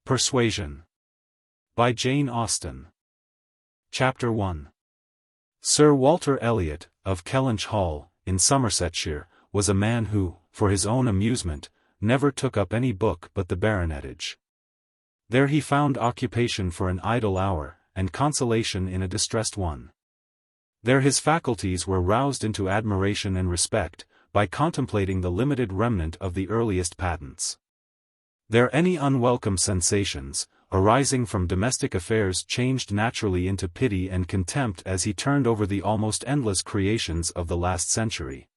Persuasion. By Jane Austen. Chapter 1. Sir Walter Elliot, of Kellynch Hall, in Somersetshire, was a man who, for his own amusement, never took up any book but the baronetage. There he found occupation for an idle hour, and consolation in a distressed one. There his faculties were roused into admiration and respect, by contemplating the limited remnant of the earliest patents. There any unwelcome sensations, arising from domestic affairs changed naturally into pity and contempt as he turned over the almost endless creations of the last century.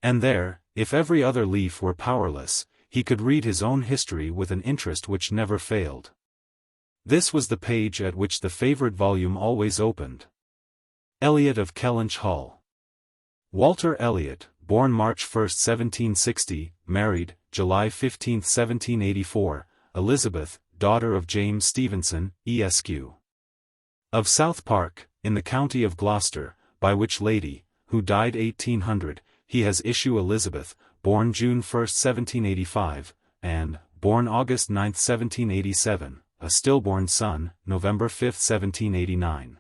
And there, if every other leaf were powerless, he could read his own history with an interest which never failed. This was the page at which the favorite volume always opened. Elliot of Kellynch Hall. Walter Elliot, born March 1, 1760, married, July 15, 1784, Elizabeth, daughter of James Stevenson, Esq. of South Park, in the county of Gloucester, by which lady, who died 1800, he has issue Elizabeth, born June 1, 1785, and, born August 9, 1787, a stillborn son, November 5, 1789.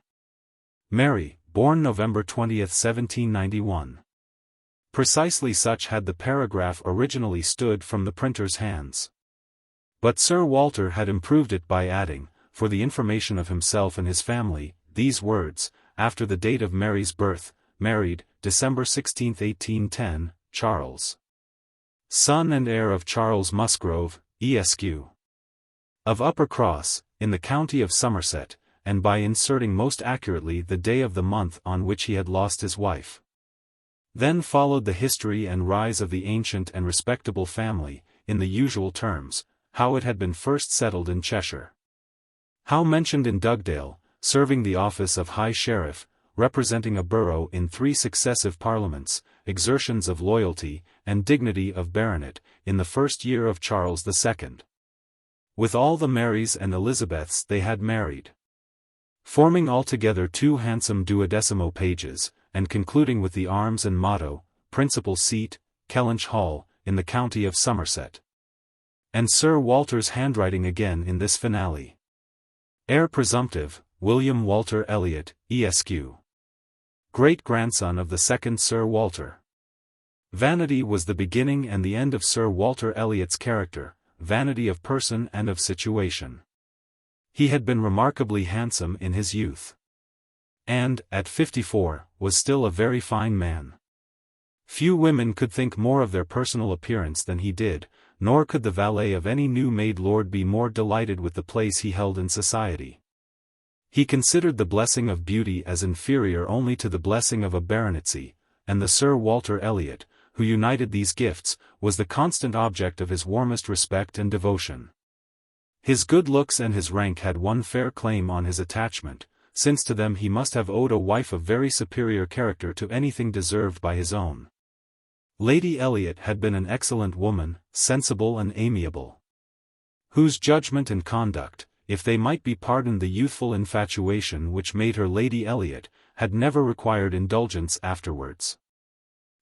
Mary, born November 20, 1791. Precisely such had the paragraph originally stood from the printer's hands. But Sir Walter had improved it by adding, for the information of himself and his family, these words, after the date of Mary's birth, married, December 16, 1810, Charles. Son and heir of Charles Musgrove, Esq. of Uppercross, in the county of Somerset, and by inserting most accurately the day of the month on which he had lost his wife. Then followed the history and rise of the ancient and respectable family, in the usual terms, how it had been first settled in Cheshire. How mentioned in Dugdale, serving the office of High Sheriff, representing a borough in 3 successive parliaments, exertions of loyalty, and dignity of baronet, in the first year of Charles II. With all the Marys and Elizabeths they had married. Forming altogether 2 handsome 12mo pages, and concluding with the arms and motto, principal seat, Kellynch Hall, in the county of Somerset. And Sir Walter's handwriting again in this finale. Heir presumptive, William Walter Elliot, Esq. Great-grandson of the second Sir Walter. Vanity was the beginning and the end of Sir Walter Elliot's character, vanity of person and of situation. He had been remarkably handsome in his youth. And, at 54, was still a very fine man. Few women could think more of their personal appearance than he did, nor could the valet of any new-made lord be more delighted with the place he held in society. He considered the blessing of beauty as inferior only to the blessing of a baronetcy, and the Sir Walter Elliot, who united these gifts, was the constant object of his warmest respect and devotion. His good looks and his rank had one fair claim on his attachment, since to them he must have owed a wife of very superior character to anything deserved by his own. Lady Elliot had been an excellent woman, sensible and amiable, whose judgment and conduct, if they might be pardoned the youthful infatuation which made her Lady Elliot, had never required indulgence afterwards.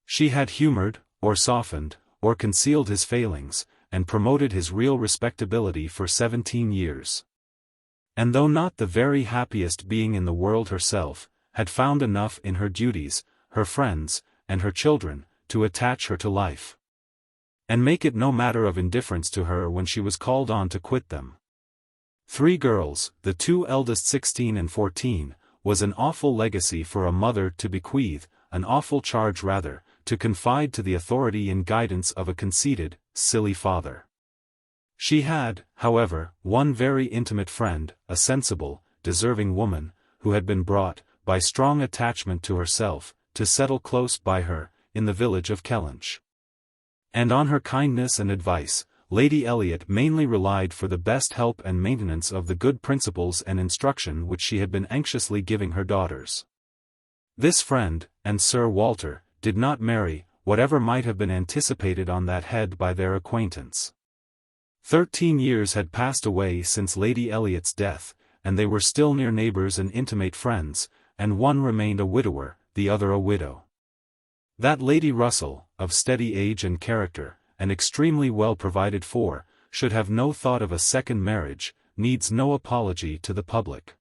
She had humoured, or softened, or concealed his failings, and promoted his real respectability for 17 years. And though not the very happiest being in the world herself, had found enough in her duties, her friends, and her children, to attach her to life, and make it no matter of indifference to her when she was called on to quit them. 3 girls, the 2 eldest 16 and 14, was an awful legacy for a mother to bequeath, an awful charge rather, to confide to the authority and guidance of a conceited, silly father. She had, however, one very intimate friend, a sensible, deserving woman, who had been brought, by strong attachment to herself, to settle close by her, in the village of Kellynch. And on her kindness and advice, Lady Elliot mainly relied for the best help and maintenance of the good principles and instruction which she had been anxiously giving her daughters. This friend, and Sir Walter, did not marry, whatever might have been anticipated on that head by their acquaintance. 13 years had passed away since Lady Elliot's death, and they were still near neighbours and intimate friends, and one remained a widower, the other a widow. That Lady Russell, of steady age and character, and extremely well provided for, should have no thought of a second marriage, needs no apology to the public.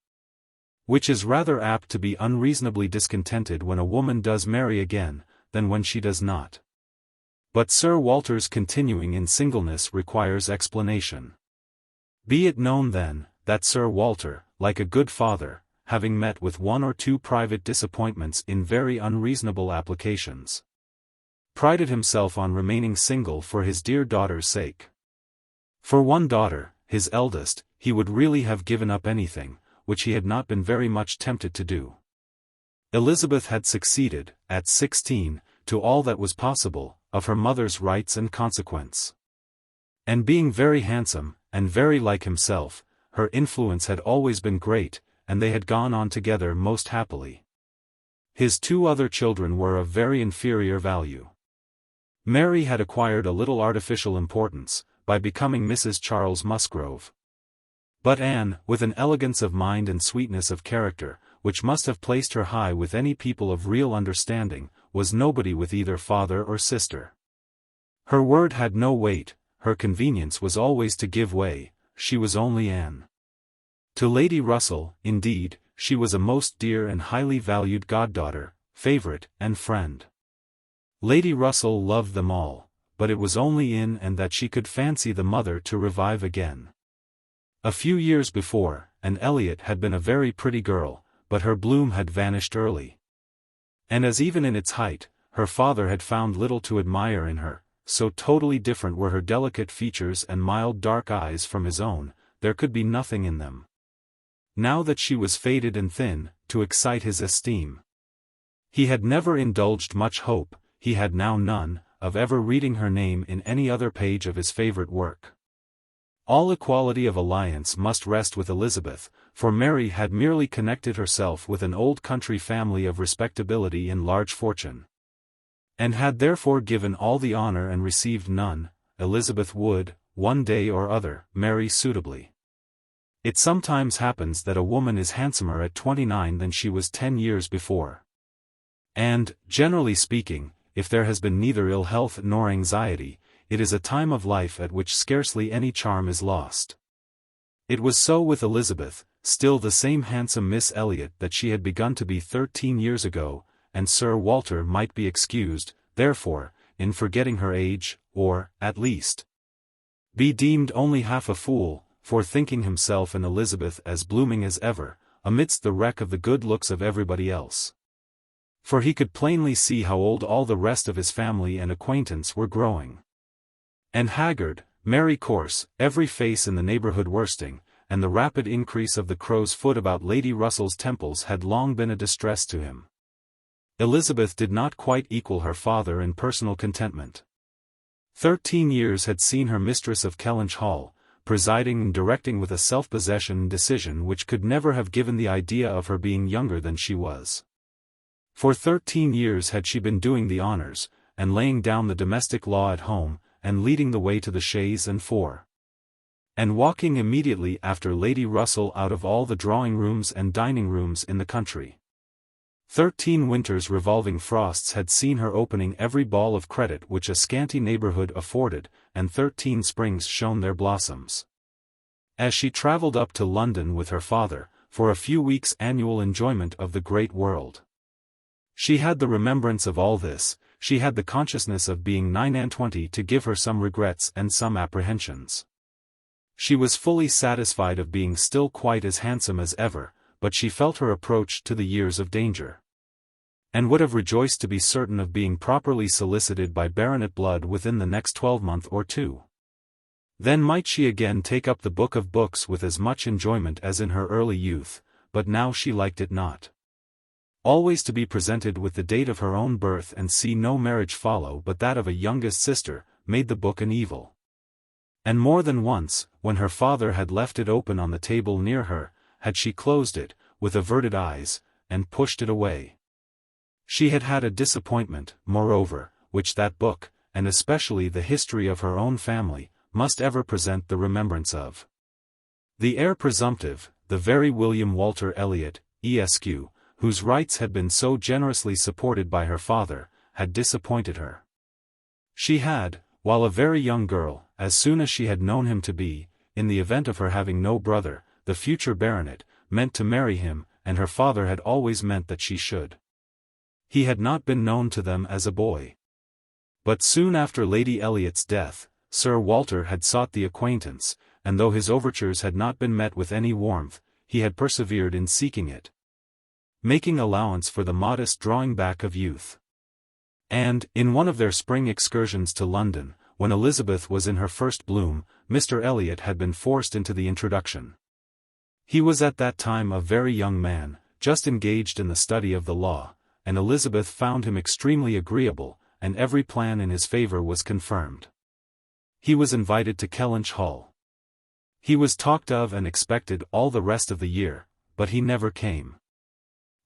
Which is rather apt to be unreasonably discontented when a woman does marry again, than when she does not. But Sir Walter's continuing in singleness requires explanation. Be it known then, that Sir Walter, like a good father, having met with one or two private disappointments in very unreasonable applications, prided himself on remaining single for his dear daughter's sake. For one daughter, his eldest, he would really have given up anything, which he had not been very much tempted to do. Elizabeth had succeeded, at 16, to all that was possible, of her mother's rights and consequence. And being very handsome, and very like himself, her influence had always been great, and they had gone on together most happily. His two other children were of very inferior value. Mary had acquired a little artificial importance, by becoming Mrs. Charles Musgrove. But Anne, with an elegance of mind and sweetness of character, which must have placed her high with any people of real understanding, was nobody with either father or sister. Her word had no weight, her convenience was always to give way, she was only Anne. To Lady Russell, indeed, she was a most dear and highly valued goddaughter, favourite, and friend. Lady Russell loved them all, but it was only in and that she could fancy the mother to revive again. A few years before, Anne Elliot had been a very pretty girl, but her bloom had vanished early. And as even in its height, her father had found little to admire in her, so totally different were her delicate features and mild dark eyes from his own, there could be nothing in them, now that she was faded and thin, to excite his esteem. He had never indulged much hope, he had now none, of ever reading her name in any other page of his favourite work. All equality of alliance must rest with Elizabeth, for Mary had merely connected herself with an old country family of respectability and large fortune, and had therefore given all the honour and received none. Elizabeth would, one day or other, marry suitably. It sometimes happens that a woman is handsomer at 29 than she was 10 years before. And, generally speaking, if there has been neither ill health nor anxiety, it is a time of life at which scarcely any charm is lost. It was so with Elizabeth, still the same handsome Miss Elliot that she had begun to be 13 years ago, and Sir Walter might be excused, therefore, in forgetting her age, or, at least, be deemed only half a fool, for thinking himself and Elizabeth as blooming as ever, amidst the wreck of the good looks of everybody else. For he could plainly see how old all the rest of his family and acquaintance were growing. And haggard, merry coarse, every face in the neighbourhood worsting, and the rapid increase of the crow's foot about Lady Russell's temples had long been a distress to him. Elizabeth did not quite equal her father in personal contentment. 13 years had seen her mistress of Kellynch Hall, presiding and directing with a self-possession and decision which could never have given the idea of her being younger than she was. For 13 years had she been doing the honours, and laying down the domestic law at home, and leading the way to the chaise and four, and walking immediately after Lady Russell out of all the drawing-rooms and dining-rooms in the country. 13 winters revolving frosts had seen her opening every ball of credit which a scanty neighbourhood afforded, and 13 springs shone their blossoms. As she travelled up to London with her father, for a few weeks' annual enjoyment of the great world, she had the remembrance of all this, she had the consciousness of being 29 to give her some regrets and some apprehensions. She was fully satisfied of being still quite as handsome as ever, but she felt her approach to the years of danger, and would have rejoiced to be certain of being properly solicited by baronet blood within the next 12-month or two. Then might she again take up the book of books with as much enjoyment as in her early youth, but now she liked it not. Always to be presented with the date of her own birth and see no marriage follow but that of a youngest sister, made the book an evil. And more than once, when her father had left it open on the table near her, had she closed it, with averted eyes, and pushed it away. She had had a disappointment, moreover, which that book, and especially the history of her own family, must ever present the remembrance of. The heir presumptive, the very William Walter Elliot, Esq., whose rights had been so generously supported by her father, had disappointed her. She had, while a very young girl, as soon as she had known him to be, in the event of her having no brother, the future baronet, meant to marry him, and her father had always meant that she should. He had not been known to them as a boy. But soon after Lady Elliot's death, Sir Walter had sought the acquaintance, and though his overtures had not been met with any warmth, he had persevered in seeking it, making allowance for the modest drawing back of youth. And, in one of their spring excursions to London, when Elizabeth was in her first bloom, Mr. Elliot had been forced into the introduction. He was at that time a very young man, just engaged in the study of the law, and Elizabeth found him extremely agreeable, and every plan in his favor was confirmed. He was invited to Kellynch Hall. He was talked of and expected all the rest of the year, but he never came.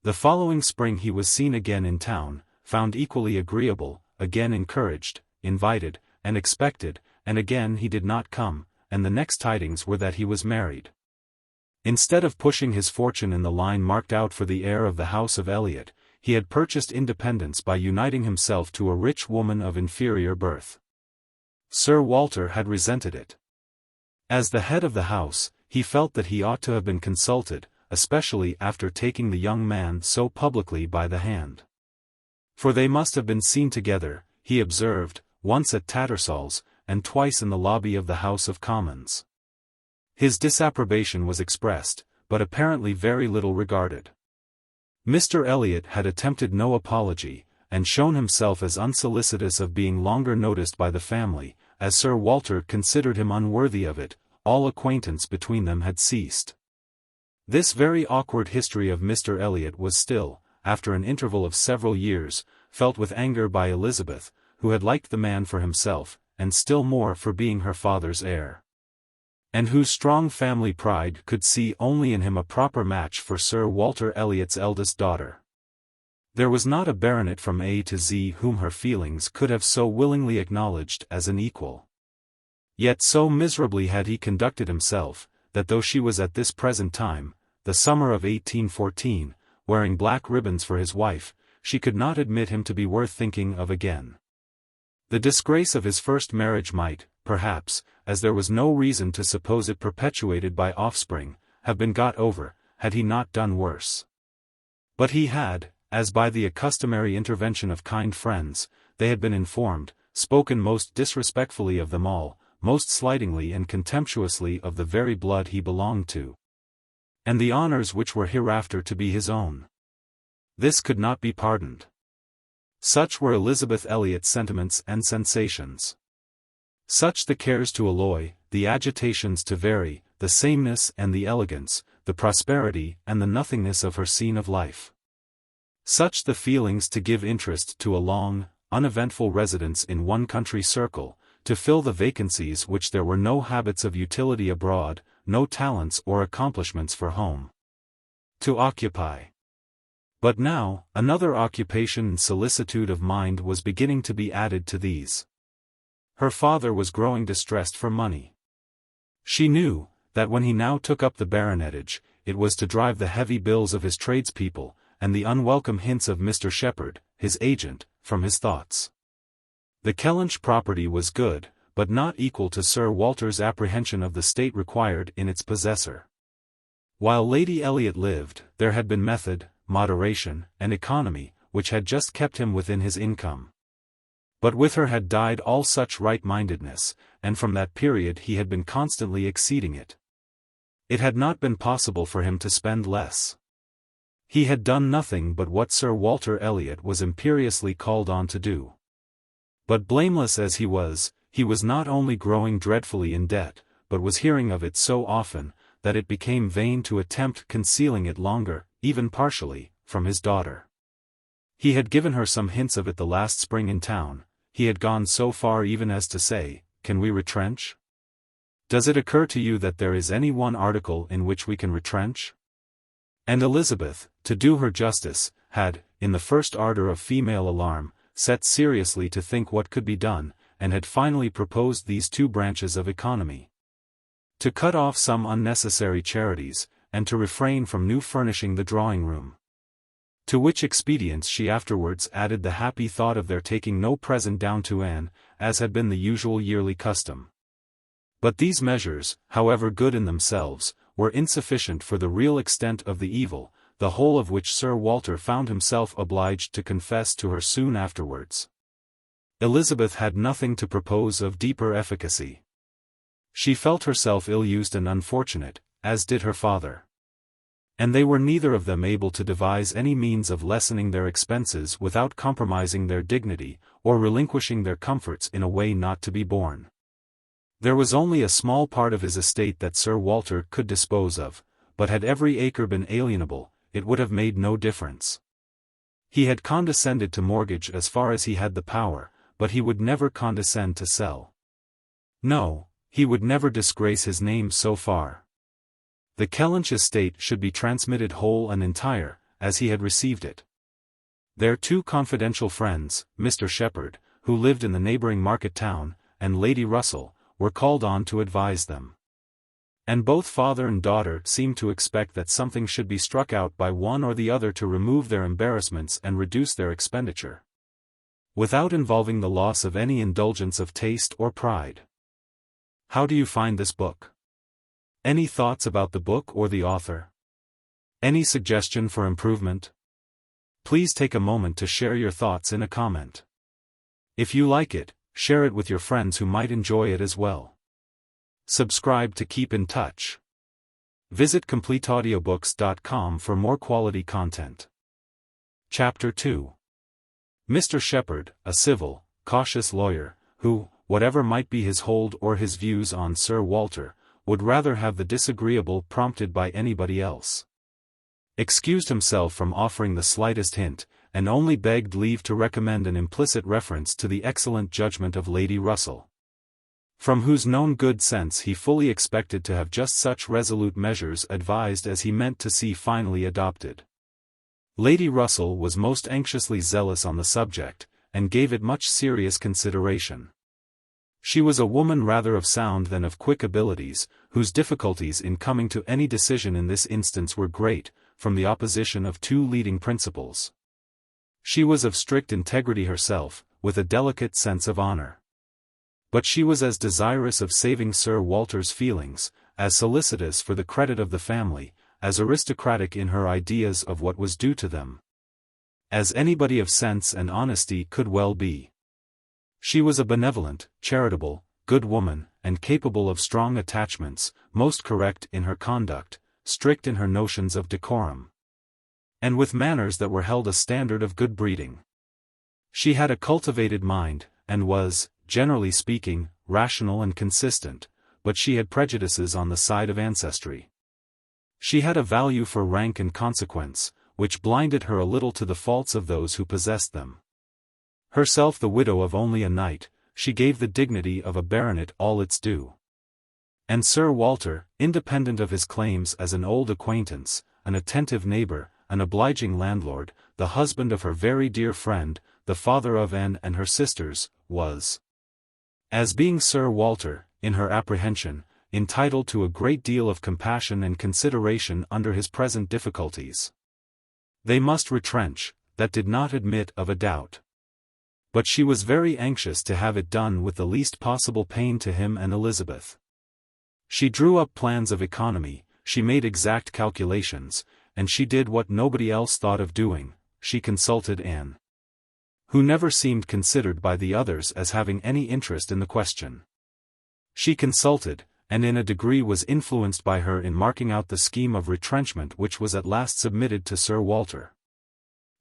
The following spring he was seen again in town, found equally agreeable, again encouraged, invited, and expected, and again he did not come, and the next tidings were that he was married. Instead of pushing his fortune in the line marked out for the heir of the house of Elliot, he had purchased independence by uniting himself to a rich woman of inferior birth. Sir Walter had resented it. As the head of the house, he felt that he ought to have been consulted, especially after taking the young man so publicly by the hand. For they must have been seen together, he observed, once at Tattersall's, and twice in the lobby of the House of Commons. His disapprobation was expressed, but apparently very little regarded. Mr. Elliot had attempted no apology, and shown himself as unsolicitous of being longer noticed by the family, as Sir Walter considered him unworthy of it. All acquaintance between them had ceased. This very awkward history of Mr. Elliot was still, after an interval of several years, felt with anger by Elizabeth, who had liked the man for himself, and still more for being her father's heir, and whose strong family pride could see only in him a proper match for Sir Walter Elliot's eldest daughter. There was not a baronet from A to Z whom her feelings could have so willingly acknowledged as an equal. Yet so miserably had he conducted himself, that though she was at this present time, the summer of 1814, wearing black ribbons for his wife, she could not admit him to be worth thinking of again. The disgrace of his first marriage might, perhaps, as there was no reason to suppose it perpetuated by offspring, have been got over, had he not done worse. But he had, as by the customary intervention of kind friends, they had been informed, spoken most disrespectfully of them all, most slightingly and contemptuously of the very blood he belonged to, and the honors which were hereafter to be his own. This could not be pardoned. Such were Elizabeth Elliot's sentiments and sensations. Such the cares to alloy, the agitations to vary, the sameness and the elegance, the prosperity and the nothingness of her scene of life. Such the feelings to give interest to a long, uneventful residence in one country circle, to fill the vacancies which there were no habits of utility abroad, no talents or accomplishments for home to occupy. But now, another occupation and solicitude of mind was beginning to be added to these. Her father was growing distressed for money. She knew, that when he now took up the baronetage, it was to drive the heavy bills of his tradespeople, and the unwelcome hints of Mr. Shepherd, his agent, from his thoughts. The Kellynch property was good, but not equal to Sir Walter's apprehension of the state required in its possessor. While Lady Elliot lived, there had been method, moderation, and economy, which had just kept him within his income. But with her had died all such right-mindedness, and from that period he had been constantly exceeding it. It had not been possible for him to spend less. He had done nothing but what Sir Walter Elliot was imperiously called on to do. But blameless as he was not only growing dreadfully in debt, but was hearing of it so often, that it became vain to attempt concealing it longer, even partially, from his daughter. He had given her some hints of it the last spring in town. He had gone so far even as to say, "Can we retrench? Does it occur to you that there is any one article in which we can retrench?" And Elizabeth, to do her justice, had, in the first ardor of female alarm, set seriously to think what could be done, and had finally proposed these two branches of economy. To cut off some unnecessary charities, and to refrain from new furnishing the drawing-room. To which expedients she afterwards added the happy thought of their taking no present down to Anne, as had been the usual yearly custom. But these measures, however good in themselves, were insufficient for the real extent of the evil, the whole of which Sir Walter found himself obliged to confess to her soon afterwards. Elizabeth had nothing to propose of deeper efficacy. She felt herself ill-used and unfortunate, as did her father. And they were neither of them able to devise any means of lessening their expenses without compromising their dignity, or relinquishing their comforts in a way not to be borne. There was only a small part of his estate that Sir Walter could dispose of, but had every acre been alienable, it would have made no difference. He had condescended to mortgage as far as he had the power, but he would never condescend to sell. No, he would never disgrace his name so far. The Kellynch estate should be transmitted whole and entire, as he had received it. Their two confidential friends, Mr. Shepherd, who lived in the neighbouring market town, and Lady Russell, were called on to advise them. And both father and daughter seemed to expect that something should be struck out by one or the other to remove their embarrassments and reduce their expenditure, without involving the loss of any indulgence of taste or pride. How do you find this book? Any thoughts about the book or the author? Any suggestion for improvement? Please take a moment to share your thoughts in a comment. If you like it, share it with your friends who might enjoy it as well. Subscribe to keep in touch. Visit CompleteAudiobooks.com for more quality content. Chapter 2. Mr. Shepherd, a civil, cautious lawyer, who, whatever might be his hold or his views on Sir Walter, would rather have the disagreeable prompted by anybody else, excused himself from offering the slightest hint, and only begged leave to recommend an implicit reference to the excellent judgment of Lady Russell, from whose known good sense he fully expected to have just such resolute measures advised as he meant to see finally adopted. Lady Russell was most anxiously zealous on the subject, and gave it much serious consideration. She was a woman rather of sound than of quick abilities, whose difficulties in coming to any decision in this instance were great, from the opposition of two leading principles. She was of strict integrity herself, with a delicate sense of honor. But she was as desirous of saving Sir Walter's feelings, as solicitous for the credit of the family, as aristocratic in her ideas of what was due to them, as anybody of sense and honesty could well be. She was a benevolent, charitable, good woman, and capable of strong attachments, most correct in her conduct, strict in her notions of decorum, and with manners that were held a standard of good breeding. She had a cultivated mind, and was, generally speaking, rational and consistent, but she had prejudices on the side of ancestry. She had a value for rank and consequence, which blinded her a little to the faults of those who possessed them. Herself the widow of only a knight, she gave the dignity of a baronet all its due. And Sir Walter, independent of his claims as an old acquaintance, an attentive neighbour, an obliging landlord, the husband of her very dear friend, the father of Anne and her sisters, was, as being Sir Walter, in her apprehension, entitled to a great deal of compassion and consideration under his present difficulties. They must retrench, that did not admit of a doubt. But she was very anxious to have it done with the least possible pain to him and Elizabeth. She drew up plans of economy, she made exact calculations, and she did what nobody else thought of doing, she consulted Anne, who never seemed considered by the others as having any interest in the question. She consulted, and in a degree was influenced by her in marking out the scheme of retrenchment which was at last submitted to Sir Walter.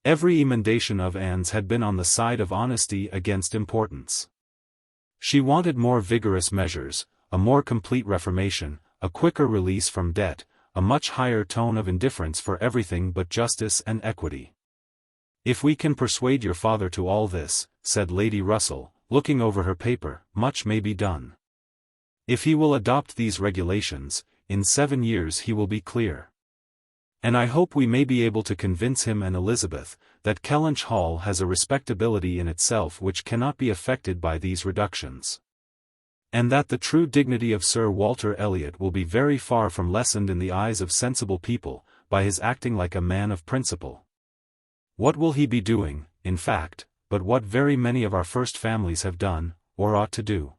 Every emendation of Anne's had been on the side of honesty against importance. She wanted more vigorous measures, a more complete reformation, a quicker release from debt, a much higher tone of indifference for everything but justice and equity. "If we can persuade your father to all this," said Lady Russell, looking over her paper, "much may be done. If he will adopt these regulations, in 7 years he will be clear. And I hope we may be able to convince him and Elizabeth, that Kellynch Hall has a respectability in itself which cannot be affected by these reductions. And that the true dignity of Sir Walter Elliot will be very far from lessened in the eyes of sensible people, by his acting like a man of principle. What will he be doing, in fact, but what very many of our first families have done, or ought to do?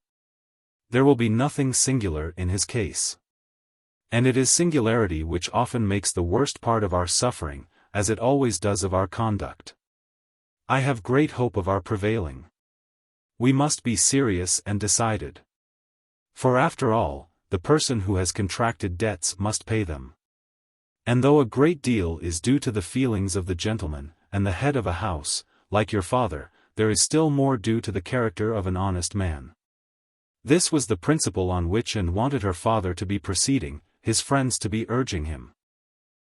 There will be nothing singular in his case. And it is singularity which often makes the worst part of our suffering, as it always does of our conduct. I have great hope of our prevailing. We must be serious and decided. For after all, the person who has contracted debts must pay them. And though a great deal is due to the feelings of the gentleman, and the head of a house, like your father, there is still more due to the character of an honest man. This was the principle on which Anne wanted her father to be proceeding, his friends to be urging him.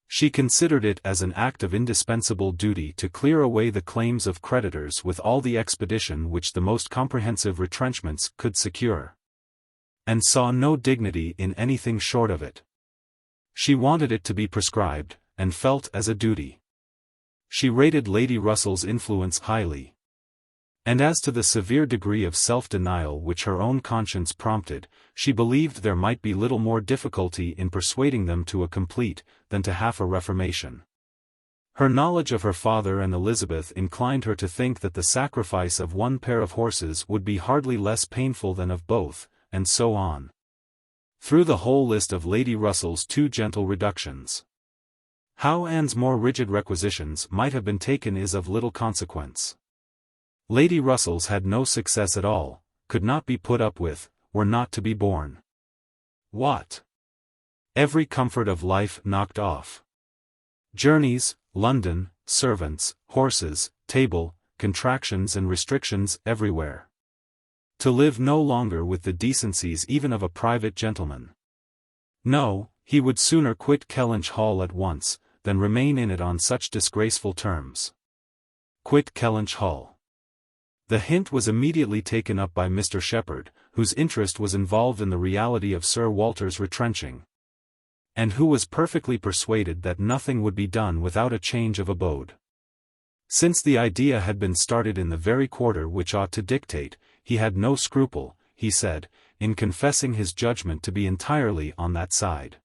She considered it as an act of indispensable duty to clear away the claims of creditors with all the expedition which the most comprehensive retrenchments could secure. And saw no dignity in anything short of it. She wanted it to be prescribed, and felt as a duty. She rated Lady Russell's influence highly. And as to the severe degree of self-denial which her own conscience prompted, she believed there might be little more difficulty in persuading them to a complete, than to half a reformation. Her knowledge of her father and Elizabeth inclined her to think that the sacrifice of one pair of horses would be hardly less painful than of both, and so on. Through the whole list of Lady Russell's too gentle reductions. How Anne's more rigid requisitions might have been taken is of little consequence. Lady Russell's had no success at all, could not be put up with, were not to be borne. What? Every comfort of life knocked off. Journeys, London, servants, horses, table, contractions and restrictions everywhere. To live no longer with the decencies even of a private gentleman. No, he would sooner quit Kellynch Hall at once, than remain in it on such disgraceful terms. Quit Kellynch Hall. The hint was immediately taken up by Mr. Shepherd, whose interest was involved in the reality of Sir Walter's retrenching. And who was perfectly persuaded that nothing would be done without a change of abode. Since the idea had been started in the very quarter which ought to dictate, he had no scruple, he said, in confessing his judgment to be entirely on that side.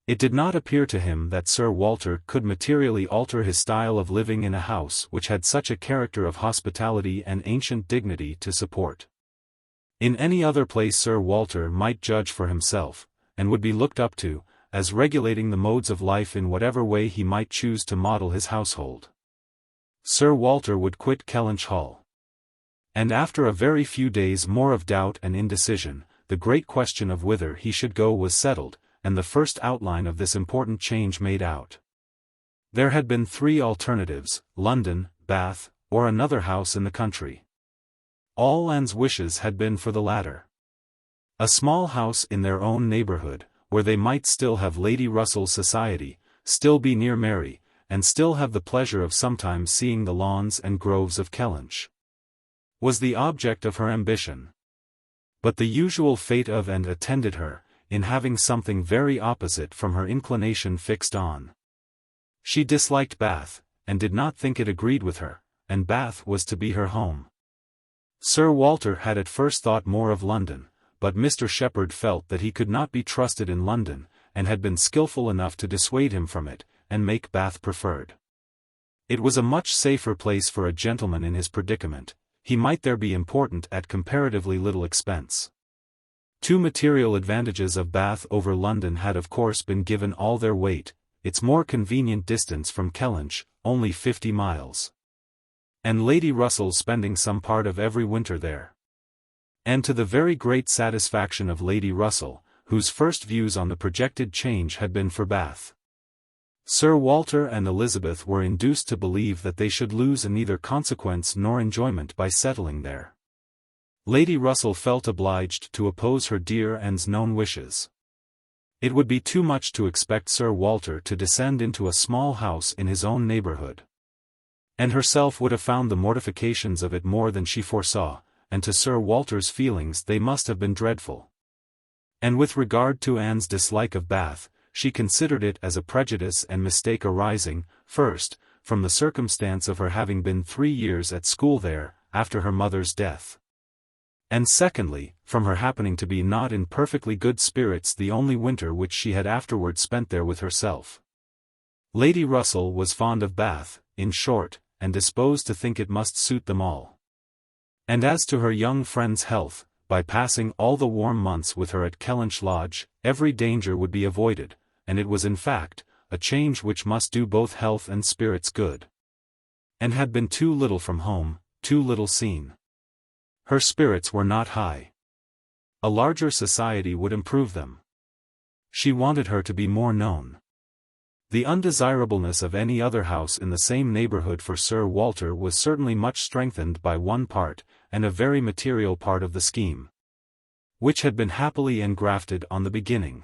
It did not appear to him that Sir Walter could materially alter his style of living in a house which had such a character of hospitality and ancient dignity to support. In any other place Sir Walter might judge for himself, and would be looked up to, as regulating the modes of life in whatever way he might choose to model his household. Sir Walter would quit Kellynch Hall. And after a very few days more of doubt and indecision, the great question of whither he should go was settled, and the first outline of this important change made out. There had been three alternatives: London, Bath, or another house in the country. All Anne's wishes had been for the latter. A small house in their own neighbourhood, where they might still have Lady Russell's society, still be near Mary, and still have the pleasure of sometimes seeing the lawns and groves of Kellynch, was the object of her ambition. But the usual fate of and attended her, in having something very opposite from her inclination fixed on. She disliked Bath, and did not think it agreed with her, and Bath was to be her home. Sir Walter had at first thought more of London, but Mr. Shepherd felt that he could not be trusted in London, and had been skilful enough to dissuade him from it, and make Bath preferred. It was a much safer place for a gentleman in his predicament, he might there be important at comparatively little expense. Two material advantages of Bath over London had of course been given all their weight: its more convenient distance from Kellynch, only 50 miles. And Lady Russell's spending some part of every winter there. And to the very great satisfaction of Lady Russell, whose first views on the projected change had been for Bath. Sir Walter and Elizabeth were induced to believe that they should lose neither consequence nor enjoyment by settling there. Lady Russell felt obliged to oppose her dear Anne's known wishes. It would be too much to expect Sir Walter to descend into a small house in his own neighbourhood. And herself would have found the mortifications of it more than she foresaw, and to Sir Walter's feelings they must have been dreadful. And with regard to Anne's dislike of Bath, she considered it as a prejudice and mistake arising, first, from the circumstance of her having been 3 years at school there, after her mother's death. And secondly, from her happening to be not in perfectly good spirits the only winter which she had afterward spent there with herself. Lady Russell was fond of Bath, in short, and disposed to think it must suit them all. And as to her young friend's health, by passing all the warm months with her at Kellynch Lodge, every danger would be avoided, and it was in fact, a change which must do both health and spirits good. And had been too little from home, too little seen. Her spirits were not high. A larger society would improve them. She wanted her to be more known. The undesirableness of any other house in the same neighborhood for Sir Walter was certainly much strengthened by one part, and a very material part of the scheme, which had been happily engrafted on the beginning.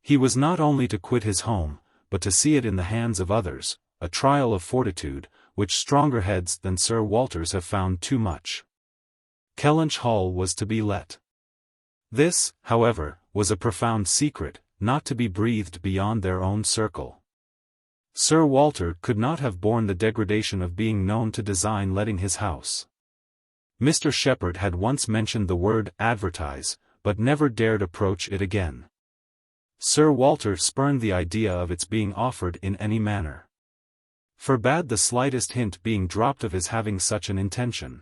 He was not only to quit his home, but to see it in the hands of others, a trial of fortitude, which stronger heads than Sir Walter's have found too much. Kellynch Hall was to be let. This, however, was a profound secret, not to be breathed beyond their own circle. Sir Walter could not have borne the degradation of being known to design letting his house. Mr. Shepherd had once mentioned the word advertise, but never dared approach it again. Sir Walter spurned the idea of its being offered in any manner. Forbade the slightest hint being dropped of his having such an intention.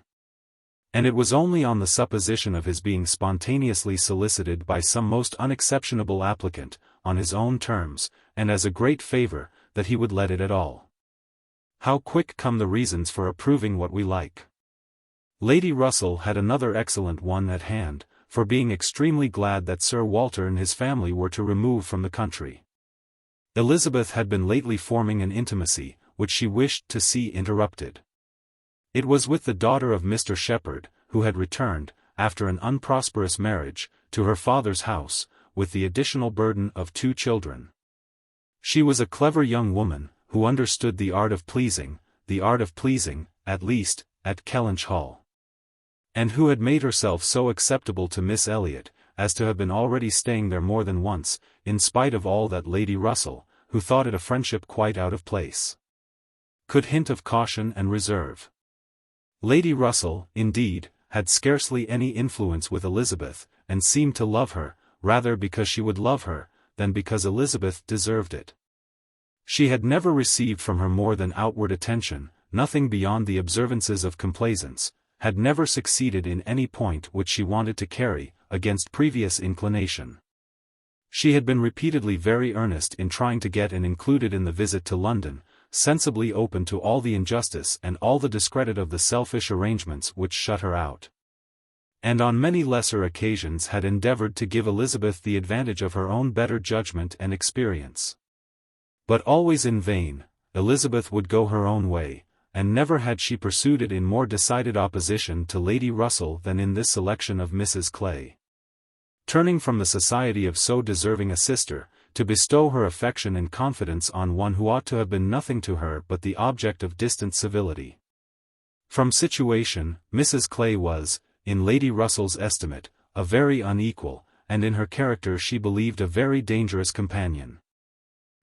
And it was only on the supposition of his being spontaneously solicited by some most unexceptionable applicant, on his own terms, and as a great favor, that he would let it at all. How quick come the reasons for approving what we like! Lady Russell had another excellent one at hand, for being extremely glad that Sir Walter and his family were to remove from the country. Elizabeth had been lately forming an intimacy, which she wished to see interrupted. It was with the daughter of Mr. Shepherd, who had returned, after an unprosperous marriage, to her father's house, with the additional burden of 2 children. She was a clever young woman, who understood the art of pleasing, at least, at Kellynch Hall. And who had made herself so acceptable to Miss Elliot, as to have been already staying there more than once, in spite of all that Lady Russell, who thought it a friendship quite out of place, could hint of caution and reserve. Lady Russell, indeed, had scarcely any influence with Elizabeth, and seemed to love her, rather because she would love her, than because Elizabeth deserved it. She had never received from her more than outward attention, nothing beyond the observances of complaisance, had never succeeded in any point which she wanted to carry, against previous inclination. She had been repeatedly very earnest in trying to get and included in the visit to London, sensibly open to all the injustice and all the discredit of the selfish arrangements which shut her out. And on many lesser occasions had endeavored to give Elizabeth the advantage of her own better judgment and experience. But always in vain. Elizabeth would go her own way, and never had she pursued it in more decided opposition to Lady Russell than in this selection of Mrs. Clay. Turning from the society of so deserving a sister, to bestow her affection and confidence on one who ought to have been nothing to her but the object of distant civility. From situation, Mrs. Clay was, in Lady Russell's estimate, a very unequal, and in her character she believed a very dangerous companion.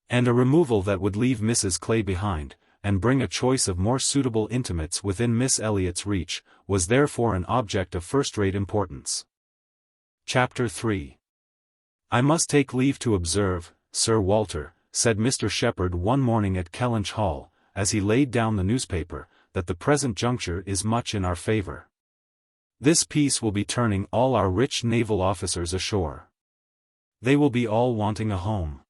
And a removal that would leave Mrs. Clay behind, and bring a choice of more suitable intimates within Miss Elliot's reach, was therefore an object of first-rate importance. Chapter 3. I must take leave to observe, Sir Walter, said Mr. Shepherd one morning at Kellynch Hall, as he laid down the newspaper, that the present juncture is much in our favor. This peace will be turning all our rich naval officers ashore. They will be all wanting a home.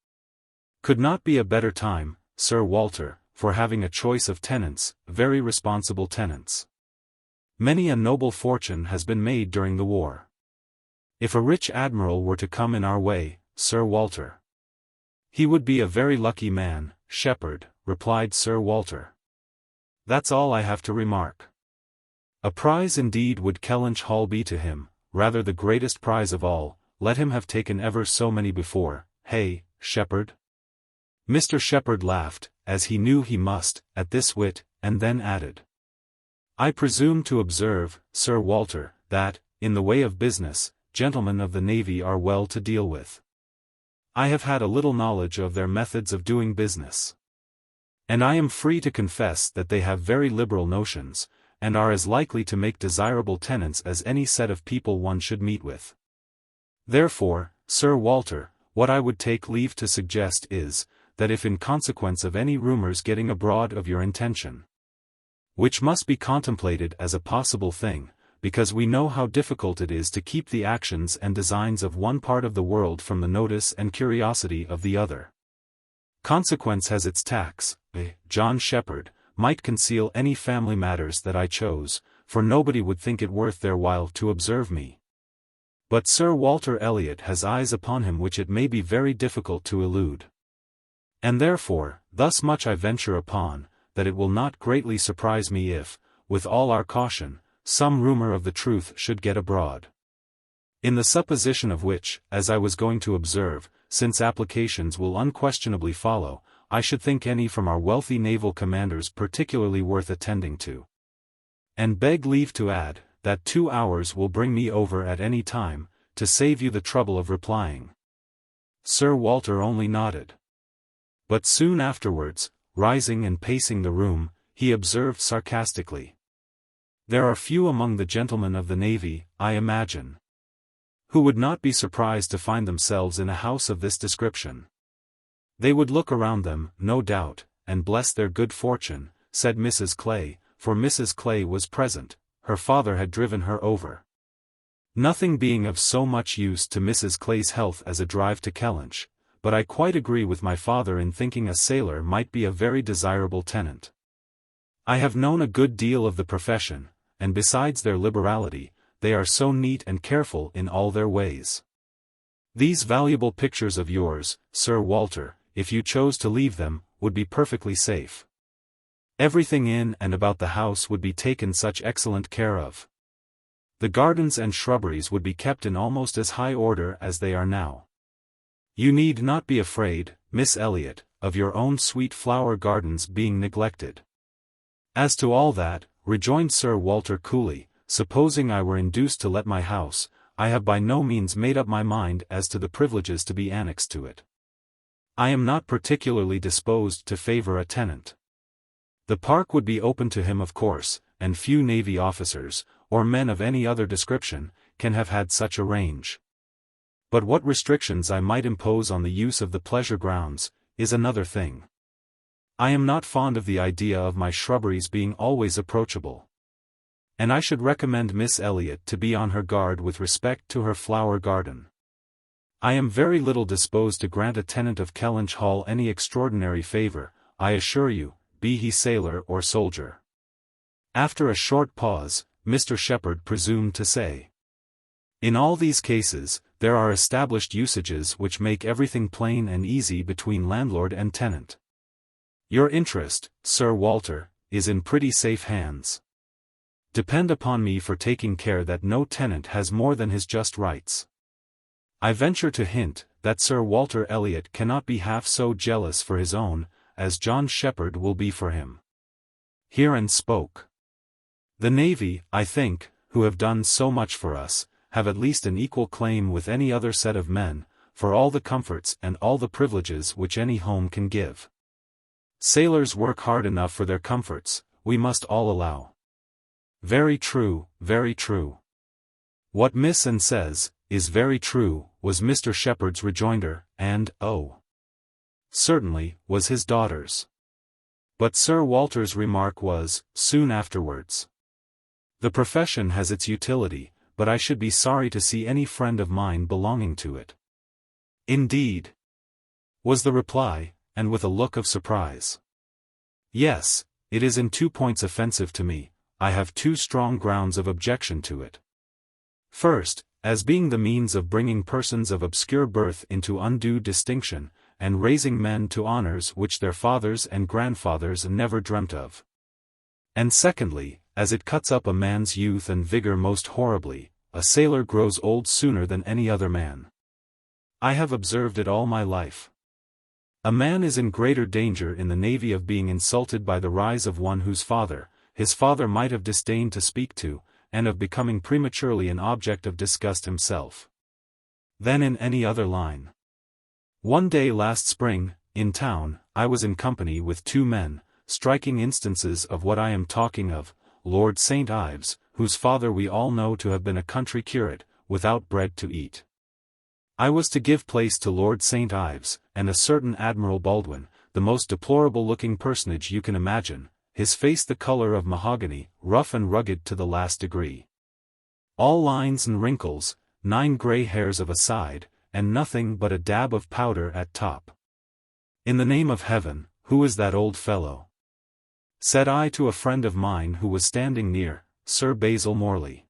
Could not be a better time, Sir Walter, for having a choice of tenants, very responsible tenants. Many a noble fortune has been made during the war. If a rich admiral were to come in our way, Sir Walter, he would be a very lucky man, Shepherd, replied Sir Walter. That's all I have to remark. A prize indeed would Kellynch Hall be to him, rather the greatest prize of all, let him have taken ever so many before, hey, Shepherd? Mr. Shepherd laughed, as he knew he must, at this wit, and then added, I presume to observe, Sir Walter, that, in the way of business, gentlemen of the Navy are well to deal with. I have had a little knowledge of their methods of doing business. And I am free to confess that they have very liberal notions, and are as likely to make desirable tenants as any set of people one should meet with. Therefore, Sir Walter, what I would take leave to suggest is, that if in consequence of any rumors getting abroad of your intention, which must be contemplated as a possible thing, because we know how difficult it is to keep the actions and designs of one part of the world from the notice and curiosity of the other. Consequence has its tax. John Shepherd might conceal any family matters that I chose, for nobody would think it worth their while to observe me. But Sir Walter Elliot has eyes upon him which it may be very difficult to elude. And therefore, thus much I venture upon, that it will not greatly surprise me if, with all our caution, some rumour of the truth should get abroad. In the supposition of which, as I was going to observe, since applications will unquestionably follow, I should think any from our wealthy naval commanders particularly worth attending to. And beg leave to add, that 2 hours will bring me over at any time, to save you the trouble of replying. Sir Walter only nodded. But soon afterwards, rising and pacing the room, he observed sarcastically, "There are few among the gentlemen of the navy, I imagine, who would not be surprised to find themselves in a house of this description. They would look around them, no doubt, and bless their good fortune," said Mrs. Clay, for Mrs. Clay was present. Her father had driven her over. Nothing being of so much use to Mrs. Clay's health as a drive to Kellynch, but I quite agree with my father in thinking a sailor might be a very desirable tenant. I have known a good deal of the profession, and besides their liberality, they are so neat and careful in all their ways. These valuable pictures of yours, Sir Walter, if you chose to leave them, would be perfectly safe. Everything in and about the house would be taken such excellent care of. The gardens and shrubberies would be kept in almost as high order as they are now. You need not be afraid, Miss Elliot, of your own sweet flower gardens being neglected. As to all that, rejoined Sir Walter coolly, supposing I were induced to let my house, I have by no means made up my mind as to the privileges to be annexed to it. I am not particularly disposed to favour a tenant. The park would be open to him of course, and few navy officers, or men of any other description, can have had such a range. But what restrictions I might impose on the use of the pleasure grounds, is another thing. I am not fond of the idea of my shrubberies being always approachable. And I should recommend Miss Elliot to be on her guard with respect to her flower garden. I am very little disposed to grant a tenant of Kellynch Hall any extraordinary favour, I assure you, be he sailor or soldier. After a short pause, Mr. Shepherd presumed to say, "In all these cases, there are established usages which make everything plain and easy between landlord and tenant. Your interest, Sir Walter, is in pretty safe hands. Depend upon me for taking care that no tenant has more than his just rights. I venture to hint, that Sir Walter Elliot cannot be half so jealous for his own, as John Shepherd will be for him." Here and spoke. "The Navy, I think, who have done so much for us, have at least an equal claim with any other set of men, for all the comforts and all the privileges which any home can give. Sailors work hard enough for their comforts, we must all allow." "Very true, very true. What Miss Anne says, is very true," was Mr. Shepherd's rejoinder, and, "oh, certainly," was his daughter's. But Sir Walter's remark was, soon afterwards, "The profession has its utility, but I should be sorry to see any friend of mine belonging to it." "Indeed?" was the reply, and with a look of surprise. "Yes, it is in 2 points offensive to me. I have 2 strong grounds of objection to it. First, as being the means of bringing persons of obscure birth into undue distinction, and raising men to honours which their fathers and grandfathers never dreamt of. And secondly, as it cuts up a man's youth and vigour most horribly. A sailor grows old sooner than any other man. I have observed it all my life. A man is in greater danger in the navy of being insulted by the rise of one whose father, his father might have disdained to speak to, and of becoming prematurely an object of disgust himself, than in any other line. One day last spring, in town, I was in company with 2 men, striking instances of what I am talking of, Lord St. Ives, whose father we all know to have been a country curate, without bread to eat. I was to give place to Lord St. Ives, and a certain Admiral Baldwin, the most deplorable-looking personage you can imagine, his face the colour of mahogany, rough and rugged to the last degree. all lines and wrinkles, 9 grey hairs of a side, and nothing but a dab of powder at top. In the name of heaven, who is that old fellow? Said I to a friend of mine who was standing near, Sir Basil Morley.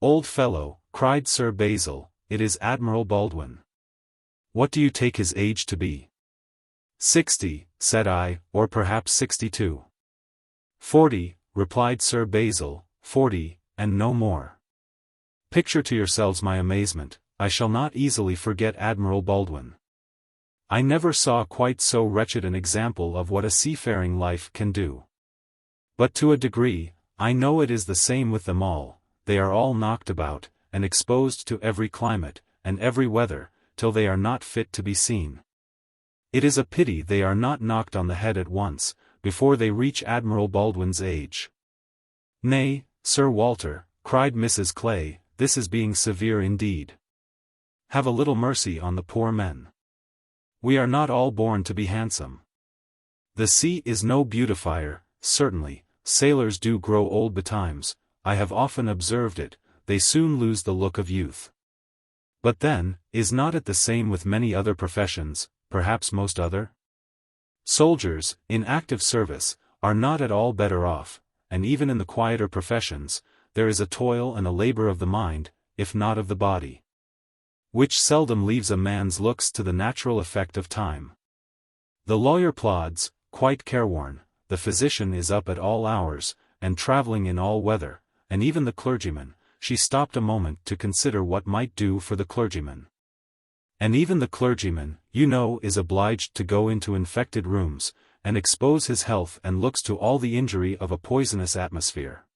Old fellow, cried Sir Basil, it is Admiral Baldwin. What do you take his age to be? 60, said I, or perhaps 62. 40, replied Sir Basil, 40, and no more. Picture to yourselves my amazement. I shall not easily forget Admiral Baldwin. I never saw quite so wretched an example of what a seafaring life can do. But to a degree, I know it is the same with them all. They are all knocked about, and exposed to every climate, and every weather, till they are not fit to be seen. It is a pity they are not knocked on the head at once, before they reach Admiral Baldwin's age. Nay, Sir Walter, cried Mrs. Clay, this is being severe indeed. Have a little mercy on the poor men. We are not all born to be handsome. The sea is no beautifier, certainly, sailors do grow old betimes, I have often observed it, they soon lose the look of youth. But then, is not it the same with many other professions, perhaps most other? Soldiers, in active service, are not at all better off, and even in the quieter professions, there is a toil and a labor of the mind, if not of the body, which seldom leaves a man's looks to the natural effect of time. The lawyer plods, quite careworn, the physician is up at all hours, and travelling in all weather, and even the clergyman, she stopped a moment to consider what might do for the clergyman. And even the clergyman, you know, is obliged to go into infected rooms, and expose his health and looks to all the injury of a poisonous atmosphere.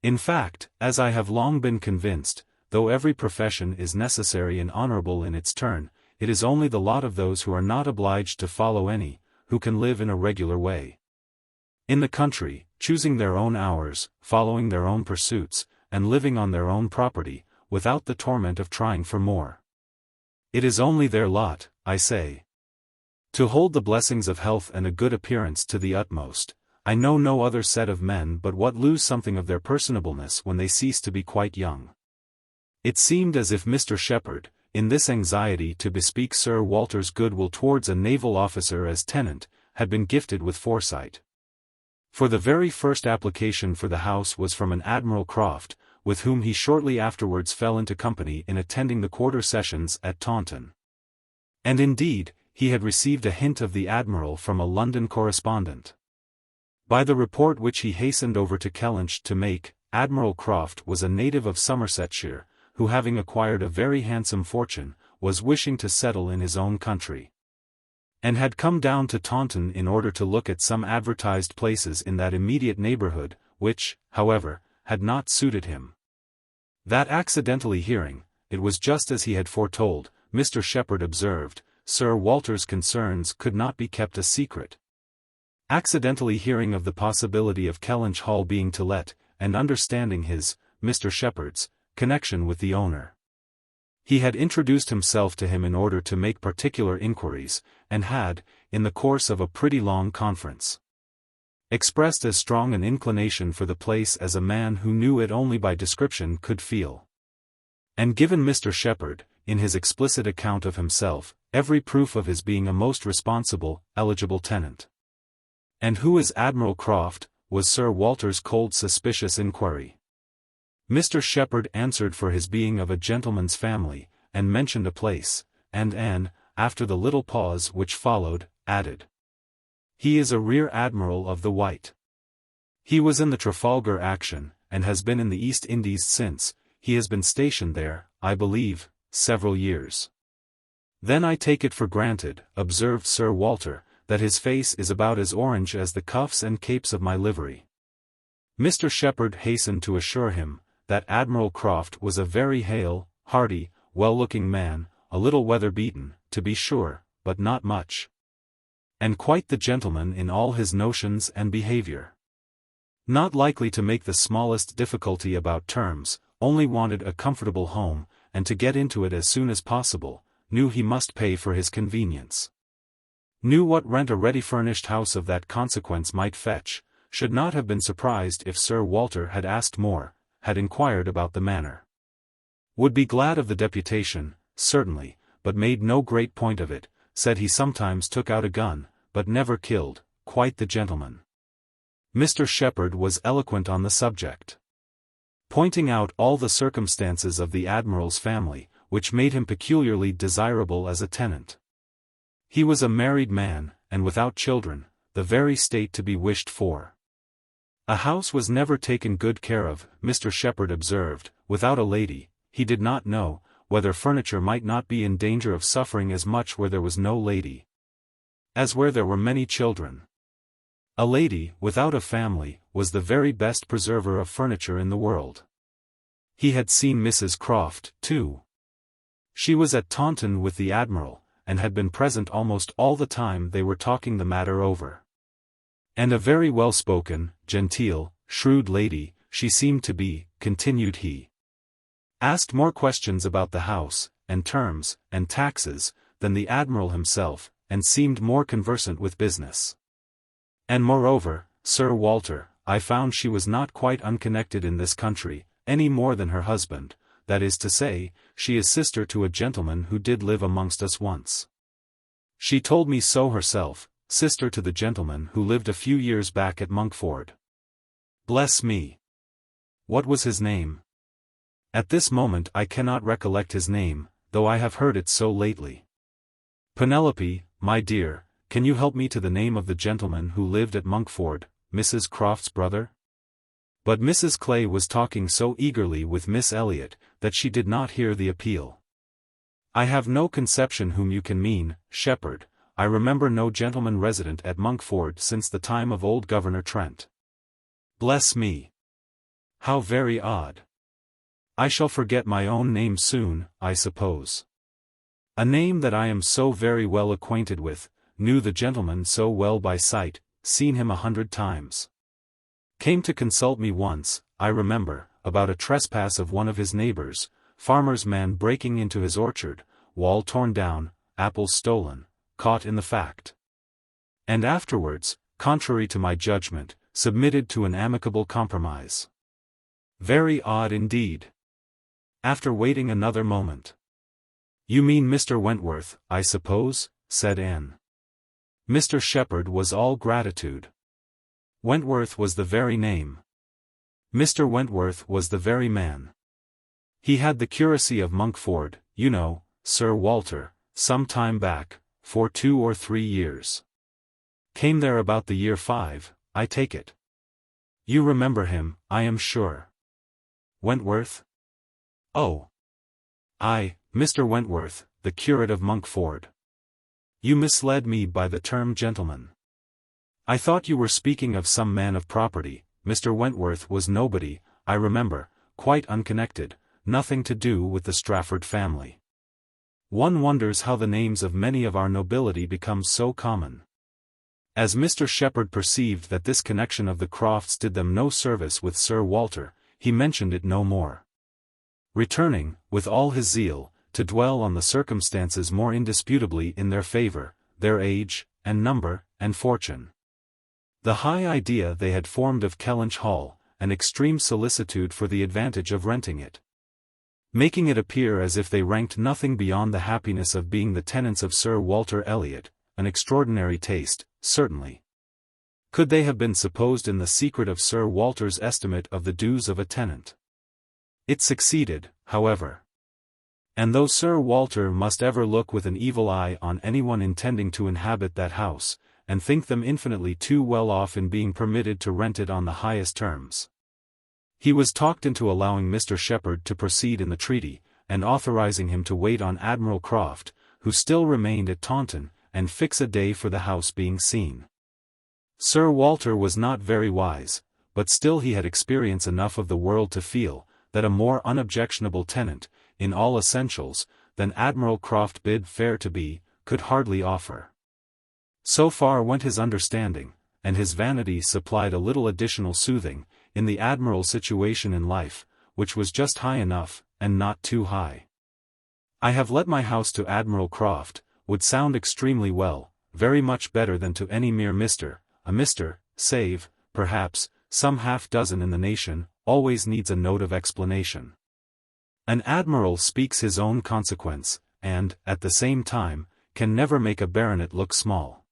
In fact, as I have long been convinced, though every profession is necessary and honorable in its turn, it is only the lot of those who are not obliged to follow any, who can live in a regular way. In the country, choosing their own hours, following their own pursuits, and living on their own property, without the torment of trying for more. It is only their lot, I say. To hold the blessings of health and a good appearance to the utmost. I know no other set of men but what lose something of their personableness when they cease to be quite young. It seemed as if Mr. Shepherd, in this anxiety to bespeak Sir Walter's goodwill towards a naval officer as tenant, had been gifted with foresight. For the very first application for the house was from an Admiral Croft, with whom he shortly afterwards fell into company in attending the quarter sessions at Taunton. And indeed, he had received a hint of the Admiral from a London correspondent. By the report which he hastened over to Kellynch to make, Admiral Croft was a native of Somersetshire, who having acquired a very handsome fortune, was wishing to settle in his own country, and had come down to Taunton in order to look at some advertised places in that immediate neighbourhood, which, however, had not suited him. That accidentally hearing, it was just as he had foretold, Mr. Shepherd observed, Sir Walter's concerns could not be kept a secret. Accidentally hearing of the possibility of Kellynch Hall being to let, and understanding his, Mr. Shepherd's, connection with the owner, he had introduced himself to him in order to make particular inquiries, and had, in the course of a pretty long conference, expressed as strong an inclination for the place as a man who knew it only by description could feel, and given Mr. Shepherd, in his explicit account of himself, every proof of his being a most responsible, eligible tenant. And who is Admiral Croft, was Sir Walter's cold suspicious inquiry. Mr. Shepherd answered for his being of a gentleman's family, and mentioned a place, and Anne, after the little pause which followed, added, he is a rear admiral of the White. He was in the Trafalgar action, and has been in the East Indies since. He has been stationed there, I believe, several years. Then I take it for granted, observed Sir Walter, that his face is about as orange as the cuffs and capes of my livery. Mr. Shepherd hastened to assure him, that Admiral Croft was a very hale, hearty, well-looking man, a little weather-beaten, to be sure, but not much. And quite the gentleman in all his notions and behaviour. Not likely to make the smallest difficulty about terms, only wanted a comfortable home, and to get into it as soon as possible, knew he must pay for his convenience. Knew what rent a ready-furnished house of that consequence might fetch, should not have been surprised if Sir Walter had asked more, had inquired about the manor. Would be glad of the deputation, certainly, but made no great point of it, said he sometimes took out a gun, but never killed, quite the gentleman. Mr. Shepherd was eloquent on the subject, pointing out all the circumstances of the Admiral's family, which made him peculiarly desirable as a tenant. He was a married man, and without children, the very state to be wished for. A house was never taken good care of, Mr. Shepherd observed, without a lady. He did not know whether furniture might not be in danger of suffering as much where there was no lady as where there were many children. A lady, without a family, was the very best preserver of furniture in the world. He had seen Mrs. Croft, too. She was at Taunton with the Admiral, and had been present almost all the time they were talking the matter over. And a very well-spoken, genteel, shrewd lady, she seemed to be, continued he. Asked more questions about the house, and terms, and taxes, than the Admiral himself, and seemed more conversant with business. And moreover, Sir Walter, I found she was not quite unconnected in this country, any more than her husband, that is to say, she is sister to a gentleman who did live amongst us once. She told me so herself, sister to the gentleman who lived a few years back at Monkford. Bless me! What was his name? At this moment I cannot recollect his name, though I have heard it so lately. Penelope, my dear, can you help me to the name of the gentleman who lived at Monkford, Mrs. Croft's brother? But Mrs. Clay was talking so eagerly with Miss Elliot, that she did not hear the appeal. I have no conception whom you can mean, Shepherd. I remember no gentleman resident at Monkford since the time of old Governor Trent. Bless me! How very odd! I shall forget my own name soon, I suppose. A name that I am so very well acquainted with, knew the gentleman so well by sight, seen him 100 times. Came to consult me once, I remember, about a trespass of one of his neighbors, farmer's man breaking into his orchard, wall torn down, apples stolen, caught in the fact. And afterwards, contrary to my judgment, submitted to an amicable compromise. Very odd indeed. After waiting another moment. You mean Mr. Wentworth, I suppose, said Anne. Mr. Shepherd was all gratitude. Wentworth was the very name. Mr. Wentworth was the very man. He had the curacy of Monkford, you know, Sir Walter, some time back, for 2 or 3 years. Came there about the year 5, I take it. You remember him, I am sure. Wentworth? Oh. Aye, Mr. Wentworth, the curate of Monkford. You misled me by the term gentleman. I thought you were speaking of some man of property. Mr. Wentworth was nobody, I remember, quite unconnected, nothing to do with the Strafford family. One wonders how the names of many of our nobility become so common. As Mr. Shepherd perceived that this connection of the Crofts did them no service with Sir Walter, he mentioned it no more. Returning, with all his zeal, to dwell on the circumstances more indisputably in their favor, their age, and number, and fortune. The high idea they had formed of Kellynch Hall, and extreme solicitude for the advantage of renting it. Making it appear as if they ranked nothing beyond the happiness of being the tenants of Sir Walter Elliot, an extraordinary taste, certainly. Could they have been supposed in the secret of Sir Walter's estimate of the dues of a tenant? It succeeded, however. And though Sir Walter must ever look with an evil eye on anyone intending to inhabit that house, and think them infinitely too well off in being permitted to rent it on the highest terms, he was talked into allowing Mr. Shepherd to proceed in the treaty, and authorizing him to wait on Admiral Croft, who still remained at Taunton, and fix a day for the house being seen. Sir Walter was not very wise, but still he had experience enough of the world to feel that a more unobjectionable tenant, in all essentials, than Admiral Croft bid fair to be, could hardly offer. So far went his understanding, and his vanity supplied a little additional soothing, in the Admiral's situation in life, which was just high enough, and not too high. I have let my house to Admiral Croft, would sound extremely well, very much better than to any mere Mr., a Mr., save, perhaps, some half-dozen in the nation, always needs a note of explanation. An admiral speaks his own consequence, and, at the same time, can never make a baronet look small.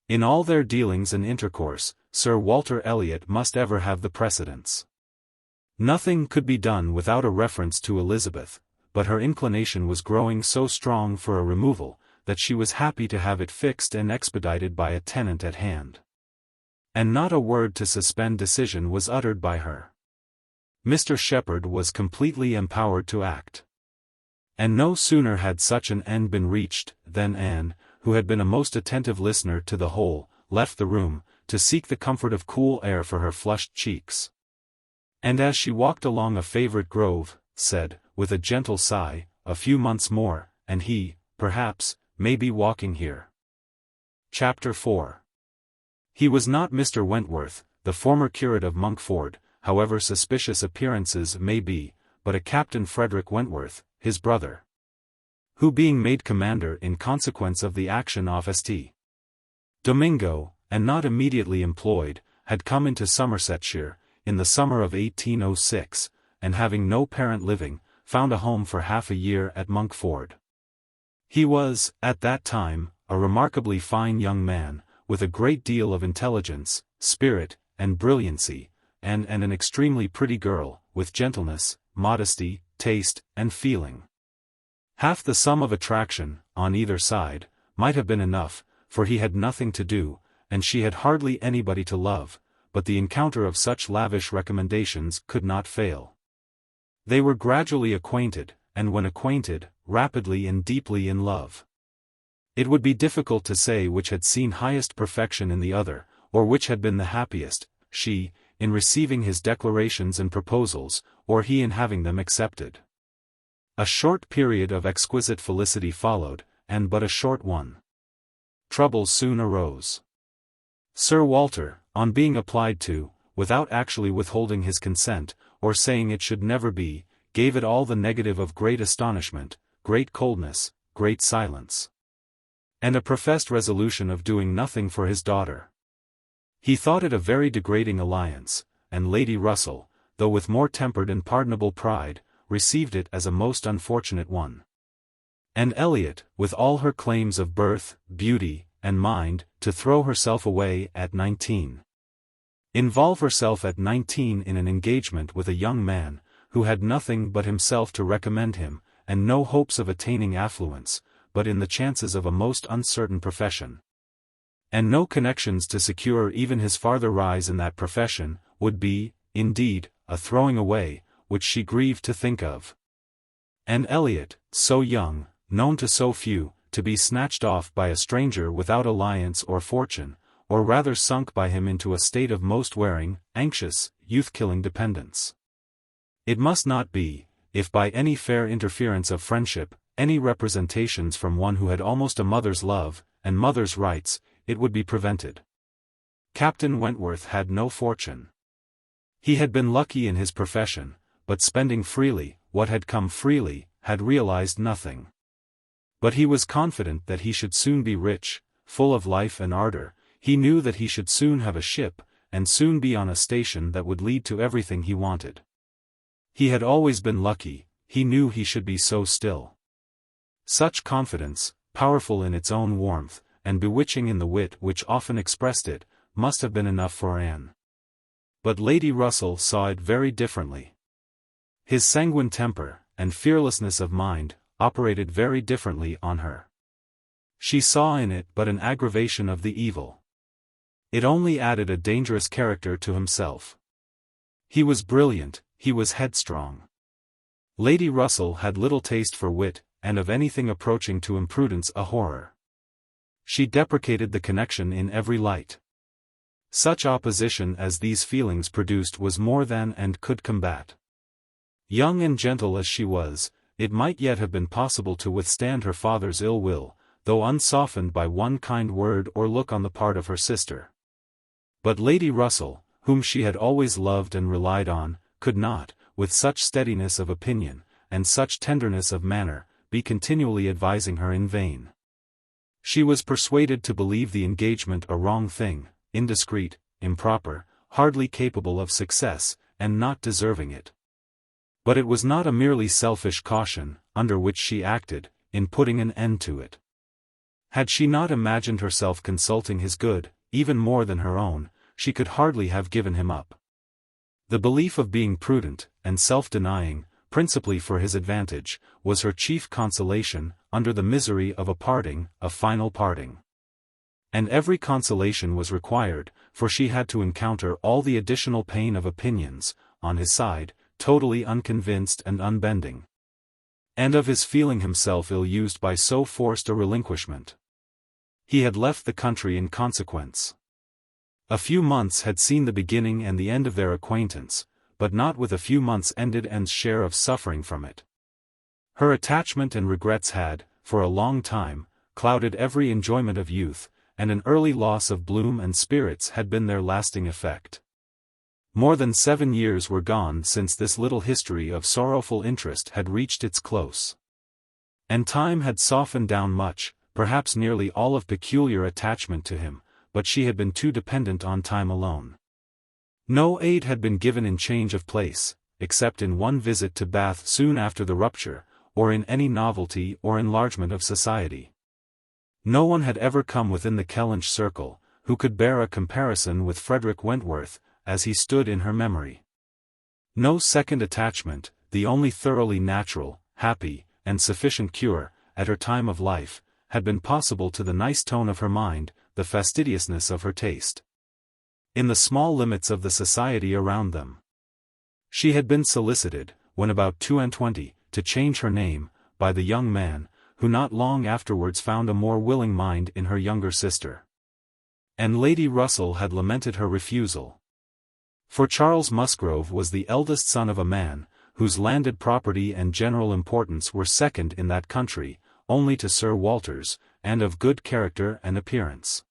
In all their dealings and intercourse, Sir Walter Elliot must ever have the precedence. Nothing could be done without a reference to Elizabeth, but her inclination was growing so strong for a removal, that she was happy to have it fixed and expedited by a tenant at hand. And not a word to suspend decision was uttered by her. Mr. Shepherd was completely empowered to act. And no sooner had such an end been reached, than Anne, who had been a most attentive listener to the whole, left the room, to seek the comfort of cool air for her flushed cheeks. And as she walked along a favourite grove, said, with a gentle sigh, "A few months more, and he, perhaps, may be walking here." Chapter 4. He was not Mr. Wentworth, the former curate of Monkford, however suspicious appearances may be, but a Captain Frederick Wentworth, his brother, who being made commander in consequence of the action off St. Domingo, and not immediately employed, had come into Somersetshire, in the summer of 1806, and having no parent living, found a home for half a year at Monkford. He was, at that time, a remarkably fine young man, with a great deal of intelligence, spirit, and brilliancy, and an extremely pretty girl, with gentleness, modesty, taste, and feeling. Half the sum of attraction, on either side, might have been enough, for he had nothing to do, and she had hardly anybody to love, but the encounter of such lavish recommendations could not fail. They were gradually acquainted, and when acquainted, rapidly and deeply in love. It would be difficult to say which had seen highest perfection in the other, or which had been the happiest, she, in receiving his declarations and proposals, or he in having them accepted. A short period of exquisite felicity followed, and but a short one. Troubles soon arose. Sir Walter, on being applied to, without actually withholding his consent, or saying it should never be, gave it all the negative of great astonishment, great coldness, great silence, and a professed resolution of doing nothing for his daughter. He thought it a very degrading alliance, and Lady Russell, though with more tempered and pardonable pride, received it as a most unfortunate one. And Elliot, with all her claims of birth, beauty, and mind, to throw herself away at 19. Involve herself at 19 in an engagement with a young man, who had nothing but himself to recommend him, and no hopes of attaining affluence, but in the chances of a most uncertain profession, and no connections to secure even his farther rise in that profession, would be, indeed, a throwing away, which she grieved to think of. And Elliot, so young, known to so few, to be snatched off by a stranger without alliance or fortune, or rather sunk by him into a state of most wearing, anxious, youth-killing dependence. It must not be, if by any fair interference of friendship, any representations from one who had almost a mother's love, and mother's rights, it would be prevented. Captain Wentworth had no fortune. He had been lucky in his profession, but spending freely, what had come freely, had realized nothing. But he was confident that he should soon be rich, full of life and ardor. He knew that he should soon have a ship, and soon be on a station that would lead to everything he wanted. He had always been lucky, he knew he should be so still. Such confidence, powerful in its own warmth, and bewitching in the wit which often expressed it, must have been enough for Anne. But Lady Russell saw it very differently. His sanguine temper, and fearlessness of mind, operated very differently on her. She saw in it but an aggravation of the evil. It only added a dangerous character to himself. He was brilliant, he was headstrong. Lady Russell had little taste for wit, and of anything approaching to imprudence a horror. She deprecated the connection in every light. Such opposition as these feelings produced was more than and could combat. Young and gentle as she was, it might yet have been possible to withstand her father's ill will, though unsoftened by one kind word or look on the part of her sister. But Lady Russell, whom she had always loved and relied on, could not, with such steadiness of opinion, and such tenderness of manner, be continually advising her in vain. She was persuaded to believe the engagement a wrong thing, indiscreet, improper, hardly capable of success, and not deserving it. But it was not a merely selfish caution, under which she acted, in putting an end to it. Had she not imagined herself consulting his good, even more than her own, she could hardly have given him up. The belief of being prudent, and self-denying, principally for his advantage, was her chief consolation, under the misery of a final parting. And every consolation was required, for she had to encounter all the additional pain of opinions, on his side, totally unconvinced and unbending. And of his feeling himself ill-used by so forced a relinquishment. He had left the country in consequence. A few months had seen the beginning and the end of their acquaintance, but not with a few months ended Anne's share of suffering from it. Her attachment and regrets had, for a long time, clouded every enjoyment of youth, and an early loss of bloom and spirits had been their lasting effect. More than 7 years were gone since this little history of sorrowful interest had reached its close. And time had softened down much, perhaps nearly all of peculiar attachment to him, but she had been too dependent on time alone. No aid had been given in change of place, except in one visit to Bath soon after the rupture, or in any novelty or enlargement of society. No one had ever come within the Kellynch circle, who could bear a comparison with Frederick Wentworth, as he stood in her memory. No second attachment, the only thoroughly natural, happy, and sufficient cure, at her time of life, had been possible to the nice tone of her mind, the fastidiousness of her taste. In the small limits of the society around them. She had been solicited, when about 22, to change her name, by the young man, who not long afterwards found a more willing mind in her younger sister. And Lady Russell had lamented her refusal. For Charles Musgrove was the eldest son of a man, whose landed property and general importance were second in that country, only to Sir Walter's, and of good character and appearance.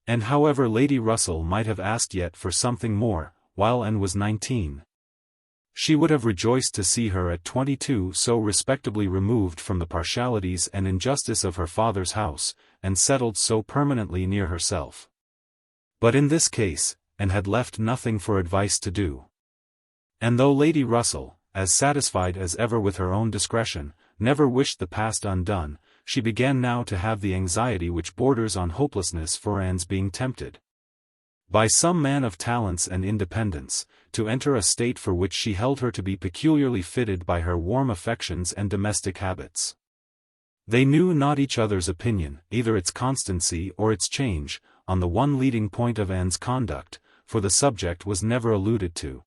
And however Lady Russell might have asked yet for something more, while Anne was 19. She would have rejoiced to see her at 22 so respectably removed from the partialities and injustice of her father's house, and settled so permanently near herself. But in this case, Anne had left nothing for advice to do. And though Lady Russell, as satisfied as ever with her own discretion, never wished the past undone, she began now to have the anxiety which borders on hopelessness for Anne's being tempted, by some man of talents and independence, to enter a state for which she held her to be peculiarly fitted by her warm affections and domestic habits. They knew not each other's opinion, either its constancy or its change, on the one leading point of Anne's conduct, for the subject was never alluded to.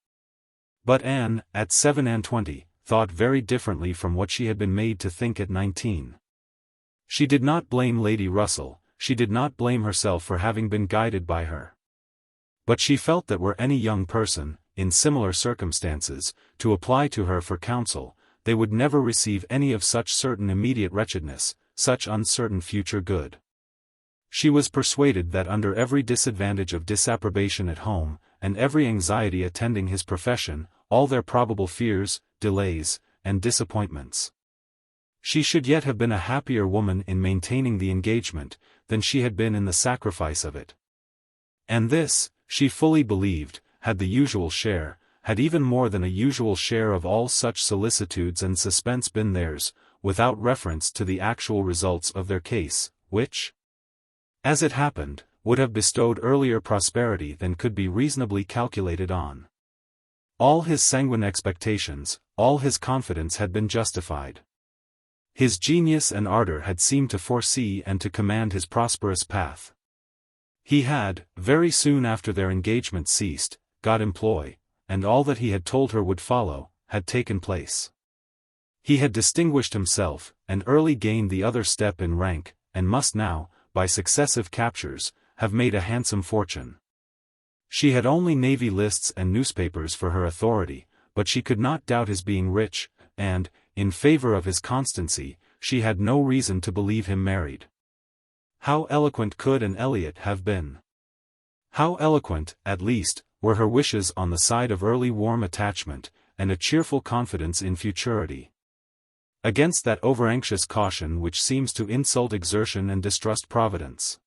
But Anne, at 27, thought very differently from what she had been made to think at 19. She did not blame Lady Russell, she did not blame herself for having been guided by her. But she felt that were any young person, in similar circumstances, to apply to her for counsel, they would never receive any of such certain immediate wretchedness, such uncertain future good. She was persuaded that under every disadvantage of disapprobation at home, and every anxiety attending his profession, all their probable fears, delays, and disappointments, she should yet have been a happier woman in maintaining the engagement, than she had been in the sacrifice of it. And this, she fully believed, had the usual share, had even more than a usual share of all such solicitudes and suspense been theirs, without reference to the actual results of their case, which, as it happened, would have bestowed earlier prosperity than could be reasonably calculated on. All his sanguine expectations, all his confidence had been justified. His genius and ardor had seemed to foresee and to command his prosperous path. He had, very soon after their engagement ceased, got employ, and all that he had told her would follow, had taken place. He had distinguished himself, and early gained the other step in rank, and must now, by successive captures, have made a handsome fortune. She had only navy lists and newspapers for her authority, but she could not doubt his being rich, and, in favor of his constancy, she had no reason to believe him married. How eloquent could an Elliot have been? How eloquent, at least, were her wishes on the side of early warm attachment, and a cheerful confidence in futurity, against that over-anxious caution which seems to insult exertion and distrust Providence.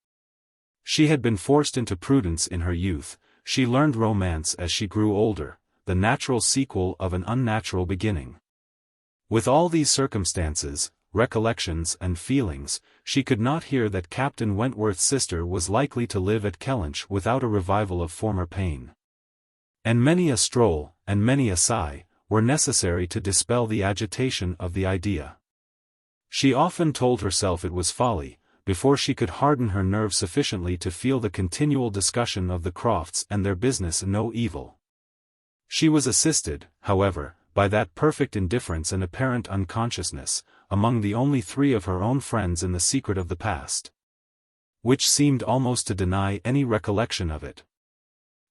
She had been forced into prudence in her youth, she learned romance as she grew older, the natural sequel of an unnatural beginning. With all these circumstances, recollections and feelings, she could not hear that Captain Wentworth's sister was likely to live at Kellynch without a revival of former pain. And many a stroll, and many a sigh, were necessary to dispel the agitation of the idea. She often told herself it was folly, before she could harden her nerves sufficiently to feel the continual discussion of the Crofts and their business no evil. She was assisted, however, by that perfect indifference and apparent unconsciousness, among the only three of her own friends in the secret of the past, which seemed almost to deny any recollection of it.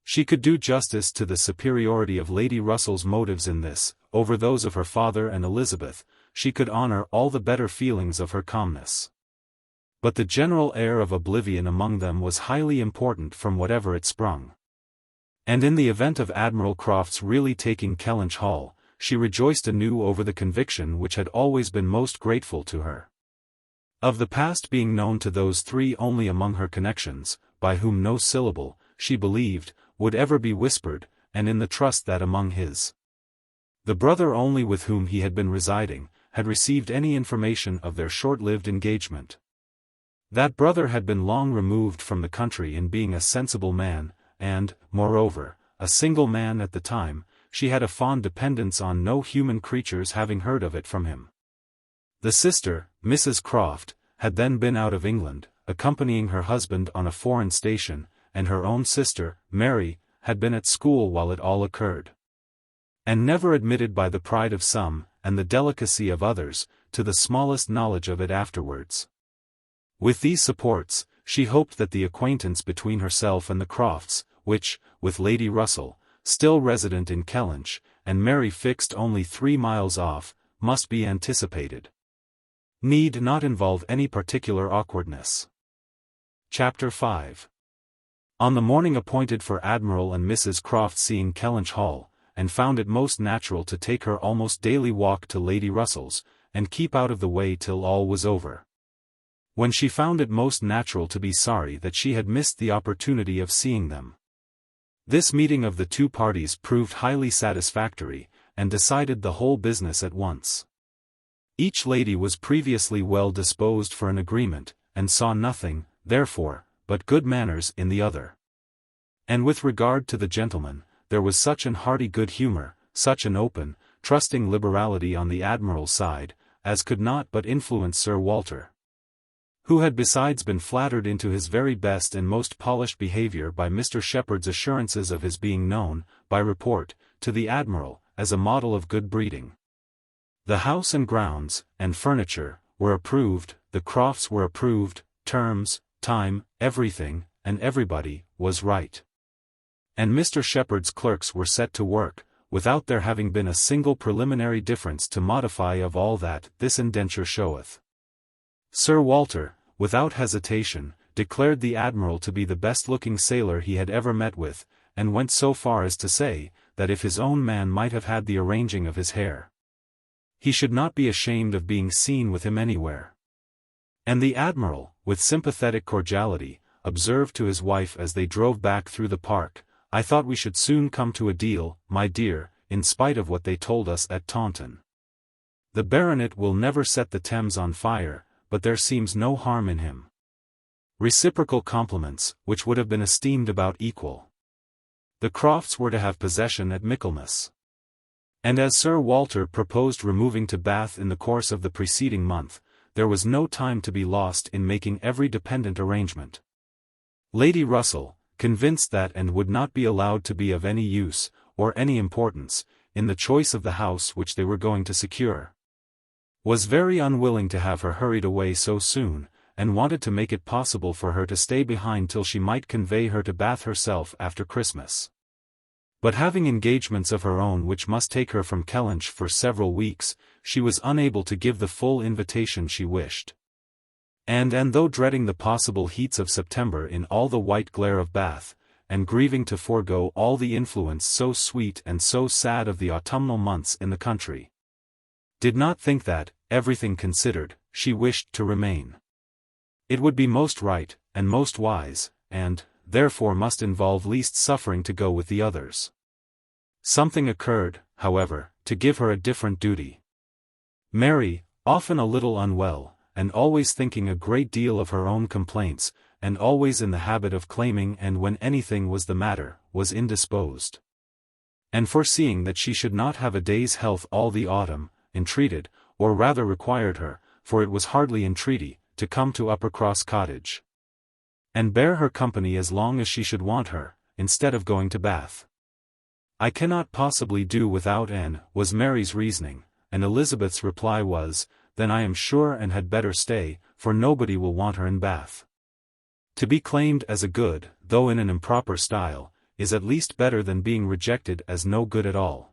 She could do justice to the superiority of Lady Russell's motives in this, over those of her father and Elizabeth. She could honor all the better feelings of her calmness. But the general air of oblivion among them was highly important from whatever it sprung. And in the event of Admiral Croft's really taking Kellynch Hall, she rejoiced anew over the conviction which had always been most grateful to her, of the past being known to those three only among her connections, by whom no syllable, she believed, would ever be whispered, and in the trust that among the brother only with whom he had been residing, had received any information of their short-lived engagement. That brother had been long removed from the country in being a sensible man, and, moreover, a single man at the time. She had a fond dependence on no human creatures having heard of it from him. The sister, Mrs. Croft, had then been out of England, accompanying her husband on a foreign station, and her own sister, Mary, had been at school while it all occurred. And never admitted by the pride of some, and the delicacy of others, to the smallest knowledge of it afterwards. With these supports, she hoped that the acquaintance between herself and the Crofts, which, with Lady Russell, still resident in Kellynch, and Mary fixed only 3 miles off, must be anticipated, need not involve any particular awkwardness. Chapter 5. On the morning appointed for Admiral and Mrs. Croft seeing Kellynch Hall, and found it most natural to take her almost daily walk to Lady Russell's, and keep out of the way till all was over. When she found it most natural to be sorry that she had missed the opportunity of seeing them. This meeting of the two parties proved highly satisfactory, and decided the whole business at once. Each lady was previously well disposed for an agreement, and saw nothing, therefore, but good manners in the other. And with regard to the gentleman, there was such an hearty good humour, such an open, trusting liberality on the Admiral's side, as could not but influence Sir Walter, who had besides been flattered into his very best and most polished behaviour by Mr. Shepherd's assurances of his being known, by report, to the Admiral, as a model of good breeding. The house and grounds, and furniture, were approved, the Crofts were approved, terms, time, everything, and everybody, was right. And Mr. Shepherd's clerks were set to work, without there having been a single preliminary difference to modify of all that this indenture showeth. Sir Walter, without hesitation, declared the Admiral to be the best-looking sailor he had ever met with, and went so far as to say, that if his own man might have had the arranging of his hair, he should not be ashamed of being seen with him anywhere. And the Admiral, with sympathetic cordiality, observed to his wife as they drove back through the park, "I thought we should soon come to a deal, my dear, in spite of what they told us at Taunton. The baronet will never set the Thames on fire, but there seems no harm in him." Reciprocal compliments, which would have been esteemed about equal. The Crofts were to have possession at Michaelmas. And as Sir Walter proposed removing to Bath in the course of the preceding month, there was no time to be lost in making every dependent arrangement. Lady Russell, convinced that and would not be allowed to be of any use, or any importance, in the choice of the house which they were going to secure, was very unwilling to have her hurried away so soon, and wanted to make it possible for her to stay behind till she might convey her to Bath herself after Christmas. But having engagements of her own which must take her from Kellynch for several weeks, she was unable to give the full invitation she wished. And though dreading the possible heats of September in all the white glare of Bath, and grieving to forego all the influence so sweet and so sad of the autumnal months in the country, did not think that, everything considered, she wished to remain. It would be most right, and most wise, and, therefore must involve least suffering to go with the others. Something occurred, however, to give her a different duty. Mary, often a little unwell, and always thinking a great deal of her own complaints, and always in the habit of claiming and when anything was the matter, was indisposed. And foreseeing that she should not have a day's health all the autumn, entreated, or rather required her, for it was hardly entreaty, to come to Uppercross Cottage, and bear her company as long as she should want her, instead of going to Bath. I cannot possibly do without Anne, was Mary's reasoning, and Elizabeth's reply was, then I am sure Anne had better stay, for nobody will want her in Bath. To be claimed as a good, though in an improper style, is at least better than being rejected as no good at all.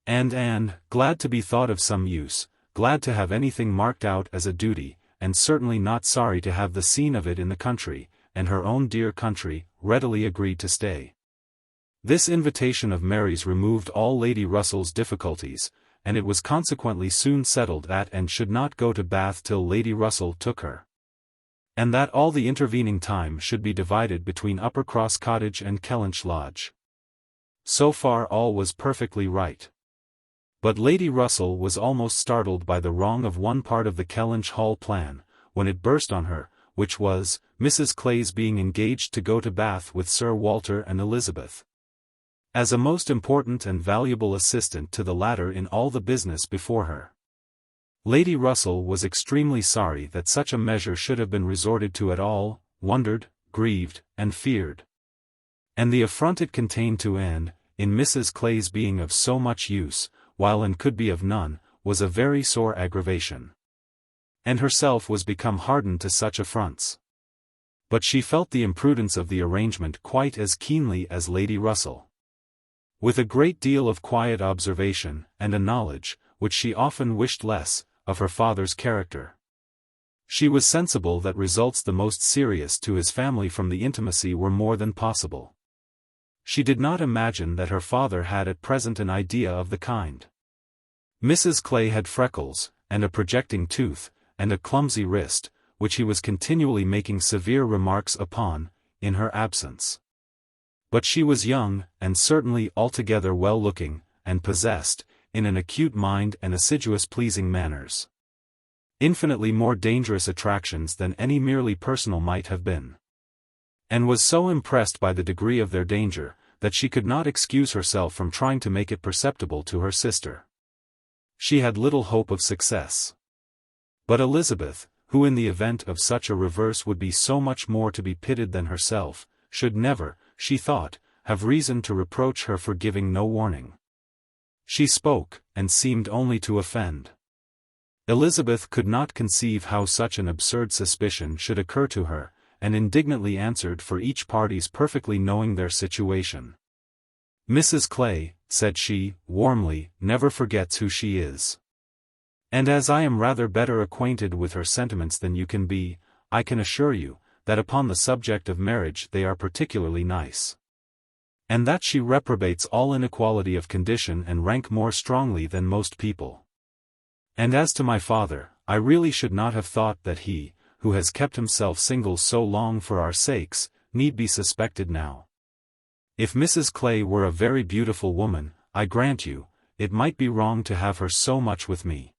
And Anne, glad to be thought of some use, glad to have anything marked out as a duty, and certainly not sorry to have the scene of it in the country, and her own dear country, readily agreed to stay. This invitation of Mary's removed all Lady Russell's difficulties, and it was consequently soon settled that Anne should not go to Bath till Lady Russell took her, and that all the intervening time should be divided between Uppercross Cottage and Kellynch Lodge. So far all was perfectly right. But Lady Russell was almost startled by the wrong of one part of the Kellynch Hall plan, when it burst on her, which was, Mrs. Clay's being engaged to go to Bath with Sir Walter and Elizabeth, as a most important and valuable assistant to the latter in all the business before her. Lady Russell was extremely sorry that such a measure should have been resorted to at all, wondered, grieved, and feared. And the affront it contained to Anne, in Mrs. Clay's being of so much use, while Anne could be of none, was a very sore aggravation. And herself was become hardened to such affronts. But she felt the imprudence of the arrangement quite as keenly as Lady Russell. With a great deal of quiet observation, and a knowledge, which she often wished less, of her father's character, she was sensible that results the most serious to his family from the intimacy were more than possible. She did not imagine that her father had at present an idea of the kind. Mrs. Clay had freckles, and a projecting tooth, and a clumsy wrist, which he was continually making severe remarks upon, in her absence. But she was young, and certainly altogether well-looking, and possessed, in an acute mind and assiduous pleasing manners, infinitely more dangerous attractions than any merely personal might have been. And was so impressed by the degree of their danger, that she could not excuse herself from trying to make it perceptible to her sister. She had little hope of success. But Elizabeth, who in the event of such a reverse would be so much more to be pitied than herself, should never, she thought, have reason to reproach her for giving no warning. She spoke, and seemed only to offend. Elizabeth could not conceive how such an absurd suspicion should occur to her, and indignantly answered for each party's perfectly knowing their situation. Mrs. Clay, said she, warmly, never forgets who she is. And as I am rather better acquainted with her sentiments than you can be, I can assure you, that upon the subject of marriage they are particularly nice. And that she reprobates all inequality of condition and rank more strongly than most people. And as to my father, I really should not have thought that he, who has kept himself single so long for our sakes, need be suspected now. If Mrs. Clay were a very beautiful woman, I grant you, it might be wrong to have her so much with me.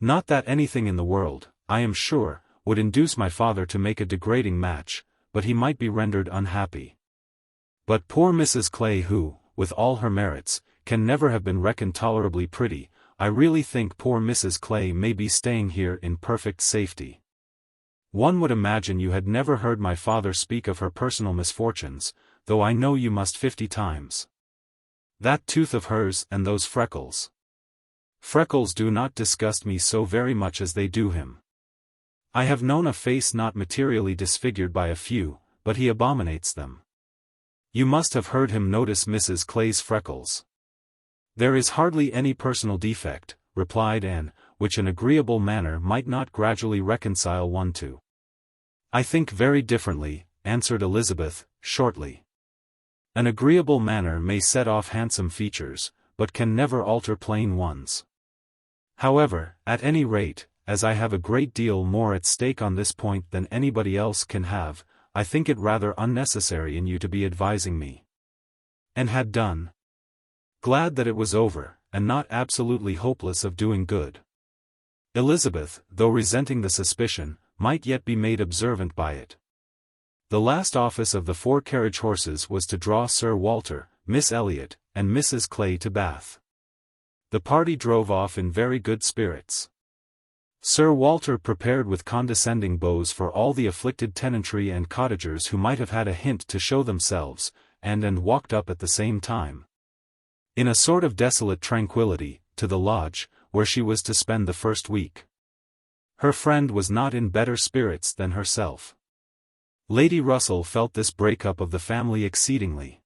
Not that anything in the world, I am sure, would induce my father to make a degrading match, but he might be rendered unhappy. But poor Mrs. Clay who, with all her merits, can never have been reckoned tolerably pretty, I really think poor Mrs. Clay may be staying here in perfect safety. One would imagine you had never heard my father speak of her personal misfortunes, though I know you must 50 times. That tooth of hers and those freckles. Freckles do not disgust me so very much as they do him. I have known a face not materially disfigured by a few, but he abominates them. You must have heard him notice Mrs. Clay's freckles. There is hardly any personal defect, replied Anne, which an agreeable manner might not gradually reconcile one to. I think very differently, answered Elizabeth, shortly. An agreeable manner may set off handsome features, but can never alter plain ones. However, at any rate, as I have a great deal more at stake on this point than anybody else can have, I think it rather unnecessary in you to be advising me. And had done. glad that it was over, and not absolutely hopeless of doing good. Elizabeth, though resenting the suspicion, might yet be made observant by it. The last office of the 4 carriage horses was to draw Sir Walter, Miss Elliot, and Mrs. Clay to Bath. The party drove off in very good spirits. Sir Walter prepared with condescending bows for all the afflicted tenantry and cottagers who might have had a hint to show themselves, and walked up at the same time, in a sort of desolate tranquillity, to the lodge, where she was to spend the first week. Her friend was not in better spirits than herself. Lady Russell felt this break-up of the family exceedingly.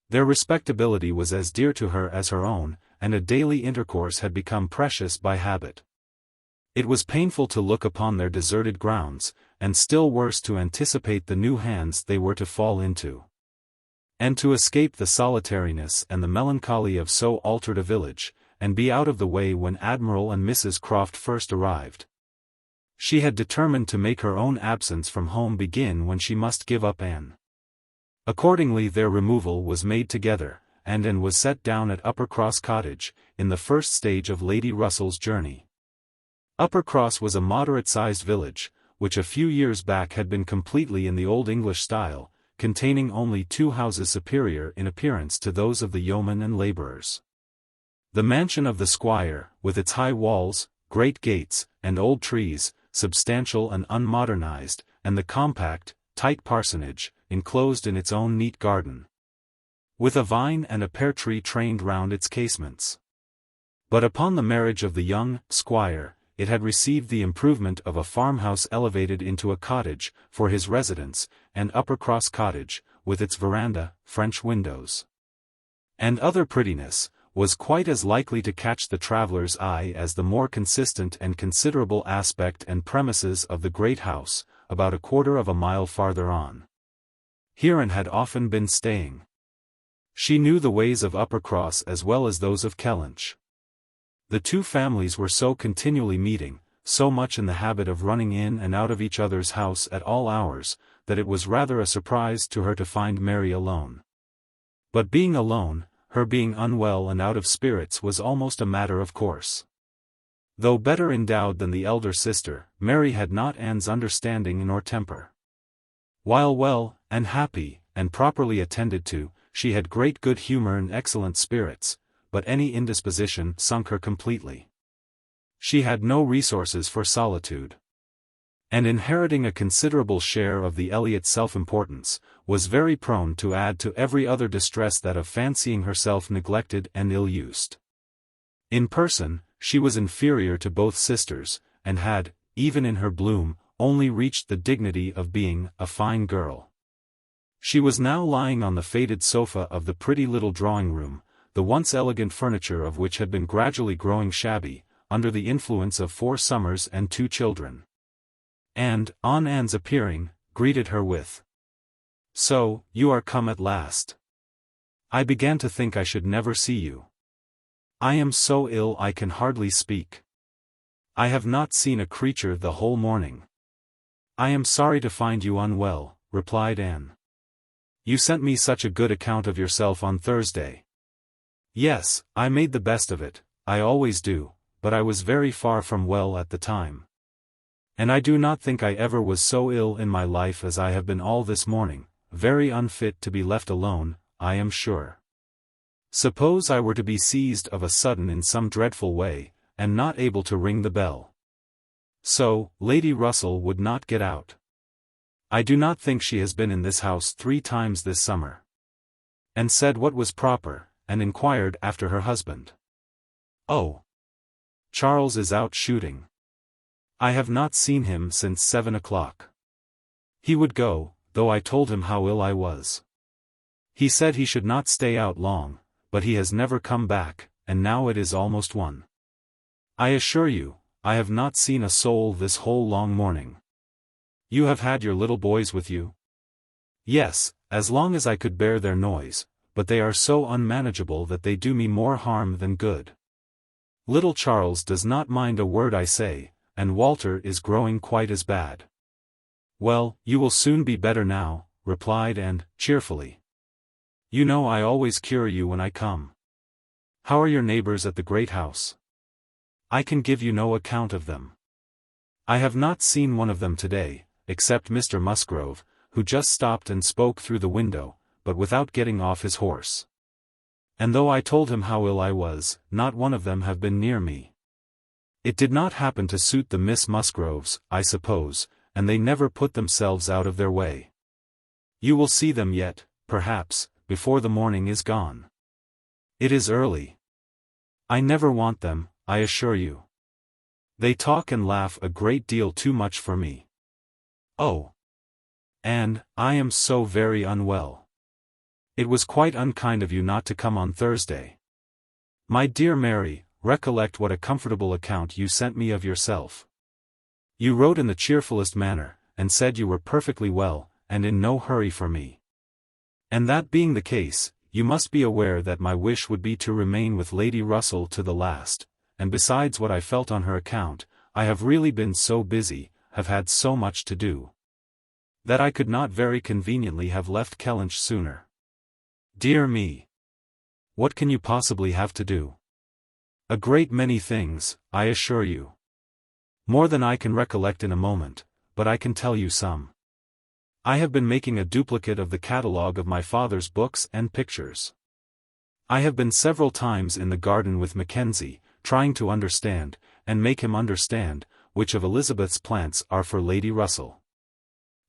Their respectability was as dear to her as her own, and a daily intercourse had become precious by habit. It was painful to look upon their deserted grounds, and still worse to anticipate the new hands they were to fall into. And to escape the solitariness and the melancholy of so altered a village, and be out of the way when Admiral and Mrs. Croft first arrived. She had determined to make her own absence from home begin when she must give up Anne. Accordingly their removal was made together, and Anne was set down at Uppercross Cottage, in the first stage of Lady Russell's journey. Uppercross was a moderate-sized village, which a few years back had been completely in the Old English style, containing only 2 houses superior in appearance to those of the yeomen and labourers. The mansion of the squire, with its high walls, great gates, and old trees, substantial and unmodernized, and the compact, tight parsonage, enclosed in its own neat garden, with a vine and a pear tree trained round its casements. But upon the marriage of the young squire, it had received the improvement of a farmhouse elevated into a cottage, for his residence, and Uppercross Cottage, with its veranda, French windows, and other prettiness, was quite as likely to catch the traveller's eye as the more consistent and considerable aspect and premises of the great house, about a quarter of a mile farther on. Here Anne had often been staying. She knew the ways of Uppercross as well as those of Kellynch. The 2 families were so continually meeting, so much in the habit of running in and out of each other's house at all hours, that it was rather a surprise to her to find Mary alone. But being alone, her being unwell and out of spirits was almost a matter of course. Though better endowed than the elder sister, Mary had not Anne's understanding nor temper. While well, and happy, and properly attended to, she had great good humour and excellent spirits, but any indisposition sunk her completely. She had no resources for solitude. And inheriting a considerable share of the Elliot self-importance, was very prone to add to every other distress that of fancying herself neglected and ill-used. In person, she was inferior to both sisters, and had, even in her bloom, only reached the dignity of being a fine girl. She was now lying on the faded sofa of the pretty little drawing-room, the once elegant furniture of which had been gradually growing shabby, under the influence of 4 summers and 2 children. And, on Anne's appearing, greeted her with, "So, you are come at last. I began to think I should never see you. I am so ill I can hardly speak. I have not seen a creature the whole morning." "I am sorry to find you unwell," replied Anne. "You sent me such a good account of yourself on Thursday." "Yes, I made the best of it, I always do, but I was very far from well at the time. And I do not think I ever was so ill in my life as I have been all this morning, very unfit to be left alone, I am sure. Suppose I were to be seized of a sudden in some dreadful way, and not able to ring the bell. So, Lady Russell would not get out. I do not think she has been in this house 3 times this summer." And said what was proper, and inquired after her husband. "Oh, Charles is out shooting. I have not seen him since 7 o'clock. He would go, though I told him how ill I was. He said he should not stay out long, but he has never come back, and now it is almost 1. I assure you, I have not seen a soul this whole long morning." "You have had your little boys with you?" "Yes, as long as I could bear their noise, but they are so unmanageable that they do me more harm than good. Little Charles does not mind a word I say, and Walter is growing quite as bad." "Well, you will soon be better now," replied Anne, cheerfully. "You know I always cure you when I come." How are your neighbors at the great house? I can give you no account of them. I have not seen one of them today, except Mr. Musgrove, who just stopped and spoke through the window, but without getting off his horse. And though I told him how ill I was, not one of them have been near me. It did not happen to suit the Miss Musgroves, I suppose, and they never put themselves out of their way. You will see them yet, perhaps, before the morning is gone. It is early. I never want them, I assure you. They talk and laugh a great deal too much for me. Oh! And, I am so very unwell. It was quite unkind of you not to come on Thursday. My dear Mary, recollect what a comfortable account you sent me of yourself. You wrote in the cheerfulest manner, and said you were perfectly well, and in no hurry for me. And that being the case, you must be aware that my wish would be to remain with Lady Russell to the last, and besides what I felt on her account, I have really been so busy, have had so much to do, that I could not very conveniently have left Kellynch sooner. Dear me! What can you possibly have to do? A great many things, I assure you. More than I can recollect in a moment, but I can tell you some. I have been making a duplicate of the catalogue of my father's books and pictures. I have been several times in the garden with Mackenzie, trying to understand, and make him understand, which of Elizabeth's plants are for Lady Russell.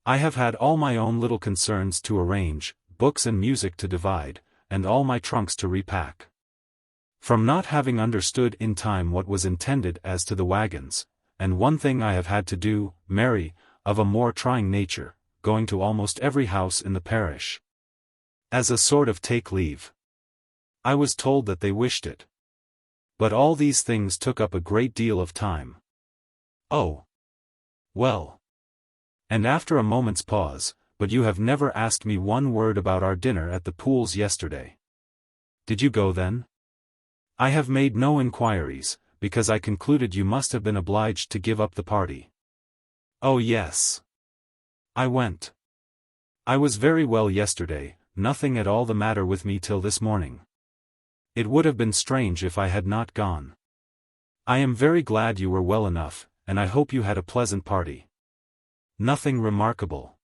I have had all my own little concerns to arrange, books and music to divide, and all my trunks to repack. From not having understood in time what was intended as to the wagons, and one thing I have had to do, Mary, of a more trying nature, going to almost every house in the parish, as a sort of take leave. I was told that they wished it. But all these things took up a great deal of time. Oh! Well. And after a moment's pause, but you have never asked me one word about our dinner at the Pools yesterday. Did you go then? I have made no inquiries, because I concluded you must have been obliged to give up the party. Oh yes. I went. I was very well yesterday, nothing at all the matter with me till this morning. It would have been strange if I had not gone. I am very glad you were well enough, and I hope you had a pleasant party. Nothing remarkable.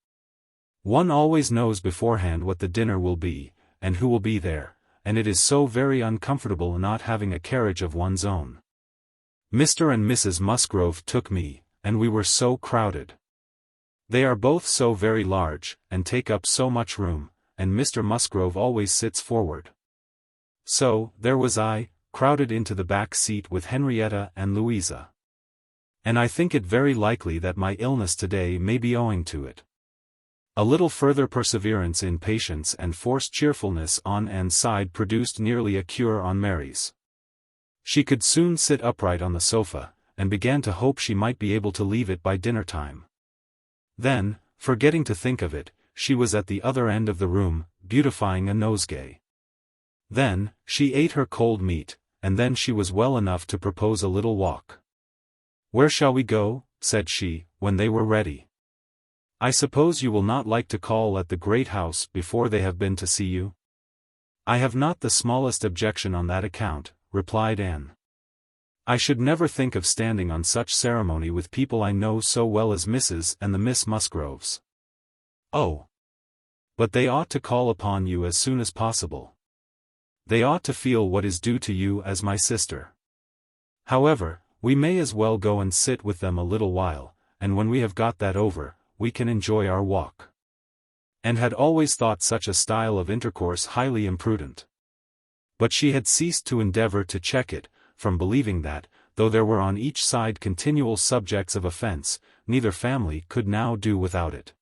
One always knows beforehand what the dinner will be, and who will be there, and it is so very uncomfortable not having a carriage of one's own. Mr. and Mrs. Musgrove took me, and we were so crowded. They are both so very large, and take up so much room, and Mr. Musgrove always sits forward. So, there was I, crowded into the back seat with Henrietta and Louisa. And I think it very likely that my illness today may be owing to it. A little further perseverance in patience and forced cheerfulness on Anne's side produced nearly a cure on Mary's. She could soon sit upright on the sofa, and began to hope she might be able to leave it by dinner time. Then, forgetting to think of it, she was at the other end of the room, beautifying a nosegay. Then, she ate her cold meat, and then she was well enough to propose a little walk. "Where shall we go?" said she, when they were ready. "I suppose you will not like to call at the great house before they have been to see you?" "I have not the smallest objection on that account," replied Anne. "I should never think of standing on such ceremony with people I know so well as Mrs. and the Miss Musgroves." "Oh! But they ought to call upon you as soon as possible. They ought to feel what is due to you as my sister. However, we may as well go and sit with them a little while, and when we have got that over, we can enjoy our walk." And had always thought such a style of intercourse highly imprudent. But she had ceased to endeavor to check it, from believing that, though there were on each side continual subjects of offense, neither family could now do without it.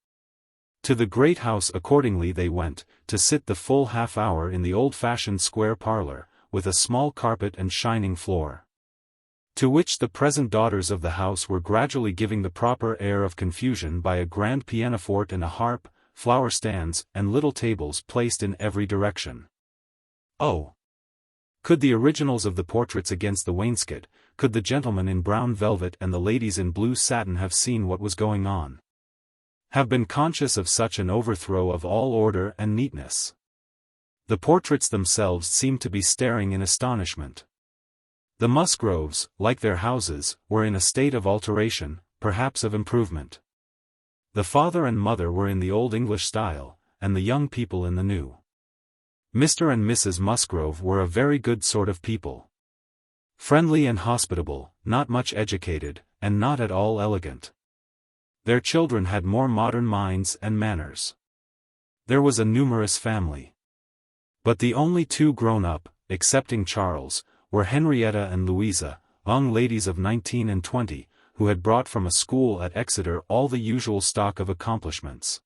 To the great house accordingly they went, to sit the full half-hour in the old-fashioned square parlour, with a small carpet and shining floor, to which the present daughters of the house were gradually giving the proper air of confusion by a grand pianoforte and a harp, flower-stands, and little tables placed in every direction. Oh! Could the originals of the portraits against the wainscot, could the gentlemen in brown velvet and the ladies in blue satin have seen what was going on, have been conscious of such an overthrow of all order and neatness, The portraits themselves seemed to be staring in astonishment. The Musgroves, like their houses, were in a state of alteration, perhaps of improvement. The father and mother were in the old English style, and the young people in the new. Mr. and Mrs. Musgrove were a very good sort of people. Friendly and hospitable, not much educated, and not at all elegant. Their children had more modern minds and manners. There was a numerous family. But the only two grown-up, excepting Charles, were Henrietta and Louisa, young ladies of 19 and 20, who had brought from a school at Exeter all the usual stock of accomplishments.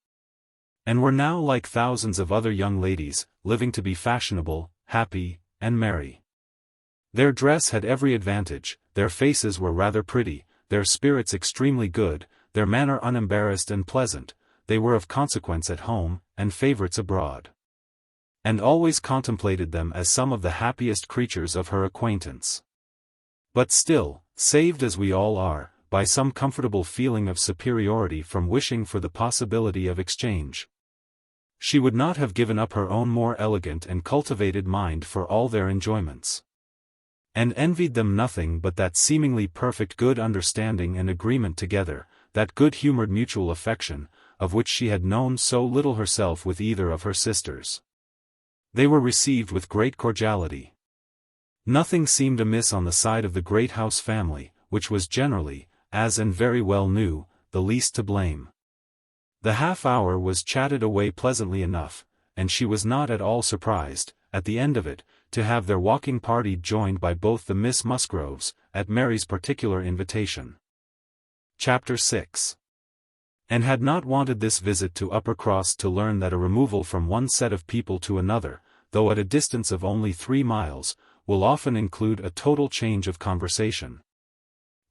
And were now like thousands of other young ladies, living to be fashionable, happy, and merry. Their dress had every advantage, their faces were rather pretty, their spirits extremely good, their manner unembarrassed and pleasant, they were of consequence at home, and favourites abroad. And always contemplated them as some of the happiest creatures of her acquaintance. But still, saved as we all are, by some comfortable feeling of superiority from wishing for the possibility of exchange. She would not have given up her own more elegant and cultivated mind for all their enjoyments. And envied them nothing but that seemingly perfect good understanding and agreement together, that good-humoured mutual affection, of which she had known so little herself with either of her sisters. They were received with great cordiality. Nothing seemed amiss on the side of the great house family, which was generally, as and very well knew, the least to blame. The half-hour was chatted away pleasantly enough, and she was not at all surprised, at the end of it, to have their walking party joined by both the Miss Musgroves, at Mary's particular invitation. Chapter 6. And had not wanted this visit to Uppercross to learn that a removal from one set of people to another, though at a distance of only 3 miles, will often include a total change of conversation,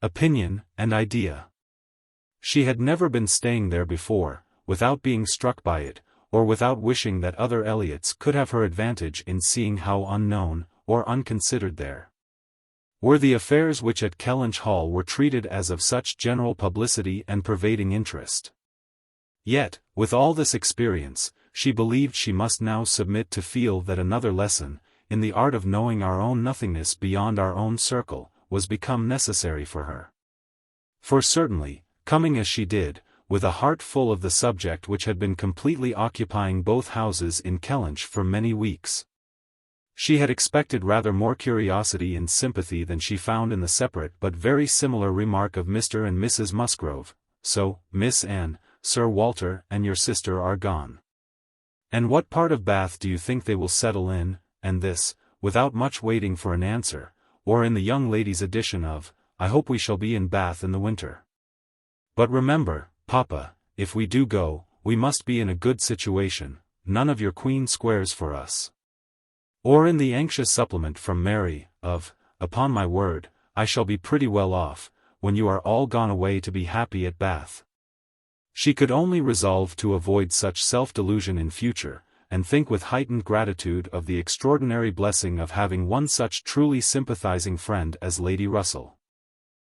opinion, and idea. She had never been staying there before, without being struck by it, or without wishing that other Elliots could have her advantage in seeing how unknown, or unconsidered there were the affairs which at Kellynch Hall were treated as of such general publicity and pervading interest. Yet, with all this experience, she believed she must now submit to feel that another lesson, in the art of knowing our own nothingness beyond our own circle, was become necessary for her. For certainly, coming as she did, with a heart full of the subject which had been completely occupying both houses in Kellynch for many weeks, she had expected rather more curiosity and sympathy than she found in the separate but very similar remark of Mr. and Mrs. Musgrove, "So, Miss Anne, Sir Walter and your sister are gone. And what part of Bath do you think they will settle in?" and this, without much waiting for an answer, or in the young lady's addition of, "I hope we shall be in Bath in the winter. But remember, Papa, if we do go, we must be in a good situation, none of your Queen squares for us." Or in the anxious supplement from Mary, of, "Upon my word, I shall be pretty well off, when you are all gone away to be happy at Bath." She could only resolve to avoid such self-delusion in future, and think with heightened gratitude of the extraordinary blessing of having one such truly sympathizing friend as Lady Russell.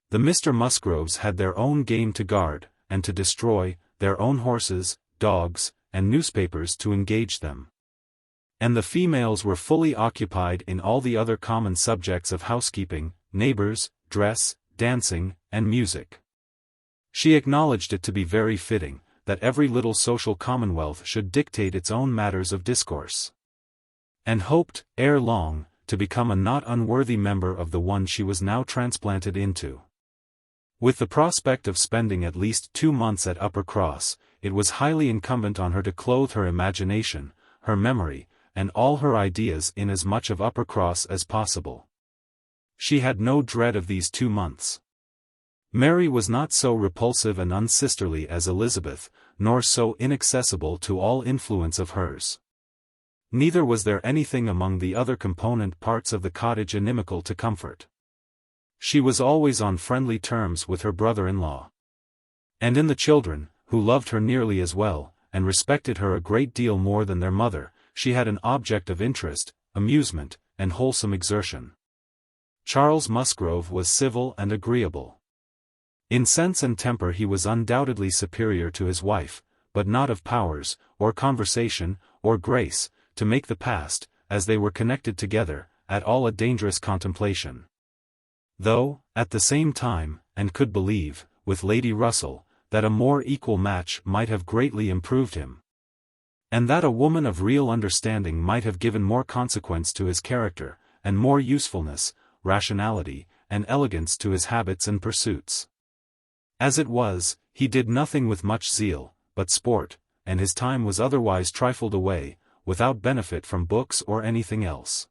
The Mr. Musgroves had their own game to guard, and to destroy, their own horses, dogs, and newspapers to engage them. And the females were fully occupied in all the other common subjects of housekeeping, neighbors, dress, dancing, and music. She acknowledged it to be very fitting, that every little social commonwealth should dictate its own matters of discourse. And hoped, ere long, to become a not unworthy member of the one she was now transplanted into. With the prospect of spending at least 2 months at Uppercross, it was highly incumbent on her to clothe her imagination, her memory, and all her ideas in as much of Uppercross as possible. She had no dread of these 2 months. Mary was not so repulsive and unsisterly as Elizabeth, nor so inaccessible to all influence of hers. Neither was there anything among the other component parts of the cottage inimical to comfort. She was always on friendly terms with her brother-in-law. And in the children, who loved her nearly as well, and respected her a great deal more than their mother, she had an object of interest, amusement, and wholesome exertion. Charles Musgrove was civil and agreeable. In sense and temper he was undoubtedly superior to his wife, but not of powers, or conversation, or grace, to make the past, as they were connected together, at all a dangerous contemplation. Though, at the same time, and could believe, with Lady Russell, that a more equal match might have greatly improved him. And that a woman of real understanding might have given more consequence to his character, and more usefulness, rationality, and elegance to his habits and pursuits. As it was, he did nothing with much zeal, but sport, and his time was otherwise trifled away, without benefit from books or anything else.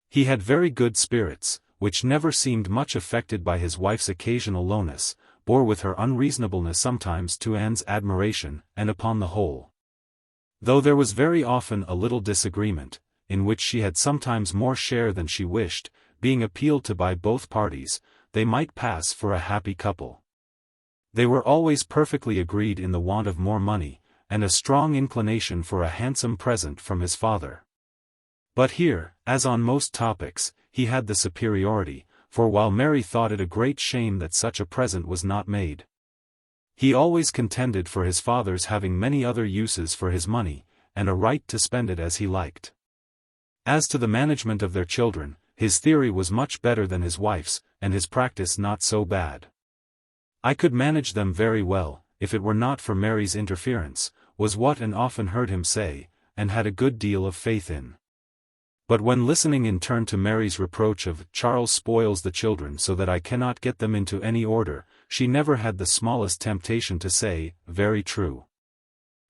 He had very good spirits, which never seemed much affected by his wife's occasional lowness, bore with her unreasonableness sometimes to Anne's admiration, and upon the whole, though there was very often a little disagreement, in which she had sometimes more share than she wished, being appealed to by both parties, they might pass for a happy couple. They were always perfectly agreed in the want of more money, and a strong inclination for a handsome present from his father. But here, as on most topics, he had the superiority, for while Mary thought it a great shame that such a present was not made, he always contended for his father's having many other uses for his money, and a right to spend it as he liked. As to the management of their children, his theory was much better than his wife's, and his practice not so bad. "I could manage them very well, if it were not for Mary's interference," was what Anne often heard him say, and had a good deal of faith in. But when listening in turn to Mary's reproach of "Charles spoils the children so that I cannot get them into any order," she never had the smallest temptation to say, "Very true."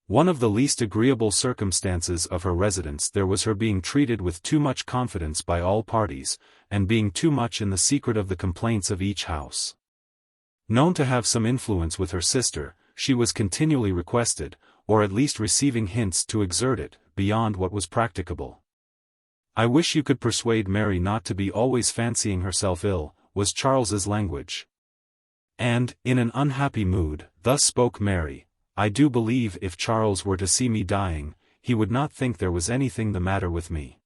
One of the least agreeable circumstances of her residence there was her being treated with too much confidence by all parties, and being too much in the secret of the complaints of each house. Known to have some influence with her sister, she was continually requested, or at least receiving hints to exert it, beyond what was practicable. "I wish you could persuade Mary not to be always fancying herself ill," was Charles's language. And, in an unhappy mood, thus spoke Mary, "I do believe if Charles were to see me dying, he would not think there was anything the matter with me.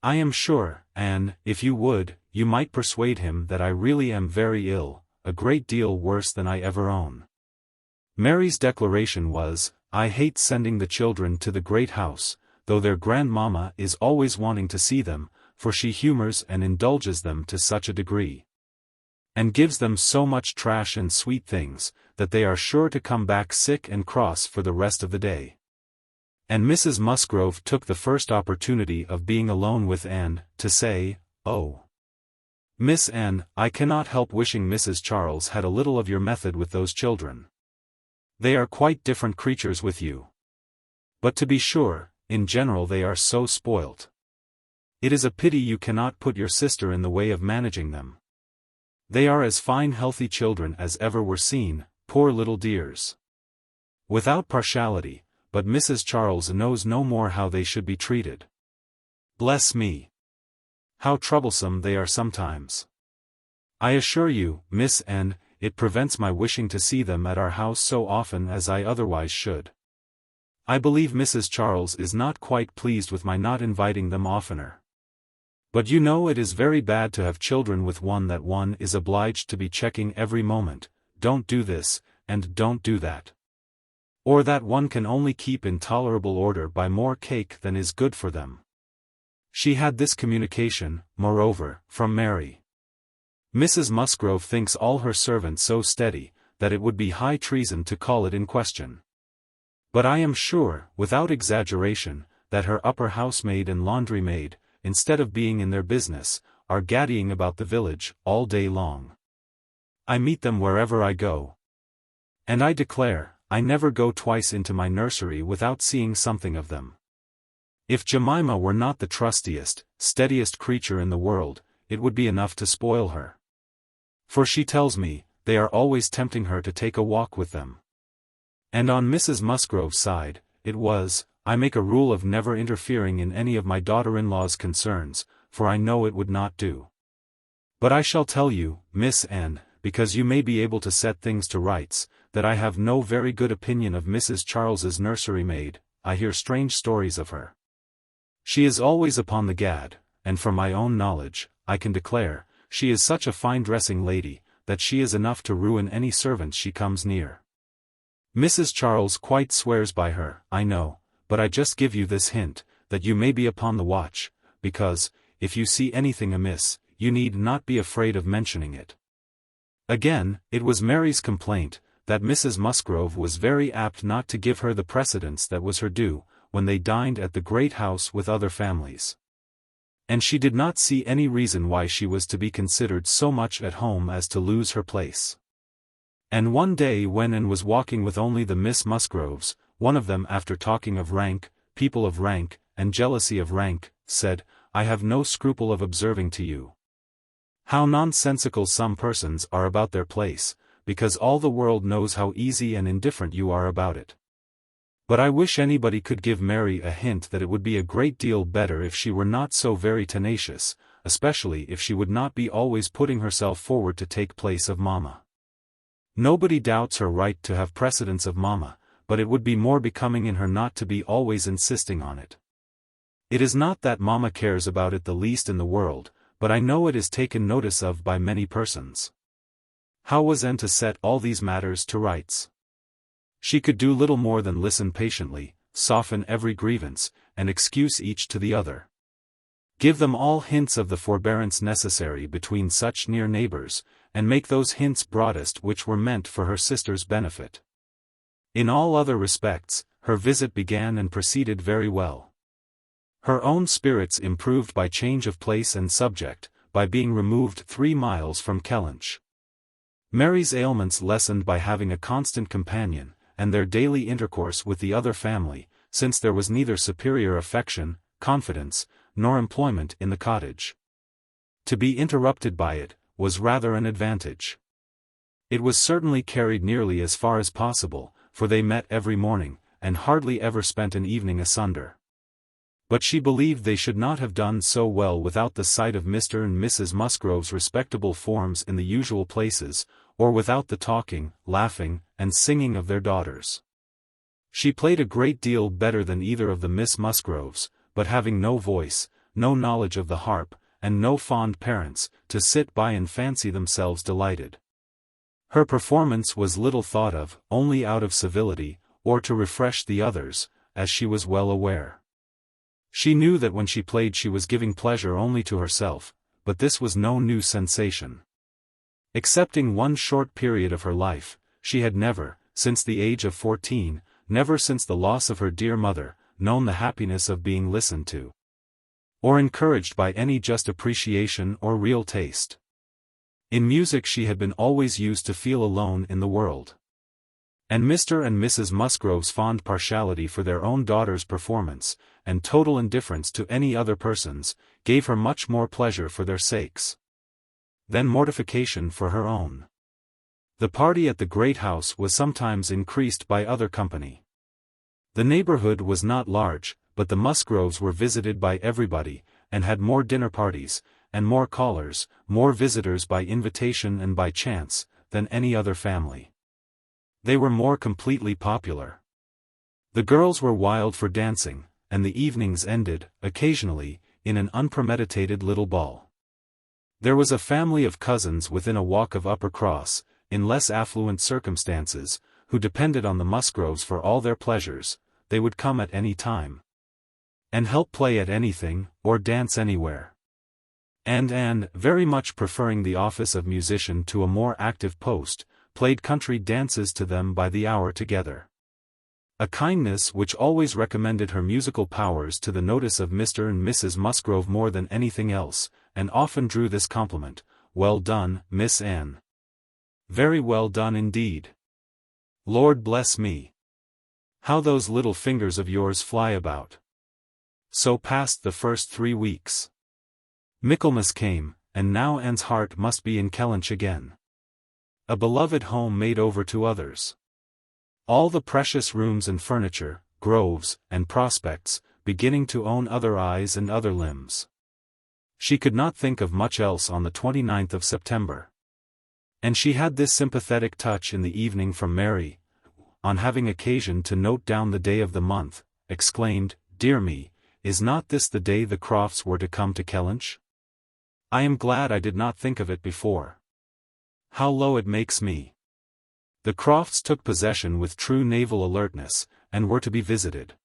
I am sure, Anne, if you would, you might persuade him that I really am very ill, a great deal worse than I ever own." Mary's declaration was, "I hate sending the children to the great house, though their grandmamma is always wanting to see them, for she humors and indulges them to such a degree, and gives them so much trash and sweet things, that they are sure to come back sick and cross for the rest of the day." And Mrs. Musgrove took the first opportunity of being alone with Anne, to say, "Oh, Miss Anne, I cannot help wishing Mrs. Charles had a little of your method with those children. They are quite different creatures with you. But to be sure, in general they are so spoilt. It is a pity you cannot put your sister in the way of managing them. They are as fine healthy children as ever were seen, poor little dears. Without partiality, but Mrs. Charles knows no more how they should be treated. Bless me! How troublesome they are sometimes. I assure you, Miss Anne, it prevents my wishing to see them at our house so often as I otherwise should. I believe Mrs. Charles is not quite pleased with my not inviting them oftener. But you know it is very bad to have children with one that one is obliged to be checking every moment, don't do this, and don't do that. Or that one can only keep in tolerable order by more cake than is good for them." She had this communication, moreover, from Mary. "Mrs. Musgrove thinks all her servants so steady, that it would be high treason to call it in question. But I am sure, without exaggeration, that her upper housemaid and laundry maid, instead of being in their business, are gaddying about the village, all day long. I meet them wherever I go. And I declare, I never go twice into my nursery without seeing something of them. If Jemima were not the trustiest, steadiest creature in the world, it would be enough to spoil her. For she tells me, they are always tempting her to take a walk with them." And on Mrs. Musgrove's side, it was, "I make a rule of never interfering in any of my daughter-in-law's concerns, for I know it would not do. But I shall tell you, Miss Anne, because you may be able to set things to rights, that I have no very good opinion of Mrs. Charles's nursery maid. I hear strange stories of her. She is always upon the gad, and from my own knowledge, I can declare, she is such a fine dressing lady, that she is enough to ruin any servant she comes near. Mrs. Charles quite swears by her, I know, but I just give you this hint, that you may be upon the watch, because, if you see anything amiss, you need not be afraid of mentioning it. Again, it was Mary's complaint, that Mrs. Musgrove was very apt not to give her the precedence that was her due, when they dined at the great house with other families. And she did not see any reason why she was to be considered so much at home as to lose her place. And one day when Anne was walking with only the Miss Musgroves, one of them, after talking of rank, people of rank, and jealousy of rank, said, "I have no scruple of observing to you how nonsensical some persons are about their place, because all the world knows how easy and indifferent you are about it. But I wish anybody could give Mary a hint that it would be a great deal better if she were not so very tenacious, especially if she would not be always putting herself forward to take place of mamma. Nobody doubts her right to have precedence of mamma, but it would be more becoming in her not to be always insisting on it. It is not that mamma cares about it the least in the world, but I know it is taken notice of by many persons." How was Anne to set all these matters to rights? She could do little more than listen patiently, soften every grievance, and excuse each to the other. Give them all hints of the forbearance necessary between such near neighbors, and make those hints broadest which were meant for her sister's benefit. In all other respects, her visit began and proceeded very well. Her own spirits improved by change of place and subject, by being removed 3 miles from Kellynch. Mary's ailments lessened by having a constant companion, and their daily intercourse with the other family, since there was neither superior affection, confidence, nor employment in the cottage. To be interrupted by it, was rather an advantage. It was certainly carried nearly as far as possible, for they met every morning, and hardly ever spent an evening asunder. But she believed they should not have done so well without the sight of Mr. and Mrs. Musgrove's respectable forms in the usual places, or without the talking, laughing, and singing of their daughters. She played a great deal better than either of the Miss Musgroves, but having no voice, no knowledge of the harp, and no fond parents, to sit by and fancy themselves delighted. Her performance was little thought of, only out of civility, or to refresh the others, as she was well aware. She knew that when she played she was giving pleasure only to herself, but this was no new sensation. Excepting one short period of her life, she had never, since the age of 14, never since the loss of her dear mother, known the happiness of being listened to, or encouraged by any just appreciation or real taste. In music she had been always used to feel alone in the world. And Mr. and Mrs. Musgrove's fond partiality for their own daughter's performance, and total indifference to any other person's, gave her much more pleasure for their sakes than mortification for her own. The party at the great house was sometimes increased by other company. The neighborhood was not large, but the Musgroves were visited by everybody, and had more dinner parties, and more callers, more visitors by invitation and by chance, than any other family. They were more completely popular. The girls were wild for dancing, and the evenings ended, occasionally, in an unpremeditated little ball. There was a family of cousins within a walk of Upper Cross, in less affluent circumstances, who depended on the Musgroves for all their pleasures. They would come at any time, and help play at anything, or dance anywhere. And Anne, very much preferring the office of musician to a more active post, played country dances to them by the hour together. A kindness which always recommended her musical powers to the notice of Mr. and Mrs. Musgrove more than anything else, and often drew this compliment, "Well done, Miss Anne. Very well done indeed. Lord bless me! How those little fingers of yours fly about!" So passed the first 3 weeks. Michaelmas came, and now Anne's heart must be in Kellynch again. A beloved home made over to others. All the precious rooms and furniture, groves, and prospects, beginning to own other eyes and other limbs. She could not think of much else on the 29th of September. And she had this sympathetic touch in the evening from Mary, who, on having occasion to note down the day of the month, exclaimed, "Dear me, is not this the day the Crofts were to come to Kellynch? I am glad I did not think of it before. How low it makes me." The Crofts took possession with true naval alertness, and were to be visited.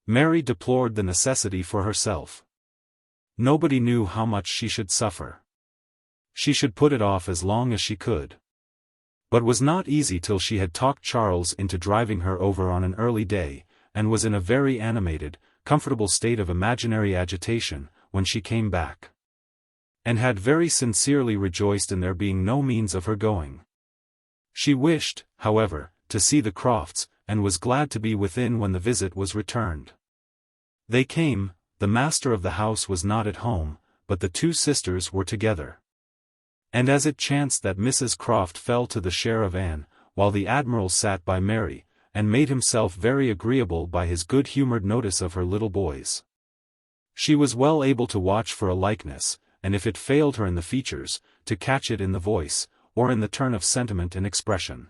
Mary deplored the necessity for herself. Nobody knew how much she should suffer. She should put it off as long as she could. But was not easy till she had talked Charles into driving her over on an early day, and was in a very animated, comfortable state of imaginary agitation, when she came back. And had very sincerely rejoiced in there being no means of her going. She wished, however, to see the Crofts, and was glad to be within when the visit was returned. They came. The master of the house was not at home, but the two sisters were together. And as it chanced that Mrs. Croft fell to the share of Anne, while the Admiral sat by Mary, and made himself very agreeable by his good-humoured notice of her little boys. She was well able to watch for a likeness, and if it failed her in the features, to catch it in the voice, or in the turn of sentiment and expression.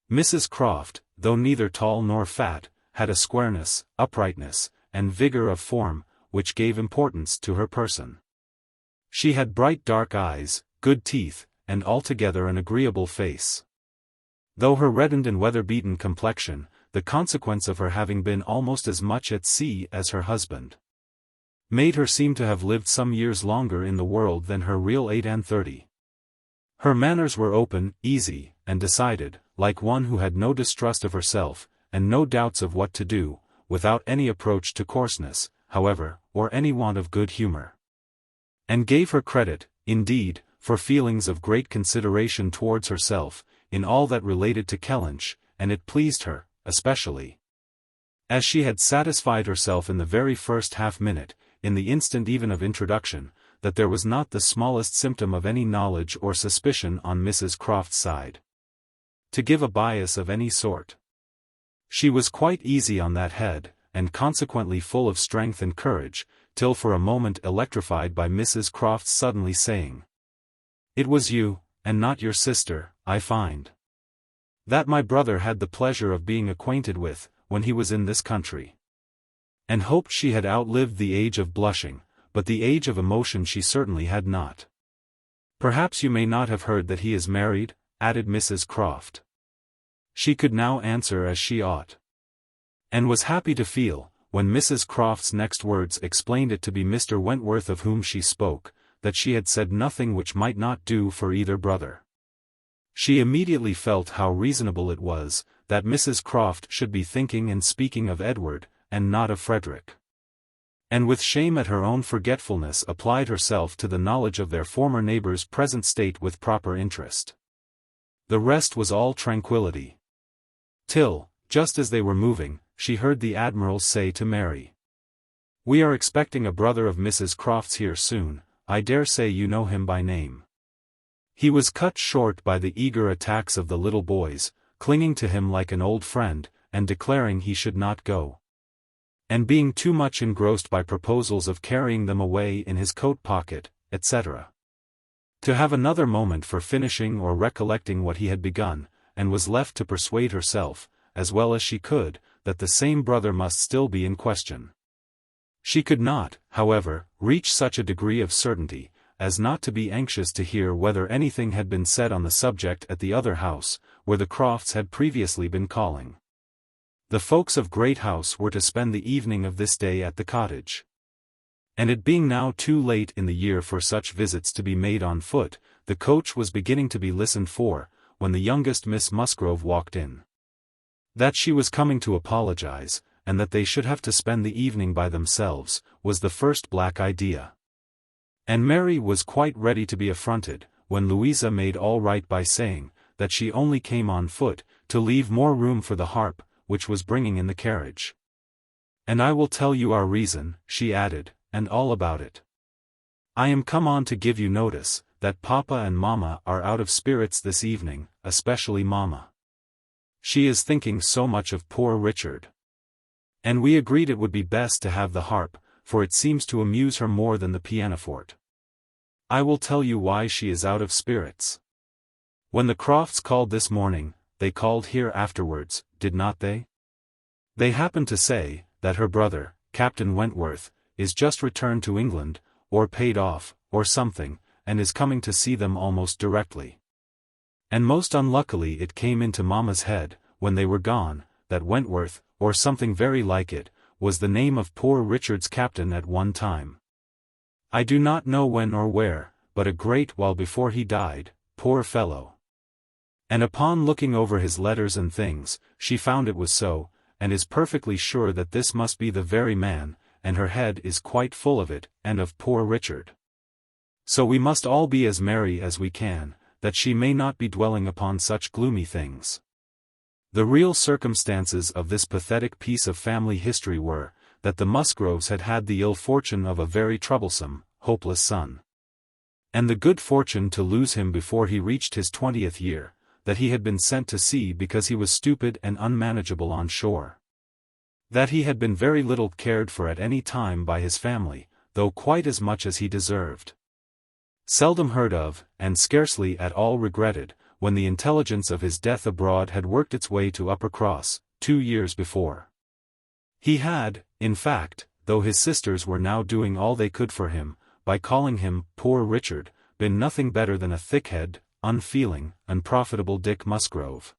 Mrs. Croft, though neither tall nor fat, had a squareness, uprightness, and vigor of form, which gave importance to her person. She had bright dark eyes, good teeth, and altogether an agreeable face. Though her reddened and weather-beaten complexion, the consequence of her having been almost as much at sea as her husband, made her seem to have lived some years longer in the world than her real 38. Her manners were open, easy, and decided, like one who had no distrust of herself, and no doubts of what to do, without any approach to coarseness, however, or any want of good humour. And gave her credit, indeed, for feelings of great consideration towards herself, in all that related to Kellynch, and it pleased her, especially, as she had satisfied herself in the very first half-minute, in the instant even of introduction, that there was not the smallest symptom of any knowledge or suspicion on Mrs. Croft's side, to give a bias of any sort. She was quite easy on that head, and consequently full of strength and courage, till for a moment electrified by Mrs. Croft's suddenly saying, "It was you, and not your sister, I find, that my brother had the pleasure of being acquainted with, when he was in this country." And hoped she had outlived the age of blushing, but the age of emotion she certainly had not. "Perhaps you may not have heard that he is married," added Mrs. Croft. She could now answer as she ought, and was happy to feel, when Mrs. Croft's next words explained it to be Mr. Wentworth of whom she spoke, that she had said nothing which might not do for either brother. She immediately felt how reasonable it was, that Mrs. Croft should be thinking and speaking of Edward, and not of Frederick. And with shame at her own forgetfulness applied herself to the knowledge of their former neighbour's present state with proper interest. The rest was all tranquillity. Till, just as they were moving, she heard the Admiral say to Mary, "We are expecting a brother of Mrs. Croft's here soon, I dare say you know him by name." He was cut short by the eager attacks of the little boys, clinging to him like an old friend, and declaring he should not go, and being too much engrossed by proposals of carrying them away in his coat pocket, etc., to have another moment for finishing or recollecting what he had begun, and was left to persuade herself, as well as she could, that the same brother must still be in question. She could not, however, reach such a degree of certainty, as not to be anxious to hear whether anything had been said on the subject at the other house, where the Crofts had previously been calling. The folks of Great House were to spend the evening of this day at the cottage. And it being now too late in the year for such visits to be made on foot, the coach was beginning to be listened for, when the youngest Miss Musgrove walked in. That she was coming to apologize, and that they should have to spend the evening by themselves, was the first black idea. And Mary was quite ready to be affronted, when Louisa made all right by saying, that she only came on foot, to leave more room for the harp, which was bringing in the carriage. "And I will tell you our reason," she added, "and all about it. I am come on to give you notice, that Papa and Mamma are out of spirits this evening, especially Mamma. She is thinking so much of poor Richard. And we agreed it would be best to have the harp, for it seems to amuse her more than the pianoforte. I will tell you why she is out of spirits. When the Crofts called this morning, they called here afterwards, did not they? They happened to say, that her brother, Captain Wentworth, is just returned to England, or paid off, or something, and is coming to see them almost directly. And most unluckily it came into Mamma's head, when they were gone, that Wentworth, or something very like it, was the name of poor Richard's captain at one time. I do not know when or where, but a great while before he died, poor fellow. And upon looking over his letters and things, she found it was so, and is perfectly sure that this must be the very man, and her head is quite full of it, and of poor Richard. So we must all be as merry as we can, that she may not be dwelling upon such gloomy things. The real circumstances of this pathetic piece of family history were, that the Musgroves had had the ill fortune of a very troublesome, hopeless son. And the good fortune to lose him before he reached his 20th year, that he had been sent to sea because he was stupid and unmanageable on shore. That he had been very little cared for at any time by his family, though quite as much as he deserved. Seldom heard of, and scarcely at all regretted, when the intelligence of his death abroad had worked its way to Uppercross, 2 years before. He had, in fact, though his sisters were now doing all they could for him, by calling him poor Richard, been nothing better than a thick-headed, unfeeling, unprofitable Dick Musgrove,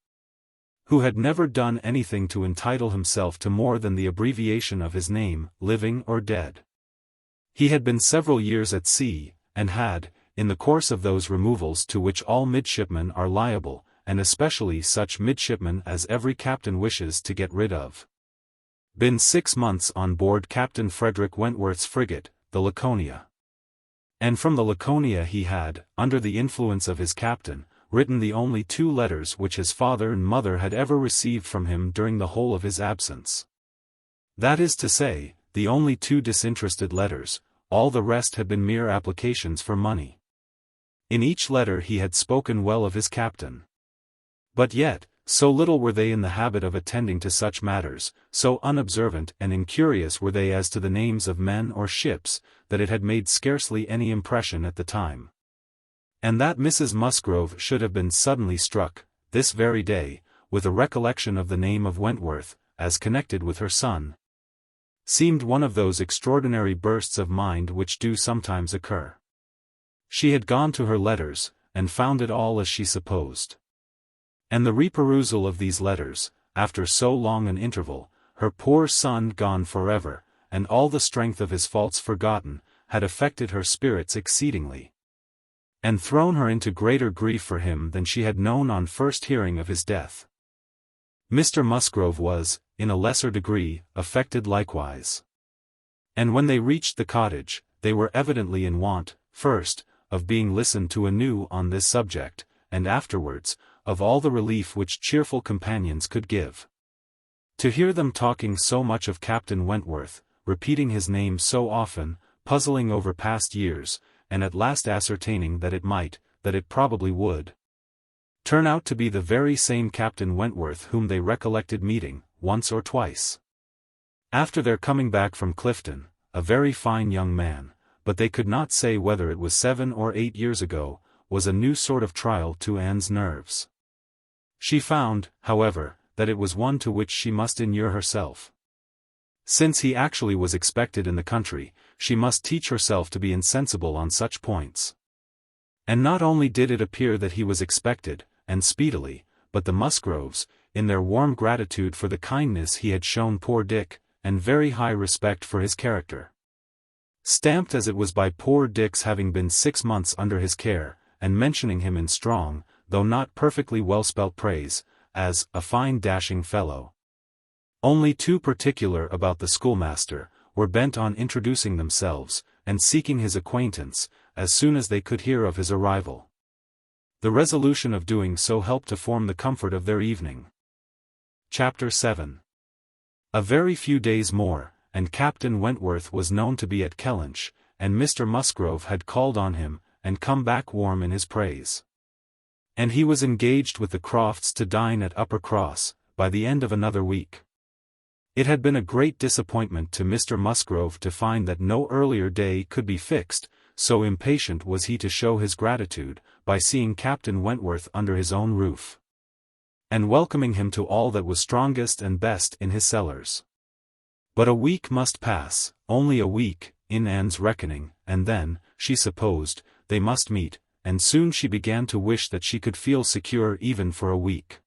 who had never done anything to entitle himself to more than the abbreviation of his name, living or dead. He had been several years at sea, and had, in the course of those removals to which all midshipmen are liable, and especially such midshipmen as every captain wishes to get rid of, been 6 months on board Captain Frederick Wentworth's frigate, the Laconia. And from the Laconia he had, under the influence of his captain, written the only 2 letters which his father and mother had ever received from him during the whole of his absence. That is to say, the only 2 disinterested letters, all the rest had been mere applications for money. In each letter he had spoken well of his captain. But yet, so little were they in the habit of attending to such matters, so unobservant and incurious were they as to the names of men or ships, that it had made scarcely any impression at the time. And that Mrs. Musgrove should have been suddenly struck, this very day, with a recollection of the name of Wentworth, as connected with her son, seemed one of those extraordinary bursts of mind which do sometimes occur. She had gone to her letters, and found it all as she supposed. And the reperusal of these letters, after so long an interval, her poor son gone forever, and all the strength of his faults forgotten, had affected her spirits exceedingly, and thrown her into greater grief for him than she had known on first hearing of his death. Mr. Musgrove was, in a lesser degree, affected likewise. And when they reached the cottage, they were evidently in want, first, of being listened to anew on this subject, and afterwards, of all the relief which cheerful companions could give. To hear them talking so much of Captain Wentworth, repeating his name so often, puzzling over past years, and at last ascertaining that it probably would, turn out to be the very same Captain Wentworth whom they recollected meeting, once or twice, after their coming back from Clifton, a very fine young man, but they could not say whether it was 7 or 8 years ago, was a new sort of trial to Anne's nerves. She found, however, that it was one to which she must inure herself. Since he actually was expected in the country, she must teach herself to be insensible on such points. And not only did it appear that he was expected, and speedily, but the Musgroves, in their warm gratitude for the kindness he had shown poor Dick, and very high respect for his character, stamped as it was by poor Dick's having been 6 months under his care, and mentioning him in strong, though not perfectly well-spelt praise, as a fine dashing fellow. Only too particular about the schoolmaster, were bent on introducing themselves, and seeking his acquaintance, as soon as they could hear of his arrival. The resolution of doing so helped to form the comfort of their evening. Chapter 7. A very few days more, and Captain Wentworth was known to be at Kellynch, and Mr. Musgrove had called on him, and come back warm in his praise. And he was engaged with the Crofts to dine at Uppercross, by the end of another week. It had been a great disappointment to Mr. Musgrove to find that no earlier day could be fixed, so impatient was he to show his gratitude, by seeing Captain Wentworth under his own roof, and welcoming him to all that was strongest and best in his cellars. But a week must pass, only a week, in Anne's reckoning, and then, she supposed, they must meet, and soon she began to wish that she could feel secure even for a week.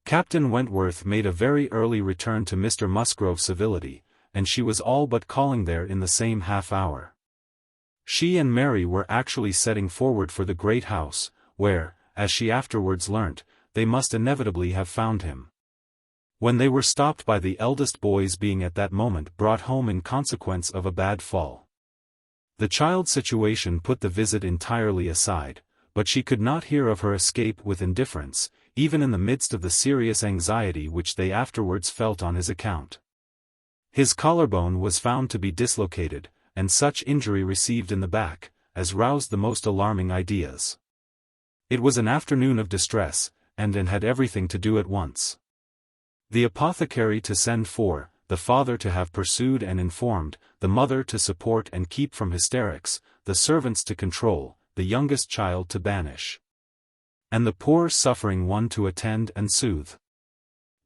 Captain Wentworth made a very early return to Mr. Musgrove's civility, and she was all but calling there in the same half-hour. She and Mary were actually setting forward for the great house, where, as she afterwards learnt, they must inevitably have found him. When they were stopped by the eldest boy's being at that moment brought home in consequence of a bad fall. The child's situation put the visit entirely aside, but she could not hear of her escape with indifference, even in the midst of the serious anxiety which they afterwards felt on his account. His collarbone was found to be dislocated, and such injury received in the back, as roused the most alarming ideas. It was an afternoon of distress, and had everything to do at once. The apothecary to send for, the father to have pursued and informed, the mother to support and keep from hysterics, the servants to control, the youngest child to banish, and the poor suffering one to attend and soothe.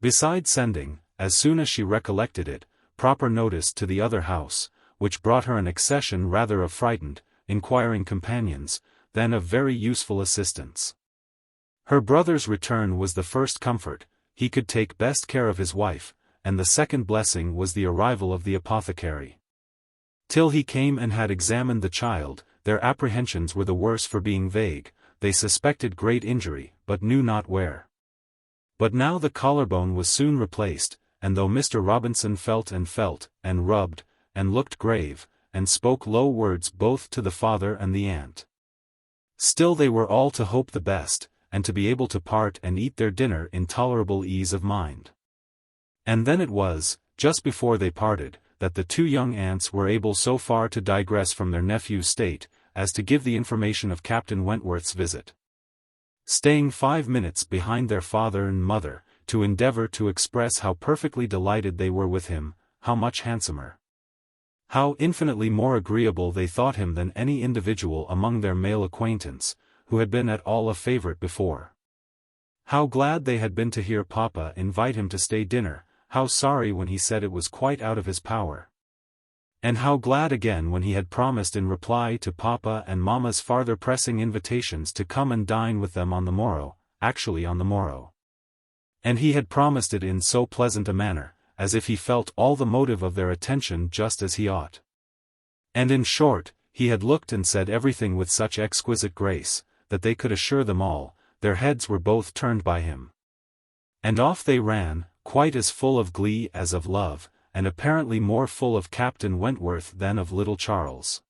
Besides sending, as soon as she recollected it, proper notice to the other house, which brought her an accession rather of frightened, inquiring companions, than of very useful assistance. Her brother's return was the first comfort, he could take best care of his wife, and the second blessing was the arrival of the apothecary. Till he came and had examined the child, their apprehensions were the worse for being vague, they suspected great injury, but knew not where. But now the collarbone was soon replaced, and though Mr. Robinson felt, and rubbed, and looked grave, and spoke low words both to the father and the aunt, still they were all to hope the best, and to be able to part and eat their dinner in tolerable ease of mind. And then it was, just before they parted, that the two young aunts were able so far to digress from their nephew's state, as to give the information of Captain Wentworth's visit. Staying 5 minutes behind their father and mother, to endeavour to express how perfectly delighted they were with him, how much handsomer, how infinitely more agreeable they thought him than any individual among their male acquaintance, who had been at all a favourite before. How glad they had been to hear Papa invite him to stay dinner, how sorry when he said it was quite out of his power. And how glad again when he had promised in reply to Papa and Mamma's farther pressing invitations to come and dine with them on the morrow, actually on the morrow. And he had promised it in so pleasant a manner, as if he felt all the motive of their attention just as he ought. And in short, he had looked and said everything with such exquisite grace, that they could assure them all, their heads were both turned by him. And off they ran, quite as full of glee as of love, and apparently more full of Captain Wentworth than of little Charles.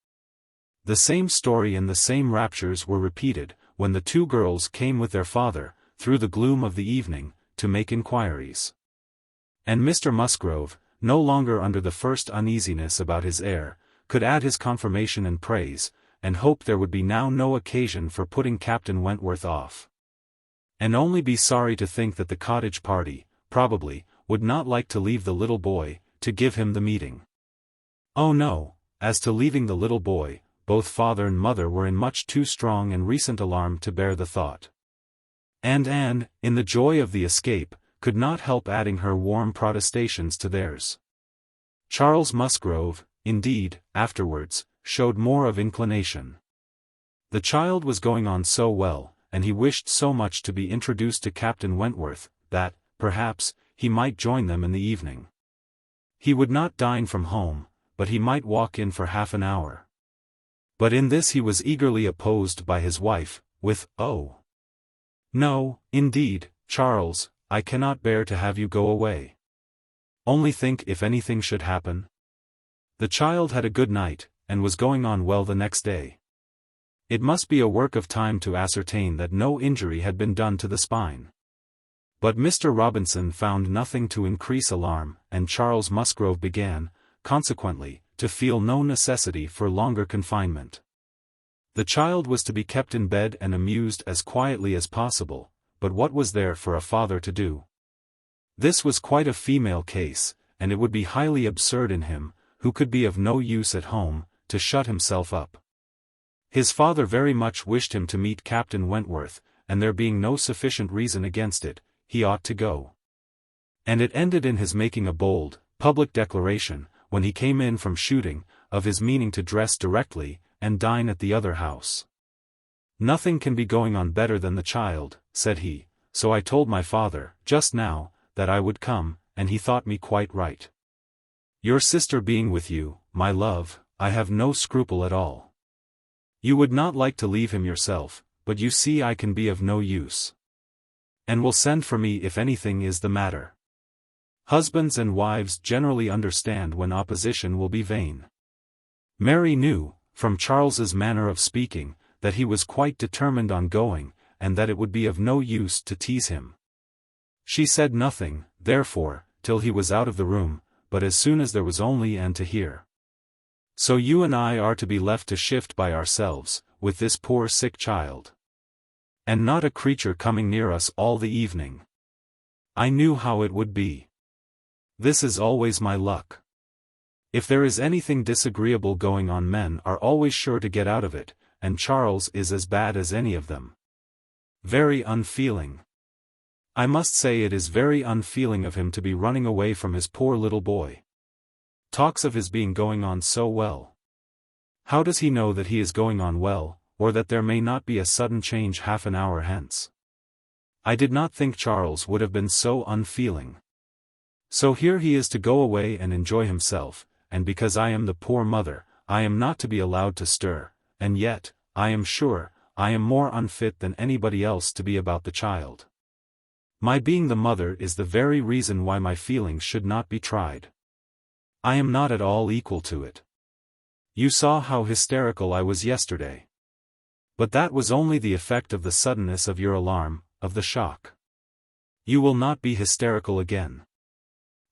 The same story and the same raptures were repeated, when the two girls came with their father, through the gloom of the evening, to make inquiries. And Mr. Musgrove, no longer under the first uneasiness about his heir, could add his confirmation and praise, and hope there would be now no occasion for putting Captain Wentworth off. And only be sorry to think that the cottage party, probably, would not like to leave the little boy, to give him the meeting. Oh no, as to leaving the little boy, both father and mother were in much too strong and recent alarm to bear the thought. And Anne, in the joy of the escape, could not help adding her warm protestations to theirs. Charles Musgrove, indeed, afterwards, showed more of inclination. The child was going on so well, and he wished so much to be introduced to Captain Wentworth, that, perhaps, he might join them in the evening. He would not dine from home, but he might walk in for half an hour. But in this he was eagerly opposed by his wife, with, "Oh, no, indeed, Charles, I cannot bear to have you go away. Only think if anything should happen." The child had a good night, and was going on well the next day. It must be a work of time to ascertain that no injury had been done to the spine. But Mr. Robinson found nothing to increase alarm, and Charles Musgrove began, consequently, to feel no necessity for longer confinement. The child was to be kept in bed and amused as quietly as possible, but what was there for a father to do? This was quite a female case, and it would be highly absurd in him, who could be of no use at home, to shut himself up. His father very much wished him to meet Captain Wentworth, and there being no sufficient reason against it, he ought to go. And it ended in his making a bold, public declaration, when he came in from shooting, of his meaning to dress directly, and dine at the other house. "Nothing can be going on better than the child," said he, "so I told my father, just now, that I would come, and he thought me quite right. Your sister being with you, my love, I have no scruple at all. You would not like to leave him yourself, but you see I can be of no use. And will send for me if anything is the matter. Husbands and wives generally understand when opposition will be vain. Mary knew, from Charles's manner of speaking, that he was quite determined on going, and that it would be of no use to tease him. She said nothing, therefore, till he was out of the room, but as soon as there was only Anne to hear. So you and I are to be left to shift by ourselves, with this poor sick child. And not a creature coming near us all the evening. I knew how it would be. This is always my luck. If there is anything disagreeable going on, men are always sure to get out of it, and Charles is as bad as any of them. Very unfeeling. I must say it is very unfeeling of him to be running away from his poor little boy. Talks of his being going on so well. How does he know that he is going on well, or that there may not be a sudden change half an hour hence? I did not think Charles would have been so unfeeling. So here he is to go away and enjoy himself, and because I am the poor mother, I am not to be allowed to stir, and yet, I am sure, I am more unfit than anybody else to be about the child. My being the mother is the very reason why my feelings should not be tried. I am not at all equal to it. You saw how hysterical I was yesterday. But that was only the effect of the suddenness of your alarm, of the shock. You will not be hysterical again.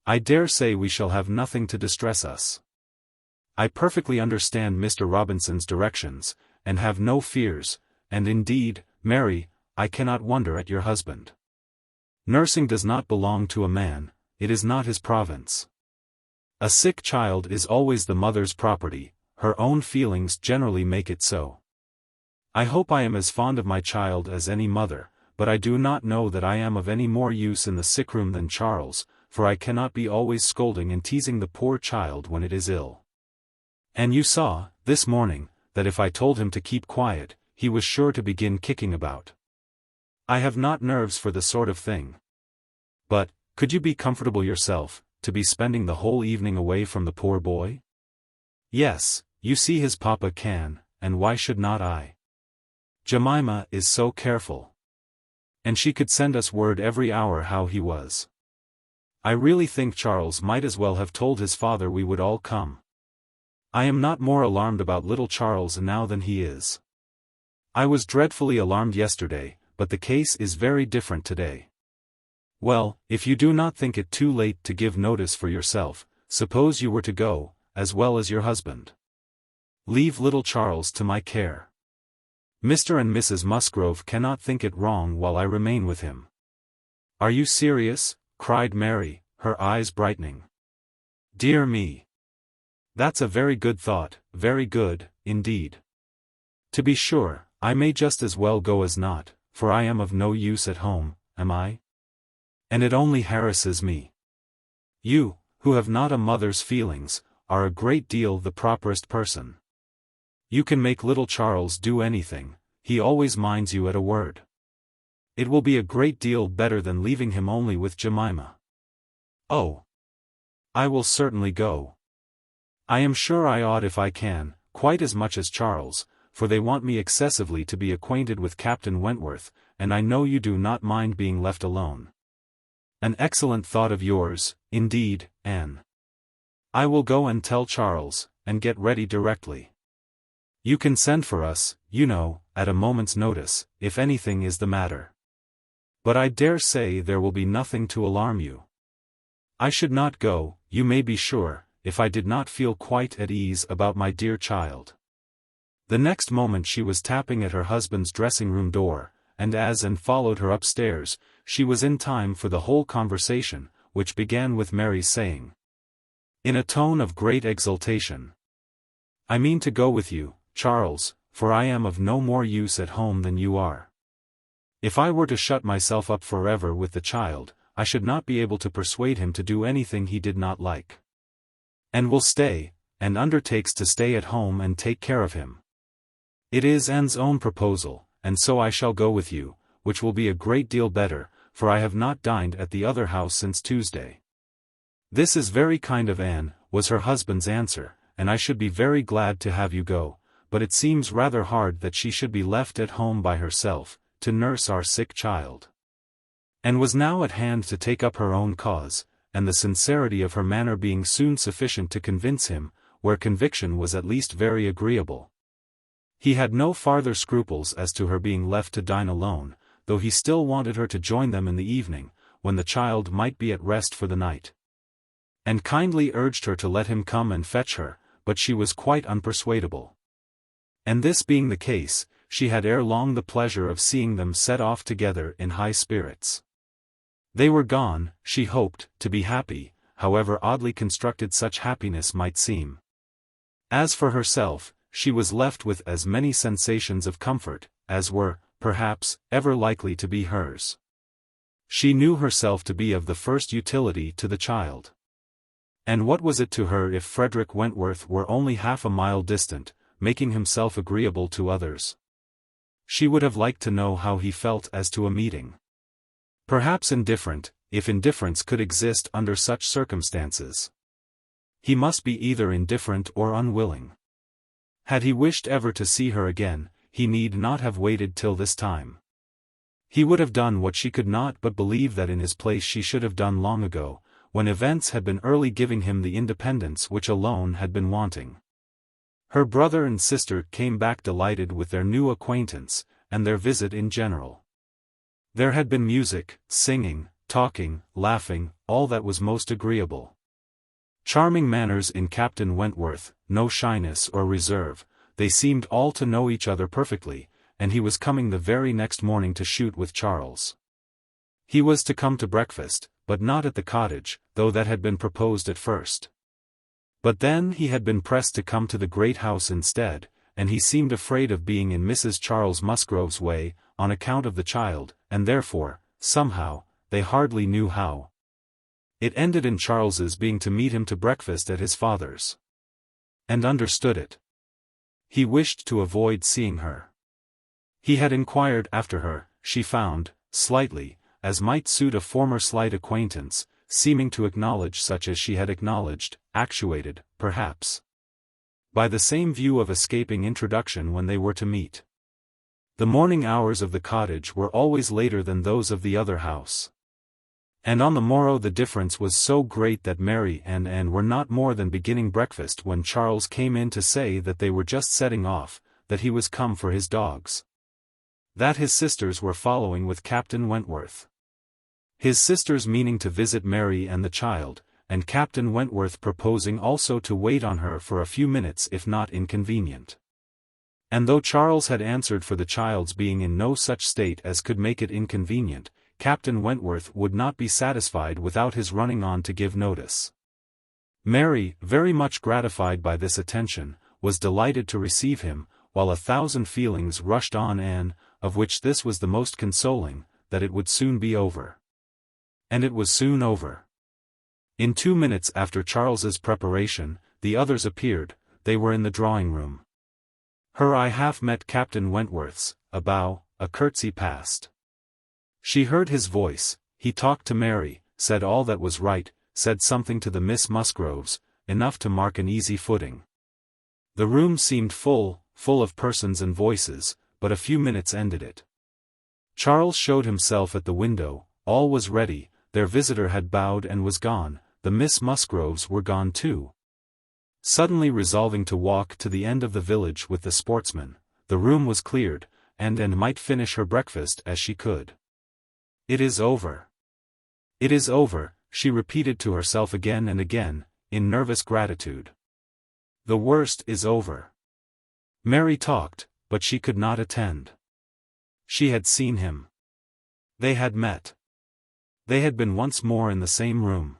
I dare say we shall have nothing to distress us. I perfectly understand Mr. Robinson's directions, and have no fears, and indeed, Mary, I cannot wonder at your husband. Nursing does not belong to a man, it is not his province. A sick child is always the mother's property, her own feelings generally make it so. I hope I am as fond of my child as any mother, but I do not know that I am of any more use in the sickroom than Charles, for I cannot be always scolding and teasing the poor child when it is ill. And you saw, this morning, that if I told him to keep quiet, he was sure to begin kicking about. I have not nerves for the sort of thing. But, could you be comfortable yourself, to be spending the whole evening away from the poor boy? Yes, you see his papa can, and why should not I? Jemima is so careful. And she could send us word every hour how he was. I really think Charles might as well have told his father we would all come. I am not more alarmed about little Charles now than he is. I was dreadfully alarmed yesterday, but the case is very different today. Well, if you do not think it too late to give notice for yourself, suppose you were to go, as well as your husband. Leave little Charles to my care. Mr. and Mrs. Musgrove cannot think it wrong while I remain with him. Are you serious? Cried Mary, her eyes brightening. Dear me! That's a very good thought, very good, indeed. To be sure, I may just as well go as not, for I am of no use at home, am I? And it only harasses me. You, who have not a mother's feelings, are a great deal the properest person. You can make little Charles do anything, he always minds you at a word. It will be a great deal better than leaving him only with Jemima. Oh! I will certainly go. I am sure I ought if I can, quite as much as Charles, for they want me excessively to be acquainted with Captain Wentworth, and I know you do not mind being left alone. An excellent thought of yours, indeed, Anne. I will go and tell Charles, and get ready directly. You can send for us, you know, at a moment's notice, if anything is the matter. But I dare say there will be nothing to alarm you. I should not go, you may be sure, if I did not feel quite at ease about my dear child. The next moment she was tapping at her husband's dressing-room door, and as Anne followed her upstairs, she was in time for the whole conversation, which began with Mary saying, in a tone of great exultation, I mean to go with you, Charles, for I am of no more use at home than you are. If I were to shut myself up forever with the child, I should not be able to persuade him to do anything he did not like. And will stay, and undertakes to stay at home and take care of him. It is Anne's own proposal, and so I shall go with you, which will be a great deal better, for I have not dined at the other house since Tuesday. This is very kind of Anne, was her husband's answer, and I should be very glad to have you go, but it seems rather hard that she should be left at home by herself, to nurse our sick child. And was now at hand to take up her own cause, and the sincerity of her manner being soon sufficient to convince him, where conviction was at least very agreeable. He had no farther scruples as to her being left to dine alone, though he still wanted her to join them in the evening, when the child might be at rest for the night. And kindly urged her to let him come and fetch her, but she was quite unpersuadable. And this being the case, she had ere long the pleasure of seeing them set off together in high spirits. They were gone, she hoped, to be happy, however oddly constructed such happiness might seem. As for herself, she was left with as many sensations of comfort, as were, perhaps, ever likely to be hers. She knew herself to be of the first utility to the child. And what was it to her if Frederick Wentworth were only half a mile distant, making himself agreeable to others? She would have liked to know how he felt as to a meeting. Perhaps indifferent, if indifference could exist under such circumstances. He must be either indifferent or unwilling. Had he wished ever to see her again, he need not have waited till this time. He would have done what she could not but believe that in his place she should have done long ago, when events had been early giving him the independence which alone had been wanting. Her brother and sister came back delighted with their new acquaintance, and their visit in general. There had been music, singing, talking, laughing, all that was most agreeable. Charming manners in Captain Wentworth, no shyness or reserve, they seemed all to know each other perfectly, and he was coming the very next morning to shoot with Charles. He was to come to breakfast, but not at the cottage, though that had been proposed at first. But then he had been pressed to come to the great house instead, and he seemed afraid of being in Mrs. Charles Musgrove's way, on account of the child, and therefore, somehow, they hardly knew how. It ended in Charles's being to meet him to breakfast at his father's. And understood it. He wished to avoid seeing her. He had inquired after her, she found, slightly, as might suit a former slight acquaintance, seeming to acknowledge such as she had acknowledged, actuated, perhaps, by the same view of escaping introduction when they were to meet. The morning hours of the cottage were always later than those of the other house. And on the morrow the difference was so great that Mary and Anne were not more than beginning breakfast when Charles came in to say that they were just setting off, that he was come for his dogs. That his sisters were following with Captain Wentworth. His sisters meaning to visit Mary and the child, and Captain Wentworth proposing also to wait on her for a few minutes if not inconvenient. And though Charles had answered for the child's being in no such state as could make it inconvenient, Captain Wentworth would not be satisfied without his running on to give notice. Mary, very much gratified by this attention, was delighted to receive him, while 1,000 feelings rushed on Anne, of which this was the most consoling, that it would soon be over. And it was soon over. In 2 minutes after Charles's preparation, the others appeared. They were in the drawing-room. Her eye half met Captain Wentworth's, a bow, a curtsy passed. She heard his voice, he talked to Mary, said all that was right, said something to the Miss Musgroves, enough to mark an easy footing. The room seemed full of persons and voices, but a few minutes ended it. Charles showed himself at the window, all was ready, their visitor had bowed and was gone, the Miss Musgroves were gone too. Suddenly resolving to walk to the end of the village with the sportsmen, the room was cleared, and might finish her breakfast as she could. "It is over. It is over," she repeated to herself again and again, in nervous gratitude. The worst is over. Mary talked, but she could not attend. She had seen him. They had met. They had been once more in the same room.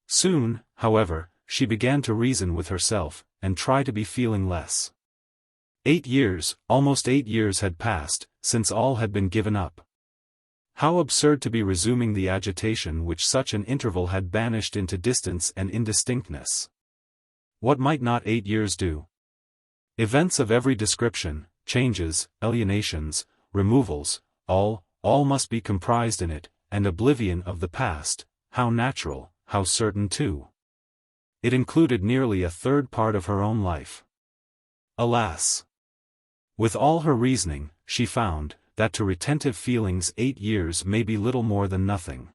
Soon, however, she began to reason with herself, and try to be feeling less. 8 years, almost 8 years had passed, since all had been given up. How absurd to be resuming the agitation which such an interval had banished into distance and indistinctness. What might not 8 years do? Events of every description, changes, alienations, removals, all must be comprised in it, and oblivion of the past, how natural, how certain too. It included nearly a third part of her own life. Alas! With all her reasoning, she found that to retentive feelings 8 years may be little more than nothing.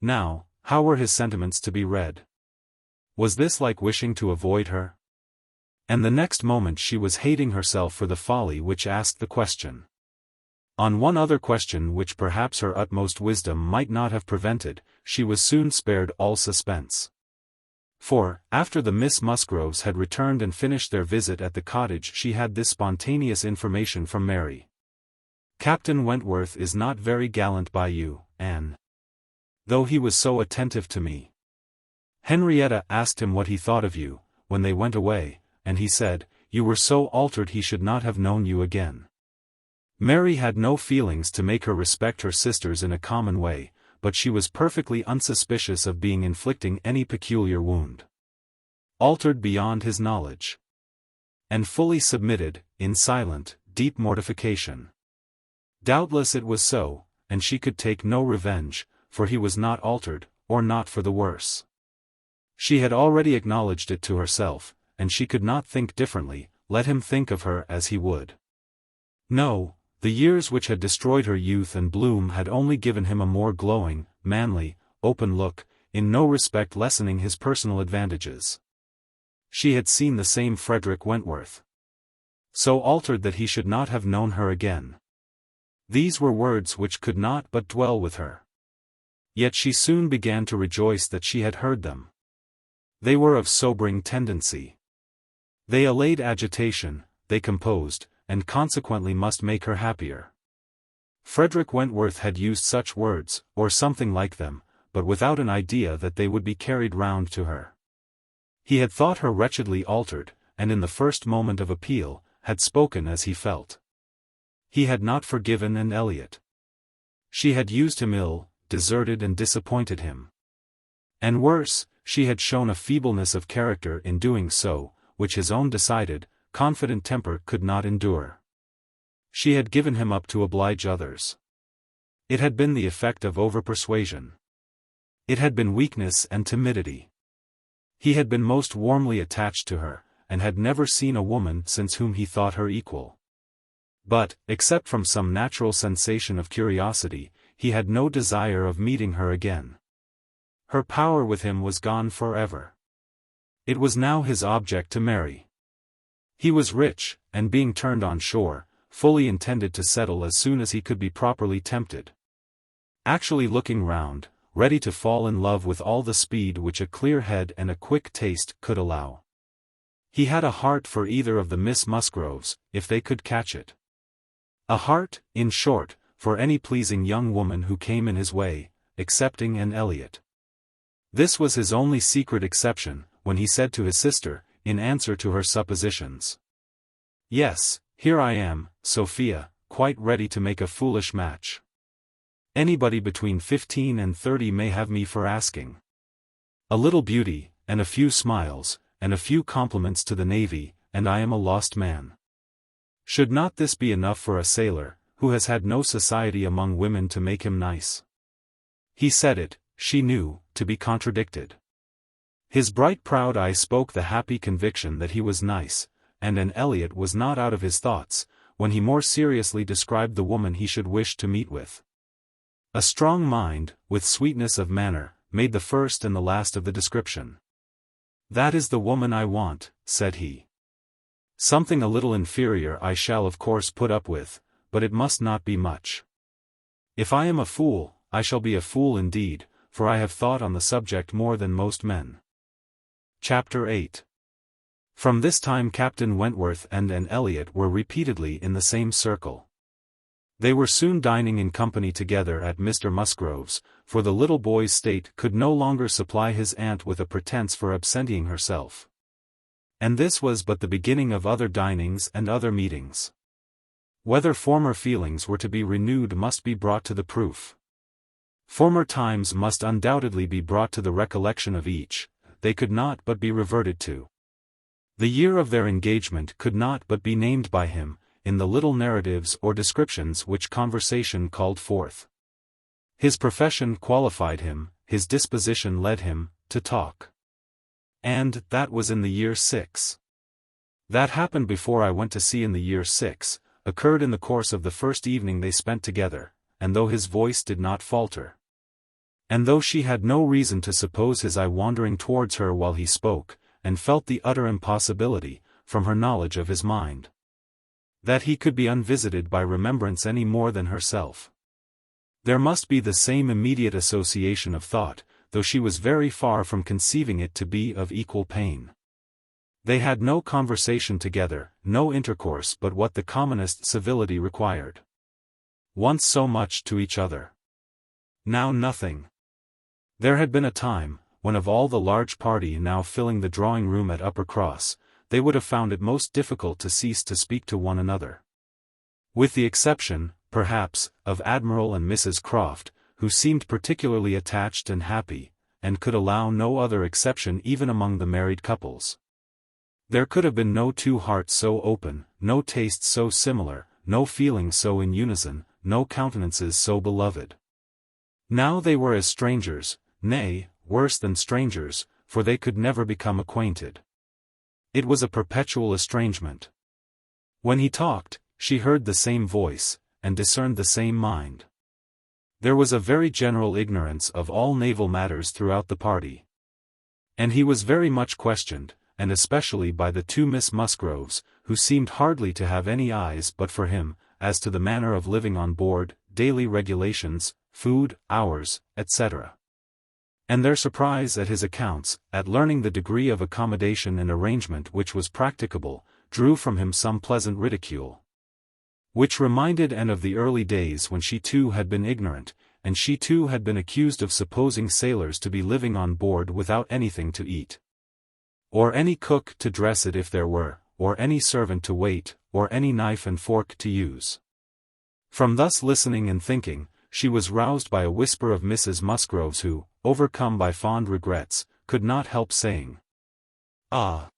Now, how were his sentiments to be read? Was this like wishing to avoid her? And the next moment she was hating herself for the folly which asked the question. On one other question which perhaps her utmost wisdom might not have prevented, she was soon spared all suspense. For, after the Miss Musgroves had returned and finished their visit at the cottage, she had this spontaneous information from Mary. "Captain Wentworth is not very gallant by you, Anne. Though he was so attentive to me. Henrietta asked him what he thought of you, when they went away, and he said, you were so altered he should not have known you again." Mary had no feelings to make her respect her sisters in a common way, but she was perfectly unsuspicious of being inflicting any peculiar wound. Altered beyond his knowledge. And fully submitted, in silent, deep mortification. Doubtless it was so, and she could take no revenge, for he was not altered, or not for the worse. She had already acknowledged it to herself, and she could not think differently, let him think of her as he would. No, the years which had destroyed her youth and bloom had only given him a more glowing, manly, open look, in no respect lessening his personal advantages. She had seen the same Frederick Wentworth. So altered that he should not have known her again. These were words which could not but dwell with her. Yet she soon began to rejoice that she had heard them. They were of sobering tendency. They allayed agitation, they composed, and consequently must make her happier. Frederick Wentworth had used such words, or something like them, but without an idea that they would be carried round to her. He had thought her wretchedly altered, and in the first moment of appeal, had spoken as he felt. He had not forgiven Anne Elliot. She had used him ill, deserted and disappointed him. And worse, she had shown a feebleness of character in doing so, which his own decided, confident temper could not endure. She had given him up to oblige others. It had been the effect of over-persuasion. It had been weakness and timidity. He had been most warmly attached to her, and had never seen a woman since whom he thought her equal. But, except from some natural sensation of curiosity, he had no desire of meeting her again. Her power with him was gone forever. It was now his object to marry. He was rich, and being turned on shore, fully intended to settle as soon as he could be properly tempted. Actually looking round, ready to fall in love with all the speed which a clear head and a quick taste could allow. He had a heart for either of the Miss Musgroves, if they could catch it. A heart, in short, for any pleasing young woman who came in his way, excepting Anne Elliot. This was his only secret exception, when he said to his sister, in answer to her suppositions. "Yes, here I am, Sophia, quite ready to make a foolish match. Anybody between 15 and 30 may have me for asking. A little beauty, and a few smiles, and a few compliments to the navy, and I am a lost man. Should not this be enough for a sailor, who has had no society among women to make him nice?" He said it, she knew, to be contradicted. His bright proud eye spoke the happy conviction that he was nice, and Anne Elliot was not out of his thoughts, when he more seriously described the woman he should wish to meet with. A strong mind, with sweetness of manner, made the first and the last of the description. "That is the woman I want," said he. "Something a little inferior I shall of course put up with, but it must not be much. If I am a fool, I shall be a fool indeed, for I have thought on the subject more than most men." Chapter 8. From this time Captain Wentworth and Anne Elliot were repeatedly in the same circle. They were soon dining in company together at Mr. Musgrove's, for the little boy's state could no longer supply his aunt with a pretence for absenting herself. And this was but the beginning of other dinings and other meetings. Whether former feelings were to be renewed must be brought to the proof. Former times must undoubtedly be brought to the recollection of each, they could not but be reverted to. The year of their engagement could not but be named by him, in the little narratives or descriptions which conversation called forth. His profession qualified him, his disposition led him, to talk. And that was in the year 6. That happened before I went to sea in the year 6, occurred in the course of the first evening they spent together, and though his voice did not falter, and though she had no reason to suppose his eye wandering towards her while he spoke, and felt the utter impossibility, from her knowledge of his mind, that he could be unvisited by remembrance any more than herself. There must be the same immediate association of thought, though she was very far from conceiving it to be of equal pain. They had no conversation together, no intercourse but what the commonest civility required. Once so much to each other. Now nothing. There had been a time, when of all the large party now filling the drawing-room at Uppercross, they would have found it most difficult to cease to speak to one another. With the exception, perhaps, of Admiral and Mrs. Croft, who seemed particularly attached and happy, and could allow no other exception even among the married couples. There could have been no two hearts so open, no tastes so similar, no feelings so in unison, no countenances so beloved. Now they were as strangers, nay, worse than strangers, for they could never become acquainted. It was a perpetual estrangement. When he talked, she heard the same voice, and discerned the same mind. There was a very general ignorance of all naval matters throughout the party. And he was very much questioned, and especially by the two Miss Musgroves, who seemed hardly to have any eyes but for him, as to the manner of living on board, daily regulations, food, hours, etc. And their surprise at his accounts, at learning the degree of accommodation and arrangement which was practicable, drew from him some pleasant ridicule, which reminded Anne of the early days when she too had been ignorant, and she too had been accused of supposing sailors to be living on board without anything to eat, or any cook to dress it if there were, or any servant to wait, or any knife and fork to use. From thus listening and thinking, she was roused by a whisper of Mrs. Musgrove's who, overcome by fond regrets, could not help saying, "Ah,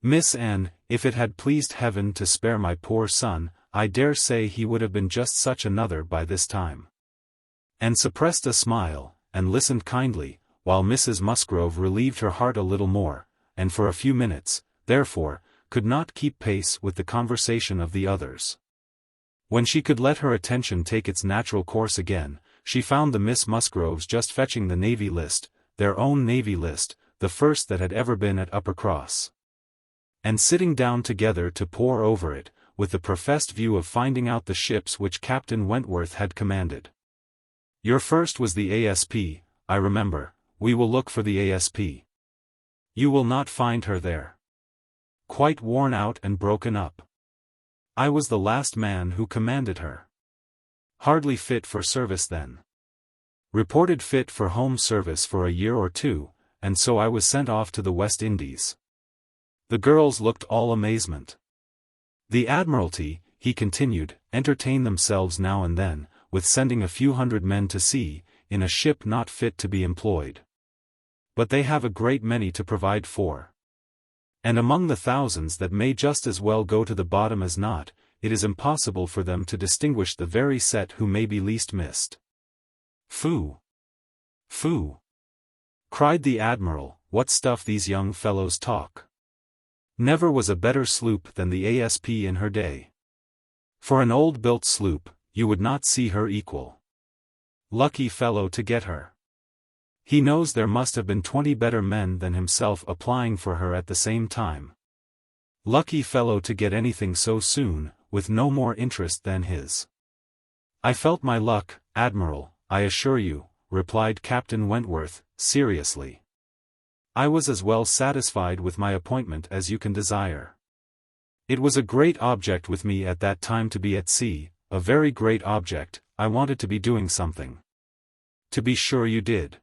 Miss Anne, if it had pleased Heaven to spare my poor son, I dare say he would have been just such another by this time." And suppressed a smile, and listened kindly, while Mrs. Musgrove relieved her heart a little more, and for a few minutes, therefore, could not keep pace with the conversation of the others. When she could let her attention take its natural course again, she found the Miss Musgroves just fetching the Navy List, their own Navy List, the first that had ever been at Uppercross, and sitting down together to pore over it, with the professed view of finding out the ships which Captain Wentworth had commanded. "Your first was the ASP, I remember. We will look for the ASP. You will not find her there. Quite worn out and broken up. I was the last man who commanded her. Hardly fit for service then. Reported fit for home service for a year or two, and so I was sent off to the West Indies." The girls looked all amazement. "The Admiralty," he continued, "entertain themselves now and then, with sending a few hundred men to sea, in a ship not fit to be employed. But they have a great many to provide for. And among the thousands that may just as well go to the bottom as not, it is impossible for them to distinguish the very set who may be least missed." "Phoo! Phoo!" cried the Admiral, "what stuff these young fellows talk. Never was a better sloop than the ASP in her day. For an old-built sloop, you would not see her equal. Lucky fellow to get her. He knows there must have been 20 better men than himself applying for her at the same time. Lucky fellow to get anything so soon, with no more interest than his." "I felt my luck, Admiral, I assure you," replied Captain Wentworth, seriously. "I was as well satisfied with my appointment as you can desire. It was a great object with me at that time to be at sea, a very great object. I wanted to be doing something." "To be sure you did.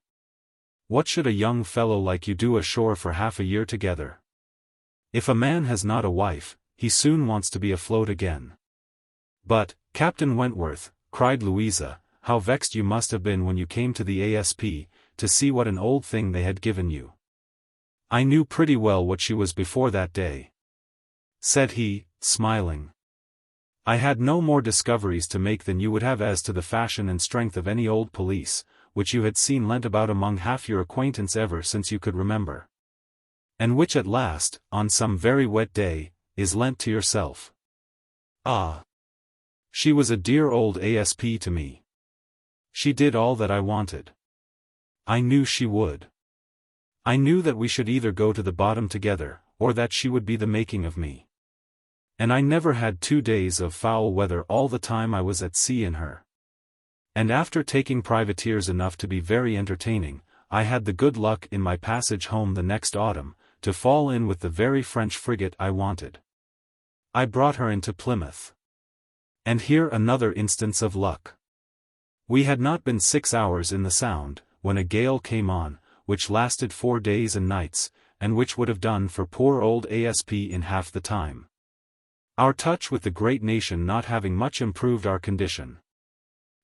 What should a young fellow like you do ashore for half a year together? If a man has not a wife, he soon wants to be afloat again." "But, Captain Wentworth," cried Louisa, "how vexed you must have been when you came to the ASP, to see what an old thing they had given you." "I knew pretty well what she was before that day," said he, smiling. "I had no more discoveries to make than you would have as to the fashion and strength of any old police, which you had seen lent about among half your acquaintance ever since you could remember. and which at last, on some very wet day, is lent to yourself. Ah! She was a dear old ASP to me. She did all that I wanted. I knew she would. I knew that we should either go to the bottom together, or that she would be the making of me. And I never had 2 days of foul weather all the time I was at sea in her. And after taking privateers enough to be very entertaining, I had the good luck in my passage home the next autumn, to fall in with the very French frigate I wanted. I brought her into Plymouth. And here another instance of luck. We had not been 6 hours in the Sound, when a gale came on, which lasted 4 days and nights, and which would have done for poor old ASP in half the time. Our touch with the great nation not having much improved our condition.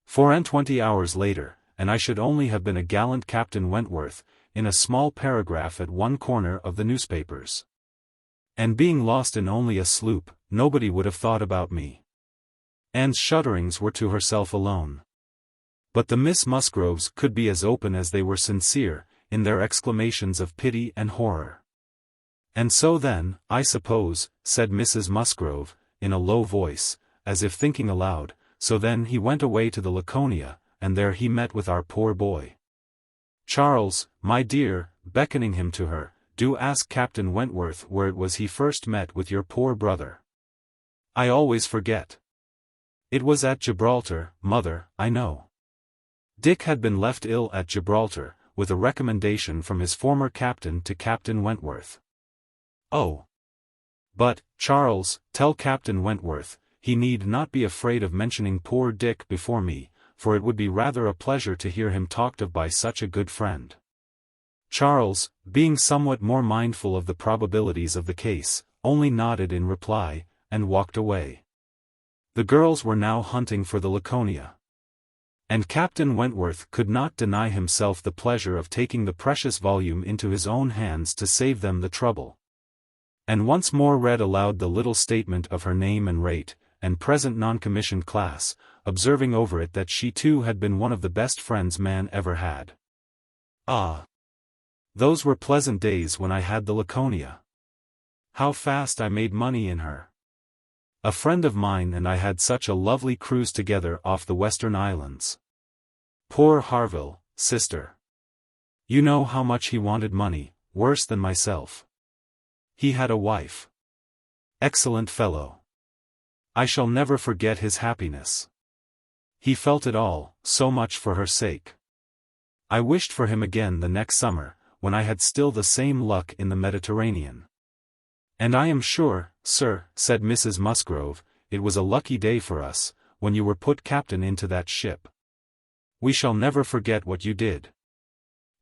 24 hours later, and I should only have been a gallant Captain Wentworth, in a small paragraph at one corner of the newspapers. And being lost in only a sloop, nobody would have thought about me. Anne's shudderings were to herself alone. But the Miss Musgroves could be as open as they were sincere, in their exclamations of pity and horror. And so then, I suppose, said Mrs. Musgrove, in a low voice, as if thinking aloud, so then he went away to the Laconia, and there he met with our poor boy. Charles, my dear, beckoning him to her, do ask Captain Wentworth where it was he first met with your poor brother. I always forget. It was at Gibraltar, mother, I know. Dick had been left ill at Gibraltar, with a recommendation from his former captain to Captain Wentworth. Oh! But, Charles, tell Captain Wentworth, he need not be afraid of mentioning poor Dick before me, for it would be rather a pleasure to hear him talked of by such a good friend. Charles, being somewhat more mindful of the probabilities of the case, only nodded in reply, and walked away. The girls were now hunting for the Laconia. And Captain Wentworth could not deny himself the pleasure of taking the precious volume into his own hands to save them the trouble. And once more read aloud the little statement of her name and rate, and present non-commissioned class, observing over it that she too had been one of the best friends man ever had. Ah! Those were pleasant days when I had the Laconia. How fast I made money in her! A friend of mine and I had such a lovely cruise together off the Western Islands. Poor Harville, sister. You know how much he wanted money, worse than myself. He had a wife. Excellent fellow. I shall never forget his happiness. He felt it all, so much for her sake. I wished for him again the next summer, when I had still the same luck in the Mediterranean. And I am sure, sir, said Mrs. Musgrove, it was a lucky day for us, when you were put captain into that ship. We shall never forget what you did.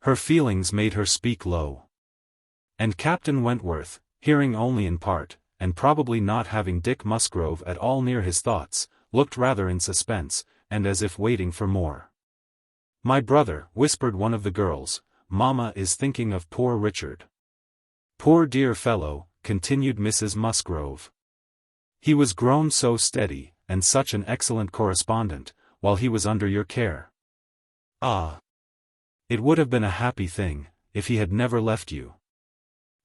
Her feelings made her speak low. And Captain Wentworth, hearing only in part, and probably not having Dick Musgrove at all near his thoughts, looked rather in suspense, and as if waiting for more. My brother, whispered one of the girls, Mamma is thinking of poor Richard. Poor dear fellow, continued Mrs. Musgrove. He was grown so steady, and such an excellent correspondent, while he was under your care. Ah! It would have been a happy thing, if he had never left you.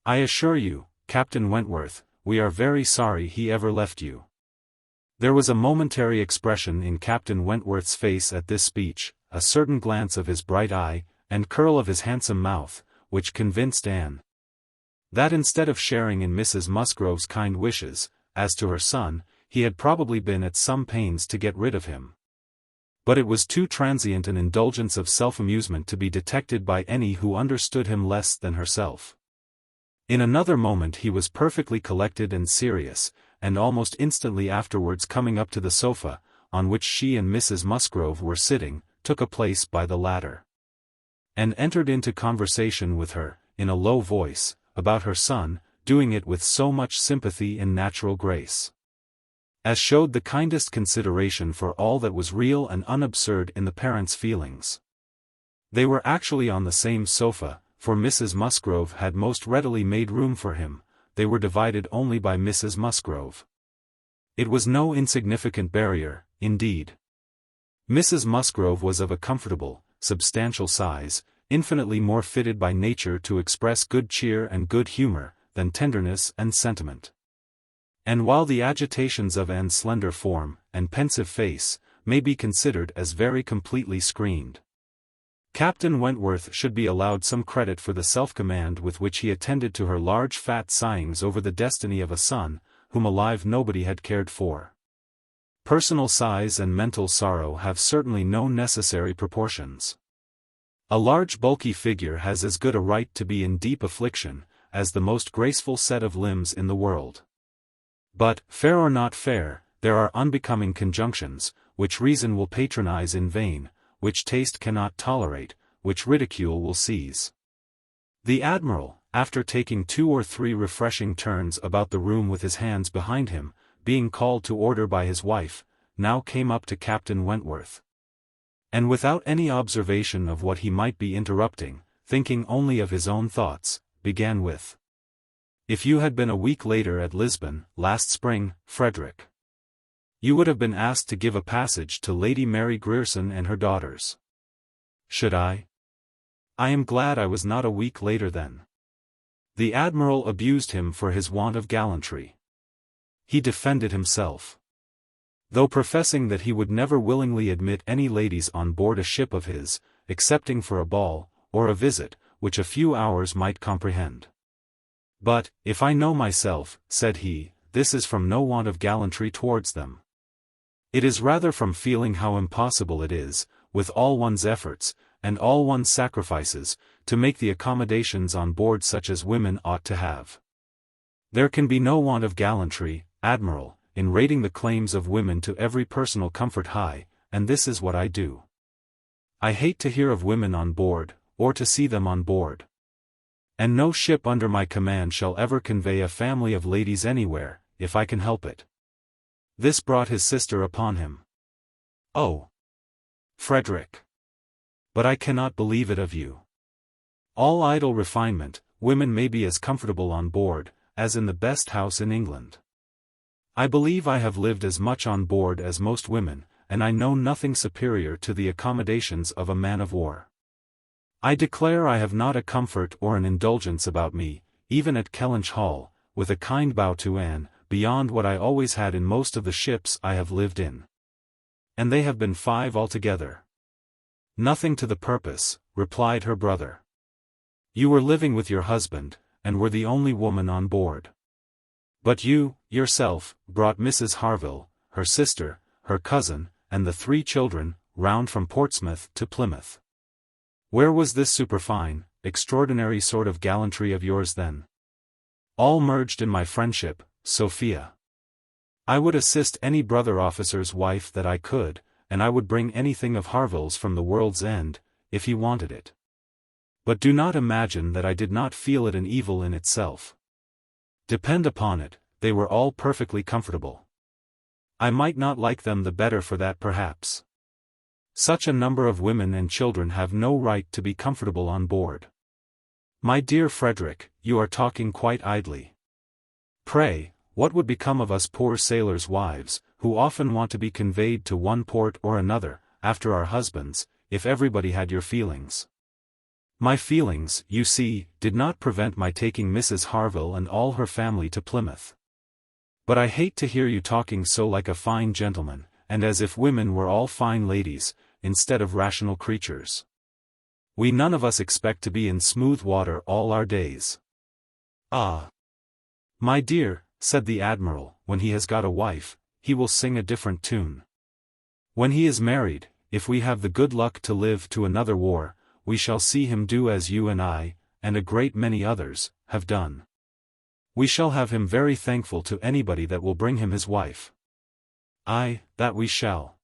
I assure you, Captain Wentworth, we are very sorry he ever left you. There was a momentary expression in Captain Wentworth's face at this speech, a certain glance of his bright eye, and curl of his handsome mouth, which convinced Anne that instead of sharing in Mrs. Musgrove's kind wishes, as to her son, he had probably been at some pains to get rid of him. But it was too transient an indulgence of self-amusement to be detected by any who understood him less than herself. In another moment he was perfectly collected and serious, and almost instantly afterwards coming up to the sofa, on which she and Mrs. Musgrove were sitting, took a place by the latter, and entered into conversation with her, in a low voice, about her son, doing it with so much sympathy and natural grace, as showed the kindest consideration for all that was real and unabsurd in the parents' feelings. They were actually on the same sofa, for Mrs. Musgrove had most readily made room for him. They were divided only by Mrs. Musgrove. It was no insignificant barrier, indeed. Mrs. Musgrove was of a comfortable, substantial size, infinitely more fitted by nature to express good cheer and good humor, than tenderness and sentiment. And while the agitations of Anne's slender form, and pensive face, may be considered as very completely screened, Captain Wentworth should be allowed some credit for the self-command with which he attended to her large fat sighings over the destiny of a son, whom alive nobody had cared for. Personal sighs and mental sorrow have certainly no necessary proportions. A large bulky figure has as good a right to be in deep affliction, as the most graceful set of limbs in the world. But, fair or not fair, there are unbecoming conjunctions, which reason will patronize in vain, which taste cannot tolerate, which ridicule will seize. The Admiral, after taking 2 or 3 refreshing turns about the room with his hands behind him, being called to order by his wife, now came up to Captain Wentworth. And without any observation of what he might be interrupting, thinking only of his own thoughts, began with: "If you had been a week later at Lisbon, last spring, Frederick, you would have been asked to give a passage to Lady Mary Grierson and her daughters." "Should I? I am glad I was not a week later then." The Admiral abused him for his want of gallantry. He defended himself. Though professing that he would never willingly admit any ladies on board a ship of his, excepting for a ball, or a visit, which a few hours might comprehend. "But, if I know myself," said he, "this is from no want of gallantry towards them. It is rather from feeling how impossible it is, with all one's efforts, and all one's sacrifices, to make the accommodations on board such as women ought to have. There can be no want of gallantry, Admiral, in rating the claims of women to every personal comfort high, and this is what I do. I hate to hear of women on board, or to see them on board. And no ship under my command shall ever convey a family of ladies anywhere, if I can help it." This brought his sister upon him. "Oh, Frederick! But I cannot believe it of you. All idle refinement, women may be as comfortable on board, as in the best house in England. I believe I have lived as much on board as most women, and I know nothing superior to the accommodations of a man of war. I declare I have not a comfort or an indulgence about me, even at Kellynch Hall," with a kind bow to Anne, "beyond what I always had in most of the ships I have lived in. And they have been 5 altogether." "Nothing to the purpose," replied her brother. "You were living with your husband, and were the only woman on board. But you, yourself, brought Mrs. Harville, her sister, her cousin, and the 3 children, round from Portsmouth to Plymouth. Where was this superfine, extraordinary sort of gallantry of yours then? All merged in my friendship, Sophia. I would assist any brother officer's wife that I could, and I would bring anything of Harville's from the world's end, if he wanted it. But do not imagine that I did not feel it an evil in itself. Depend upon it, they were all perfectly comfortable. I might not like them the better for that perhaps. Such a number of women and children have no right to be comfortable on board." "My dear Frederick, you are talking quite idly. Pray, what would become of us poor sailors' wives, who often want to be conveyed to one port or another, after our husbands, if everybody had your feelings? My feelings, you see, did not prevent my taking Mrs. Harville and all her family to Plymouth. But I hate to hear you talking so like a fine gentleman, and as if women were all fine ladies, instead of rational creatures. We none of us expect to be in smooth water all our days." "Ah! My dear," said the Admiral, "when he has got a wife, he will sing a different tune. When he is married, if we have the good luck to live to another war, we shall see him do as you and I, and a great many others, have done. We shall have him very thankful to anybody that will bring him his wife." "Aye, that we shall."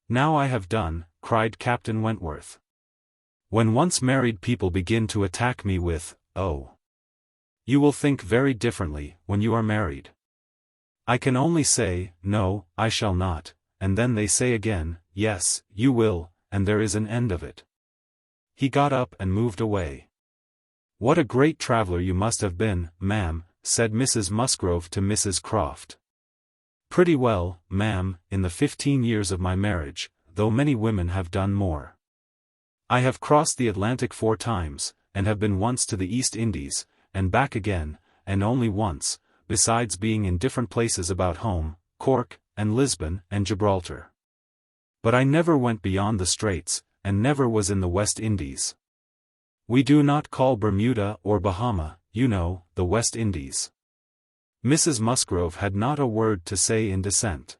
"Now I have done," cried Captain Wentworth. "When once married people begin to attack me with, 'Oh, you will think very differently, when you are married,' I can only say, 'No, I shall not,' and then they say again, 'Yes, you will,' and there is an end of it." He got up and moved away. "What a great traveller you must have been, ma'am," said Mrs. Musgrove to Mrs. Croft. "Pretty well, ma'am, in the 15 years of my marriage, though many women have done more. I have crossed the Atlantic 4 times, and have been once to the East Indies, and back again, and only once, besides being in different places about home, Cork, and Lisbon, and Gibraltar. But I never went beyond the Straits, and never was in the West Indies. We do not call Bermuda or Bahama, you know, the West Indies. Mrs. Musgrove had not a word to say in dissent.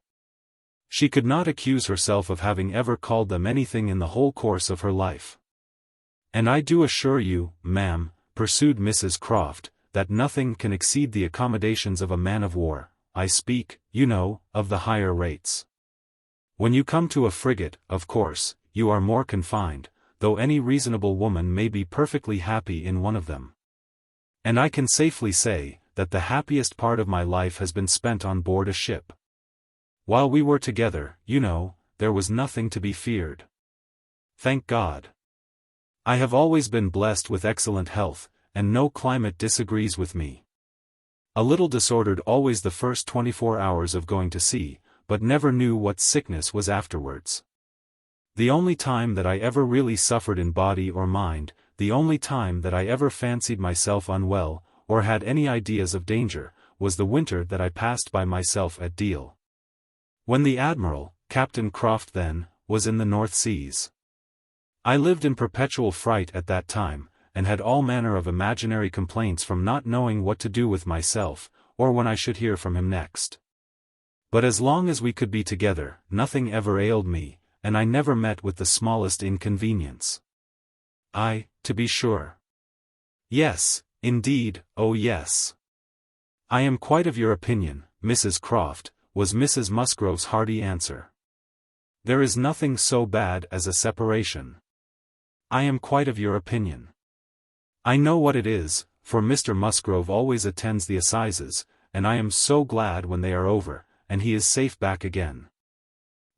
She could not accuse herself of having ever called them anything in the whole course of her life. And I do assure you, ma'am, pursued Mrs. Croft, that nothing can exceed the accommodations of a man-of-war. I speak, you know, of the higher rates. When you come to a frigate, of course, you are more confined, though any reasonable woman may be perfectly happy in one of them. And I can safely say, that the happiest part of my life has been spent on board a ship. While we were together, you know, there was nothing to be feared. Thank God. I have always been blessed with excellent health, and no climate disagrees with me. A little disordered always the first 24 hours of going to sea, but never knew what sickness was afterwards. The only time that I ever really suffered in body or mind, the only time that I ever fancied myself unwell, or had any ideas of danger, was the winter that I passed by myself at Deal. When the Admiral, Captain Croft then, was in the North Seas. I lived in perpetual fright at that time, and had all manner of imaginary complaints from not knowing what to do with myself, or when I should hear from him next. But as long as we could be together, nothing ever ailed me, and I never met with the smallest inconvenience. To be sure. Yes, indeed, oh yes. I am quite of your opinion, Mrs. Croft, was Mrs. Musgrove's hearty answer. There is nothing so bad as a separation. I am quite of your opinion. I know what it is, for Mr. Musgrove always attends the assizes, and I am so glad when they are over, and he is safe back again.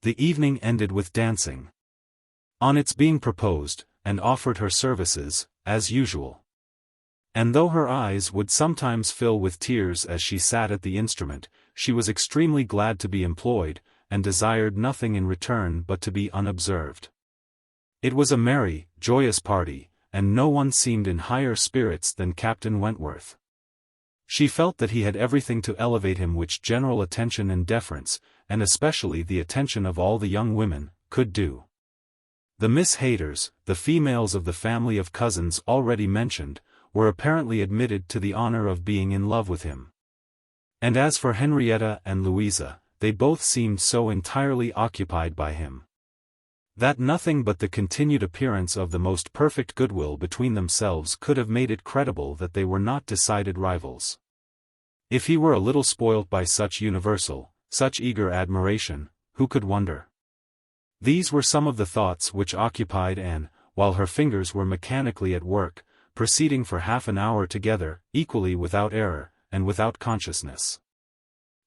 The evening ended with dancing. On its being proposed, and offered her services, as usual. And though her eyes would sometimes fill with tears as she sat at the instrument, she was extremely glad to be employed, and desired nothing in return but to be unobserved. It was a merry, joyous party, and no one seemed in higher spirits than Captain Wentworth. She felt that he had everything to elevate him which general attention and deference, and especially the attention of all the young women, could do. The Miss Hayters, the females of the family of cousins already mentioned, were apparently admitted to the honor of being in love with him. And as for Henrietta and Louisa, they both seemed so entirely occupied by him, that nothing but the continued appearance of the most perfect goodwill between themselves could have made it credible that they were not decided rivals. If he were a little spoilt by such universal, such eager admiration, who could wonder? These were some of the thoughts which occupied Anne, while her fingers were mechanically at work, proceeding for half an hour together, equally without error, and without consciousness.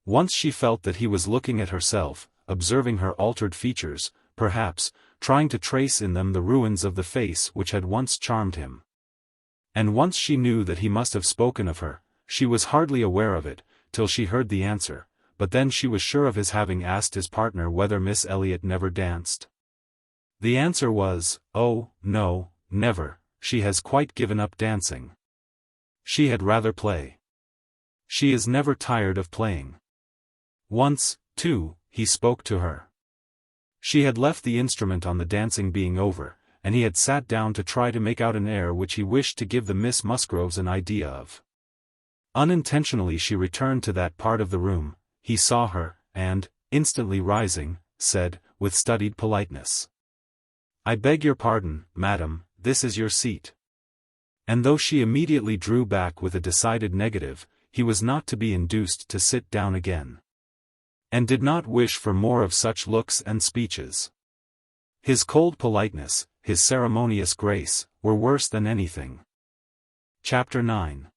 Once she felt that he was looking at herself, observing her altered features, perhaps, trying to trace in them the ruins of the face which had once charmed him. And once she knew that he must have spoken of her. She was hardly aware of it, till she heard the answer, but then she was sure of his having asked his partner whether Miss Elliot never danced. The answer was, oh, no, never, she has quite given up dancing. She had rather play. She is never tired of playing. Once, too, he spoke to her. She had left the instrument on the dancing being over, and he had sat down to try to make out an air which he wished to give the Miss Musgroves an idea of. Unintentionally she returned to that part of the room, he saw her, and, instantly rising, said, with studied politeness, "I beg your pardon, madam, this is your seat." And though she immediately drew back with a decided negative, he was not to be induced to sit down again, and did not wish for more of such looks and speeches. His cold politeness, his ceremonious grace, were worse than anything. Chapter 9.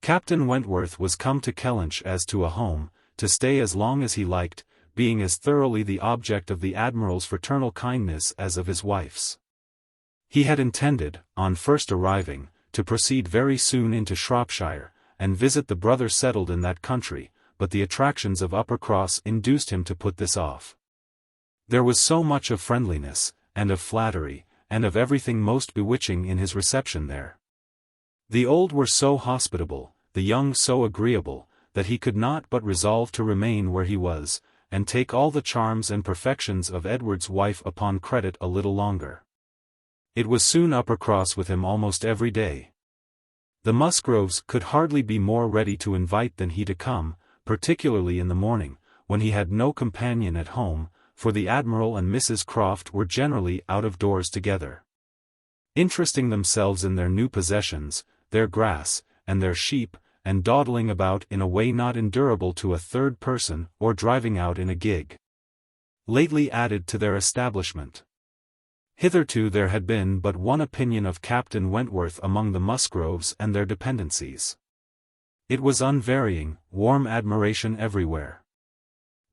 Captain Wentworth was come to Kellynch as to a home, to stay as long as he liked, being as thoroughly the object of the Admiral's fraternal kindness as of his wife's. He had intended, on first arriving, to proceed very soon into Shropshire, and visit the brother settled in that country, but the attractions of Uppercross induced him to put this off. There was so much of friendliness, and of flattery, and of everything most bewitching in his reception there. The old were so hospitable, the young so agreeable, that he could not but resolve to remain where he was, and take all the charms and perfections of Edward's wife upon credit a little longer. It was soon Uppercross with him almost every day. The Musgroves could hardly be more ready to invite than he to come, particularly in the morning, when he had no companion at home, for the Admiral and Mrs. Croft were generally out of doors together, interesting themselves in their new possessions, their grass, and their sheep, and dawdling about in a way not endurable to a third person, or driving out in a gig, lately added to their establishment. Hitherto there had been but one opinion of Captain Wentworth among the Musgroves and their dependencies. It was unvarying, warm admiration everywhere.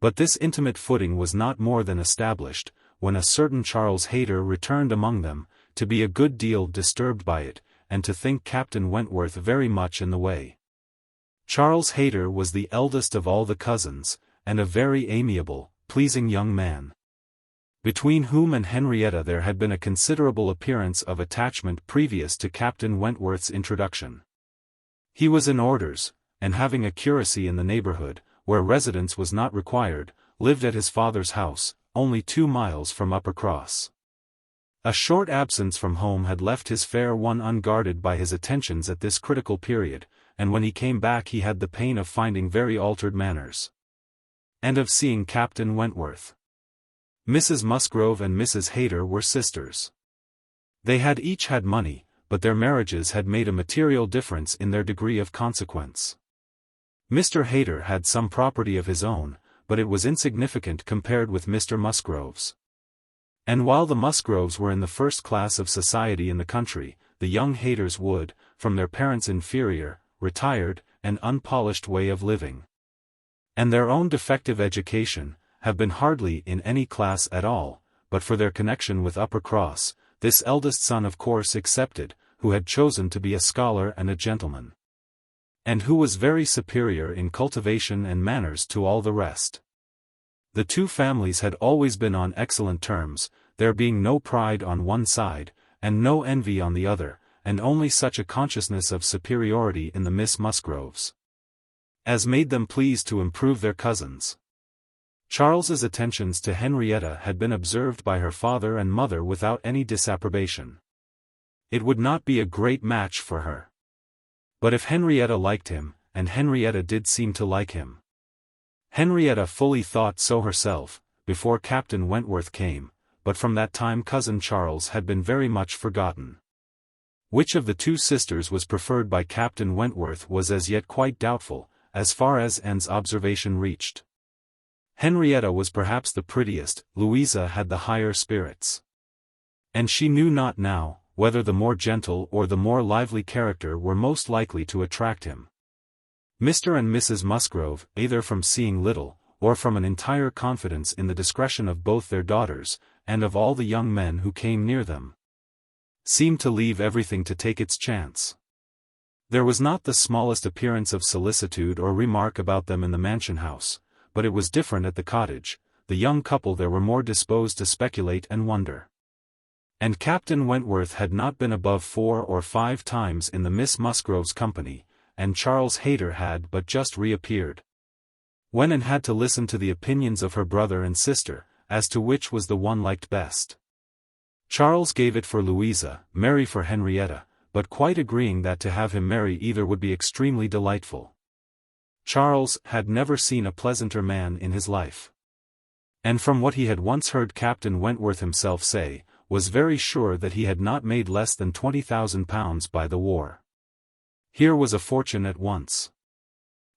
But this intimate footing was not more than established, when a certain Charles Hayter returned among them, to be a good deal disturbed by it, and to think Captain Wentworth very much in the way. Charles Hayter was the eldest of all the cousins, and a very amiable, pleasing young man, between whom and Henrietta there had been a considerable appearance of attachment previous to Captain Wentworth's introduction. He was in orders, and having a curacy in the neighbourhood, where residence was not required, lived at his father's house, only 2 miles from Uppercross. A short absence from home had left his fair one unguarded by his attentions at this critical period, and when he came back he had the pain of finding very altered manners, and of seeing Captain Wentworth. Mrs. Musgrove and Mrs. Hayter were sisters. They had each had money, but their marriages had made a material difference in their degree of consequence. Mr. Hayter had some property of his own, but it was insignificant compared with Mr. Musgrove's. And while the Musgroves were in the first class of society in the country, the young Hayters would, from their parents' inferior, retired, and unpolished way of living, and their own defective education, have been hardly in any class at all, but for their connection with Uppercross, this eldest son of course excepted, who had chosen to be a scholar and a gentleman, and who was very superior in cultivation and manners to all the rest. The two families had always been on excellent terms, there being no pride on one side, and no envy on the other, and only such a consciousness of superiority in the Miss Musgroves, as made them pleased to improve their cousins. Charles's attentions to Henrietta had been observed by her father and mother without any disapprobation. It would not be a great match for her. But if Henrietta liked him, and Henrietta did seem to like him. Henrietta fully thought so herself, before Captain Wentworth came, but from that time cousin Charles had been very much forgotten. Which of the two sisters was preferred by Captain Wentworth was as yet quite doubtful, as far as Anne's observation reached. Henrietta was perhaps the prettiest, Louisa had the higher spirits. And she knew not now, whether the more gentle or the more lively character were most likely to attract him. Mr. and Mrs. Musgrove, either from seeing little, or from an entire confidence in the discretion of both their daughters, and of all the young men who came near them, seemed to leave everything to take its chance. There was not the smallest appearance of solicitude or remark about them in the mansion house, but it was different at the cottage. The young couple there were more disposed to speculate and wonder. And Captain Wentworth had not been above 4 or 5 times in the Miss Musgrove's company, and Charles Hayter had but just reappeared, when and had to listen to the opinions of her brother and sister, as to which was the one liked best. Charles gave it for Louisa, Mary for Henrietta, but quite agreeing that to have him marry either would be extremely delightful. Charles had never seen a pleasanter man in his life, and from what he had once heard Captain Wentworth himself say, was very sure that he had not made less than £20,000 by the war. Here was a fortune at once.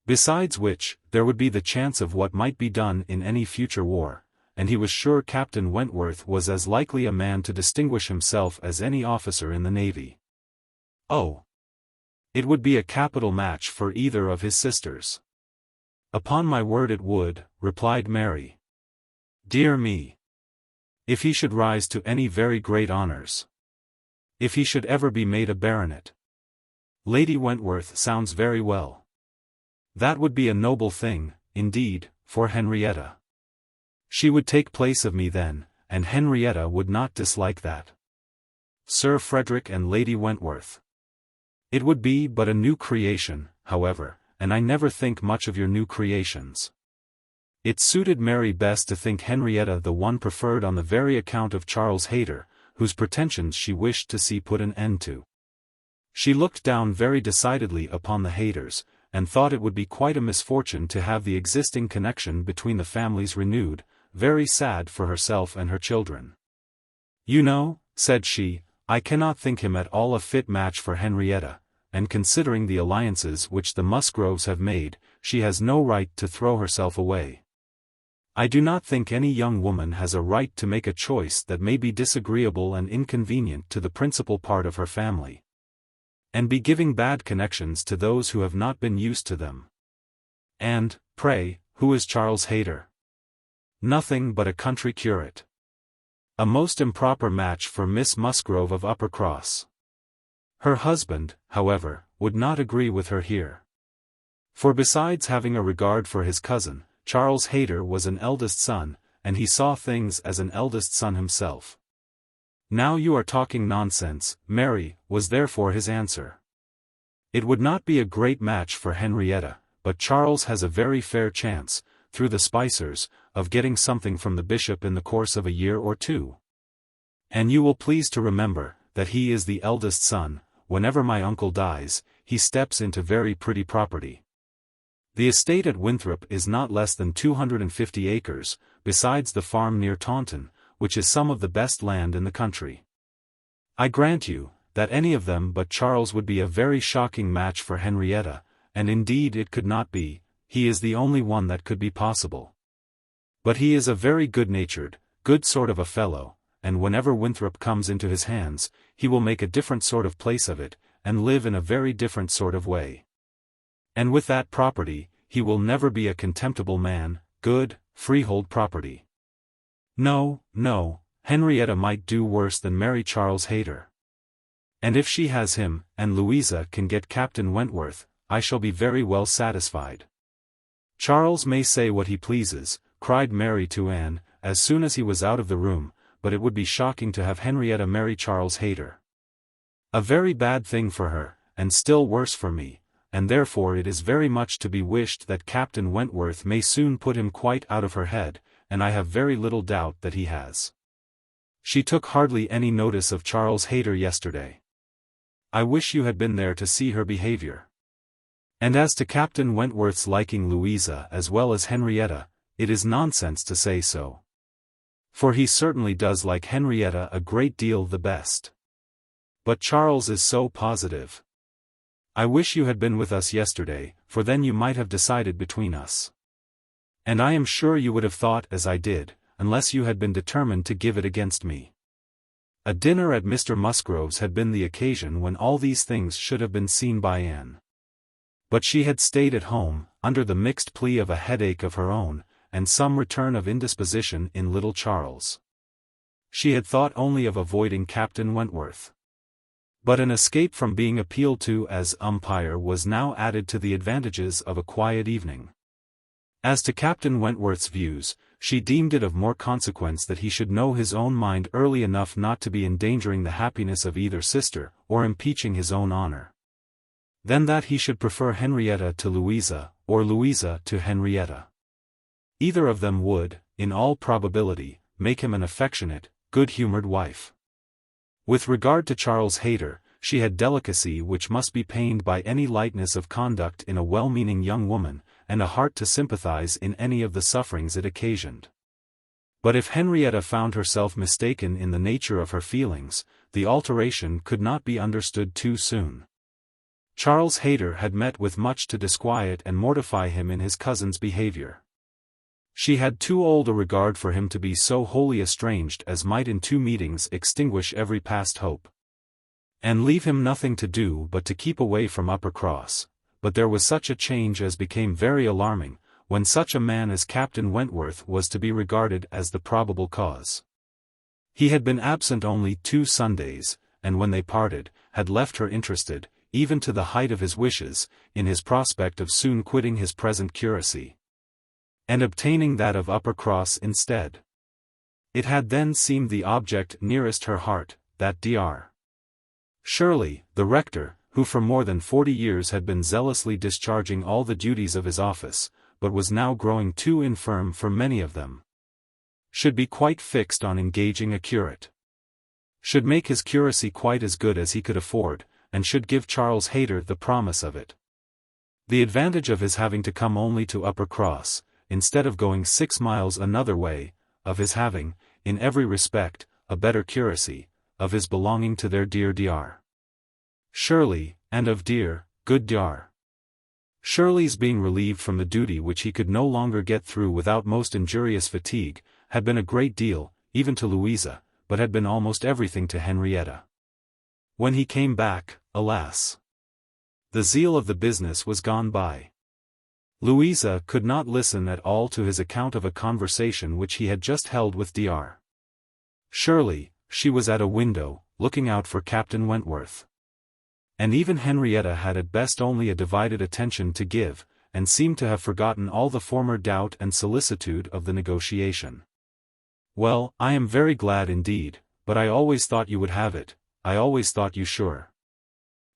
Besides which, there would be the chance of what might be done in any future war, and he was sure Captain Wentworth was as likely a man to distinguish himself as any officer in the navy. Oh! It would be a capital match for either of his sisters. Upon my word it would, replied Mary. Dear me! If he should rise to any very great honours. If he should ever be made a baronet. Lady Wentworth sounds very well. That would be a noble thing, indeed, for Henrietta. She would take place of me then, and Henrietta would not dislike that. Sir Frederick and Lady Wentworth. It would be but a new creation, however, and I never think much of your new creations. It suited Mary best to think Henrietta the one preferred on the very account of Charles Hayter, whose pretensions she wished to see put an end to. She looked down very decidedly upon the Hayters, and thought it would be quite a misfortune to have the existing connection between the families renewed, very sad for herself and her children. You know, said she, I cannot think him at all a fit match for Henrietta, and considering the alliances which the Musgroves have made, she has no right to throw herself away. I do not think any young woman has a right to make a choice that may be disagreeable and inconvenient to the principal part of her family, and be giving bad connections to those who have not been used to them. And, pray, who is Charles Hayter? Nothing but a country curate. A most improper match for Miss Musgrove of Uppercross. Her husband, however, would not agree with her here. For besides having a regard for his cousin, Charles Hayter was an eldest son, and he saw things as an eldest son himself. Now you are talking nonsense, Mary, was therefore his answer. It would not be a great match for Henrietta, but Charles has a very fair chance, through the Spicers, of getting something from the bishop in the course of a year or two. And you will please to remember, that he is the eldest son. Whenever my uncle dies, he steps into very pretty property. The estate at Winthrop is not less than 250 acres, besides the farm near Taunton, which is some of the best land in the country. I grant you, that any of them but Charles would be a very shocking match for Henrietta, and indeed it could not be, he is the only one that could be possible. But he is a very good-natured, good sort of a fellow, and whenever Winthrop comes into his hands, he will make a different sort of place of it, and live in a very different sort of way. And with that property, he will never be a contemptible man, good, freehold property. No, no, Henrietta might do worse than marry Charles Hayter. And if she has him, and Louisa can get Captain Wentworth, I shall be very well satisfied. Charles may say what he pleases, cried Mary to Anne, as soon as he was out of the room, but it would be shocking to have Henrietta marry Charles Hayter. A very bad thing for her, and still worse for me, and therefore it is very much to be wished that Captain Wentworth may soon put him quite out of her head, and I have very little doubt that he has. She took hardly any notice of Charles Hayter yesterday. I wish you had been there to see her behavior. And as to Captain Wentworth's liking Louisa as well as Henrietta, it is nonsense to say so. For he certainly does like Henrietta a great deal the best. But Charles is so positive. I wish you had been with us yesterday, for then you might have decided between us. And I am sure you would have thought as I did, unless you had been determined to give it against me. A dinner at Mr. Musgrove's had been the occasion when all these things should have been seen by Anne. But she had stayed at home, under the mixed plea of a headache of her own, and some return of indisposition in little Charles. She had thought only of avoiding Captain Wentworth. But an escape from being appealed to as umpire was now added to the advantages of a quiet evening. As to Captain Wentworth's views, she deemed it of more consequence that he should know his own mind early enough not to be endangering the happiness of either sister, or impeaching his own honor, than that he should prefer Henrietta to Louisa, or Louisa to Henrietta. Either of them would, in all probability, make him an affectionate, good-humored wife. With regard to Charles Hayter, she had delicacy which must be pained by any lightness of conduct in a well-meaning young woman, and a heart to sympathize in any of the sufferings it occasioned. But if Henrietta found herself mistaken in the nature of her feelings, the alteration could not be understood too soon. Charles Hayter had met with much to disquiet and mortify him in his cousin's behavior. She had too old a regard for him to be so wholly estranged as might in two meetings extinguish every past hope, and leave him nothing to do but to keep away from Uppercross. But there was such a change as became very alarming, when such a man as Captain Wentworth was to be regarded as the probable cause. He had been absent only 2 Sundays, and when they parted, had left her interested, even to the height of his wishes, in his prospect of soon quitting his present curacy, and obtaining that of Uppercross instead. It had then seemed the object nearest her heart, that Dr. Surely, the rector, who for more than 40 years had been zealously discharging all the duties of his office, but was now growing too infirm for many of them, should be quite fixed on engaging a curate. Should make his curacy quite as good as he could afford, and should give Charles Hayter the promise of it. The advantage of his having to come only to Uppercross, instead of going 6 miles another way, of his having, in every respect, a better curacy, of his belonging to their dear Dr. Shirley, and of dear, good Dr. Shirley's being relieved from the duty which he could no longer get through without most injurious fatigue, had been a great deal, even to Louisa, but had been almost everything to Henrietta. When he came back, alas! The zeal of the business was gone by. Louisa could not listen at all to his account of a conversation which he had just held with Dr. Shirley. She was at a window, looking out for Captain Wentworth. And even Henrietta had at best only a divided attention to give, and seemed to have forgotten all the former doubt and solicitude of the negotiation. "Well, I am very glad indeed, but I always thought you would have it, I always thought you sure.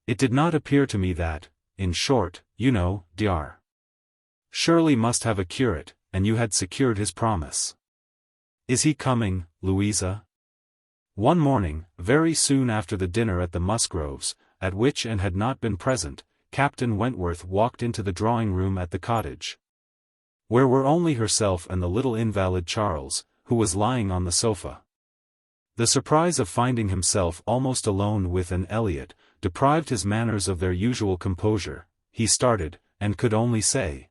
It did not appear to me that, in short, you know, Dr. Shirley must have a curate, and you had secured his promise. Is he coming, Louisa?" One morning, very soon after the dinner at the Musgroves, at which Anne had not been present, Captain Wentworth walked into the drawing-room at the cottage, where were only herself and the little invalid Charles, who was lying on the sofa. The surprise of finding himself almost alone with Anne Elliot, deprived his manners of their usual composure. He started, and could only say,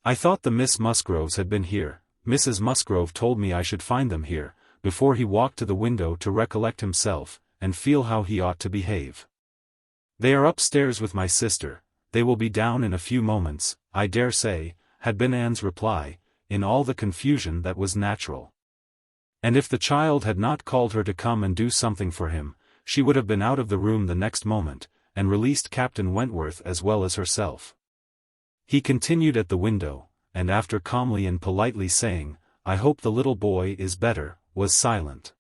"I thought the Miss Musgroves had been here. Mrs. Musgrove told me I should find them here," before he walked to the window to recollect himself, and feel how he ought to behave. "They are upstairs with my sister, they will be down in a few moments, I dare say," had been Anne's reply, in all the confusion that was natural. And if the child had not called her to come and do something for him, she would have been out of the room the next moment, and released Captain Wentworth as well as herself. He continued at the window, and after calmly and politely saying, "I hope the little boy is better," was silent.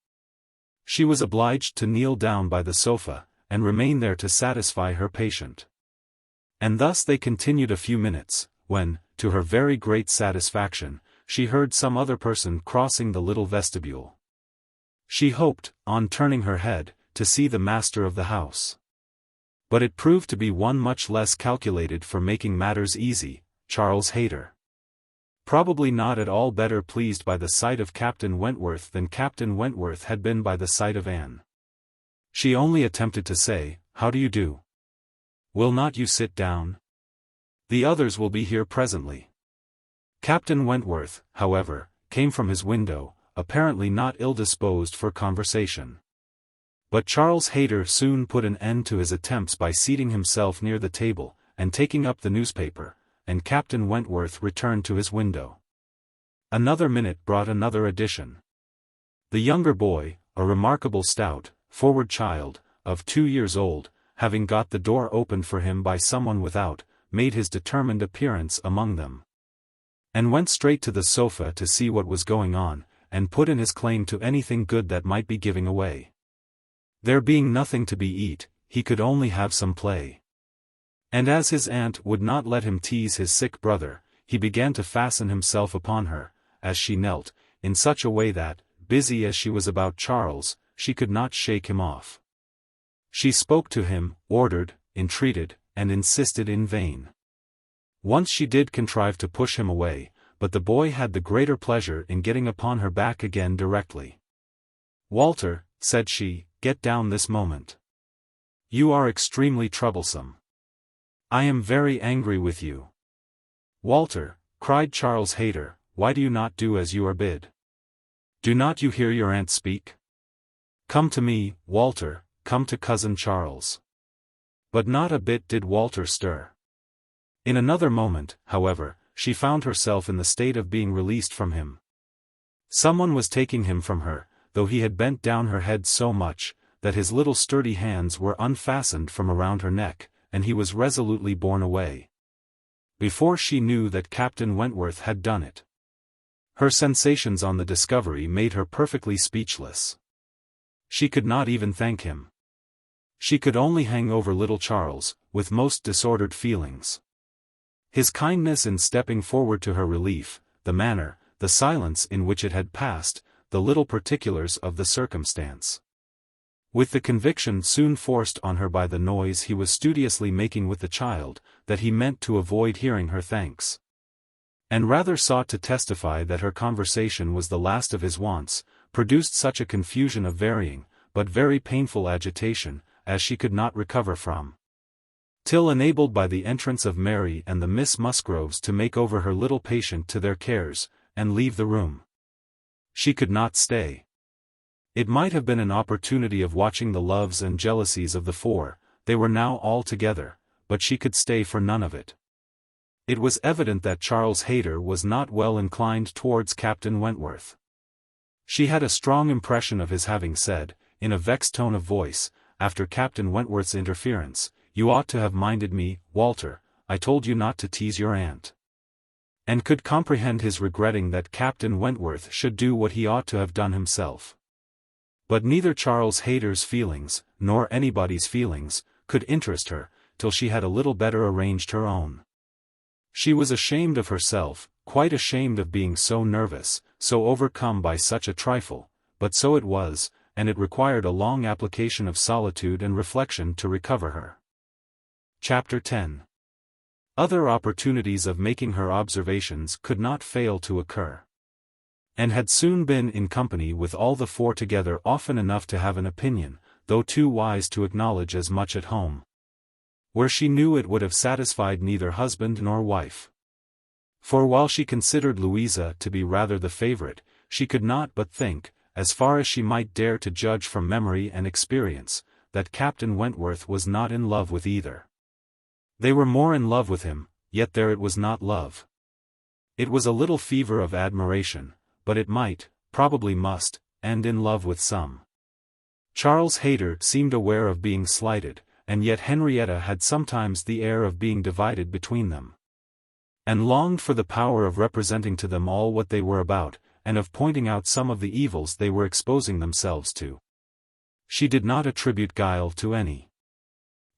She was obliged to kneel down by the sofa, and remain there to satisfy her patient. And thus they continued a few minutes, when, to her very great satisfaction, she heard some other person crossing the little vestibule. She hoped, on turning her head, to see the master of the house. But it proved to be one much less calculated for making matters easy, Charles Hayter. Probably not at all better pleased by the sight of Captain Wentworth than Captain Wentworth had been by the sight of Anne. She only attempted to say, "How do you do? Will not you sit down? The others will be here presently." Captain Wentworth, however, came from his window, apparently not ill-disposed for conversation. But Charles Hayter soon put an end to his attempts by seating himself near the table, and taking up the newspaper, and Captain Wentworth returned to his window. Another minute brought another addition. The younger boy, a remarkable stout, forward child, of 2 years old, having got the door opened for him by someone without, made his determined appearance among them, and went straight to the sofa to see what was going on, and put in his claim to anything good that might be giving away. There being nothing to be eat, he could only have some play. And as his aunt would not let him tease his sick brother, he began to fasten himself upon her, as she knelt, in such a way that, busy as she was about Charles, she could not shake him off. She spoke to him, ordered, entreated, and insisted in vain. Once she did contrive to push him away, but the boy had the greater pleasure in getting upon her back again directly. "Walter," said she, "get down this moment. You are extremely troublesome. I am very angry with you." "Walter," cried Charles Hayter, "why do you not do as you are bid? Do not you hear your aunt speak? Come to me, Walter, come to cousin Charles." But not a bit did Walter stir. In another moment, however, she found herself in the state of being released from him. Someone was taking him from her, though he had bent down her head so much, that his little sturdy hands were unfastened from around her neck, and he was resolutely borne away, before she knew that Captain Wentworth had done it. Her sensations on the discovery made her perfectly speechless. She could not even thank him. She could only hang over little Charles, with most disordered feelings. His kindness in stepping forward to her relief, the manner, the silence in which it had passed, the little particulars of the circumstance. With the conviction soon forced on her by the noise he was studiously making with the child, that he meant to avoid hearing her thanks, and rather sought to testify that her conversation was the last of his wants, produced such a confusion of varying, but very painful agitation, as she could not recover from. Till enabled by the entrance of Mary and the Miss Musgroves to make over her little patient to their cares, and leave the room. She could not stay. It might have been an opportunity of watching the loves and jealousies of the four, they were now all together, but she could stay for none of it. It was evident that Charles Hayter was not well inclined towards Captain Wentworth. She had a strong impression of his having said, in a vexed tone of voice, after Captain Wentworth's interference, "You ought to have minded me, Walter, I told you not to tease your aunt." And could comprehend his regretting that Captain Wentworth should do what he ought to have done himself. But neither Charles Hayter's feelings, nor anybody's feelings, could interest her, till she had a little better arranged her own. She was ashamed of herself, quite ashamed of being so nervous, so overcome by such a trifle, but so it was, and it required a long application of solitude and reflection to recover her. Chapter 10. Other opportunities of making her observations could not fail to occur, and had soon been in company with all the four together often enough to have an opinion, though too wise to acknowledge as much at home, where she knew it would have satisfied neither husband nor wife. For while she considered Louisa to be rather the favorite, she could not but think, as far as she might dare to judge from memory and experience, that Captain Wentworth was not in love with either. They were more in love with him, yet there it was not love. It was a little fever of admiration, but it might, probably must, end in love with some. Charles Hayter seemed aware of being slighted, and yet Henrietta had sometimes the air of being divided between them, and longed for the power of representing to them all what they were about, and of pointing out some of the evils they were exposing themselves to. She did not attribute guile to any.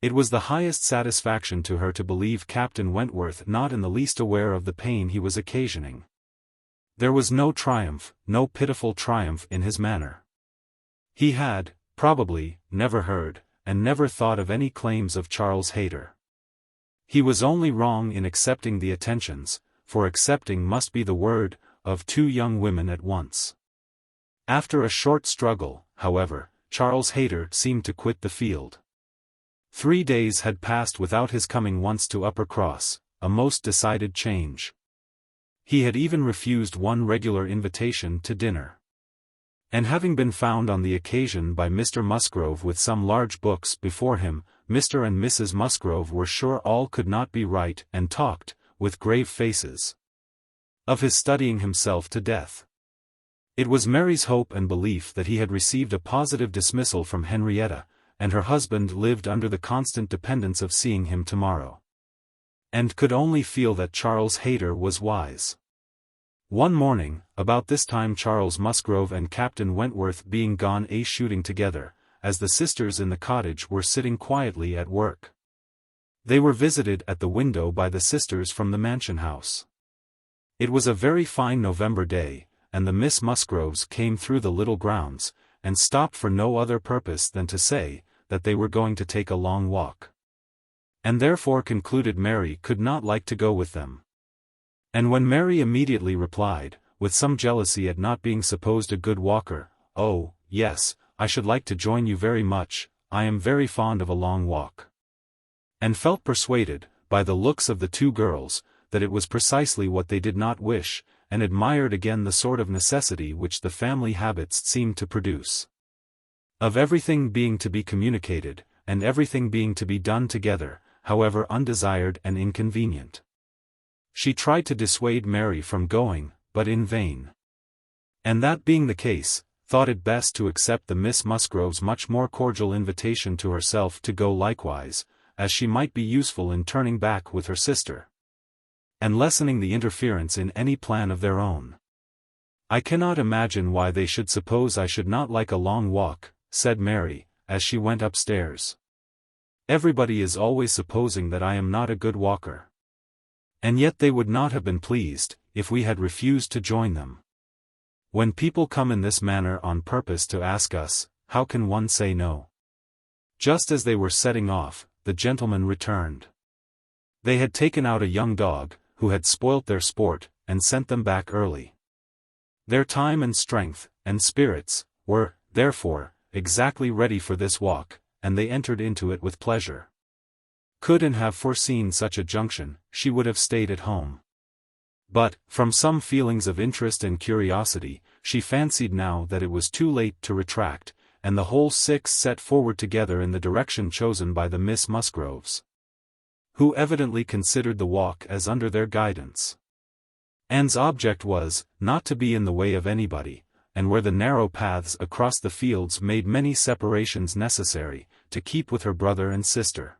It was the highest satisfaction to her to believe Captain Wentworth not in the least aware of the pain he was occasioning. There was no triumph, no pitiful triumph in his manner. He had, probably, never heard, and never thought of any claims of Charles Hayter. He was only wrong in accepting the attentions, for accepting must be the word, of two young women at once. After a short struggle, however, Charles Hayter seemed to quit the field. 3 days had passed without his coming once to Uppercross, a most decided change. He had even refused one regular invitation to dinner. And having been found on the occasion by Mr. Musgrove with some large books before him, Mr. and Mrs. Musgrove were sure all could not be right, and talked, with grave faces, of his studying himself to death. It was Mary's hope and belief that he had received a positive dismissal from Henrietta, and her husband lived under the constant dependence of seeing him tomorrow, and could only feel that Charles Hayter was wise. One morning, about this time Charles Musgrove and Captain Wentworth being gone shooting together, as the sisters in the cottage were sitting quietly at work, they were visited at the window by the sisters from the mansion house. It was a very fine November day, and the Miss Musgroves came through the little grounds, and stopped for no other purpose than to say, that they were going to take a long walk, and therefore concluded Mary could not like to go with them. And when Mary immediately replied, with some jealousy at not being supposed a good walker, "Oh, yes, I should like to join you very much, I am very fond of a long walk," and felt persuaded, by the looks of the two girls, that it was precisely what they did not wish, and admired again the sort of necessity which the family habits seemed to produce, of everything being to be communicated, and everything being to be done together, however undesired and inconvenient. She tried to dissuade Mary from going, but in vain. And that being the case, thought it best to accept the Miss Musgrove's much more cordial invitation to herself to go likewise, as she might be useful in turning back with her sister, and lessening the interference in any plan of their own. "I cannot imagine why they should suppose I should not like a long walk," said Mary, as she went upstairs. Everybody is always supposing that I am not a good walker. And yet they would not have been pleased, if we had refused to join them. When people come in this manner on purpose to ask us, how can one say no? Just as they were setting off, the gentlemen returned. They had taken out a young dog, who had spoilt their sport, and sent them back early. Their time and strength, and spirits, were, therefore, exactly ready for this walk, and they entered into it with pleasure. Could Anne have foreseen such a junction, she would have stayed at home. But, from some feelings of interest and curiosity, she fancied now that it was too late to retract, and the whole six set forward together in the direction chosen by the Miss Musgroves, who evidently considered the walk as under their guidance. Anne's object was, not to be in the way of anybody, and where the narrow paths across the fields made many separations necessary, to keep with her brother and sister.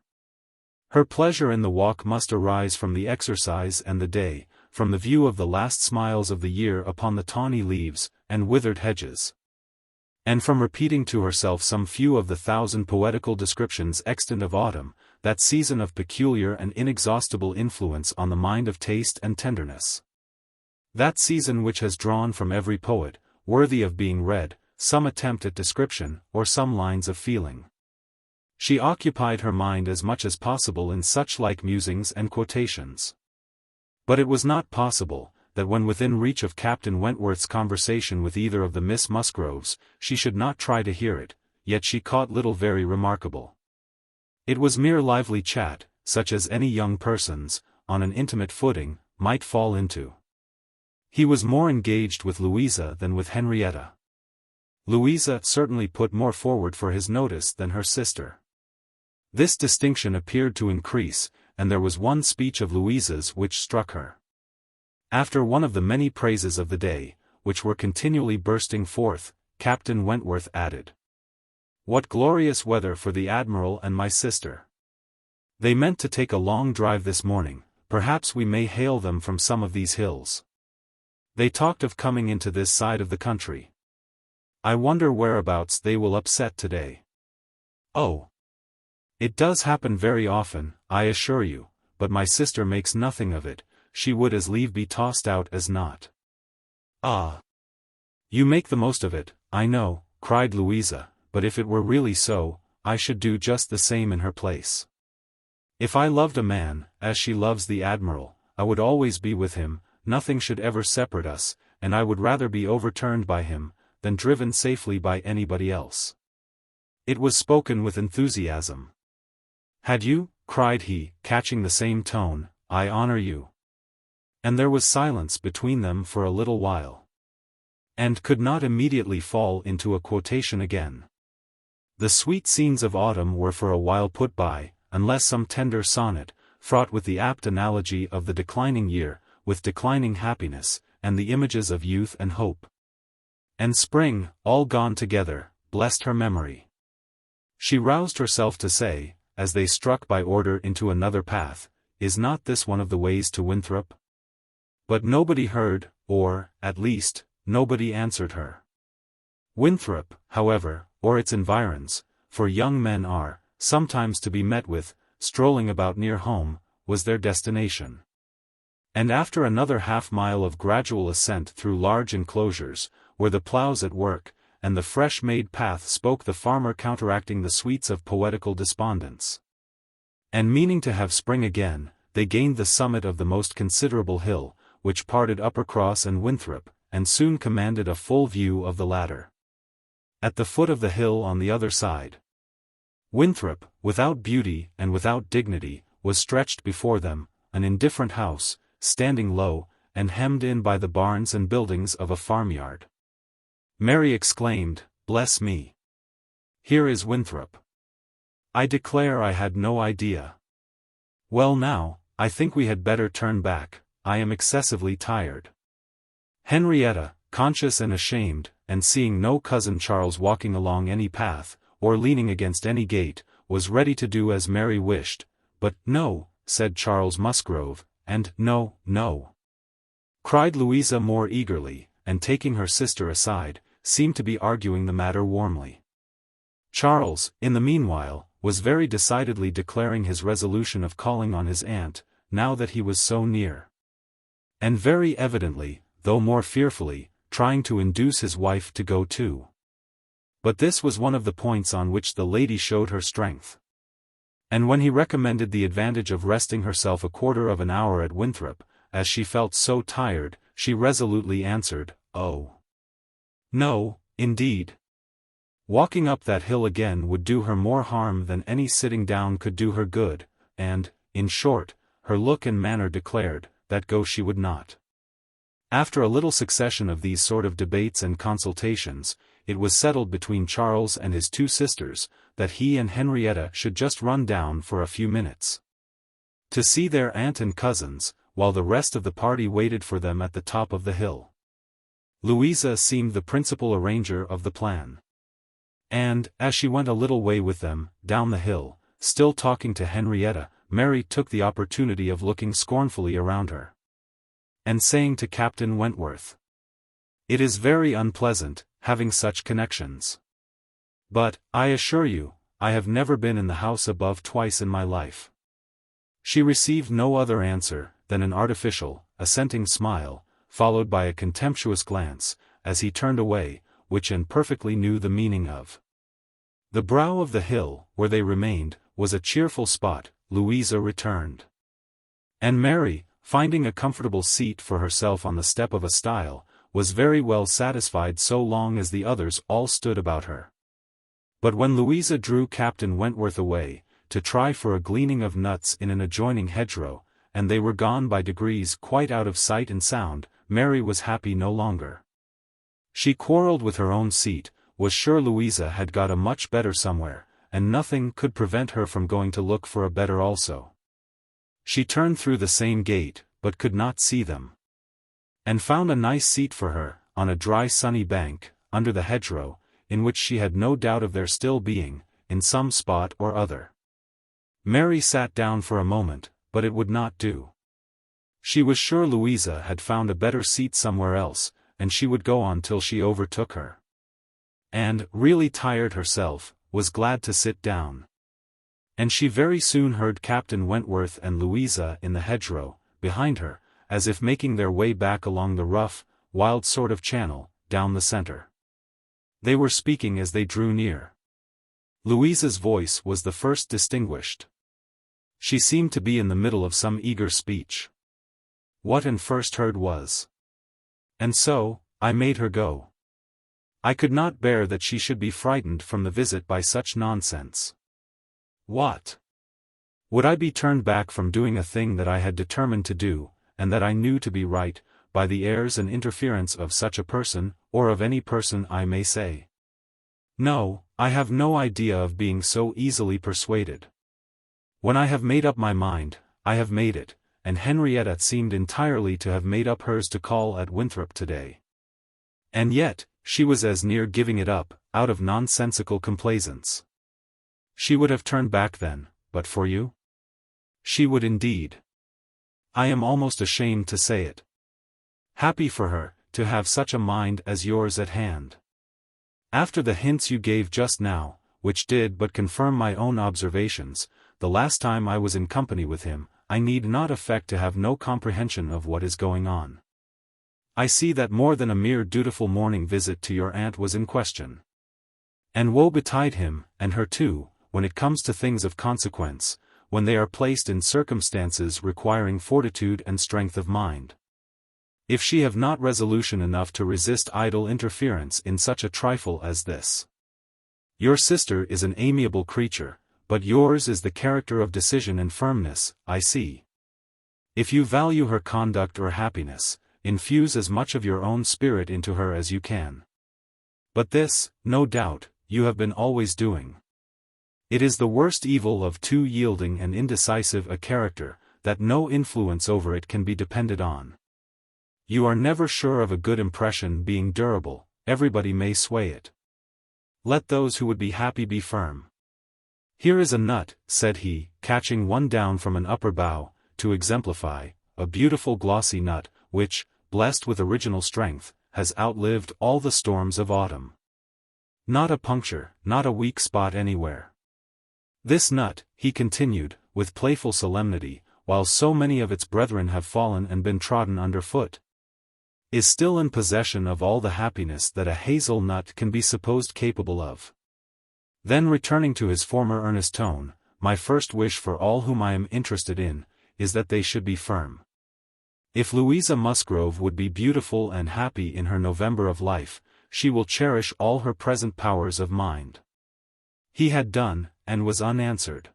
Her pleasure in the walk must arise from the exercise and the day, from the view of the last smiles of the year upon the tawny leaves, and withered hedges, and from repeating to herself some few of the 1,000 poetical descriptions extant of autumn, that season of peculiar and inexhaustible influence on the mind of taste and tenderness. That season which has drawn from every poet, worthy of being read, some attempt at description, or some lines of feeling. She occupied her mind as much as possible in such like musings and quotations. But it was not possible, that when within reach of Captain Wentworth's conversation with either of the Miss Musgroves, she should not try to hear it, yet she caught little very remarkable. It was mere lively chat, such as any young persons, on an intimate footing, might fall into. He was more engaged with Louisa than with Henrietta. Louisa certainly put more forward for his notice than her sister. This distinction appeared to increase, and there was one speech of Louisa's which struck her. After one of the many praises of the day, which were continually bursting forth, Captain Wentworth added, "What glorious weather for the Admiral and my sister! They meant to take a long drive this morning, perhaps we may hail them from some of these hills. They talked of coming into this side of the country. I wonder whereabouts they will upset today. Oh! It does happen very often, I assure you, but my sister makes nothing of it, she would as lieve be tossed out as not." "Ah! You make the most of it, I know," cried Louisa, "but if it were really so, I should do just the same in her place. If I loved a man, as she loves the Admiral, I would always be with him, nothing should ever separate us, and I would rather be overturned by him, than driven safely by anybody else." It was spoken with enthusiasm. "Had you?" cried he, catching the same tone, "I honor you." And there was silence between them for a little while, and could not immediately fall into a quotation again. The sweet scenes of autumn were for a while put by, unless some tender sonnet, fraught with the apt analogy of the declining year, with declining happiness, and the images of youth and hope. And spring, all gone together, blessed her memory. She roused herself to say, as they struck by order into another path, "Is not this one of the ways to Winthrop?" But nobody heard, or, at least, nobody answered her. Winthrop, however, or its environs, for young men are, sometimes to be met with, strolling about near home, was their destination. And after another half-mile of gradual ascent through large enclosures, were the ploughs at work, and the fresh-made path spoke the farmer counteracting the sweets of poetical despondence. And meaning to have spring again, they gained the summit of the most considerable hill, which parted Uppercross and Winthrop, and soon commanded a full view of the latter. At the foot of the hill on the other side, Winthrop, without beauty and without dignity, was stretched before them, an indifferent house, standing low, and hemmed in by the barns and buildings of a farmyard. Mary exclaimed, "Bless me! Here is Winthrop. I declare I had no idea. Well now, I think we had better turn back, I am excessively tired." Henrietta, conscious and ashamed, and seeing no cousin Charles walking along any path, or leaning against any gate, was ready to do as Mary wished, but "No," said Charles Musgrove, and "No, no," cried Louisa more eagerly, and taking her sister aside, seemed to be arguing the matter warmly. Charles, in the meanwhile, was very decidedly declaring his resolution of calling on his aunt, now that he was so near. And very evidently, though more fearfully, trying to induce his wife to go too. But this was one of the points on which the lady showed her strength. And when he recommended the advantage of resting herself a quarter of an hour at Winthrop, as she felt so tired, she resolutely answered, "Oh, no, indeed. Walking up that hill again would do her more harm than any sitting down could do her good," and, in short, her look and manner declared, that go she would not. After a little succession of these sort of debates and consultations, it was settled between Charles and his two sisters, that he and Henrietta should just run down for a few minutes to see their aunt and cousins, while the rest of the party waited for them at the top of the hill. Louisa seemed the principal arranger of the plan. And, as she went a little way with them, down the hill, still talking to Henrietta, Mary took the opportunity of looking scornfully around her, and saying to Captain Wentworth, "It is very unpleasant, having such connections. But, I assure you, I have never been in the house above twice in my life." She received no other answer than an artificial, assenting smile, followed by a contemptuous glance, as he turned away, which Anne perfectly knew the meaning of. The brow of the hill, where they remained, was a cheerful spot. Louisa returned. And Mary, finding a comfortable seat for herself on the step of a stile, was very well satisfied so long as the others all stood about her. But when Louisa drew Captain Wentworth away, to try for a gleaning of nuts in an adjoining hedgerow, and they were gone by degrees quite out of sight and sound, Mary was happy no longer. She quarrelled with her own seat, was sure Louisa had got a much better somewhere, and nothing could prevent her from going to look for a better also. She turned through the same gate, but could not see them. And found a nice seat for her, on a dry sunny bank, under the hedgerow, in which she had no doubt of their still being, in some spot or other. Mary sat down for a moment, but it would not do. She was sure Louisa had found a better seat somewhere else, and she would go on till she overtook her. And, really tired herself, was glad to sit down. And she very soon heard Captain Wentworth and Louisa in the hedgerow, behind her, as if making their way back along the rough, wild sort of channel, down the centre. They were speaking as they drew near. Louisa's voice was the first distinguished. She seemed to be in the middle of some eager speech. What Anne first heard was, "And so, I made her go. I could not bear that she should be frightened from the visit by such nonsense. What? Would I be turned back from doing a thing that I had determined to do, and that I knew to be right, by the airs and interference of such a person, or of any person I may say? No, I have no idea of being so easily persuaded. When I have made up my mind, I have made it, and Henrietta seemed entirely to have made up hers to call at Winthrop today. And yet, she was as near giving it up, out of nonsensical complaisance. She would have turned back then, but for you? She would indeed. I am almost ashamed to say it. Happy for her, to have such a mind as yours at hand. After the hints you gave just now, which did but confirm my own observations, the last time I was in company with him, I need not affect to have no comprehension of what is going on. I see that more than a mere dutiful morning visit to your aunt was in question. And woe betide him, and her too, when it comes to things of consequence, when they are placed in circumstances requiring fortitude and strength of mind. If she have not resolution enough to resist idle interference in such a trifle as this. Your sister is an amiable creature, but yours is the character of decision and firmness, I see. If you value her conduct or happiness, infuse as much of your own spirit into her as you can. But this, no doubt, you have been always doing. It is the worst evil of too yielding and indecisive a character, that no influence over it can be depended on. You are never sure of a good impression being durable, everybody may sway it. Let those who would be happy be firm. Here is a nut, said he, catching one down from an upper bough, to exemplify, a beautiful glossy nut, which, blessed with original strength, has outlived all the storms of autumn. Not a puncture, not a weak spot anywhere. This nut, he continued, with playful solemnity, while so many of its brethren have fallen and been trodden under foot, is still in possession of all the happiness that a hazel nut can be supposed capable of. Then returning to his former earnest tone, my first wish for all whom I am interested in, is that they should be firm. If Louisa Musgrove would be beautiful and happy in her November of life, she will cherish all her present powers of mind. He had done, and was unanswered.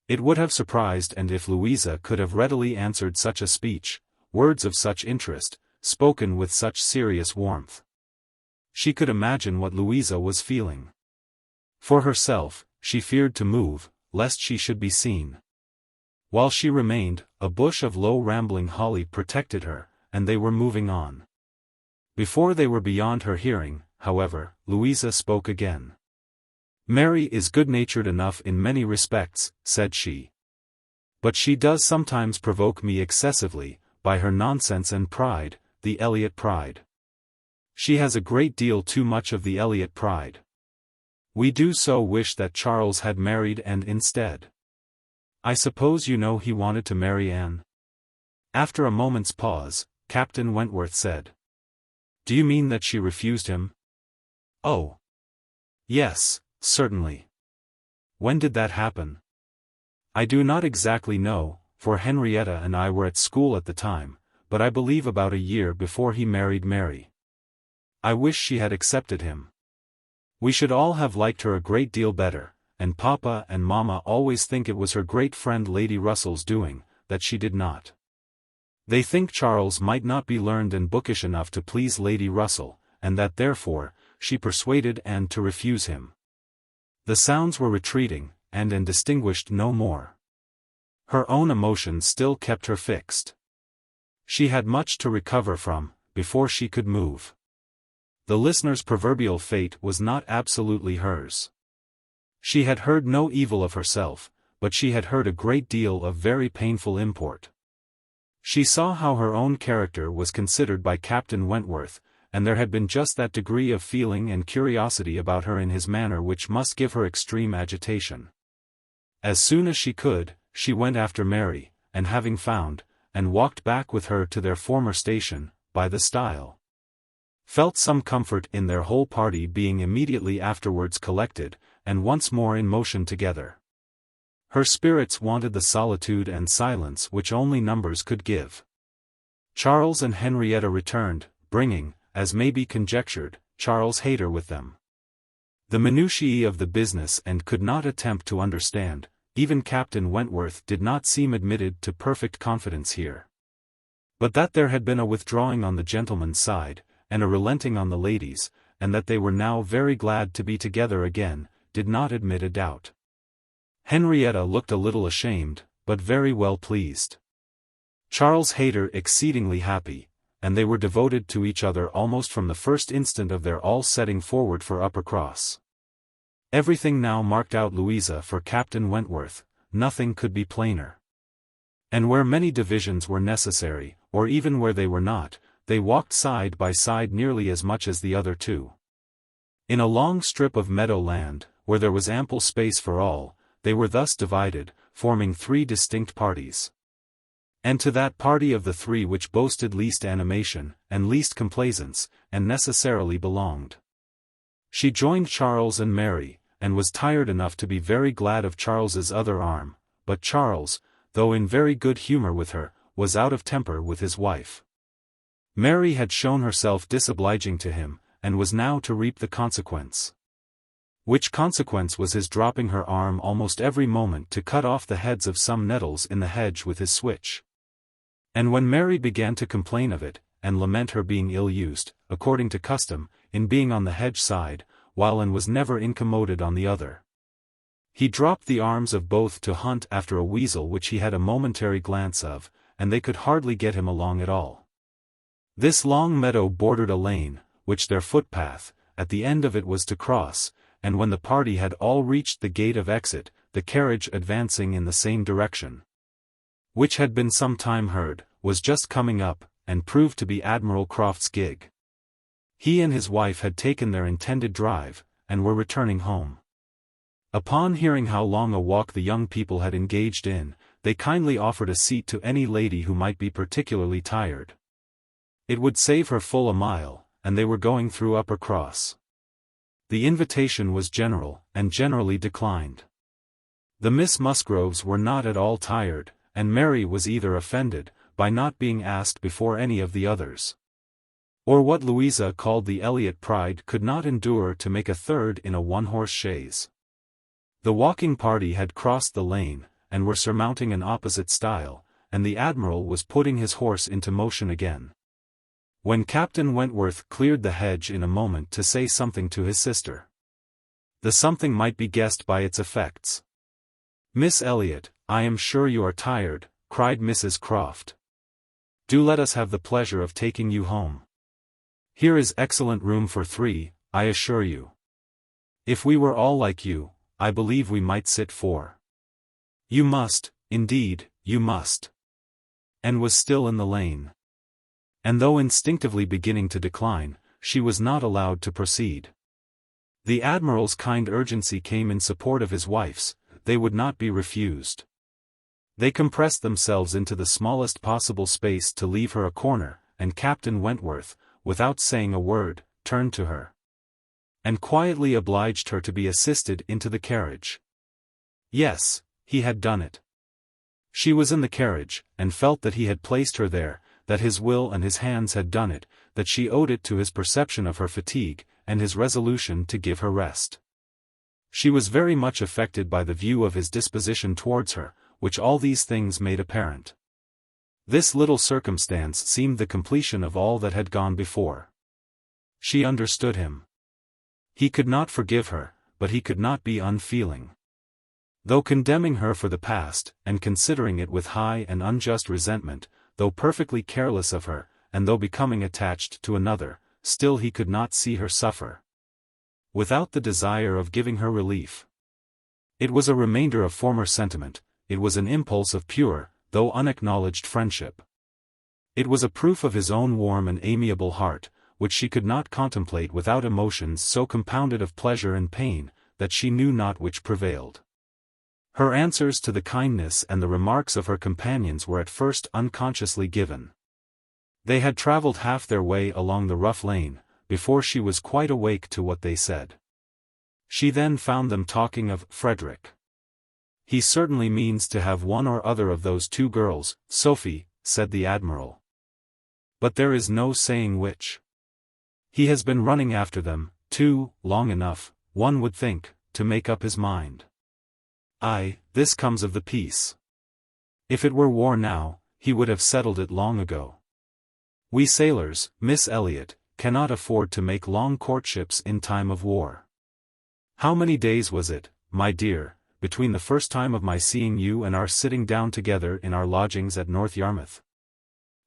It would have surprised, and if Louisa could have readily answered such a speech, words of such interest, spoken with such serious warmth. She could imagine what Louisa was feeling. For herself, she feared to move, lest she should be seen. While she remained, a bush of low rambling holly protected her, and they were moving on. Before they were beyond her hearing, however, Louisa spoke again. "Mary is good-natured enough in many respects," said she. "But she does sometimes provoke me excessively, by her nonsense and pride, the Elliot pride. She has a great deal too much of the Elliot pride. We do so wish that Charles had married and instead. I suppose you know he wanted to marry Anne?" After a moment's pause, Captain Wentworth said. "Do you mean that she refused him?" "Oh. Yes, certainly." "When did that happen?" "I do not exactly know, for Henrietta and I were at school at the time, but I believe about a year before he married Mary. I wish she had accepted him. We should all have liked her a great deal better, and Papa and Mamma always think it was her great friend Lady Russell's doing, that she did not. They think Charles might not be learned and bookish enough to please Lady Russell, and that therefore, she persuaded Anne to refuse him." The sounds were retreating, and Anne distinguished no more. Her own emotions still kept her fixed. She had much to recover from, before she could move. The listener's proverbial fate was not absolutely hers. She had heard no evil of herself, but she had heard a great deal of very painful import. She saw how her own character was considered by Captain Wentworth, and there had been just that degree of feeling and curiosity about her in his manner which must give her extreme agitation. As soon as she could, she went after Mary, and having found, and walked back with her to their former station, by the stile. Felt some comfort in their whole party being immediately afterwards collected, and once more in motion together. Her spirits wanted the solitude and silence which only numbers could give. Charles and Henrietta returned, bringing, as may be conjectured, Charles Hayter with them. The minutiae of the business and could not attempt to understand, even Captain Wentworth did not seem admitted to perfect confidence here. But that there had been a withdrawing on the gentleman's side, and a relenting on the ladies', and that they were now very glad to be together again, did not admit a doubt. Henrietta looked a little ashamed, but very well pleased. Charles Hayter exceedingly happy, and they were devoted to each other almost from the first instant of their all setting forward for Uppercross. Everything now marked out Louisa for Captain Wentworth, nothing could be plainer. And where many divisions were necessary, or even where they were not, they walked side by side nearly as much as the other two. In a long strip of meadow land, where there was ample space for all, they were thus divided, forming three distinct parties. And to that party of the three which boasted least animation, and least complaisance, and necessarily belonged. She joined Charles and Mary, and was tired enough to be very glad of Charles's other arm, but Charles, though in very good humour with her, was out of temper with his wife. Mary had shown herself disobliging to him, and was now to reap the consequence. Which consequence was his dropping her arm almost every moment to cut off the heads of some nettles in the hedge with his switch. And when Mary began to complain of it, and lament her being ill-used, according to custom, in being on the hedge side, while Anne was never incommoded on the other, he dropped the arms of both to hunt after a weasel which he had a momentary glance of, and they could hardly get him along at all. This long meadow bordered a lane, which their footpath, at the end of it was to cross, and when the party had all reached the gate of exit, the carriage advancing in the same direction, which had been some time heard, was just coming up, and proved to be Admiral Croft's gig. He and his wife had taken their intended drive, and were returning home. Upon hearing how long a walk the young people had engaged in, they kindly offered a seat to any lady who might be particularly tired. It would save her full a mile, and they were going through Upper Cross. The invitation was general, and generally declined. The Miss Musgroves were not at all tired, and Mary was either offended, by not being asked before any of the others, or what Louisa called the Elliot pride could not endure to make a third in a one-horse chaise. The walking party had crossed the lane, and were surmounting an opposite stile, and the Admiral was putting his horse into motion again, when Captain Wentworth cleared the hedge in a moment to say something to his sister. The something might be guessed by its effects. "Miss Elliot, I am sure you are tired," cried Mrs. Croft. "Do let us have the pleasure of taking you home. Here is excellent room for 3, I assure you. If we were all like you, I believe we might sit 4. You must, indeed, you must." And was still in the lane. And though instinctively beginning to decline, she was not allowed to proceed. The Admiral's kind urgency came in support of his wife's, they would not be refused. They compressed themselves into the smallest possible space to leave her a corner, and Captain Wentworth, without saying a word, turned to her, and quietly obliged her to be assisted into the carriage. Yes, he had done it. She was in the carriage, and felt that he had placed her there, that his will and his hands had done it, that she owed it to his perception of her fatigue, and his resolution to give her rest. She was very much affected by the view of his disposition towards her, which all these things made apparent. This little circumstance seemed the completion of all that had gone before. She understood him. He could not forgive her, but he could not be unfeeling. Though condemning her for the past, and considering it with high and unjust resentment, though perfectly careless of her, and though becoming attached to another, still he could not see her suffer, without the desire of giving her relief. It was a remainder of former sentiment, it was an impulse of pure, though unacknowledged friendship. It was a proof of his own warm and amiable heart, which she could not contemplate without emotions so compounded of pleasure and pain, that she knew not which prevailed. Her answers to the kindness and the remarks of her companions were at first unconsciously given. They had travelled half their way along the rough lane, before she was quite awake to what they said. She then found them talking of Frederick. "He certainly means to have one or other of those 2 girls, Sophie," said the Admiral. "But there is no saying which. He has been running after them, too, long enough, one would think, to make up his mind. Aye, this comes of the peace. If it were war now, he would have settled it long ago. We sailors, Miss Elliot, cannot afford to make long courtships in time of war. How many days was it, my dear, between the first time of my seeing you and our sitting down together in our lodgings at North Yarmouth?"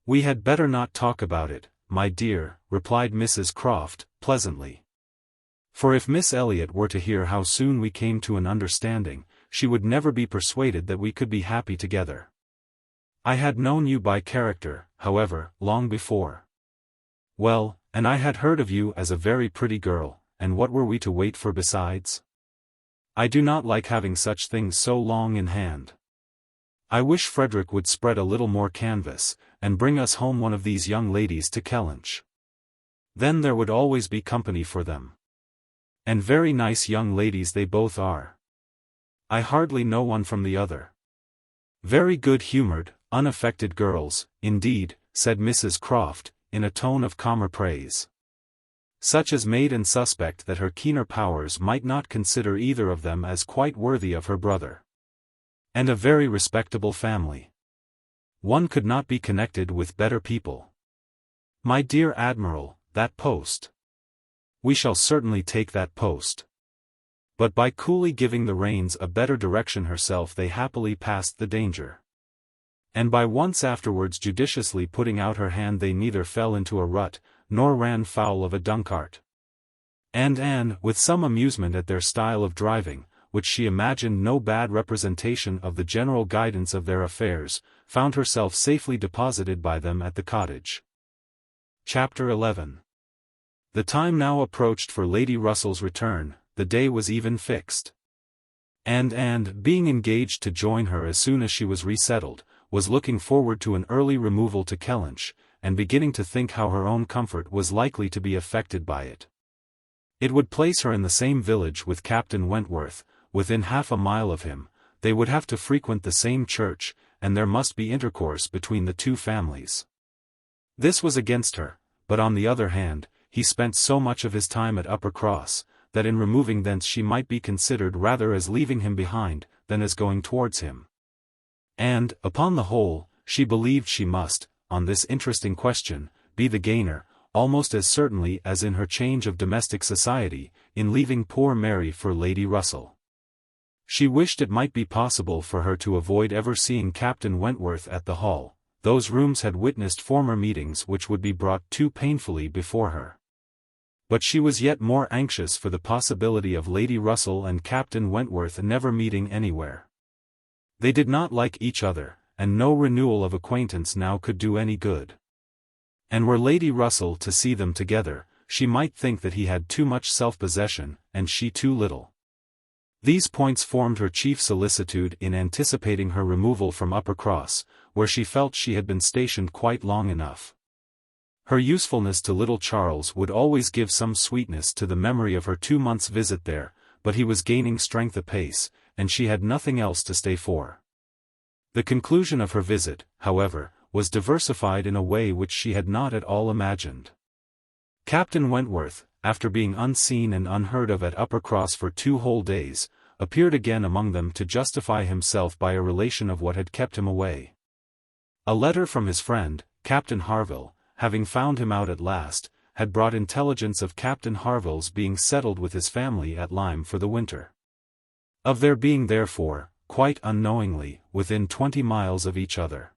"We had better not talk about it, my dear," replied Mrs. Croft, pleasantly. "For if Miss Elliot were to hear how soon we came to an understanding, she would never be persuaded that we could be happy together. I had known you by character, however, long before. Well, and I had heard of you as a very pretty girl, and what were we to wait for besides? I do not like having such things so long in hand. I wish Frederick would spread a little more canvas, and bring us home one of these young ladies to Kellynch. Then there would always be company for them. And very nice young ladies they both are. I hardly know one from the other. Very good-humoured, unaffected girls, indeed," said Mrs. Croft, in a tone of calmer praise. "Such as made and suspect that her keener powers might not consider either of them as quite worthy of her brother. And a very respectable family. One could not be connected with better people. My dear Admiral, that post. We shall certainly take that post." But by coolly giving the reins a better direction herself they happily passed the danger. And by once afterwards judiciously putting out her hand they neither fell into a rut, nor ran foul of a dung-cart. And Anne, with some amusement at their style of driving, which she imagined no bad representation of the general guidance of their affairs, found herself safely deposited by them at the cottage. Chapter 11. The time now approached for Lady Russell's return, the day was even fixed. And, being engaged to join her as soon as she was resettled, was looking forward to an early removal to Kellynch, and beginning to think how her own comfort was likely to be affected by it. It would place her in the same village with Captain Wentworth, within half a mile of him, they would have to frequent the same church, and there must be intercourse between the two families. This was against her, but on the other hand, he spent so much of his time at Uppercross, that in removing thence she might be considered rather as leaving him behind, than as going towards him. And, upon the whole, she believed she must, on this interesting question, be the gainer, almost as certainly as in her change of domestic society, in leaving poor Mary for Lady Russell. She wished it might be possible for her to avoid ever seeing Captain Wentworth at the Hall. Those rooms had witnessed former meetings which would be brought too painfully before her. But she was yet more anxious for the possibility of Lady Russell and Captain Wentworth never meeting anywhere. They did not like each other, and no renewal of acquaintance now could do any good. And were Lady Russell to see them together, she might think that he had too much self-possession, and she too little. These points formed her chief solicitude in anticipating her removal from Uppercross, where she felt she had been stationed quite long enough. Her usefulness to little Charles would always give some sweetness to the memory of her 2 months' visit there, but he was gaining strength apace, and she had nothing else to stay for. The conclusion of her visit, however, was diversified in a way which she had not at all imagined. Captain Wentworth, after being unseen and unheard of at Uppercross for 2 whole days, appeared again among them to justify himself by a relation of what had kept him away. A letter from his friend, Captain Harville, having found him out at last, had brought intelligence of Captain Harville's being settled with his family at Lyme for the winter. Of their being therefore, quite unknowingly, within 20 miles of each other.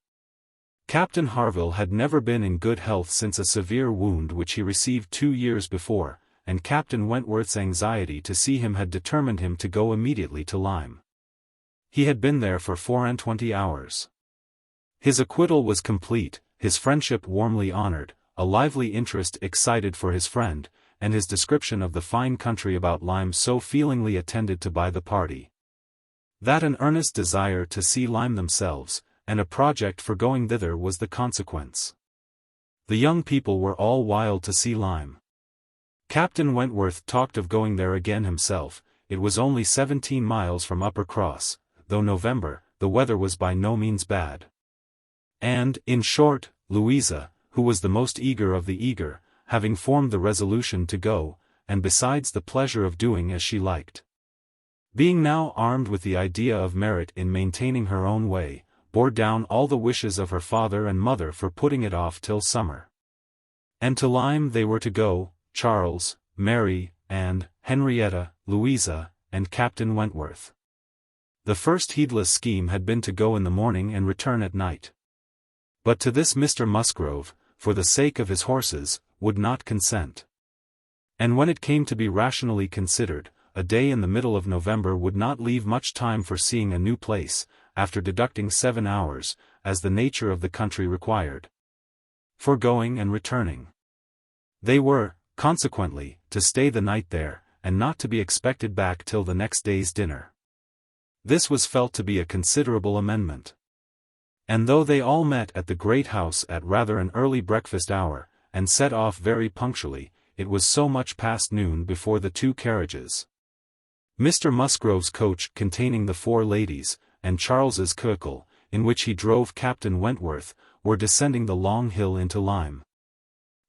Captain Harville had never been in good health since a severe wound which he received 2 years before, and Captain Wentworth's anxiety to see him had determined him to go immediately to Lyme. He had been there for 24 hours. His acquittal was complete, his friendship warmly honored, a lively interest excited for his friend, and his description of the fine country about Lyme so feelingly attended to by the party. That an earnest desire to see Lyme themselves, and a project for going thither was the consequence. The young people were all wild to see Lyme. Captain Wentworth talked of going there again himself. It was only 17 miles from Uppercross, though November, the weather was by no means bad. And, in short, Louisa, who was the most eager of the eager, having formed the resolution to go, and besides the pleasure of doing as she liked. Being now armed with the idea of merit in maintaining her own way, bore down all the wishes of her father and mother for putting it off till summer. And to Lyme they were to go, Charles, Mary, and Henrietta, Louisa, and Captain Wentworth. The first heedless scheme had been to go in the morning and return at night. But to this Mr. Musgrove, for the sake of his horses, would not consent. And when it came to be rationally considered, a day in the middle of November would not leave much time for seeing a new place, after deducting 7 hours, as the nature of the country required, for going and returning. They were, consequently, to stay the night there, and not to be expected back till the next day's dinner. This was felt to be a considerable amendment. And though they all met at the great house at rather an early breakfast hour, and set off very punctually, it was so much past noon before the 2 carriages, Mr. Musgrove's coach containing the 4 ladies, and Charles's curricle, in which he drove Captain Wentworth, were descending the long hill into Lyme,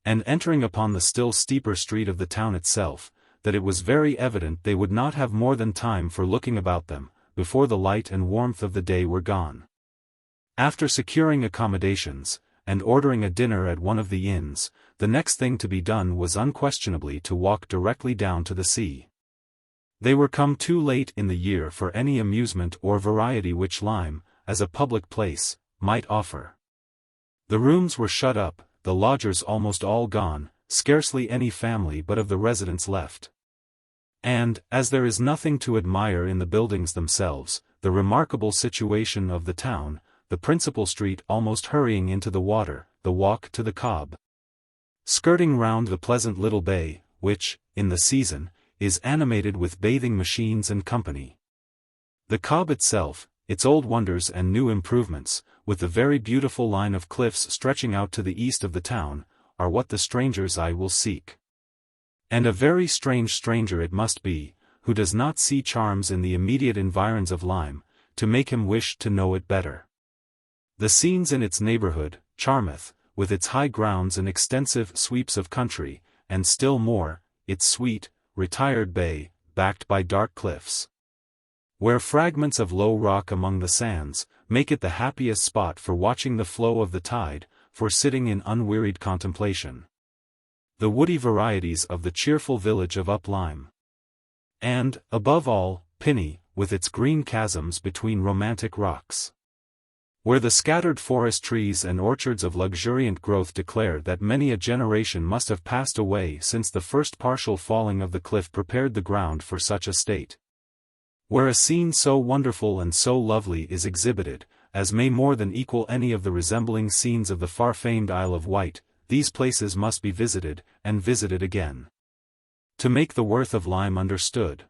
and entering upon the still steeper street of the town itself, that it was very evident they would not have more than time for looking about them, before the light and warmth of the day were gone. After securing accommodations, and ordering a dinner at one of the inns, the next thing to be done was unquestionably to walk directly down to the sea. They were come too late in the year for any amusement or variety which Lyme, as a public place, might offer. The rooms were shut up, the lodgers almost all gone, scarcely any family but of the residents left. And, as there is nothing to admire in the buildings themselves, the remarkable situation of the town, the principal street almost hurrying into the water, the walk to the Cobb, skirting round the pleasant little bay, which, in the season, is animated with bathing machines and company, The Cobb itself, its old wonders and new improvements, with the very beautiful line of cliffs stretching out to the east of the town, are what the stranger's eye will seek. And a very strange stranger it must be, who does not see charms in the immediate environs of Lyme, to make him wish to know it better. The scenes in its neighborhood, charmeth, with its high grounds and extensive sweeps of country, and still more, its sweet, retired bay, backed by dark cliffs, where fragments of low rock among the sands, make it the happiest spot for watching the flow of the tide, for sitting in unwearied contemplation. The woody varieties of the cheerful village of Up Lyme. And, above all, Pinny, with its green chasms between romantic rocks, where the scattered forest trees and orchards of luxuriant growth declare that many a generation must have passed away since the first partial falling of the cliff prepared the ground for such a state. Where a scene so wonderful and so lovely is exhibited, as may more than equal any of the resembling scenes of the far-famed Isle of Wight, these places must be visited, and visited again, to make the worth of Lyme understood.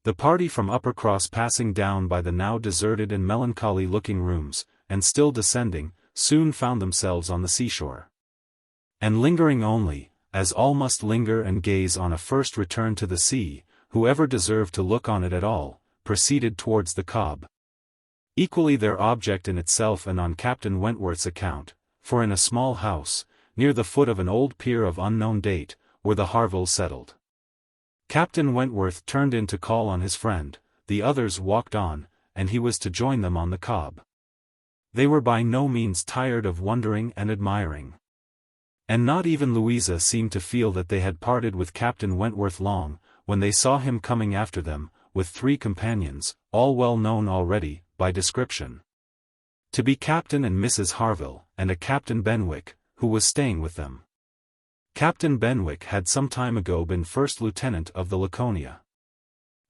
The party from Uppercross, passing down by the now deserted and melancholy-looking rooms, and still descending, soon found themselves on the seashore. And lingering only, as all must linger and gaze on a first return to the sea, whoever deserved to look on it at all, proceeded towards the Cobb. Equally their object in itself and on Captain Wentworth's account, for in a small house, near the foot of an old pier of unknown date, were the Harvilles settled. Captain Wentworth turned in to call on his friend, the others walked on, and he was to join them on the Cobb. They were by no means tired of wondering and admiring. And not even Louisa seemed to feel that they had parted with Captain Wentworth long, when they saw him coming after them, with 3 companions, all well known already, by description, to be Captain and Mrs. Harville, and a Captain Benwick, who was staying with them. Captain Benwick had some time ago been first lieutenant of the Laconia.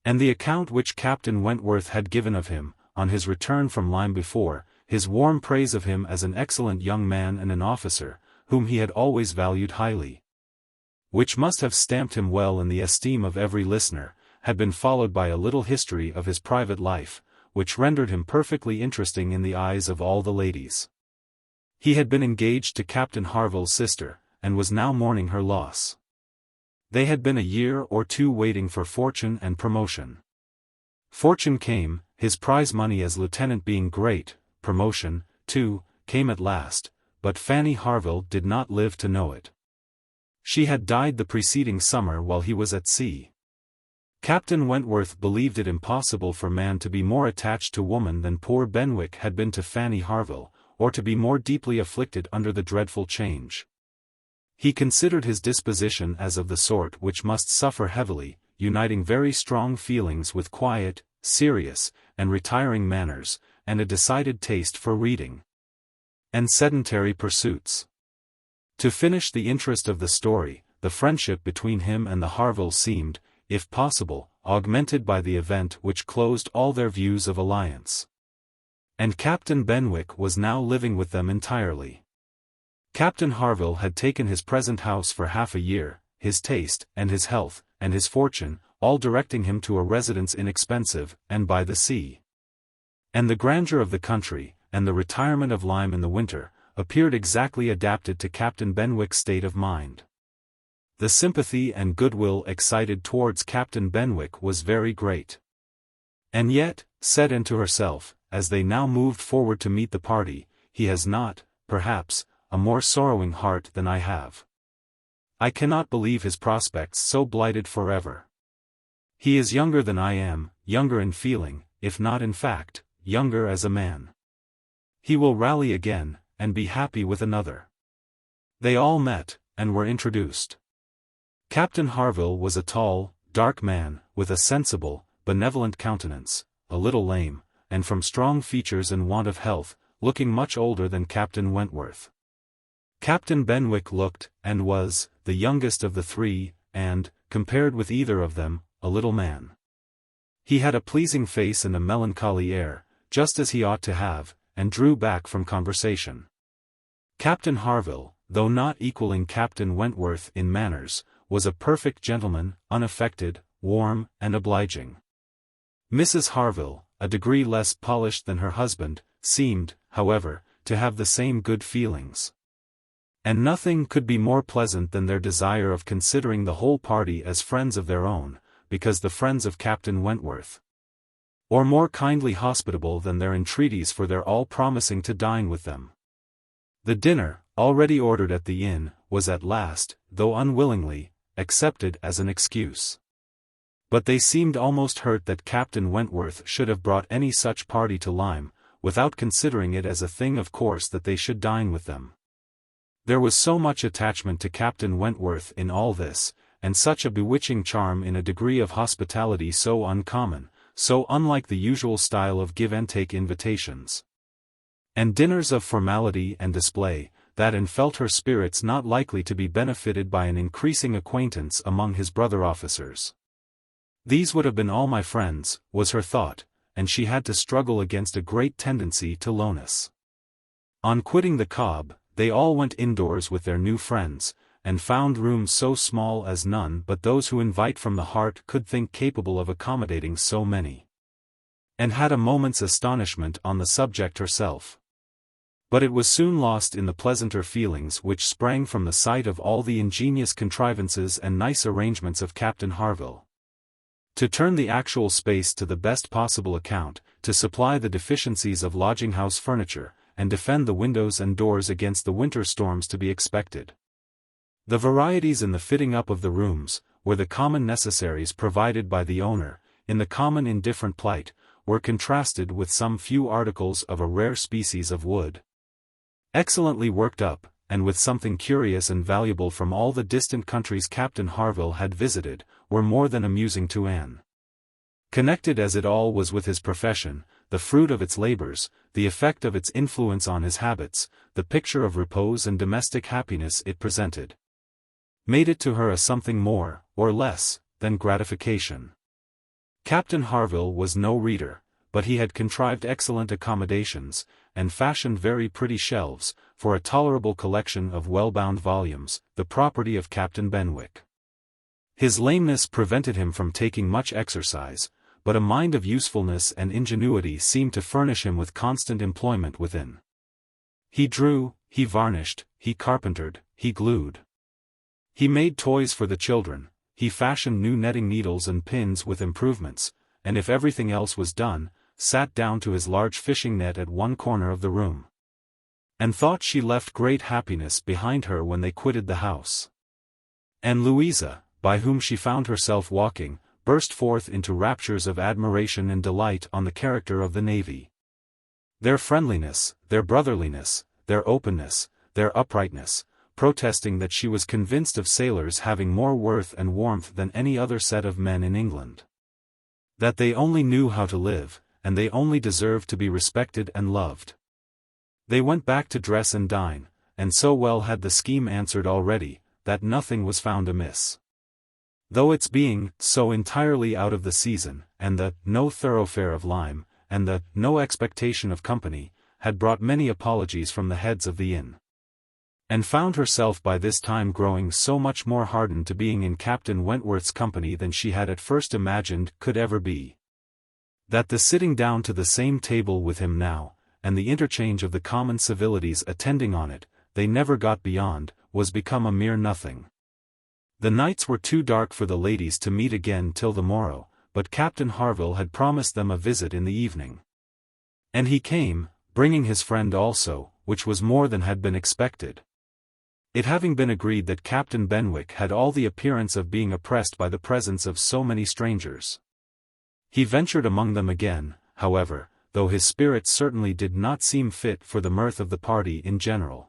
And the account which Captain Wentworth had given of him, on his return from Lyme before, his warm praise of him as an excellent young man and an officer, whom he had always valued highly, which must have stamped him well in the esteem of every listener, had been followed by a little history of his private life, which rendered him perfectly interesting in the eyes of all the ladies. He had been engaged to Captain Harville's sister, and was now mourning her loss. They had been a year or 2 waiting for fortune and promotion. Fortune came, his prize money as lieutenant being great; promotion, too, came at last, but Fanny Harville did not live to know it. She had died the preceding summer while he was at sea. Captain Wentworth believed it impossible for man to be more attached to woman than poor Benwick had been to Fanny Harville, or to be more deeply afflicted under the dreadful change. He considered his disposition as of the sort which must suffer heavily, uniting very strong feelings with quiet, serious, and retiring manners, and a decided taste for reading and sedentary pursuits. To finish the interest of the story, the friendship between him and the Harvilles seemed, if possible, augmented by the event which closed all their views of alliance. And Captain Benwick was now living with them entirely. Captain Harville had taken his present house for half a year, his taste, and his health, and his fortune, all directing him to a residence inexpensive, and by the sea. And the grandeur of the country, and the retirement of Lyme in the winter, appeared exactly adapted to Captain Benwick's state of mind. The sympathy and goodwill excited towards Captain Benwick was very great. And yet, said Anne to herself, as they now moved forward to meet the party, he has not, perhaps, a more sorrowing heart than I have. I cannot believe his prospects so blighted forever. He is younger than I am, younger in feeling, if not in fact, younger as a man. He will rally again, and be happy with another. They all met, and were introduced. Captain Harville was a tall, dark man, with a sensible, benevolent countenance, a little lame, and from strong features and want of health, looking much older than Captain Wentworth. Captain Benwick looked, and was, the youngest of the 3, and, compared with either of them, a little man. He had a pleasing face and a melancholy air, just as he ought to have, and drew back from conversation. Captain Harville, though not equaling Captain Wentworth in manners, was a perfect gentleman, unaffected, warm, and obliging. Mrs. Harville, a degree less polished than her husband, seemed, however, to have the same good feelings. And nothing could be more pleasant than their desire of considering the whole party as friends of their own, because the friends of Captain Wentworth, or more kindly hospitable than their entreaties for their all promising to dine with them. The dinner, already ordered at the inn, was at last, though unwillingly, accepted as an excuse. But they seemed almost hurt that Captain Wentworth should have brought any such party to Lyme, without considering it as a thing of course that they should dine with them. There was so much attachment to Captain Wentworth in all this, and such a bewitching charm in a degree of hospitality so uncommon, so unlike the usual style of give-and-take invitations, and dinners of formality and display, that Anne felt her spirits not likely to be benefited by an increasing acquaintance among his brother officers. These would have been all my friends, was her thought, and she had to struggle against a great tendency to lowness. On quitting the Cobb, they all went indoors with their new friends, and found rooms so small as none but those who invite from the heart could think capable of accommodating so many. And had a moment's astonishment on the subject herself. But it was soon lost in the pleasanter feelings which sprang from the sight of all the ingenious contrivances and nice arrangements of Captain Harville. To turn the actual space to the best possible account, to supply the deficiencies of lodging-house furniture, and defend the windows and doors against the winter storms to be expected. The varieties in the fitting up of the rooms, were the common necessaries provided by the owner, in the common indifferent plight, were contrasted with some few articles of a rare species of wood, excellently worked up, and with something curious and valuable from all the distant countries Captain Harville had visited, were more than amusing to Anne. Connected as it all was with his profession, the fruit of its labors, the effect of its influence on his habits, the picture of repose and domestic happiness it presented, made it to her a something more, or less, than gratification. Captain Harville was no reader, but he had contrived excellent accommodations, and fashioned very pretty shelves, for a tolerable collection of well-bound volumes, the property of Captain Benwick. His lameness prevented him from taking much exercise, but a mind of usefulness and ingenuity seemed to furnish him with constant employment within. He drew, he varnished, he carpentered, he glued. He made toys for the children, he fashioned new netting needles and pins with improvements, and if everything else was done, sat down to his large fishing net at one corner of the room, and thought she left great happiness behind her when they quitted the house. And Louisa, by whom she found herself walking, burst forth into raptures of admiration and delight on the character of the navy. Their friendliness, their brotherliness, their openness, their uprightness, protesting that she was convinced of sailors having more worth and warmth than any other set of men in England. That they only knew how to live, and they only deserved to be respected and loved. They went back to dress and dine, and so well had the scheme answered already, that nothing was found amiss. Though its being so entirely out of the season, and the no thoroughfare of Lyme, and the no expectation of company, had brought many apologies from the heads of the inn. And found herself by this time growing so much more hardened to being in Captain Wentworth's company than she had at first imagined could ever be, that the sitting down to the same table with him now, and the interchange of the common civilities attending on it, they never got beyond, was become a mere nothing. The nights were too dark for the ladies to meet again till the morrow, but Captain Harville had promised them a visit in the evening. And he came, bringing his friend also, which was more than had been expected. It having been agreed that Captain Benwick had all the appearance of being oppressed by the presence of so many strangers. He ventured among them again, however, though his spirits certainly did not seem fit for the mirth of the party in general.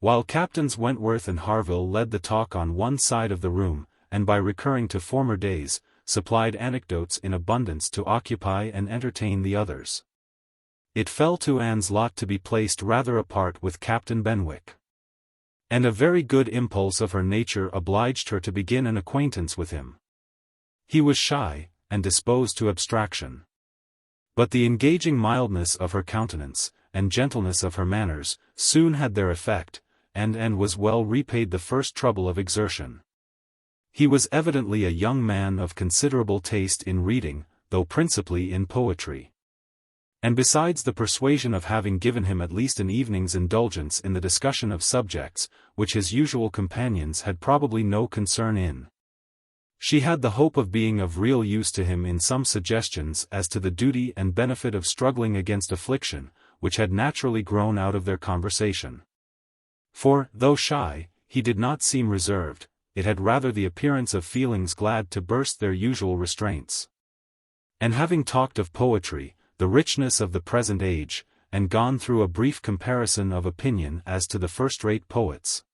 While Captains Wentworth and Harville led the talk on one side of the room, and by recurring to former days, supplied anecdotes in abundance to occupy and entertain the others. It fell to Anne's lot to be placed rather apart with Captain Benwick. And a very good impulse of her nature obliged her to begin an acquaintance with him. He was shy, and disposed to abstraction. But the engaging mildness of her countenance, and gentleness of her manners, soon had their effect, and was well repaid the first trouble of exertion. He was evidently a young man of considerable taste in reading, though principally in poetry. And besides the persuasion of having given him at least an evening's indulgence in the discussion of subjects, which his usual companions had probably no concern in. She had the hope of being of real use to him in some suggestions as to the duty and benefit of struggling against affliction, which had naturally grown out of their conversation. For, though shy, he did not seem reserved, it had rather the appearance of feelings glad to burst their usual restraints. And having talked of poetry, the richness of the present age, and gone through a brief comparison of opinion as to the first-rate poets,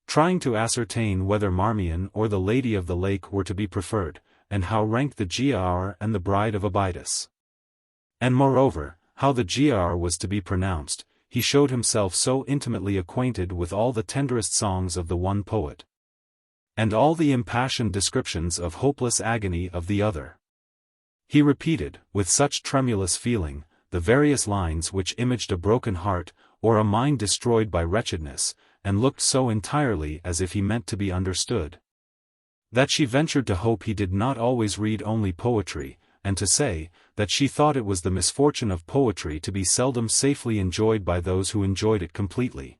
trying to ascertain whether Marmion or the Lady of the Lake were to be preferred, and how ranked the Giaour and the Bride of Abydos, and moreover, how the Giaour was to be pronounced, he showed himself so intimately acquainted with all the tenderest songs of the one poet, and all the impassioned descriptions of hopeless agony of the other. He repeated, with such tremulous feeling, the various lines which imaged a broken heart, or a mind destroyed by wretchedness, and looked so entirely as if he meant to be understood, that she ventured to hope he did not always read only poetry, and to say, that she thought it was the misfortune of poetry to be seldom safely enjoyed by those who enjoyed it completely,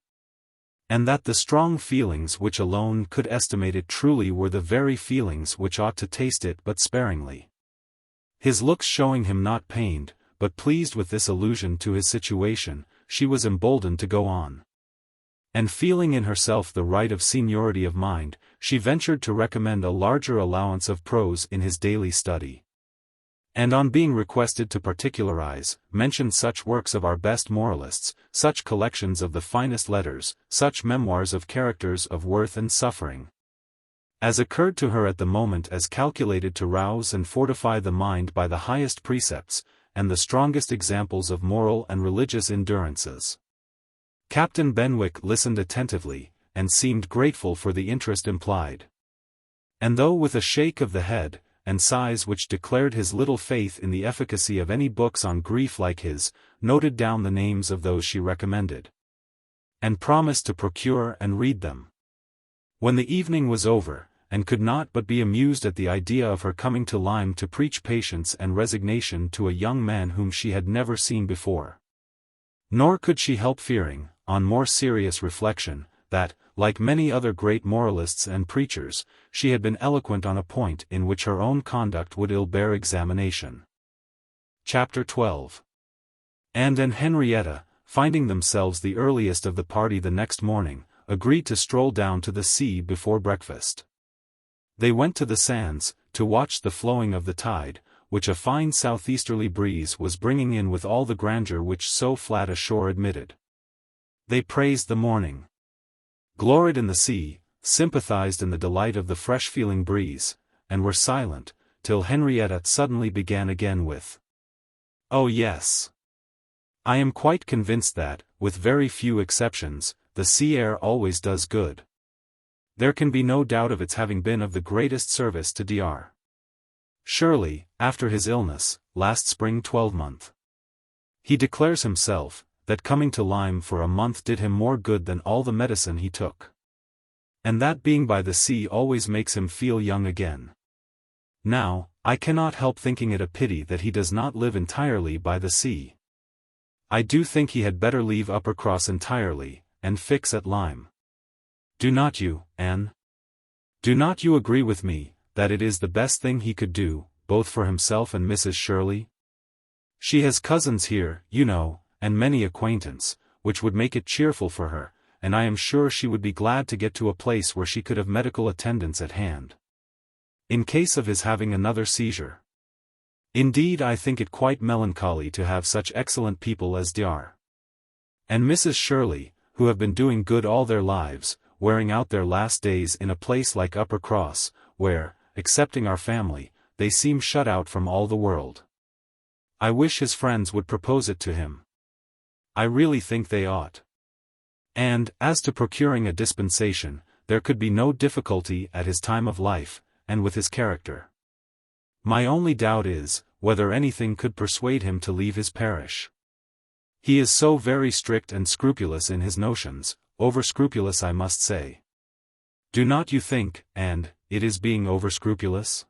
and that the strong feelings which alone could estimate it truly were the very feelings which ought to taste it but sparingly. His looks showing him not pained, but pleased with this allusion to his situation, she was emboldened to go on. And feeling in herself the right of seniority of mind, she ventured to recommend a larger allowance of prose in his daily study. And on being requested to particularize, mentioned such works of our best moralists, such collections of the finest letters, such memoirs of characters of worth and suffering, as occurred to her at the moment as calculated to rouse and fortify the mind by the highest precepts, and the strongest examples of moral and religious endurances. Captain Benwick listened attentively, and seemed grateful for the interest implied. And though with a shake of the head, and sighs which declared his little faith in the efficacy of any books on grief like his, noted down the names of those she recommended, and promised to procure and read them. When the evening was over, and could not but be amused at the idea of her coming to Lyme to preach patience and resignation to a young man whom she had never seen before. Nor could she help fearing, on more serious reflection, that, like many other great moralists and preachers, she had been eloquent on a point in which her own conduct would ill bear examination. Chapter 12. Anne and Henrietta, finding themselves the earliest of the party the next morning, agreed to stroll down to the sea before breakfast. They went to the sands, to watch the flowing of the tide, which a fine southeasterly breeze was bringing in with all the grandeur which so flat a shore admitted. They praised the morning, gloried in the sea, sympathized in the delight of the fresh-feeling breeze, and were silent, till Henrietta suddenly began again with, "Oh yes. I am quite convinced that, with very few exceptions, the sea air always does good. There can be no doubt of its having been of the greatest service to Dr. Shirley, after his illness, last spring 12-month. He declares himself, that coming to Lyme for a month did him more good than all the medicine he took. And that being by the sea always makes him feel young again. Now, I cannot help thinking it a pity that he does not live entirely by the sea. I do think he had better leave Uppercross entirely, and fix at Lyme. Do not you, Anne? Do not you agree with me, that it is the best thing he could do, both for himself and Mrs. Shirley? She has cousins here, you know, and many acquaintance, which would make it cheerful for her, and I am sure she would be glad to get to a place where she could have medical attendance at hand, in case of his having another seizure. Indeed, I think it quite melancholy to have such excellent people as Dr. and Mrs. Shirley, who have been doing good all their lives, wearing out their last days in a place like Uppercross, where, excepting our family, they seem shut out from all the world. I wish his friends would propose it to him. I really think they ought. And, as to procuring a dispensation, there could be no difficulty at his time of life, and with his character. My only doubt is, whether anything could persuade him to leave his parish. He is so very strict and scrupulous in his notions, over-scrupulous I must say. Do not you think, and, it is being over-scrupulous?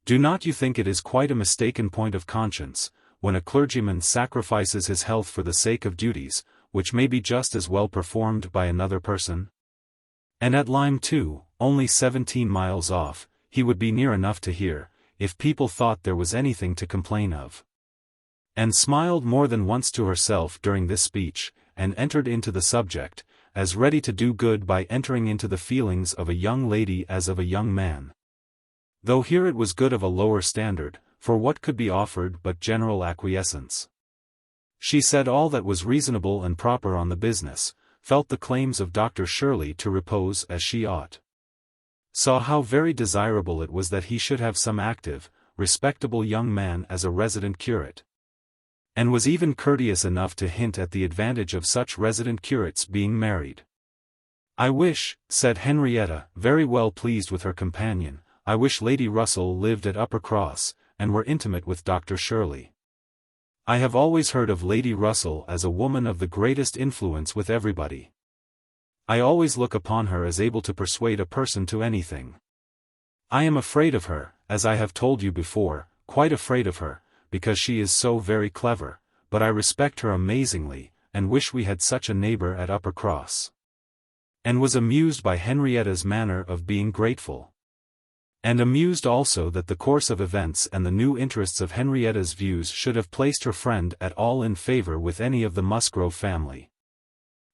Do not you think it is quite a mistaken point of conscience, when a clergyman sacrifices his health for the sake of duties, which may be just as well performed by another person? And at Lyme too, only 17 miles off, he would be near enough to hear, if people thought there was anything to complain of. And smiled more than once to herself during this speech, and entered into the subject, as ready to do good by entering into the feelings of a young lady as of a young man. Though here it was good of a lower standard, for what could be offered but general acquiescence? She said all that was reasonable and proper on the business, felt the claims of Dr. Shirley to repose as she ought. Saw how very desirable it was that he should have some active, respectable young man as a resident curate. And was even courteous enough to hint at the advantage of such resident curates being married. "I wish," said Henrietta, very well pleased with her companion, "I wish Lady Russell lived at Uppercross, and were intimate with Dr. Shirley. I have always heard of Lady Russell as a woman of the greatest influence with everybody. I always look upon her as able to persuade a person to anything. I am afraid of her, as I have told you before, quite afraid of her, because she is so very clever, but I respect her amazingly, and wish we had such a neighbor at Uppercross." And was amused by Henrietta's manner of being grateful. And amused also that the course of events and the new interests of Henrietta's views should have placed her friend at all in favor with any of the Musgrove family.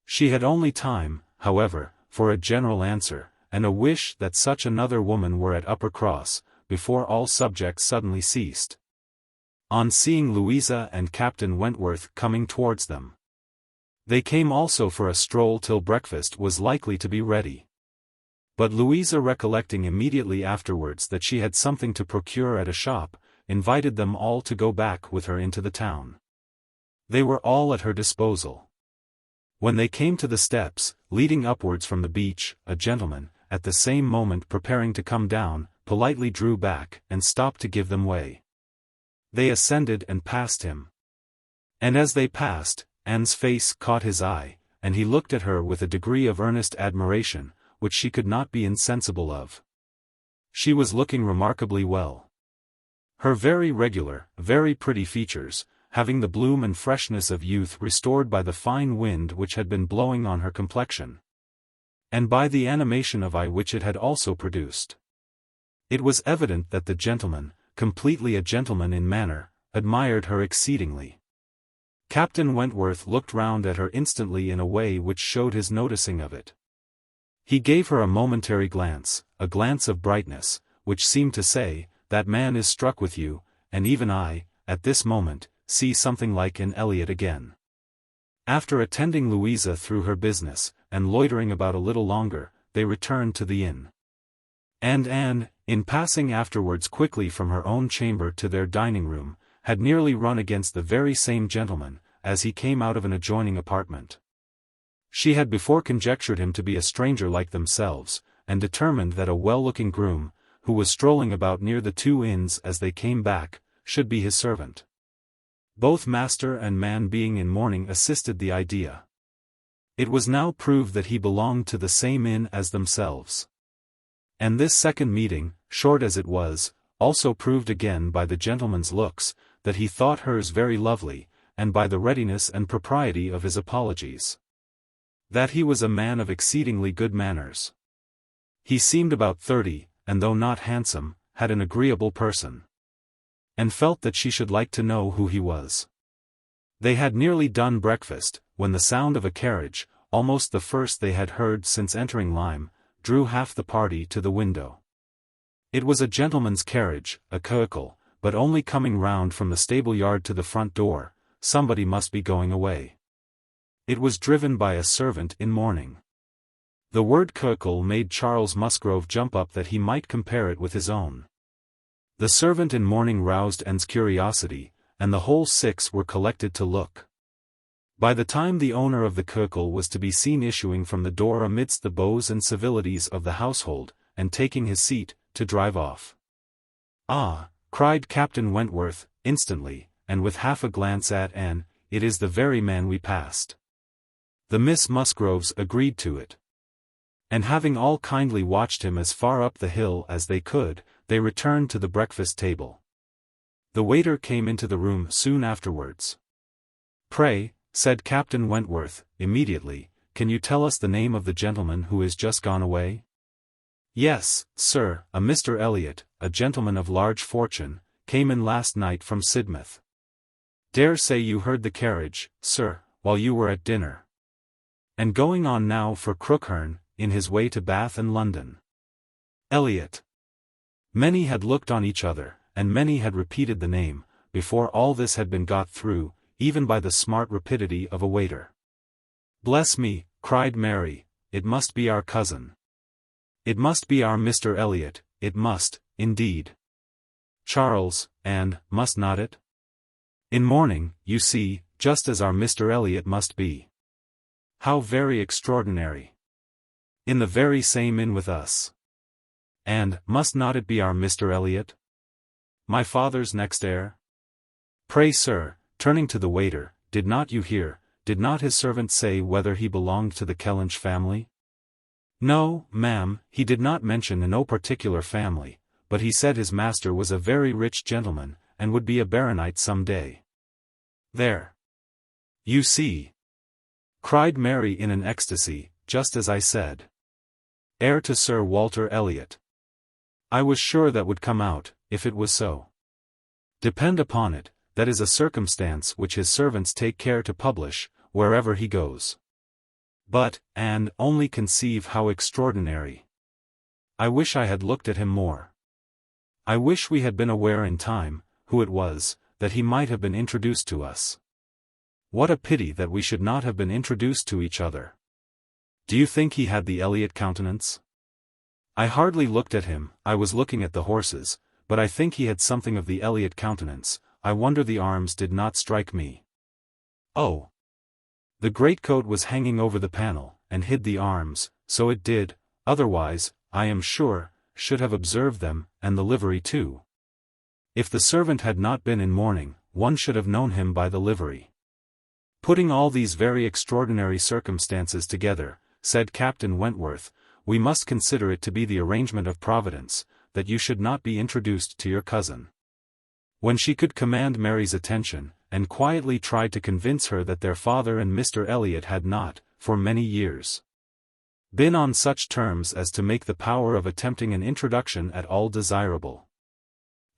She had only time, however, for a general answer, and a wish that such another woman were at Uppercross, before all subjects suddenly ceased. On seeing Louisa and Captain Wentworth coming towards them. They came also for a stroll till breakfast was likely to be ready. But Louisa, recollecting immediately afterwards that she had something to procure at a shop, invited them all to go back with her into the town. They were all at her disposal. When they came to the steps, leading upwards from the beach, a gentleman, at the same moment preparing to come down, politely drew back, and stopped to give them way. They ascended and passed him. And as they passed, Anne's face caught his eye, and he looked at her with a degree of earnest admiration, which she could not be insensible of. She was looking remarkably well. Her very regular, very pretty features, having the bloom and freshness of youth restored by the fine wind which had been blowing on her complexion, and by the animation of eye which it had also produced. It was evident that the gentleman, completely a gentleman in manner, admired her exceedingly. Captain Wentworth looked round at her instantly in a way which showed his noticing of it. He gave her a momentary glance, a glance of brightness, which seemed to say, "That man is struck with you, and even I, at this moment, see something like Anne Elliot again." After attending Louisa through her business, and loitering about a little longer, they returned to the inn. And Anne, in passing afterwards quickly from her own chamber to their dining-room, had nearly run against the very same gentleman, as he came out of an adjoining apartment. She had before conjectured him to be a stranger like themselves, and determined that a well-looking groom, who was strolling about near the two inns as they came back, should be his servant. Both master and man being in mourning assisted the idea. It was now proved that he belonged to the same inn as themselves. And this second meeting, short as it was, also proved again by the gentleman's looks, that he thought hers very lovely, and by the readiness and propriety of his apologies, that he was a man of exceedingly good manners. He seemed about 30, and though not handsome, had an agreeable person. And felt that she should like to know who he was. They had nearly done breakfast, when the sound of a carriage, almost the first they had heard since entering Lyme, drew half the party to the window. It was a gentleman's carriage, a coecle, but only coming round from the stable-yard to the front door. Somebody must be going away. It was driven by a servant in mourning. The word coecle made Charles Musgrove jump up that he might compare it with his own. The servant in mourning roused Anne's curiosity, and the whole six were collected to look. By the time the owner of the coecle was to be seen issuing from the door amidst the bows and civilities of the household, and taking his seat, to drive off. "Ah," cried Captain Wentworth, instantly, and with half a glance at Anne, "it is the very man we passed." The Miss Musgroves agreed to it. And having all kindly watched him as far up the hill as they could, they returned to the breakfast table. The waiter came into the room soon afterwards. "Pray," said Captain Wentworth, immediately, "can you tell us the name of the gentleman who is just gone away?" "Yes, sir, a Mr. Elliot, a gentleman of large fortune, came in last night from Sidmouth. Dare say you heard the carriage, sir, while you were at dinner. And going on now for Crookherne, in his way to Bath and London." Elliot. Many had looked on each other, and many had repeated the name, before all this had been got through, even by the smart rapidity of a waiter. "Bless me," cried Mary, "it must be our cousin. It must be our Mr. Elliot, it must, indeed. Charles, and, must not it? In mourning, you see, just as our Mr. Elliot must be. How very extraordinary. In the very same inn with us. And, must not it be our Mr. Elliot? My father's next heir? Pray, sir," turning to the waiter, "did not you hear, did not his servant say whether he belonged to the Kellynch family?" "No, ma'am, he did not mention no particular family, but he said his master was a very rich gentleman, and would be a baronet some day." "There. You see," cried Mary in an ecstasy, "just as I said. Heir to Sir Walter Elliot. I was sure that would come out, if it was so. Depend upon it, that is a circumstance which his servants take care to publish, wherever he goes. But, and only conceive how extraordinary. I wish I had looked at him more. I wish we had been aware in time, who it was, that he might have been introduced to us. What a pity that we should not have been introduced to each other. Do you think he had the Elliot countenance? I hardly looked at him, I was looking at the horses, but I think he had something of the Elliot countenance. I wonder the arms did not strike me. Oh! The greatcoat was hanging over the panel, and hid the arms, so it did, otherwise, I am sure, should have observed them, and the livery too. If the servant had not been in mourning, one should have known him by the livery. Putting all these very extraordinary circumstances together, said Captain Wentworth, we must consider it to be the arrangement of Providence, that you should not be introduced to your cousin. When she could command Mary's attention, and quietly tried to convince her that their father and Mr. Elliot had not, for many years, been on such terms as to make the power of attempting an introduction at all desirable.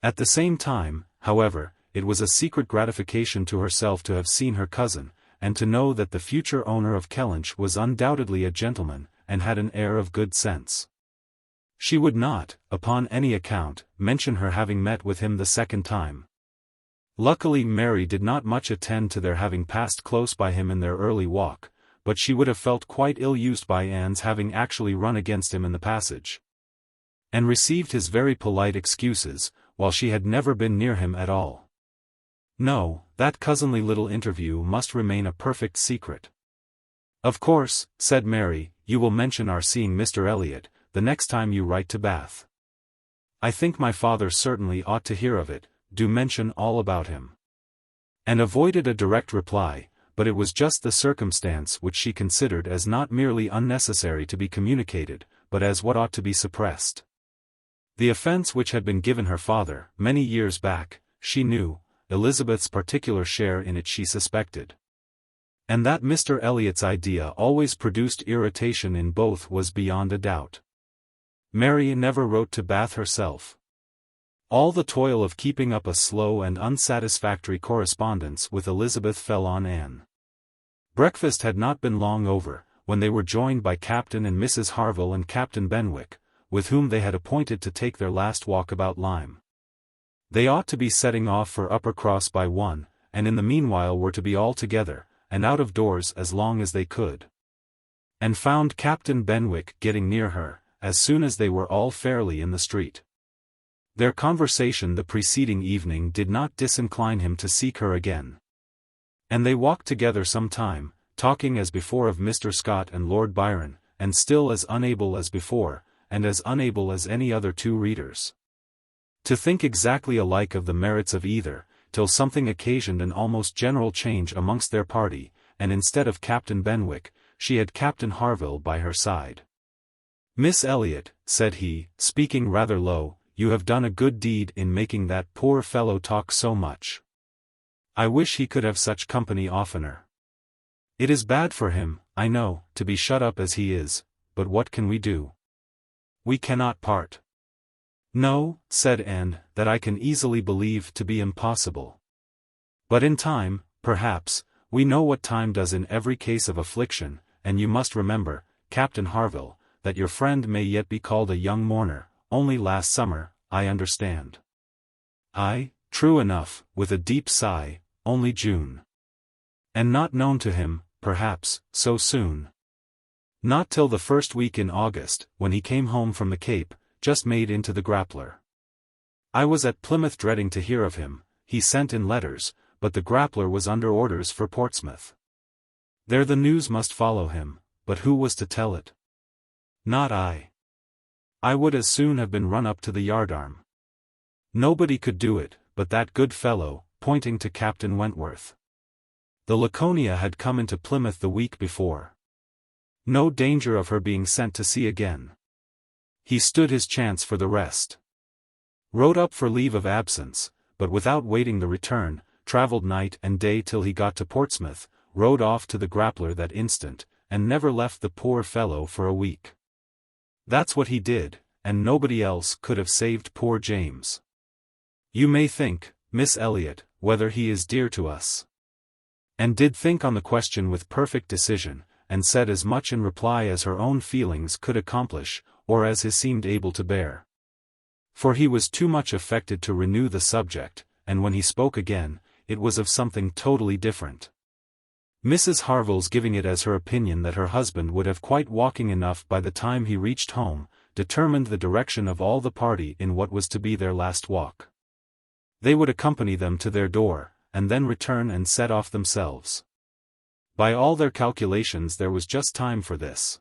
At the same time, however, it was a secret gratification to herself to have seen her cousin, and to know that the future owner of Kellynch was undoubtedly a gentleman, and had an air of good sense. She would not, upon any account, mention her having met with him the second time. Luckily Mary did not much attend to their having passed close by him in their early walk, but she would have felt quite ill-used by Anne's having actually run against him in the passage, and received his very polite excuses, while she had never been near him at all. No, that cousinly little interview must remain a perfect secret. "Of course," said Mary, "you will mention our seeing Mr. Elliot, the next time you write to Bath. I think my father certainly ought to hear of it, do mention all about him." And avoided a direct reply, but it was just the circumstance which she considered as not merely unnecessary to be communicated, but as what ought to be suppressed. The offence which had been given her father, many years back, she knew, Elizabeth's particular share in it she suspected. And that Mr. Elliot's idea always produced irritation in both was beyond a doubt. Mary never wrote to Bath herself. All the toil of keeping up a slow and unsatisfactory correspondence with Elizabeth fell on Anne. Breakfast had not been long over, when they were joined by Captain and Mrs. Harville and Captain Benwick, with whom they had appointed to take their last walk about Lyme. They ought to be setting off for Uppercross by 1, and in the meanwhile were to be all together, and out of doors as long as they could. And found Captain Benwick getting near her, as soon as they were all fairly in the street. Their conversation the preceding evening did not disincline him to seek her again. And they walked together some time, talking as before of Mr. Scott and Lord Byron, and still as unable as before, and as unable as any other two readers, to think exactly alike of the merits of either, till something occasioned an almost general change amongst their party, and instead of Captain Benwick, she had Captain Harville by her side. "Miss Elliot," said he, speaking rather low, you have done a good deed in making that poor fellow talk so much. I wish he could have such company oftener. It is bad for him, I know, to be shut up as he is, but what can we do? We cannot part. No, said Anne, that I can easily believe to be impossible. But in time, perhaps, we know what time does in every case of affliction, and you must remember, Captain Harville, that your friend may yet be called a young mourner, only last summer, I understand. Ay, true enough, with a deep sigh, only June. And not known to him, perhaps, so soon. Not till the first week in August, when he came home from the Cape, just made into the Grappler. I was at Plymouth dreading to hear of him, he sent in letters, but the Grappler was under orders for Portsmouth. There the news must follow him, but who was to tell it? Not I. I would as soon have been run up to the yardarm. Nobody could do it, but that good fellow, pointing to Captain Wentworth. The Laconia had come into Plymouth the week before. No danger of her being sent to sea again. He stood his chance for the rest. Wrote up for leave of absence, but without waiting the return, travelled night and day till he got to Portsmouth, rowed off to the Grappler that instant, and never left the poor fellow for a week. That's what he did, and nobody else could have saved poor James. You may think, Miss Elliot, whether he is dear to us. And did think on the question with perfect decision, and said as much in reply as her own feelings could accomplish, or as he seemed able to bear. For he was too much affected to renew the subject, and when he spoke again, it was of something totally different. Mrs. Harville's giving it as her opinion that her husband would have quite walking enough by the time he reached home, determined the direction of all the party in what was to be their last walk. They would accompany them to their door, and then return and set off themselves. By all their calculations there was just time for this.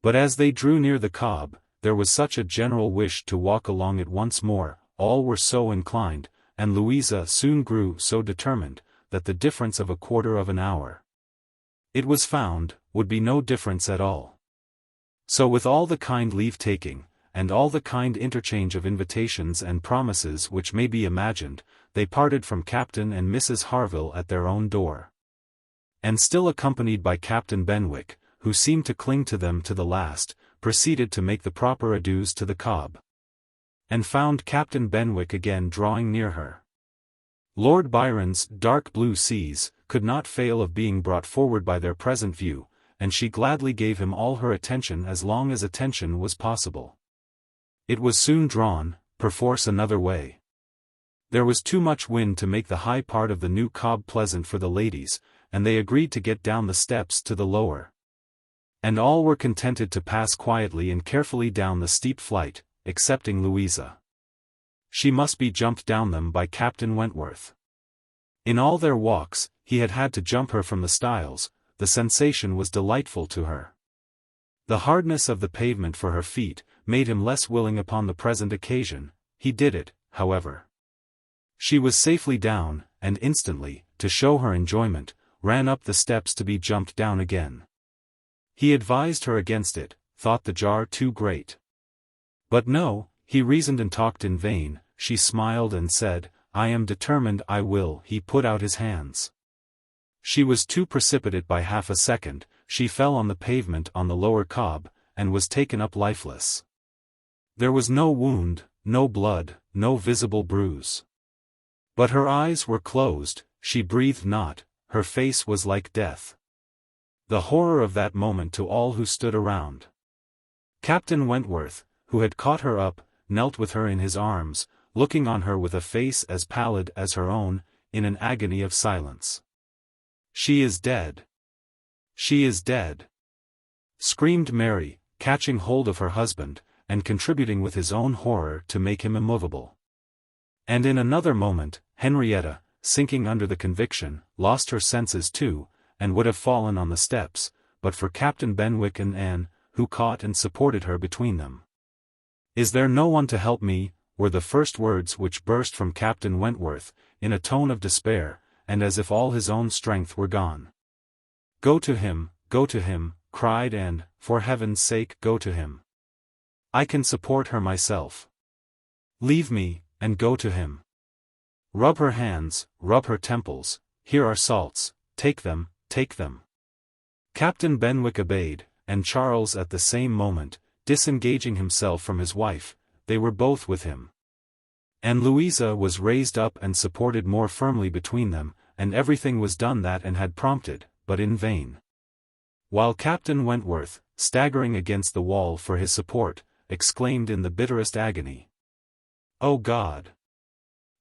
But as they drew near the Cobb, there was such a general wish to walk along it once more, all were so inclined, and Louisa soon grew so determined, that the difference of a quarter of an hour, it was found, would be no difference at all. So with all the kind leave-taking, and all the kind interchange of invitations and promises which may be imagined, they parted from Captain and Mrs. Harville at their own door. And still accompanied by Captain Benwick, who seemed to cling to them to the last, proceeded to make the proper adieus to the Cobb. And found Captain Benwick again drawing near her. Lord Byron's dark blue seas could not fail of being brought forward by their present view, and she gladly gave him all her attention as long as attention was possible. It was soon drawn, perforce another way. There was too much wind to make the high part of the new Cobb pleasant for the ladies, and they agreed to get down the steps to the lower. And all were contented to pass quietly and carefully down the steep flight, excepting Louisa. She must be jumped down them by Captain Wentworth. In all their walks, he had had to jump her from the stiles, the sensation was delightful to her. The hardness of the pavement for her feet made him less willing upon the present occasion, he did it, however. She was safely down, and instantly, to show her enjoyment, ran up the steps to be jumped down again. He advised her against it, thought the jar too great. But no, he reasoned and talked in vain, she smiled and said, I am determined I will. He put out his hands. She was too precipitate by half a second, she fell on the pavement on the lower Cobb, and was taken up lifeless. There was no wound, no blood, no visible bruise. But her eyes were closed, she breathed not, her face was like death. The horror of that moment to all who stood around. Captain Wentworth, who had caught her up, knelt with her in his arms, looking on her with a face as pallid as her own, in an agony of silence. She is dead. She is dead, screamed Mary, catching hold of her husband, and contributing with his own horror to make him immovable. And in another moment, Henrietta, sinking under the conviction, lost her senses too, and would have fallen on the steps, but for Captain Benwick and Anne, who caught and supported her between them. Is there no one to help me? Were the first words which burst from Captain Wentworth, in a tone of despair, and as if all his own strength were gone. Go to him, cried Anne, for heaven's sake go to him. I can support her myself. Leave me, and go to him. Rub her hands, rub her temples, here are salts, take them, take them. Captain Benwick obeyed, and Charles at the same moment, disengaging himself from his wife, they were both with him. And Louisa was raised up and supported more firmly between them, and everything was done that Anne had prompted, but in vain. While Captain Wentworth, staggering against the wall for his support, exclaimed in the bitterest agony, "O God!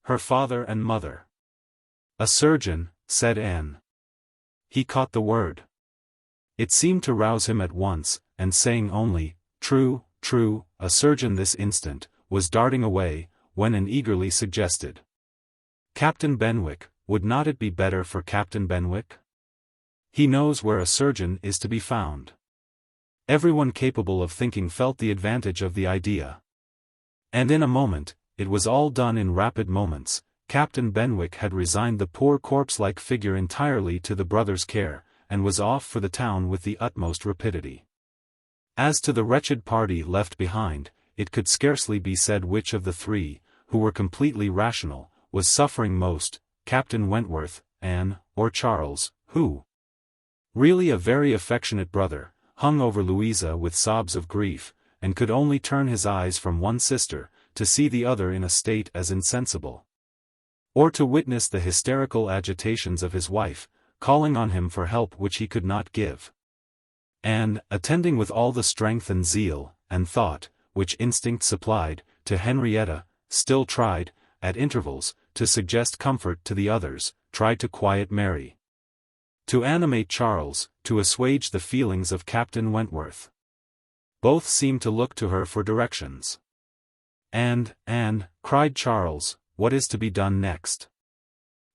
Her father and mother!" "A surgeon," said Anne. He caught the word. It seemed to rouse him at once, and saying only, "True, true, a surgeon this instant," was darting away, when Anne eagerly suggested, "Captain Benwick, would not it be better for Captain Benwick? He knows where a surgeon is to be found." Everyone capable of thinking felt the advantage of the idea. And in a moment, it was all done in rapid moments. Captain Benwick had resigned the poor corpse-like figure entirely to the brothers' care, and was off for the town with the utmost rapidity. As to the wretched party left behind, it could scarcely be said which of the three, who were completely rational, was suffering most, Captain Wentworth, Anne, or Charles, who, really a very affectionate brother, hung over Louisa with sobs of grief, and could only turn his eyes from one sister, to see the other in a state as insensible, or to witness the hysterical agitations of his wife, calling on him for help which he could not give. And, attending with all the strength and zeal, and thought, which instinct supplied, to Henrietta, still tried, at intervals, to suggest comfort to the others, tried to quiet Mary, to animate Charles, to assuage the feelings of Captain Wentworth. Both seemed to look to her for directions. "And, Anne," cried Charles, "what is to be done next?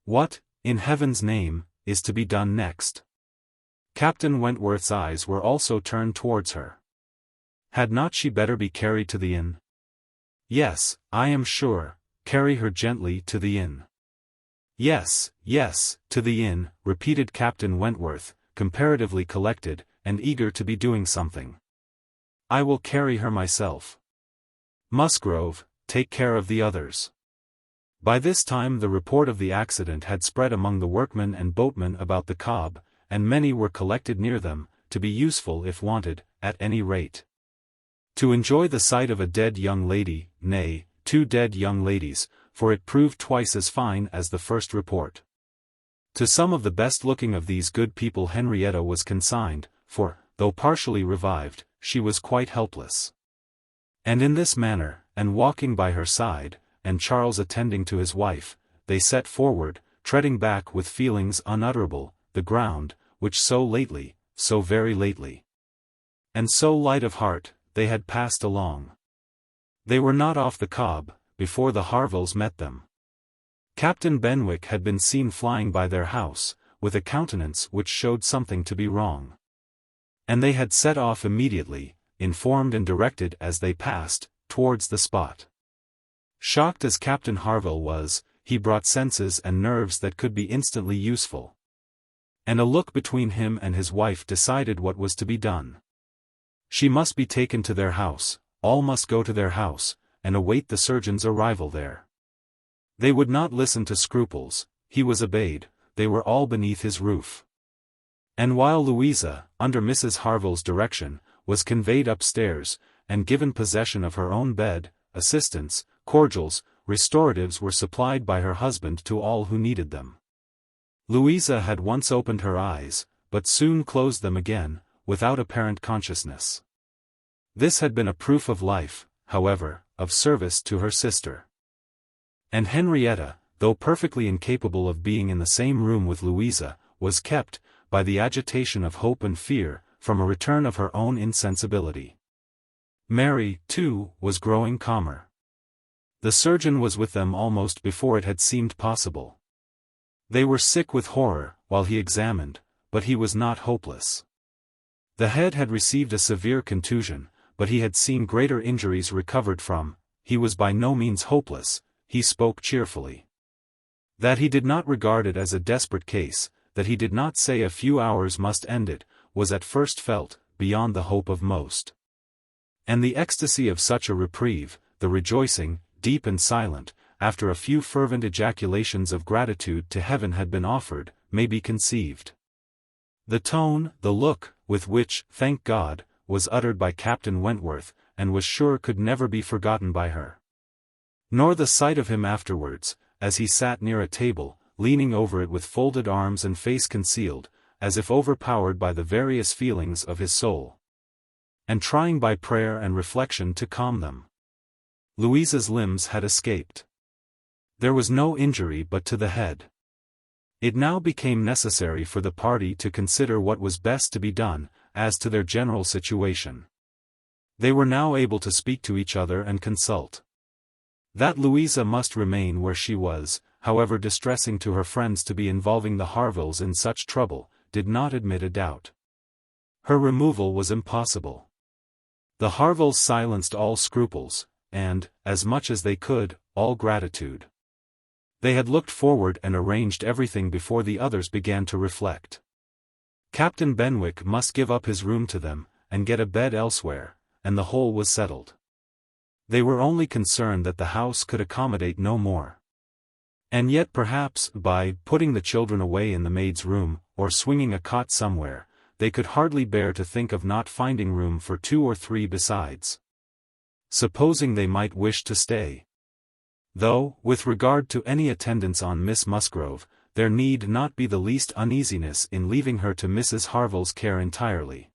What, in heaven's name, is to be done next?" Captain Wentworth's eyes were also turned towards her. Had not she better be carried to the inn? "Yes, I am sure, carry her gently to the inn." "Yes, yes, to the inn," repeated Captain Wentworth, comparatively collected, and eager to be doing something. "I will carry her myself. Musgrove, take care of the others." By this time the report of the accident had spread among the workmen and boatmen about the Cobb, and many were collected near them, to be useful if wanted, at any rate. To enjoy the sight of a dead young lady, nay, 2 dead young ladies, for it proved twice as fine as the first report. To some of the best-looking of these good people Henrietta was consigned, for, though partially revived, she was quite helpless. And in this manner, and walking by her side, and Charles attending to his wife, they set forward, treading back with feelings unutterable, the ground, which so lately, so very lately, and so light of heart, they had passed along. They were not off the Cobb, before the Harvilles met them. Captain Benwick had been seen flying by their house, with a countenance which showed something to be wrong. And they had set off immediately, informed and directed as they passed, towards the spot. Shocked as Captain Harville was, he brought senses and nerves that could be instantly useful. And a look between him and his wife decided what was to be done. She must be taken to their house, all must go to their house, and await the surgeon's arrival there. They would not listen to scruples, he was obeyed, they were all beneath his roof. And while Louisa, under Mrs. Harville's direction, was conveyed upstairs, and given possession of her own bed, assistance, cordials, restoratives were supplied by her husband to all who needed them. Louisa had once opened her eyes, but soon closed them again, without apparent consciousness. This had been a proof of life, however, of service to her sister. And Henrietta, though perfectly incapable of being in the same room with Louisa, was kept, by the agitation of hope and fear, from a return of her own insensibility. Mary, too, was growing calmer. The surgeon was with them almost before it had seemed possible. They were sick with horror, while he examined, but he was not hopeless. The head had received a severe contusion, but he had seen greater injuries recovered from. He was by no means hopeless, he spoke cheerfully. That he did not regard it as a desperate case, that he did not say a few hours must end it, was at first felt, beyond the hope of most. And the ecstasy of such a reprieve, the rejoicing, deep and silent, after a few fervent ejaculations of gratitude to heaven had been offered, may be conceived. The tone, the look, with which, thank God, was uttered by Captain Wentworth, and was sure could never be forgotten by her. Nor the sight of him afterwards, as he sat near a table, leaning over it with folded arms and face concealed, as if overpowered by the various feelings of his soul, and trying by prayer and reflection to calm them. Louisa's limbs had escaped. There was no injury but to the head. It now became necessary for the party to consider what was best to be done, as to their general situation. They were now able to speak to each other and consult. That Louisa must remain where she was, however distressing to her friends to be involving the Harvilles in such trouble, did not admit a doubt. Her removal was impossible. The Harvilles silenced all scruples, and, as much as they could, all gratitude. They had looked forward and arranged everything before the others began to reflect. Captain Benwick must give up his room to them, and get a bed elsewhere, and the whole was settled. They were only concerned that the house could accommodate no more. And yet perhaps, by putting the children away in the maid's room, or swinging a cot somewhere, they could hardly bear to think of not finding room for 2 or 3 besides. Supposing they might wish to stay. Though, with regard to any attendance on Miss Musgrove, there need not be the least uneasiness in leaving her to Mrs. Harville's care entirely.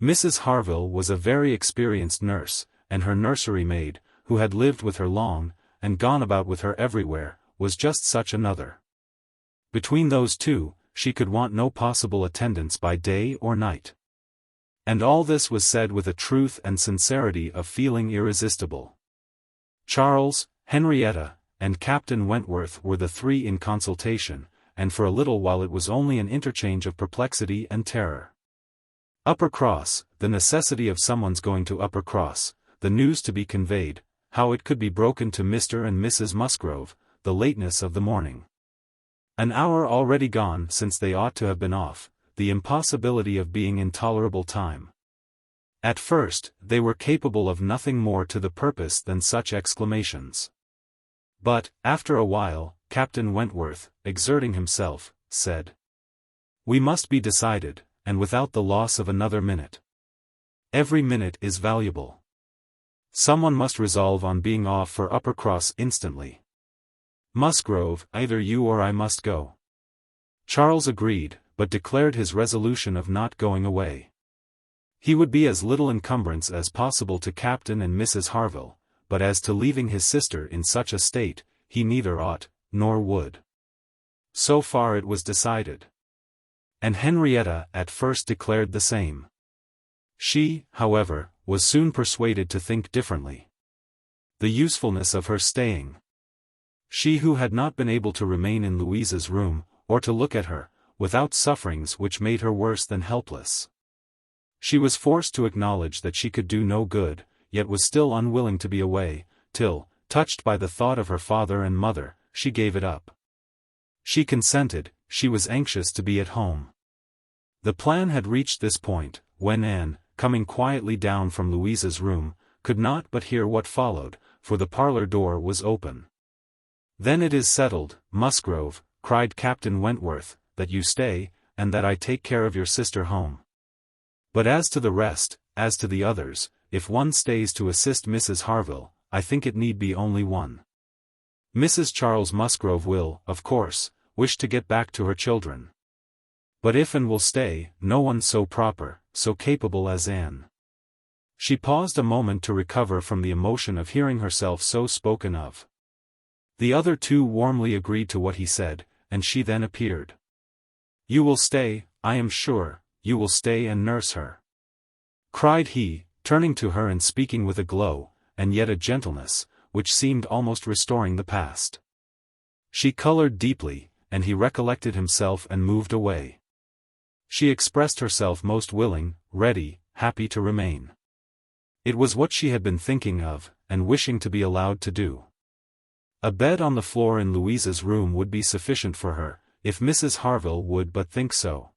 Mrs. Harville was a very experienced nurse, and her nursery maid, who had lived with her long, and gone about with her everywhere, was just such another. Between those two, she could want no possible attendance by day or night. And all this was said with a truth and sincerity of feeling irresistible. Charles, Henrietta, and Captain Wentworth were the 3 in consultation, and for a little while it was only an interchange of perplexity and terror. Uppercross, the necessity of someone's going to Uppercross, the news to be conveyed, how it could be broken to Mr. and Mrs. Musgrove, the lateness of the morning. An hour already gone since they ought to have been off, the impossibility of being in tolerable time. At first, they were capable of nothing more to the purpose than such exclamations. But, after a while, Captain Wentworth, exerting himself, said, "We must be decided, and without the loss of another minute. Every minute is valuable. Someone must resolve on being off for Uppercross instantly. Musgrove, either you or I must go." Charles agreed, but declared his resolution of not going away. He would be as little encumbrance as possible to Captain and Mrs. Harville, but as to leaving his sister in such a state, he neither ought, nor would. So far it was decided. And Henrietta at first declared the same. She, however, was soon persuaded to think differently. The usefulness of her staying. She who had not been able to remain in Louisa's room, or to look at her, without sufferings which made her worse than helpless. She was forced to acknowledge that she could do no good, yet was still unwilling to be away, till, touched by the thought of her father and mother, she gave it up. She consented, she was anxious to be at home. The plan had reached this point, when Anne, coming quietly down from Louisa's room, could not but hear what followed, for the parlor door was open. "Then it is settled, Musgrove," cried Captain Wentworth, "that you stay, and that I take care of your sister home. But as to the rest, as to the others, if one stays to assist Mrs. Harville, I think it need be only one. Mrs. Charles Musgrove will, of course, wish to get back to her children. But if Anne will stay, no one so proper, so capable as Anne." She paused a moment to recover from the emotion of hearing herself so spoken of. The other 2 warmly agreed to what he said, and she then appeared. "You will stay, I am sure, you will stay and nurse her," cried he, turning to her and speaking with a glow, and yet a gentleness, which seemed almost restoring the past. She colored deeply, and he recollected himself and moved away. She expressed herself most willing, ready, happy to remain. It was what she had been thinking of, and wishing to be allowed to do. A bed on the floor in Louisa's room would be sufficient for her, if Mrs. Harville would but think so.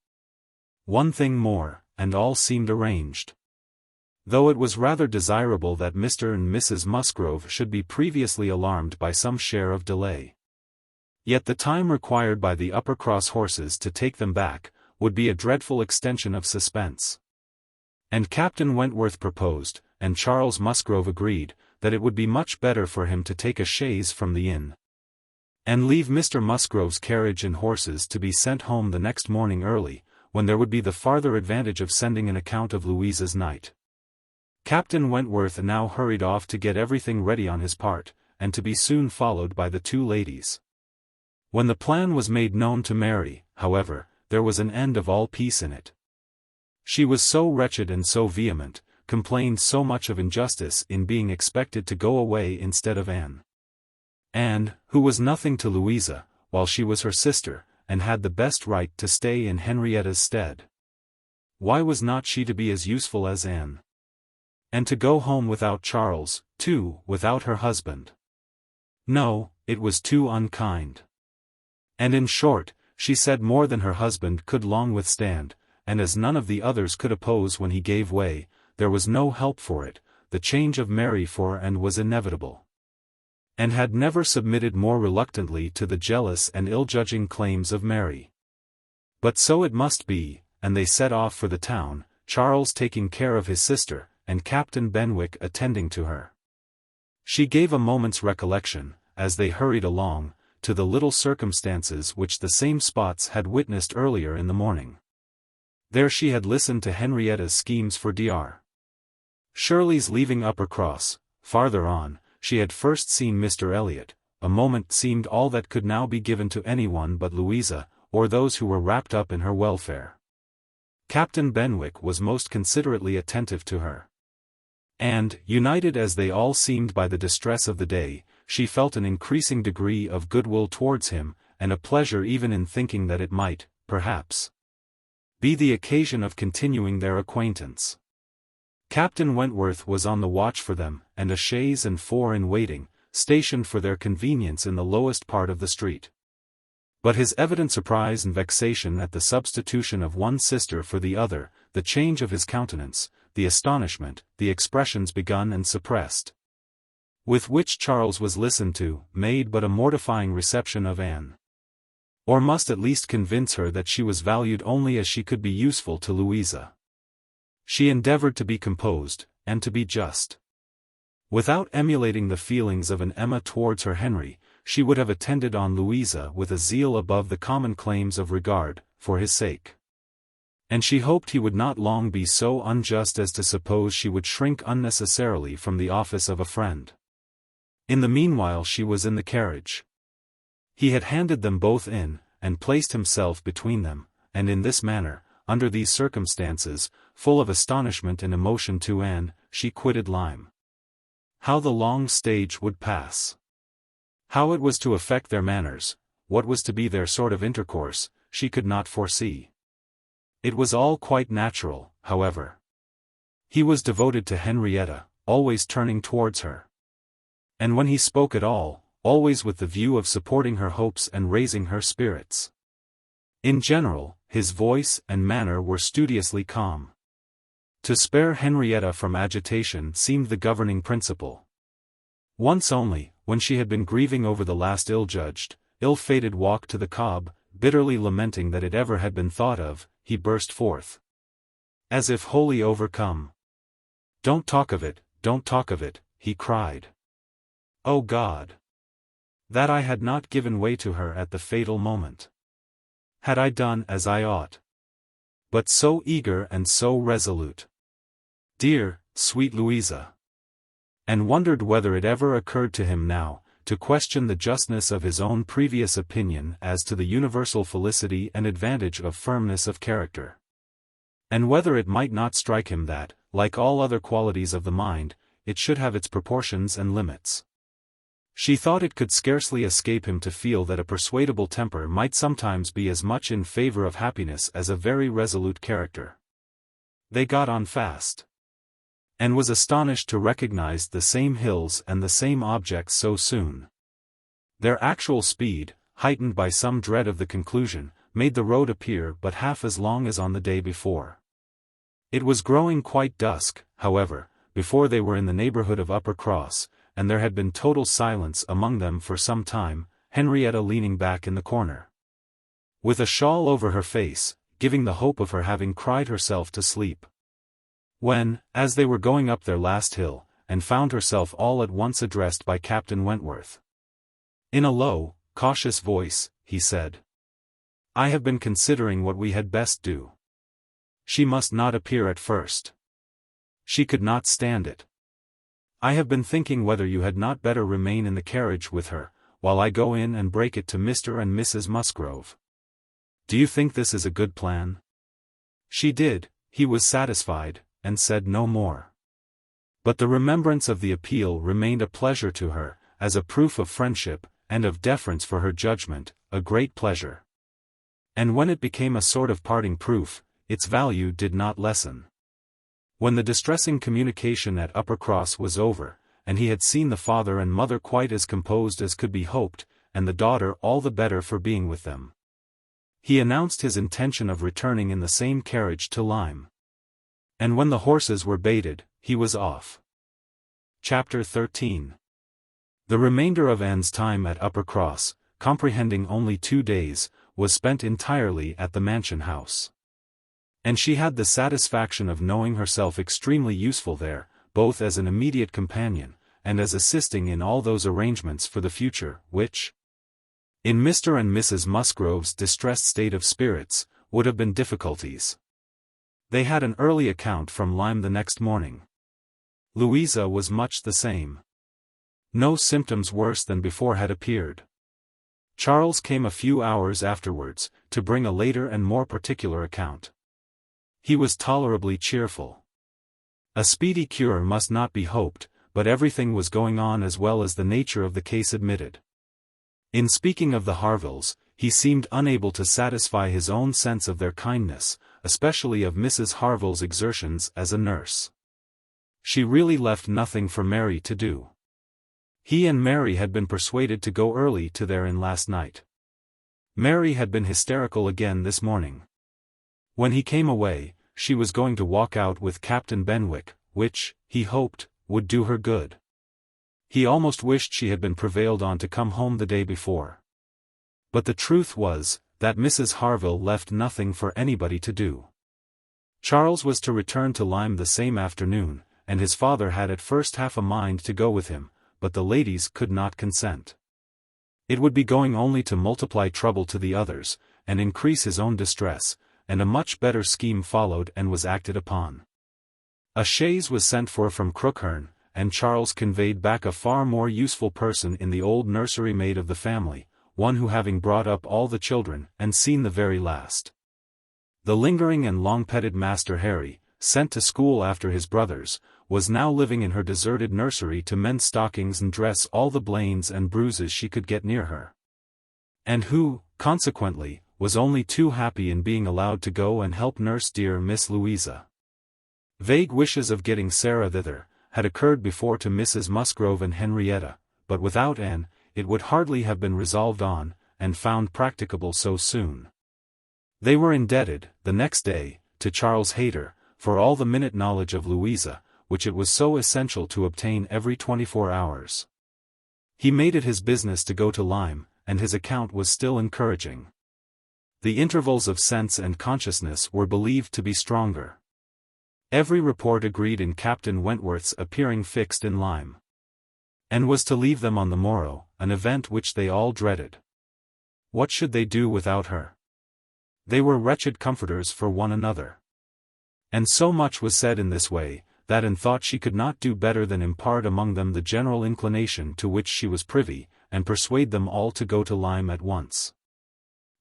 One thing more, and all seemed arranged. though it was rather desirable that Mr. and Mrs. Musgrove should be previously alarmed by some share of delay. Yet the time required by the Uppercross horses to take them back, would be a dreadful extension of suspense. And Captain Wentworth proposed, and Charles Musgrove agreed, that it would be much better for him to take a chaise from the inn, and leave Mr. Musgrove's carriage and horses to be sent home the next morning early, when there would be the farther advantage of sending an account of Louisa's night. Captain Wentworth now hurried off to get everything ready on his part, and to be soon followed by the two ladies. When the plan was made known to Mary, however, there was an end of all peace in it. She was so wretched and so vehement, complained so much of injustice in being expected to go away instead of Anne. Anne, who was nothing to Louisa, while she was her sister, and had the best right to stay in Henrietta's stead. Why was not she to be as useful as Anne? And to go home without Charles, too, without her husband? No, it was too unkind. And in short, she said more than her husband could long withstand, and as none of the others could oppose when he gave way, there was no help for it, the change of Mary for Anne was inevitable. And had never submitted more reluctantly to the jealous and ill-judging claims of Mary. But so it must be, and they set off for the town, Charles taking care of his sister, and Captain Benwick attending to her. She gave a moment's recollection, as they hurried along, to the little circumstances which the same spots had witnessed earlier in the morning. There she had listened to Henrietta's schemes for Dr. Shirley's leaving Uppercross. Farther on, she had first seen Mr. Elliot. A moment seemed all that could now be given to anyone but Louisa, or those who were wrapped up in her welfare. Captain Benwick was most considerately attentive to her. And, united as they all seemed by the distress of the day, she felt an increasing degree of goodwill towards him, and a pleasure even in thinking that it might, perhaps, be the occasion of continuing their acquaintance. Captain Wentworth was on the watch for them, and a chaise and four in waiting, stationed for their convenience in the lowest part of the street. But his evident surprise and vexation at the substitution of one sister for the other, the change of his countenance, the astonishment, the expressions begun and suppressed, with which Charles was listened to, made but a mortifying reception of Anne. Or must at least convince her that she was valued only as she could be useful to Louisa. She endeavored to be composed, and to be just. Without emulating the feelings of an Emma towards her Henry, she would have attended on Louisa with a zeal above the common claims of regard, for his sake. And she hoped he would not long be so unjust as to suppose she would shrink unnecessarily from the office of a friend. In the meanwhile she was in the carriage. He had handed them both in, and placed himself between them, and in this manner, under these circumstances, full of astonishment and emotion to Anne, she quitted Lyme. How the long stage would pass! How it was to affect their manners, what was to be their sort of intercourse, she could not foresee. It was all quite natural, however. He was devoted to Henrietta, always turning towards her. And when he spoke at all, always with the view of supporting her hopes and raising her spirits. In general, his voice and manner were studiously calm. To spare Henrietta from agitation seemed the governing principle. Once only, when she had been grieving over the last ill-judged, ill-fated walk to the Cobb, bitterly lamenting that it ever had been thought of, he burst forth, as if wholly overcome. "Don't talk of it, don't talk of it," he cried. "O God! That I had not given way to her at the fatal moment. Had I done as I ought. But so eager and so resolute. Dear, sweet Louisa." And wondered whether it ever occurred to him now, to question the justness of his own previous opinion as to the universal felicity and advantage of firmness of character. And whether it might not strike him that, like all other qualities of the mind, it should have its proportions and limits. She thought it could scarcely escape him to feel that a persuadable temper might sometimes be as much in favor of happiness as a very resolute character. They got on fast. And was astonished to recognize the same hills and the same objects so soon. Their actual speed, heightened by some dread of the conclusion, made the road appear but half as long as on the day before. It was growing quite dusk, however, before they were in the neighborhood of Uppercross, and there had been total silence among them for some time, Henrietta leaning back in the corner, with a shawl over her face, giving the hope of her having cried herself to sleep. When, as they were going up their last hill, and found herself all at once addressed by Captain Wentworth. In a low, cautious voice, he said, "I have been considering what we had best do. She must not appear at first. She could not stand it. I have been thinking whether you had not better remain in the carriage with her, while I go in and break it to Mr. and Mrs. Musgrove. Do you think this is a good plan?" She did. He was satisfied, and said no more. But the remembrance of the appeal remained a pleasure to her, as a proof of friendship, and of deference for her judgment, a great pleasure. And when it became a sort of parting proof, its value did not lessen. When the distressing communication at Uppercross was over, and he had seen the father and mother quite as composed as could be hoped, and the daughter all the better for being with them, he announced his intention of returning in the same carriage to Lyme. And when the horses were baited, he was off. Chapter 13. The remainder of Anne's time at Uppercross, comprehending only 2 days, was spent entirely at the mansion house. And she had the satisfaction of knowing herself extremely useful there, both as an immediate companion, and as assisting in all those arrangements for the future, which, in Mr. and Mrs. Musgrove's distressed state of spirits, would have been difficulties. They had an early account from Lyme the next morning. Louisa was much the same. No symptoms worse than before had appeared. Charles came a few hours afterwards, to bring a later and more particular account. He was tolerably cheerful. A speedy cure must not be hoped, but everything was going on as well as the nature of the case admitted. In speaking of the Harvilles, he seemed unable to satisfy his own sense of their kindness, especially of Mrs. Harville's exertions as a nurse. She really left nothing for Mary to do. He and Mary had been persuaded to go early to their inn last night. Mary had been hysterical again this morning. When he came away, she was going to walk out with Captain Benwick, which, he hoped, would do her good. He almost wished she had been prevailed on to come home the day before. But the truth was, that Mrs. Harville left nothing for anybody to do. Charles was to return to Lyme the same afternoon, and his father had at first half a mind to go with him, but the ladies could not consent. It would be going only to multiply trouble to the others, and increase his own distress, and a much better scheme followed and was acted upon. A chaise was sent for from Crookherne, and Charles conveyed back a far more useful person in the old nursery maid of the family, one who having brought up all the children, and seen the very last. The lingering and long-petted Master Harry, sent to school after his brothers, was now living in her deserted nursery to mend stockings and dress all the blains and bruises she could get near her. And who, consequently, was only too happy in being allowed to go and help nurse dear Miss Louisa. Vague wishes of getting Sarah thither, had occurred before to Mrs. Musgrove and Henrietta, but without Anne, it would hardly have been resolved on, and found practicable so soon. They were indebted, the next day, to Charles Hayter, for all the minute knowledge of Louisa, which it was so essential to obtain every 24 hours. He made it his business to go to Lyme, and his account was still encouraging. The intervals of sense and consciousness were believed to be stronger. Every report agreed in Captain Wentworth's appearing fixed in Lyme, and was to leave them on the morrow, an event which they all dreaded. What should they do without her? They were wretched comforters for one another. And so much was said in this way, that Anne thought she could not do better than impart among them the general inclination to which she was privy, and persuade them all to go to Lyme at once.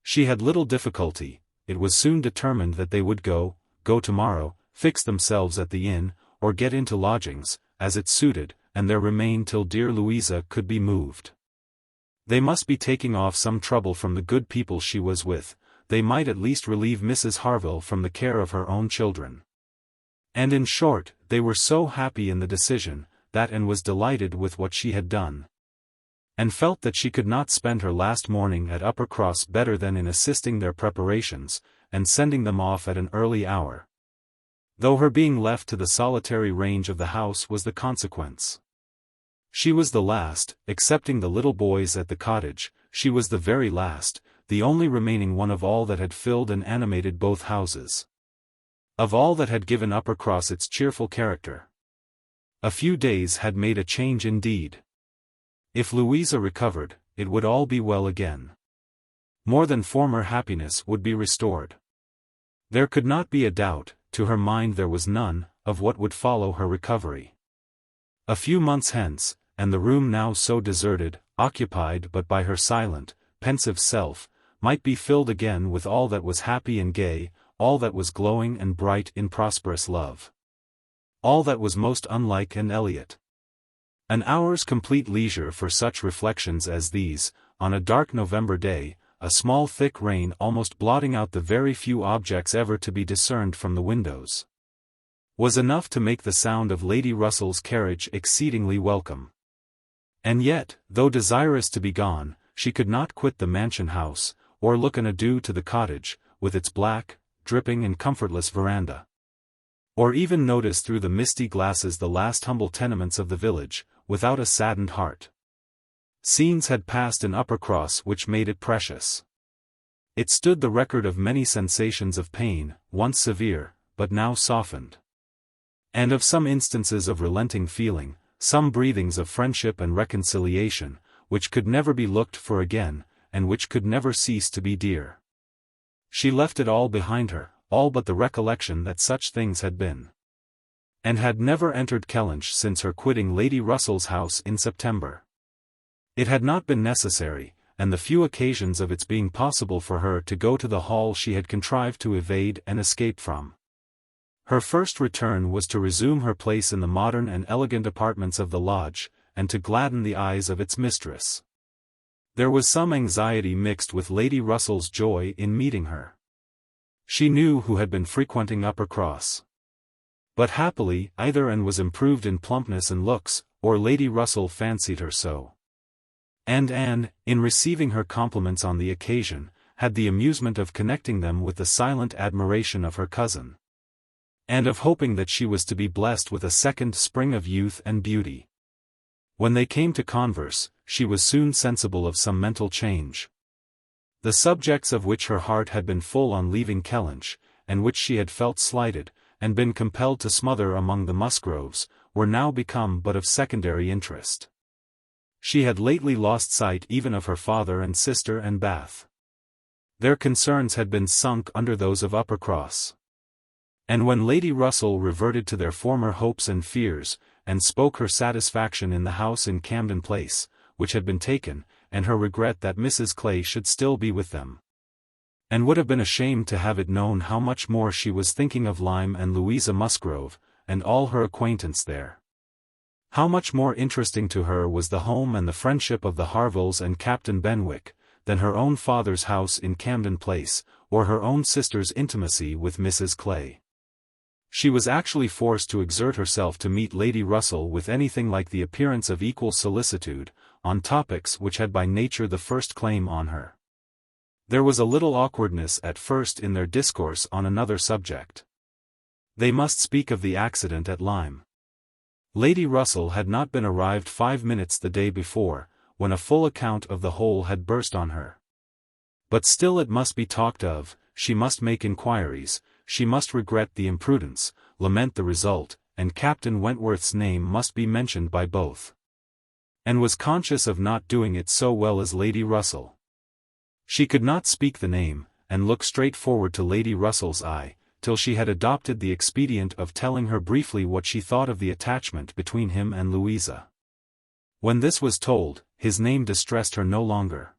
She had little difficulty. It was soon determined that they would go tomorrow, fix themselves at the inn, or get into lodgings, as it suited, and there remain till dear Louisa could be moved. They must be taking off some trouble from the good people she was with. They might at least relieve Mrs. Harville from the care of her own children. And in short, they were so happy in the decision, that Anne was delighted with what she had done, and felt that she could not spend her last morning at Uppercross better than in assisting their preparations, and sending them off at an early hour. though her being left to the solitary range of the house was the consequence. She was the last, excepting the little boys at the cottage, she was the very last, the only remaining one of all that had filled and animated both houses. Of all that had given Uppercross its cheerful character. A few days had made a change indeed. If Louisa recovered, it would all be well again. More than former happiness would be restored. There could not be a doubt, to her mind there was none, of what would follow her recovery. A few months hence, and the room now so deserted, occupied but by her silent, pensive self, might be filled again with all that was happy and gay, all that was glowing and bright in prosperous love. All that was most unlike an Elliot. An hour's complete leisure for such reflections as these, on a dark November day, a small thick rain almost blotting out the very few objects ever to be discerned from the windows, was enough to make the sound of Lady Russell's carriage exceedingly welcome. And yet, though desirous to be gone, she could not quit the mansion house, or look an adieu to the cottage, with its black, dripping and comfortless veranda. Or even notice through the misty glasses the last humble tenements of the village, without a saddened heart. Scenes had passed in Uppercross which made it precious. It stood the record of many sensations of pain, once severe, but now softened. And of some instances of relenting feeling, some breathings of friendship and reconciliation, which could never be looked for again, and which could never cease to be dear. She left it all behind her, all but the recollection that such things had been. And had never entered Kellynch since her quitting Lady Russell's house in September. It had not been necessary, and the few occasions of its being possible for her to go to the hall she had contrived to evade and escape from. Her first return was to resume her place in the modern and elegant apartments of the lodge, and to gladden the eyes of its mistress. There was some anxiety mixed with Lady Russell's joy in meeting her. She knew who had been frequenting Uppercross. But happily either Anne was improved in plumpness and looks, or Lady Russell fancied her so. And Anne, in receiving her compliments on the occasion, had the amusement of connecting them with the silent admiration of her cousin. And of hoping that she was to be blessed with a second spring of youth and beauty. When they came to converse, she was soon sensible of some mental change. The subjects of which her heart had been full on leaving Kellynch, and which she had felt slighted, and been compelled to smother among the Musgroves, were now become but of secondary interest. She had lately lost sight even of her father and sister and Bath. Their concerns had been sunk under those of Uppercross. And when Lady Russell reverted to their former hopes and fears, and spoke her satisfaction in the house in Camden Place, which had been taken, and her regret that Mrs. Clay should still be with them, and would have been ashamed to have it known how much more she was thinking of Lyme and Louisa Musgrove, and all her acquaintance there. How much more interesting to her was the home and the friendship of the Harvilles and Captain Benwick, than her own father's house in Camden Place, or her own sister's intimacy with Mrs. Clay. She was actually forced to exert herself to meet Lady Russell with anything like the appearance of equal solicitude, on topics which had by nature the first claim on her. There was a little awkwardness at first in their discourse on another subject. They must speak of the accident at Lyme. Lady Russell had not been arrived 5 minutes the day before, when a full account of the whole had burst on her. But still it must be talked of, she must make inquiries, she must regret the imprudence, lament the result, and Captain Wentworth's name must be mentioned by both. And was conscious of not doing it so well as Lady Russell. She could not speak the name, and look straight forward to Lady Russell's eye, till she had adopted the expedient of telling her briefly what she thought of the attachment between him and Louisa. When this was told, his name distressed her no longer.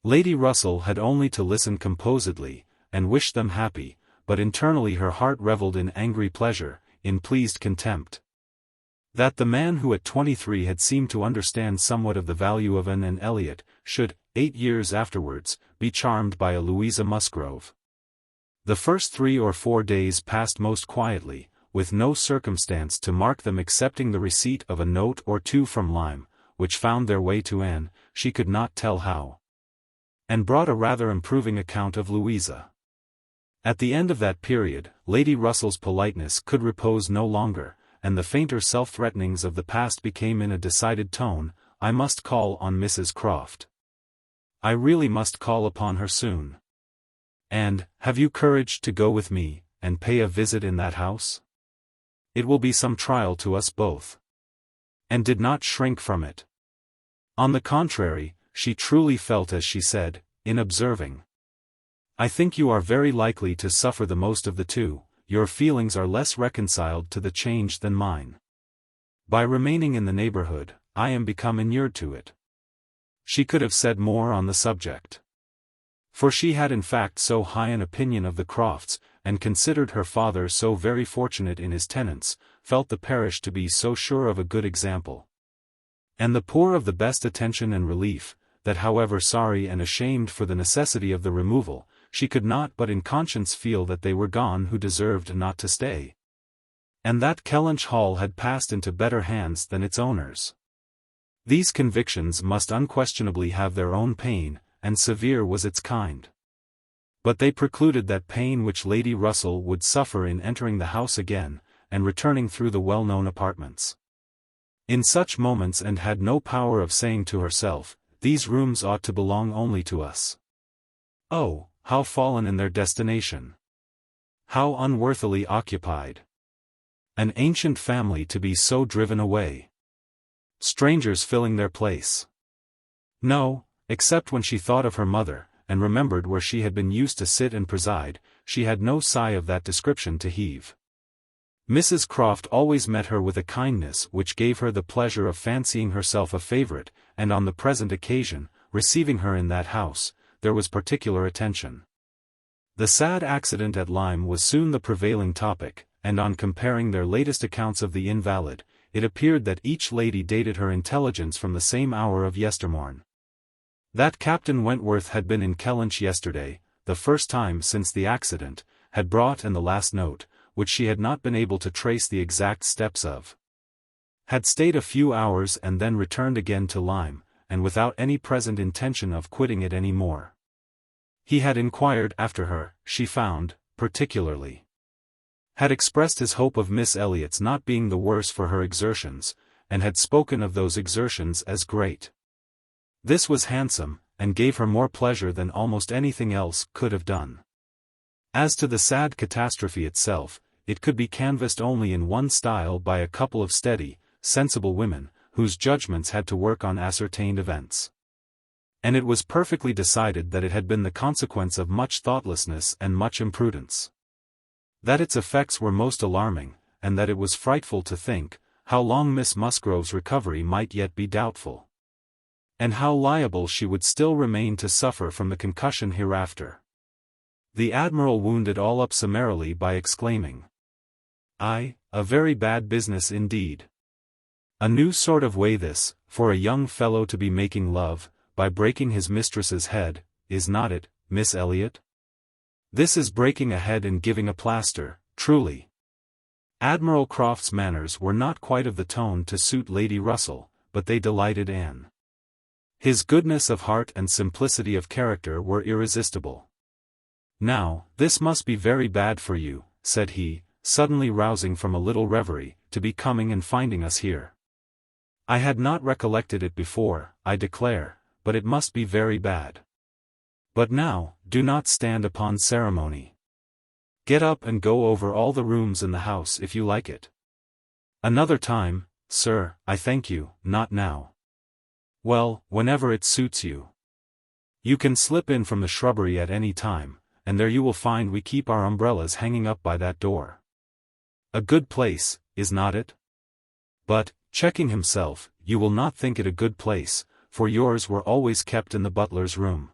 Lady Russell had only to listen composedly, and wish them happy, but internally her heart revelled in angry pleasure, in pleased contempt. That the man who at 23 had seemed to understand somewhat of the value of Anne Elliot, should, 8 years afterwards, be charmed by a Louisa Musgrove. The first 3 or 4 days passed most quietly, with no circumstance to mark them excepting the receipt of a note or two from Lyme, which found their way to Anne, she could not tell how, and brought a rather improving account of Louisa. At the end of that period, Lady Russell's politeness could repose no longer, and the fainter self-threatenings of the past became in a decided tone, "I must call on Mrs. Croft. I really must call upon her soon. And, have you courage to go with me, and pay a visit in that house? It will be some trial to us both." And did not shrink from it. On the contrary, she truly felt as she said, in observing, "I think you are very likely to suffer the most of the two, your feelings are less reconciled to the change than mine. By remaining in the neighborhood, I am become inured to it." She could have said more on the subject. For she had in fact so high an opinion of the Crofts, and considered her father so very fortunate in his tenants, felt the parish to be so sure of a good example, and the poor of the best attention and relief, that however sorry and ashamed for the necessity of the removal, she could not but in conscience feel that they were gone who deserved not to stay, and that Kellynch Hall had passed into better hands than its owners. These convictions must unquestionably have their own pain, and severe was its kind. But they precluded that pain which Lady Russell would suffer in entering the house again, and returning through the well-known apartments. In such moments and had no power of saying to herself, "These rooms ought to belong only to us." Oh, how fallen in their destination! How unworthily occupied! An ancient family to be so driven away. Strangers filling their place. No, except when she thought of her mother, and remembered where she had been used to sit and preside, she had no sigh of that description to heave. Mrs. Croft always met her with a kindness which gave her the pleasure of fancying herself a favorite, and on the present occasion, receiving her in that house, there was particular attention. The sad accident at Lyme was soon the prevailing topic, and on comparing their latest accounts of the invalid, it appeared that each lady dated her intelligence from the same hour of yestermorn. That Captain Wentworth had been in Kellynch yesterday, the first time since the accident, had brought and the last note, which she had not been able to trace the exact steps of. Had stayed a few hours and then returned again to Lyme, and without any present intention of quitting it any more. He had inquired after her, she found, particularly. Had expressed his hope of Miss Elliott's not being the worse for her exertions, and had spoken of those exertions as great. This was handsome, and gave her more pleasure than almost anything else could have done. As to the sad catastrophe itself, it could be canvassed only in one style by a couple of steady, sensible women, whose judgments had to work on ascertained events. And it was perfectly decided that it had been the consequence of much thoughtlessness and much imprudence. That its effects were most alarming, and that it was frightful to think, how long Miss Musgrove's recovery might yet be doubtful. And how liable she would still remain to suffer from the concussion hereafter. The Admiral wound it all up summarily by exclaiming, "Aye, a very bad business indeed. A new sort of way this, for a young fellow to be making love, by breaking his mistress's head, is not it, Miss Elliot? This is breaking a head and giving a plaster, truly." Admiral Croft's manners were not quite of the tone to suit Lady Russell, but they delighted Anne. His goodness of heart and simplicity of character were irresistible. "Now, this must be very bad for you," said he, suddenly rousing from a little reverie, "to be coming and finding us here. I had not recollected it before, I declare, but it must be very bad. But now, do not stand upon ceremony. Get up and go over all the rooms in the house if you like it. Another time, sir, I thank you, not now. Well, whenever it suits you. You can slip in from the shrubbery at any time, and there you will find we keep our umbrellas hanging up by that door. A good place, is not it? But, checking himself, you will not think it a good place, for yours were always kept in the butler's room.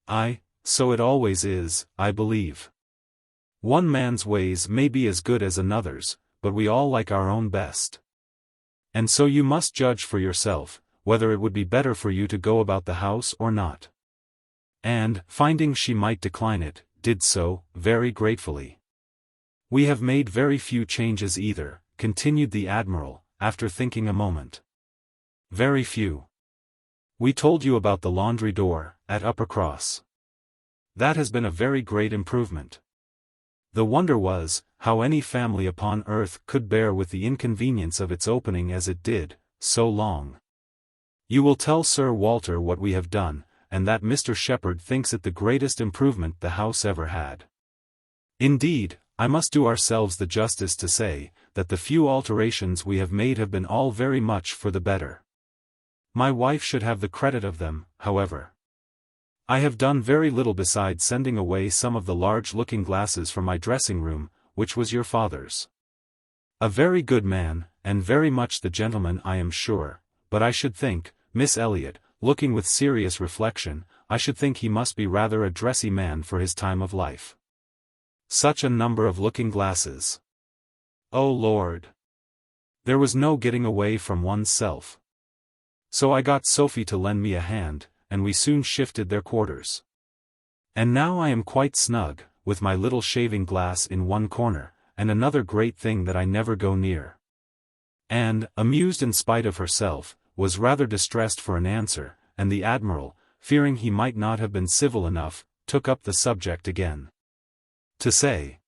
Aye, so it always is, I believe. One man's ways may be as good as another's, but we all like our own best. And so you must judge for yourself, whether it would be better for you to go about the house or not." And, finding she might decline it, did so, very gratefully. "We have made very few changes either," continued the Admiral, after thinking a moment. "Very few. We told you about the laundry door, at Uppercross. That has been a very great improvement. The wonder was, how any family upon earth could bear with the inconvenience of its opening as it did, so long. You will tell Sir Walter what we have done, and that Mr. Shepherd thinks it the greatest improvement the house ever had. Indeed, I must do ourselves the justice to say, that the few alterations we have made have been all very much for the better. My wife should have the credit of them, however. I have done very little besides sending away some of the large looking-glasses from my dressing-room, which was your father's. A very good man, and very much the gentleman I am sure, but I should think, Miss Elliot, looking with serious reflection, I should think he must be rather a dressy man for his time of life. Such a number of looking-glasses. Oh Lord! There was no getting away from oneself. So I got Sophie to lend me a hand, and we soon shifted their quarters. And now I am quite snug, with my little shaving glass in one corner, and another great thing that I never go near. Anne, amused in spite of herself, was rather distressed for an answer, and the Admiral, fearing he might not have been civil enough, took up the subject again. To say,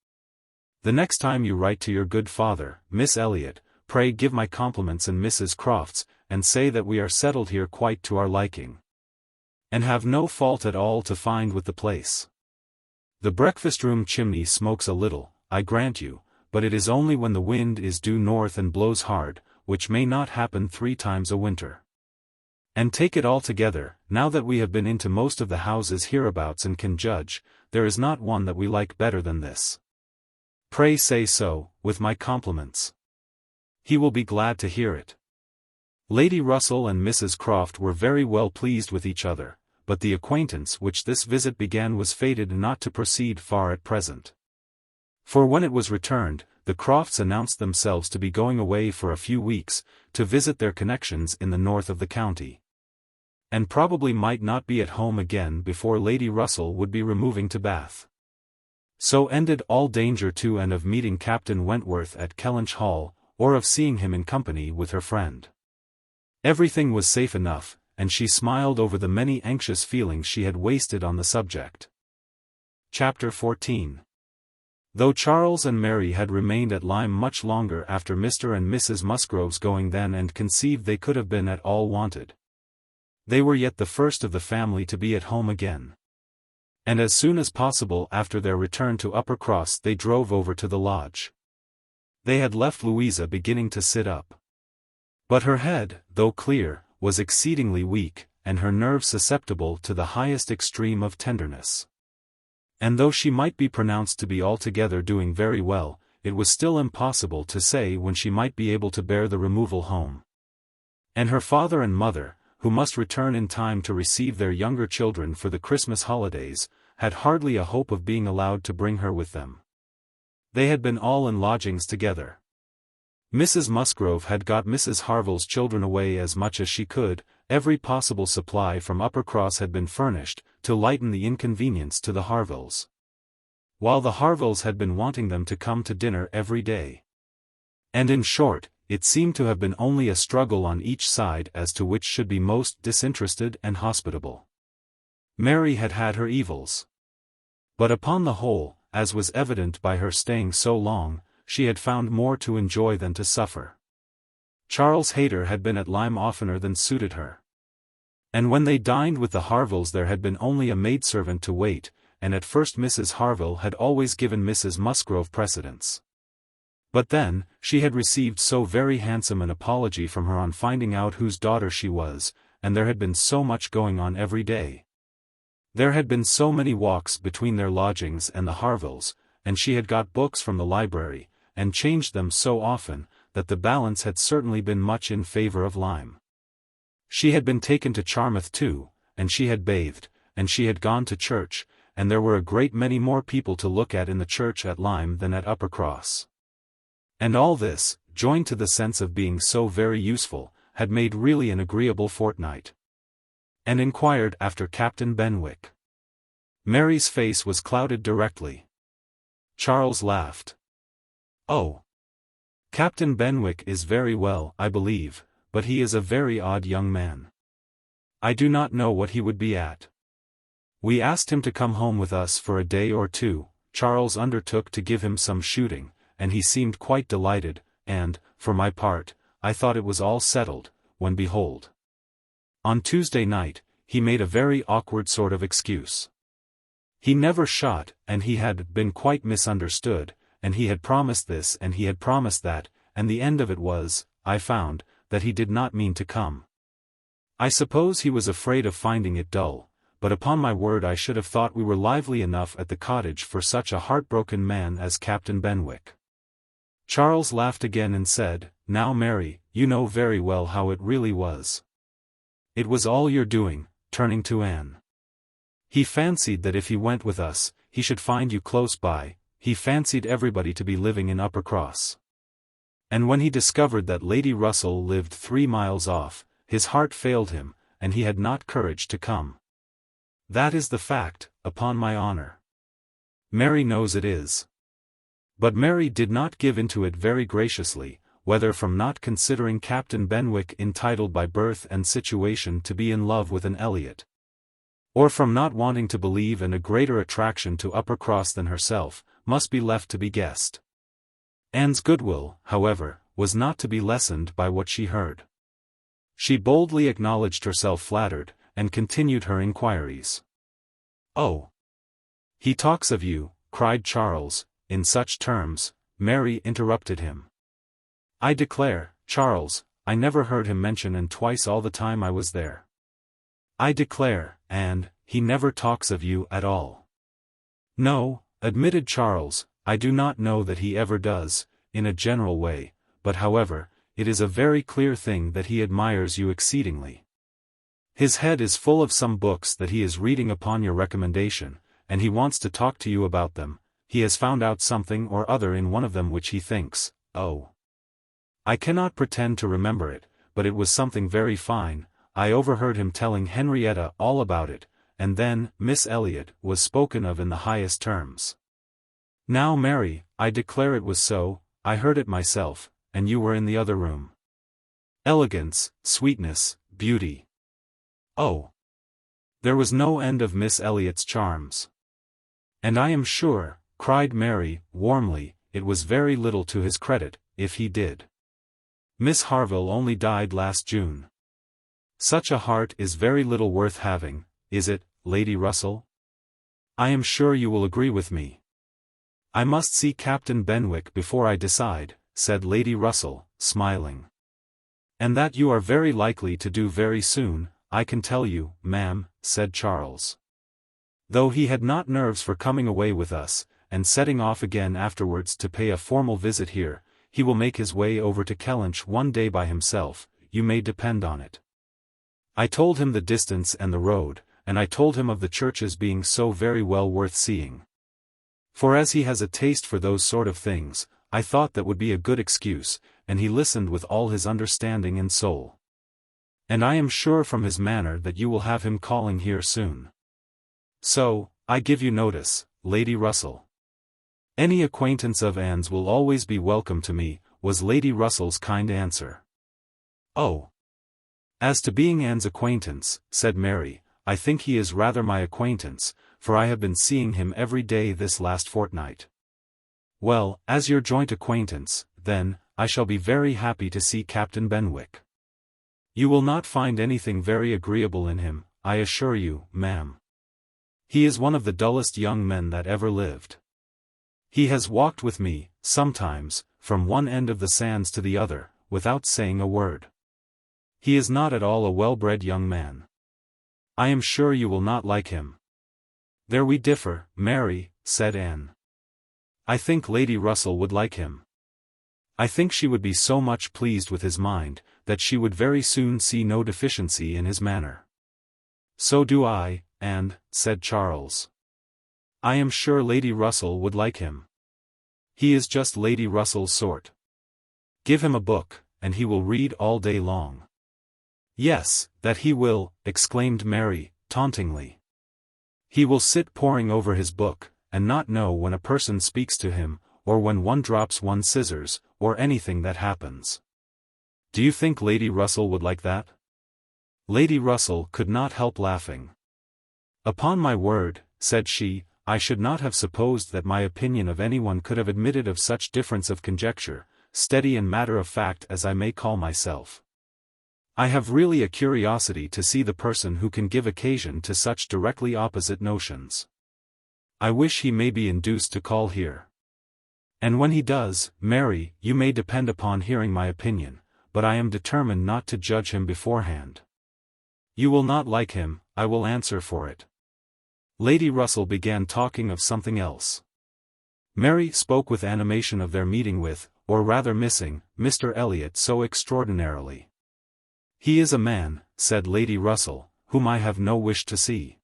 "The next time you write to your good father, Miss Elliot, pray give my compliments and Mrs. Croft's, and say that we are settled here quite to our liking. And have no fault at all to find with the place. The breakfast-room chimney smokes a little, I grant you, but it is only when the wind is due north and blows hard, which may not happen 3 times a winter. And take it altogether, now that we have been into most of the houses hereabouts and can judge, there is not one that we like better than this. Pray say so, with my compliments. He will be glad to hear it." Lady Russell and Mrs. Croft were very well pleased with each other, but the acquaintance which this visit began was fated not to proceed far at present. For when it was returned, the Crofts announced themselves to be going away for a few weeks, to visit their connections in the north of the county. And probably might not be at home again before Lady Russell would be removing to Bath. So ended all danger to and of meeting Captain Wentworth at Kellynch Hall, or of seeing him in company with her friend. Everything was safe enough, and she smiled over the many anxious feelings she had wasted on the subject. Chapter 14. Though Charles and Mary had remained at Lyme much longer after Mr. and Mrs. Musgrove's going than and conceived they could have been at all wanted, they were yet the first of the family to be at home again. And as soon as possible after their return to Uppercross they drove over to the lodge. They had left Louisa beginning to sit up. But her head, though clear, was exceedingly weak, and her nerves susceptible to the highest extreme of tenderness. And though she might be pronounced to be altogether doing very well, it was still impossible to say when she might be able to bear the removal home. And her father and mother, who must return in time to receive their younger children for the Christmas holidays, had hardly a hope of being allowed to bring her with them. They had been all in lodgings together. Mrs. Musgrove had got Mrs. Harville's children away as much as she could, every possible supply from Uppercross had been furnished, to lighten the inconvenience to the Harvilles. While the Harvilles had been wanting them to come to dinner every day. And in short, it seemed to have been only a struggle on each side as to which should be most disinterested and hospitable. Mary had had her evils. But upon the whole, as was evident by her staying so long, she had found more to enjoy than to suffer. Charles Hayter had been at Lyme oftener than suited her. And when they dined with the Harvilles there had been only a maidservant to wait, and at first Mrs. Harville had always given Mrs. Musgrove precedence. But then, she had received so very handsome an apology from her on finding out whose daughter she was, and there had been so much going on every day. There had been so many walks between their lodgings and the Harvilles, and she had got books from the library, and changed them so often, that the balance had certainly been much in favour of Lyme. She had been taken to Charmouth too, and she had bathed, and she had gone to church, and there were a great many more people to look at in the church at Lyme than at Uppercross. And all this, joined to the sense of being so very useful, had made really an agreeable fortnight. And inquired after Captain Benwick. Mary's face was clouded directly. Charles laughed. "Oh! Captain Benwick is very well, I believe, but he is a very odd young man. I do not know what he would be at. We asked him to come home with us for a day or two, Charles undertook to give him some shooting, and he seemed quite delighted, and, for my part, I thought it was all settled, when behold, on Tuesday night, he made a very awkward sort of excuse. He never shot, and he had been quite misunderstood, and he had promised this and he had promised that, and the end of it was, I found, that he did not mean to come. I suppose he was afraid of finding it dull, but upon my word I should have thought we were lively enough at the cottage for such a heartbroken man as Captain Benwick. Charles laughed again and said, "Now Mary, you know very well how it really was. It was all your doing," turning to Anne. "He fancied that if he went with us, he should find you close by, he fancied everybody to be living in Uppercross. And when he discovered that Lady Russell lived 3 miles off, his heart failed him, and he had not courage to come. That is the fact, upon my honor. Mary knows it is." But Mary did not give into it very graciously, whether from not considering Captain Benwick entitled by birth and situation to be in love with an Elliot, or from not wanting to believe in a greater attraction to Uppercross than herself, must be left to be guessed. Anne's goodwill, however, was not to be lessened by what she heard. She boldly acknowledged herself flattered, and continued her inquiries. "Oh! He talks of you," cried Charles, in such terms. Mary interrupted him. "I declare, Charles, I never heard him mention and twice all the time I was there. I declare, Anne, he never talks of you at all." "No," admitted Charles, "I do not know that he ever does, in a general way, but however, it is a very clear thing that he admires you exceedingly. His head is full of some books that he is reading upon your recommendation, and he wants to talk to you about them. He has found out something or other in one of them which he thinks, oh, I cannot pretend to remember it, but it was something very fine. I overheard him telling Henrietta all about it, and then Miss Elliot was spoken of in the highest terms. Now Mary, I declare it was so, I heard it myself, and you were in the other room. Elegance, sweetness, beauty. Oh! There was no end of Miss Elliot's charms. And I am sure," cried Mary, warmly, "it was very little to his credit, if he did. Miss Harville only died last June. Such a heart is very little worth having, is it, Lady Russell? I am sure you will agree with me." "I must see Captain Benwick before I decide," said Lady Russell, smiling. "And that you are very likely to do very soon, I can tell you, ma'am," said Charles. "Though he had not nerves for coming away with us, and setting off again afterwards to pay a formal visit here, he will make his way over to Kellynch one day by himself, you may depend on it. I told him the distance and the road, and I told him of the churches being so very well worth seeing. For as he has a taste for those sort of things, I thought that would be a good excuse, and he listened with all his understanding and soul. And I am sure from his manner that you will have him calling here soon. So, I give you notice, Lady Russell." "Any acquaintance of Anne's will always be welcome to me," was Lady Russell's kind answer. "Oh! As to being Anne's acquaintance," said Mary, "I think he is rather my acquaintance, for I have been seeing him every day this last fortnight." "Well, as your joint acquaintance, then, I shall be very happy to see Captain Benwick. You will not find anything very agreeable in him, I assure you, ma'am. He is one of the dullest young men that ever lived. He has walked with me, sometimes, from one end of the sands to the other, without saying a word. He is not at all a well-bred young man. I am sure you will not like him." "There we differ, Mary," said Anne. "I think Lady Russell would like him. I think she would be so much pleased with his mind, that she would very soon see no deficiency in his manner." "So do I, and," said Charles, "I am sure Lady Russell would like him. He is just Lady Russell's sort. Give him a book, and he will read all day long." "Yes, that he will," exclaimed Mary, tauntingly. "He will sit poring over his book, and not know when a person speaks to him, or when one drops one's scissors, or anything that happens. Do you think Lady Russell would like that?" Lady Russell could not help laughing. "Upon my word," said she, I should not have supposed that my opinion of anyone could have admitted of such difference of conjecture, steady and matter-of-fact as I may call myself. I have really a curiosity to see the person who can give occasion to such directly opposite notions. I wish he may be induced to call here. And when he does, Mary, you may depend upon hearing my opinion, but I am determined not to judge him beforehand. You will not like him, I will answer for it. Lady Russell began talking of something else. Mary spoke with animation of their meeting with, or rather missing, Mr. Elliot so extraordinarily. He is a man, said Lady Russell, whom I have no wish to see.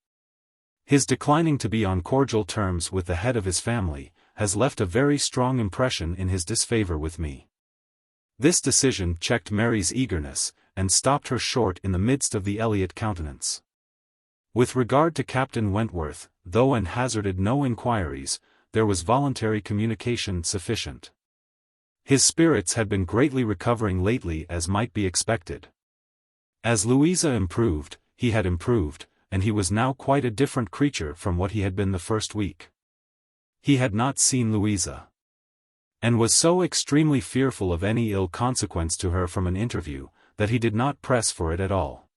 His declining to be on cordial terms with the head of his family, has left a very strong impression in his disfavor with me. This decision checked Mary's eagerness, and stopped her short in the midst of the Elliot countenance. With regard to Captain Wentworth, though Anne hazarded no inquiries, there was voluntary communication sufficient. His spirits had been greatly recovering lately as might be expected. As Louisa improved, he had improved, and he was now quite a different creature from what he had been the first week. He had not seen Louisa, and was so extremely fearful of any ill consequence to her from an interview, that he did not press for it at all.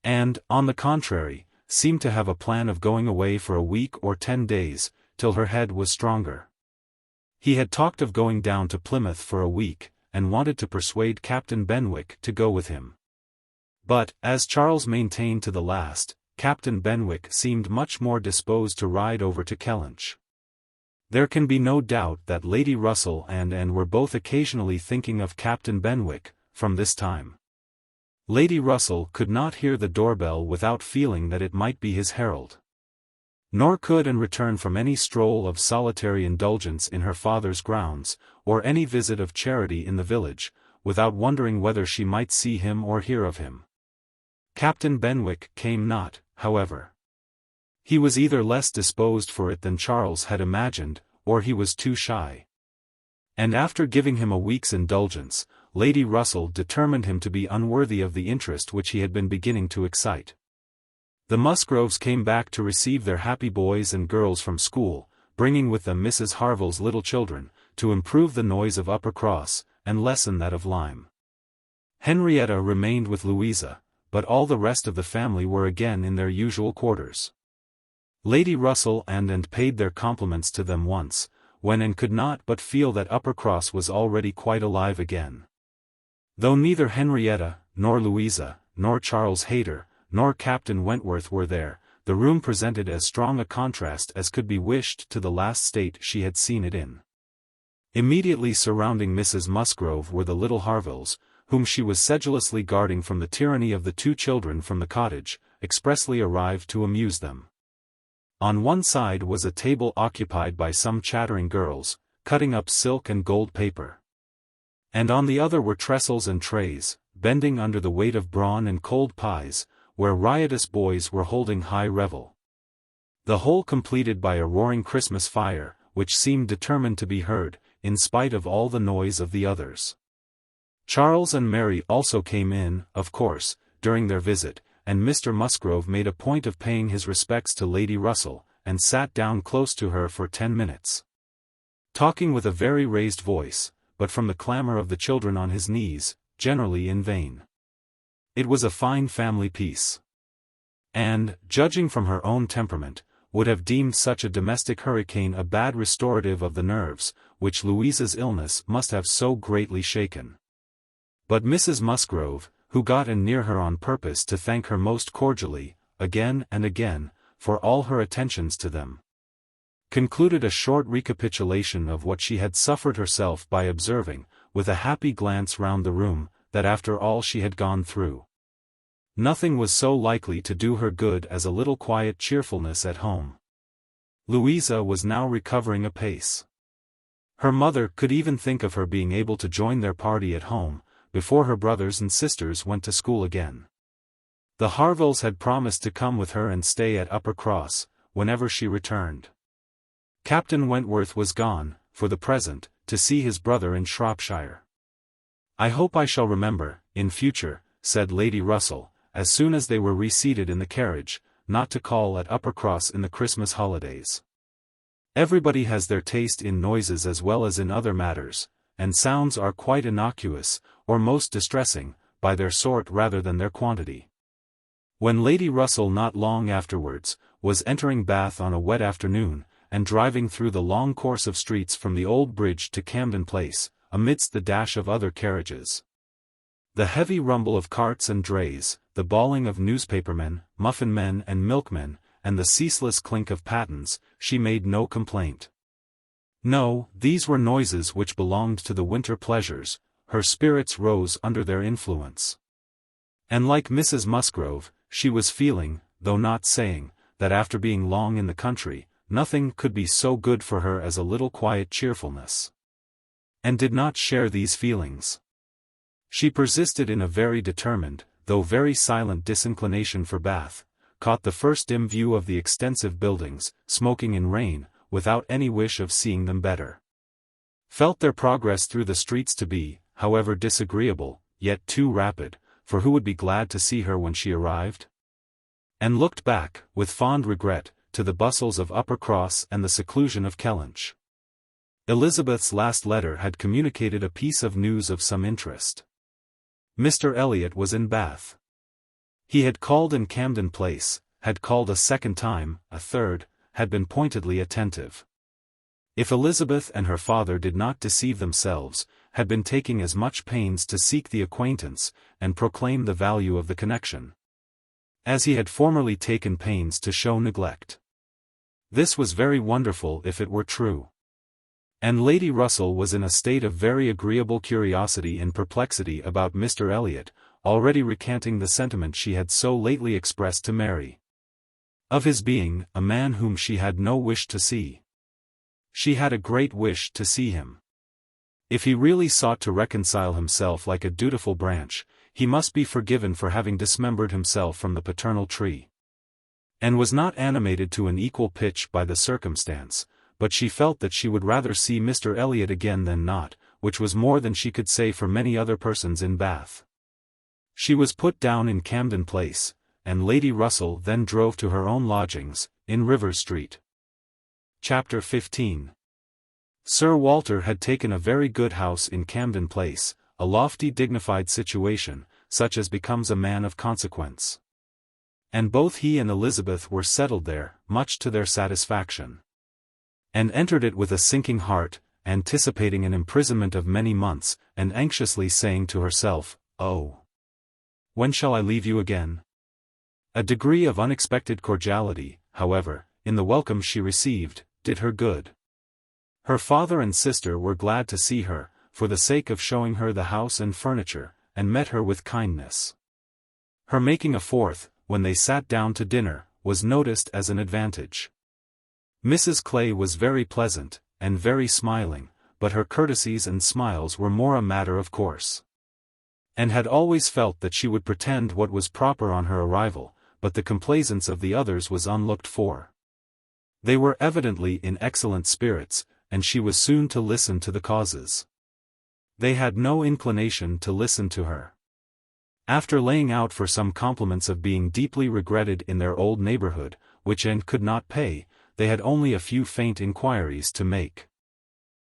And, on the contrary, seemed to have a plan of going away for a week or 10 days, till her head was stronger. He had talked of going down to Plymouth for a week, and wanted to persuade Captain Benwick to go with him. But, as Charles maintained to the last, Captain Benwick seemed much more disposed to ride over to Kellynch. There can be no doubt that Lady Russell and Anne were both occasionally thinking of Captain Benwick, from this time. Lady Russell could not hear the doorbell without feeling that it might be his herald. Nor could Anne return from any stroll of solitary indulgence in her father's grounds, or any visit of charity in the village, without wondering whether she might see him or hear of him. Captain Benwick came not, however. He was either less disposed for it than Charles had imagined, or he was too shy. And after giving him a week's indulgence, Lady Russell determined him to be unworthy of the interest which he had been beginning to excite. The Musgroves came back to receive their happy boys and girls from school, bringing with them Mrs. Harville's little children, to improve the noise of Uppercross, and lessen that of Lyme. Henrietta remained with Louisa, but all the rest of the family were again in their usual quarters. Lady Russell and Anne paid their compliments to them once, when Anne could not but feel that Uppercross was already quite alive again. Though neither Henrietta, nor Louisa, nor Charles Hayter, nor Captain Wentworth were there, the room presented as strong a contrast as could be wished to the last state she had seen it in. Immediately surrounding Mrs. Musgrove were the little Harvilles, whom she was sedulously guarding from the tyranny of the 2 children from the cottage, expressly arrived to amuse them. On one side was a table occupied by some chattering girls, cutting up silk and gold paper. And on the other were trestles and trays, bending under the weight of brawn and cold pies, where riotous boys were holding high revel. The whole completed by a roaring Christmas fire, which seemed determined to be heard, in spite of all the noise of the others. Charles and Mary also came in, of course, during their visit, and Mr. Musgrove made a point of paying his respects to Lady Russell, and sat down close to her for 10 minutes. Talking with a very raised voice, but from the clamour of the children on his knees, generally in vain. It was a fine family peace. And, judging from her own temperament, would have deemed such a domestic hurricane a bad restorative of the nerves, which Louisa's illness must have so greatly shaken. But Mrs. Musgrove, who got in near her on purpose to thank her most cordially, again and again, for all her attentions to them, concluded a short recapitulation of what she had suffered herself by observing, with a happy glance round the room, that after all she had gone through, nothing was so likely to do her good as a little quiet cheerfulness at home. Louisa was now recovering apace. Her mother could even think of her being able to join their party at home, before her brothers and sisters went to school again. The Harvilles had promised to come with her and stay at Uppercross, whenever she returned. Captain Wentworth was gone, for the present, to see his brother in Shropshire. "I hope I shall remember, in future," said Lady Russell, as soon as they were reseated in the carriage, "not to call at Uppercross in the Christmas holidays. Everybody has their taste in noises as well as in other matters, and sounds are quite innocuous, or most distressing, by their sort rather than their quantity. When Lady Russell not long afterwards, was entering Bath on a wet afternoon, and driving through the long course of streets from the Old Bridge to Camden Place, amidst the dash of other carriages, the heavy rumble of carts and drays, the bawling of newspapermen, muffin men and milkmen, and the ceaseless clink of pattens, she made no complaint. No, these were noises which belonged to the winter pleasures. Her spirits rose under their influence. And like Mrs. Musgrove, she was feeling, though not saying, that after being long in the country, nothing could be so good for her as a little quiet cheerfulness. And did not share these feelings. She persisted in a very determined, though very silent disinclination for Bath, caught the first dim view of the extensive buildings, smoking in rain, without any wish of seeing them better. Felt their progress through the streets to be, however disagreeable, yet too rapid, for who would be glad to see her when she arrived? And looked back, with fond regret, to the bustles of Uppercross and the seclusion of Kellynch. Elizabeth's last letter had communicated a piece of news of some interest. Mr. Elliot was in Bath. He had called in Camden Place, had called a second time, a third, had been pointedly attentive. If Elizabeth and her father did not deceive themselves, had been taking as much pains to seek the acquaintance, and proclaim the value of the connection, as he had formerly taken pains to show neglect. This was very wonderful if it were true. And Lady Russell was in a state of very agreeable curiosity and perplexity about Mr. Elliot, already recanting the sentiment she had so lately expressed to Mary, of his being a man whom she had no wish to see. She had a great wish to see him. If he really sought to reconcile himself like a dutiful branch, he must be forgiven for having dismembered himself from the paternal tree, and was not animated to an equal pitch by the circumstance, but she felt that she would rather see Mr. Elliot again than not, which was more than she could say for many other persons in Bath. She was put down in Camden Place, and Lady Russell then drove to her own lodgings, in Rivers Street. Chapter 15. Sir Walter had taken a very good house in Camden Place, a lofty dignified situation, such as becomes a man of consequence. And both he and Elizabeth were settled there, much to their satisfaction, and entered it with a sinking heart, anticipating an imprisonment of many months, and anxiously saying to herself, "Oh, when shall I leave you again?" A degree of unexpected cordiality, however, in the welcome she received, did her good. Her father and sister were glad to see her, for the sake of showing her the house and furniture, and met her with kindness. Her making a fourth, when they sat down to dinner, was noticed as an advantage. Mrs. Clay was very pleasant, and very smiling, but her courtesies and smiles were more a matter of course, and had always felt that she would pretend what was proper on her arrival, but the complaisance of the others was unlooked for. They were evidently in excellent spirits, and she was soon to listen to the causes. They had no inclination to listen to her. After laying out for some compliments of being deeply regretted in their old neighborhood, which Anne could not pay, they had only a few faint inquiries to make,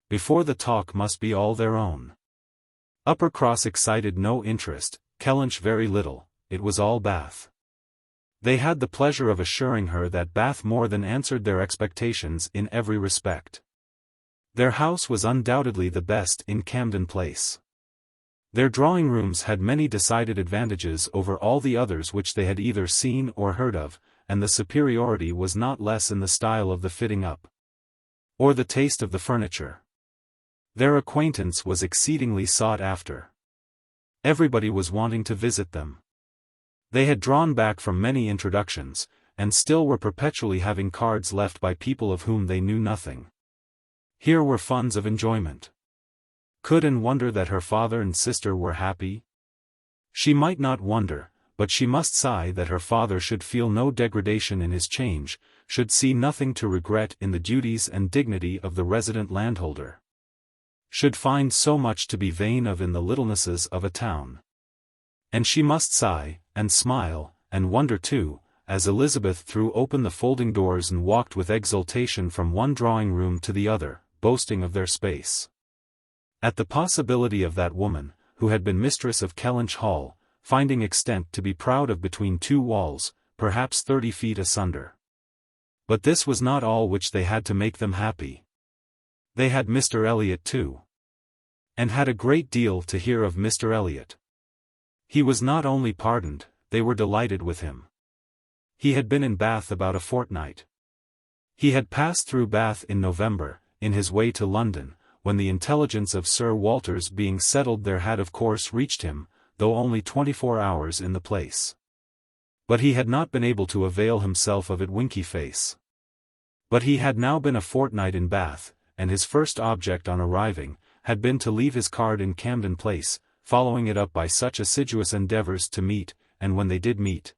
before the talk must be all their own. Uppercross excited no interest, Kellynch very little, it was all Bath. They had the pleasure of assuring her that Bath more than answered their expectations in every respect. Their house was undoubtedly the best in Camden Place. Their drawing-rooms had many decided advantages over all the others which they had either seen or heard of, and the superiority was not less in the style of the fitting up, or the taste of the furniture. Their acquaintance was exceedingly sought after. Everybody was wanting to visit them. They had drawn back from many introductions, and still were perpetually having cards left by people of whom they knew nothing. Here were funds of enjoyment. Could Anne wonder that her father and sister were happy? She might not wonder, but she must sigh that her father should feel no degradation in his change, should see nothing to regret in the duties and dignity of the resident landholder, should find so much to be vain of in the littlenesses of a town. And she must sigh, and smile, and wonder too, as Elizabeth threw open the folding doors and walked with exultation from one drawing-room to the other, boasting of their space. At the possibility of that woman, who had been mistress of Kellynch Hall, finding extent to be proud of between two walls, perhaps 30 feet asunder. But this was not all which they had to make them happy. They had Mr. Elliot too. And had a great deal to hear of Mr. Elliot. He was not only pardoned, they were delighted with him. He had been in Bath about a fortnight. He had passed through Bath in November, in his way to London, when the intelligence of Sir Walter's being settled there had of course reached him, though only 24 hours in the place. But he had not been able to avail himself of it winky face. But he had now been a fortnight in Bath, and his first object on arriving, had been to leave his card in Camden Place, following it up by such assiduous endeavours to meet, and when they did meet,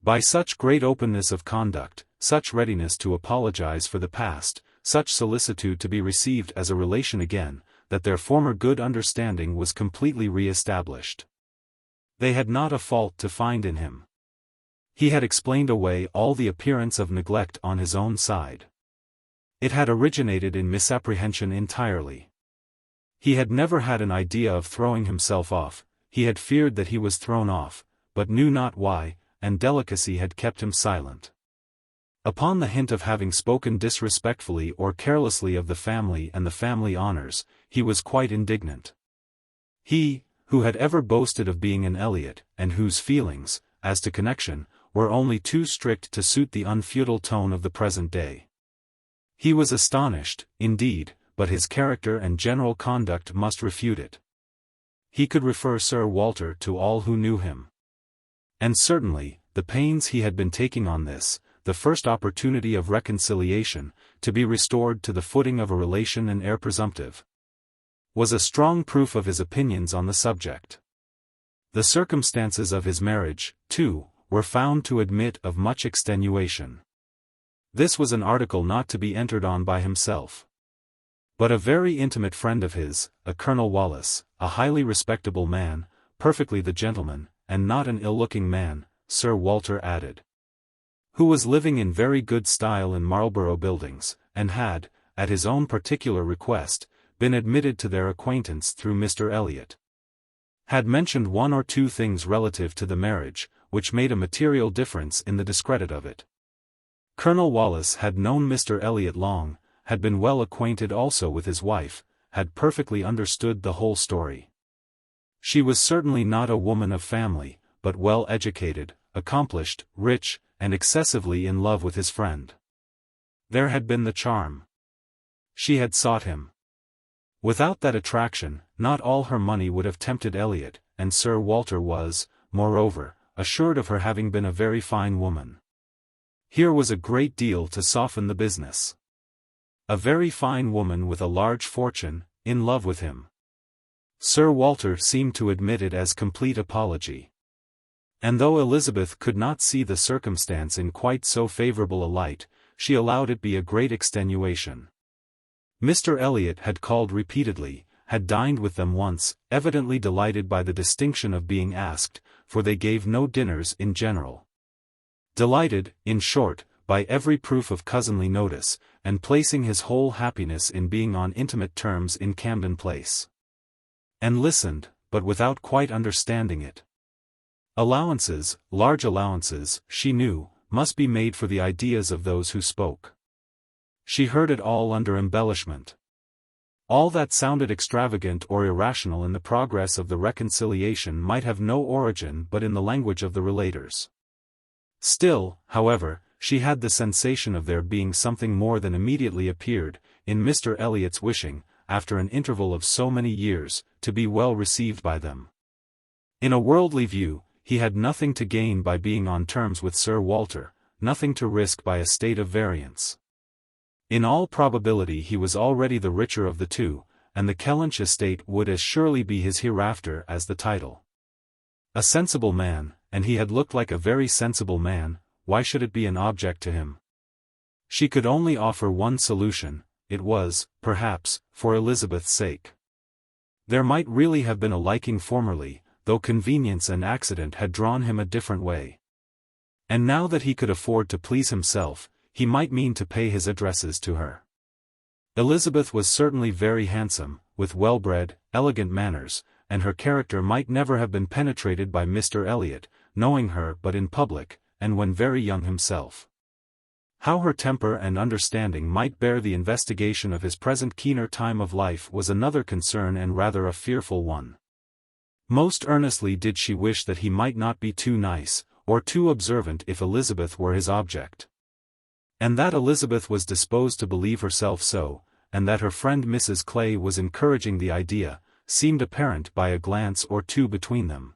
by such great openness of conduct, such readiness to apologize for the past, such solicitude to be received as a relation again, that their former good understanding was completely re-established. They had not a fault to find in him. He had explained away all the appearance of neglect on his own side. It had originated in misapprehension entirely. He had never had an idea of throwing himself off, he had feared that he was thrown off, but knew not why, and delicacy had kept him silent. Upon the hint of having spoken disrespectfully or carelessly of the family and the family honors, he was quite indignant. He, who had ever boasted of being an Elliot, and whose feelings, as to connection, were only too strict to suit the unfeudal tone of the present day. He was astonished, indeed, but his character and general conduct must refute it. He could refer Sir Walter to all who knew him. And certainly, the pains he had been taking on this, the first opportunity of reconciliation, to be restored to the footing of a relation and heir presumptive, was a strong proof of his opinions on the subject. The circumstances of his marriage, too, were found to admit of much extenuation. This was an article not to be entered on by himself. But a very intimate friend of his, a Colonel Wallace, a highly respectable man, perfectly the gentleman, and not an ill-looking man, Sir Walter added, who was living in very good style in Marlborough Buildings, and had, at his own particular request, been admitted to their acquaintance through Mr. Elliot, had mentioned one or two things relative to the marriage, which made a material difference in the discredit of it. Colonel Wallace had known Mr. Elliot long, had been well acquainted also with his wife, had perfectly understood the whole story. She was certainly not a woman of family, but well educated, accomplished, rich, and excessively in love with his friend. There had been the charm. She had sought him. Without that attraction, not all her money would have tempted Elliot, and Sir Walter was, moreover, assured of her having been a very fine woman. Here was a great deal to soften the business. A very fine woman with a large fortune, in love with him. Sir Walter seemed to admit it as complete apology. And though Elizabeth could not see the circumstance in quite so favourable a light, she allowed it be a great extenuation. Mr. Elliot had called repeatedly, had dined with them once, evidently delighted by the distinction of being asked, for they gave no dinners in general. Delighted, in short, by every proof of cousinly notice, and placing his whole happiness in being on intimate terms in Camden Place. And listened, but without quite understanding it. Allowances, large allowances, she knew, must be made for the ideas of those who spoke. She heard it all under embellishment. All that sounded extravagant or irrational in the progress of the reconciliation might have no origin but in the language of the relators. Still, however, she had the sensation of there being something more than immediately appeared, in Mr. Elliot's wishing, after an interval of so many years, to be well received by them. In a worldly view, he had nothing to gain by being on terms with Sir Walter, nothing to risk by a state of variance. In all probability he was already the richer of the two, and the Kellynch estate would as surely be his hereafter as the title. A sensible man, and he had looked like a very sensible man, why should it be an object to him? She could only offer one solution, it was, perhaps, for Elizabeth's sake. There might really have been a liking formerly, though convenience and accident had drawn him a different way. And now that he could afford to please himself, he might mean to pay his addresses to her. Elizabeth was certainly very handsome, with well-bred, elegant manners, and her character might never have been penetrated by Mr. Elliot, knowing her but in public, and when very young himself. How her temper and understanding might bear the investigation of his present keener time of life was another concern and rather a fearful one. Most earnestly did she wish that he might not be too nice, or too observant if Elizabeth were his object. And that Elizabeth was disposed to believe herself so, and that her friend Mrs. Clay was encouraging the idea, seemed apparent by a glance or two between them.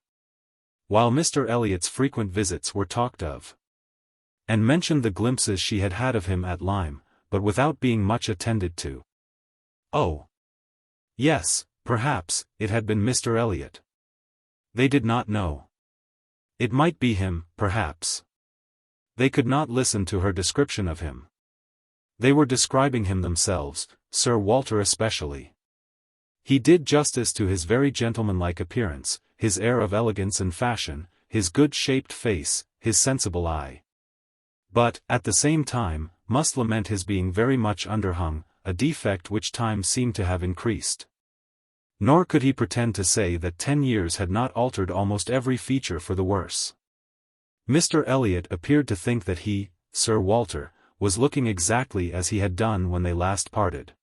While Mr. Elliott's frequent visits were talked of, and mentioned the glimpses she had had of him at Lyme, but without being much attended to. Oh! Yes, perhaps, it had been Mr. Elliot. They did not know. It might be him, perhaps. They could not listen to her description of him. They were describing him themselves, Sir Walter especially. He did justice to his very gentlemanlike appearance, his air of elegance and fashion, his good-shaped face, his sensible eye. But, at the same time, must lament his being very much underhung, a defect which time seemed to have increased. Nor could he pretend to say that 10 years had not altered almost every feature for the worse. Mr. Elliot appeared to think that he, Sir Walter, was looking exactly as he had done when they last parted.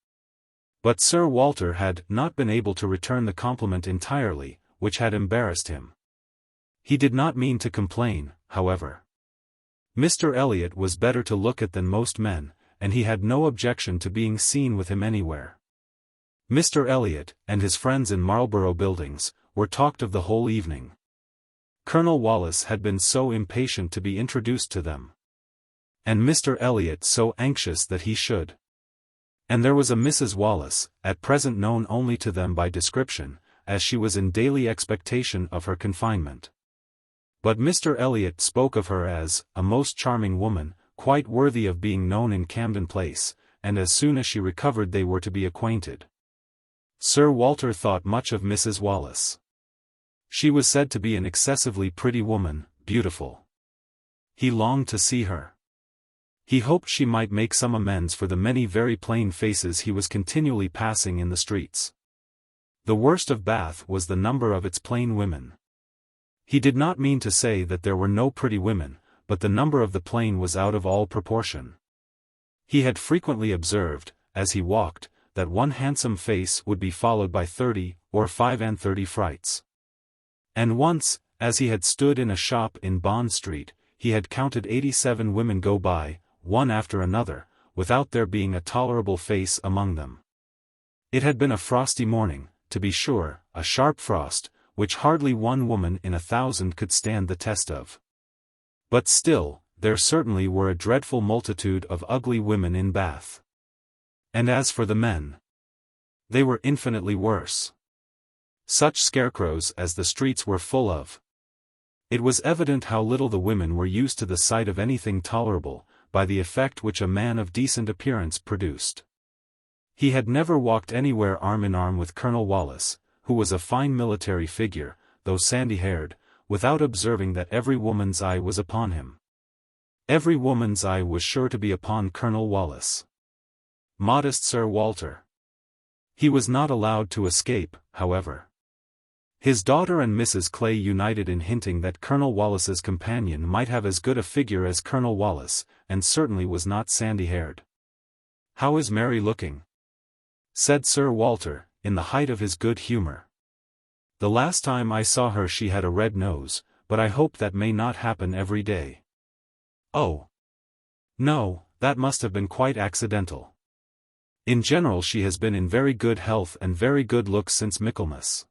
But Sir Walter had not been able to return the compliment entirely, which had embarrassed him. He did not mean to complain, however. Mr. Elliot was better to look at than most men, and he had no objection to being seen with him anywhere. Mr. Elliot, and his friends in Marlborough Buildings, were talked of the whole evening. Colonel Wallis had been so impatient to be introduced to them. And Mr. Elliot so anxious that he should. And there was a Mrs. Wallis, at present known only to them by description, as she was in daily expectation of her confinement. But Mr. Elliot spoke of her as a most charming woman, quite worthy of being known in Camden Place, and as soon as she recovered they were to be acquainted. Sir Walter thought much of Mrs. Wallis. She was said to be an excessively pretty woman, beautiful. He longed to see her. He hoped she might make some amends for the many very plain faces he was continually passing in the streets. The worst of Bath was the number of its plain women. He did not mean to say that there were no pretty women, but the number of the plain was out of all proportion. He had frequently observed, as he walked, that one handsome face would be followed by 30 or 35 frights. And once, as he had stood in a shop in Bond Street, he had counted 87 women go by, one after another, without there being a tolerable face among them. It had been a frosty morning, to be sure, a sharp frost, which hardly one woman in 1,000 could stand the test of. But still, there certainly were a dreadful multitude of ugly women in Bath. And as for the men, they were infinitely worse. Such scarecrows as the streets were full of. It was evident how little the women were used to the sight of anything tolerable, by the effect which a man of decent appearance produced. He had never walked anywhere arm in arm with Colonel Wallis, who was a fine military figure, though sandy-haired, without observing that every woman's eye was upon him. Every woman's eye was sure to be upon Colonel Wallis. Modest Sir Walter. He was not allowed to escape, however. His daughter and Mrs. Clay united in hinting that Colonel Wallis's companion might have as good a figure as Colonel Wallis, and certainly was not sandy-haired. "How is Mary looking?" said Sir Walter, in the height of his good humor. "The last time I saw her she had a red nose, but I hope that may not happen every day." "Oh! No, that must have been quite accidental. In general she has been in very good health and very good looks since Michaelmas.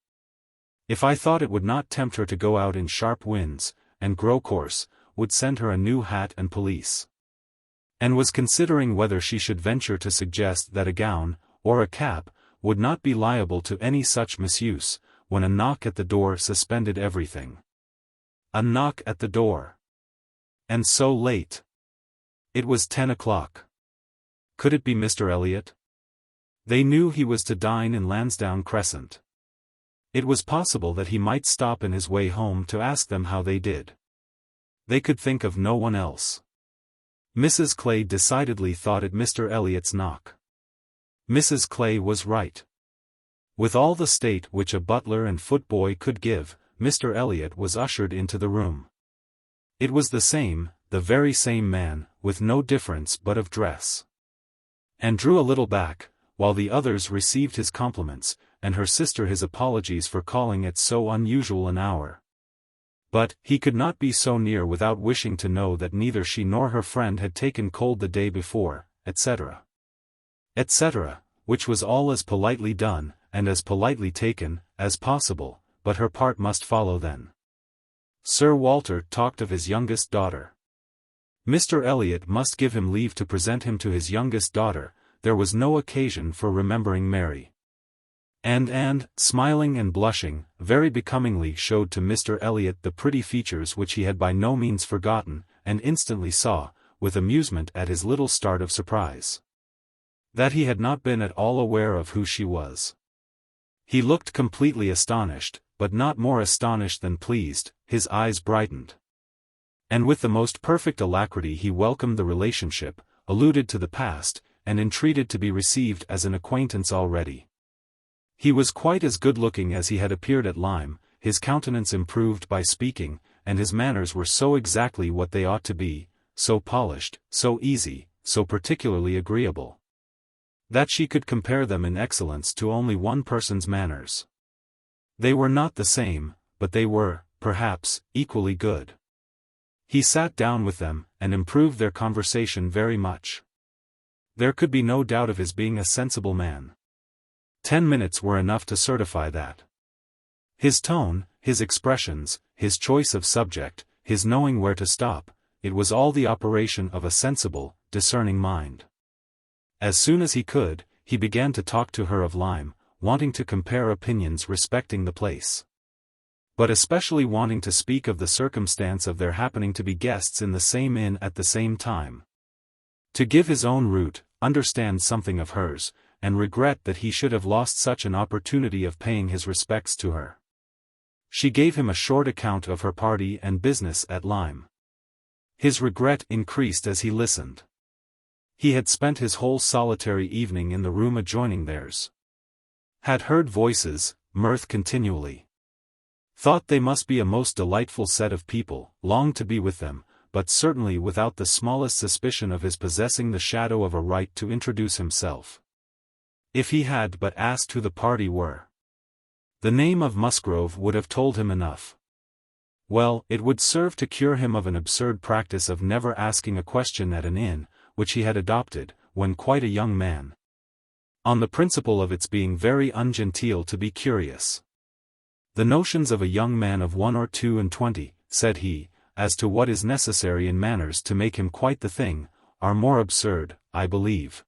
If I thought it would not tempt her to go out in sharp winds, and grow coarse, would send her a new hat and pelisse. And was considering whether she should venture to suggest that a gown, or a cap, would not be liable to any such misuse, when a knock at the door suspended everything. A knock at the door. And so late. It was 10 o'clock. Could it be Mr. Elliot? They knew he was to dine in Lansdowne Crescent. It was possible that he might stop in his way home to ask them how they did. They could think of no one else. Mrs. Clay decidedly thought it Mr. Elliott's knock. Mrs. Clay was right. With all the state which a butler and footboy could give, Mr. Elliot was ushered into the room. It was the very same man, with no difference but of dress. Anne drew a little back, while the others received his compliments, and her sister his apologies for calling at so unusual an hour. But, he could not be so near without wishing to know that neither she nor her friend had taken cold the day before, etc. etc., which was all as politely done, and as politely taken, as possible, but her part must follow then. Sir Walter talked of his youngest daughter. Mr. Elliot must give him leave to present him to his youngest daughter, there was no occasion for remembering Mary. And Anne, smiling and blushing, very becomingly showed to Mr. Elliot the pretty features which he had by no means forgotten, and instantly saw, with amusement at his little start of surprise, that he had not been at all aware of who she was. He looked completely astonished, but not more astonished than pleased, his eyes brightened. And with the most perfect alacrity he welcomed the relationship, alluded to the past, and entreated to be received as an acquaintance already. He was quite as good-looking as he had appeared at Lyme, his countenance improved by speaking, and his manners were so exactly what they ought to be, so polished, so easy, so particularly agreeable, that she could compare them in excellence to only one person's manners. They were not the same, but they were, perhaps, equally good. He sat down with them, and improved their conversation very much. There could be no doubt of his being a sensible man. 10 minutes were enough to certify that. His tone, his expressions, his choice of subject, his knowing where to stop, it was all the operation of a sensible, discerning mind. As soon as he could, he began to talk to her of Lyme, wanting to compare opinions respecting the place, but especially wanting to speak of the circumstance of their happening to be guests in the same inn at the same time. To give his own route, understand something of hers, and regret that he should have lost such an opportunity of paying his respects to her. She gave him a short account of her party and business at Lyme. His regret increased as he listened. He had spent his whole solitary evening in the room adjoining theirs. Had heard voices, mirth continually. Thought they must be a most delightful set of people, longed to be with them, but certainly without the smallest suspicion of his possessing the shadow of a right to introduce himself. If he had but asked who the party were, the name of Musgrove would have told him enough. Well, it would serve to cure him of an absurd practice of never asking a question at an inn, which he had adopted, when quite a young man, on the principle of its being very ungenteel to be curious. The notions of a young man of 21, said he, as to what is necessary in manners to make him quite the thing, are more absurd, I believe,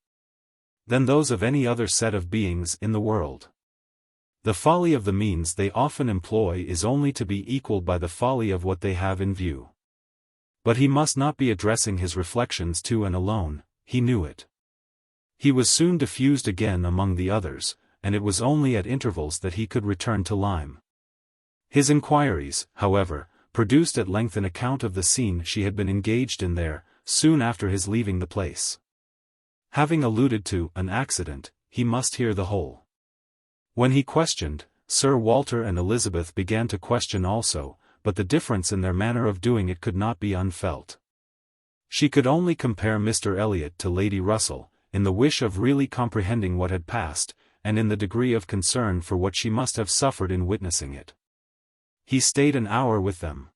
than those of any other set of beings in the world. The folly of the means they often employ is only to be equaled by the folly of what they have in view. But he must not be addressing his reflections to and alone, he knew it. He was soon diffused again among the others, and it was only at intervals that he could return to Lyme. His inquiries, however, produced at length an account of the scene she had been engaged in there, soon after his leaving the place. Having alluded to an accident, he must hear the whole. When he questioned, Sir Walter and Elizabeth began to question also, but the difference in their manner of doing it could not be unfelt. She could only compare Mr. Elliot to Lady Russell, in the wish of really comprehending what had passed, and in the degree of concern for what she must have suffered in witnessing it. He stayed an hour with them.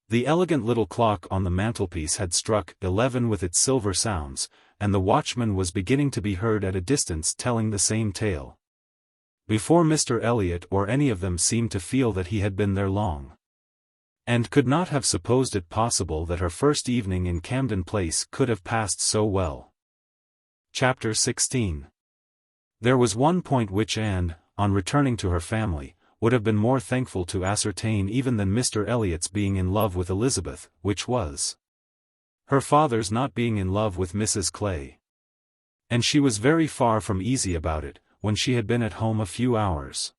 The elegant little clock on the mantelpiece had struck 11 with its silver sounds, and the watchman was beginning to be heard at a distance telling the same tale, before Mr. Elliot or any of them seemed to feel that he had been there long, and could not have supposed it possible that her first evening in Camden Place could have passed so well. Chapter 16. There was one point which Anne, on returning to her family, would have been more thankful to ascertain even than Mr. Elliott's being in love with Elizabeth, which was her father's not being in love with Mrs. Clay. And she was very far from easy about it, when she had been at home a few hours.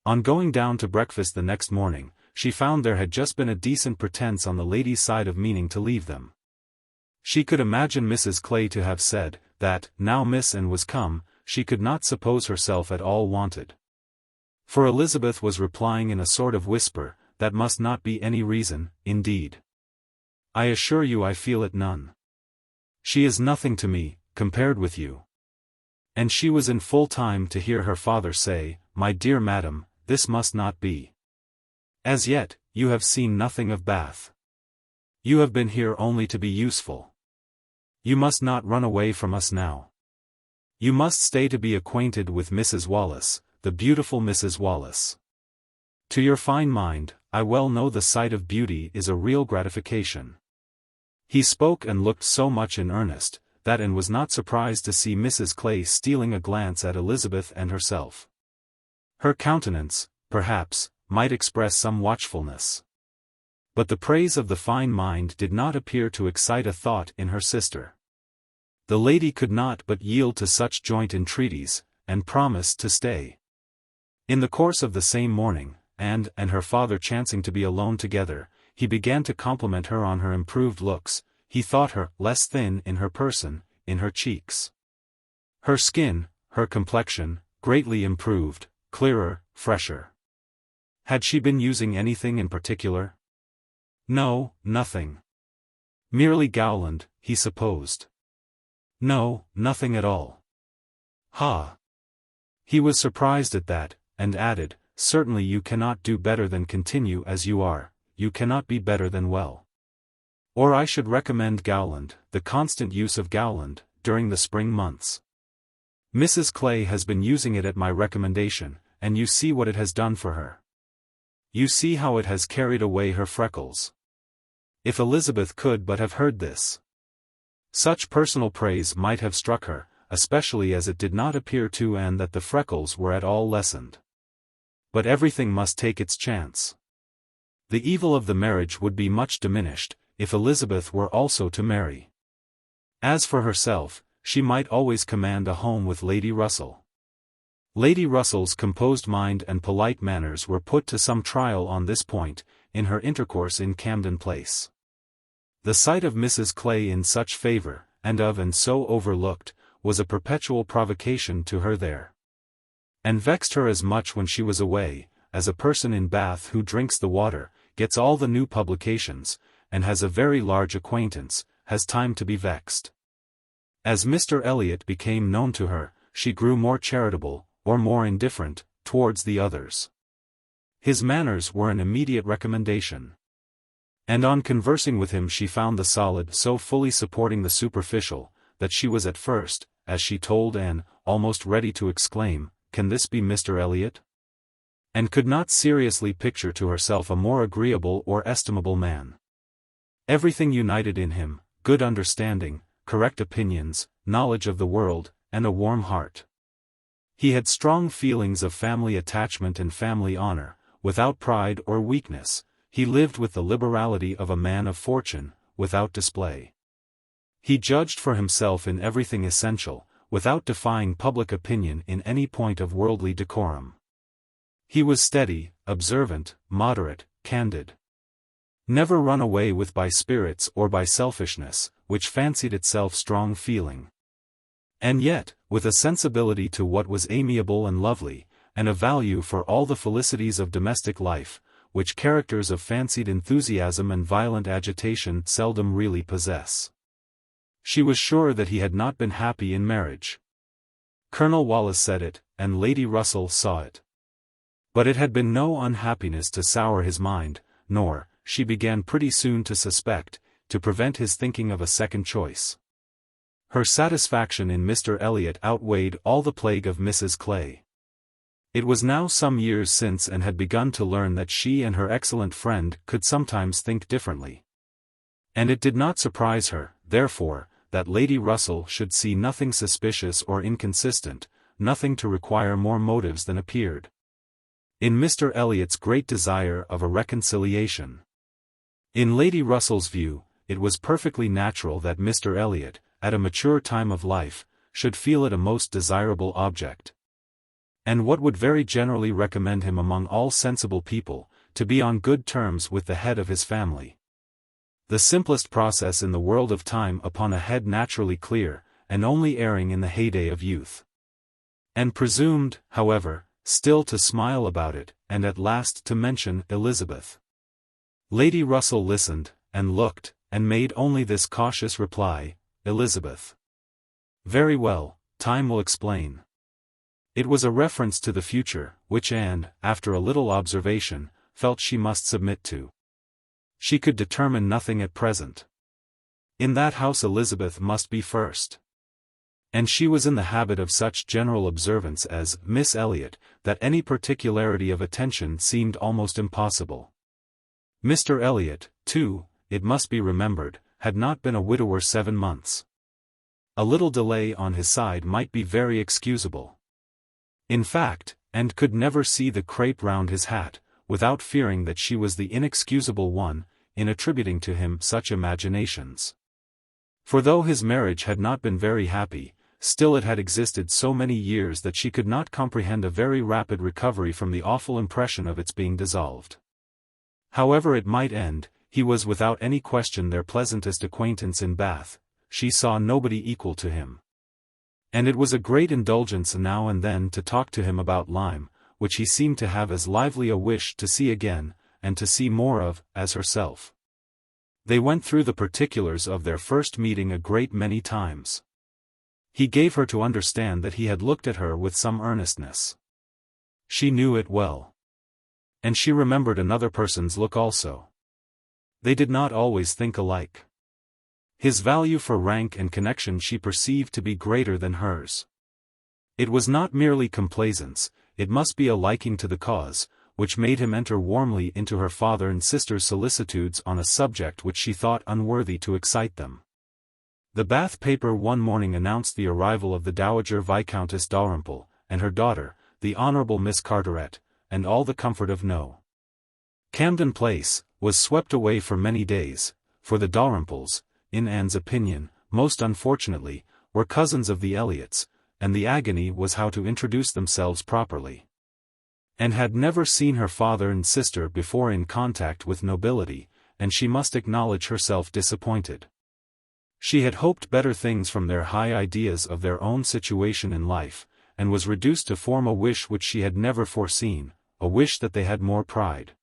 On going down to breakfast the next morning, she found there had just been a decent pretense on the lady's side of meaning to leave them. She could imagine Mrs. Clay to have said, that, now Miss Anne was come, she could not suppose herself at all wanted. For Elizabeth was replying in a sort of whisper, that must not be any reason, indeed. I assure you I feel it none. She is nothing to me, compared with you. And she was in full time to hear her father say, my dear madam, this must not be. As yet, you have seen nothing of Bath. You have been here only to be useful. You must not run away from us now. You must stay to be acquainted with Mrs. Wallace, the beautiful Mrs. Wallace. To your fine mind, I well know the sight of beauty is a real gratification. He spoke and looked so much in earnest, that Anne was not surprised to see Mrs. Clay stealing a glance at Elizabeth and herself. Her countenance, perhaps, might express some watchfulness. But the praise of the fine mind did not appear to excite a thought in her sister. The lady could not but yield to such joint entreaties, and promised to stay. In the course of the same morning, and her father chancing to be alone together, he began to compliment her on her improved looks. He thought her less thin in her person, in her cheeks. Her skin, her complexion, greatly improved, clearer, fresher. Had she been using anything in particular? No, nothing. Merely Gowland, he supposed. No, nothing at all. Ha! He was surprised at that, and added, certainly you cannot do better than continue as you are, you cannot be better than well. Or I should recommend Gowland, the constant use of Gowland, during the spring months. Mrs. Clay has been using it at my recommendation, and you see what it has done for her. You see how it has carried away her freckles. If Elizabeth could but have heard this. Such personal praise might have struck her, especially as it did not appear to Anne that the freckles were at all lessened. But everything must take its chance. The evil of the marriage would be much diminished, if Elizabeth were also to marry. As for herself, she might always command a home with Lady Russell. Lady Russell's composed mind and polite manners were put to some trial on this point, in her intercourse in Camden Place. The sight of Mrs. Clay in such favor, and so overlooked, was a perpetual provocation to her there. And vexed her as much when she was away, as a person in Bath who drinks the water, gets all the new publications, and has a very large acquaintance, has time to be vexed. As Mr. Elliot became known to her, she grew more charitable, or more indifferent, towards the others. His manners were an immediate recommendation. And on conversing with him she found the solid so fully supporting the superficial, that she was at first, as she told Anne, almost ready to exclaim, can this be Mr. Elliot? And could not seriously picture to herself a more agreeable or estimable man. Everything united in him, good understanding, correct opinions, knowledge of the world, and a warm heart. He had strong feelings of family attachment and family honor, without pride or weakness. He lived with the liberality of a man of fortune, without display. He judged for himself in everything essential, without defying public opinion in any point of worldly decorum. He was steady, observant, moderate, candid. Never run away with by spirits or by selfishness, which fancied itself strong feeling. And yet, with a sensibility to what was amiable and lovely, and a value for all the felicities of domestic life, which characters of fancied enthusiasm and violent agitation seldom really possess. She was sure that he had not been happy in marriage. Colonel Wallace said it, and Lady Russell saw it. But it had been no unhappiness to sour his mind, nor, she began pretty soon to suspect, to prevent his thinking of a second choice. Her satisfaction in Mr. Elliot outweighed all the plague of Mrs. Clay. It was now some years since Anne had begun to learn that she and her excellent friend could sometimes think differently. And it did not surprise her, therefore, that Lady Russell should see nothing suspicious or inconsistent, nothing to require more motives than appeared in Mr. Elliott's great desire of a reconciliation. In Lady Russell's view, it was perfectly natural that Mr. Elliot, at a mature time of life, should feel it a most desirable object. And what would very generally recommend him among all sensible people, to be on good terms with the head of his family. The simplest process in the world of time upon a head naturally clear, and only erring in the heyday of youth. And presumed, however, still to smile about it, and at last to mention Elizabeth. Lady Russell listened, and looked, and made only this cautious reply, Elizabeth. Very well, time will explain. It was a reference to the future, which Anne, after a little observation, felt she must submit to. She could determine nothing at present. In that house Elizabeth must be first. And she was in the habit of such general observance as Miss Elliot, that any particularity of attention seemed almost impossible. Mr. Elliot, too, it must be remembered, had not been a widower 7 months. A little delay on his side might be very excusable. In fact, and could never see the crape round his hat, without fearing that she was the inexcusable one, in attributing to him such imaginations. For though his marriage had not been very happy, still it had existed so many years that she could not comprehend a very rapid recovery from the awful impression of its being dissolved. However it might end, he was without any question their pleasantest acquaintance in Bath. She saw nobody equal to him. And it was a great indulgence now and then to talk to him about Lyme, which he seemed to have as lively a wish to see again, and to see more of, as herself. They went through the particulars of their first meeting a great many times. He gave her to understand that he had looked at her with some earnestness. She knew it well. And she remembered another person's look also. They did not always think alike. His value for rank and connection she perceived to be greater than hers. It was not merely complaisance, it must be a liking to the cause, which made him enter warmly into her father and sister's solicitudes on a subject which she thought unworthy to excite them. The Bath paper one morning announced the arrival of the Dowager Viscountess Dalrymple, and her daughter, the Honourable Miss Carteret, and all the comfort of No. Camden Place was swept away for many days, for the Dalrymples, in Anne's opinion, most unfortunately, were cousins of the Elliots, and the agony was how to introduce themselves properly. And had never seen her father and sister before in contact with nobility, and she must acknowledge herself disappointed. She had hoped better things from their high ideas of their own situation in life, and was reduced to form a wish which she had never foreseen, a wish that they had more pride.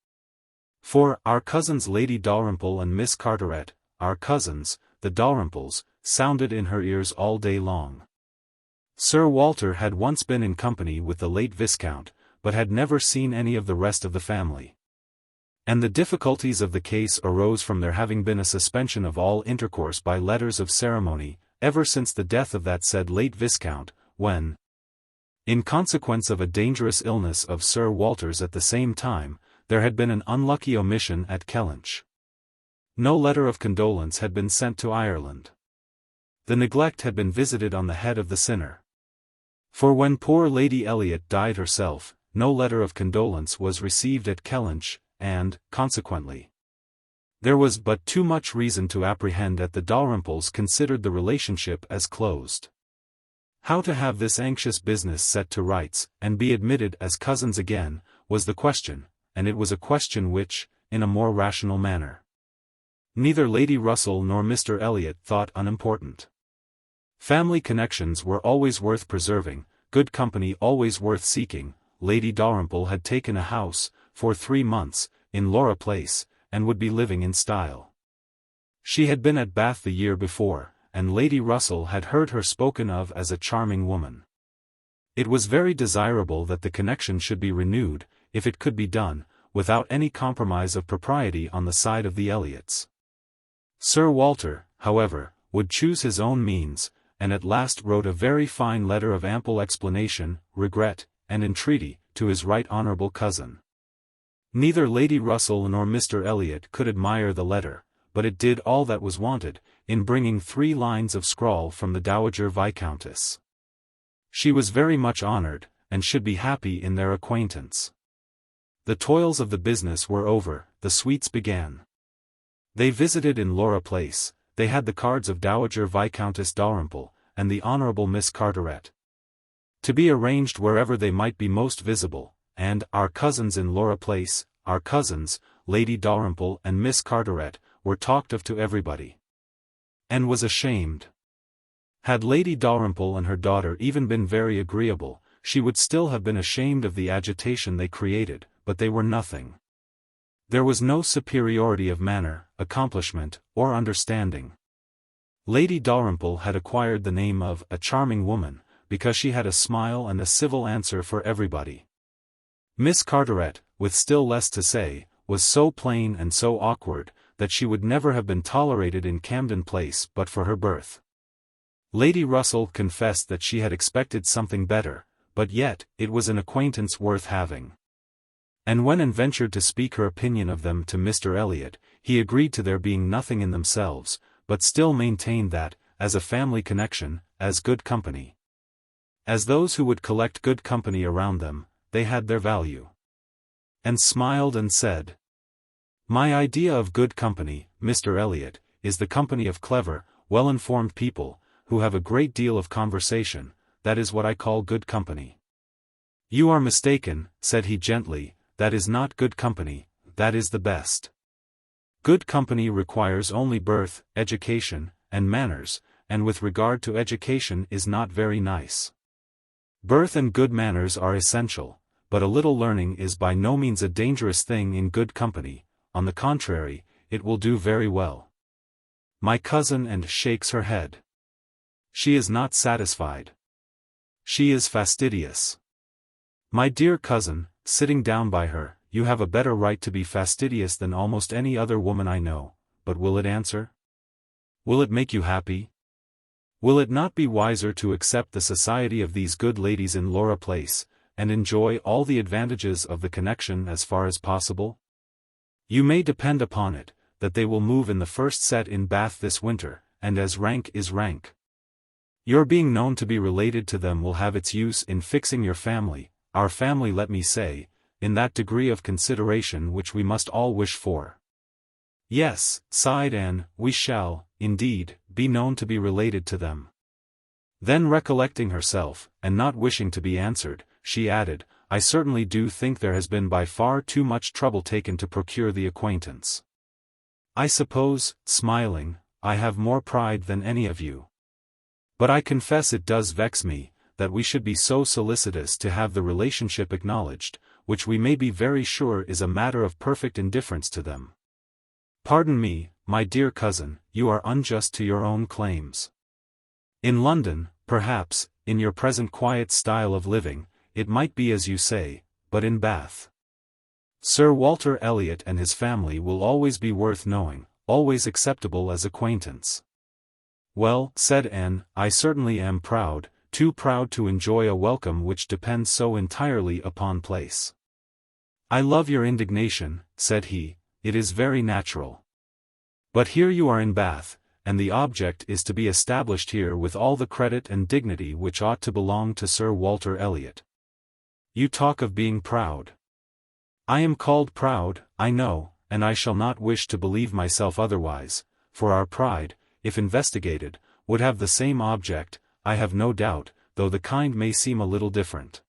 For, our cousins Lady Dalrymple and Miss Carteret, our cousins, the Dalrymples, sounded in her ears all day long. Sir Walter had once been in company with the late Viscount, but had never seen any of the rest of the family. And the difficulties of the case arose from there having been a suspension of all intercourse by letters of ceremony, ever since the death of that said late Viscount, when, in consequence of a dangerous illness of Sir Walter's at the same time, there had been an unlucky omission at Kellynch. No letter of condolence had been sent to Ireland. The neglect had been visited on the head of the sinner. For when poor Lady Elliot died herself, no letter of condolence was received at Kellynch, and, consequently, there was but too much reason to apprehend that the Dalrymples considered the relationship as closed. How to have this anxious business set to rights, and be admitted as cousins again, was the question, and it was a question which, in a more rational manner, neither Lady Russell nor Mr. Elliot thought unimportant. Family connections were always worth preserving, good company always worth seeking. Lady Dalrymple had taken a house, for 3 months, in Laura Place, and would be living in style. She had been at Bath the year before, and Lady Russell had heard her spoken of as a charming woman. It was very desirable that the connection should be renewed, if it could be done, without any compromise of propriety on the side of the Elliots. Sir Walter, however, would choose his own means, and at last wrote a very fine letter of ample explanation, regret, and entreaty, to his right honourable cousin. Neither Lady Russell nor Mr. Elliot could admire the letter, but it did all that was wanted, in bringing 3 lines of scrawl from the Dowager Viscountess. She was very much honoured, and should be happy in their acquaintance. The toils of the business were over, the sweets began. They visited in Laura Place, they had the cards of Dowager Viscountess Dalrymple, and the Honourable Miss Carteret, to be arranged wherever they might be most visible, and our cousins in Laura Place, our cousins, Lady Dalrymple and Miss Carteret, were talked of to everybody. Anne was ashamed. Had Lady Dalrymple and her daughter even been very agreeable, she would still have been ashamed of the agitation they created, but they were nothing. There was no superiority of manner, accomplishment, or understanding. Lady Dalrymple had acquired the name of a charming woman, because she had a smile and a civil answer for everybody. Miss Carteret, with still less to say, was so plain and so awkward, that she would never have been tolerated in Camden Place but for her birth. Lady Russell confessed that she had expected something better, but yet, it was an acquaintance worth having. And when Anne ventured to speak her opinion of them to Mr. Elliot, he agreed to their being nothing in themselves, but still maintained that, as a family connection, as good company. As those who would collect good company around them, they had their value. And smiled and said, "My idea of good company, Mr. Elliot, is the company of clever, well-informed people, who have a great deal of conversation. That is what I call good company." "You are mistaken," said he gently, "that is not good company, that is the best. Good company requires only birth, education, and manners, and with regard to education is not very nice. Birth and good manners are essential, but a little learning is by no means a dangerous thing in good company, on the contrary, it will do very well." My cousin and shakes her head. She is not satisfied. She is fastidious. My dear cousin, sitting down by her, you have a better right to be fastidious than almost any other woman I know, but will it answer? Will it make you happy? Will it not be wiser to accept the society of these good ladies in Laura Place, and enjoy all the advantages of the connection as far as possible? You may depend upon it, that they will move in the first set in Bath this winter, and as rank is rank. Your being known to be related to them will have its use in fixing your family, our family let me say, in that degree of consideration which we must all wish for. Yes, sighed Anne, we shall, indeed, be known to be related to them. Then recollecting herself, and not wishing to be answered, she added, I certainly do think there has been by far too much trouble taken to procure the acquaintance. I suppose, smiling, I have more pride than any of you. But I confess it does vex me, that we should be so solicitous to have the relationship acknowledged, which we may be very sure is a matter of perfect indifference to them. Pardon me, my dear cousin, you are unjust to your own claims. In London, perhaps, in your present quiet style of living, it might be as you say, but in Bath. Sir Walter Elliot and his family will always be worth knowing, always acceptable as acquaintance. Well, said Anne, I certainly am proud, too proud to enjoy a welcome which depends so entirely upon place. I love your indignation, said he, it is very natural. But here you are in Bath, and the object is to be established here with all the credit and dignity which ought to belong to Sir Walter Elliot. You talk of being proud. I am called proud, I know, and I shall not wish to believe myself otherwise, for our pride, if investigated, would have the same object, I have no doubt, though the kind may seem a little different.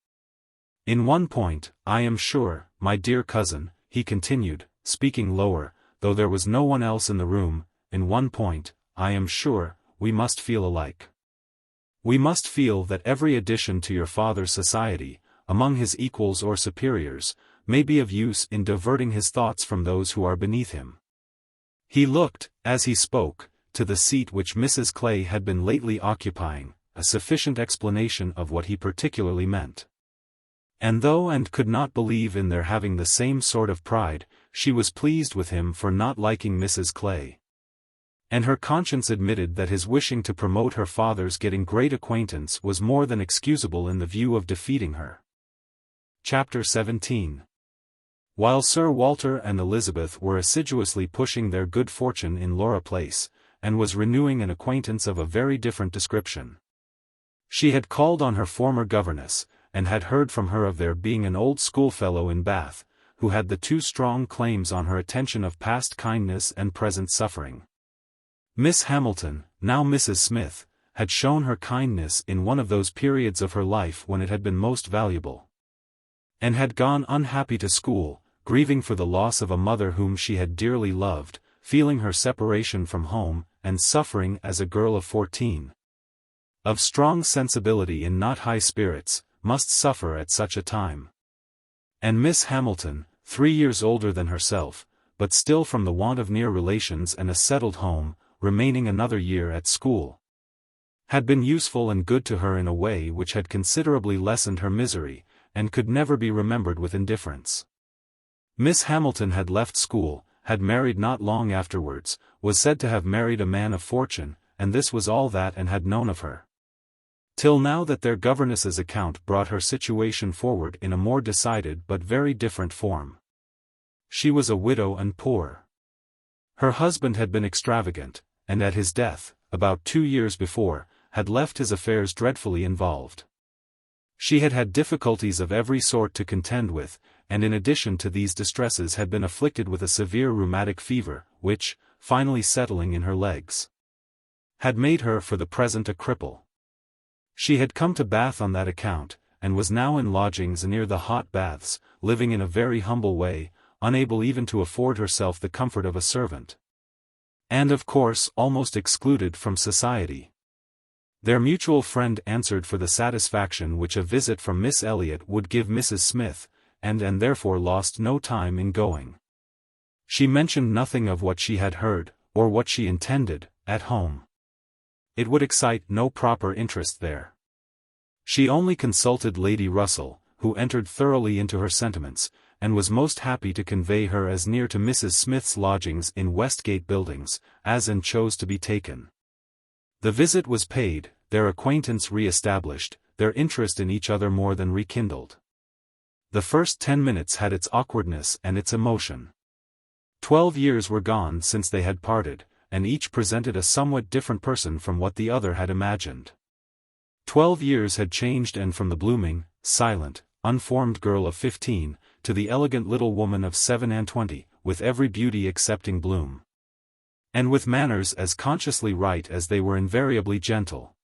In one point, I am sure, my dear cousin, he continued, speaking lower, though there was no one else in the room, in one point, I am sure, we must feel alike. We must feel that every addition to your father's society, among his equals or superiors, may be of use in diverting his thoughts from those who are beneath him. He looked, as he spoke, to the seat which Mrs. Clay had been lately occupying, a sufficient explanation of what he particularly meant. And though Anne could not believe in their having the same sort of pride, she was pleased with him for not liking Mrs. Clay. And her conscience admitted that his wishing to promote her father's getting great acquaintance was more than excusable in the view of defeating her. Chapter 17. While Sir Walter and Elizabeth were assiduously pushing their good fortune in Laura Place, Anne was renewing an acquaintance of a very different description. She had called on her former governess, and had heard from her of there being an old schoolfellow in Bath, who had the two strong claims on her attention of past kindness and present suffering. Miss Hamilton, now Mrs. Smith, had shown her kindness in one of those periods of her life when it had been most valuable. And had gone unhappy to school, grieving for the loss of a mother whom she had dearly loved, feeling her separation from home, and suffering as a girl of 14. Of strong sensibility and not high spirits, must suffer at such a time. And Miss Hamilton, 3 years older than herself, but still from the want of near relations and a settled home, remaining another year at school, had been useful and good to her in a way which had considerably lessened her misery, and could never be remembered with indifference. Miss Hamilton had left school, had married not long afterwards, was said to have married a man of fortune, and this was all that Anne had known of her. Till now that their governess's account brought her situation forward in a more decided but very different form. She was a widow and poor. Her husband had been extravagant, and at his death, about 2 years before, had left his affairs dreadfully involved. She had had difficulties of every sort to contend with, and in addition to these distresses had been afflicted with a severe rheumatic fever, which, finally settling in her legs, had made her for the present a cripple. She had come to Bath on that account, and was now in lodgings near the hot baths, living in a very humble way, unable even to afford herself the comfort of a servant. And of course almost excluded from society. Their mutual friend answered for the satisfaction which a visit from Miss Elliot would give Mrs. Smith, and therefore lost no time in going. She mentioned nothing of what she had heard, or what she intended, at home. It would excite no proper interest there. She only consulted Lady Russell, who entered thoroughly into her sentiments, and was most happy to convey her as near to Mrs. Smith's lodgings in Westgate Buildings, as Anne chose to be taken. The visit was paid, their acquaintance re-established, their interest in each other more than rekindled. The first 10 minutes had its awkwardness and its emotion. 12 years were gone since they had parted, and each presented a somewhat different person from what the other had imagined. 12 years had changed Anne from the blooming, silent, unformed girl of 15, to the elegant little woman of 27, with every beauty excepting bloom, and with manners as consciously right as they were invariably gentle.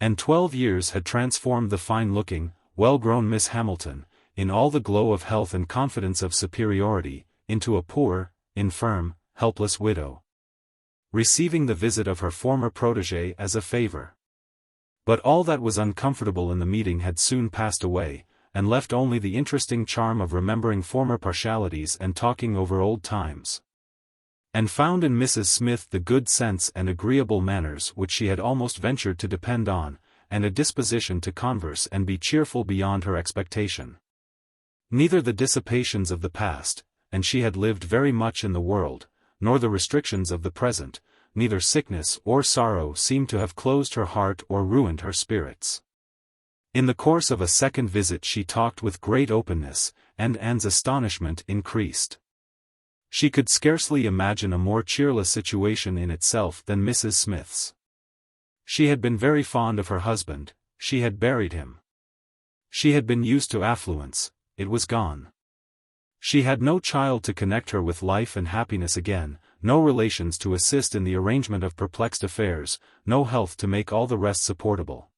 And 12 years had transformed the fine-looking, well-grown Miss Hamilton, in all the glow of health and confidence of superiority, into a poor, infirm, helpless widow, receiving the visit of her former protégé as a favor. But all that was uncomfortable in the meeting had soon passed away, and left only the interesting charm of remembering former partialities and talking over old times. And found in Mrs. Smith the good sense and agreeable manners which she had almost ventured to depend on, and a disposition to converse and be cheerful beyond her expectation. Neither the dissipations of the past, and she had lived very much in the world, nor the restrictions of the present, neither sickness or sorrow seemed to have closed her heart or ruined her spirits. In the course of a second visit she talked with great openness, and Anne's astonishment increased. She could scarcely imagine a more cheerless situation in itself than Mrs. Smith's. She had been very fond of her husband, she had buried him. She had been used to affluence, it was gone. She had no child to connect her with life and happiness again, no relations to assist in the arrangement of perplexed affairs, no health to make all the rest supportable.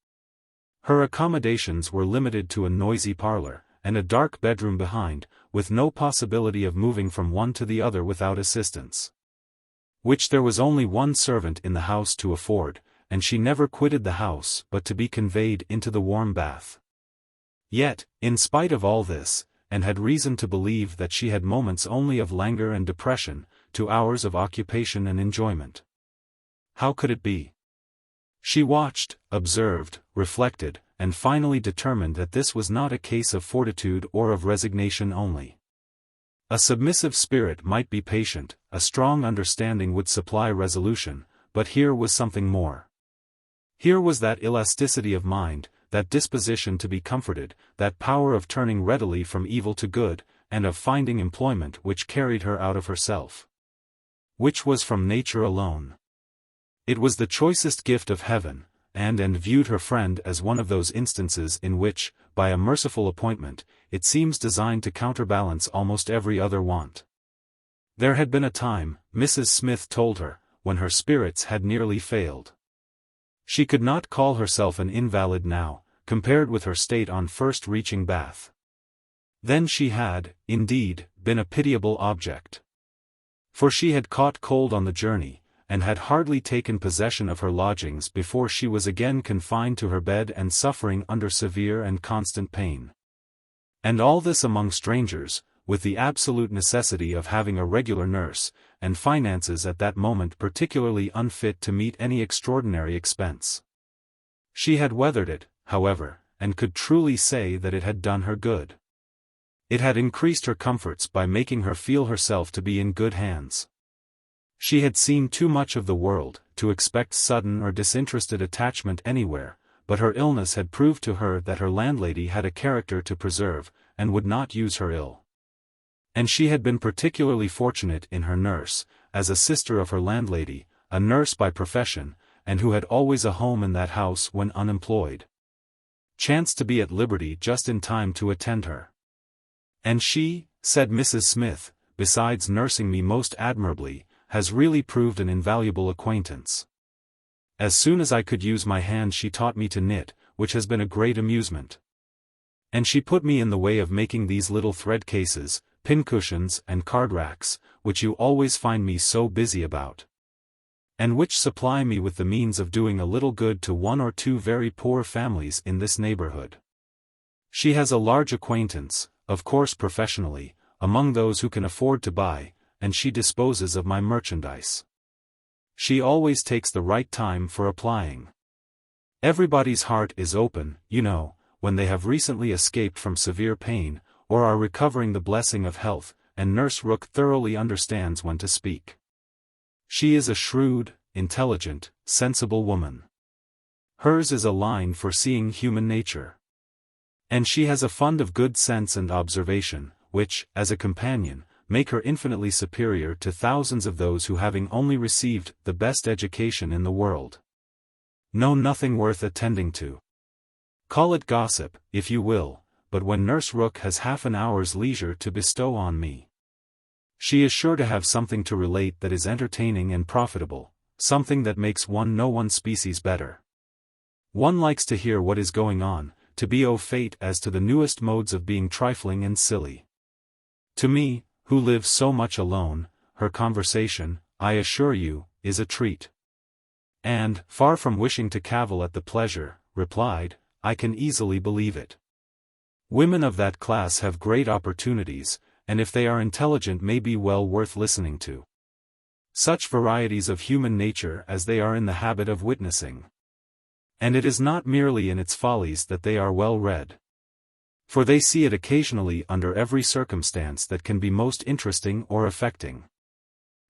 Her accommodations were limited to a noisy parlor, and a dark bedroom behind, with no possibility of moving from one to the other without assistance, which there was only one servant in the house to afford, and she never quitted the house but to be conveyed into the warm bath. Yet, in spite of all this, Anne had reason to believe that she had moments only of languor and depression, to hours of occupation and enjoyment. How could it be? She watched, observed, reflected, and finally determined that this was not a case of fortitude or of resignation only. A submissive spirit might be patient, a strong understanding would supply resolution, but here was something more. Here was that elasticity of mind, that disposition to be comforted, that power of turning readily from evil to good, and of finding employment which carried her out of herself, which was from nature alone. It was the choicest gift of heaven, and viewed her friend as one of those instances in which, by a merciful appointment, it seems designed to counterbalance almost every other want. There had been a time, Mrs. Smith told her, when her spirits had nearly failed. She could not call herself an invalid now, compared with her state on first reaching Bath. Then she had, indeed, been a pitiable object. For she had caught cold on the journey, and had hardly taken possession of her lodgings before she was again confined to her bed and suffering under severe and constant pain. And all this among strangers, with the absolute necessity of having a regular nurse, and finances at that moment particularly unfit to meet any extraordinary expense. She had weathered it, however, and could truly say that it had done her good. It had increased her comforts by making her feel herself to be in good hands. She had seen too much of the world to expect sudden or disinterested attachment anywhere, but her illness had proved to her that her landlady had a character to preserve, and would not use her ill. And she had been particularly fortunate in her nurse, as a sister of her landlady, a nurse by profession, and who had always a home in that house when unemployed, chanced to be at liberty just in time to attend her. And she, said Mrs. Smith, besides nursing me most admirably, has really proved an invaluable acquaintance. As soon as I could use my hands she taught me to knit, which has been a great amusement. And she put me in the way of making these little thread cases, pincushions and card racks, which you always find me so busy about, and which supply me with the means of doing a little good to one or two very poor families in this neighborhood. She has a large acquaintance, of course professionally, among those who can afford to buy, and she disposes of my merchandise. She always takes the right time for applying. Everybody's heart is open, you know, when they have recently escaped from severe pain, or are recovering the blessing of health, and Nurse Rook thoroughly understands when to speak. She is a shrewd, intelligent, sensible woman. Hers is a line for seeing human nature. And she has a fund of good sense and observation, which, as a companion, make her infinitely superior to thousands of those who, having only received the best education in the world, know nothing worth attending to. Call it gossip, if you will, but when Nurse Rook has half an hour's leisure to bestow on me, she is sure to have something to relate that is entertaining and profitable, something that makes one know one's species better. One likes to hear what is going on, to be au fait as to the newest modes of being trifling and silly. To me, who live so much alone, her conversation, I assure you, is a treat. And, far from wishing to cavil at the pleasure, replied, I can easily believe it. Women of that class have great opportunities, and if they are intelligent may be well worth listening to. Such varieties of human nature as they are in the habit of witnessing. And it is not merely in its follies that they are well read. For they see it occasionally under every circumstance that can be most interesting or affecting.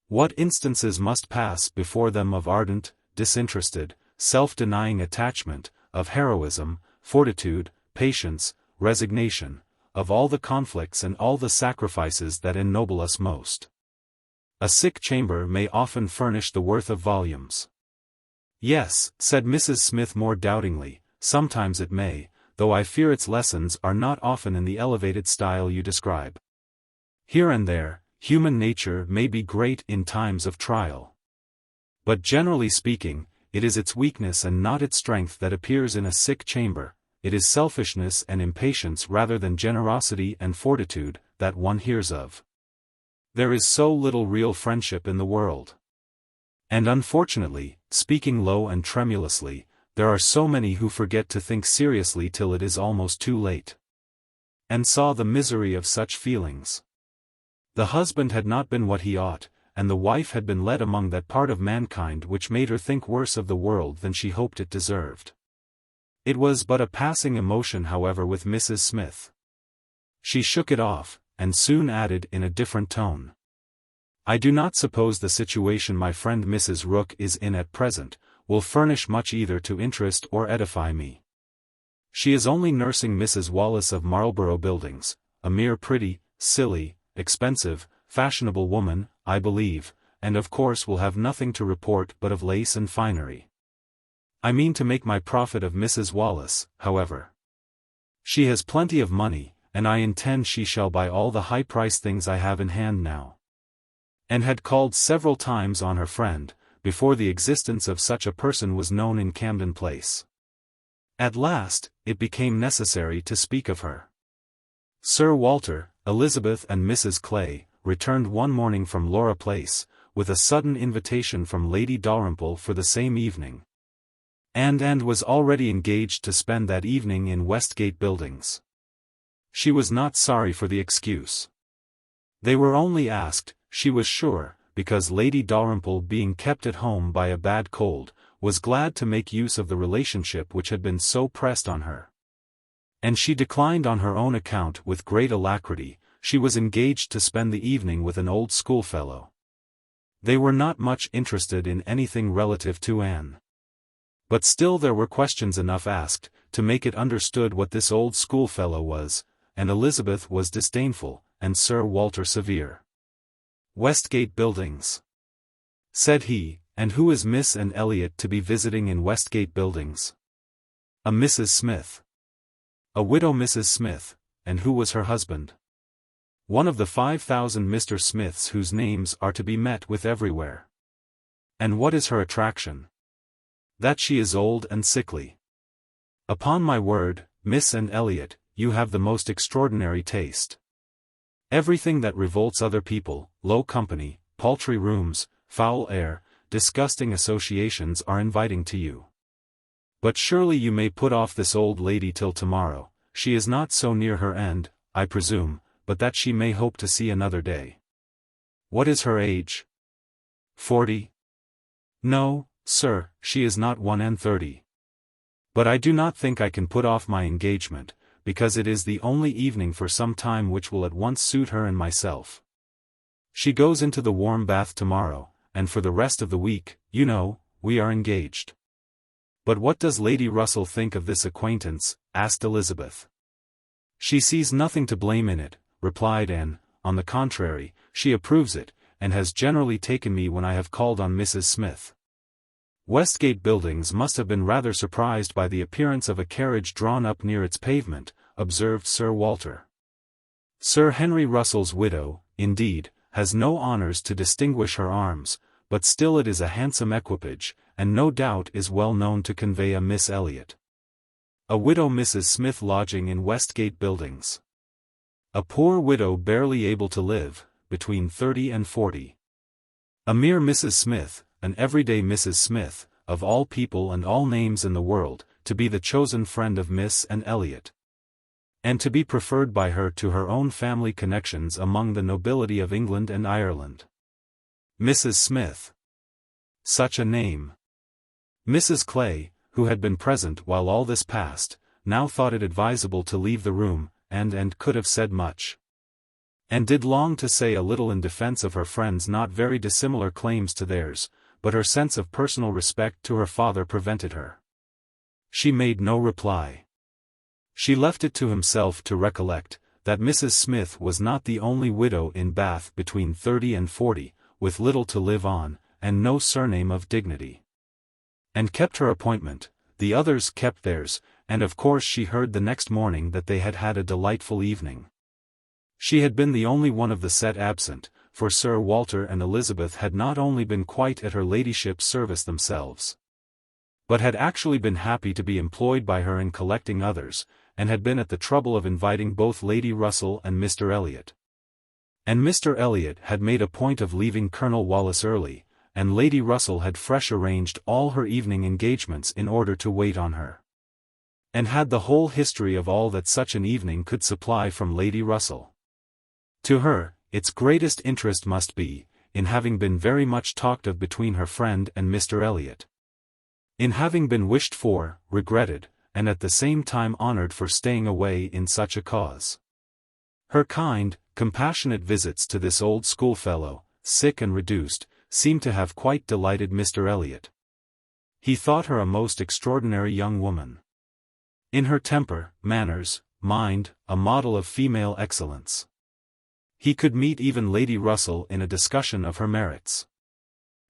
What instances must pass before them of ardent, disinterested, self-denying attachment, of heroism, fortitude, patience, resignation, of all the conflicts and all the sacrifices that ennoble us most. A sick chamber may often furnish the worth of volumes. Yes, said Mrs. Smith more doubtingly, sometimes it may, though I fear its lessons are not often in the elevated style you describe. Here and there, human nature may be great in times of trial. But generally speaking, it is its weakness and not its strength that appears in a sick chamber. It is selfishness and impatience rather than generosity and fortitude that one hears of. There is so little real friendship in the world. And unfortunately, speaking low and tremulously, there are so many who forget to think seriously till it is almost too late. And saw the misery of such feelings. The husband had not been what he ought, and the wife had been led among that part of mankind which made her think worse of the world than she hoped it deserved. It was but a passing emotion however with Mrs. Smith. She shook it off, and soon added in a different tone. I do not suppose the situation my friend Mrs. Rook is in at present, will furnish much either to interest or edify me. She is only nursing Mrs. Wallace of Marlborough Buildings, a mere pretty, silly, expensive, fashionable woman, I believe, and of course will have nothing to report but of lace and finery. I mean to make my profit of Mrs. Wallace, however. She has plenty of money, and I intend she shall buy all the high-priced things I have in hand now. And had called several times on her friend, before the existence of such a person was known in Camden Place. At last, it became necessary to speak of her. Sir Walter, Elizabeth and Mrs. Clay, returned one morning from Laura Place, with a sudden invitation from Lady Dalrymple for the same evening. And was already engaged to spend that evening in Westgate Buildings. She was not sorry for the excuse. They were only asked, she was sure, because Lady Dalrymple, being kept at home by a bad cold, was glad to make use of the relationship which had been so pressed on her. And she declined on her own account with great alacrity. She was engaged to spend the evening with an old schoolfellow. They were not much interested in anything relative to Anne. But still there were questions enough asked, to make it understood what this old schoolfellow was, and Elizabeth was disdainful, and Sir Walter severe. "Westgate Buildings," said he, "and who is Miss Anne Elliot to be visiting in Westgate Buildings?" "A Mrs. Smith." "A widow Mrs. Smith, and who was her husband?" "One of the 5,000 Mr. Smiths whose names are to be met with everywhere." "And what is her attraction?" "That she is old and sickly." "Upon my word, Miss Anne Elliot, you have the most extraordinary taste. Everything that revolts other people, low company, paltry rooms, foul air, disgusting associations are inviting to you. But surely you may put off this old lady till tomorrow. She is not so near her end, I presume, but that she may hope to see another day." "What is her age?" 40. "No, sir, she is not 31. But I do not think I can put off my engagement, because it is the only evening for some time which will at once suit her and myself. She goes into the warm bath tomorrow, and for the rest of the week, you know, we are engaged." "But what does Lady Russell think of this acquaintance?" asked Elizabeth. "She sees nothing to blame in it," replied Anne. "On the contrary, she approves it, and has generally taken me when I have called on Mrs. Smith." "Westgate Buildings must have been rather surprised by the appearance of a carriage drawn up near its pavement," observed Sir Walter. "Sir Henry Russell's widow, indeed, has no honours to distinguish her arms, but still it is a handsome equipage, and no doubt is well known to convey a Miss Elliot." "A widow Mrs. Smith lodging in Westgate Buildings." "A poor widow barely able to live, between 30 and 40. A mere Mrs. Smith, an everyday Mrs. Smith, of all people and all names in the world, to be the chosen friend of Miss Anne Elliot. And to be preferred by her to her own family connections among the nobility of England and Ireland. Mrs. Smith. Such a name. Mrs. Clay, who had been present while all this passed, now thought it advisable to leave the room, and could have said much. And did long to say a little in defense of her friends' not very dissimilar claims to theirs, but her sense of personal respect to her father prevented her. She made no reply. She left it to himself to recollect, that Mrs. Smith was not the only widow in Bath between 30 and 40, with little to live on, and no surname of dignity. And kept her appointment, the others kept theirs, and of course she heard the next morning that they had had a delightful evening. She had been the only one of the set absent, for Sir Walter and Elizabeth had not only been quite at her ladyship's service themselves, but had actually been happy to be employed by her in collecting others, and had been at the trouble of inviting both Lady Russell and Mr. Elliot. And Mr. Elliot had made a point of leaving Colonel Wallis early, and Lady Russell had fresh arranged all her evening engagements in order to wait on her. And had the whole history of all that such an evening could supply from Lady Russell. To her, its greatest interest must be, in having been very much talked of between her friend and Mr. Elliot. In having been wished for, regretted, and at the same time honoured for staying away in such a cause. Her kind, compassionate visits to this old schoolfellow, sick and reduced, seemed to have quite delighted Mr. Elliot. He thought her a most extraordinary young woman. In her temper, manners, mind, a model of female excellence. He could meet even Lady Russell in a discussion of her merits.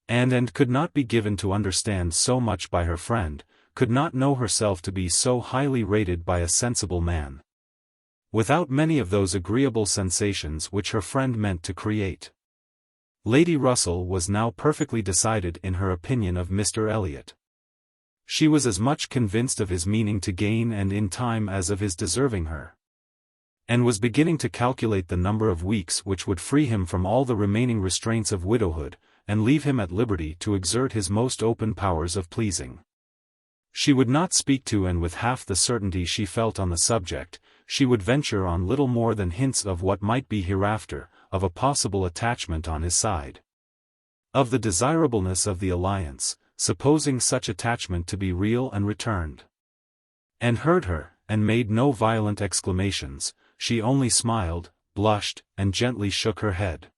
And could not be given to understand so much by her friend, could not know herself to be so highly rated by a sensible man. Without many of those agreeable sensations which her friend meant to create. Lady Russell was now perfectly decided in her opinion of Mr. Elliot. She was as much convinced of his meaning to gain and in time as of his deserving her. and was beginning to calculate the number of weeks which would free him from all the remaining restraints of widowhood, and leave him at liberty to exert his most open powers of pleasing. She would not speak to, and with half the certainty she felt on the subject, she would venture on little more than hints of what might be hereafter, of a possible attachment on his side, of the desirableness of the alliance, supposing such attachment to be real and returned. And heard her, and made no violent exclamations, she only smiled, blushed, and gently shook her head.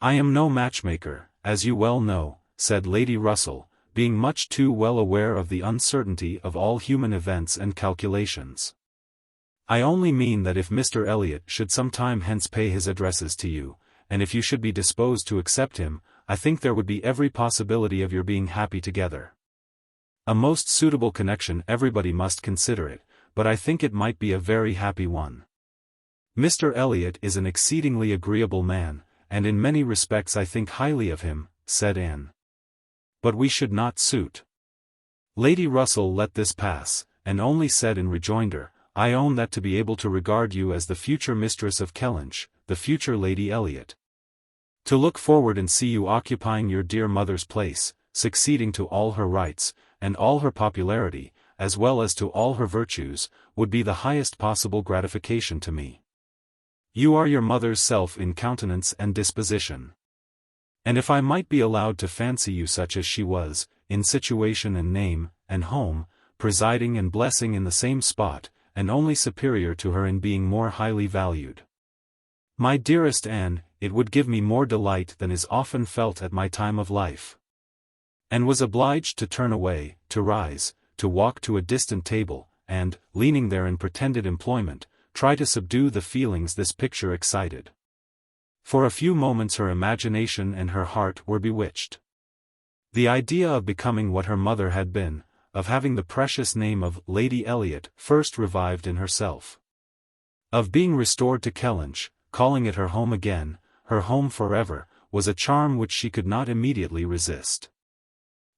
"I am no matchmaker, as you well know," said Lady Russell, being much too well aware of the uncertainty of all human events and calculations. "I only mean that if Mr. Elliot should some time hence pay his addresses to you, and if you should be disposed to accept him, I think there would be every possibility of your being happy together. A most suitable connection, everybody must consider it, but I think it might be a very happy one. Mr. Elliot is an exceedingly agreeable man, and in many respects I think highly of him," said Anne. "But we should not suit." Lady Russell let this pass, and only said in rejoinder, "I own that to be able to regard you as the future mistress of Kellynch, the future Lady Elliot. To look forward and see you occupying your dear mother's place, succeeding to all her rights, and all her popularity, as well as to all her virtues, would be the highest possible gratification to me. You are your mother's self in countenance and disposition. And if I might be allowed to fancy you such as she was, in situation and name, and home, presiding and blessing in the same spot, and only superior to her in being more highly valued. My dearest Anne, it would give me more delight than is often felt at my time of life." And was obliged to turn away, to rise, to walk to a distant table, and, leaning there in pretended employment, try to subdue the feelings this picture excited. For a few moments her imagination and her heart were bewitched. The idea of becoming what her mother had been, of having the precious name of Lady Elliot first revived in herself, of being restored to Kellynch, calling it her home again, her home forever, was a charm which she could not immediately resist.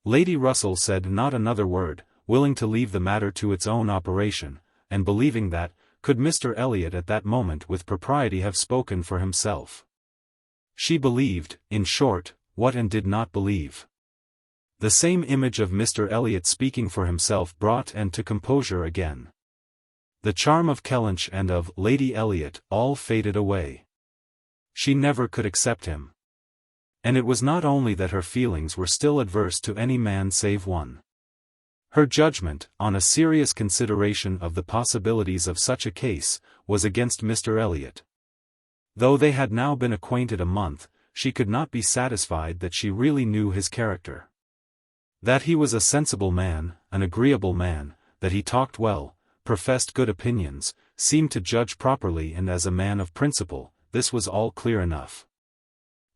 Lady Russell said not another word, willing to leave the matter to its own operation, and believing that, could Mr. Elliot at that moment with propriety have spoken for himself. She believed, in short, what and did not believe. The same image of Mr. Elliot speaking for himself brought Anne to composure again. The charm of Kellynch and of Lady Elliot all faded away. She never could accept him. And it was not only that her feelings were still adverse to any man save one. Her judgment, on a serious consideration of the possibilities of such a case, was against Mr. Elliot. Though they had now been acquainted a month, she could not be satisfied that she really knew his character. That he was a sensible man, an agreeable man, that he talked well, professed good opinions, seemed to judge properly and as a man of principle, this was all clear enough.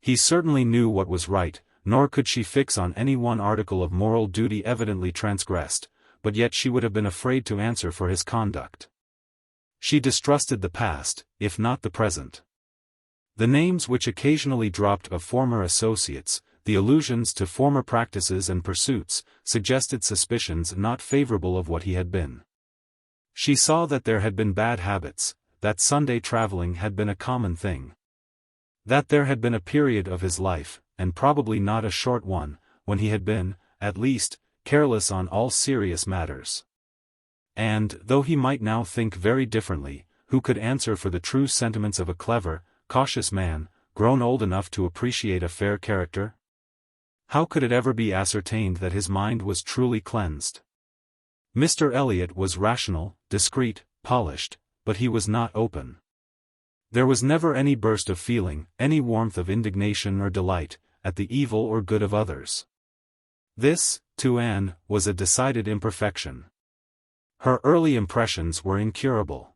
He certainly knew what was right, nor could she fix on any one article of moral duty evidently transgressed, but yet she would have been afraid to answer for his conduct. She distrusted the past, if not the present. The names which occasionally dropped of former associates, the allusions to former practices and pursuits, suggested suspicions not favorable of what he had been. She saw that there had been bad habits, that Sunday traveling had been a common thing. That there had been a period of his life, and probably not a short one, when he had been, at least, careless on all serious matters. And, though he might now think very differently, who could answer for the true sentiments of a clever, cautious man, grown old enough to appreciate a fair character? How could it ever be ascertained that his mind was truly cleansed? Mr. Elliot was rational, discreet, polished, but he was not open. There was never any burst of feeling, any warmth of indignation or delight, at the evil or good of others. This, to Anne, was a decided imperfection. Her early impressions were incurable.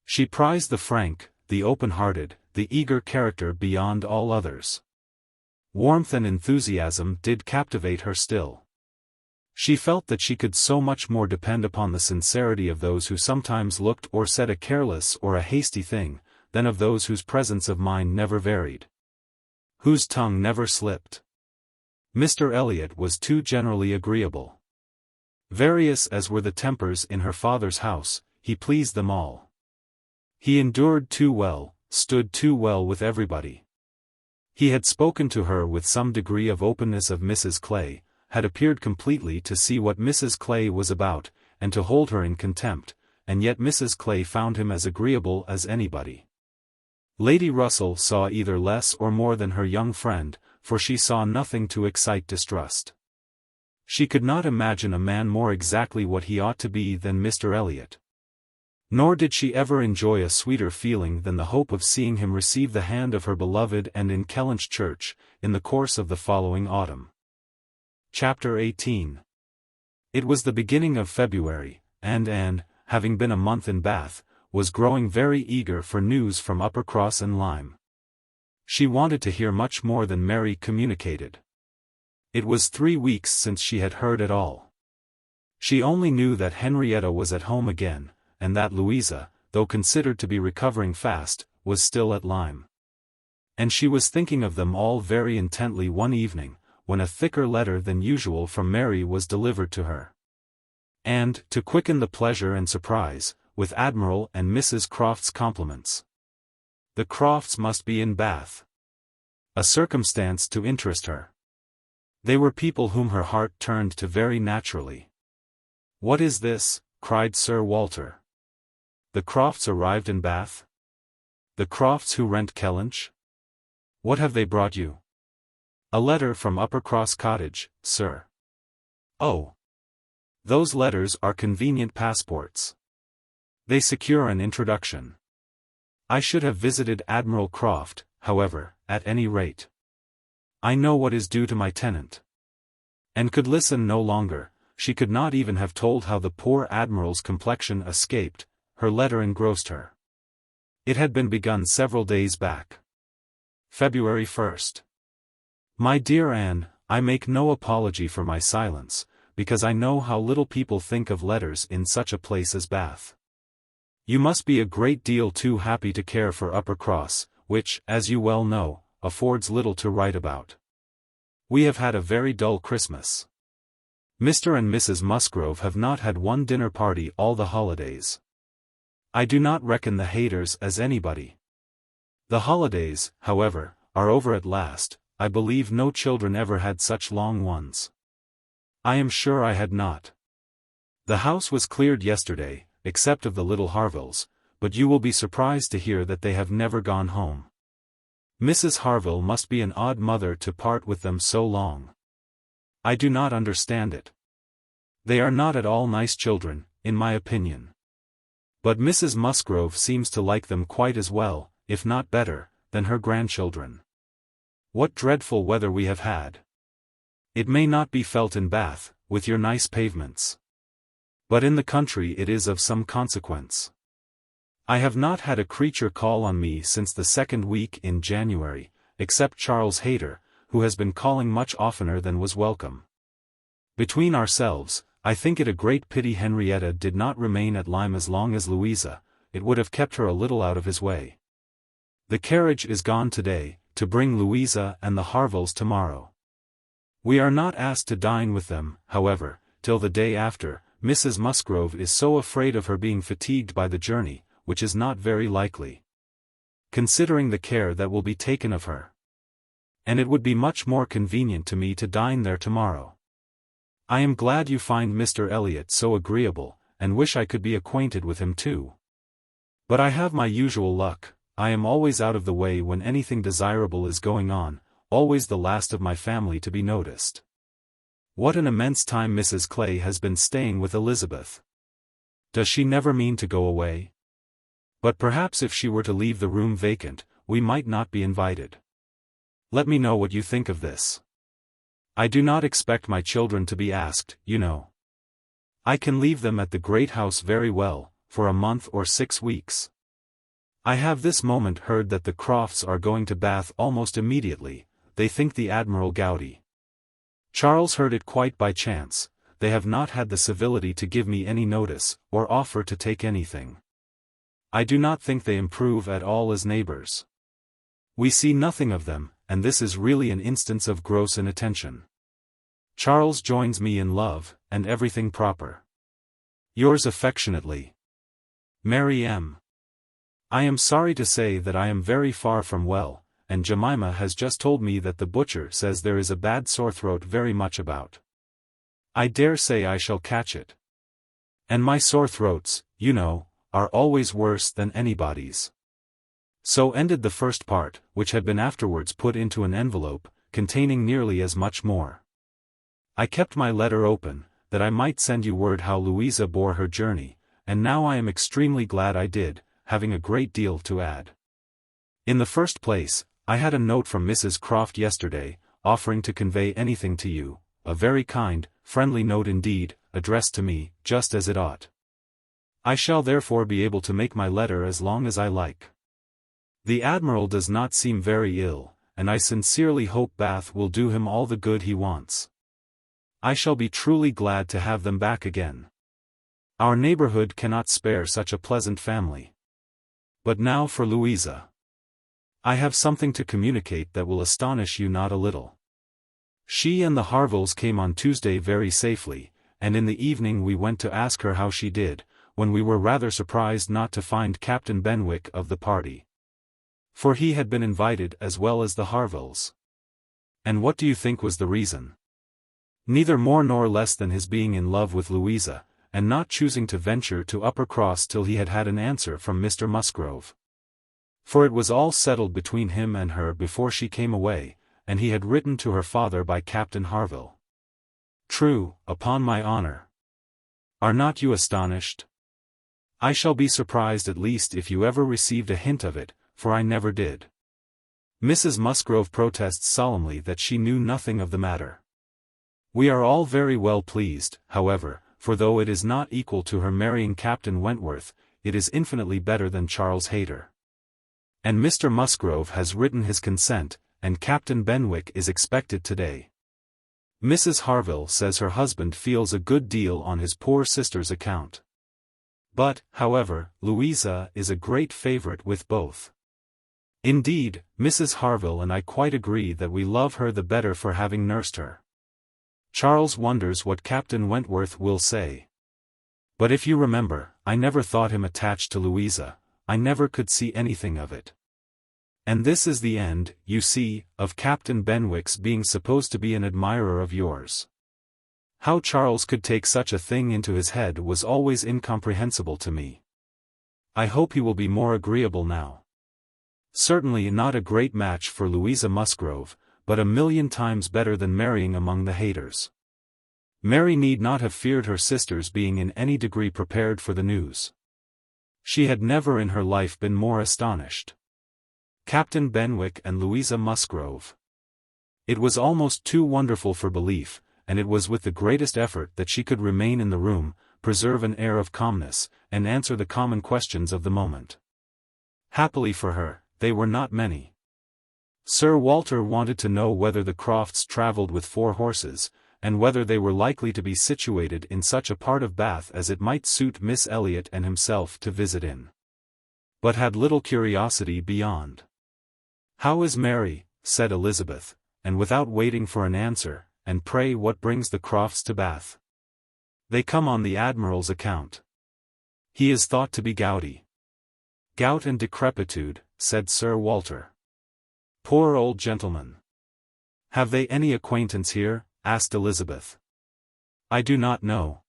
She prized the frank, the open-hearted, the eager character beyond all others. Warmth and enthusiasm did captivate her still. She felt that she could so much more depend upon the sincerity of those who sometimes looked or said a careless or a hasty thing, than of those whose presence of mind never varied, whose tongue never slipped. Mr. Elliot was too generally agreeable. Various as were the tempers in her father's house, he pleased them all. He endured too well, stood too well with everybody. He had spoken to her with some degree of openness of Mrs. Clay, had appeared completely to see what Mrs. Clay was about, and to hold her in contempt, and yet Mrs. Clay found him as agreeable as anybody. Lady Russell saw either less or more than her young friend, for she saw nothing to excite distrust. She could not imagine a man more exactly what he ought to be than Mr. Elliot. Nor did she ever enjoy a sweeter feeling than the hope of seeing him receive the hand of her beloved and in Kellynch Church, in the course of the following autumn. Chapter 18. It was the beginning of February, and Anne, having been a month in Bath, was growing very eager for news from Uppercross and Lyme. She wanted to hear much more than Mary communicated. It was 3 weeks since she had heard at all. She only knew that Henrietta was at home again, and that Louisa, though considered to be recovering fast, was still at Lyme. And she was thinking of them all very intently one evening, when a thicker letter than usual from Mary was delivered to her. And, to quicken the pleasure and surprise, with Admiral and Mrs. Croft's compliments. The Crofts must be in Bath. A circumstance to interest her. They were people whom her heart turned to very naturally. "What is this?" cried Sir Walter. "The Crofts arrived in Bath? The Crofts who rent Kellynch? What have they brought you?" "A letter from Uppercross Cottage, sir." "Oh. Those letters are convenient passports. They secure an introduction. I should have visited Admiral Croft, however, at any rate. I know what is due to my tenant." And could listen no longer. She could not even have told how the poor Admiral's complexion escaped. Her letter engrossed her. It had been begun several days back. February 1st. "My dear Anne, I make no apology for my silence, because I know how little people think of letters in such a place as Bath. You must be a great deal too happy to care for Uppercross, which, as you well know, affords little to write about. We have had a very dull Christmas. Mr. and Mrs. Musgrove have not had one dinner party all the holidays. I do not reckon the Hayters as anybody. The holidays, however, are over at last. I believe no children ever had such long ones. I am sure I had not. The house was cleared yesterday, except of the little Harvilles, but you will be surprised to hear that they have never gone home. Mrs. Harville must be an odd mother to part with them so long. I do not understand it. They are not at all nice children, in my opinion. But Mrs. Musgrove seems to like them quite as well, if not better, than her grandchildren. What dreadful weather we have had. It may not be felt in Bath, with your nice pavements. But in the country it is of some consequence. I have not had a creature call on me since the second week in January, except Charles Hayter, who has been calling much oftener than was welcome. Between ourselves, I think it a great pity Henrietta did not remain at Lyme as long as Louisa. It would have kept her a little out of his way. The carriage is gone today, to bring Louisa and the Harvilles tomorrow. We are not asked to dine with them, however, till the day after. Mrs. Musgrove is so afraid of her being fatigued by the journey, which is not very likely, considering the care that will be taken of her. And it would be much more convenient to me to dine there tomorrow. I am glad you find Mr. Elliot so agreeable, and wish I could be acquainted with him too. But I have my usual luck. I am always out of the way when anything desirable is going on, always the last of my family to be noticed. What an immense time Mrs. Clay has been staying with Elizabeth. Does she never mean to go away? But perhaps if she were to leave the room vacant, we might not be invited. Let me know what you think of this. I do not expect my children to be asked, you know. I can leave them at the great house very well, for a month or 6 weeks. I have this moment heard that the Crofts are going to Bath almost immediately. They think the Admiral gouty. Charles heard it quite by chance. They have not had the civility to give me any notice, or offer to take anything. I do not think they improve at all as neighbors. We see nothing of them, and this is really an instance of gross inattention. Charles joins me in love, and everything proper. Yours affectionately, Mary M. I am sorry to say that I am very far from well, and Jemima has just told me that the butcher says there is a bad sore throat very much about. I dare say I shall catch it. And my sore throats, you know, are always worse than anybody's. So ended the first part, which had been afterwards put into an envelope, containing nearly as much more. I kept my letter open, that I might send you word how Louisa bore her journey, and now I am extremely glad I did, having a great deal to add. In the first place, I had a note from Mrs. Croft yesterday, offering to convey anything to you, a very kind, friendly note indeed, addressed to me, just as it ought. I shall therefore be able to make my letter as long as I like. The Admiral does not seem very ill, and I sincerely hope Bath will do him all the good he wants. I shall be truly glad to have them back again. Our neighborhood cannot spare such a pleasant family. But now for Louisa. I have something to communicate that will astonish you not a little. She and the Harvilles came on Tuesday very safely, and in the evening we went to ask her how she did, when we were rather surprised not to find Captain Benwick of the party. For he had been invited as well as the Harvilles. And what do you think was the reason? Neither more nor less than his being in love with Louisa, and not choosing to venture to Uppercross till he had had an answer from Mr. Musgrove. For it was all settled between him and her before she came away, and he had written to her father by Captain Harville. True, upon my honor. Are not you astonished? I shall be surprised at least if you ever received a hint of it, for I never did. Mrs. Musgrove protests solemnly that she knew nothing of the matter. We are all very well pleased, however, for though it is not equal to her marrying Captain Wentworth, it is infinitely better than Charles Hayter. And Mr. Musgrove has written his consent, and Captain Benwick is expected today. Mrs. Harville says her husband feels a good deal on his poor sister's account. But, however, Louisa is a great favourite with both. Indeed, Mrs. Harville and I quite agree that we love her the better for having nursed her. Charles wonders what Captain Wentworth will say. But if you remember, I never thought him attached to Louisa, I never could see anything of it. And this is the end, you see, of Captain Benwick's being supposed to be an admirer of yours. How Charles could take such a thing into his head was always incomprehensible to me. I hope he will be more agreeable now. Certainly not a great match for Louisa Musgrove, but a million times better than marrying among the Hayters. Mary need not have feared her sisters being in any degree prepared for the news. She had never in her life been more astonished. Captain Benwick and Louisa Musgrove. It was almost too wonderful for belief, and it was with the greatest effort that she could remain in the room, preserve an air of calmness, and answer the common questions of the moment. Happily for her, they were not many. Sir Walter wanted to know whether the Crofts travelled with 4 horses, and whether they were likely to be situated in such a part of Bath as it might suit Miss Elliot and himself to visit in. But had little curiosity beyond. "How is Mary?" said Elizabeth, and without waiting for an answer, "and pray what brings the Crofts to Bath?" "They come on the Admiral's account. He is thought to be gouty." "Gout and decrepitude," said Sir Walter. "Poor old gentleman." "Have they any acquaintance here?" asked Elizabeth. "I do not know.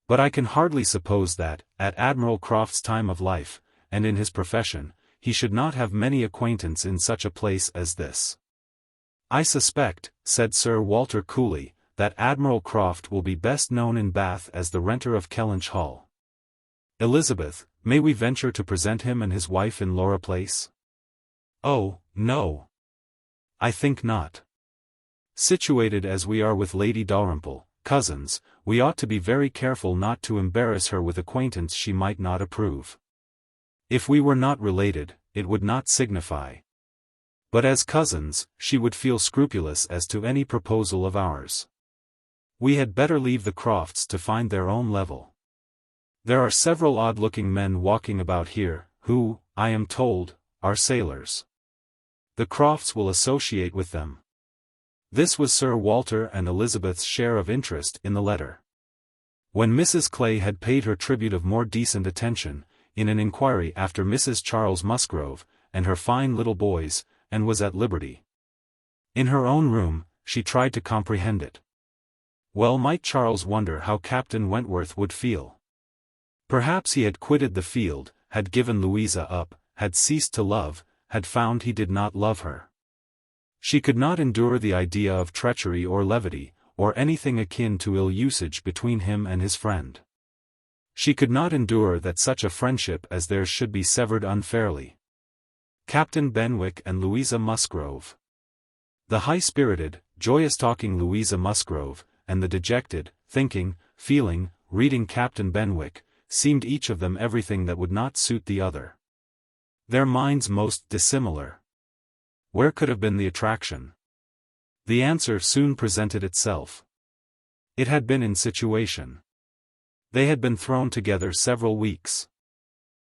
But I can hardly suppose that, at Admiral Croft's time of life, and in his profession, he should not have many acquaintance in such a place as this." "I suspect," said Sir Walter coolly, "that Admiral Croft will be best known in Bath as the renter of Kellynch Hall. Elizabeth, may we venture to present him and his wife in Laura Place?" "Oh, no. I think not. Situated as we are with Lady Dalrymple, cousins, we ought to be very careful not to embarrass her with acquaintance she might not approve. If we were not related, it would not signify. But as cousins, she would feel scrupulous as to any proposal of ours. We had better leave the Crofts to find their own level. There are several odd-looking men walking about here, who, I am told, are sailors. The Crofts will associate with them." This was Sir Walter and Elizabeth's share of interest in the letter. When Mrs. Clay had paid her tribute of more decent attention, in an inquiry after Mrs. Charles Musgrove, and her fine little boys, and was at liberty. In her own room, she tried to comprehend it. Well might Charles wonder how Captain Wentworth would feel. Perhaps he had quitted the field, had given Louisa up, had ceased to love, had found he did not love her. She could not endure the idea of treachery or levity, or anything akin to ill usage between him and his friend. She could not endure that such a friendship as theirs should be severed unfairly. Captain Benwick and Louisa Musgrove. The high-spirited, joyous-talking Louisa Musgrove, and the dejected, thinking, feeling, reading Captain Benwick, seemed each of them everything that would not suit the other. Their minds most dissimilar. Where could have been the attraction? The answer soon presented itself. It had been in situation. They had been thrown together several weeks.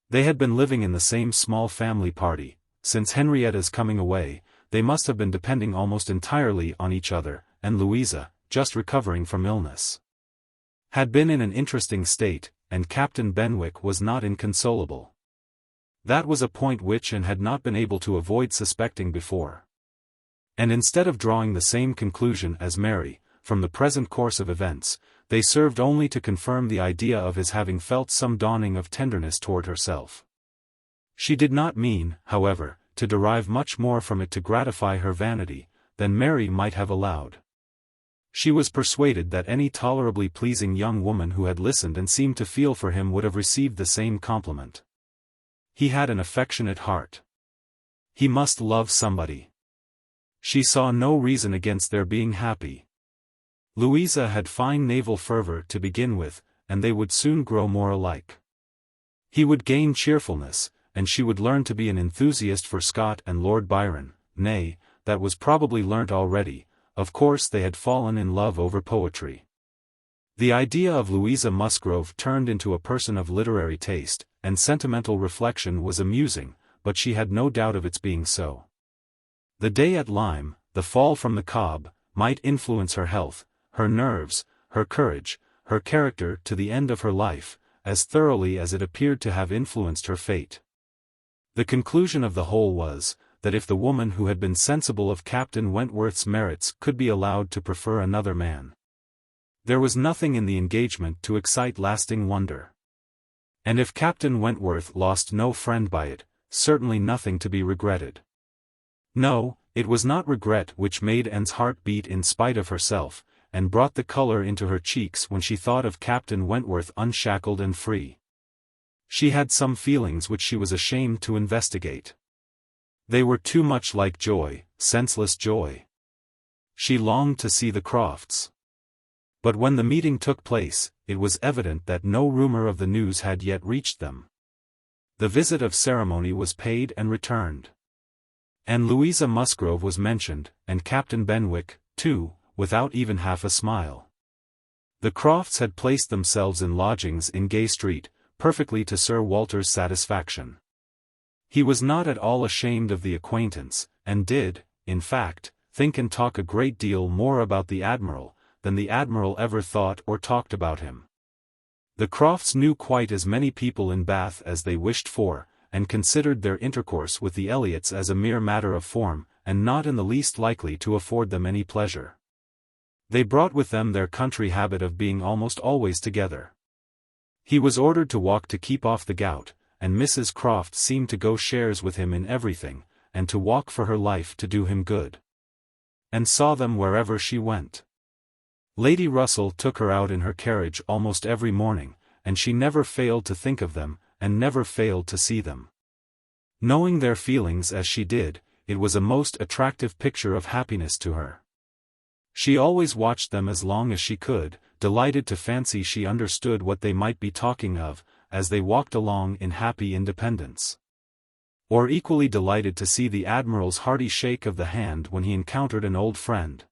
They had been living in the same small family party. Since Henrietta's coming away, they must have been depending almost entirely on each other, and Louisa, just recovering from illness, had been in an interesting state, and Captain Benwick was not inconsolable. That was a point which Anne had not been able to avoid suspecting before. And instead of drawing the same conclusion as Mary, from the present course of events, they served only to confirm the idea of his having felt some dawning of tenderness toward herself. She did not mean, however, to derive much more from it to gratify her vanity, than Mary might have allowed. She was persuaded that any tolerably pleasing young woman who had listened and seemed to feel for him would have received the same compliment. He had an affectionate heart. He must love somebody. She saw no reason against their being happy. Louisa had fine naval fervor to begin with, and they would soon grow more alike. He would gain cheerfulness, and she would learn to be an enthusiast for Scott and Lord Byron. Nay, that was probably learnt already. Of course they had fallen in love over poetry. The idea of Louisa Musgrove turned into a person of literary taste, and sentimental reflection was amusing, but she had no doubt of its being so. The day at Lyme, the fall from the Cobb, might influence her health, her nerves, her courage, her character to the end of her life, as thoroughly as it appeared to have influenced her fate. The conclusion of the whole was, that if the woman who had been sensible of Captain Wentworth's merits could be allowed to prefer another man, there was nothing in the engagement to excite lasting wonder. And if Captain Wentworth lost no friend by it, certainly nothing to be regretted. No, it was not regret which made Anne's heart beat in spite of herself, and brought the colour into her cheeks when she thought of Captain Wentworth unshackled and free. She had some feelings which she was ashamed to investigate. They were too much like joy, senseless joy. She longed to see the Crofts. But when the meeting took place, it was evident that no rumour of the news had yet reached them. The visit of ceremony was paid and returned. And Louisa Musgrove was mentioned, and Captain Benwick, too, without even half a smile. The Crofts had placed themselves in lodgings in Gay Street, perfectly to Sir Walter's satisfaction. He was not at all ashamed of the acquaintance, and did, in fact, think and talk a great deal more about the Admiral, than the Admiral ever thought or talked about him. The Crofts knew quite as many people in Bath as they wished for, and considered their intercourse with the Elliots as a mere matter of form, and not in the least likely to afford them any pleasure. They brought with them their country habit of being almost always together. He was ordered to walk to keep off the gout, and Mrs. Croft seemed to go shares with him in everything, and to walk for her life to do him good. And saw them wherever she went. Lady Russell took her out in her carriage almost every morning, and she never failed to think of them, and never failed to see them. Knowing their feelings as she did, it was a most attractive picture of happiness to her. She always watched them as long as she could, delighted to fancy she understood what they might be talking of, as they walked along in happy independence. Or equally delighted to see the Admiral's hearty shake of the hand when he encountered an old friend.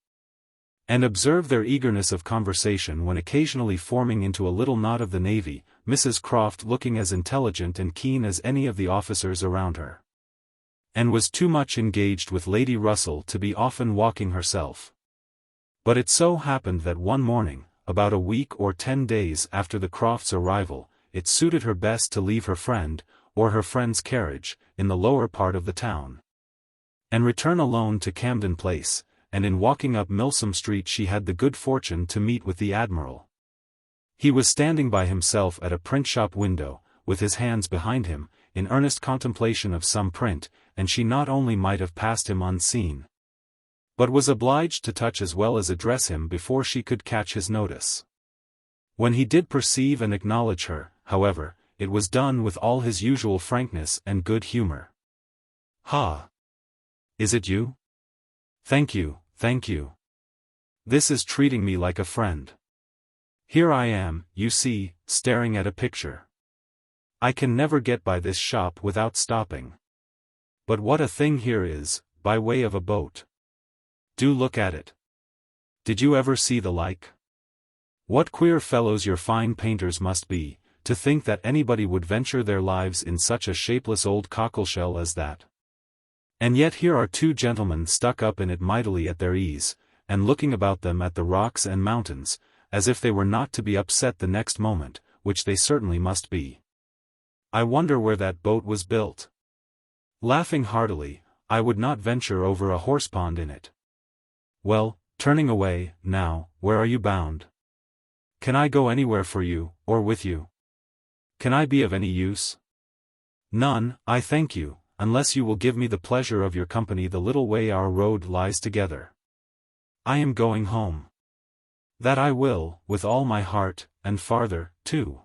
And observe their eagerness of conversation when occasionally forming into a little knot of the Navy, Mrs. Croft looking as intelligent and keen as any of the officers around her. And was too much engaged with Lady Russell to be often walking herself. But it so happened that one morning, about a week or 10 days after the Crofts' arrival, it suited her best to leave her friend, or her friend's carriage, in the lower part of the town, and return alone to Camden Place, and in walking up Milsom Street she had the good fortune to meet with the Admiral. He was standing by himself at a print-shop window, with his hands behind him, in earnest contemplation of some print, and she not only might have passed him unseen, but was obliged to touch as well as address him before she could catch his notice. When he did perceive and acknowledge her, however, it was done with all his usual frankness and good humor. "Ha! Is it you? Thank you, thank you. This is treating me like a friend. Here I am, you see, staring at a picture. I can never get by this shop without stopping. But what a thing here is, by way of a boat. Do look at it. Did you ever see the like? What queer fellows your fine painters must be, to think that anybody would venture their lives in such a shapeless old cockleshell as that. And yet here are two gentlemen stuck up in it mightily at their ease, and looking about them at the rocks and mountains, as if they were not to be upset the next moment, which they certainly must be. I wonder where that boat was built. Laughing heartily, I would not venture over a horsepond in it. Well, turning away, now, where are you bound? Can I go anywhere for you, or with you? Can I be of any use? None, I thank you, unless you will give me the pleasure of your company the little way our road lies together. I am going home. That I will, with all my heart, and farther, too.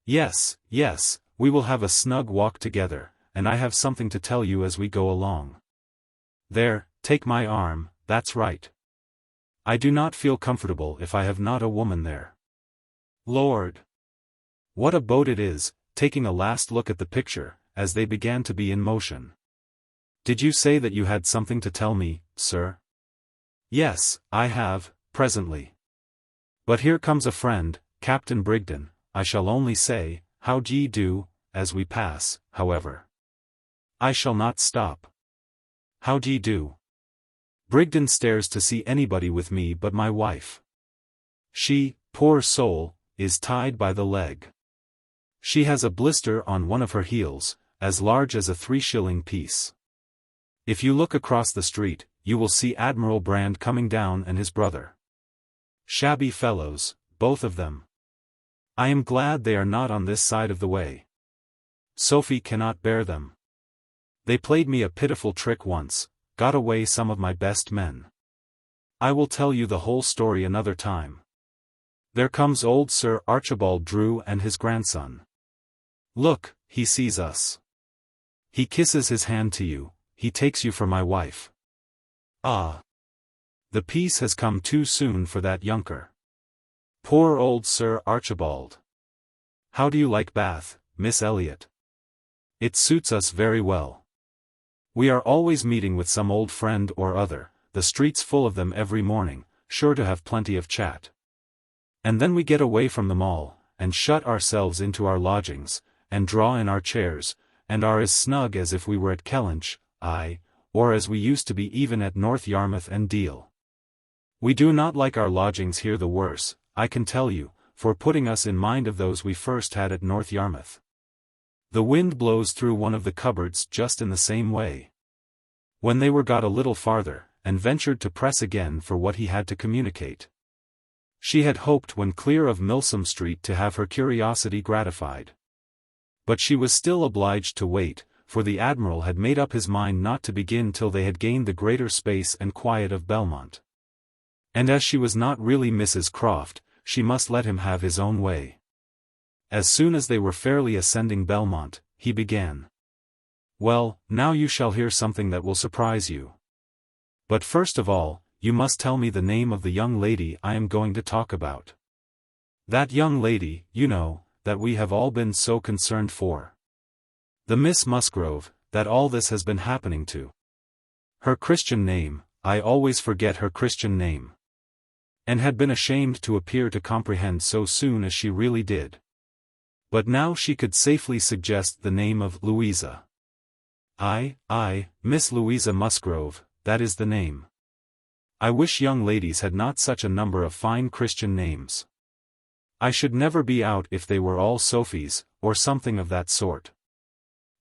Yes, yes, we will have a snug walk together, and I have something to tell you as we go along. There, take my arm, that's right. I do not feel comfortable if I have not a woman there. Lord! What a boat it is, taking a last look at the picture, as they began to be in motion. Did you say that you had something to tell me, sir? Yes, I have, presently. But here comes a friend, Captain Brigden. I shall only say, how d'ye do, as we pass, however. I shall not stop. How d'ye do? Brigden stares to see anybody with me but my wife. She, poor soul, is tied by the leg. She has a blister on one of her heels, as large as a 3-shilling piece. If you look across the street, you will see Admiral Brand coming down and his brother. Shabby fellows, both of them. I am glad they are not on this side of the way. Sophie cannot bear them. They played me a pitiful trick once, got away some of my best men. I will tell you the whole story another time. There comes old Sir Archibald Drew and his grandson. Look, he sees us. He kisses his hand to you, he takes you for my wife. Ah! The peace has come too soon for that younker. Poor old Sir Archibald. How do you like Bath, Miss Elliot? It suits us very well. We are always meeting with some old friend or other, the street's full of them every morning, sure to have plenty of chat. And then we get away from them all, and shut ourselves into our lodgings, and draw in our chairs, and are as snug as if we were at Kellynch, or as we used to be even at North Yarmouth and Deal. We do not like our lodgings here the worse, I can tell you, for putting us in mind of those we first had at North Yarmouth. The wind blows through one of the cupboards just in the same way. When they were got a little farther, and ventured to press again for what he had to communicate. She had hoped when clear of Milsom Street to have her curiosity gratified. But she was still obliged to wait, for the Admiral had made up his mind not to begin till they had gained the greater space and quiet of Belmont. And as she was not really Mrs. Croft, she must let him have his own way. As soon as they were fairly ascending Belmont, he began. Well, now you shall hear something that will surprise you. But first of all, you must tell me the name of the young lady I am going to talk about. That young lady, you know, that we have all been so concerned for. The Miss Musgrove, that all this has been happening to. Her Christian name, I always forget her Christian name. And had been ashamed to appear to comprehend so soon as she really did. But now she could safely suggest the name of Louisa. Miss Louisa Musgrove, that is the name. I wish young ladies had not such a number of fine Christian names. I should never be out if they were all Sophie's, or something of that sort.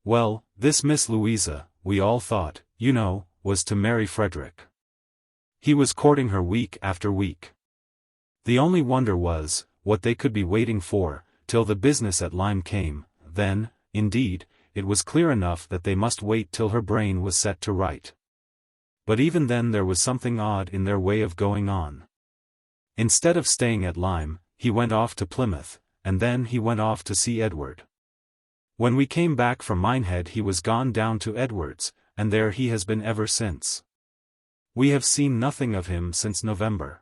Well, this Miss Louisa, we all thought, you know, was to marry Frederick. He was courting her week after week. The only wonder was, what they could be waiting for, till the business at Lyme came. Then, indeed, it was clear enough that they must wait till her brain was set to right. But even then there was something odd in their way of going on. Instead of staying at Lyme, he went off to Plymouth, and then he went off to see Edward. When we came back from Minehead he was gone down to Edward's, and there he has been ever since. We have seen nothing of him since November.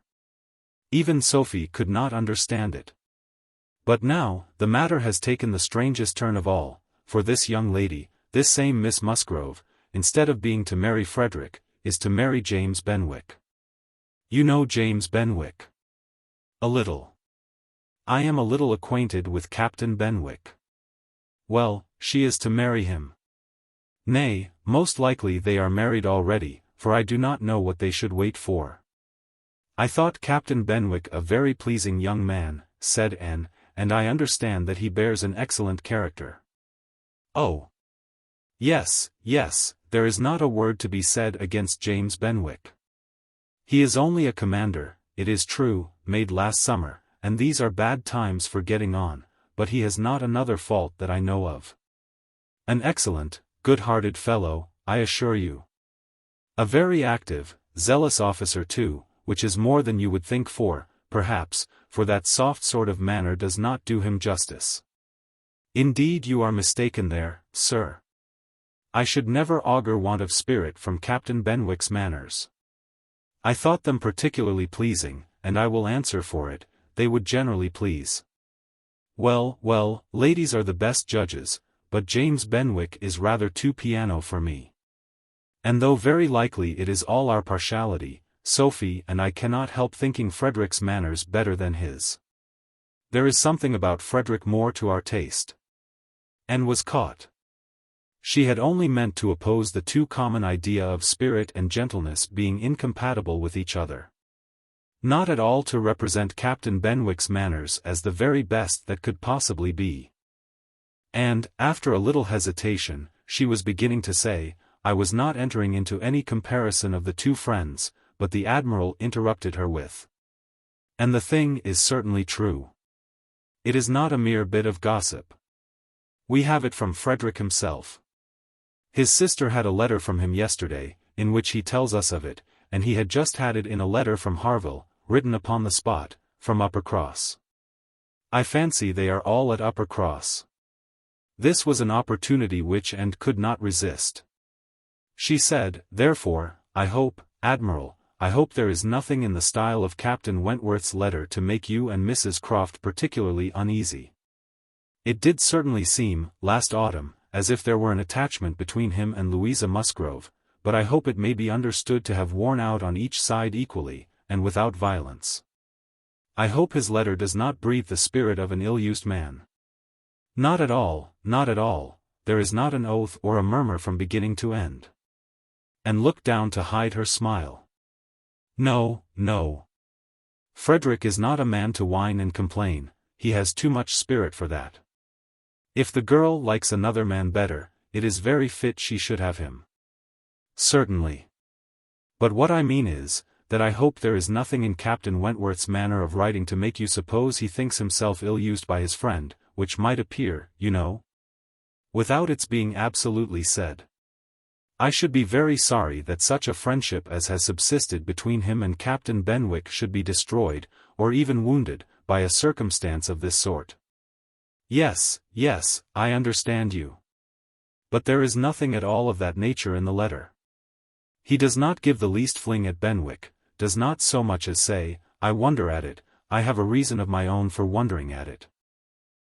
Even Sophie could not understand it. But now, the matter has taken the strangest turn of all, for this young lady, this same Miss Musgrove, instead of being to marry Frederick, is to marry James Benwick. You know James Benwick? A little. I am a little acquainted with Captain Benwick. Well, she is to marry him. Nay, most likely they are married already, for I do not know what they should wait for. I thought Captain Benwick a very pleasing young man, said Anne, and I understand that he bears an excellent character. Oh! Yes, yes, there is not a word to be said against James Benwick. He is only a commander, it is true, made last summer, and these are bad times for getting on, but he has not another fault that I know of. An excellent, good-hearted fellow, I assure you. A very active, zealous officer too, which is more than you would think for, perhaps, for that soft sort of manner does not do him justice. Indeed you are mistaken there, sir. I should never augur want of spirit from Captain Benwick's manners. I thought them particularly pleasing, and I will answer for it, they would generally please. Well, well, ladies are the best judges, but James Benwick is rather too piano for me. And though very likely it is all our partiality, Sophie and I cannot help thinking Frederick's manners better than his. There is something about Frederick more to our taste. And was caught. She had only meant to oppose the too common idea of spirit and gentleness being incompatible with each other. Not at all to represent Captain Benwick's manners as the very best that could possibly be. And, after a little hesitation, she was beginning to say, I was not entering into any comparison of the two friends, but the Admiral interrupted her with. And the thing is certainly true. It is not a mere bit of gossip. We have it from Frederick himself. His sister had a letter from him yesterday, in which he tells us of it, and he had just had it in a letter from Harville, written upon the spot, from Uppercross. I fancy they are all at Uppercross. This was an opportunity which Anne could not resist. She said, therefore, I hope, Admiral, I hope there is nothing in the style of Captain Wentworth's letter to make you and Mrs. Croft particularly uneasy. It did certainly seem, last autumn, as if there were an attachment between him and Louisa Musgrove, but I hope it may be understood to have worn out on each side equally, and without violence. I hope his letter does not breathe the spirit of an ill-used man. Not at all, not at all, there is not an oath or a murmur from beginning to end. And looked down to hide her smile. No, no. Frederick is not a man to whine and complain, he has too much spirit for that. If the girl likes another man better, it is very fit she should have him. Certainly. But what I mean is, that I hope there is nothing in Captain Wentworth's manner of writing to make you suppose he thinks himself ill-used by his friend, which might appear, you know, without its being absolutely said. I should be very sorry that such a friendship as has subsisted between him and Captain Benwick should be destroyed, or even wounded, by a circumstance of this sort. Yes, yes, I understand you. But there is nothing at all of that nature in the letter. He does not give the least fling at Benwick, does not so much as say, I wonder at it, I have a reason of my own for wondering at it.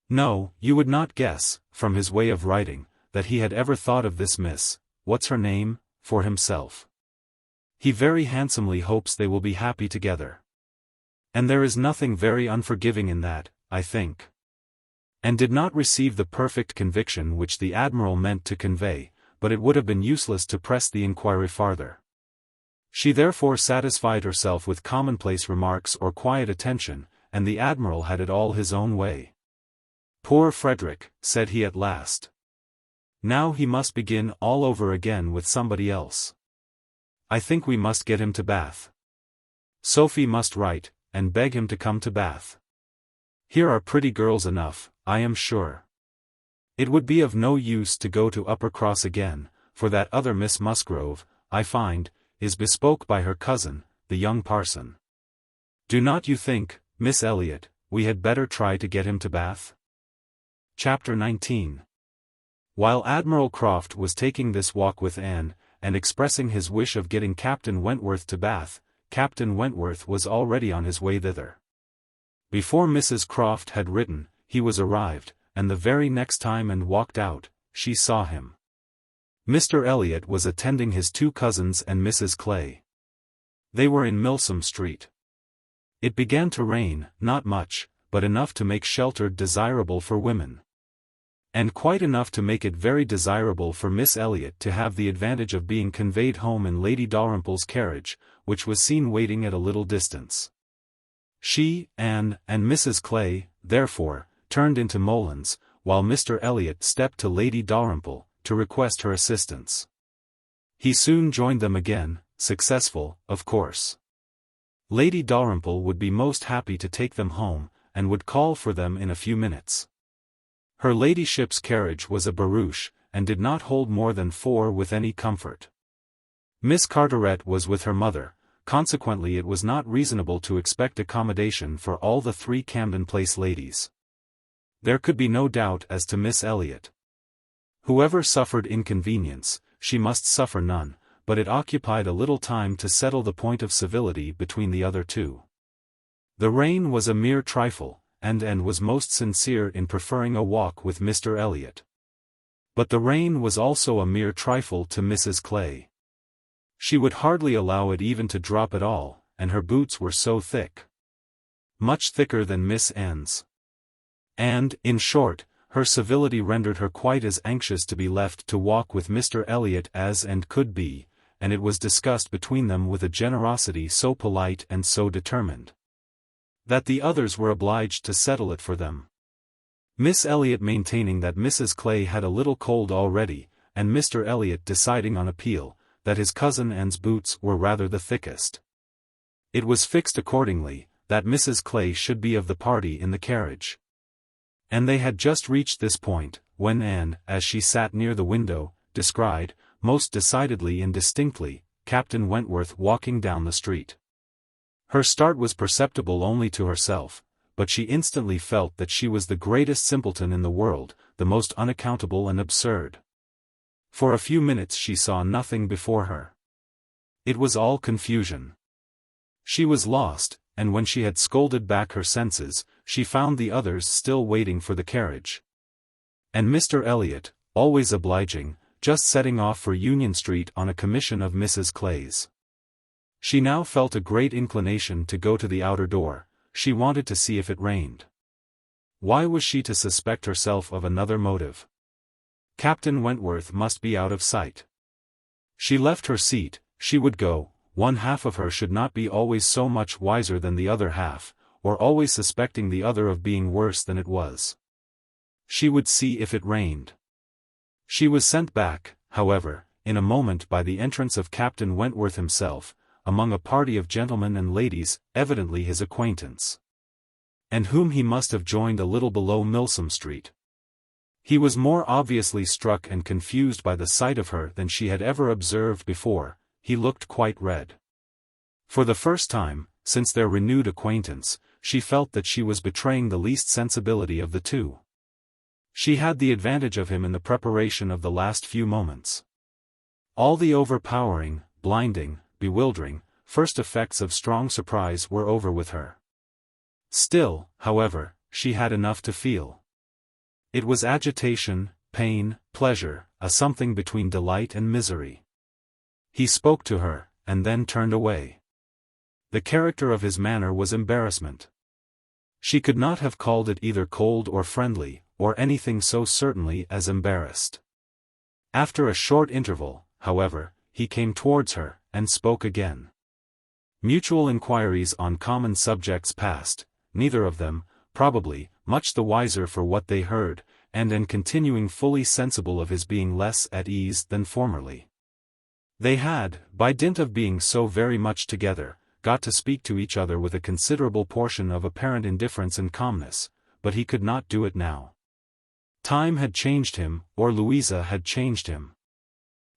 No, you would not guess, from his way of writing, that he had ever thought of this Miss, what's her name, for himself. He very handsomely hopes they will be happy together. And there is nothing very unforgiving in that, I think. And did not receive the perfect conviction which the Admiral meant to convey, but it would have been useless to press the inquiry farther. She therefore satisfied herself with commonplace remarks or quiet attention, and the Admiral had it all his own way. "Poor Frederick," said he at last. "Now he must begin all over again with somebody else. I think we must get him to Bath. Sophie must write, and beg him to come to Bath. Here are pretty girls enough, I am sure. It would be of no use to go to Uppercross again, for that other Miss Musgrove, I find, is bespoke by her cousin, the young parson. Do not you think, Miss Elliot, we had better try to get him to Bath?" Chapter 19. While Admiral Croft was taking this walk with Anne, and expressing his wish of getting Captain Wentworth to Bath, Captain Wentworth was already on his way thither. Before Mrs. Croft had written, he was arrived, and the very next time and walked out, she saw him. Mr. Elliot was attending his two cousins and Mrs. Clay. They were in Milsom Street. It began to rain, not much, but enough to make shelter desirable for women. And quite enough to make it very desirable for Miss Elliot to have the advantage of being conveyed home in Lady Dalrymple's carriage, which was seen waiting at a little distance. She, Anne, and Mrs. Clay, therefore, turned into Mullins, while Mr. Elliot stepped to Lady Dalrymple, to request her assistance. He soon joined them again, successful, of course. Lady Dalrymple would be most happy to take them home, and would call for them in a few minutes. Her ladyship's carriage was a barouche, and did not hold more than 4 with any comfort. Miss Carteret was with her mother, consequently it was not reasonable to expect accommodation for all the 3 Camden Place ladies. There could be no doubt as to Miss Elliot. Whoever suffered inconvenience, she must suffer none, but it occupied a little time to settle the point of civility between the other two. The rain was a mere trifle, and Anne was most sincere in preferring a walk with Mr. Elliot. But the rain was also a mere trifle to Mrs. Clay. She would hardly allow it even to drop at all, and her boots were so thick. Much thicker than Miss Anne's. And, in short, her civility rendered her quite as anxious to be left to walk with Mr. Elliot as and could be, and it was discussed between them with a generosity so polite and so determined, that the others were obliged to settle it for them. Miss Elliot maintaining that Mrs. Clay had a little cold already, and Mr. Elliot deciding on appeal, that his cousin Anne's boots were rather the thickest. It was fixed accordingly, that Mrs. Clay should be of the party in the carriage. And they had just reached this point, when Anne, as she sat near the window, descried, most decidedly and distinctly, Captain Wentworth walking down the street. Her start was perceptible only to herself, but she instantly felt that she was the greatest simpleton in the world, the most unaccountable and absurd. For a few minutes she saw nothing before her. It was all confusion. She was lost, and when she had scolded back her senses, she found the others still waiting for the carriage. And Mr. Elliot, always obliging, just setting off for Union Street on a commission of Mrs. Clay's. She now felt a great inclination to go to the outer door. She wanted to see if it rained. Why was she to suspect herself of another motive? Captain Wentworth must be out of sight. She left her seat. She would go. One half of her should not be always so much wiser than the other half, or always suspecting the other of being worse than it was. She would see if it rained. She was sent back, however, in a moment by the entrance of Captain Wentworth himself, among a party of gentlemen and ladies, evidently his acquaintance, and whom he must have joined a little below Milsom Street. He was more obviously struck and confused by the sight of her than she had ever observed before. He looked quite red. For the first time, since their renewed acquaintance, she felt that she was betraying the least sensibility of the two. She had the advantage of him in the preparation of the last few moments. All the overpowering, blinding, bewildering, first effects of strong surprise were over with her. Still, however, she had enough to feel. It was agitation, pain, pleasure, a something between delight and misery. He spoke to her, and then turned away. The character of his manner was embarrassment. She could not have called it either cold or friendly, or anything so certainly as embarrassed. After a short interval, however, he came towards her, and spoke again. Mutual inquiries on common subjects passed, neither of them, probably, much the wiser for what they heard, and continuing fully sensible of his being less at ease than formerly. They had, by dint of being so very much together, got to speak to each other with a considerable portion of apparent indifference and calmness, but he could not do it now. Time had changed him, or Louisa had changed him.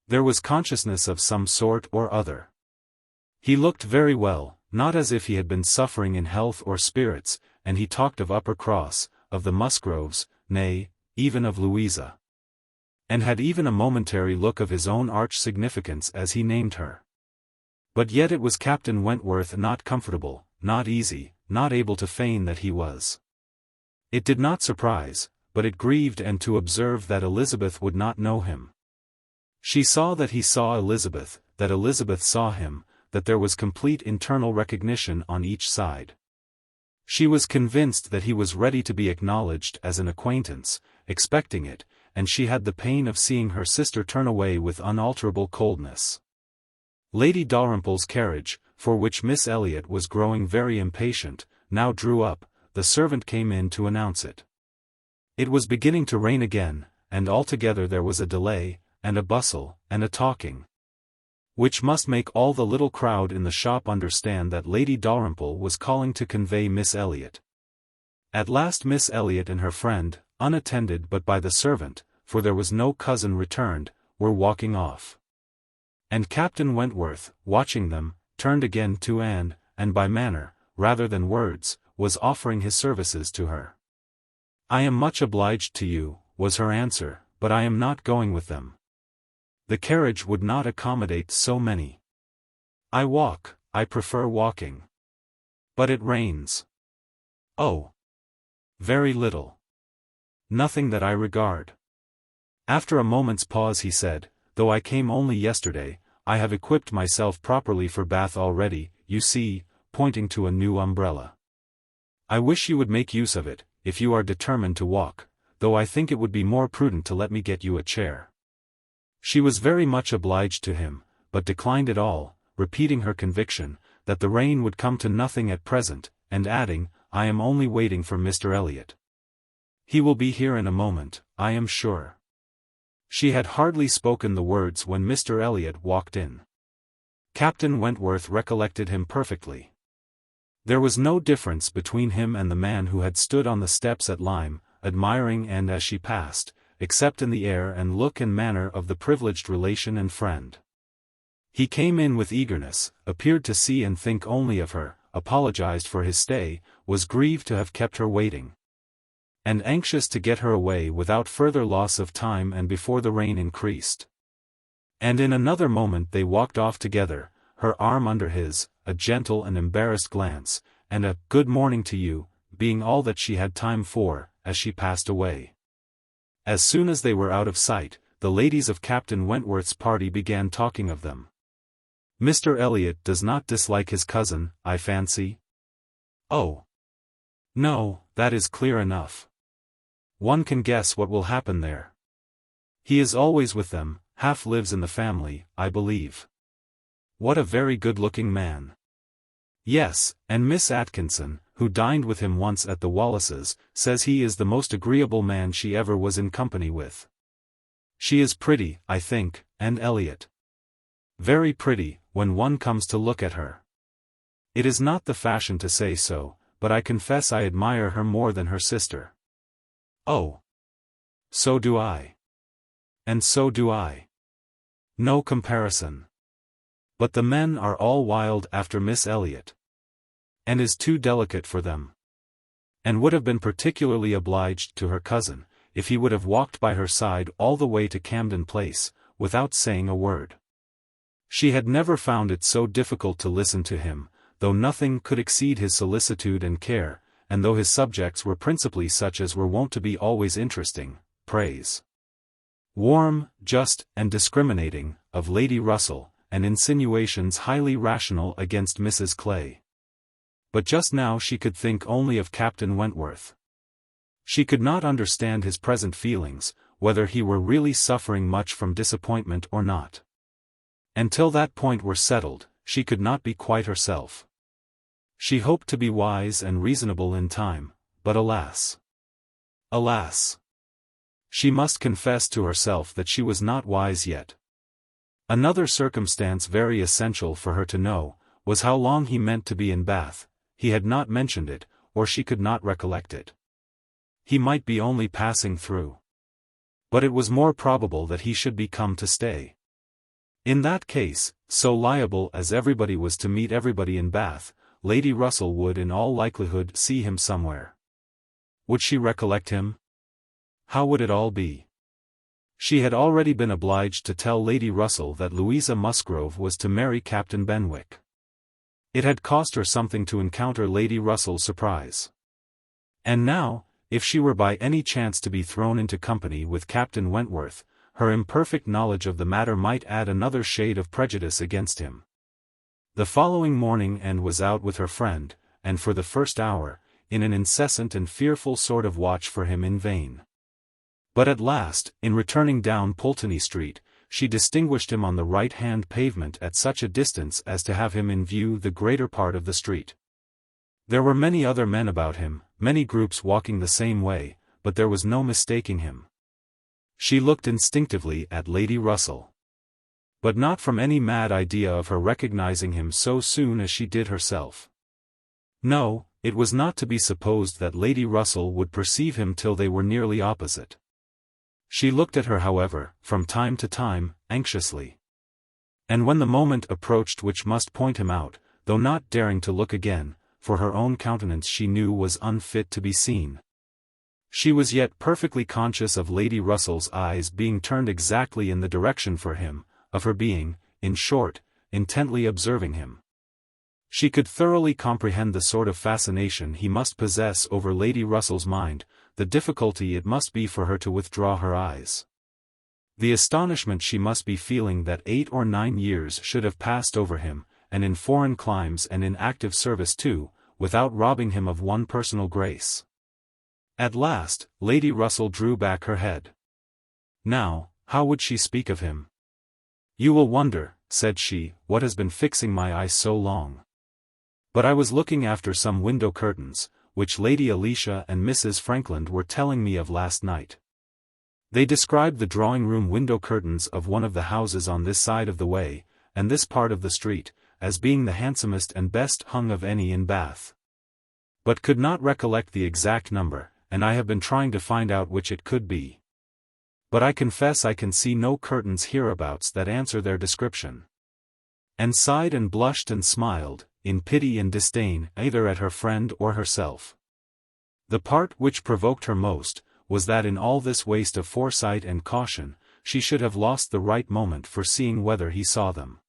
There was consciousness of some sort or other. He looked very well, not as if he had been suffering in health or spirits, and he talked of Uppercross, of the Musgroves, nay, even of Louisa. And had even a momentary look of his own arch significance as he named her. But yet it was Captain Wentworth not comfortable, not easy, not able to feign that he was. It did not surprise, but it grieved and to observe that Elizabeth would not know him. She saw that he saw Elizabeth, that Elizabeth saw him, that there was complete internal recognition on each side. She was convinced that he was ready to be acknowledged as an acquaintance, expecting it, and she had the pain of seeing her sister turn away with unalterable coldness. Lady Dalrymple's carriage, for which Miss Elliot was growing very impatient, now drew up. The servant came in to announce it. It was beginning to rain again, and altogether there was a delay, and a bustle, and a talking, which must make all the little crowd in the shop understand that Lady Dalrymple was calling to convey Miss Elliot. At last Miss Elliot and her friend, unattended but by the servant, for there was no cousin returned, were walking off. And Captain Wentworth, watching them, turned again to Anne, and by manner, rather than words, was offering his services to her. "I am much obliged to you," was her answer, "but I am not going with them. The carriage would not accommodate so many. I prefer walking. But it rains." "Oh. Very little. Nothing that I regard." After a moment's pause he said, "Though I came only yesterday, I have equipped myself properly for Bath already, you see," pointing to a new umbrella. "I wish you would make use of it, if you are determined to walk, though I think it would be more prudent to let me get you a chair." She was very much obliged to him, but declined it all, repeating her conviction, that the rain would come to nothing at present, and adding, "I am only waiting for Mr. Elliot. He will be here in a moment, I am sure." She had hardly spoken the words when Mr. Elliot walked in. Captain Wentworth recollected him perfectly. There was no difference between him and the man who had stood on the steps at Lyme, admiring Anne as she passed, except in the air and look and manner of the privileged relation and friend. He came in with eagerness, appeared to see and think only of her, apologized for his stay, was grieved to have kept her waiting, and anxious to get her away without further loss of time and before the rain increased. And in another moment they walked off together, her arm under his, a gentle and embarrassed glance, and a "good morning to you," being all that she had time for, as she passed away. As soon as they were out of sight, the ladies of Captain Wentworth's party began talking of them. "Mr. Elliot does not dislike his cousin, I fancy?" "Oh. No, that is clear enough. One can guess what will happen there. He is always with them, half lives in the family, I believe. What a very good-looking man." "Yes, and Miss Atkinson, who dined with him once at the Wallaces, says he is the most agreeable man she ever was in company with. She is pretty, I think, Anne Elliot. Very pretty, when one comes to look at her. It is not the fashion to say so, but I confess I admire her more than her sister." "Oh. So do I. And so do I. No comparison. But the men are all wild after Miss Elliot. And is too delicate for them. And would have been particularly obliged to her cousin, if he would have walked by her side all the way to Camden Place, without saying a word. She had never found it so difficult to listen to him, though nothing could exceed his solicitude and care, and though his subjects were principally such as were wont to be always interesting, praise. Warm, just, and discriminating, of Lady Russell, and insinuations highly rational against Mrs. Clay. But just now she could think only of Captain Wentworth. She could not understand his present feelings, whether he were really suffering much from disappointment or not. Until that point were settled, she could not be quite herself. She hoped to be wise and reasonable in time, but alas! Alas! She must confess to herself that she was not wise yet. Another circumstance very essential for her to know, was how long he meant to be in Bath. He had not mentioned it, or she could not recollect it. He might be only passing through. But it was more probable that he should be come to stay. In that case, so liable as everybody was to meet everybody in Bath, Lady Russell would in all likelihood see him somewhere. Would she recollect him? How would it all be? She had already been obliged to tell Lady Russell that Louisa Musgrove was to marry Captain Benwick. It had cost her something to encounter Lady Russell's surprise. And now, if she were by any chance to be thrown into company with Captain Wentworth, her imperfect knowledge of the matter might add another shade of prejudice against him. The following morning Anne was out with her friend, and for the first hour, in an incessant and fearful sort of watch for him in vain. But at last, in returning down Pulteney Street, she distinguished him on the right-hand pavement at such a distance as to have him in view the greater part of the street. There were many other men about him, many groups walking the same way, but there was no mistaking him. She looked instinctively at Lady Russell. But not from any mad idea of her recognizing him so soon as she did herself. No, it was not to be supposed that Lady Russell would perceive him till they were nearly opposite. She looked at her, however, from time to time, anxiously. And when the moment approached which must point him out, though not daring to look again, for her own countenance she knew was unfit to be seen. She was yet perfectly conscious of Lady Russell's eyes being turned exactly in the direction for him, of her being, in short, intently observing him. She could thoroughly comprehend the sort of fascination he must possess over Lady Russell's mind, the difficulty it must be for her to withdraw her eyes. The astonishment she must be feeling that 8 or 9 years should have passed over him, and in foreign climes and in active service too, without robbing him of one personal grace. At last, Lady Russell drew back her head. Now, how would she speak of him? "You will wonder," said she, "what has been fixing my eyes so long. But I was looking after some window curtains, which Lady Alicia and Mrs. Frankland were telling me of last night. They described the drawing-room window curtains of one of the houses on this side of the way, and this part of the street, as being the handsomest and best hung of any in Bath. But could not recollect the exact number, and I have been trying to find out which it could be. But I confess I can see no curtains hereabouts that answer their description." And sighed and blushed and smiled, in pity and disdain, either at her friend or herself. The part which provoked her most, was that in all this waste of foresight and caution, she should have lost the right moment for seeing whether he saw them.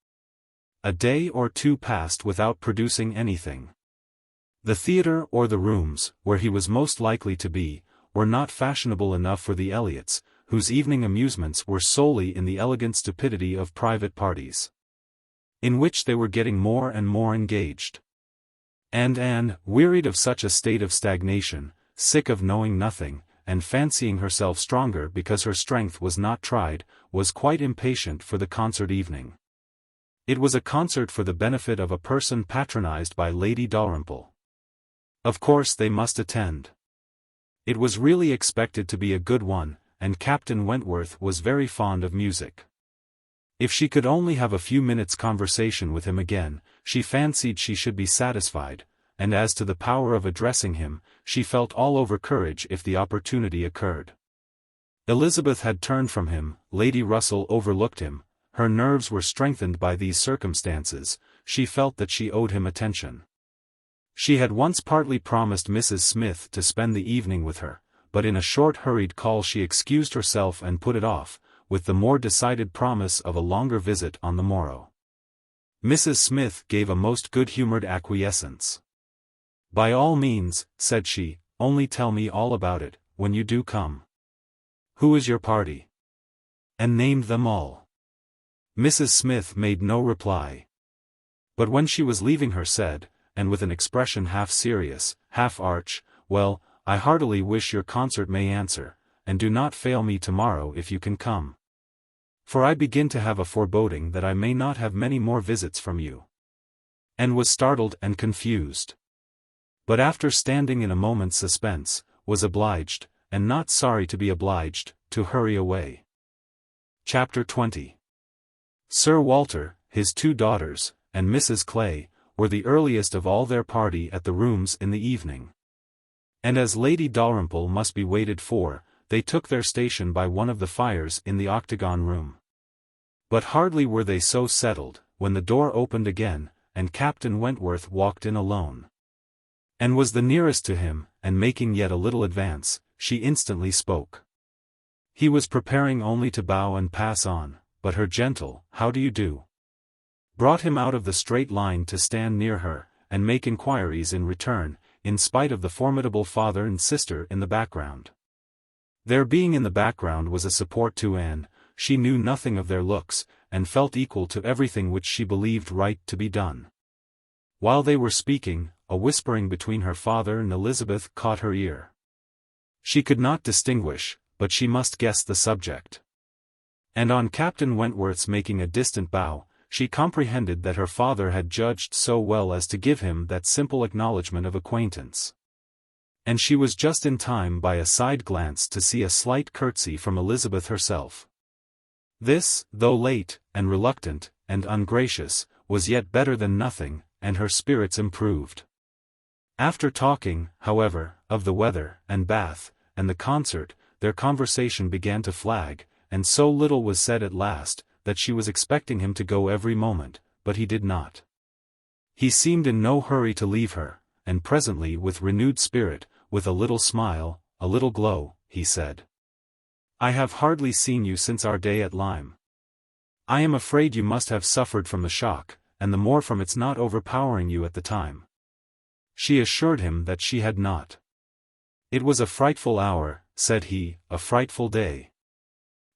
A day or two passed without producing anything. The theatre or the rooms, where he was most likely to be, were not fashionable enough for the Elliots, whose evening amusements were solely in the elegant stupidity of private parties, in which they were getting more and more engaged. And Anne, wearied of such a state of stagnation, sick of knowing nothing, and fancying herself stronger because her strength was not tried, was quite impatient for the concert evening. It was a concert for the benefit of a person patronized by Lady Dalrymple. Of course they must attend. It was really expected to be a good one, and Captain Wentworth was very fond of music. If she could only have a few minutes' conversation with him again, she fancied she should be satisfied, and as to the power of addressing him, she felt all over courage if the opportunity occurred. Elizabeth had turned from him, Lady Russell overlooked him, her nerves were strengthened by these circumstances, she felt that she owed him attention. She had once partly promised Mrs. Smith to spend the evening with her, but in a short hurried call she excused herself and put it off, with the more decided promise of a longer visit on the morrow. Mrs. Smith gave a most good-humoured acquiescence. "By all means," said she, "only tell me all about it, when you do come. Who is your party?" And named them all. Mrs. Smith made no reply. But when she was leaving her said, and with an expression half serious, half arch, "Well, I heartily wish your concert may answer, and do not fail me tomorrow if you can come. For I begin to have a foreboding that I may not have many more visits from you." and was startled and confused. But after standing in a moment's suspense, was obliged, and not sorry to be obliged, to hurry away. Chapter 20. Sir Walter, his 2 daughters, and Mrs. Clay, were the earliest of all their party at the rooms in the evening. And as Lady Dalrymple must be waited for, they took their station by one of the fires in the octagon room. But hardly were they so settled, when the door opened again, and Captain Wentworth walked in alone. And was the nearest to him, and making yet a little advance, she instantly spoke. He was preparing only to bow and pass on, but her gentle, "How do you do?" brought him out of the straight line to stand near her, and make inquiries in return, in spite of the formidable father and sister in the background. Their being in the background was a support to Anne. She knew nothing of their looks, and felt equal to everything which she believed right to be done. While they were speaking, a whispering between her father and Elizabeth caught her ear. She could not distinguish, but she must guess the subject. And on Captain Wentworth's making a distant bow, she comprehended that her father had judged so well as to give him that simple acknowledgment of acquaintance. And she was just in time by a side glance to see a slight curtsy from Elizabeth herself. This, though late, and reluctant, and ungracious, was yet better than nothing, and her spirits improved. After talking, however, of the weather, and Bath, and the concert, their conversation began to flag, and so little was said at last, that she was expecting him to go every moment, but he did not. He seemed in no hurry to leave her, and presently with renewed spirit, with a little smile, a little glow, he said, "I have hardly seen you since our day at Lyme. I am afraid you must have suffered from the shock, and the more from its not overpowering you at the time." She assured him that she had not. "It was a frightful hour," said he, "a frightful day."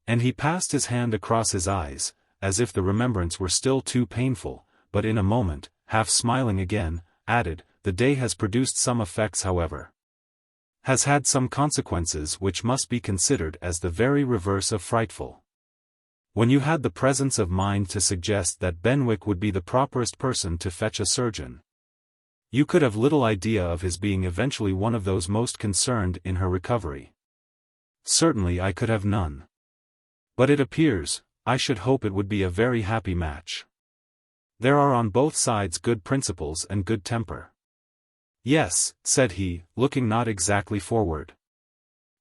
And he passed his hand across his eyes, as if the remembrance were still too painful, but in a moment, half smiling again, added, "The day has produced some effects however. Has had some consequences which must be considered as the very reverse of frightful. When you had the presence of mind to suggest that Benwick would be the properest person to fetch a surgeon, you could have little idea of his being eventually one of those most concerned in her recovery. Certainly I could have none. But it appears, I should hope it would be a very happy match. There are on both sides good principles and good temper." "Yes," said he, looking not exactly forward.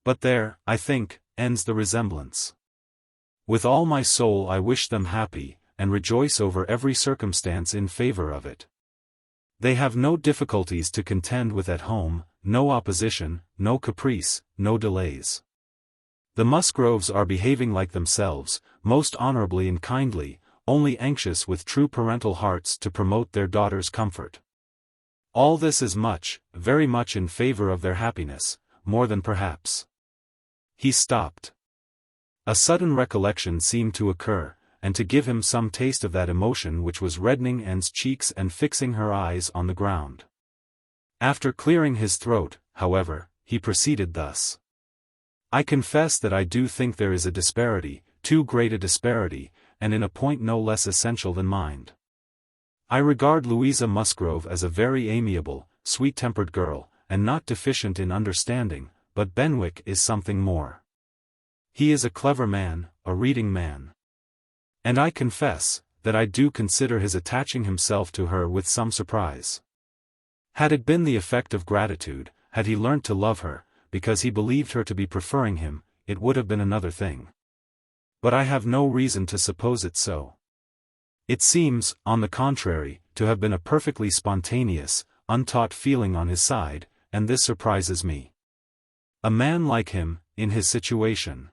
"But there, I think, ends the resemblance. With all my soul I wish them happy, and rejoice over every circumstance in favor of it. They have no difficulties to contend with at home, no opposition, no caprice, no delays. The Musgroves are behaving like themselves, most honorably and kindly, only anxious with true parental hearts to promote their daughter's comfort. All this is much, very much in favor of their happiness, more than perhaps." He stopped. A sudden recollection seemed to occur, and to give him some taste of that emotion which was reddening Anne's cheeks and fixing her eyes on the ground. After clearing his throat, however, he proceeded thus. "I confess that I do think there is a disparity, too great a disparity, and in a point no less essential than mind. I regard Louisa Musgrove as a very amiable, sweet-tempered girl, and not deficient in understanding, but Benwick is something more. He is a clever man, a reading man. And I confess, that I do consider his attaching himself to her with some surprise. Had it been the effect of gratitude, had he learnt to love her, because he believed her to be preferring him, it would have been another thing. But I have no reason to suppose it so. It seems, on the contrary, to have been a perfectly spontaneous, untaught feeling on his side, and this surprises me. A man like him, in his situation.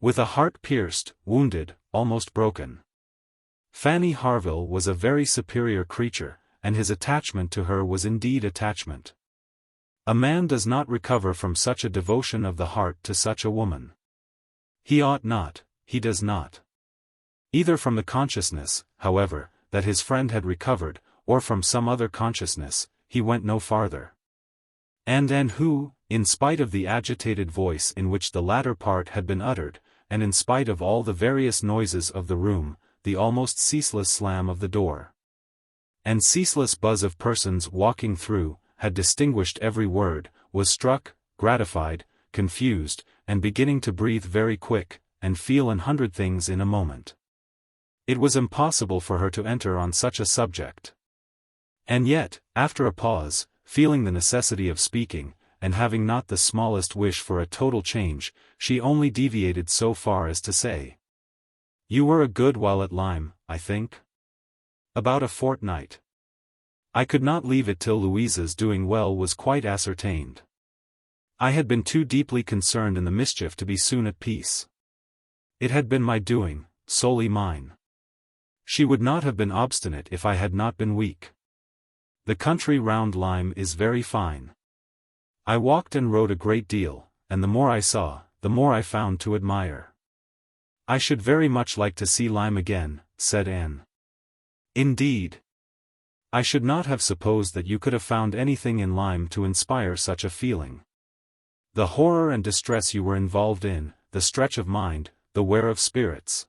With a heart pierced, wounded, almost broken. Fanny Harville was a very superior creature, and his attachment to her was indeed attachment. A man does not recover from such a devotion of the heart to such a woman. He ought not, he does not. Either from the consciousness, however, that his friend had recovered, or from some other consciousness, he went no farther. And Anne who, in spite of the agitated voice in which the latter part had been uttered, and in spite of all the various noises of the room, the almost ceaseless slam of the door, and ceaseless buzz of persons walking through, had distinguished every word, was struck, gratified, confused, and beginning to breathe very quick, and feel 100 things in a moment. It was impossible for her to enter on such a subject. And yet, after a pause, feeling the necessity of speaking, and having not the smallest wish for a total change, she only deviated so far as to say, "You were a good while at Lyme, I think?" "About a fortnight. I could not leave it till Louisa's doing well was quite ascertained. I had been too deeply concerned in the mischief to be soon at peace. It had been my doing, solely mine. She would not have been obstinate if I had not been weak. The country round Lyme is very fine. I walked and rode a great deal, and the more I saw, the more I found to admire." "I should very much like to see Lyme again," said Anne. "Indeed. I should not have supposed that you could have found anything in Lyme to inspire such a feeling. The horror and distress you were involved in, the stretch of mind, the wear of spirits.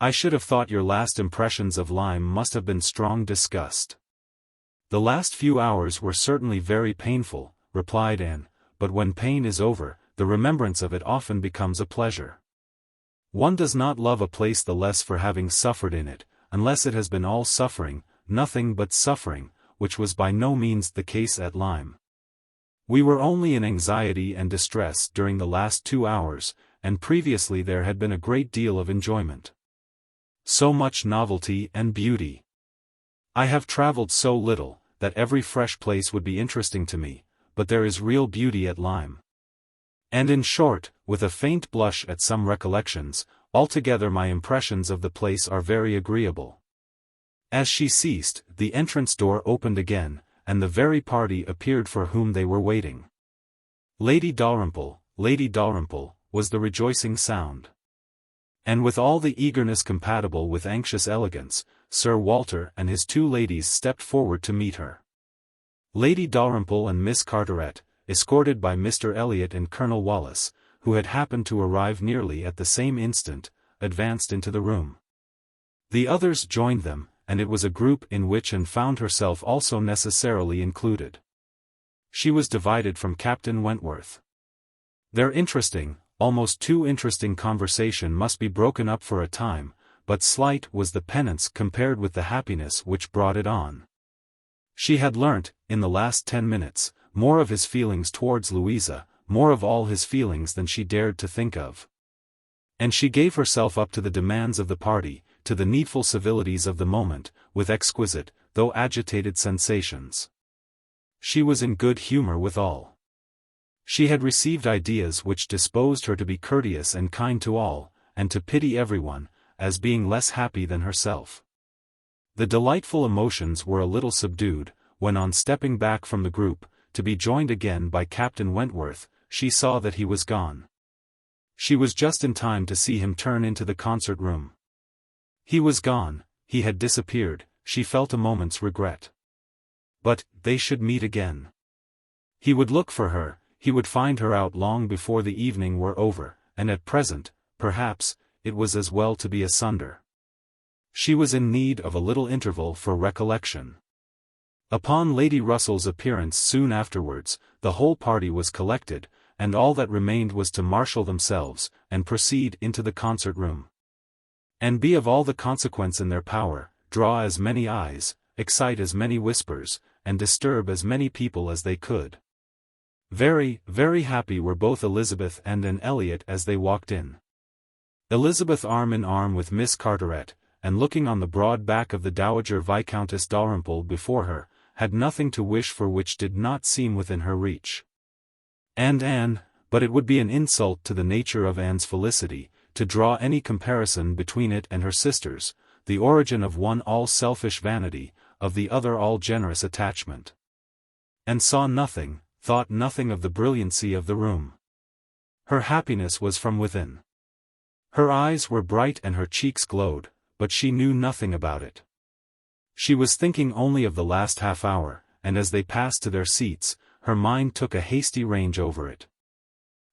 I should have thought your last impressions of Lyme must have been strong disgust." "The last few hours were certainly very painful," replied Anne, "but when pain is over, the remembrance of it often becomes a pleasure. One does not love a place the less for having suffered in it, unless it has been all suffering, nothing but suffering, which was by no means the case at Lyme. We were only in anxiety and distress during the last 2 hours, and previously there had been a great deal of enjoyment. So much novelty and beauty. I have travelled so little, that every fresh place would be interesting to me, but there is real beauty at Lyme. And in short, with a faint blush at some recollections, altogether my impressions of the place are very agreeable." As she ceased, the entrance door opened again, and the very party appeared for whom they were waiting. Lady Dalrymple, was the rejoicing sound. And with all the eagerness compatible with anxious elegance, Sir Walter and his 2 ladies stepped forward to meet her. Lady Dalrymple and Miss Carteret, escorted by Mr. Elliot and Colonel Wallis, who had happened to arrive nearly at the same instant, advanced into the room. The others joined them, and it was a group in which Anne found herself also necessarily included. She was divided from Captain Wentworth. Their interesting, almost too interesting conversation must be broken up for a time, but slight was the penance compared with the happiness which brought it on. She had learnt, in the last 10 minutes, more of his feelings towards Louisa, more of all his feelings than she dared to think of. And she gave herself up to the demands of the party, to the needful civilities of the moment, with exquisite, though agitated sensations. She was in good humour with all. She had received ideas which disposed her to be courteous and kind to all, and to pity everyone, as being less happy than herself. The delightful emotions were a little subdued, when on stepping back from the group, to be joined again by Captain Wentworth, she saw that he was gone. She was just in time to see him turn into the concert room. He was gone, he had disappeared, she felt a moment's regret. But, they should meet again. He would look for her, he would find her out long before the evening were over, and at present, perhaps, it was as well to be asunder. She was in need of a little interval for recollection. Upon Lady Russell's appearance soon afterwards, the whole party was collected, and all that remained was to marshal themselves, and proceed into the concert-room. And be of all the consequence in their power, draw as many eyes, excite as many whispers, and disturb as many people as they could. Very, very happy were both Elizabeth and Anne Elliot as they walked in. Elizabeth arm in arm with Miss Carteret, and looking on the broad back of the Dowager Viscountess Dalrymple before her, had nothing to wish for which did not seem within her reach. And Anne, but it would be an insult to the nature of Anne's felicity, to draw any comparison between it and her sister's, the origin of one all selfish vanity, of the other all generous attachment. And saw nothing, thought nothing of the brilliancy of the room. Her happiness was from within. Her eyes were bright and her cheeks glowed, but she knew nothing about it. She was thinking only of the last half hour, and as they passed to their seats, her mind took a hasty range over it.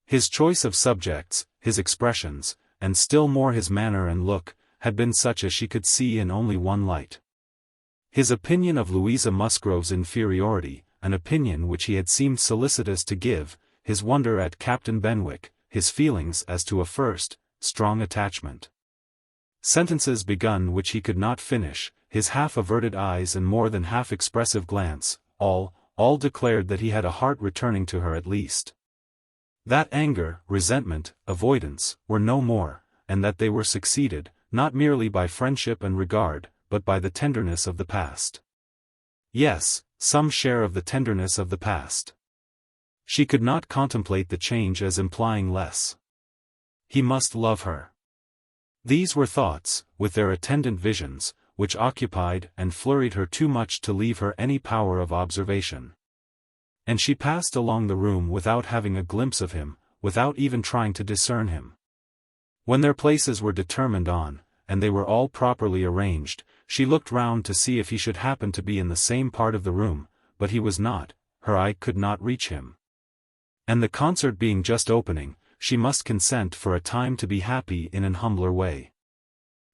His choice of subjects, his expressions, and still more his manner and look, had been such as she could see in only one light. His opinion of Louisa Musgrove's inferiority, an opinion which he had seemed solicitous to give, his wonder at Captain Benwick, his feelings as to a first, strong attachment. Sentences begun which he could not finish, his half-averted eyes and more than half-expressive glance, all declared that he had a heart returning to her at least. That anger, resentment, avoidance, were no more, and that they were succeeded, not merely by friendship and regard, but by the tenderness of the past. Yes, some share of the tenderness of the past. She could not contemplate the change as implying less. He must love her. These were thoughts, with their attendant visions, which occupied and flurried her too much to leave her any power of observation. And she passed along the room without having a glimpse of him, without even trying to discern him. When their places were determined on, and they were all properly arranged, she looked round to see if he should happen to be in the same part of the room, but he was not, her eye could not reach him. And the concert being just opening, she must consent for a time to be happy in an humbler way.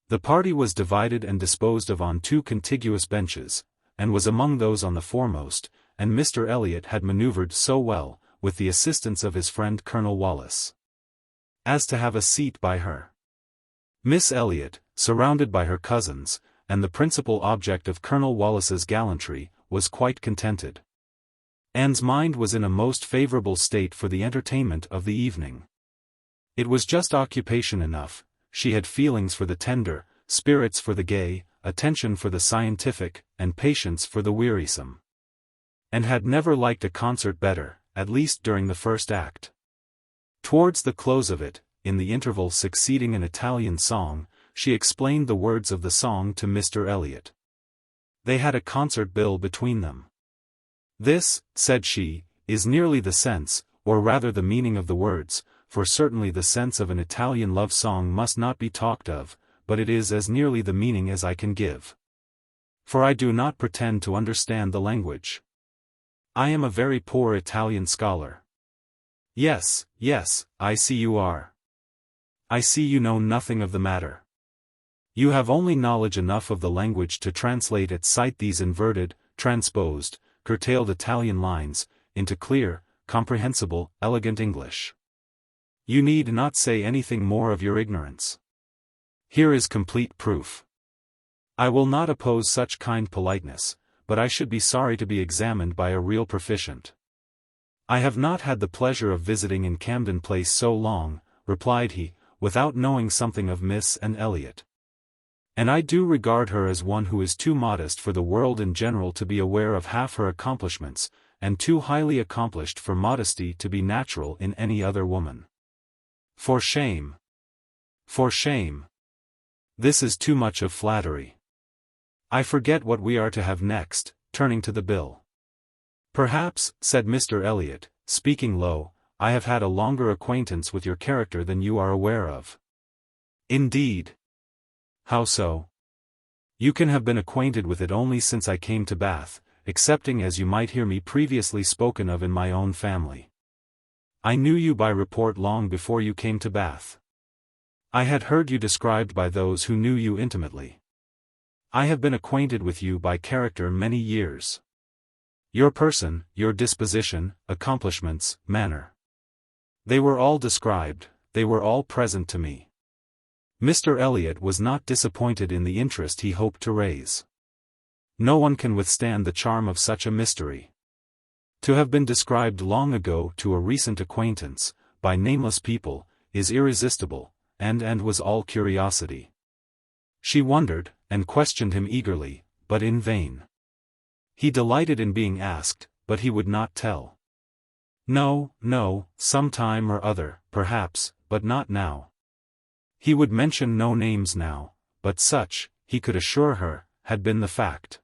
The party was divided and disposed of on two contiguous benches, and was among those on the foremost, and Mr. Elliot had manoeuvred so well, with the assistance of his friend Colonel Wallis, as to have a seat by her. Miss Elliot, surrounded by her cousins, and the principal object of Colonel Wallis's gallantry, was quite contented. Anne's mind was in a most favourable state for the entertainment of the evening. It was just occupation enough. She had feelings for the tender, spirits for the gay, attention for the scientific, and patience for the wearisome. And had never liked a concert better, at least during the first act. Towards the close of it, in the interval succeeding an Italian song, she explained the words of the song to Mr. Elliot. They had a concert bill between them. "This," said she, "is nearly the sense, or rather the meaning of the words, for certainly the sense of an Italian love song must not be talked of, but it is as nearly the meaning as I can give. For I do not pretend to understand the language. I am a very poor Italian scholar." "Yes, yes, I see you are. I see you know nothing of the matter. You have only knowledge enough of the language to translate at sight these inverted, transposed, curtailed Italian lines, into clear, comprehensible, elegant English. You need not say anything more of your ignorance. Here is complete proof. I will not oppose such kind politeness, but I should be sorry to be examined by a real proficient." "I have not had the pleasure of visiting in Camden Place so long," replied he, "without knowing something of Miss Anne Elliot. And I do regard her as one who is too modest for the world in general to be aware of half her accomplishments, and too highly accomplished for modesty to be natural in any other woman. For shame! For shame! This is too much of flattery. I forget what we are to have next," turning to the bill. "Perhaps," said Mr. Elliot, speaking low, "I have had a longer acquaintance with your character than you are aware of." "Indeed! How so?" "You can have been acquainted with it only since I came to Bath, excepting as you might hear me previously spoken of in my own family. I knew you by report long before you came to Bath. I had heard you described by those who knew you intimately. I have been acquainted with you by character many years. Your person, your disposition, accomplishments, manner. They were all described, they were all present to me." Mr. Elliot was not disappointed in the interest he hoped to raise. No one can withstand the charm of such a mystery. To have been described long ago to a recent acquaintance, by nameless people, is irresistible, and was all curiosity. She wondered, and questioned him eagerly, but in vain. He delighted in being asked, but he would not tell. No, some time or other, perhaps, but not now. He would mention no names now, but such, he could assure her, had been the fact.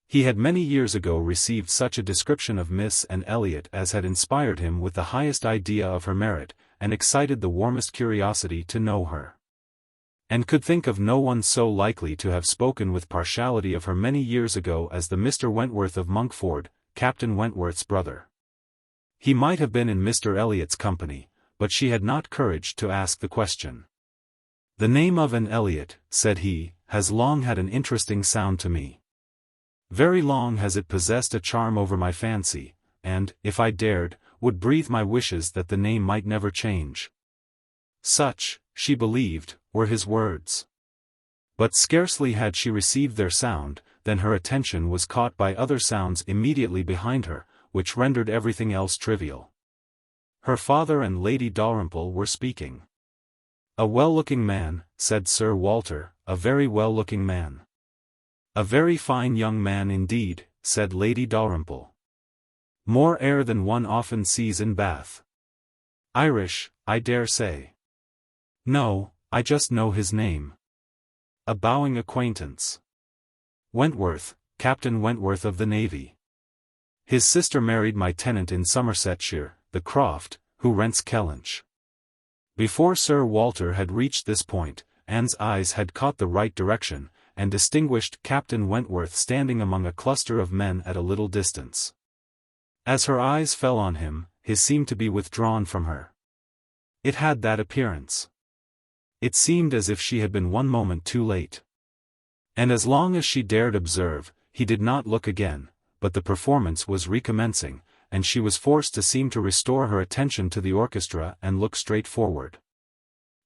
He had many years ago received such a description of Miss Anne Elliot as had inspired him with the highest idea of her merit, and excited the warmest curiosity to know her. And could think of no one so likely to have spoken with partiality of her many years ago as the Mr. Wentworth of Monkford, Captain Wentworth's brother. He might have been in Mr. Elliot's company, but she had not courage to ask the question. "The name of Anne Elliot," said he, "has long had an interesting sound to me. Very long has it possessed a charm over my fancy, and, if I dared, would breathe my wishes that the name might never change. Such, she believed, were his words. But scarcely had she received their sound, than her attention was caught by other sounds immediately behind her, which rendered everything else trivial. Her father and Lady Dalrymple were speaking. "A well-looking man," said Sir Walter, "a very well-looking man." "A very fine young man indeed," said Lady Dalrymple. "More air than one often sees in Bath." "Irish, I dare say." "No, I just know his name." "A bowing acquaintance." "Wentworth, Captain Wentworth of the Navy. His sister married my tenant in Somersetshire, the Croft, who rents Kellynch." Before Sir Walter had reached this point, Anne's eyes had caught the right direction, and distinguished Captain Wentworth standing among a cluster of men at a little distance. As her eyes fell on him, his seemed to be withdrawn from her. It had that appearance. It seemed as if she had been one moment too late. And as long as she dared observe, he did not look again, but the performance was recommencing, and she was forced to seem to restore her attention to the orchestra and look straight forward.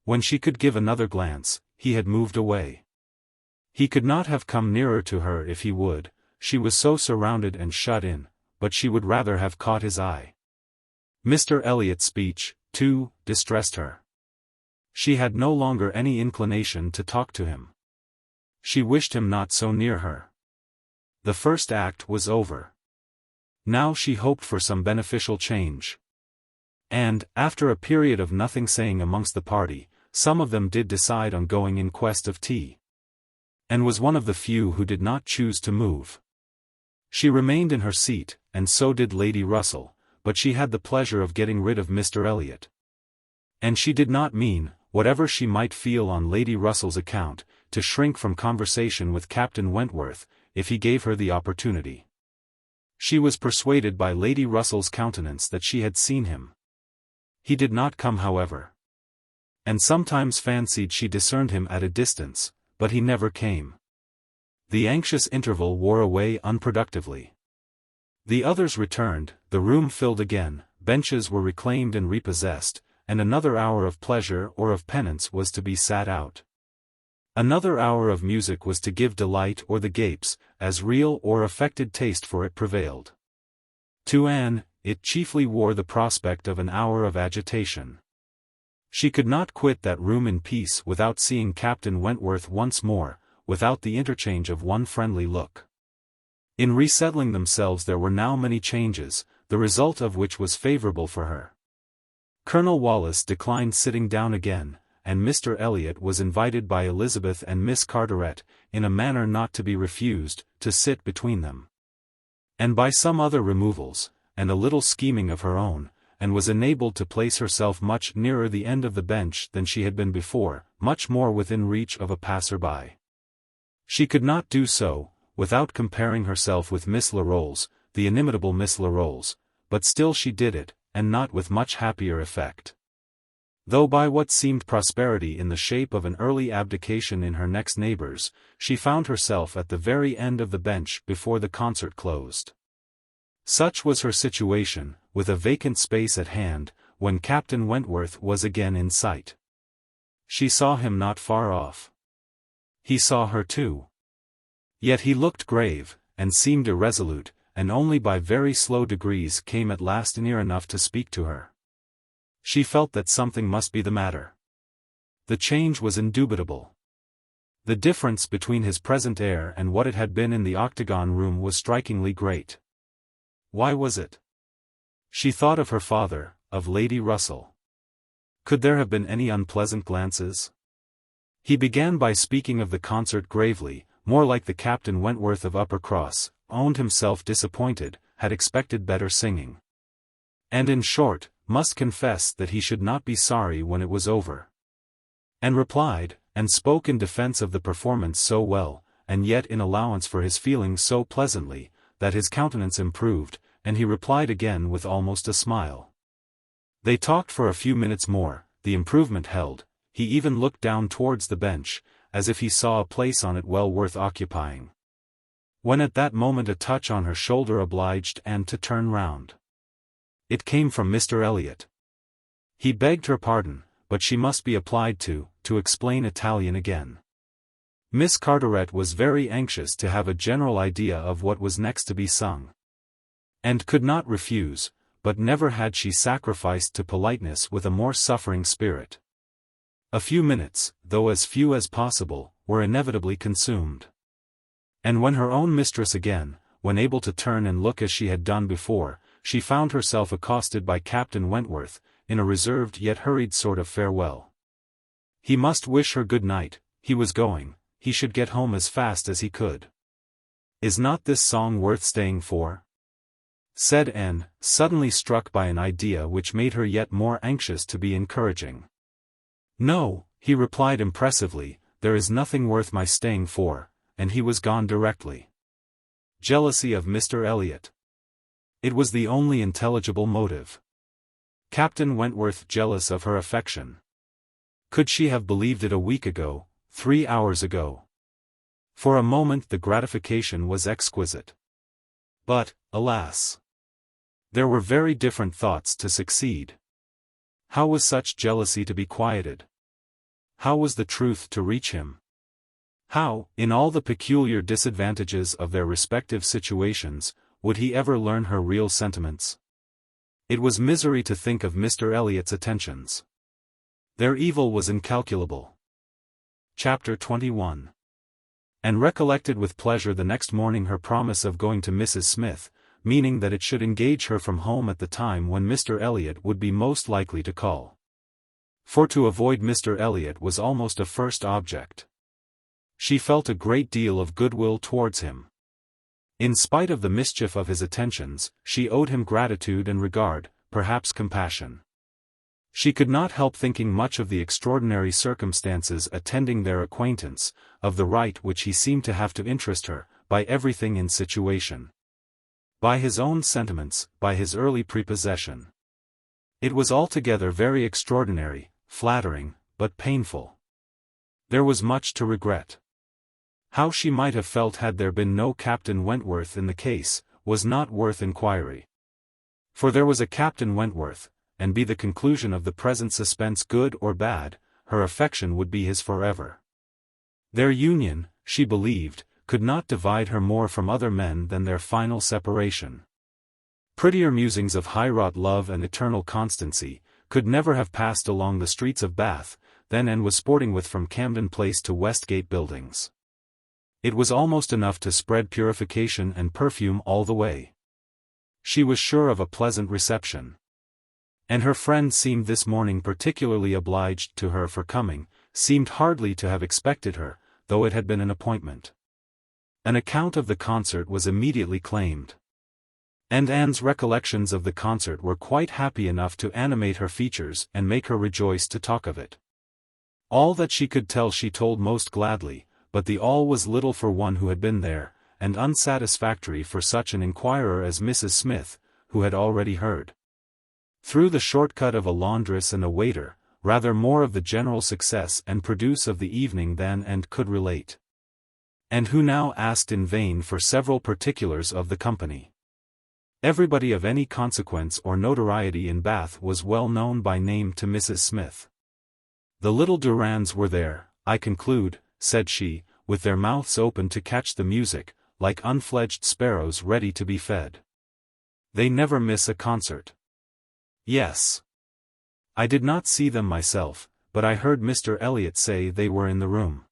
When she could give another glance, he had moved away. He could not have come nearer to her if he would, she was so surrounded and shut in, but she would rather have caught his eye. Mr. Elliott's speech, too, distressed her. She had no longer any inclination to talk to him. She wished him not so near her. The first act was over. Now she hoped for some beneficial change. And, after a period of nothing saying amongst the party, some of them did decide on going in quest of tea. Anne was one of the few who did not choose to move. She remained in her seat, and so did Lady Russell, but she had the pleasure of getting rid of Mr. Elliot. And she did not mean, whatever she might feel on Lady Russell's account, to shrink from conversation with Captain Wentworth, if he gave her the opportunity. She was persuaded by Lady Russell's countenance that she had seen him. He did not come, however. And sometimes fancied she discerned him at a distance, but he never came. The anxious interval wore away unproductively. The others returned, the room filled again, benches were reclaimed and repossessed, and another hour of pleasure or of penance was to be sat out. Another hour of music was to give delight or the gapes, as real or affected taste for it prevailed. To Anne, it chiefly wore the prospect of an hour of agitation. She could not quit that room in peace without seeing Captain Wentworth once more, without the interchange of one friendly look. In resettling themselves there were now many changes, the result of which was favorable for her. Colonel Wallis declined sitting down again, and Mr. Elliot was invited by Elizabeth and Miss Carteret, in a manner not to be refused, to sit between them. And by some other removals, and a little scheming of her own, and was enabled to place herself much nearer the end of the bench than she had been before, much more within reach of a passer-by. She could not do so, without comparing herself with Miss Larolles, the inimitable Miss Larolles, but still she did it, and not with much happier effect. Though by what seemed prosperity in the shape of an early abdication in her next neighbours, she found herself at the very end of the bench before the concert closed. Such was her situation, with a vacant space at hand, when Captain Wentworth was again in sight. She saw him not far off. He saw her too. Yet he looked grave, and seemed irresolute, and only by very slow degrees came at last near enough to speak to her. She felt that something must be the matter. The change was indubitable. The difference between his present air and what it had been in the octagon room was strikingly great. Why was it? She thought of her father, of Lady Russell. Could there have been any unpleasant glances? He began by speaking of the concert gravely, more like the Captain Wentworth of Uppercross, owned himself disappointed, had expected better singing. And in short, must confess that he should not be sorry when it was over. And replied, and spoke in defence of the performance so well, and yet in allowance for his feelings so pleasantly, that his countenance improved, and he replied again with almost a smile. They talked for a few minutes more, the improvement held, he even looked down towards the bench, as if he saw a place on it well worth occupying. when at that moment a touch on her shoulder obliged Anne to turn round. It came from Mr. Elliot. He begged her pardon, but she must be applied to explain Italian again. Miss Carteret was very anxious to have a general idea of what was next to be sung. And could not refuse, but never had she sacrificed to politeness with a more suffering spirit. A few minutes, though as few as possible, were inevitably consumed. And when her own mistress again, when able to turn and look as she had done before, she found herself accosted by Captain Wentworth, in a reserved yet hurried sort of farewell. He must wish her good night, he was going, he should get home as fast as he could. "Is not this song worth staying for?" said Anne, suddenly struck by an idea which made her yet more anxious to be encouraging. "No," he replied impressively, "there is nothing worth my staying for," and he was gone directly. Jealousy of Mr. Elliot. It was the only intelligible motive. Captain Wentworth jealous of her affection. Could she have believed it a week ago, 3 hours ago? For a moment the gratification was exquisite. But, alas! There were very different thoughts to succeed. How was such jealousy to be quieted? How was the truth to reach him? How, in all the peculiar disadvantages of their respective situations, would he ever learn her real sentiments? It was misery to think of Mr. Elliot's attentions. Their evil was incalculable. Chapter 21. And recollected with pleasure the next morning her promise of going to Mrs. Smith, meaning that it should engage her from home at the time when Mr. Elliot would be most likely to call. For to avoid Mr. Elliot was almost a first object. She felt a great deal of goodwill towards him. In spite of the mischief of his attentions, she owed him gratitude and regard, perhaps compassion. She could not help thinking much of the extraordinary circumstances attending their acquaintance, of the right which he seemed to have to interest her, by everything in situation. By his own sentiments, by his early prepossession. It was altogether very extraordinary, flattering, but painful. There was much to regret. How she might have felt had there been no Captain Wentworth in the case, was not worth inquiry. For there was a Captain Wentworth, and be the conclusion of the present suspense good or bad, her affection would be his forever. Their union, she believed, could not divide her more from other men than their final separation. Prettier musings of high-wrought love and eternal constancy, could never have passed along the streets of Bath, than Anne was sporting with from Camden Place to Westgate Buildings. It was almost enough to spread purification and perfume all the way. She was sure of a pleasant reception. And her friend seemed this morning particularly obliged to her for coming, seemed hardly to have expected her, though it had been an appointment. An account of the concert was immediately claimed. And Anne's recollections of the concert were quite happy enough to animate her features and make her rejoice to talk of it. All that she could tell she told most gladly, but the all was little for one who had been there, and unsatisfactory for such an inquirer as Mrs. Smith, who had already heard. Through the shortcut of a laundress and a waiter, rather more of the general success and produce of the evening than and could relate. And who now asked in vain for several particulars of the company. Everybody of any consequence or notoriety in Bath was well known by name to Mrs. Smith. The little Durands were there, I conclude, said she, with their mouths open to catch the music, like unfledged sparrows ready to be fed. They never miss a concert. Yes. I did not see them myself, but I heard Mr. Elliot say they were in the room.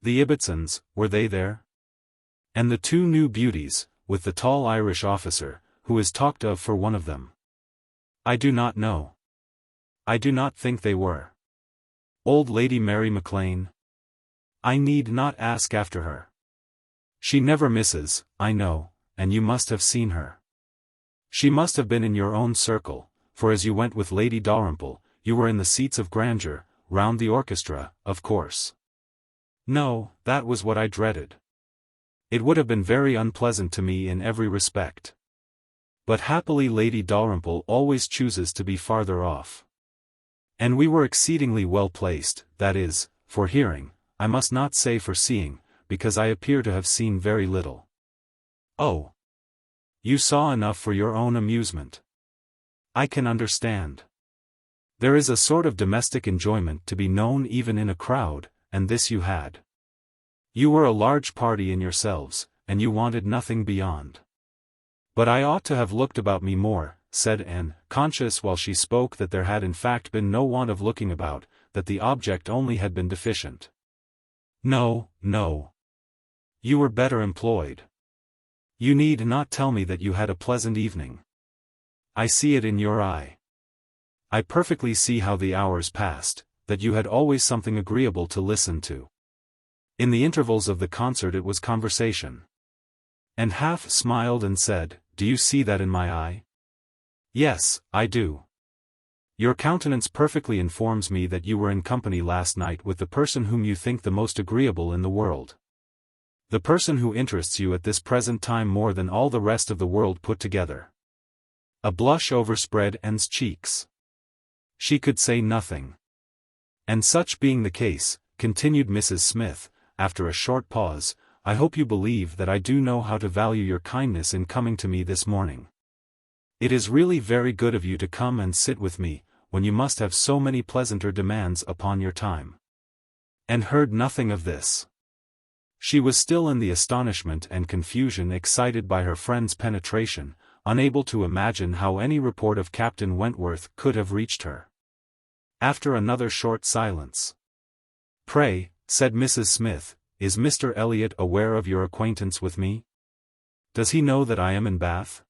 The Ibbotsons, were they there? And the two new beauties, with the tall Irish officer, who is talked of for one of them. I do not know. I do not think they were. Old Lady Mary Maclean? I need not ask after her. She never misses, I know, and you must have seen her. She must have been in your own circle, for as you went with Lady Dalrymple, you were in the seats of grandeur, round the orchestra, of course. No, that was what I dreaded. It would have been very unpleasant to me in every respect. But happily Lady Dalrymple always chooses to be farther off. And we were exceedingly well placed, that is, for hearing, I must not say for seeing, because I appear to have seen very little. Oh. You saw enough for your own amusement. I can understand. There is a sort of domestic enjoyment to be known even in a crowd, and this you had. You were a large party in yourselves, and you wanted nothing beyond. But I ought to have looked about me more, said Anne, conscious while she spoke that there had in fact been no want of looking about, that the object only had been deficient. No, no. You were better employed. You need not tell me that you had a pleasant evening. I see it in your eye. I perfectly see how the hours passed, that you had always something agreeable to listen to. In the intervals of the concert it was conversation. And half smiled and said, Do you see that in my eye? Yes, I do. Your countenance perfectly informs me that you were in company last night with the person whom you think the most agreeable in the world. The person who interests you at this present time more than all the rest of the world put together. A blush overspread Anne's cheeks. She could say nothing. And such being the case, continued Mrs. Smith, after a short pause, I hope you believe that I do know how to value your kindness in coming to me this morning. It is really very good of you to come and sit with me, when you must have so many pleasanter demands upon your time. And heard nothing of this. She was still in the astonishment and confusion excited by her friend's penetration, unable to imagine how any report of Captain Wentworth could have reached her. After another short silence. Pray, said Mrs. Smith, is Mr. Elliot aware of your acquaintance with me? Does he know that I am in Bath?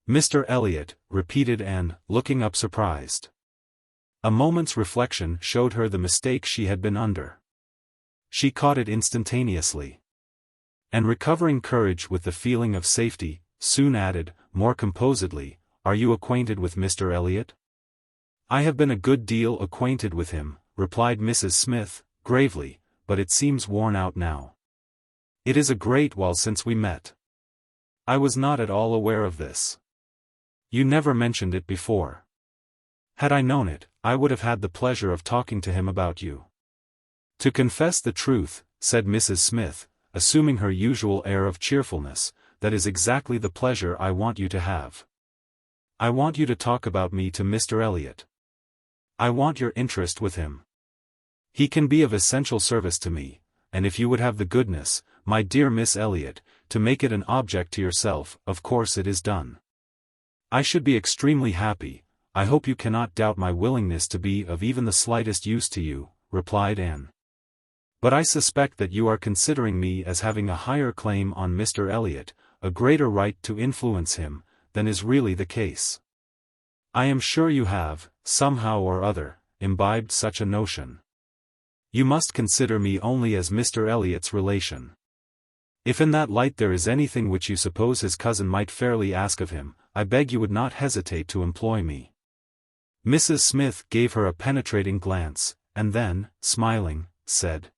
Mr. Elliot, repeated Anne, looking up surprised. A moment's reflection showed her the mistake she had been under. She caught it instantaneously. And recovering courage with the feeling of safety, soon added, more composedly, Are you acquainted with Mr. Elliot? I have been a good deal acquainted with him, replied Mrs. Smith, gravely, but it seems worn out now. It is a great while since we met. I was not at all aware of this. You never mentioned it before. Had I known it, I would have had the pleasure of talking to him about you. To confess the truth, said Mrs. Smith, assuming her usual air of cheerfulness, that is exactly the pleasure I want you to have. I want you to talk about me to Mr. Elliot. I want your interest with him. He can be of essential service to me, and if you would have the goodness, my dear Miss Elliot, to make it an object to yourself, of course it is done. I should be extremely happy. I hope you cannot doubt my willingness to be of even the slightest use to you, replied Anne. But I suspect that you are considering me as having a higher claim on Mr. Elliot, a greater right to influence him, than is really the case. I am sure you have, somehow or other, imbibed such a notion. You must consider me only as Mr. Elliot's relation. If in that light there is anything which you suppose his cousin might fairly ask of him, I beg you would not hesitate to employ me. Mrs. Smith gave her a penetrating glance, and then, smiling, said,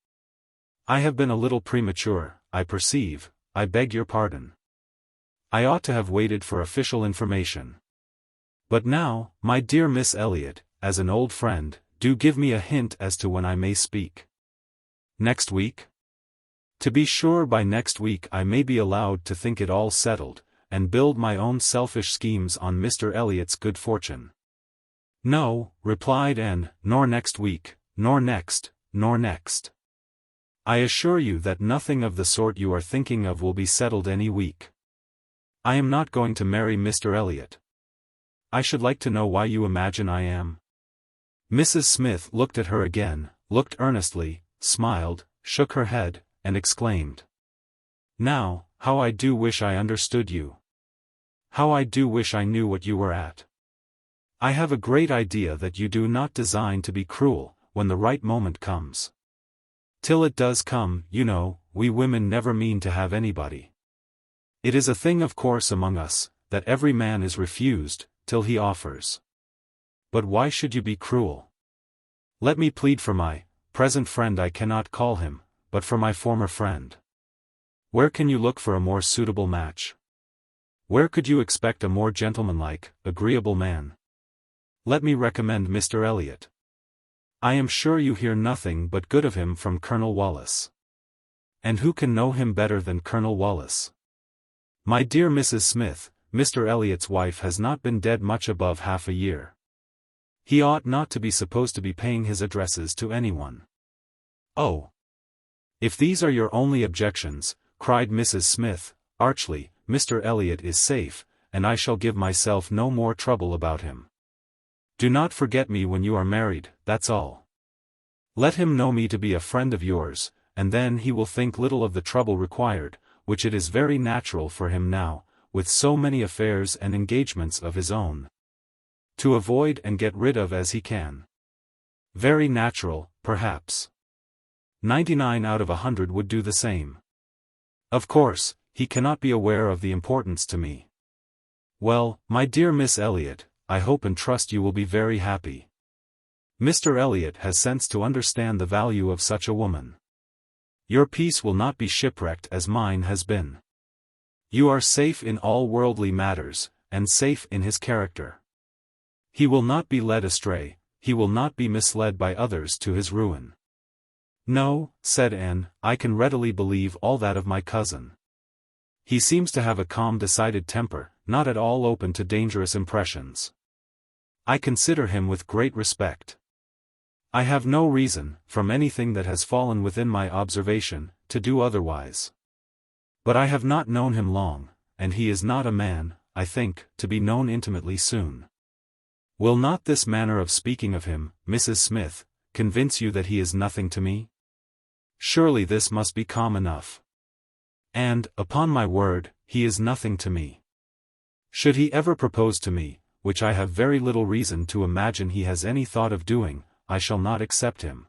I have been a little premature, I perceive, I beg your pardon. I ought to have waited for official information. But now, my dear Miss Elliot, as an old friend, do give me a hint as to when I may speak. Next week? To be sure by next week I may be allowed to think it all settled, and build my own selfish schemes on Mr. Elliot's good fortune. No, replied Anne, nor next week, nor next, nor next. I assure you that nothing of the sort you are thinking of will be settled any week. I am not going to marry Mr. Elliot. I should like to know why you imagine I am. Mrs. Smith looked at her again, looked earnestly, smiled, shook her head, and exclaimed. Now, how I do wish I understood you. How I do wish I knew what you were at. I have a great idea that you do not design to be cruel, when the right moment comes. Till it does come, you know, we women never mean to have anybody. It is a thing of course among us, that every man is refused, till he offers. But why should you be cruel? Let me plead for my present friend, I cannot call him, but for my former friend. Where can you look for a more suitable match? Where could you expect a more gentlemanlike, agreeable man? Let me recommend Mr. Elliot. I am sure you hear nothing but good of him from Colonel Wallis. And who can know him better than Colonel Wallis? My dear Mrs. Smith, Mr. Elliott's wife has not been dead much above half a year. He ought not to be supposed to be paying his addresses to anyone. Oh! If these are your only objections, cried Mrs. Smith, archly, Mr. Elliot is safe, and I shall give myself no more trouble about him. Do not forget me when you are married, that's all. Let him know me to be a friend of yours, and then he will think little of the trouble required, which it is very natural for him now, with so many affairs and engagements of his own, to avoid and get rid of as he can. Very natural, perhaps. 99 out of 100 would do the same. Of course, he cannot be aware of the importance to me. Well, my dear Miss Elliot, I hope and trust you will be very happy. Mr. Elliot has sense to understand the value of such a woman. Your peace will not be shipwrecked as mine has been. You are safe in all worldly matters, and safe in his character. He will not be led astray, he will not be misled by others to his ruin. No, said Anne, I can readily believe all that of my cousin. He seems to have a calm decided temper, not at all open to dangerous impressions. I consider him with great respect. I have no reason, from anything that has fallen within my observation, to do otherwise. But I have not known him long, and he is not a man, I think, to be known intimately soon. Will not this manner of speaking of him, Mrs. Smith, convince you that he is nothing to me? Surely this must be calm enough. And, upon my word, he is nothing to me. Should he ever propose to me, which I have very little reason to imagine he has any thought of doing, I shall not accept him.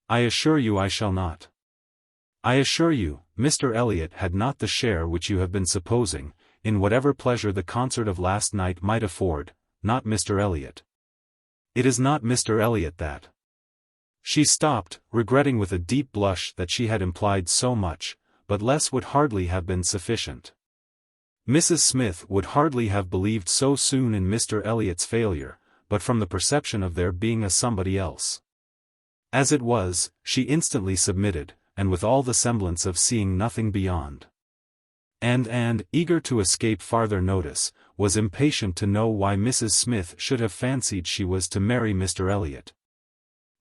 I assure you I shall not. I assure you, Mr. Elliot had not the share which you have been supposing, in whatever pleasure the concert of last night might afford, not Mr. Elliot. It is not Mr. Elliot that. She stopped, regretting with a deep blush that she had implied so much, but less would hardly have been sufficient. Mrs. Smith would hardly have believed so soon in Mr. Elliott's failure, but from the perception of there being a somebody else. As it was, she instantly submitted, and with all the semblance of seeing nothing beyond. And, eager to escape farther notice, was impatient to know why Mrs. Smith should have fancied she was to marry Mr. Elliot.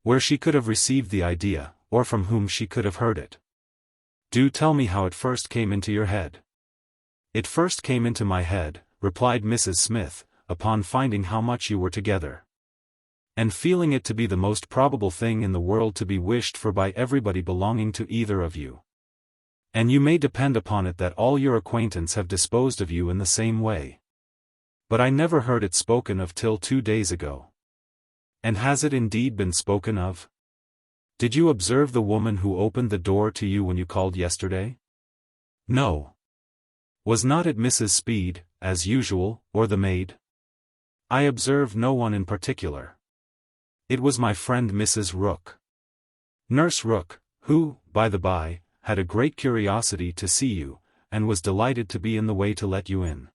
Where she could have received the idea, or from whom she could have heard it. Do tell me how it first came into your head. It first came into my head, replied Mrs. Smith, upon finding how much you were together. And feeling it to be the most probable thing in the world to be wished for by everybody belonging to either of you. And you may depend upon it that all your acquaintance have disposed of you in the same way. But I never heard it spoken of till 2 days ago. And has it indeed been spoken of? Did you observe the woman who opened the door to you when you called yesterday? No. Was not it Mrs. Speed, as usual, or the maid? I observed no one in particular. It was my friend Mrs. Rook. Nurse Rook, who, by the by, had a great curiosity to see you, and was delighted to be in the way to let you in.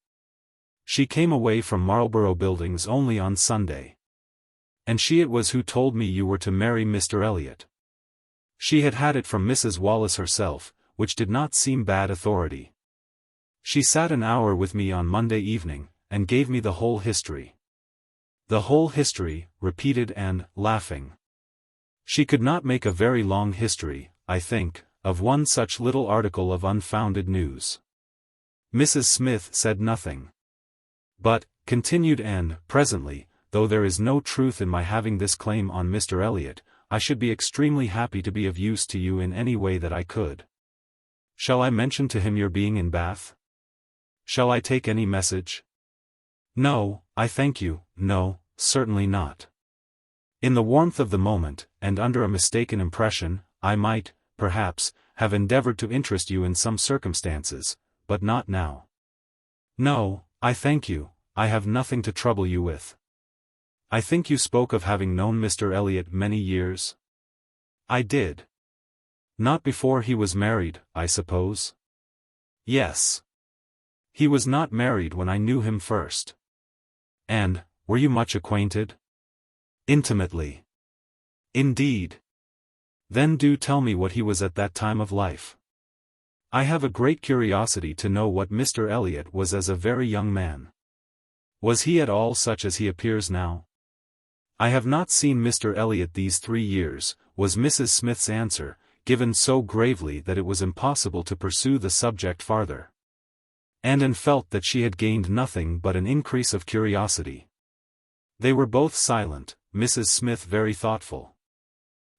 She came away from Marlborough Buildings only on Sunday. And she it was who told me you were to marry Mr. Elliot. She had had it from Mrs. Wallace herself, which did not seem bad authority. She sat an hour with me on Monday evening, and gave me the whole history. The whole history, repeated Anne, laughing. She could not make a very long history, I think, of one such little article of unfounded news. Mrs. Smith said nothing. But, continued Anne, presently, though there is no truth in my having this claim on Mr. Elliot, I should be extremely happy to be of use to you in any way that I could. Shall I mention to him your being in Bath? Shall I take any message? No, I thank you, no, certainly not. In the warmth of the moment, and under a mistaken impression, I might, perhaps, have endeavored to interest you in some circumstances, but not now. No, I thank you, I have nothing to trouble you with. I think you spoke of having known Mr. Elliot many years? I did. Not before he was married, I suppose? Yes. He was not married when I knew him first. And, were you much acquainted? Intimately. Indeed. Then do tell me what he was at that time of life. I have a great curiosity to know what Mr. Elliot was as a very young man. Was he at all such as he appears now? I have not seen Mr. Elliot these 3 years, was Mrs. Smith's answer, given so gravely that it was impossible to pursue the subject farther. Anne felt that she had gained nothing but an increase of curiosity. They were both silent, Mrs. Smith very thoughtful.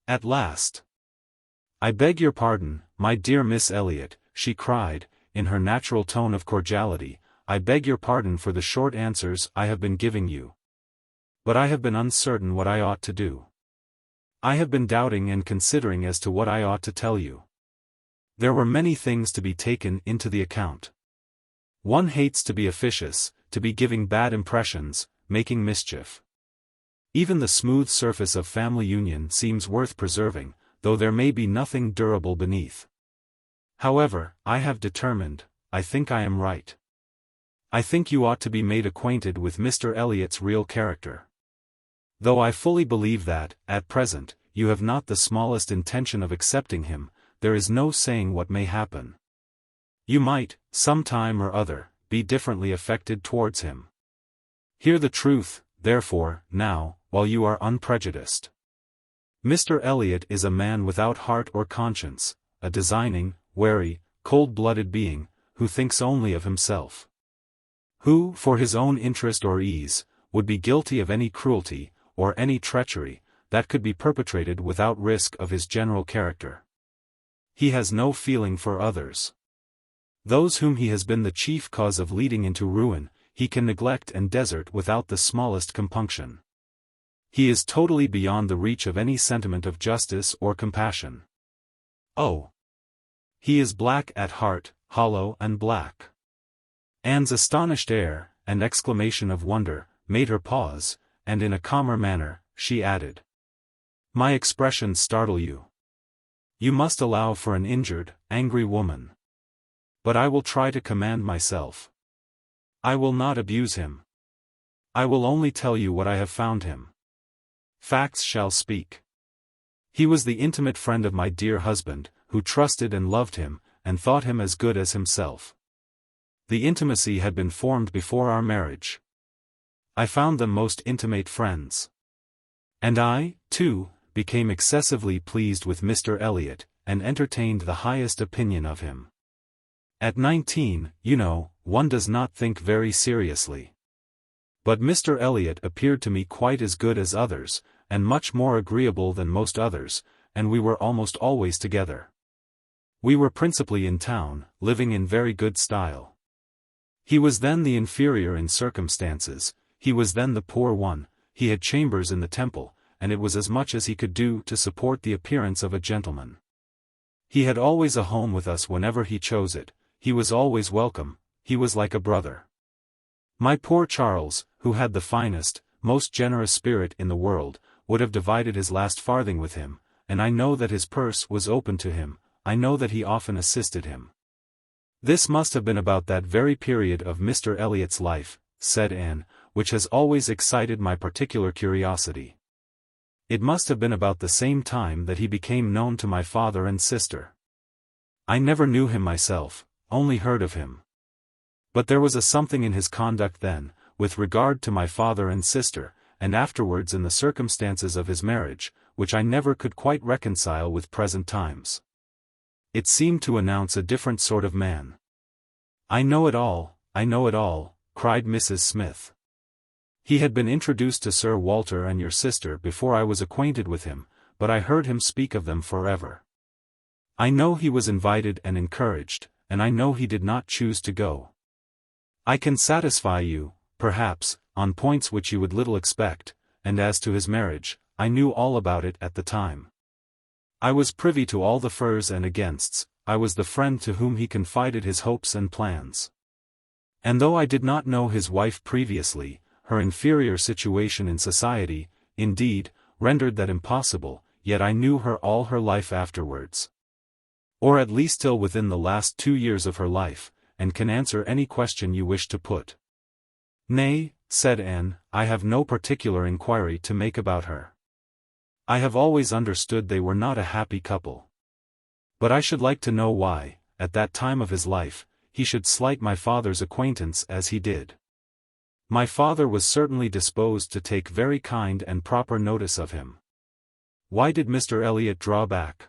At last, "I beg your pardon, my dear Miss Elliot," she cried, in her natural tone of cordiality, "I beg your pardon for the short answers I have been giving you. But I have been uncertain what I ought to do. I have been doubting and considering as to what I ought to tell you. There were many things to be taken into the account. One hates to be officious, to be giving bad impressions, making mischief. Even the smooth surface of family union seems worth preserving, though there may be nothing durable beneath. However, I have determined, I think I am right. I think you ought to be made acquainted with Mr. Elliot's real character. Though I fully believe that, at present, you have not the smallest intention of accepting him, there is no saying what may happen. You might, some time or other, be differently affected towards him. Hear the truth, therefore, now, while you are unprejudiced. Mr. Elliot is a man without heart or conscience, a designing, wary, cold-blooded being, who thinks only of himself. Who, for his own interest or ease, would be guilty of any cruelty, or any treachery, that could be perpetrated without risk of his general character. He has no feeling for others. Those whom he has been the chief cause of leading into ruin, he can neglect and desert without the smallest compunction. He is totally beyond the reach of any sentiment of justice or compassion. Oh! He is black at heart, hollow and black. Anne's astonished air, and exclamation of wonder, made her pause, and in a calmer manner, she added, "My expressions startle you. You must allow for an injured, angry woman. But I will try to command myself. I will not abuse him. I will only tell you what I have found him. Facts shall speak. He was the intimate friend of my dear husband, who trusted and loved him, and thought him as good as himself. The intimacy had been formed before our marriage. I found them most intimate friends. And I, too, became excessively pleased with Mr. Elliot, and entertained the highest opinion of him. At 19, you know, one does not think very seriously. But Mr. Elliot appeared to me quite as good as others, and much more agreeable than most others, and we were almost always together. We were principally in town, living in very good style. He was then the inferior in circumstances, he was then the poor one, he had chambers in the Temple, and it was as much as he could do to support the appearance of a gentleman. He had always a home with us whenever he chose it, he was always welcome, he was like a brother. My poor Charles, who had the finest, most generous spirit in the world, would have divided his last farthing with him, and I know that his purse was open to him, I know that he often assisted him. This must have been about that very period of Mr. Elliot's life, said Anne, which has always excited my particular curiosity. It must have been about the same time that he became known to my father and sister. I never knew him myself, only heard of him. But there was a something in his conduct then, with regard to my father and sister, and afterwards in the circumstances of his marriage, which I never could quite reconcile with present times. It seemed to announce a different sort of man. I know it all, cried Mrs. Smith. He had been introduced to Sir Walter and your sister before I was acquainted with him, but I heard him speak of them forever. I know he was invited and encouraged, and I know he did not choose to go. I can satisfy you, perhaps, on points which you would little expect, and as to his marriage, I knew all about it at the time. I was privy to all the fors and againsts, I was the friend to whom he confided his hopes and plans. And though I did not know his wife previously, her inferior situation in society, indeed, rendered that impossible, yet I knew her all her life afterwards. Or at least till within the last 2 years of her life, and can answer any question you wish to put. Nay, said Anne, I have no particular inquiry to make about her. I have always understood they were not a happy couple. But I should like to know why, at that time of his life, he should slight my father's acquaintance as he did. My father was certainly disposed to take very kind and proper notice of him. Why did Mr. Elliot draw back?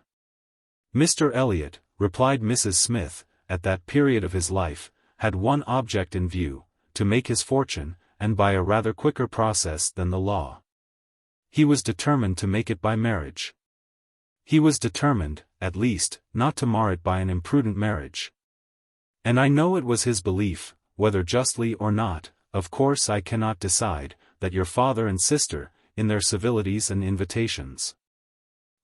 Mr. Elliot, replied Mrs. Smith, at that period of his life, had one object in view, to make his fortune, and by a rather quicker process than the law. He was determined to make it by marriage. He was determined, at least, not to mar it by an imprudent marriage. And I know it was his belief, whether justly or not, of course I cannot decide, that your father and sister, in their civilities and invitations,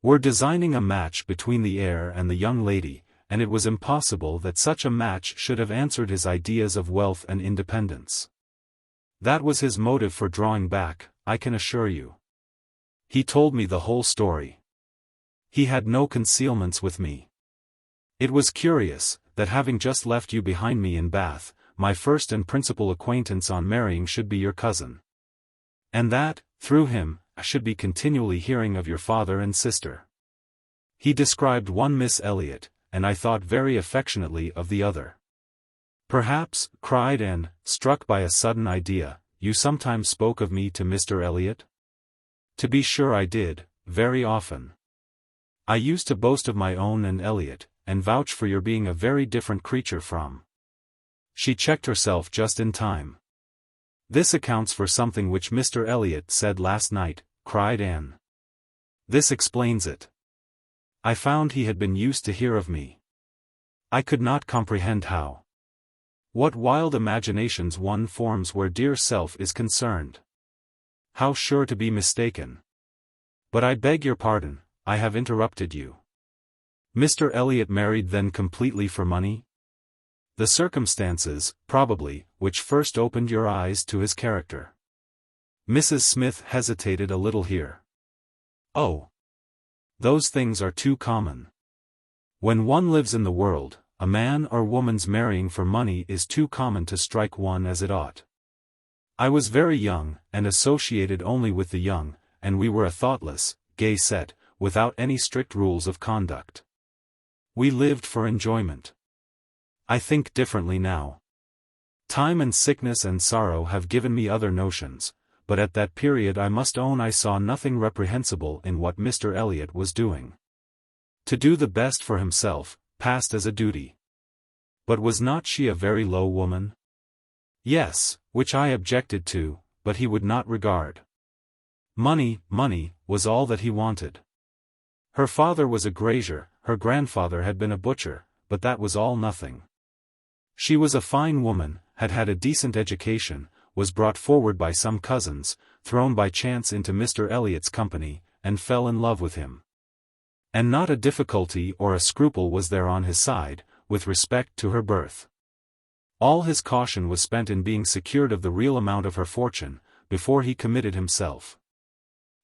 were designing a match between the heir and the young lady, and it was impossible that such a match should have answered his ideas of wealth and independence. That was his motive for drawing back, I can assure you. He told me the whole story. He had no concealments with me. It was curious, that having just left you behind me in Bath, my first and principal acquaintance on marrying should be your cousin. And that, through him, I should be continually hearing of your father and sister. He described one Miss Elliot, and I thought very affectionately of the other. Perhaps, cried Anne, struck by a sudden idea, you sometimes spoke of me to Mr. Elliot? To be sure I did, very often. I used to boast of my own and Elliot, and vouch for your being a very different creature from. She checked herself just in time. This accounts for something which Mr. Elliot said last night, cried Anne. This explains it. I found he had been used to hear of me. I could not comprehend how. What wild imaginations one forms where dear self is concerned. How sure to be mistaken. But I beg your pardon, I have interrupted you. Mr. Elliot married then completely for money? The circumstances, probably, which first opened your eyes to his character. Mrs. Smith hesitated a little here. Oh! Those things are too common. When one lives in the world, a man or woman's marrying for money is too common to strike one as it ought. I was very young, and associated only with the young, and we were a thoughtless, gay set, without any strict rules of conduct. We lived for enjoyment. I think differently now. Time and sickness and sorrow have given me other notions, but at that period I must own I saw nothing reprehensible in what Mr. Elliot was doing. To do the best for himself, passed as a duty. But was not she a very low woman? Yes, which I objected to, but he would not regard. Money, was all that he wanted. Her father was a grazier, her grandfather had been a butcher, but that was all nothing. She was a fine woman, had had a decent education, was brought forward by some cousins, thrown by chance into Mr. Elliot's company, and fell in love with him. And not a difficulty or a scruple was there on his side, with respect to her birth. All his caution was spent in being secured of the real amount of her fortune, before he committed himself.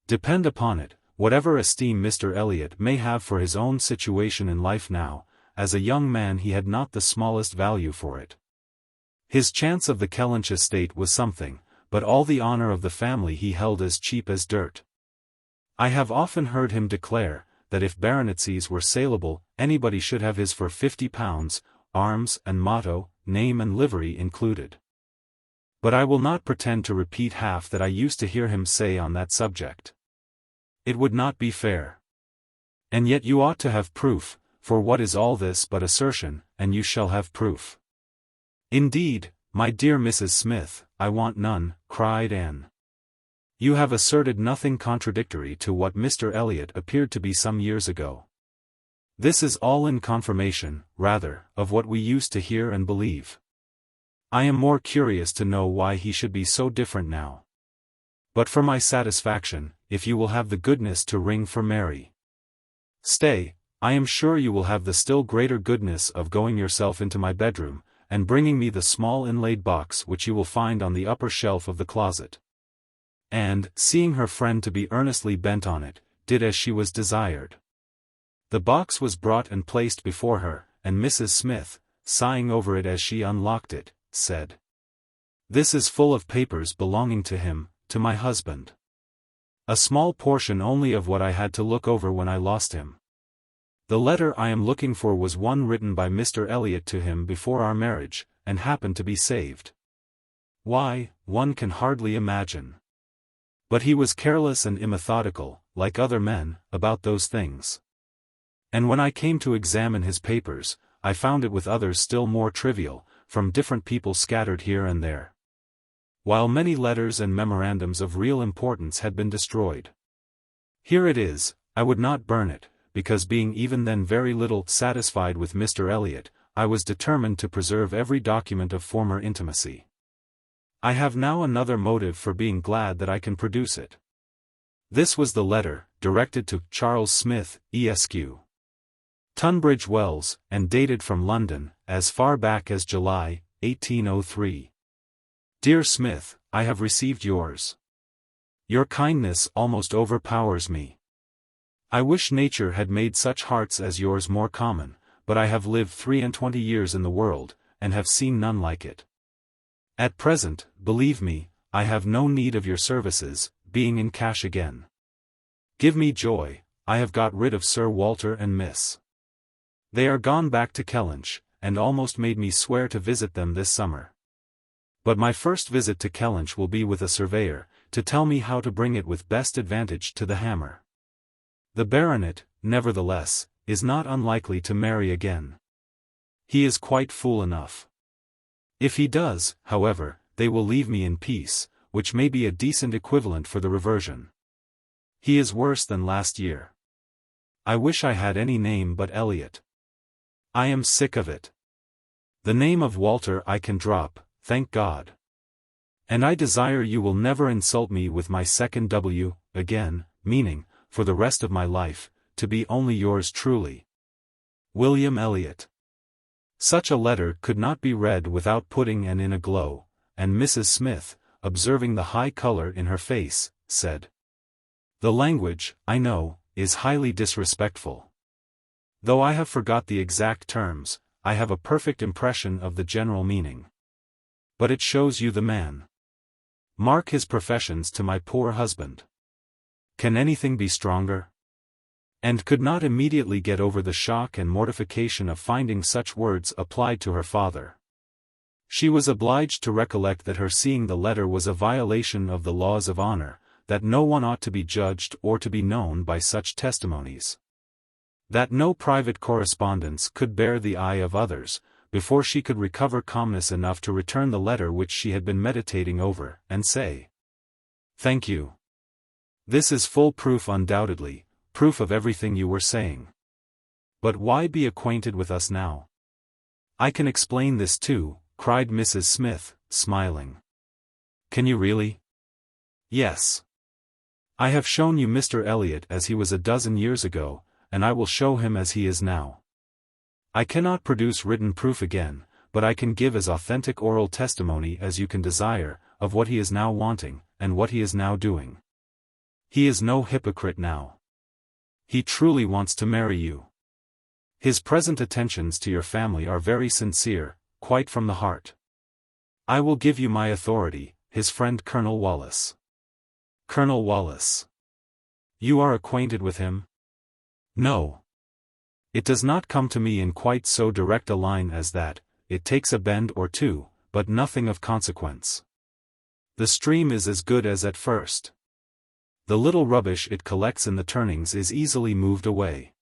Depend upon it, whatever esteem Mr. Elliot may have for his own situation in life now, as a young man he had not the smallest value for it. His chance of the Kellynch estate was something, but all the honor of the family he held as cheap as dirt. I have often heard him declare, that if baronetcies were saleable, anybody should have his for £50, arms and motto, name and livery included. But I will not pretend to repeat half that I used to hear him say on that subject. It would not be fair. And yet you ought to have proof, for what is all this but assertion, and you shall have proof. Indeed, my dear Mrs. Smith, I want none, cried Anne. You have asserted nothing contradictory to what Mr. Elliot appeared to be some years ago. This is all in confirmation, rather, of what we used to hear and believe. I am more curious to know why he should be so different now. But for my satisfaction, if you will have the goodness to ring for Mary. Stay, I am sure you will have the still greater goodness of going yourself into my bedroom, and bringing me the small inlaid box which you will find on the upper shelf of the closet. And, seeing her friend to be earnestly bent on it, did as she was desired. The box was brought and placed before her, and Mrs. Smith, sighing over it as she unlocked it, said, "This is full of papers belonging to him, to my husband. A small portion only of what I had to look over when I lost him. The letter I am looking for was one written by Mr. Elliot to him before our marriage, and happened to be saved. Why, one can hardly imagine. But he was careless and immethodical, like other men, about those things. And when I came to examine his papers, I found it with others still more trivial, from different people scattered here and there. While many letters and memorandums of real importance had been destroyed. Here it is. I would not burn it, because being even then very little satisfied with Mr. Elliot, I was determined to preserve every document of former intimacy. I have now another motive for being glad that I can produce it. This was the letter, directed to Charles Smith, Esq. Tunbridge Wells, and dated from London, as far back as July, 1803. Dear Smith, I have received yours. Your kindness almost overpowers me. I wish nature had made such hearts as yours more common, but I have lived 23 years in the world, and have seen none like it. At present, believe me, I have no need of your services, being in cash again. Give me joy, I have got rid of Sir Walter and Miss. They are gone back to Kellynch, and almost made me swear to visit them this summer. But my first visit to Kellynch will be with a surveyor, to tell me how to bring it with best advantage to the hammer. The baronet, nevertheless, is not unlikely to marry again. He is quite fool enough. If he does, however, they will leave me in peace, which may be a decent equivalent for the reversion. He is worse than last year. I wish I had any name but Elliot. I am sick of it. The name of Walter I can drop, thank God. And I desire you will never insult me with my second W, again, meaning, for the rest of my life, to be only yours truly. William Elliot. Such a letter could not be read without putting Anne in a glow, and Mrs. Smith, observing the high color in her face, said, "The language, I know, is highly disrespectful. Though I have forgot the exact terms, I have a perfect impression of the general meaning. But it shows you the man. Mark his professions to my poor husband. Can anything be stronger?" And could not immediately get over the shock and mortification of finding such words applied to her father. She was obliged to recollect that her seeing the letter was a violation of the laws of honor, that no one ought to be judged or to be known by such testimonies. That no private correspondence could bear the eye of others, before she could recover calmness enough to return the letter which she had been meditating over, and say, "Thank you. This is full proof undoubtedly, proof of everything you were saying. But why be acquainted with us now?" "I can explain this too," cried Mrs. Smith, smiling. "Can you really?" "Yes. I have shown you Mr. Elliot as he was a dozen years ago, and I will show him as he is now. I cannot produce written proof again, but I can give as authentic oral testimony as you can desire, of what he is now wanting, and what he is now doing. He is no hypocrite now. He truly wants to marry you. His present attentions to your family are very sincere, quite from the heart. I will give you my authority, his friend Colonel Wallace." "Colonel Wallace. You are acquainted with him?" "No. It does not come to me in quite so direct a line as that, it takes a bend or two, but nothing of consequence. The stream is as good as at first. The little rubbish it collects in the turnings is easily moved away.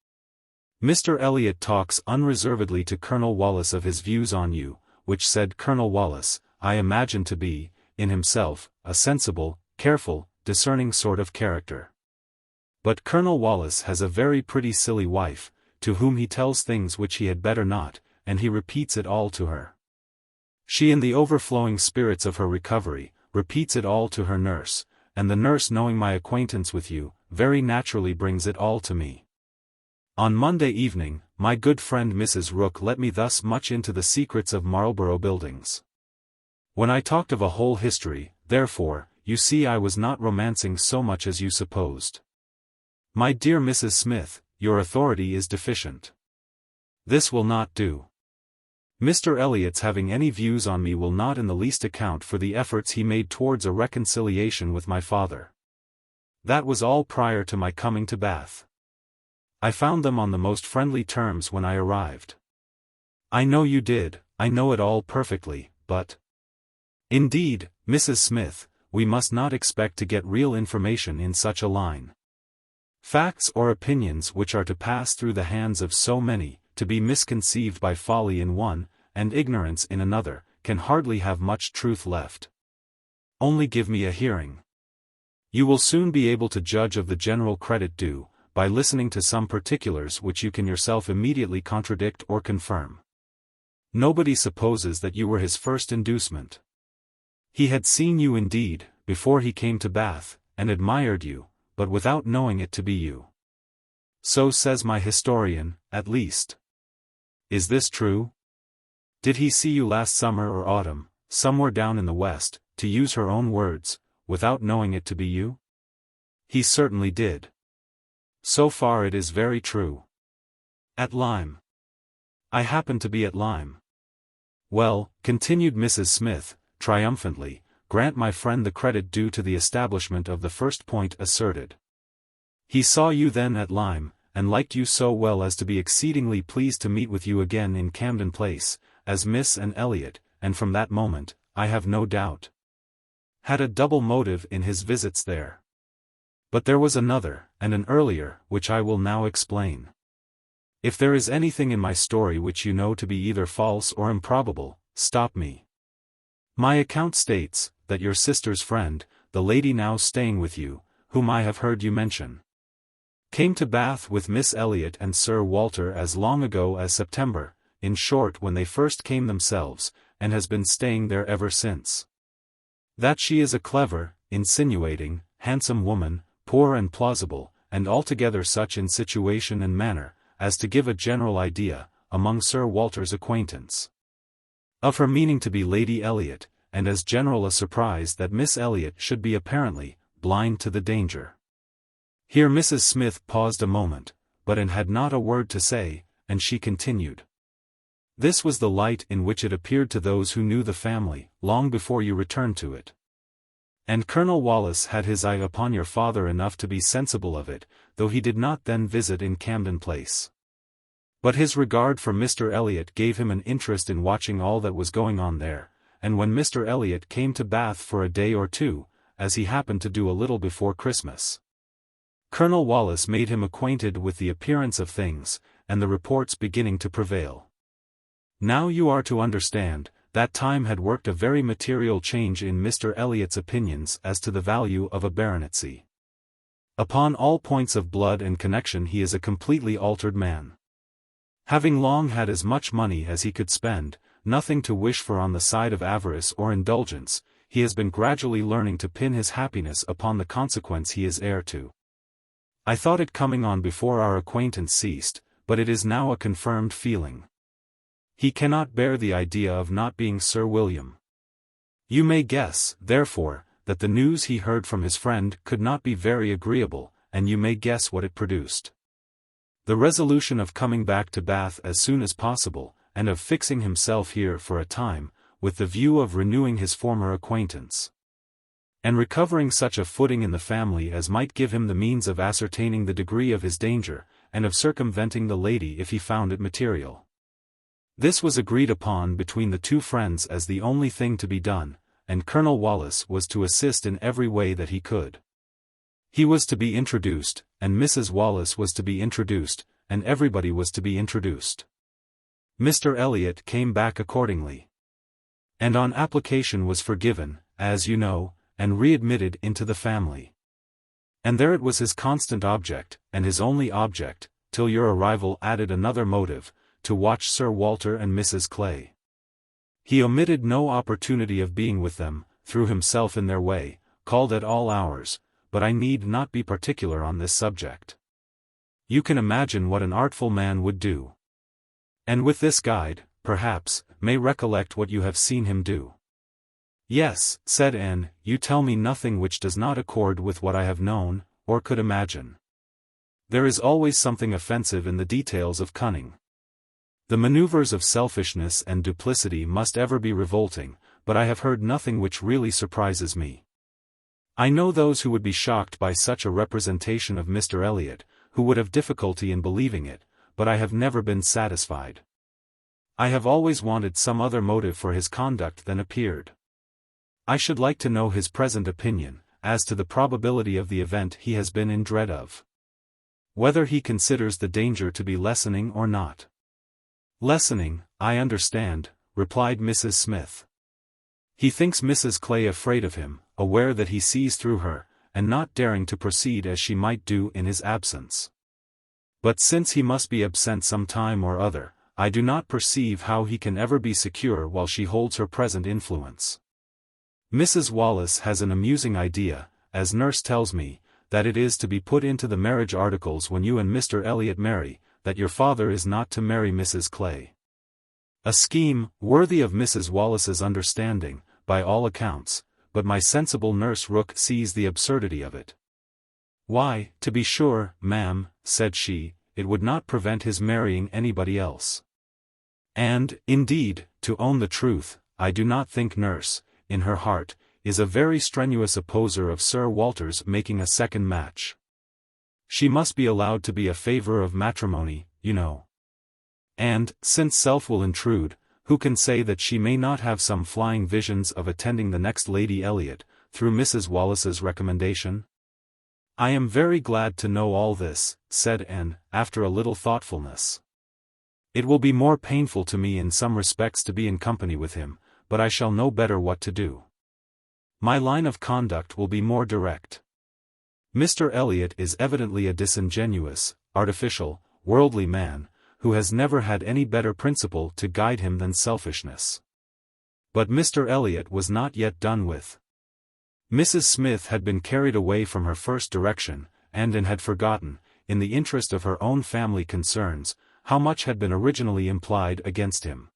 Mr. Elliot talks unreservedly to Colonel Wallace of his views on you, which said Colonel Wallace, I imagine to be, in himself, a sensible, careful, discerning sort of character. But Colonel Wallace has a very pretty silly wife, to whom he tells things which he had better not, and he repeats it all to her. She in the overflowing spirits of her recovery, repeats it all to her nurse, and the nurse knowing my acquaintance with you, very naturally brings it all to me. On Monday evening, my good friend Mrs. Rooke let me thus much into the secrets of Marlborough Buildings. When I talked of a whole history, therefore, you see I was not romancing so much as you supposed. My dear Mrs. Smith, your authority is deficient. This will not do. Mr. Elliott's having any views on me will not in the least account for the efforts he made towards a reconciliation with my father. That was all prior to my coming to Bath. I found them on the most friendly terms when I arrived. I know you did, I know it all perfectly, but... Indeed, Mrs. Smith, we must not expect to get real information in such a line. Facts or opinions which are to pass through the hands of so many, to be misconceived by folly in one, and ignorance in another, can hardly have much truth left. Only give me a hearing. You will soon be able to judge of the general credit due, by listening to some particulars which you can yourself immediately contradict or confirm. Nobody supposes that you were his first inducement. He had seen you indeed, before he came to Bath, and admired you, but without knowing it to be you. So says my historian, at least. Is this true? Did he see you last summer or autumn, somewhere down in the West, to use her own words, without knowing it to be you? He certainly did. So far it is very true. At Lyme. I happened to be at Lyme. Well, continued Mrs. Smith, triumphantly, grant my friend the credit due to the establishment of the first point asserted. He saw you then at Lyme, and liked you so well as to be exceedingly pleased to meet with you again in Camden Place, as Miss Anne Elliot, and from that moment, I have no doubt, had a double motive in his visits there. But there was another, and an earlier, which I will now explain. If there is anything in my story which you know to be either false or improbable, stop me. My account states, that your sister's friend, the lady now staying with you, whom I have heard you mention, came to Bath with Miss Elliot and Sir Walter as long ago as September, in short when they first came themselves, and has been staying there ever since. That she is a clever, insinuating, handsome woman, poor and plausible, and altogether such in situation and manner, as to give a general idea, among Sir Walter's acquaintance, of her meaning to be Lady Elliot, and as general a surprise that Miss Elliot should be apparently blind to the danger. Here Mrs. Smith paused a moment, but had not a word to say, and she continued. This was the light in which it appeared to those who knew the family, long before you returned to it. And Colonel Wallis had his eye upon your father enough to be sensible of it, though he did not then visit in Camden Place. But his regard for Mr. Elliot gave him an interest in watching all that was going on there, and when Mr. Elliot came to Bath for a day or two, as he happened to do a little before Christmas, Colonel Wallis made him acquainted with the appearance of things, and the reports beginning to prevail. Now you are to understand, that time had worked a very material change in Mr. Elliott's opinions as to the value of a baronetcy. Upon all points of blood and connection he is a completely altered man. Having long had as much money as he could spend, nothing to wish for on the side of avarice or indulgence, he has been gradually learning to pin his happiness upon the consequence he is heir to. I thought it coming on before our acquaintance ceased, but it is now a confirmed feeling. He cannot bear the idea of not being Sir William. You may guess, therefore, that the news he heard from his friend could not be very agreeable, and you may guess what it produced. The resolution of coming back to Bath as soon as possible, and of fixing himself here for a time, with the view of renewing his former acquaintance, and recovering such a footing in the family as might give him the means of ascertaining the degree of his danger, and of circumventing the lady if he found it material. This was agreed upon between the two friends as the only thing to be done, and Colonel Wallis was to assist in every way that he could. He was to be introduced, and Mrs. Wallis was to be introduced, and everybody was to be introduced. Mr. Elliot came back accordingly, and on application was forgiven, as you know, and readmitted into the family. And there it was his constant object, and his only object, till your arrival added another motive, to watch Sir Walter and Mrs. Clay. He omitted no opportunity of being with them, threw himself in their way, called at all hours, but I need not be particular on this subject. You can imagine what an artful man would do. And with this guide, perhaps, may recollect what you have seen him do. Yes, said Anne, you tell me nothing which does not accord with what I have known, or could imagine. There is always something offensive in the details of cunning. The maneuvers of selfishness and duplicity must ever be revolting, but I have heard nothing which really surprises me. I know those who would be shocked by such a representation of Mr. Elliot, who would have difficulty in believing it, but I have never been satisfied. I have always wanted some other motive for his conduct than appeared. I should like to know his present opinion, as to the probability of the event he has been in dread of. Whether he considers the danger to be lessening or not. Lessening, I understand, replied Mrs. Smith. He thinks Mrs. Clay afraid of him, aware that he sees through her, and not daring to proceed as she might do in his absence. But since he must be absent some time or other, I do not perceive how he can ever be secure while she holds her present influence. Mrs. Wallace has an amusing idea, as nurse tells me, that it is to be put into the marriage articles when you and Mr. Elliot marry, that your father is not to marry Mrs. Clay. A scheme, worthy of Mrs. Wallace's understanding, by all accounts, but my sensible nurse Rook sees the absurdity of it. Why, to be sure, ma'am, said she, it would not prevent his marrying anybody else. And, indeed, to own the truth, I do not think nurse, in her heart, is a very strenuous opposer of Sir Walter's making a second match. She must be allowed to be a favor of matrimony, you know. And, since self will intrude, who can say that she may not have some flying visions of attending the next Lady Elliot, through Mrs. Wallace's recommendation? I am very glad to know all this, said Anne, after a little thoughtfulness. It will be more painful to me in some respects to be in company with him, but I shall know better what to do. My line of conduct will be more direct. Mr. Elliot is evidently a disingenuous, artificial, worldly man, who has never had any better principle to guide him than selfishness. But Mr. Elliot was not yet done with. Mrs. Smith had been carried away from her first direction, and had forgotten, in the interest of her own family concerns, how much had been originally implied against him.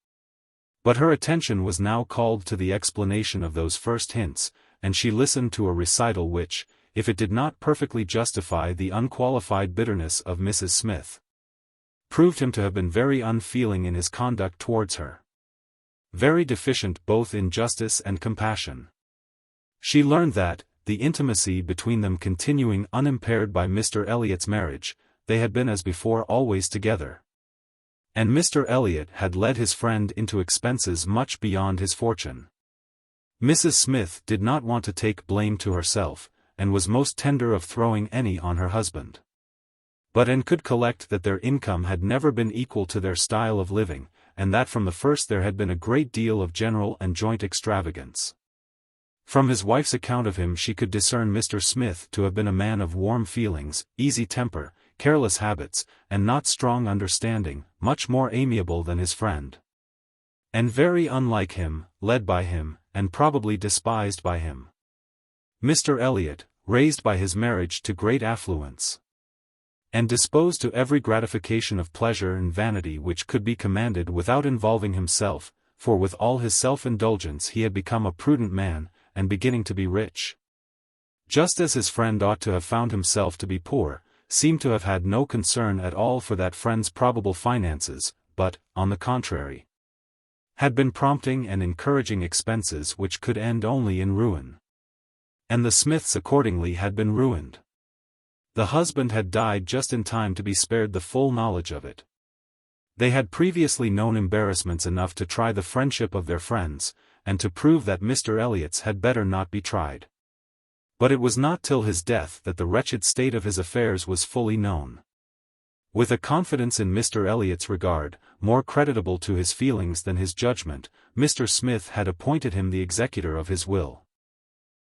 But her attention was now called to the explanation of those first hints, and she listened to a recital which, if it did not perfectly justify the unqualified bitterness of Mrs. Smith, proved him to have been very unfeeling in his conduct towards her. Very deficient both in justice and compassion. She learned that, the intimacy between them continuing unimpaired by Mr. Elliot's marriage, they had been as before always together. And Mr. Elliot had led his friend into expenses much beyond his fortune. Mrs. Smith did not want to take blame to herself, and was most tender of throwing any on her husband. But Anne could collect that their income had never been equal to their style of living, and that from the first there had been a great deal of general and joint extravagance. From his wife's account of him she could discern Mr. Smith to have been a man of warm feelings, easy temper, careless habits, and not strong understanding, much more amiable than his friend. And very unlike him, led by him, and probably despised by him. Mr. Elliot, raised by his marriage to great affluence, and disposed to every gratification of pleasure and vanity which could be commanded without involving himself, for with all his self-indulgence he had become a prudent man, and beginning to be rich. Just as his friend ought to have found himself to be poor, seemed to have had no concern at all for that friend's probable finances, but, on the contrary, had been prompting and encouraging expenses which could end only in ruin. And the Smiths accordingly had been ruined. The husband had died just in time to be spared the full knowledge of it. They had previously known embarrassments enough to try the friendship of their friends, and to prove that Mr. Elliots had better not be tried. But it was not till his death that the wretched state of his affairs was fully known. With a confidence in Mr. Elliott's regard, more creditable to his feelings than his judgment, Mr. Smith had appointed him the executor of his will.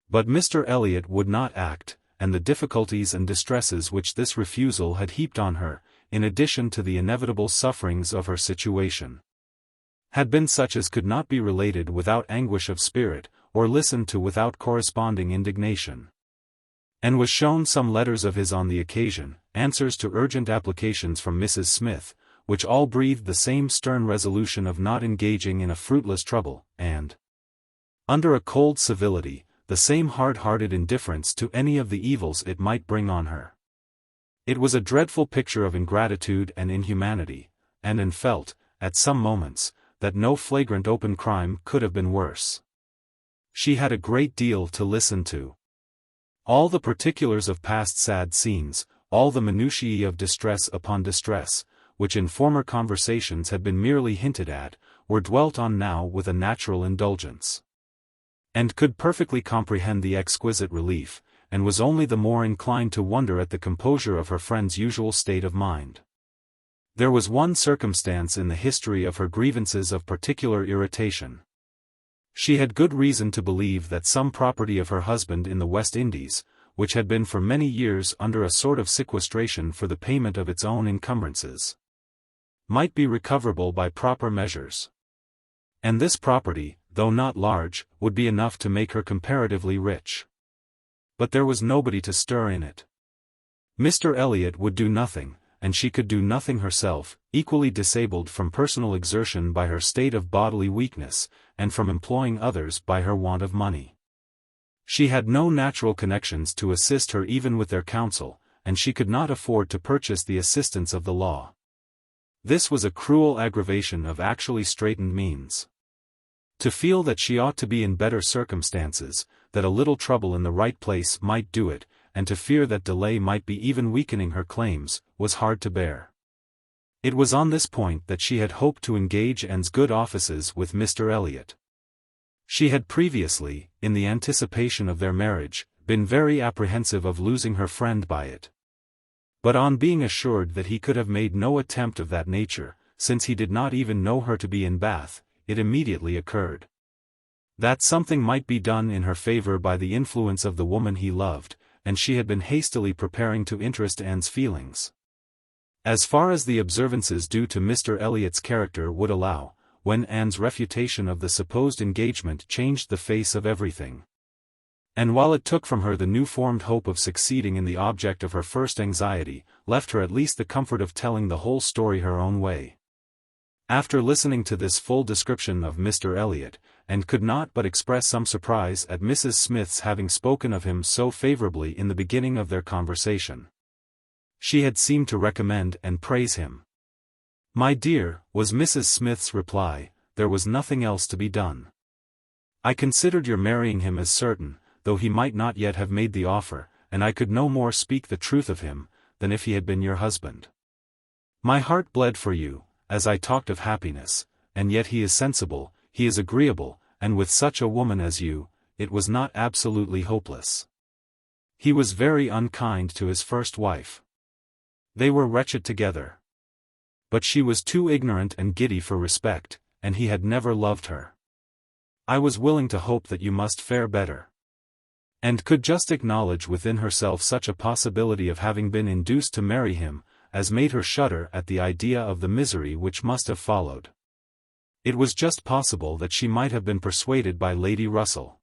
But Mr. Elliot would not act, and the difficulties and distresses which this refusal had heaped on her, in addition to the inevitable sufferings of her situation, had been such as could not be related without anguish of spirit, or listened to without corresponding indignation. And was shown some letters of his on the occasion, answers to urgent applications from Mrs. Smith, which all breathed the same stern resolution of not engaging in a fruitless trouble, and, under a cold civility, the same hard-hearted indifference to any of the evils it might bring on her. It was a dreadful picture of ingratitude and inhumanity, and Anne felt, at some moments, that no flagrant open crime could have been worse. She had a great deal to listen to. All the particulars of past sad scenes, all the minutiae of distress upon distress, which in former conversations had been merely hinted at, were dwelt on now with a natural indulgence. And could perfectly comprehend the exquisite relief, and was only the more inclined to wonder at the composure of her friend's usual state of mind. There was one circumstance in the history of her grievances of particular irritation. She had good reason to believe that some property of her husband in the West Indies, which had been for many years under a sort of sequestration for the payment of its own encumbrances, might be recoverable by proper measures. And this property, though not large, would be enough to make her comparatively rich. But there was nobody to stir in it. Mr. Elliot would do nothing, and she could do nothing herself, equally disabled from personal exertion by her state of bodily weakness, and from employing others by her want of money. She had no natural connections to assist her even with their counsel, and she could not afford to purchase the assistance of the law. This was a cruel aggravation of actually straitened means. To feel that she ought to be in better circumstances, that a little trouble in the right place might do it, and to fear that delay might be even weakening her claims, was hard to bear. It was on this point that she had hoped to engage Anne's good offices with Mr. Elliot. She had previously, in the anticipation of their marriage, been very apprehensive of losing her friend by it. But on being assured that he could have made no attempt of that nature, since he did not even know her to be in Bath, it immediately occurred that something might be done in her favor by the influence of the woman he loved, and she had been hastily preparing to interest Anne's feelings. As far as the observances due to Mr. Elliot's character would allow, when Anne's refutation of the supposed engagement changed the face of everything. And while it took from her the new-formed hope of succeeding in the object of her first anxiety, left her at least the comfort of telling the whole story her own way. After listening to this full description of Mr. Elliot, and could not but express some surprise at Mrs. Smith's having spoken of him so favorably in the beginning of their conversation. She had seemed to recommend and praise him. "My dear," was Mrs. Smith's reply, "there was nothing else to be done. I considered your marrying him as certain, though he might not yet have made the offer, and I could no more speak the truth of him, than if he had been your husband. My heart bled for you, as I talked of happiness, and yet he is sensible, he is agreeable, and with such a woman as you, it was not absolutely hopeless. He was very unkind to his first wife. They were wretched together. But she was too ignorant and giddy for respect, and he had never loved her. I was willing to hope that you must fare better. And could just acknowledge within herself such a possibility of having been induced to marry him, as made her shudder at the idea of the misery which must have followed. It was just possible that she might have been persuaded by Lady Russell.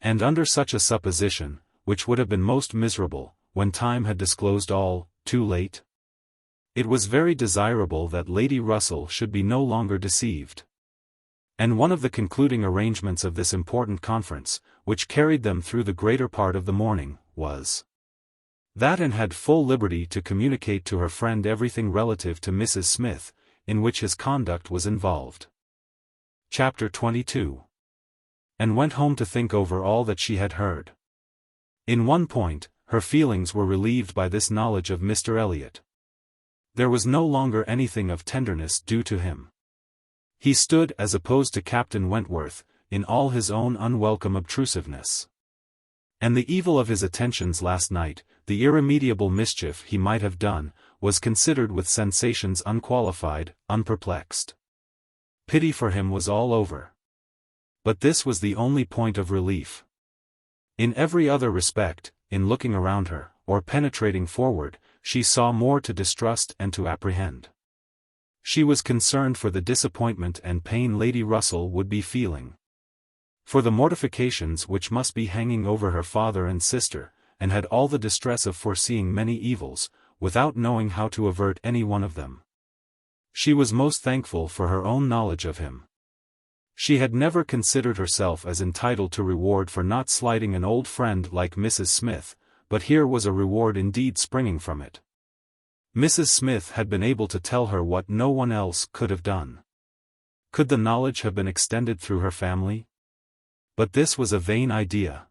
And under such a supposition, which would have been most miserable, when time had disclosed all, too late, it was very desirable that Lady Russell should be no longer deceived. And one of the concluding arrangements of this important conference, which carried them through the greater part of the morning, was that Anne had full liberty to communicate to her friend everything relative to Mrs. Smith, in which his conduct was involved. Chapter 22. Anne went home to think over all that she had heard. In one point, her feelings were relieved by this knowledge of Mr. Elliot. There was no longer anything of tenderness due to him. He stood as opposed to Captain Wentworth, in all his own unwelcome obtrusiveness. And the evil of his attentions last night, the irremediable mischief he might have done, was considered with sensations unqualified, unperplexed. Pity for him was all over. But this was the only point of relief. In every other respect, in looking around her, or penetrating forward, she saw more to distrust and to apprehend. She was concerned for the disappointment and pain Lady Russell would be feeling, for the mortifications which must be hanging over her father and sister, and had all the distress of foreseeing many evils, without knowing how to avert any one of them. She was most thankful for her own knowledge of him. She had never considered herself as entitled to reward for not slighting an old friend like Mrs. Smith, but here was a reward indeed springing from it. Mrs. Smith had been able to tell her what no one else could have done. Could the knowledge have been extended through her family? But this was a vain idea.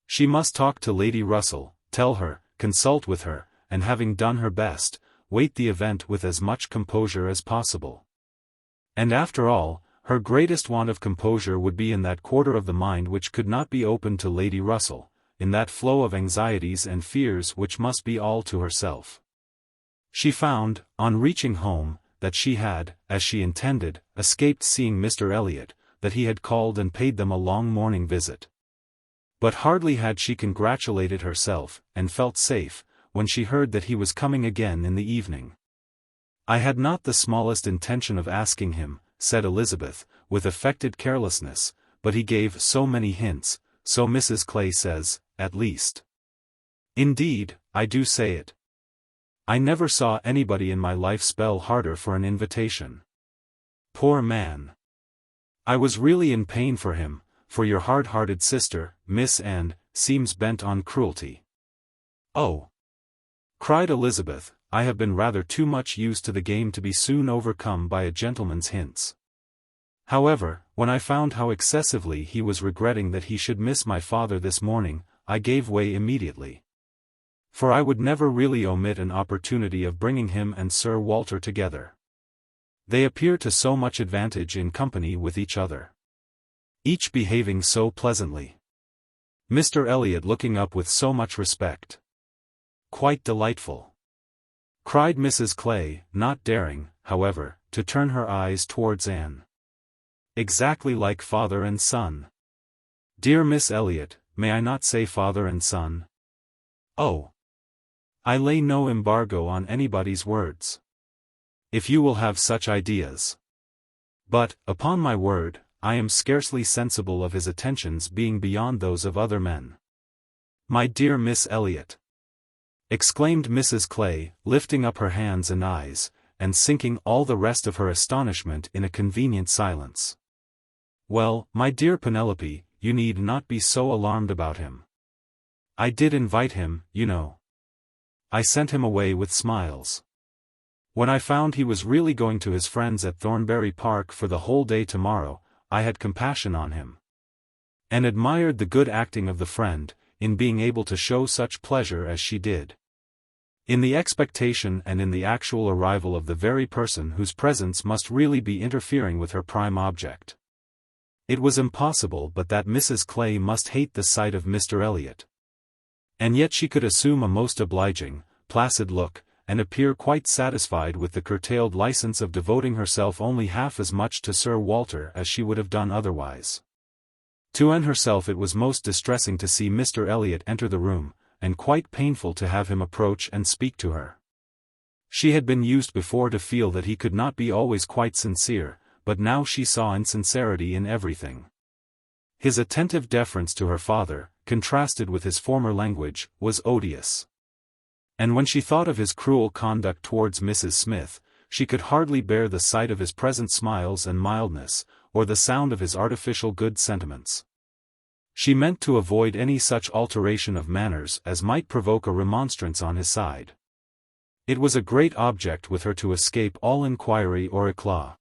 She must talk to Lady Russell, tell her, consult with her, and having done her best, wait the event with as much composure as possible. And after all, her greatest want of composure would be in that quarter of the mind which could not be opened to Lady Russell, in that flow of anxieties and fears which must be all to herself. She found, on reaching home, that she had, as she intended, escaped seeing Mr. Elliot, that he had called and paid them a long morning visit. But hardly had she congratulated herself, and felt safe, when she heard that he was coming again in the evening. "I had not the smallest intention of asking him," said Elizabeth, with affected carelessness, "but he gave so many hints, so Mrs. Clay says, at least. Indeed, I do say it. I never saw anybody in my life spell harder for an invitation. Poor man. I was really in pain for him, for your hard-hearted sister, Miss Anne, seems bent on cruelty." "Oh!" cried Elizabeth, "I have been rather too much used to the game to be soon overcome by a gentleman's hints. However, when I found how excessively he was regretting that he should miss my father this morning, I gave way immediately. For I would never really omit an opportunity of bringing him and Sir Walter together. They appear to so much advantage in company with each other. Each behaving so pleasantly. Mr. Elliot looking up with so much respect. Quite delightful," cried Mrs. Clay, not daring, however, to turn her eyes towards Anne. "Exactly like father and son. Dear Miss Elliot, may I not say father and son? Oh! I lay no embargo on anybody's words. If you will have such ideas. But, upon my word, I am scarcely sensible of his attentions being beyond those of other men." "My dear Miss Elliot!" exclaimed Mrs. Clay, lifting up her hands and eyes, and sinking all the rest of her astonishment in a convenient silence. "Well, my dear Penelope, you need not be so alarmed about him. I did invite him, you know. I sent him away with smiles. When I found he was really going to his friends at Thornbury Park for the whole day tomorrow, I had compassion on him. And admired the good acting of the friend, in being able to show such pleasure as she did. In the expectation and in the actual arrival of the very person whose presence must really be interfering with her prime object. It was impossible but that Mrs. Clay must hate the sight of Mr. Elliot. And yet she could assume a most obliging, placid look, and appear quite satisfied with the curtailed license of devoting herself only half as much to Sir Walter as she would have done otherwise. To Anne herself it was most distressing to see Mr. Elliot enter the room, and quite painful to have him approach and speak to her. She had been used before to feel that he could not be always quite sincere, but now she saw insincerity in everything. His attentive deference to her father, contrasted with his former language, was odious. And when she thought of his cruel conduct towards Mrs. Smith, she could hardly bear the sight of his present smiles and mildness, or the sound of his artificial good sentiments. She meant to avoid any such alteration of manners as might provoke a remonstrance on his side. It was a great object with her to escape all inquiry or éclat.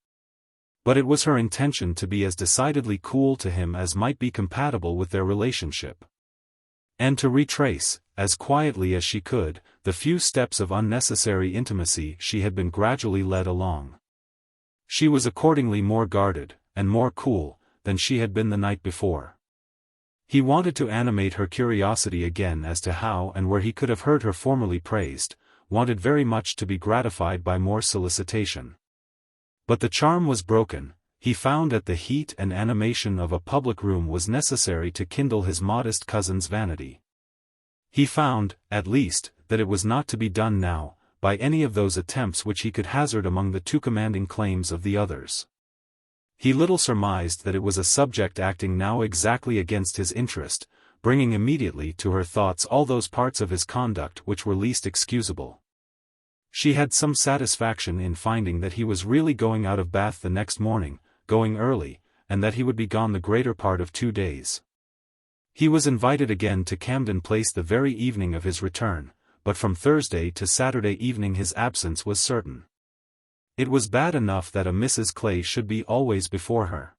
But it was her intention to be as decidedly cool to him as might be compatible with their relationship. And to retrace, as quietly as she could, the few steps of unnecessary intimacy she had been gradually led along. She was accordingly more guarded, and more cool, than she had been the night before. He wanted to animate her curiosity again as to how and where he could have heard her formerly praised, wanted very much to be gratified by more solicitation. But the charm was broken. He found that the heat and animation of a public room was necessary to kindle his modest cousin's vanity. He found, at least, that it was not to be done now, by any of those attempts which he could hazard among the too commanding claims of the others. He little surmised that it was a subject acting now exactly against his interest, bringing immediately to her thoughts all those parts of his conduct which were least excusable. She had some satisfaction in finding that he was really going out of Bath the next morning, going early, and that he would be gone the greater part of 2 days. He was invited again to Camden Place the very evening of his return, but from Thursday to Saturday evening his absence was certain. It was bad enough that a Mrs. Clay should be always before her.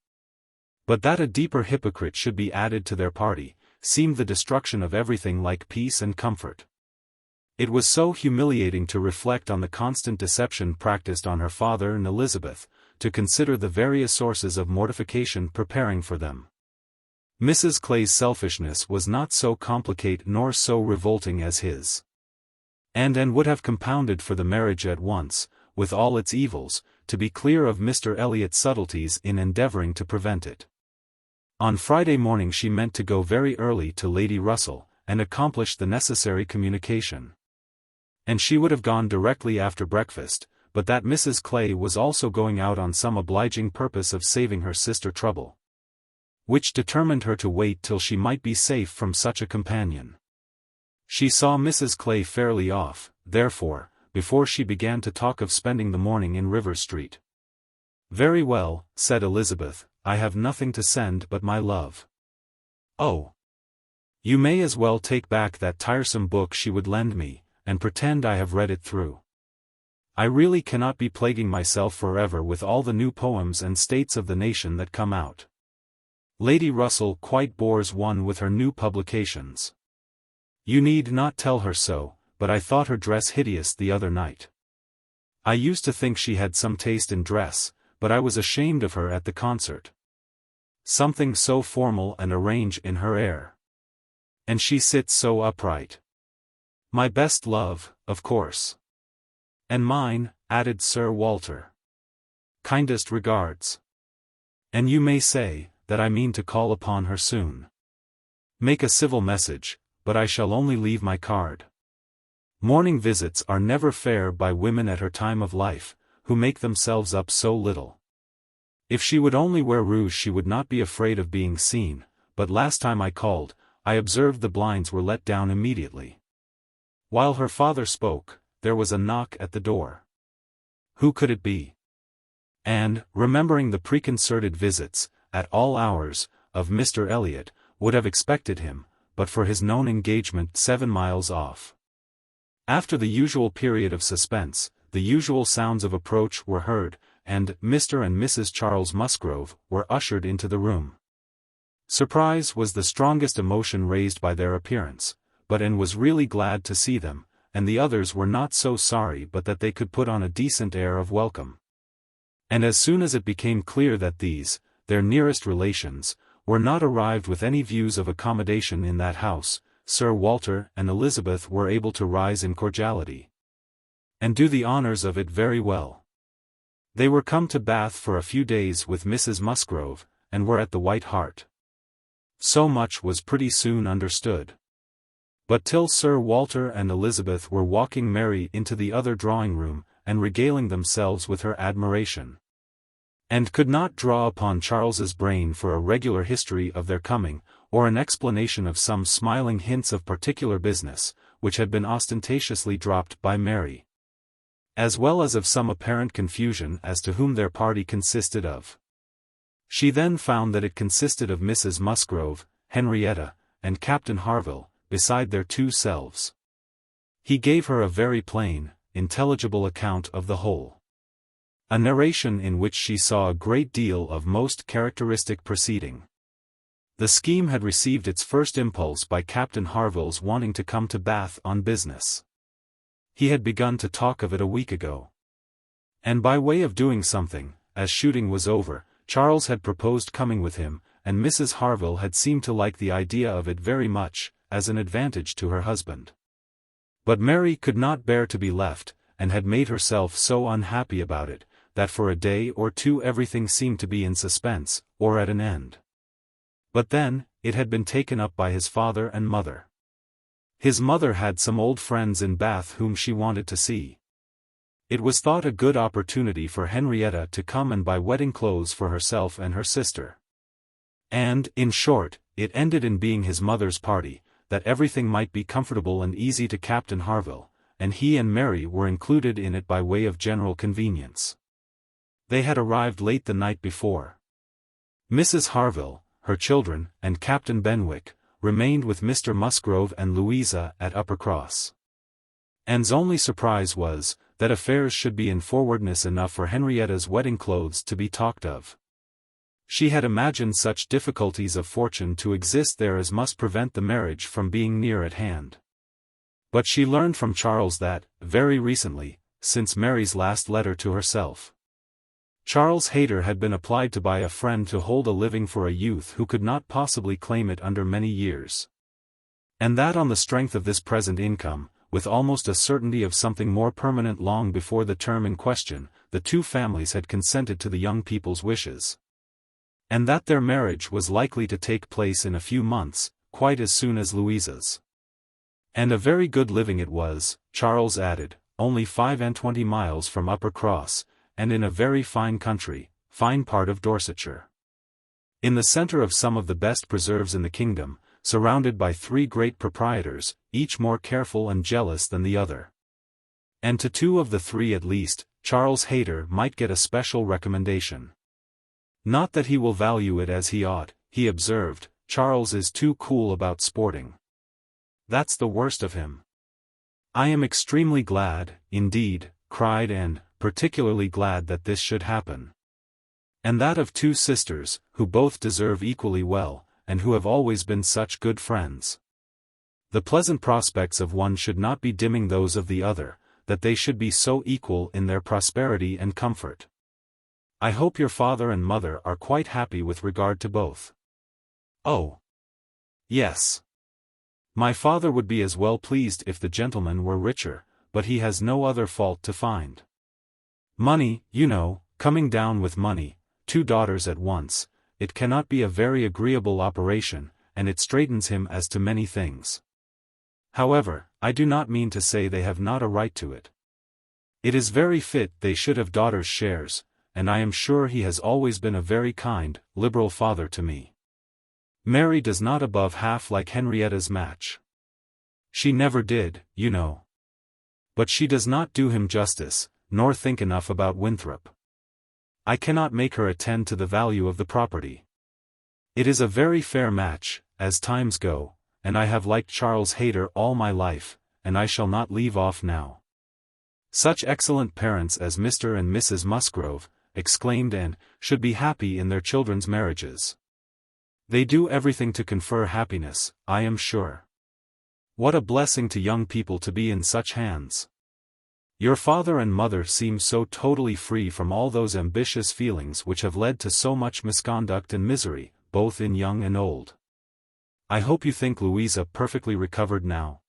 But that a deeper hypocrite should be added to their party, seemed the destruction of everything like peace and comfort. It was so humiliating to reflect on the constant deception practiced on her father and Elizabeth, to consider the various sources of mortification preparing for them. Mrs. Clay's selfishness was not so complicated nor so revolting as his. And would have compounded for the marriage at once, with all its evils, to be clear of Mr. Elliott's subtleties in endeavouring to prevent it. On Friday morning she meant to go very early to Lady Russell, and accomplish the necessary communication. And she would have gone directly after breakfast, but that Mrs. Clay was also going out on some obliging purpose of saving her sister trouble, which determined her to wait till she might be safe from such a companion. She saw Mrs. Clay fairly off, therefore, before she began to talk of spending the morning in Rivers Street. "Very well," said Elizabeth, "I have nothing to send but my love." "Oh! You may as well take back that tiresome book she would lend me, and pretend I have read it through. I really cannot be plaguing myself forever with all the new poems and states of the nation that come out. Lady Russell quite bores one with her new publications. You need not tell her so, but I thought her dress hideous the other night. I used to think she had some taste in dress, but I was ashamed of her at the concert. Something so formal and arranged in her air. And she sits so upright. My best love, of course. And mine," added Sir Walter. "Kindest regards. And you may say, that I mean to call upon her soon. Make a civil message, but I shall only leave my card. Morning visits are never fair by women at her time of life, who make themselves up so little. If she would only wear rouge she would not be afraid of being seen, but last time I called, I observed the blinds were let down immediately." While her father spoke, there was a knock at the door. Who could it be? And, remembering the preconcerted visits, at all hours, of Mr. Elliot, would have expected him, but for his known engagement 7 miles off. After the usual period of suspense, the usual sounds of approach were heard, and Mr. and Mrs. Charles Musgrove were ushered into the room. Surprise was the strongest emotion raised by their appearance, but Anne was really glad to see them, and the others were not so sorry but that they could put on a decent air of welcome. And as soon as it became clear that these, their nearest relations, were not arrived with any views of accommodation in that house, Sir Walter and Elizabeth were able to rise in cordiality, and do the honours of it very well. They were come to Bath for a few days with Mrs. Musgrove, and were at the White Hart. So much was pretty soon understood. But till Sir Walter and Elizabeth were walking merry into the other drawing-room, and regaling themselves with her admiration, and could not draw upon Charles's brain for a regular history of their coming, or an explanation of some smiling hints of particular business, which had been ostentatiously dropped by Mary, as well as of some apparent confusion as to whom their party consisted of. She then found that it consisted of Mrs. Musgrove, Henrietta, and Captain Harville, beside their 2 selves. He gave her a very plain, intelligible account of the whole. A narration in which she saw a great deal of most characteristic proceeding. The scheme had received its first impulse by Captain Harville's wanting to come to Bath on business. He had begun to talk of it a week ago. And by way of doing something, as shooting was over, Charles had proposed coming with him, and Mrs. Harville had seemed to like the idea of it very much, as an advantage to her husband. But Mary could not bear to be left, and had made herself so unhappy about it, that for a day or 2 everything seemed to be in suspense, or at an end. But then, it had been taken up by his father and mother. His mother had some old friends in Bath whom she wanted to see. It was thought a good opportunity for Henrietta to come and buy wedding clothes for herself and her sister. And, in short, it ended in being his mother's party, that everything might be comfortable and easy to Captain Harville, and he and Mary were included in it by way of general convenience. They had arrived late the night before. Mrs. Harville, her children, and Captain Benwick, remained with Mr. Musgrove and Louisa at Uppercross. Anne's only surprise was, that affairs should be in forwardness enough for Henrietta's wedding clothes to be talked of. She had imagined such difficulties of fortune to exist there as must prevent the marriage from being near at hand. But she learned from Charles that, very recently, since Mary's last letter to herself, Charles Hayter had been applied to by a friend to hold a living for a youth who could not possibly claim it under many years. And that on the strength of this present income, with almost a certainty of something more permanent long before the term in question, the two families had consented to the young people's wishes. And that their marriage was likely to take place in a few months, quite as soon as Louisa's. And a very good living it was, Charles added, only 25 miles from Uppercross, and in a very fine country, fine part of Dorsetshire. In the centre of some of the best preserves in the kingdom, surrounded by 3 great proprietors, each more careful and jealous than the other. And to 2 of the 3 at least, Charles Hayter might get a special recommendation. Not that he will value it as he ought, he observed, Charles is too cool about sporting. That's the worst of him. I am extremely glad, indeed, cried Anne, particularly glad that this should happen. And that of 2 sisters, who both deserve equally well, and who have always been such good friends. The pleasant prospects of one should not be dimming those of the other, that they should be so equal in their prosperity and comfort. I hope your father and mother are quite happy with regard to both. Oh, yes. My father would be as well pleased if the gentleman were richer, but he has no other fault to find. Money, you know, coming down with money, 2 daughters at once, it cannot be a very agreeable operation, and it straightens him as to many things. However, I do not mean to say they have not a right to it. It is very fit they should have daughters' shares, and I am sure he has always been a very kind, liberal father to me. Mary does not above half like Henrietta's match. She never did, you know. But she does not do him justice, nor think enough about Winthrop. I cannot make her attend to the value of the property. It is a very fair match, as times go, and I have liked Charles Hayter all my life, and I shall not leave off now. Such excellent parents as Mr. and Mrs. Musgrove, exclaimed Anne, should be happy in their children's marriages. They do everything to confer happiness, I am sure. What a blessing to young people to be in such hands. Your father and mother seem so totally free from all those ambitious feelings which have led to so much misconduct and misery, both in young and old. I hope you think Louisa perfectly recovered now.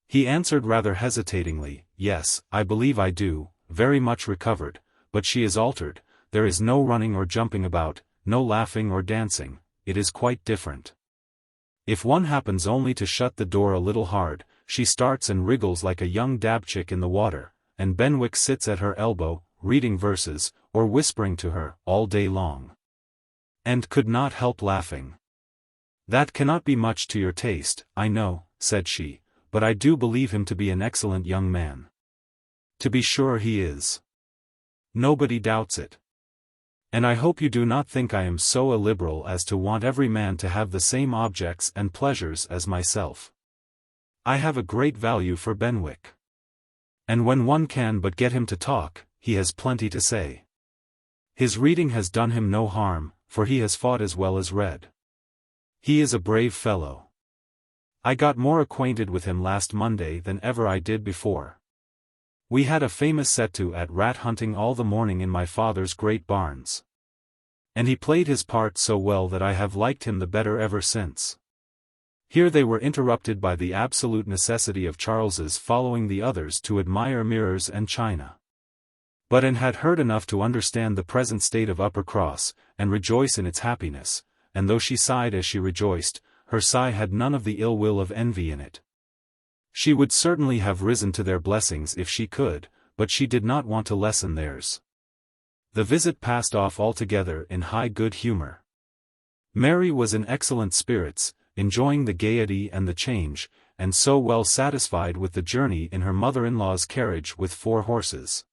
He answered rather hesitatingly, yes, I believe I do, very much recovered, but she is altered, there is no running or jumping about, no laughing or dancing, it is quite different. If one happens only to shut the door a little hard, she starts and wriggles like a young dabchick in the water, and Benwick sits at her elbow, reading verses, or whispering to her, all day long. And could not help laughing. That cannot be much to your taste, I know, said she, but I do believe him to be an excellent young man. To be sure he is. Nobody doubts it. And I hope you do not think I am so illiberal as to want every man to have the same objects and pleasures as myself. I have a great value for Benwick. And when one can but get him to talk, he has plenty to say. His reading has done him no harm, for he has fought as well as read. He is a brave fellow. I got more acquainted with him last Monday than ever I did before. We had a famous set-to at rat hunting all the morning in my father's great barns. And he played his part so well that I have liked him the better ever since. Here they were interrupted by the absolute necessity of Charles's following the others to admire mirrors and china. But Anne had heard enough to understand the present state of Uppercross, and rejoice in its happiness, and though she sighed as she rejoiced, her sigh had none of the ill will of envy in it. She would certainly have risen to their blessings if she could, but she did not want to lessen theirs. The visit passed off altogether in high good humor. Mary was in excellent spirits, enjoying the gaiety and the change, and so well satisfied with the journey in her mother-in-law's carriage with 4 horses.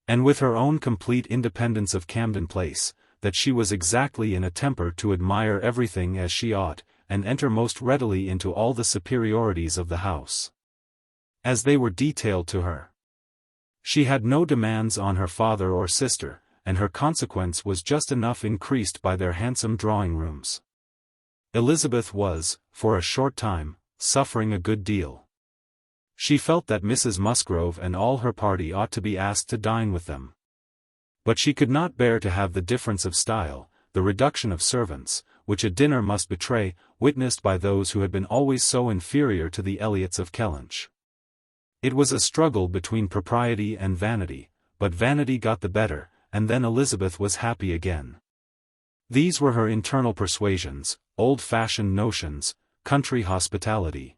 And with her own complete independence of Camden Place, that she was exactly in a temper to admire everything as she ought, and enter most readily into all the superiorities of the house, as they were detailed to her. She had no demands on her father or sister, and her consequence was just enough increased by their handsome drawing-rooms. Elizabeth was, for a short time, suffering a good deal. She felt that Mrs. Musgrove and all her party ought to be asked to dine with them. But she could not bear to have the difference of style, the reduction of servants, which a dinner must betray, witnessed by those who had been always so inferior to the Elliots of Kellynch. It was a struggle between propriety and vanity, but vanity got the better, and then Elizabeth was happy again. These were her internal persuasions, old-fashioned notions, country hospitality.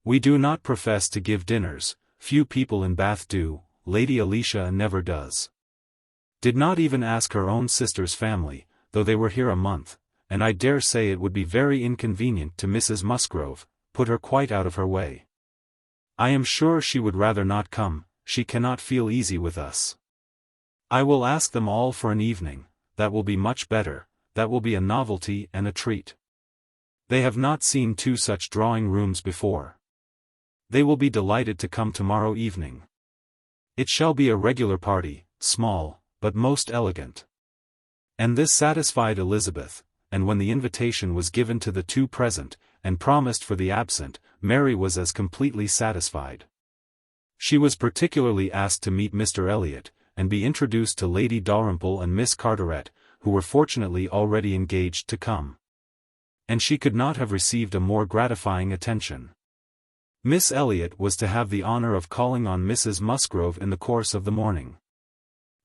We do not profess to give dinners, few people in Bath do, Lady Alicia never does. Did not even ask her own sister's family, though they were here a month, and I dare say it would be very inconvenient to Mrs. Musgrove, put her quite out of her way. I am sure she would rather not come, she cannot feel easy with us. I will ask them all for an evening, that will be much better, that will be a novelty and a treat. They have not seen two such drawing rooms before. They will be delighted to come tomorrow evening. It shall be a regular party, small, but most elegant. And this satisfied Elizabeth, and when the invitation was given to the two present, and promised for the absent, Mary was as completely satisfied. She was particularly asked to meet Mr. Elliot, and be introduced to Lady Dalrymple and Miss Carteret, who were fortunately already engaged to come. And she could not have received a more gratifying attention. Miss Elliot was to have the honor of calling on Mrs. Musgrove in the course of the morning.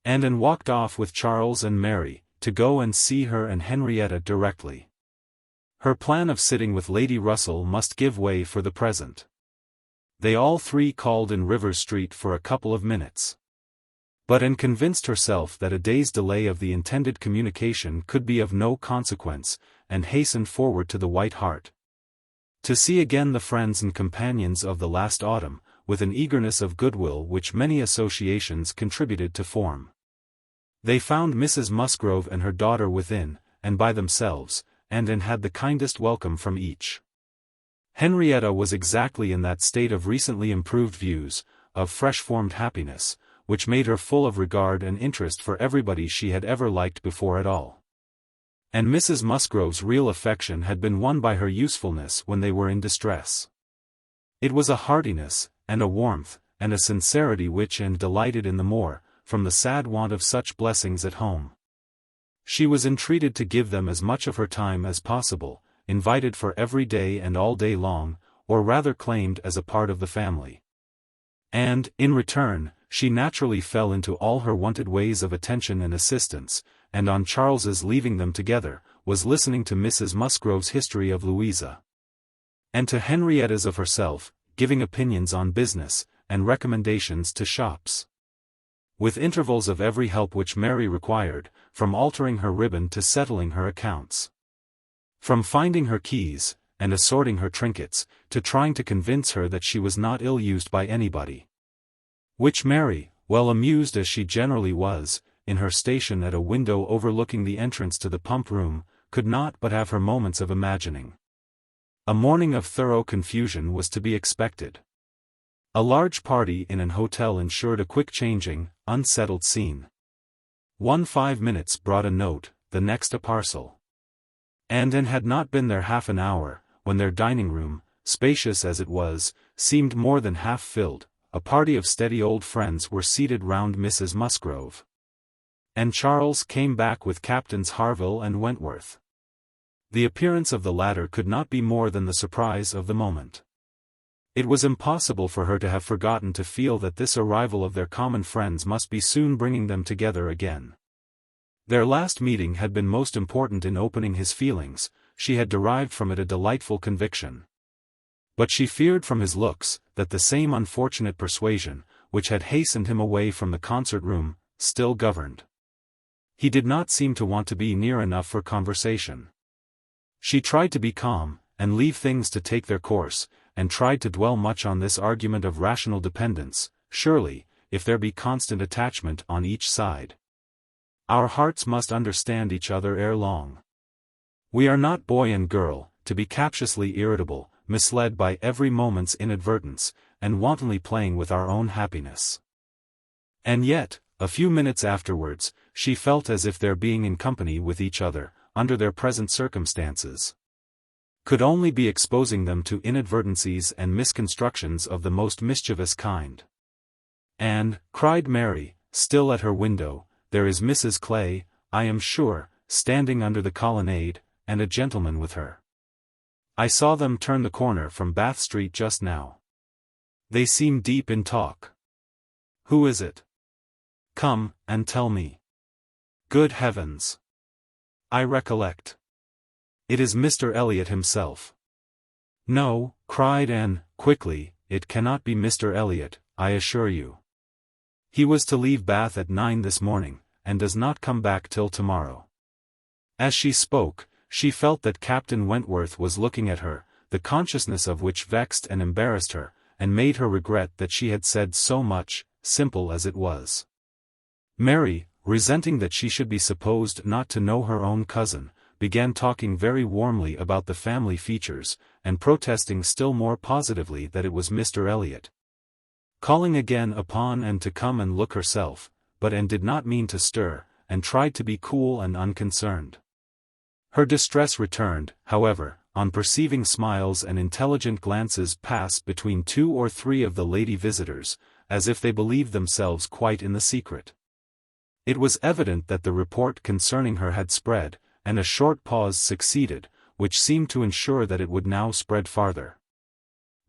Anne walked off with Charles and Mary, to go and see her and Henrietta directly. Her plan of sitting with Lady Russell must give way for the present. They all three called in Rivers Street for a couple of minutes. But Anne convinced herself that a day's delay of the intended communication could be of no consequence, and hastened forward to the White Hart. To see again the friends and companions of the last autumn, with an eagerness of goodwill which many associations contributed to form. They found Mrs. Musgrove and her daughter within, and by themselves, and Anne had the kindest welcome from each. Henrietta was exactly in that state of recently improved views, of fresh-formed happiness, which made her full of regard and interest for everybody she had ever liked before at all. And Mrs. Musgrove's real affection had been won by her usefulness when they were in distress. It was a heartiness, and a warmth, and a sincerity which Anne delighted in the more, from the sad want of such blessings at home. She was entreated to give them as much of her time as possible, invited for every day and all day long, or rather claimed as a part of the family. And, in return, she naturally fell into all her wonted ways of attention and assistance, and on Charles's leaving them together, was listening to Mrs. Musgrove's history of Louisa. And to Henrietta's of herself, giving opinions on business, and recommendations to shops. With intervals of every help which Mary required, from altering her ribbon to settling her accounts. From finding her keys, and assorting her trinkets, to trying to convince her that she was not ill-used by anybody. Which Mary, well amused as she generally was, in her station at a window overlooking the entrance to the pump-room, could not but have her moments of imagining. A morning of thorough confusion was to be expected. A large party in an hotel ensured a quick-changing, unsettled scene. 5 minutes brought a note, the next a parcel. And Anne had not been there half an hour, when their dining-room, spacious as it was, seemed more than half filled. A party of steady old friends were seated round Mrs. Musgrove. And Charles came back with Captains Harville and Wentworth. The appearance of the latter could not be more than the surprise of the moment. It was impossible for her to have forgotten to feel that this arrival of their common friends must be soon bringing them together again. Their last meeting had been most important in opening his feelings, she had derived from it a delightful conviction. But she feared from his looks, that the same unfortunate persuasion, which had hastened him away from the concert-room, still governed. He did not seem to want to be near enough for conversation. She tried to be calm, and leave things to take their course, and tried to dwell much on this argument of rational dependence. Surely, if there be constant attachment on each side, our hearts must understand each other ere long. We are not boy and girl, to be captiously irritable, misled by every moment's inadvertence, and wantonly playing with our own happiness. And yet, a few minutes afterwards, she felt as if their being in company with each other, under their present circumstances, could only be exposing them to inadvertencies and misconstructions of the most mischievous kind. "And," cried Mary, still at her window, "there is Mrs. Clay, I am sure, standing under the colonnade, and a gentleman with her. I saw them turn the corner from Bath Street just now. They seem deep in talk. Who is it? Come, and tell me. Good heavens! I recollect. It is Mr. Elliot himself." "No," cried Anne, quickly, "it cannot be Mr. Elliot, I assure you. He was to leave Bath at 9 this morning, and does not come back till tomorrow." As she spoke, she felt that Captain Wentworth was looking at her, the consciousness of which vexed and embarrassed her, and made her regret that she had said so much, simple as it was. Mary, resenting that she should be supposed not to know her own cousin, began talking very warmly about the family features, and protesting still more positively that it was Mr. Elliot. Calling again upon Anne to come and look herself, but Anne did not mean to stir, and tried to be cool and unconcerned. Her distress returned, however, on perceiving smiles and intelligent glances pass between 2 or 3 of the lady visitors, as if they believed themselves quite in the secret. It was evident that the report concerning her had spread, and a short pause succeeded, which seemed to ensure that it would now spread farther.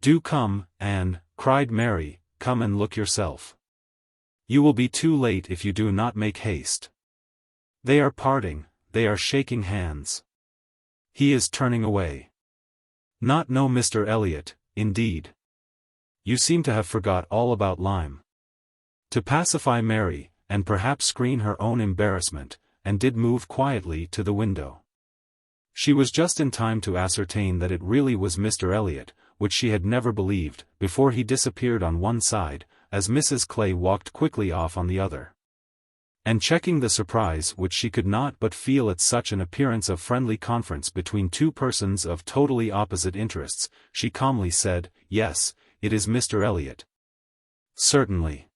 "Do come, Anne," cried Mary, "come and look yourself. You will be too late if you do not make haste. They are parting, they are shaking hands. He is turning away. Not know Mr. Elliot, indeed. You seem to have forgot all about Lyme." To pacify Mary, and perhaps screen her own embarrassment, and did move quietly to the window. She was just in time to ascertain that it really was Mr. Elliot, which she had never believed, before he disappeared on one side, as Mrs. Clay walked quickly off on the other. And checking the surprise which she could not but feel at such an appearance of friendly conference between 2 persons of totally opposite interests, she calmly said, "Yes, it is Mr. Elliot. Certainly.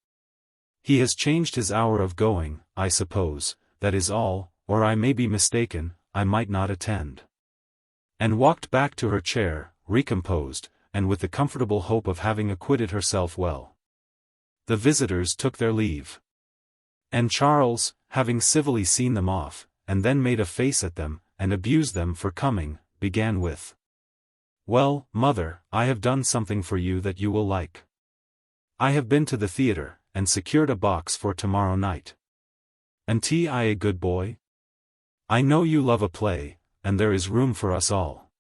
He has changed his hour of going, I suppose, that is all, or I may be mistaken, I might not attend." And walked back to her chair, recomposed, and with the comfortable hope of having acquitted herself well. The visitors took their leave. And Charles, having civilly seen them off, and then made a face at them, and abused them for coming, began with, "Well, mother, I have done something for you that you will like. I have been to the theatre, and secured a box for tomorrow night. Ain't I a good boy? I know you love a play, and there is room for us all.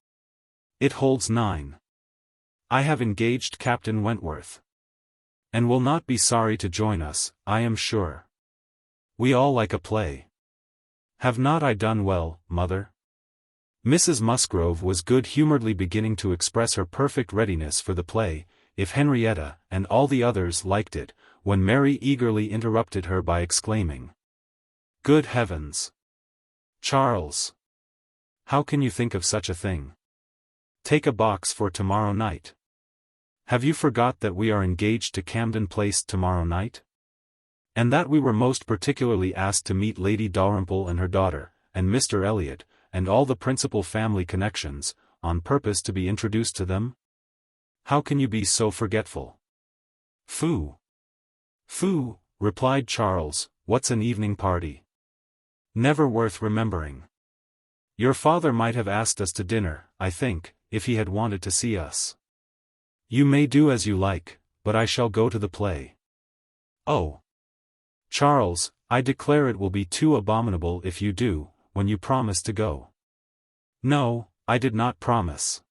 It holds 9. I have engaged Captain Wentworth. And will not be sorry to join us, I am sure. We all like a play. Have not I done well, mother?" Mrs. Musgrove was good-humouredly beginning to express her perfect readiness for the play, if Henrietta and all the others liked it, when Mary eagerly interrupted her by exclaiming, "Good heavens! Charles! How can you think of such a thing? Take a box for tomorrow night. Have you forgot that we are engaged to Camden Place tomorrow night? And that we were most particularly asked to meet Lady Dalrymple and her daughter, and Mr. Elliot, and all the principal family connections, on purpose to be introduced to them? How can you be so forgetful?" "Phoo! Phoo," replied Charles, "what's an evening party? Never worth remembering. Your father might have asked us to dinner, I think, if he had wanted to see us. You may do as you like, but I shall go to the play." "Oh! Charles, I declare it will be too abominable if you do, when you promised to go." "No, I did not promise.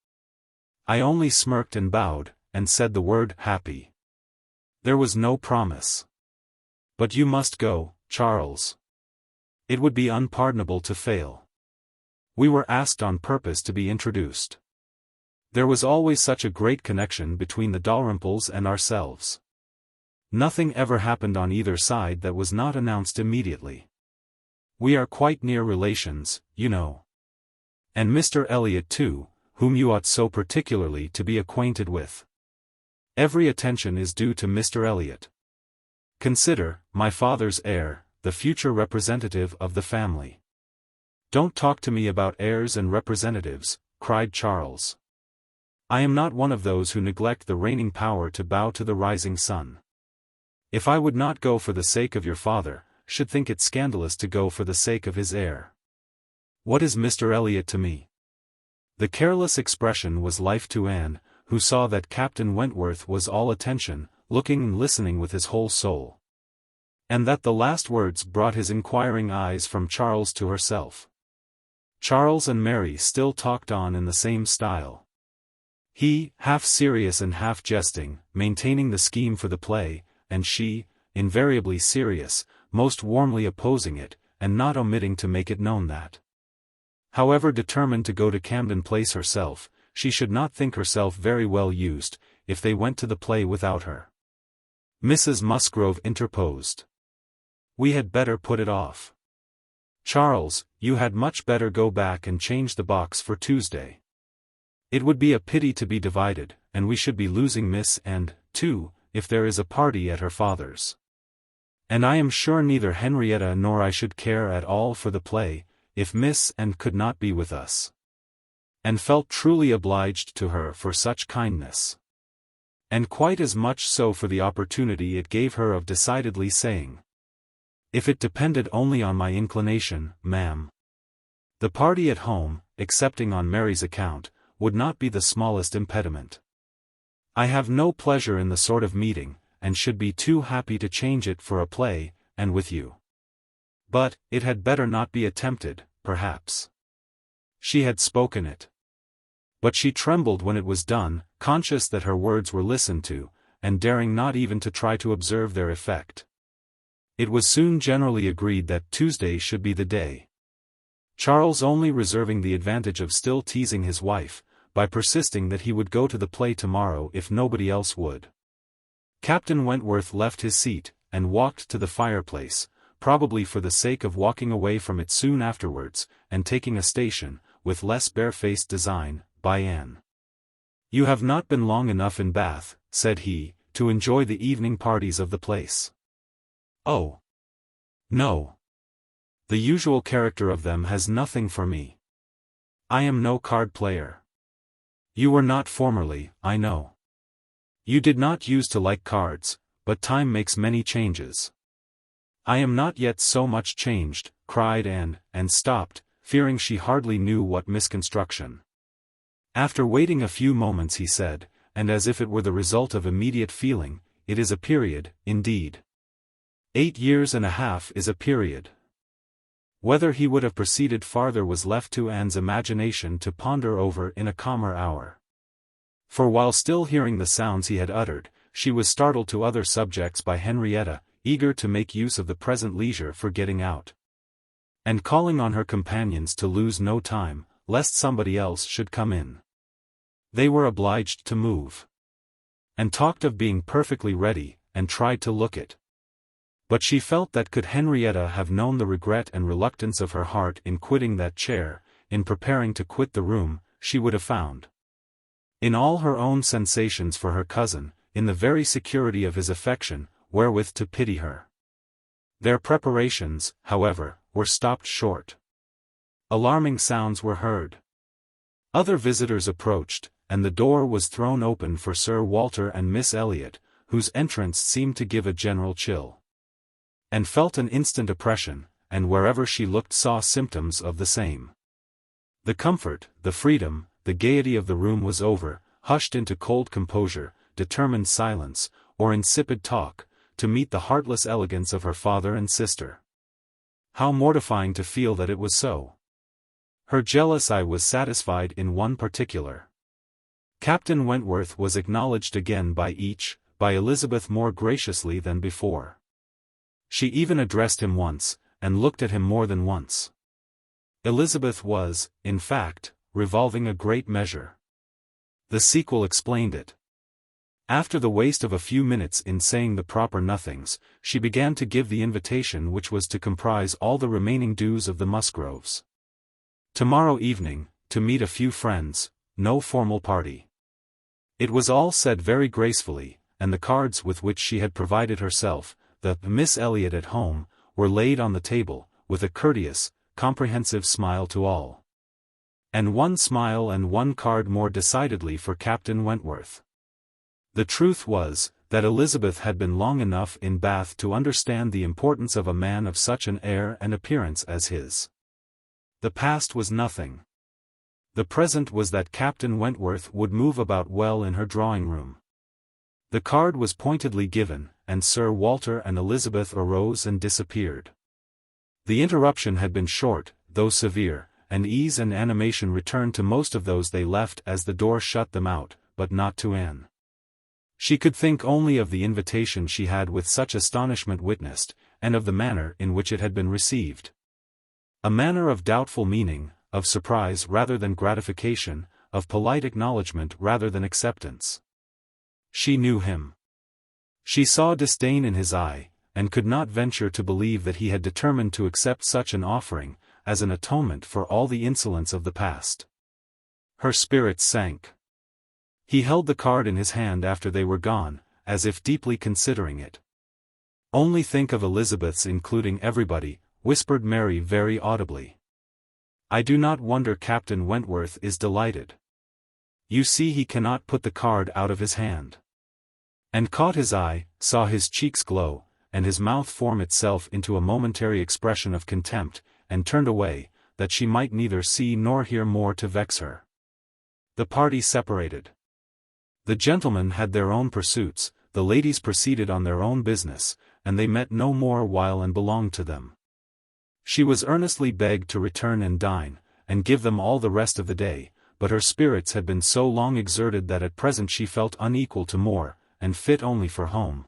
I only smirked and bowed, and said the word happy. There was no promise. But you must go, Charles. It would be unpardonable to fail. We were asked on purpose to be introduced. There was always such a great connection between the Dalrymples and ourselves. Nothing ever happened on either side that was not announced immediately. We are quite near relations, you know. And Mr. Elliot too, whom you ought so particularly to be acquainted with. Every attention is due to Mr. Elliot. Consider, my father's heir, the future representative of the family. Don't talk to me about heirs and representatives," cried Charles. "I am not one of those who neglect the reigning power to bow to the rising sun. If I would not go for the sake of your father, should think it scandalous to go for the sake of his heir. What is Mr. Elliot to me?" The careless expression was life to Anne, who saw that Captain Wentworth was all attention, looking and listening with his whole soul. And that the last words brought his inquiring eyes from Charles to herself. Charles and Mary still talked on in the same style. He, half serious and half jesting, maintaining the scheme for the play, and she, invariably serious, most warmly opposing it, and not omitting to make it known that, however determined to go to Camden Place herself, she should not think herself very well used, if they went to the play without her. Mrs. Musgrove interposed. "We had better put it off. Charles, you had much better go back and change the box for Tuesday. It would be a pity to be divided, and we should be losing Miss and, too, if there is a party at her father's. And I am sure neither Henrietta nor I should care at all for the play, if Miss and could not be with us." And felt truly obliged to her for such kindness. And quite as much so for the opportunity it gave her of decidedly saying, "If it depended only on my inclination, ma'am, the party at home, excepting on Mary's account, would not be the smallest impediment. I have no pleasure in the sort of meeting, and should be too happy to change it for a play, and with you. But, it had better not be attempted, perhaps." She had spoken it. But she trembled when it was done, conscious that her words were listened to, and daring not even to try to observe their effect. It was soon generally agreed that Tuesday should be the day. Charles only reserving the advantage of still teasing his wife, by persisting that he would go to the play tomorrow if nobody else would. Captain Wentworth left his seat, and walked to the fireplace, probably for the sake of walking away from it soon afterwards, and taking a station, with less barefaced design, by Anne. "You have not been long enough in Bath," said he, "to enjoy the evening parties of the place." "Oh, no. The usual character of them has nothing for me. I am no card player. You were not formerly, I know. You did not use to like cards, but time makes many changes." "I am not yet so much changed," cried Anne, and stopped, fearing she hardly knew what misconstruction. After waiting a few moments he said, and as if it were the result of immediate feeling, "It is a period, indeed. 8 years and a half is a period." Whether he would have proceeded farther was left to Anne's imagination to ponder over in a calmer hour. For while still hearing the sounds he had uttered, she was startled to other subjects by Henrietta, eager to make use of the present leisure for getting out, and calling on her companions to lose no time, lest somebody else should come in. They were obliged to move, and talked of being perfectly ready, and tried to look it. But she felt that could Henrietta have known the regret and reluctance of her heart in quitting that chair, in preparing to quit the room, she would have found, in all her own sensations for her cousin, in the very security of his affection, wherewith to pity her. Their preparations, however, were stopped short. Alarming sounds were heard. Other visitors approached, and the door was thrown open for Sir Walter and Miss Elliot, whose entrance seemed to give a general chill. And felt an instant oppression, and wherever she looked saw symptoms of the same. The comfort, the freedom, the gaiety of the room was over, hushed into cold composure, determined silence, or insipid talk, to meet the heartless elegance of her father and sister. How mortifying to feel that it was so! Her jealous eye was satisfied in one particular. Captain Wentworth was acknowledged again by each, by Elizabeth more graciously than before. She even addressed him once, and looked at him more than once. Elizabeth was, in fact, revolving a great measure. The sequel explained it. After the waste of a few minutes in saying the proper nothings, she began to give the invitation which was to comprise all the remaining dues of the Musgroves. Tomorrow evening, to meet a few friends, no formal party. It was all said very gracefully, and the cards with which she had provided herself, the Miss Elliot at home, were laid on the table, with a courteous, comprehensive smile to all. And one smile and one card more decidedly for Captain Wentworth. The truth was, that Elizabeth had been long enough in Bath to understand the importance of a man of such an air and appearance as his. The past was nothing. The present was that Captain Wentworth would move about well in her drawing-room. The card was pointedly given, and Sir Walter and Elizabeth arose and disappeared. The interruption had been short, though severe, and ease and animation returned to most of those they left as the door shut them out, but not to Anne. She could think only of the invitation she had with such astonishment witnessed, and of the manner in which it had been received. A manner of doubtful meaning, of surprise rather than gratification, of polite acknowledgment rather than acceptance. She knew him. She saw disdain in his eye, and could not venture to believe that he had determined to accept such an offering, as an atonement for all the insolence of the past. Her spirits sank. He held the card in his hand after they were gone, as if deeply considering it. "Only think of Elizabeth's including everybody," whispered Mary very audibly. "I do not wonder Captain Wentworth is delighted. You see he cannot put the card out of his hand." And caught his eye, saw his cheeks glow, and his mouth form itself into a momentary expression of contempt, and turned away, that she might neither see nor hear more to vex her. The party separated. The gentlemen had their own pursuits, the ladies proceeded on their own business, and they met no more while and belonged to them. She was earnestly begged to return and dine, and give them all the rest of the day, but her spirits had been so long exerted that at present she felt unequal to more, and fit only for home,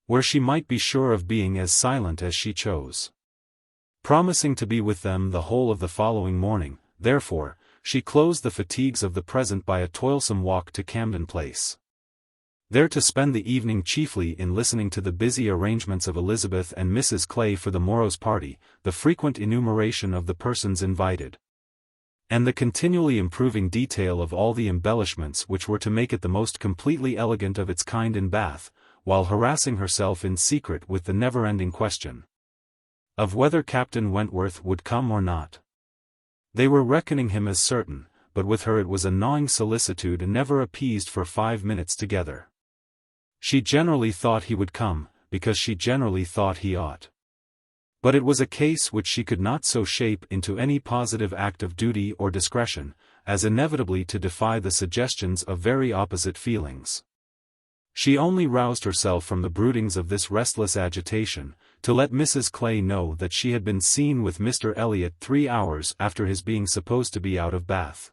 where she might be sure of being as silent as she chose. Promising to be with them the whole of the following morning, therefore, she closed the fatigues of the present by a toilsome walk to Camden Place. There to spend the evening chiefly in listening to the busy arrangements of Elizabeth and Mrs. Clay for the morrow's party, the frequent enumeration of the persons invited, and the continually improving detail of all the embellishments which were to make it the most completely elegant of its kind in Bath, while harassing herself in secret with the never-ending question of whether Captain Wentworth would come or not. They were reckoning him as certain, but with her it was a gnawing solicitude never appeased for 5 minutes together. She generally thought he would come, because she generally thought he ought. But it was a case which she could not so shape into any positive act of duty or discretion, as inevitably to defy the suggestions of very opposite feelings. She only roused herself from the broodings of this restless agitation, to let Mrs. Clay know that she had been seen with Mr. Elliot 3 hours after his being supposed to be out of Bath.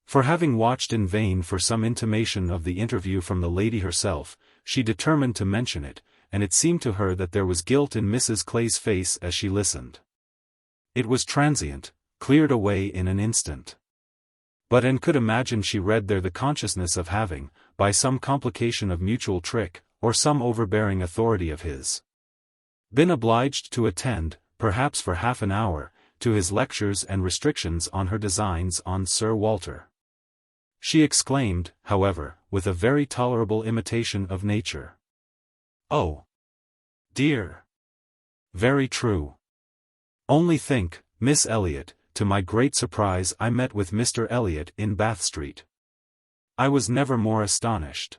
For having watched in vain for some intimation of the interview from the lady herself, she determined to mention it, and it seemed to her that there was guilt in Mrs. Clay's face as she listened. It was transient, cleared away in an instant. But Anne could imagine she read there the consciousness of having, by some complication of mutual trick, or some overbearing authority of his, been obliged to attend, perhaps for half an hour, to his lectures and restrictions on her designs on Sir Walter. She exclaimed, however, with a very tolerable imitation of nature, "Oh, dear! Very true. Only think, Miss Elliot, to my great surprise I met with Mr. Elliot in Bath Street. I was never more astonished.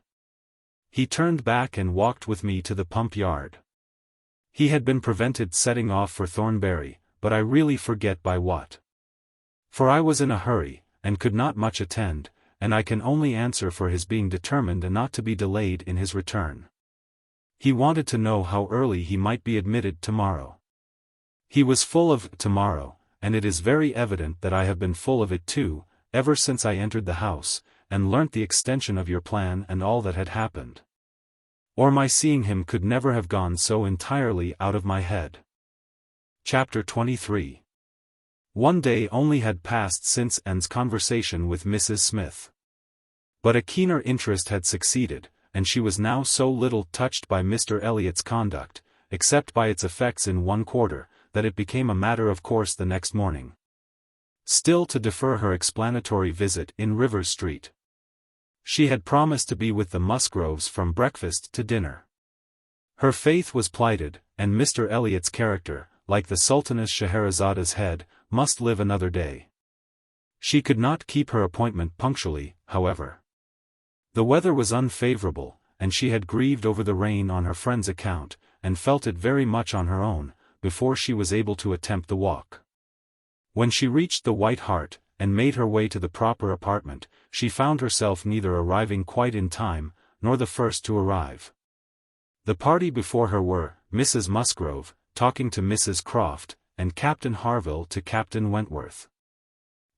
He turned back and walked with me to the pump yard. He had been prevented setting off for Thornbury, but I really forget by what. For I was in a hurry, and could not much attend, and I can only answer for his being determined not to be delayed in his return. He wanted to know how early he might be admitted tomorrow. He was full of tomorrow, and it is very evident that I have been full of it too, ever since I entered the house, and learnt the extension of your plan and all that had happened. Or my seeing him could never have gone so entirely out of my head." Chapter 23. One day only had passed since Anne's conversation with Mrs. Smith. But a keener interest had succeeded, and she was now so little touched by Mr. Elliott's conduct, except by its effects in one quarter, that it became a matter of course the next morning still to defer her explanatory visit in Rivers Street. She had promised to be with the Musgroves from breakfast to dinner. Her faith was plighted, and Mr. Elliott's character, like the Sultaness Scheherazada's head, must live another day. She could not keep her appointment punctually, however. The weather was unfavorable, and she had grieved over the rain on her friend's account, and felt it very much on her own, before she was able to attempt the walk. When she reached the White Hart, and made her way to the proper apartment, she found herself neither arriving quite in time, nor the first to arrive. The party before her were, Mrs. Musgrove, talking to Mrs. Croft, and Captain Harville to Captain Wentworth.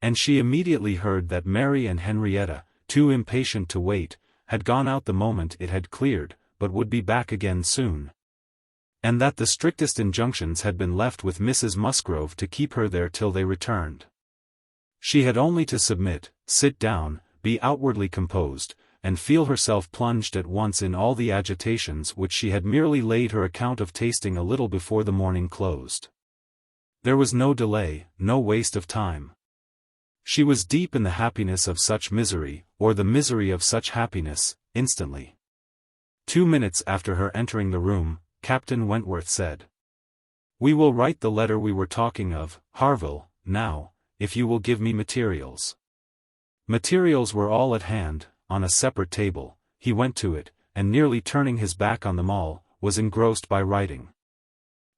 And she immediately heard that Mary and Henrietta, too impatient to wait, had gone out the moment it had cleared, but would be back again soon. And that the strictest injunctions had been left with Mrs. Musgrove to keep her there till they returned. She had only to submit, sit down, be outwardly composed, and feel herself plunged at once in all the agitations which she had merely laid her account of tasting a little before the morning closed. There was no delay, no waste of time. She was deep in the happiness of such misery, or the misery of such happiness, instantly. 2 minutes after her entering the room, Captain Wentworth said, "We will write the letter we were talking of, Harville, now, if you will give me materials." Materials were all at hand, on a separate table. He went to it, and nearly turning his back on them all, was engrossed by writing.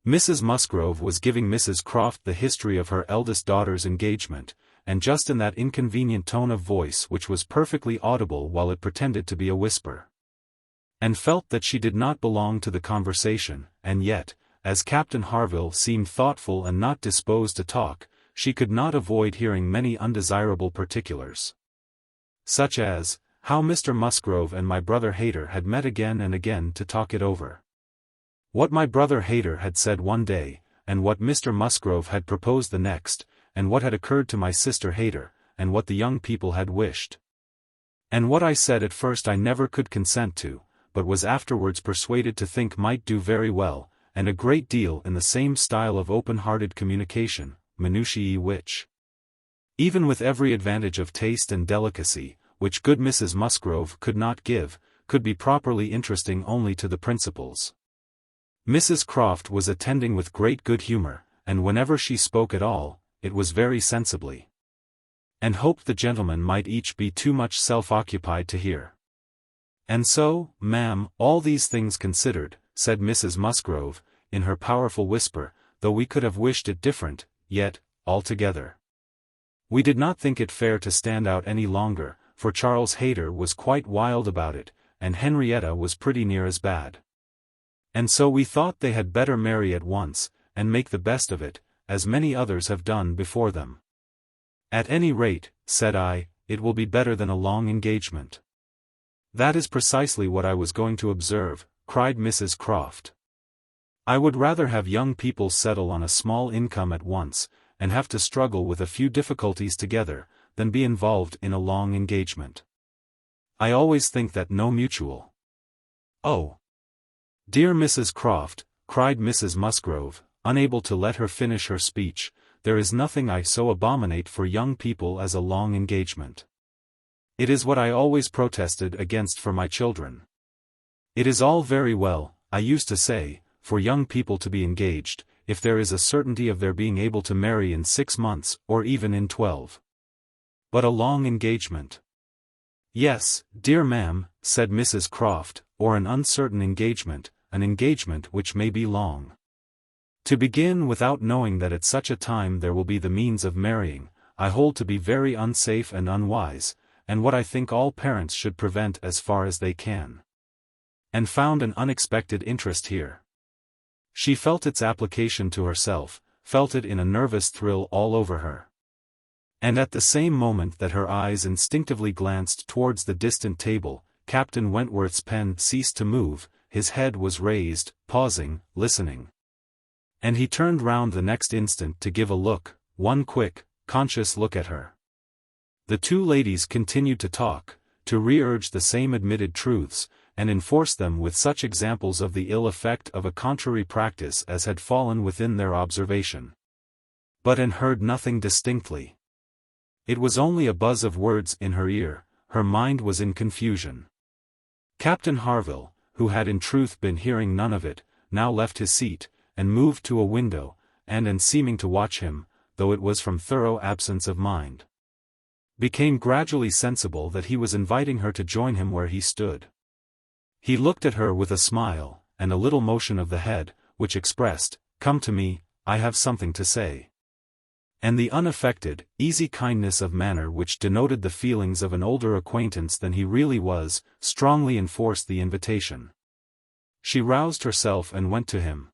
Mrs. Musgrove was giving Mrs. Croft the history of her eldest daughter's engagement, and just in that inconvenient tone of voice which was perfectly audible while it pretended to be a whisper. And felt that she did not belong to the conversation, and yet, as Captain Harville seemed thoughtful and not disposed to talk, she could not avoid hearing many undesirable particulars. Such as, how Mr. Musgrove and my brother Hayter had met again and again to talk it over. What my brother Hayter had said one day, and what Mr. Musgrove had proposed the next, and what had occurred to my sister Hayter, and what the young people had wished. And what I said at first I never could consent to, but was afterwards persuaded to think might do very well, and a great deal in the same style of open-hearted communication, minutiae which, even with every advantage of taste and delicacy, which good Mrs. Musgrove could not give, could be properly interesting only to the principals. Mrs. Croft was attending with great good humour, and whenever she spoke at all, it was very sensibly. And hoped the gentlemen might each be too much self-occupied to hear. "And so, ma'am, all these things considered," said Mrs. Musgrove, in her powerful whisper, "though we could have wished it different, yet, altogether, we did not think it fair to stand out any longer, for Charles Hayter was quite wild about it, and Henrietta was pretty near as bad. And so we thought they had better marry at once, and make the best of it, as many others have done before them. At any rate, said I, it will be better than a long engagement." "That is precisely what I was going to observe," cried Mrs. Croft. "I would rather have young people settle on a small income at once, and have to struggle with a few difficulties together, than be involved in a long engagement. I always think that no mutual—" "Oh, dear Mrs. Croft," cried Mrs. Musgrove, unable to let her finish her speech, "there is nothing I so abominate for young people as a long engagement. It is what I always protested against for my children. It is all very well, I used to say, for young people to be engaged, if there is a certainty of their being able to marry in 6 months, or even in 12. But a long engagement—" "Yes, dear ma'am," said Mrs. Croft, "or an uncertain engagement, an engagement which may be long. To begin without knowing that at such a time there will be the means of marrying, I hold to be very unsafe and unwise, and what I think all parents should prevent as far as they can." And found an unexpected interest here. She felt its application to herself, felt it in a nervous thrill all over her. And at the same moment that her eyes instinctively glanced towards the distant table, Captain Wentworth's pen ceased to move, his head was raised, pausing, listening. And he turned round the next instant to give a look, one quick, conscious look at her. The two ladies continued to talk, to re-urge the same admitted truths, and enforce them with such examples of the ill effect of a contrary practice as had fallen within their observation. But Anne heard nothing distinctly. It was only a buzz of words in her ear, her mind was in confusion. Captain Harville, who had in truth been hearing none of it, now left his seat, and moved to a window, and seeming to watch him, though it was from thorough absence of mind. became gradually sensible that he was inviting her to join him where he stood. He looked at her with a smile, and a little motion of the head, which expressed, "Come to me, I have something to say." And the unaffected, easy kindness of manner which denoted the feelings of an older acquaintance than he really was, strongly enforced the invitation. She roused herself and went to him.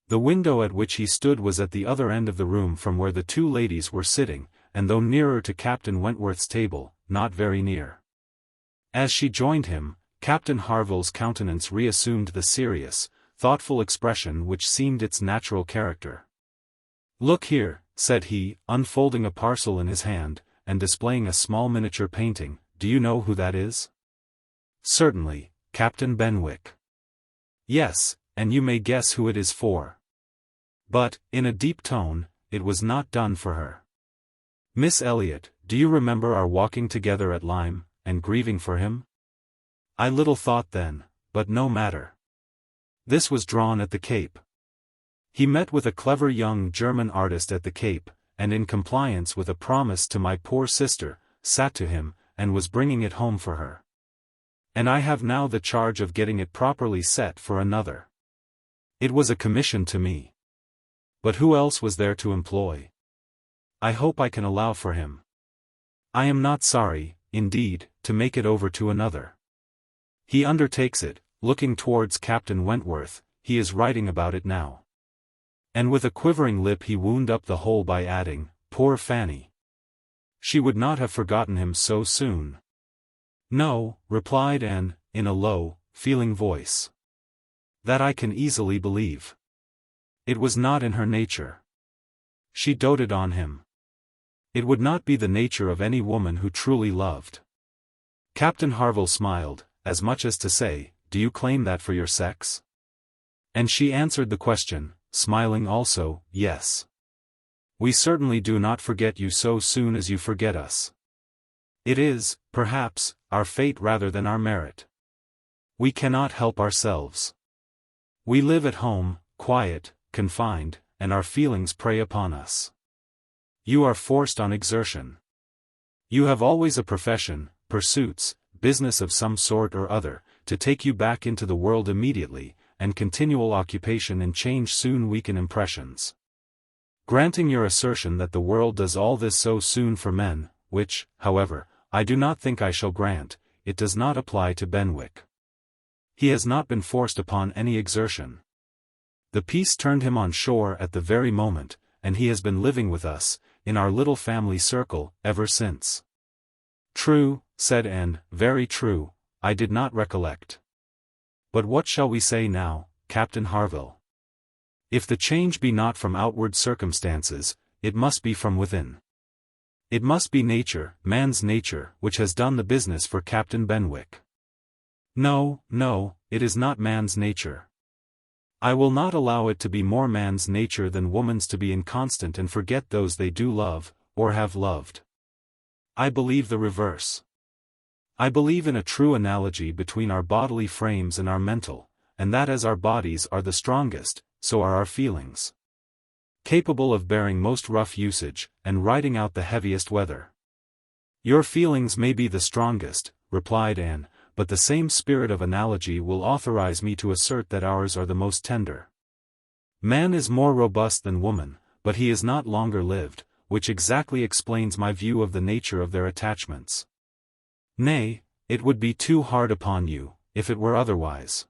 The window at which he stood was at the other end of the room from where the two ladies were sitting, and though nearer to Captain Wentworth's table, not very near. As she joined him, Captain Harville's countenance reassumed the serious, thoughtful expression which seemed its natural character. "Look here," said he, unfolding a parcel in his hand, and displaying a small miniature painting, "do you know who that is?" "Certainly, Captain Benwick." "Yes, and you may guess who it is for." But, in a deep tone, it was not done for her. "Miss Elliot, do you remember our walking together at Lyme, and grieving for him? I little thought then, but no matter. This was drawn at the Cape. He met with a clever young German artist at the Cape, and in compliance with a promise to my poor sister, sat to him, and was bringing it home for her. And I have now the charge of getting it properly set for another. It was a commission to me. But who else was there to employ? I hope I can allow for him. I am not sorry, indeed, to make it over to another. He undertakes it," looking towards Captain Wentworth, "he is writing about it now." And with a quivering lip he wound up the whole by adding, "Poor Fanny. She would not have forgotten him so soon." "No," replied Anne, in a low, feeling voice. "That I can easily believe. It was not in her nature. She doted on him. It would not be the nature of any woman who truly loved." Captain Harville smiled, as much as to say, "Do you claim that for your sex?" And she answered the question, smiling also, "Yes. We certainly do not forget you so soon as you forget us. It is, perhaps, our fate rather than our merit. We cannot help ourselves. We live at home, quiet, confined, and our feelings prey upon us. You are forced on exertion. You have always a profession, pursuits, business of some sort or other, to take you back into the world immediately, and continual occupation in change soon weaken impressions. Granting your assertion that the world does all this so soon for men, which, however, I do not think I shall grant, it does not apply to Benwick. He has not been forced upon any exertion. The peace turned him on shore at the very moment, and he has been living with us, in our little family circle, ever since." "True," said Anne, "very true, I did not recollect. But what shall we say now, Captain Harville? If the change be not from outward circumstances, it must be from within. It must be nature, man's nature, which has done the business for Captain Benwick. No, no, it is not man's nature. I will not allow it to be more man's nature than woman's to be inconstant and forget those they do love, or have loved. I believe the reverse. I believe in a true analogy between our bodily frames and our mental, and that as our bodies are the strongest, so are our feelings. Capable of bearing most rough usage, and riding out the heaviest weather. Your feelings may be the strongest," replied Anne, "but the same spirit of analogy will authorize me to assert that ours are the most tender. Man is more robust than woman, but he is not longer lived, which exactly explains my view of the nature of their attachments. Nay, it would be too hard upon you, if it were otherwise.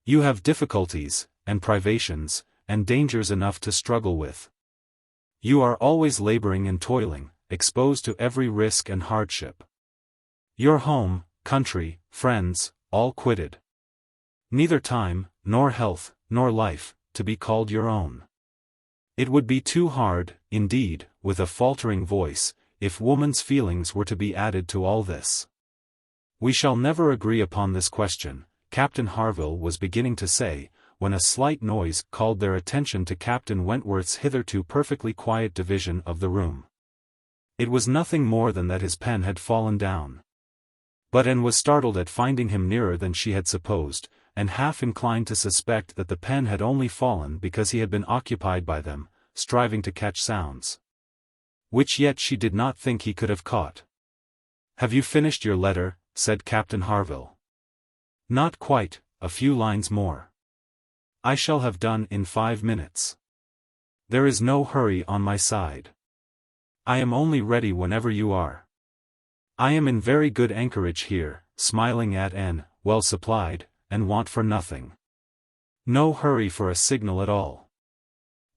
You have difficulties, and privations, and dangers enough to struggle with. You are always laboring and toiling, exposed to every risk and hardship. Your home, country, friends, all quitted. Neither time, nor health, nor life, to be called your own. It would be too hard, indeed," with a faltering voice, "if woman's feelings were to be added to all this." "We shall never agree upon this question," Captain Harville was beginning to say, when a slight noise called their attention to Captain Wentworth's hitherto perfectly quiet division of the room. It was nothing more than that his pen had fallen down. But Anne was startled at finding him nearer than she had supposed, and half inclined to suspect that the pen had only fallen because he had been occupied by them, striving to catch sounds. which yet she did not think he could have caught. "Have you finished your letter?" said Captain Harville. "Not quite, a few lines more. I shall have done in 5 minutes. There is no hurry on my side. I am only ready whenever you are. I am in very good anchorage here, smiling at N, well supplied, and want for nothing. No hurry for a signal at all.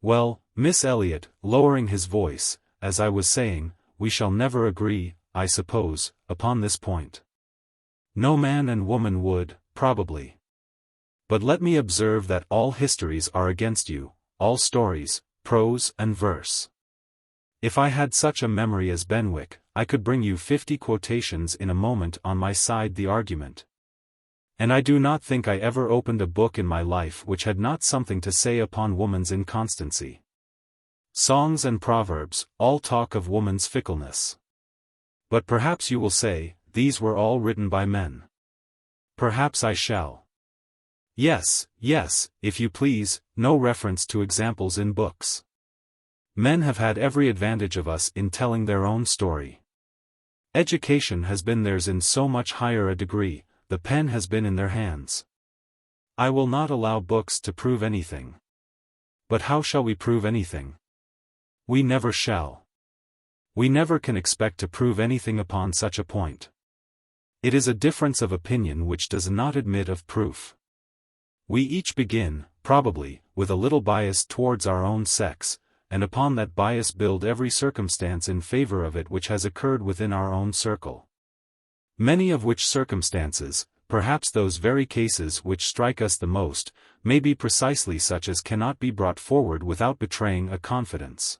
Well, Miss Elliot," lowering his voice, "as I was saying, we shall never agree, I suppose, upon this point. No man and woman would, probably. But let me observe that all histories are against you, all stories, prose and verse. If I had such a memory as Benwick, I could bring you 50 quotations in a moment on my side the argument. And I do not think I ever opened a book in my life which had not something to say upon woman's inconstancy. Songs and proverbs, all talk of woman's fickleness. But perhaps you will say, these were all written by men. Perhaps I shall. Yes, if you please, no reference to examples in books. Men have had every advantage of us in telling their own story. Education has been theirs in so much higher a degree, the pen has been in their hands. I will not allow books to prove anything. But how shall we prove anything? We never shall. We never can expect to prove anything upon such a point. It is a difference of opinion which does not admit of proof. We each begin, probably, with a little bias towards our own sex, and upon that bias build every circumstance in favor of it which has occurred within our own circle. Many of which circumstances, perhaps those very cases which strike us the most, may be precisely such as cannot be brought forward without betraying a confidence.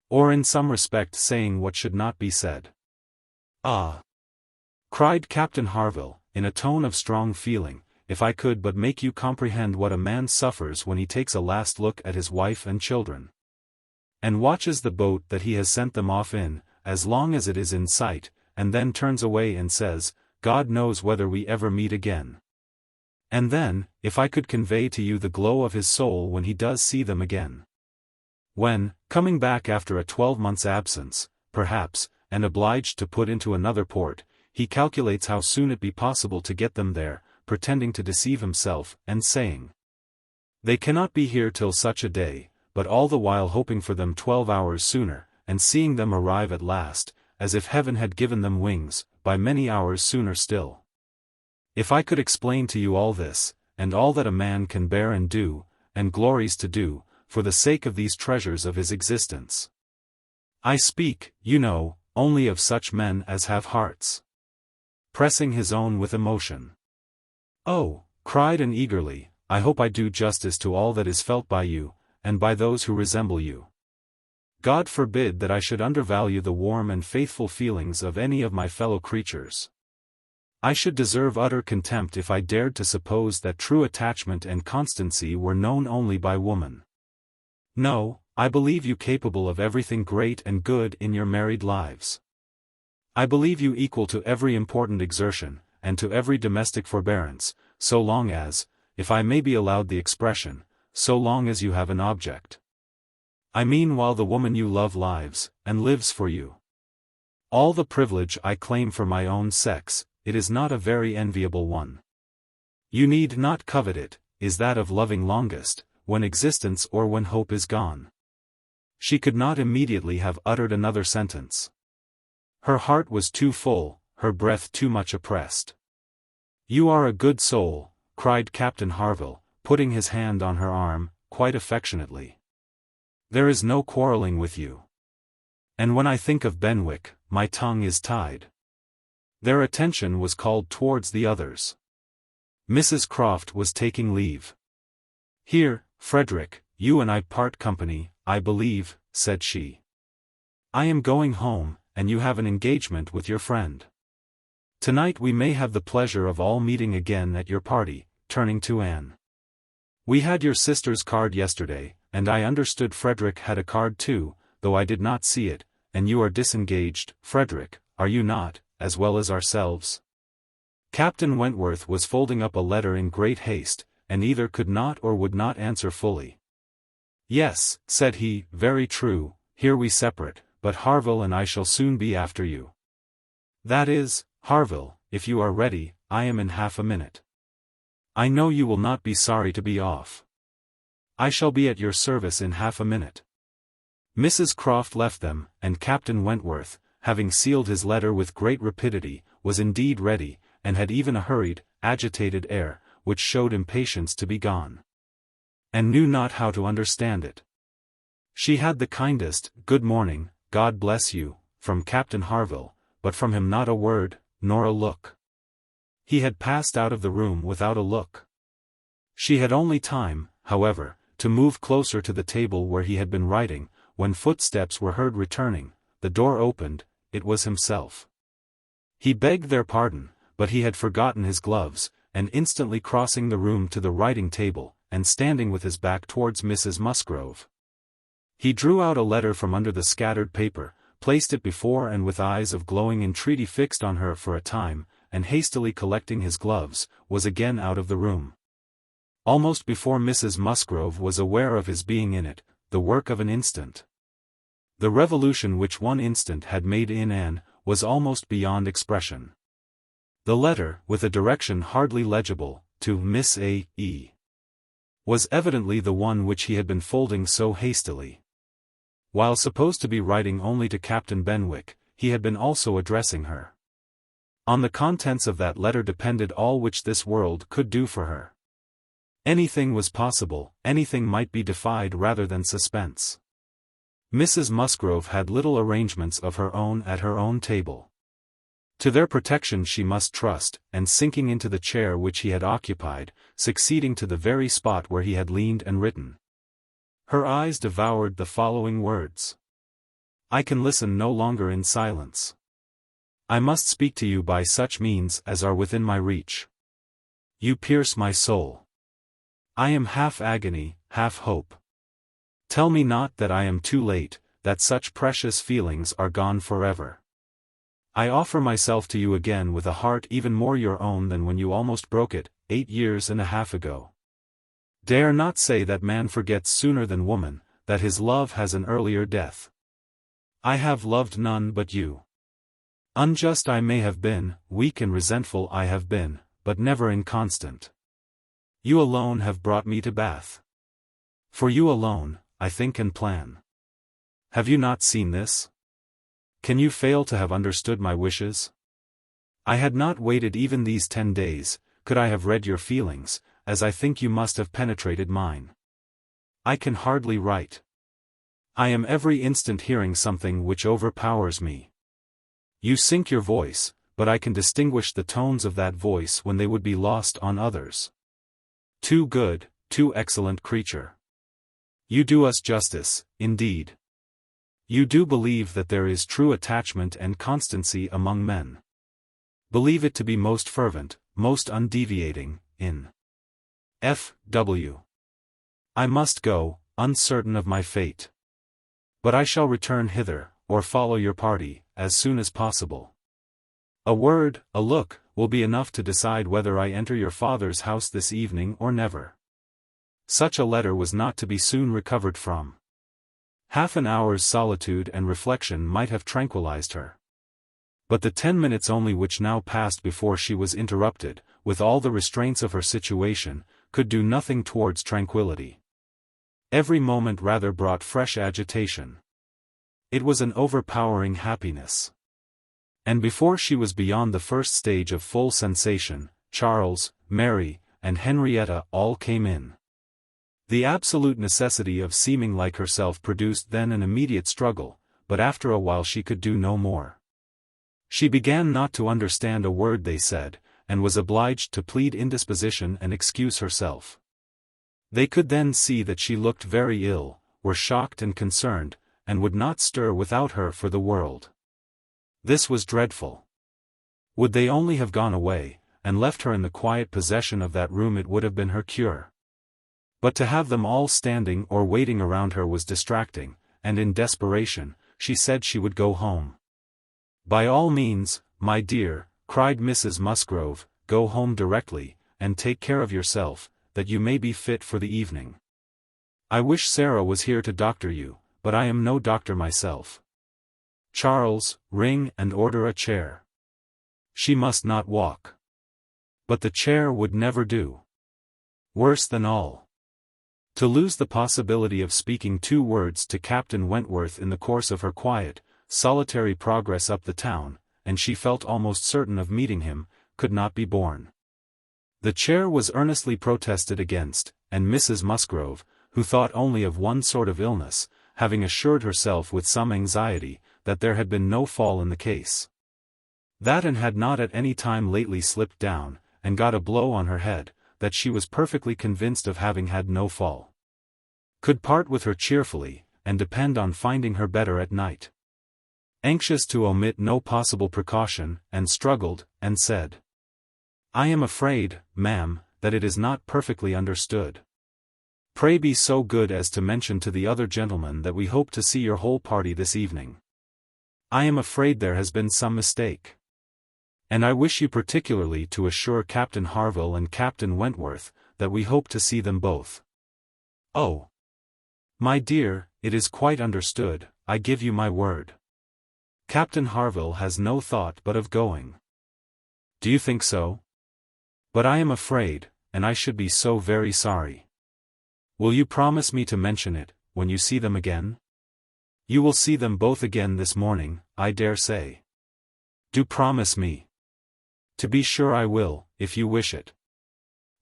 Or in some respect saying what should not be said. "Ah!" cried Captain Harville, in a tone of strong feeling, "if I could but make you comprehend what a man suffers when he takes a last look at his wife and children, and watches the boat that he has sent them off in, as long as it is in sight, and then turns away and says, 'God knows whether we ever meet again.' And then, if I could convey to you the glow of his soul when he does see them again. When, coming back after a 12-month's absence, perhaps, and obliged to put into another port, he calculates how soon it be possible to get them there, pretending to deceive himself, and saying, 'They cannot be here till such a day,' but all the while hoping for them 12 hours sooner, and seeing them arrive at last, as if heaven had given them wings, by many hours sooner still. If I could explain to you all this, and all that a man can bear and do, and glories to do, for the sake of these treasures of his existence. I speak, you know, only of such men as have hearts." Pressing his own with emotion. "Oh," cried Anne eagerly, "I hope I do justice to all that is felt by you, and by those who resemble you. God forbid that I should undervalue the warm and faithful feelings of any of my fellow creatures. I should deserve utter contempt if I dared to suppose that true attachment and constancy were known only by woman. No, I believe you capable of everything great and good in your married lives. I believe you equal to every important exertion, and to every domestic forbearance, so long as, if I may be allowed the expression, so long as you have an object. I mean while the woman you love lives, and lives for you. All the privilege I claim for my own sex, it is not a very enviable one. You need not covet it, is that of loving longest, when existence or when hope is gone." She could not immediately have uttered another sentence. Her heart was too full, her breath too much oppressed. "You are a good soul," cried Captain Harville, putting his hand on her arm, quite affectionately. "There is no quarrelling with you. And when I think of Benwick, my tongue is tied." Their attention was called towards the others. Mrs. Croft was taking leave. "Here, Frederick, you and I part company, I believe," said she. "I am going home, and you have an engagement with your friend. Tonight we may have the pleasure of all meeting again at your party," turning to Anne. "We had your sister's card yesterday, and I understood Frederick had a card too, though I did not see it, and you are disengaged, Frederick, are you not, as well as ourselves?" Captain Wentworth was folding up a letter in great haste, and either could not or would not answer fully. "Yes," said he, "very true, here we separate, but Harville and I shall soon be after you. That is, Harville, if you are ready, I am in half a minute. I know you will not be sorry to be off. I shall be at your service in half a minute. Mrs. Croft left them, and Captain Wentworth, having sealed his letter with great rapidity, was indeed ready, and had even a hurried, agitated air, which showed impatience to be gone. And knew not how to understand it. She had the kindest, "Good morning, God bless you," from Captain Harville, but from him not a word, nor a look. He had passed out of the room without a look. She had only time, however, to move closer to the table where he had been writing, when footsteps were heard returning, the door opened, it was himself. He begged their pardon, but he had forgotten his gloves, and instantly crossing the room to the writing table, and standing with his back towards Mrs. Musgrove, he drew out a letter from under the scattered paper, placed it before and with eyes of glowing entreaty fixed on her for a time, and hastily collecting his gloves, was again out of the room. Almost before Mrs. Musgrove was aware of his being in it, the work of an instant. The revolution which one instant had made in Anne, was almost beyond expression. The letter, with a direction hardly legible, to Miss A.E., was evidently the one which he had been folding so hastily. While supposed to be writing only to Captain Benwick, he had been also addressing her. On the contents of that letter depended all which this world could do for her. Anything was possible, anything might be defied rather than suspense. Mrs. Musgrove had little arrangements of her own at her own table. To their protection she must trust, and sinking into the chair which he had occupied, succeeding to the very spot where he had leaned and written. Her eyes devoured the following words. I can listen no longer in silence. I must speak to you by such means as are within my reach. You pierce my soul. I am half agony, half hope. Tell me not that I am too late, that such precious feelings are gone forever. I offer myself to you again with a heart even more your own than when you almost broke it, 8 years and a half ago. Dare not say that man forgets sooner than woman, that his love has an earlier death. I have loved none but you. Unjust I may have been, weak and resentful I have been, but never inconstant. You alone have brought me to Bath. For you alone, I think and plan. Have you not seen this? Can you fail to have understood my wishes? I had not waited even these 10 days, could I have read your feelings, as I think you must have penetrated mine. I can hardly write. I am every instant hearing something which overpowers me. You sink your voice, but I can distinguish the tones of that voice when they would be lost on others. Too good, too excellent creature. You do us justice, indeed. You do believe that there is true attachment and constancy among men. Believe it to be most fervent, most undeviating, in F.W. I must go, uncertain of my fate. But I shall return hither, or follow your party, as soon as possible. A word, a look, will be enough to decide whether I enter your father's house this evening or never. Such a letter was not to be soon recovered from. Half an hour's solitude and reflection might have tranquilized her. But the 10 minutes only which now passed before she was interrupted, with all the restraints of her situation, could do nothing towards tranquillity. Every moment rather brought fresh agitation. It was an overpowering happiness. And before she was beyond the first stage of full sensation, Charles, Mary, and Henrietta all came in. The absolute necessity of seeming like herself produced then an immediate struggle, but after a while she could do no more. She began not to understand a word they said, and was obliged to plead indisposition and excuse herself. They could then see that she looked very ill, were shocked and concerned, and would not stir without her for the world. This was dreadful. Would they only have gone away, and left her in the quiet possession of that room, it would have been her cure. But to have them all standing or waiting around her was distracting, and in desperation, she said she would go home. By all means, my dear, cried Mrs. Musgrove, go home directly, and take care of yourself, that you may be fit for the evening. I wish Sarah was here to doctor you, but I am no doctor myself. Charles, ring and order a chair. She must not walk. But the chair would never do. Worse than all, to lose the possibility of speaking 2 words to Captain Wentworth in the course of her quiet, solitary progress up the town, and she felt almost certain of meeting him, could not be borne. The chair was earnestly protested against, and Mrs. Musgrove, who thought only of one sort of illness, having assured herself with some anxiety, that there had been no fall in the case. That Anne had not at any time lately slipped down, and got a blow on her head, that she was perfectly convinced of having had no fall. Could part with her cheerfully, and depend on finding her better at night. Anxious to omit no possible precaution, and struggled, and said, "I am afraid, ma'am, that it is not perfectly understood. Pray be so good as to mention to the other gentlemen that we hope to see your whole party this evening. I am afraid there has been some mistake. And I wish you particularly to assure Captain Harville and Captain Wentworth, that we hope to see them both." "Oh, my dear, it is quite understood, I give you my word. Captain Harville has no thought but of going." "Do you think so? But I am afraid, and I should be so very sorry. Will you promise me to mention it, when you see them again? You will see them both again this morning, I dare say. Do promise me." "To be sure I will, if you wish it.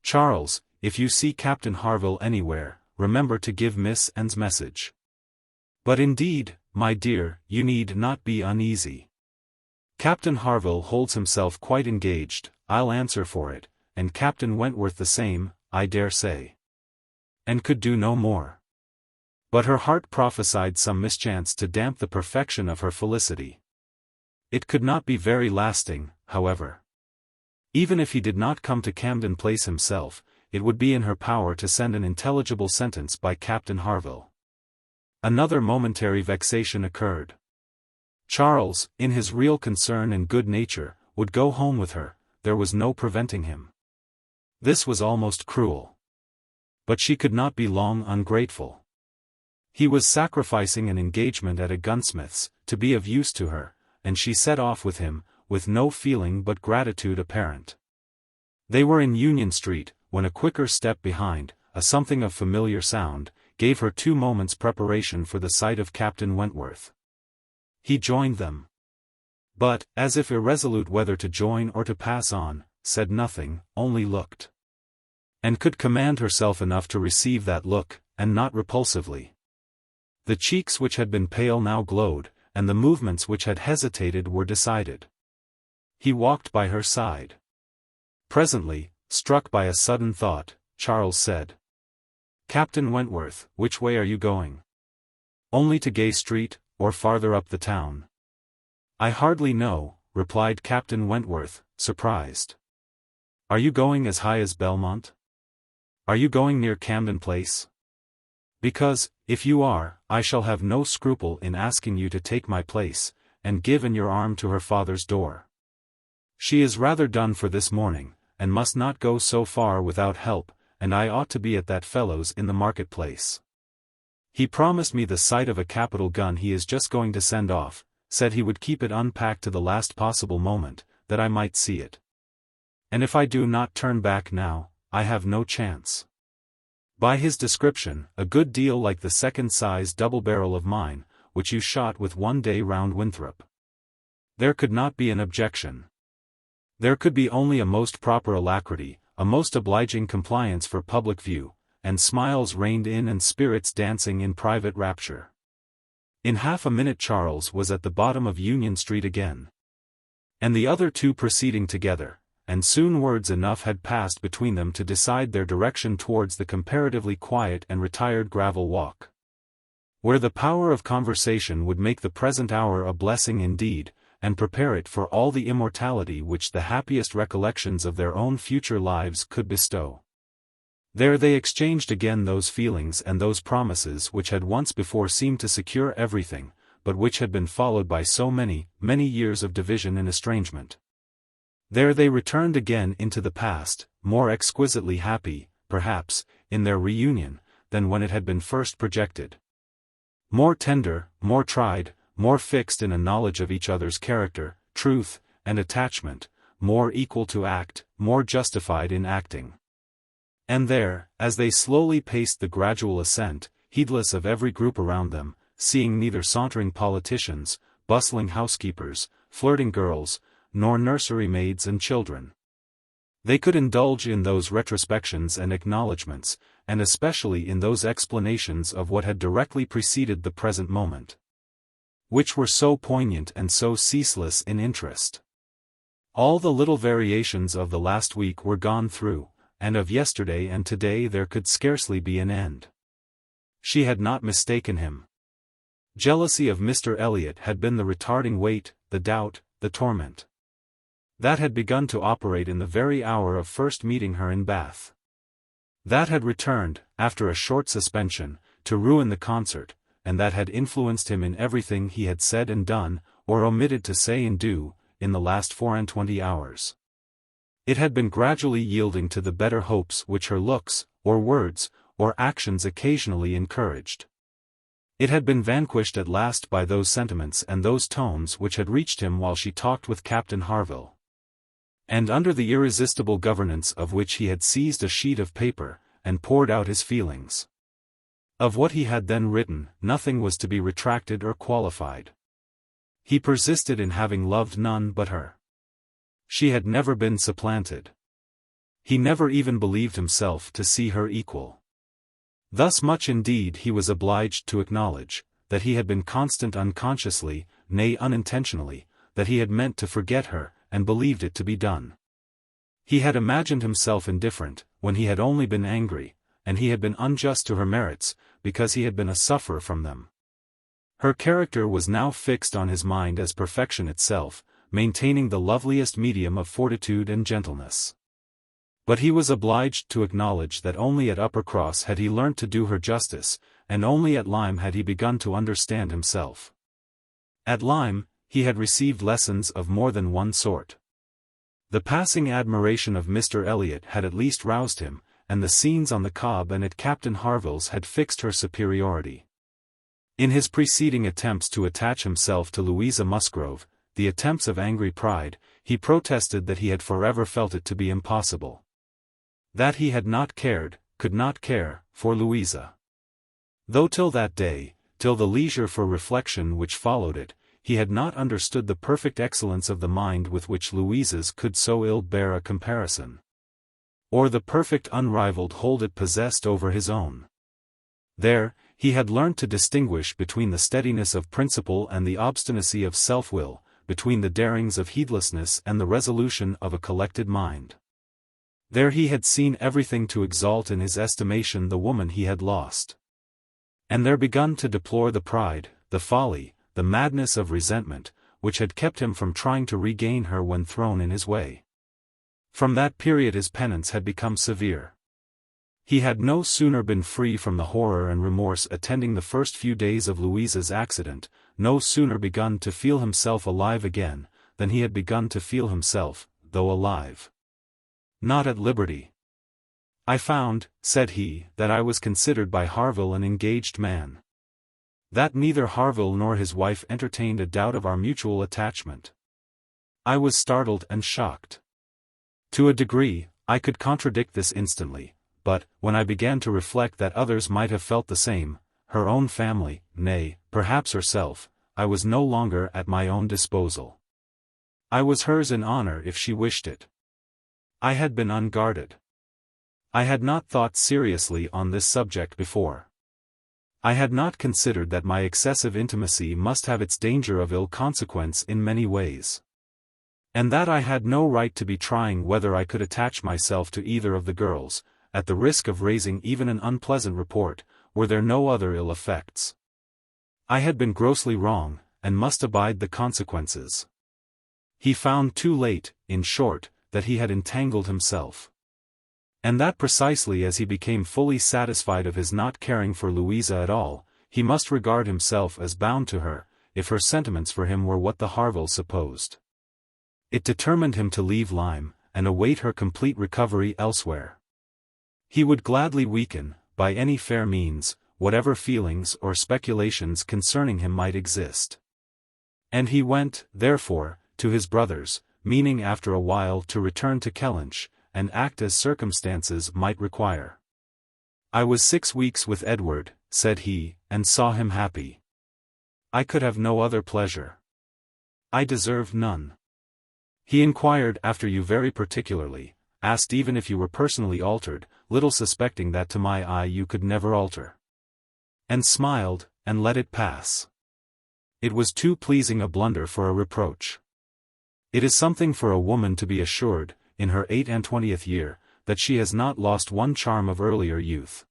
Charles, if you see Captain Harville anywhere, remember to give Miss Anne's message. But indeed, my dear, you need not be uneasy. Captain Harville holds himself quite engaged, I'll answer for it, and Captain Wentworth the same, I dare say." And could do no more. But her heart prophesied some mischance to damp the perfection of her felicity. It could not be very lasting, however. Even if he did not come to Camden Place himself, it would be in her power to send an intelligible sentence by Captain Harville. Another momentary vexation occurred. Charles, in his real concern and good nature, would go home with her, there was no preventing him. This was almost cruel. But she could not be long ungrateful. He was sacrificing an engagement at a gunsmith's, to be of use to her, and she set off with him, with no feeling but gratitude apparent. They were in Union Street, when a quicker step behind, a something of familiar sound, gave her 2 moments' preparation for the sight of Captain Wentworth. He joined them. But, as if irresolute whether to join or to pass on, said nothing, only looked. And could command herself enough to receive that look, and not repulsively. The cheeks which had been pale now glowed, and the movements which had hesitated were decided. He walked by her side. Presently, struck by a sudden thought, Charles said, "Captain Wentworth, which way are you going? Only to Gay Street, or farther up the town?" "I hardly know," replied Captain Wentworth, surprised. "Are you going as high as Belmont? Are you going near Camden Place? Because, if you are, I shall have no scruple in asking you to take my place, and give in your arm to her father's door. She is rather done for this morning, and must not go so far without help, and I ought to be at that fellow's in the market-place. He promised me the sight of a capital gun he is just going to send off, said he would keep it unpacked to the last possible moment, that I might see it. And if I do not turn back now, I have no chance. By his description, a good deal like the second-size double-barrel of mine, which you shot with one day round Winthrop. There could not be an objection. There could be only a most proper alacrity, a most obliging compliance for public view, and smiles reigned in and spirits dancing in private rapture. In half a minute Charles was at the bottom of Union Street again. And the other 2 proceeding together, and soon words enough had passed between them to decide their direction towards the comparatively quiet and retired gravel walk, where the power of conversation would make the present hour a blessing indeed, and prepare it for all the immortality which the happiest recollections of their own future lives could bestow. There they exchanged again those feelings and those promises which had once before seemed to secure everything, but which had been followed by so many, many years of division and estrangement. There they returned again into the past, more exquisitely happy, perhaps, in their reunion, than when it had been first projected. More tender, more tried, more fixed in a knowledge of each other's character, truth, and attachment, more equal to act, more justified in acting. And there, as they slowly paced the gradual ascent, heedless of every group around them, seeing neither sauntering politicians, bustling housekeepers, flirting girls, nor nursery maids and children, they could indulge in those retrospections and acknowledgments, and especially in those explanations of what had directly preceded the present moment, which were so poignant and so ceaseless in interest. All the little variations of the last week were gone through, and of yesterday and today there could scarcely be an end. She had not mistaken him. Jealousy of Mr. Elliot had been the retarding weight, the doubt, the torment that had begun to operate in the very hour of first meeting her in Bath. That had returned, after a short suspension, to ruin the concert, and that had influenced him in everything he had said and done, or omitted to say and do, in the last 24 hours. It had been gradually yielding to the better hopes which her looks, or words, or actions occasionally encouraged. It had been vanquished at last by those sentiments and those tones which had reached him while she talked with Captain Harville, and under the irresistible governance of which he had seized a sheet of paper, and poured out his feelings. Of what he had then written, nothing was to be retracted or qualified. He persisted in having loved none but her. She had never been supplanted. He never even believed himself to see her equal. Thus much indeed he was obliged to acknowledge, that he had been constant unconsciously, nay unintentionally, that he had meant to forget her, and believed it to be done. He had imagined himself indifferent, when he had only been angry, and he had been unjust to her merits, because he had been a sufferer from them. Her character was now fixed on his mind as perfection itself, maintaining the loveliest medium of fortitude and gentleness. But he was obliged to acknowledge that only at Uppercross had he learnt to do her justice, and only at Lyme had he begun to understand himself. At Lyme, he had received lessons of more than one sort. The passing admiration of Mr. Elliot had at least roused him, and the scenes on the Cobb and at Captain Harville's had fixed her superiority. In his preceding attempts to attach himself to Louisa Musgrove, the attempts of angry pride, he protested that he had forever felt it to be impossible. That he had not cared, could not care, for Louisa. Though till that day, till the leisure for reflection which followed it, he had not understood the perfect excellence of the mind with which Louisa's could so ill bear a comparison, or the perfect unrivalled hold it possessed over his own. There, he had learnt to distinguish between the steadiness of principle and the obstinacy of self-will, between the darings of heedlessness and the resolution of a collected mind. There he had seen everything to exalt in his estimation the woman he had lost, and there begun to deplore the pride, the folly, the madness of resentment, which had kept him from trying to regain her when thrown in his way. From that period his penance had become severe. He had no sooner been free from the horror and remorse attending the first few days of Louisa's accident, no sooner begun to feel himself alive again, than he had begun to feel himself, though alive, not at liberty. I found, said he, that I was considered by Harville an engaged man. That neither Harville nor his wife entertained a doubt of our mutual attachment. I was startled and shocked. To a degree, I could contradict this instantly, but, when I began to reflect that others might have felt the same, her own family, nay, perhaps herself, I was no longer at my own disposal. I was hers in honor if she wished it. I had been unguarded. I had not thought seriously on this subject before. I had not considered that my excessive intimacy must have its danger of ill consequence in many ways, and that I had no right to be trying whether I could attach myself to either of the girls, at the risk of raising even an unpleasant report, were there no other ill effects. I had been grossly wrong, and must abide the consequences. He found too late, in short, that he had entangled himself. And that precisely as he became fully satisfied of his not caring for Louisa at all, he must regard himself as bound to her, if her sentiments for him were what the Harvilles supposed. It determined him to leave Lyme, and await her complete recovery elsewhere. He would gladly weaken, by any fair means, whatever feelings or speculations concerning him might exist. And he went, therefore, to his brother's, meaning after a while to return to Kellynch, and act as circumstances might require. "I was 6 weeks with Edward," said he, "and saw him happy. I could have no other pleasure. I deserved none. He inquired after you very particularly, asked even if you were personally altered, little suspecting that to my eye you could never alter. And smiled, and let it pass. It was too pleasing a blunder for a reproach. It is something for a woman to be assured, in her 28th year, that she has not lost one charm of earlier youth."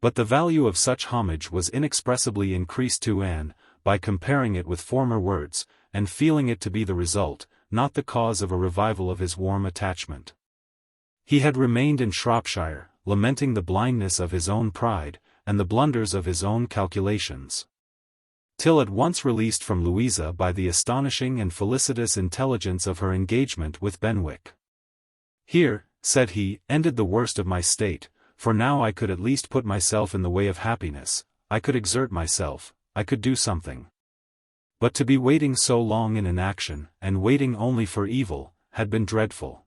But the value of such homage was inexpressibly increased to Anne, by comparing it with former words, and feeling it to be the result, not the cause of a revival of his warm attachment. He had remained in Shropshire, lamenting the blindness of his own pride, and the blunders of his own calculations. Till at once released from Louisa by the astonishing and felicitous intelligence of her engagement with Benwick. "Here," said he, "ended the worst of my state, for now I could at least put myself in the way of happiness, I could exert myself, I could do something. But to be waiting so long in inaction, and waiting only for evil, had been dreadful.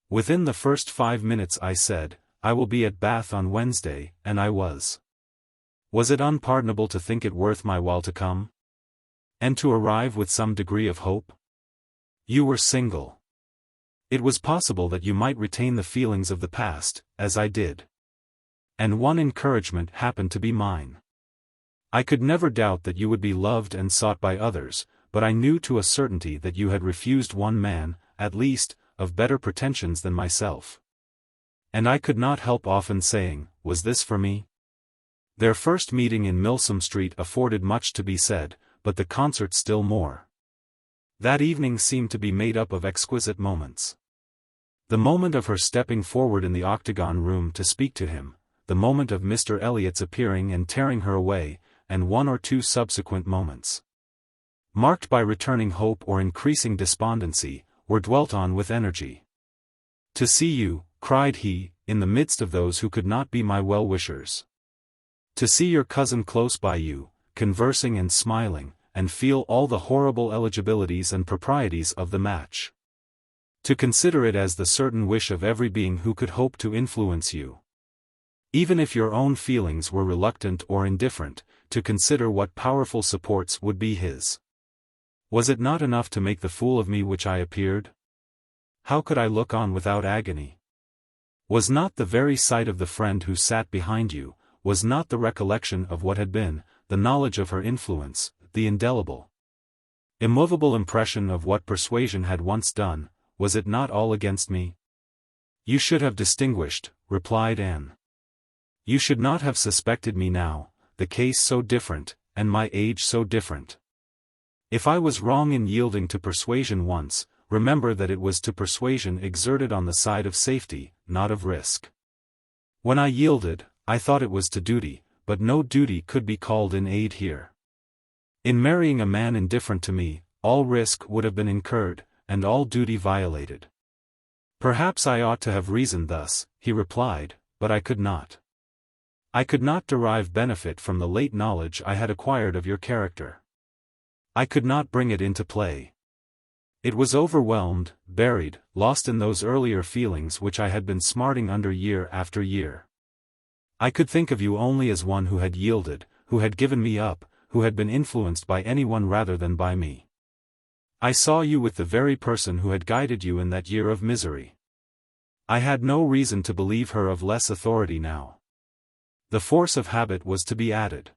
Within the first 5 minutes I said, 'I will be at Bath on Wednesday,' and I was. Was it unpardonable to think it worth my while to come? And to arrive with some degree of hope? You were single. It was possible that you might retain the feelings of the past, as I did. And one encouragement happened to be mine. I could never doubt that you would be loved and sought by others, but I knew to a certainty that you had refused one man, at least, of better pretensions than myself. And I could not help often saying, 'Was this for me?' Their first meeting in Milsom Street afforded much to be said, but the concert still more. That evening seemed to be made up of exquisite moments. The moment of her stepping forward in the octagon room to speak to him, the moment of Mr. Elliott's appearing and tearing her away, and 1 or 2 subsequent moments, marked by returning hope or increasing despondency, were dwelt on with energy. "To see you," cried he, "in the midst of those who could not be my well-wishers. To see your cousin close by you, conversing and smiling, and feel all the horrible eligibilities and proprieties of the match. To consider it as the certain wish of every being who could hope to influence you. Even if your own feelings were reluctant or indifferent, to consider what powerful supports would be his. Was it not enough to make the fool of me which I appeared? How could I look on without agony? Was not the very sight of the friend who sat behind you, was not the recollection of what had been, the knowledge of her influence, the indelible, immovable impression of what Persuasion had once done, was it not all against me?" "You should have distinguished," replied Anne. "You should not have suspected me now, the case so different, and my age so different. If I was wrong in yielding to Persuasion once, remember that it was to persuasion exerted on the side of safety, not of risk. When I yielded, I thought it was to duty, but no duty could be called in aid here. In marrying a man indifferent to me, all risk would have been incurred, and all duty violated. Perhaps I ought to have reasoned thus," he replied, "but I could not. I could not derive benefit from the late knowledge I had acquired of your character. I could not bring it into play. It was overwhelmed, buried, lost in those earlier feelings which I had been smarting under year after year. I could think of you only as one who had yielded, who had given me up, who had been influenced by anyone rather than by me. I saw you with the very person who had guided you in that year of misery. I had no reason to believe her of less authority now. The force of habit was to be added.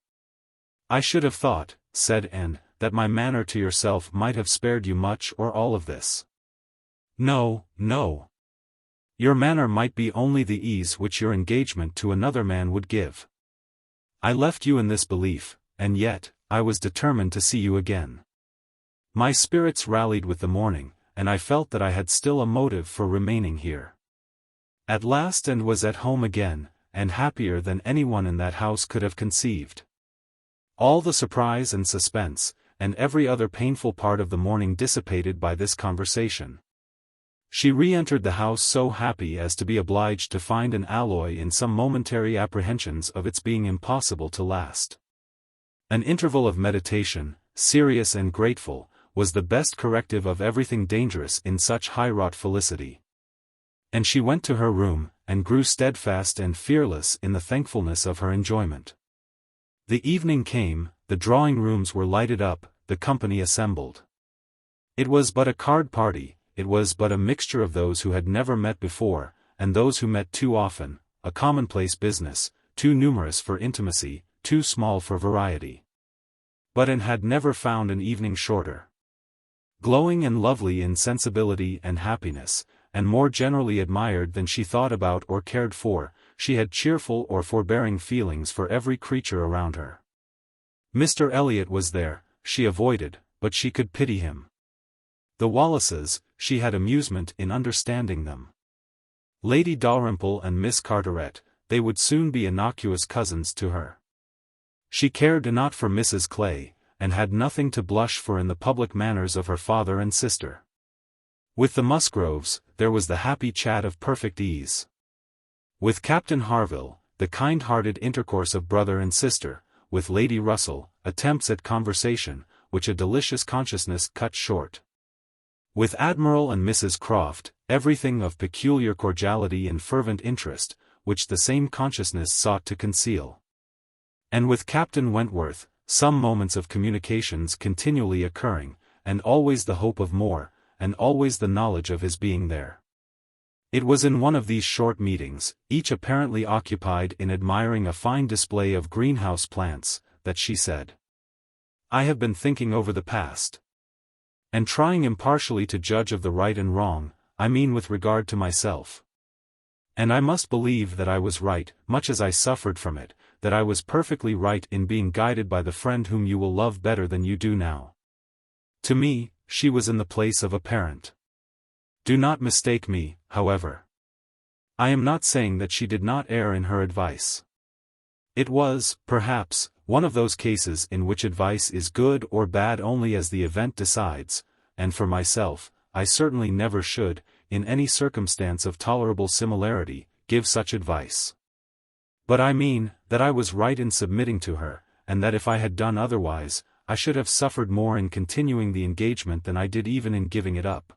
I should have thought," said Anne, "that my manner to yourself might have spared you much or all of this." "No, no. Your manner might be only the ease which your engagement to another man would give. I left you in this belief, and yet, I was determined to see you again. My spirits rallied with the morning, and I felt that I had still a motive for remaining here. At last and was at home again, and happier than anyone in that house could have conceived. All the surprise and suspense, and every other painful part of the morning dissipated by this conversation. She re-entered the house so happy as to be obliged to find an alloy in some momentary apprehensions of its being impossible to last. An interval of meditation, serious and grateful, was the best corrective of everything dangerous in such high-wrought felicity. And she went to her room, and grew steadfast and fearless in the thankfulness of her enjoyment. The evening came, the drawing-rooms were lighted up, the company assembled. It was but a card party, it was but a mixture of those who had never met before, and those who met too often, a commonplace business, too numerous for intimacy, too small for variety. But Anne had never found an evening shorter. Glowing and lovely in sensibility and happiness, and more generally admired than she thought about or cared for, she had cheerful or forbearing feelings for every creature around her. Mr. Elliot was there, she avoided, but she could pity him. The Wallaces, she had amusement in understanding them. Lady Dalrymple and Miss Carteret, they would soon be innocuous cousins to her. She cared not for Mrs. Clay, and had nothing to blush for in the public manners of her father and sister. With the Musgroves, there was the happy chat of perfect ease. With Captain Harville, the kind-hearted intercourse of brother and sister, with Lady Russell, attempts at conversation, which a delicious consciousness cut short. With Admiral and Mrs. Croft, everything of peculiar cordiality and fervent interest, which the same consciousness sought to conceal. And with Captain Wentworth, some moments of communications continually occurring, and always the hope of more, and always the knowledge of his being there. It was in one of these short meetings, each apparently occupied in admiring a fine display of greenhouse plants, that she said, "I have been thinking over the past. And trying impartially to judge of the right and wrong, I mean with regard to myself. And I must believe that I was right, much as I suffered from it, that I was perfectly right in being guided by the friend whom you will love better than you do now. To me, she was in the place of a parent. Do not mistake me, however. I am not saying that she did not err in her advice. It was, perhaps, one of those cases in which advice is good or bad only as the event decides, and for myself, I certainly never should, in any circumstance of tolerable similarity, give such advice. But I mean, that I was right in submitting to her, and that if I had done otherwise, I should have suffered more in continuing the engagement than I did even in giving it up.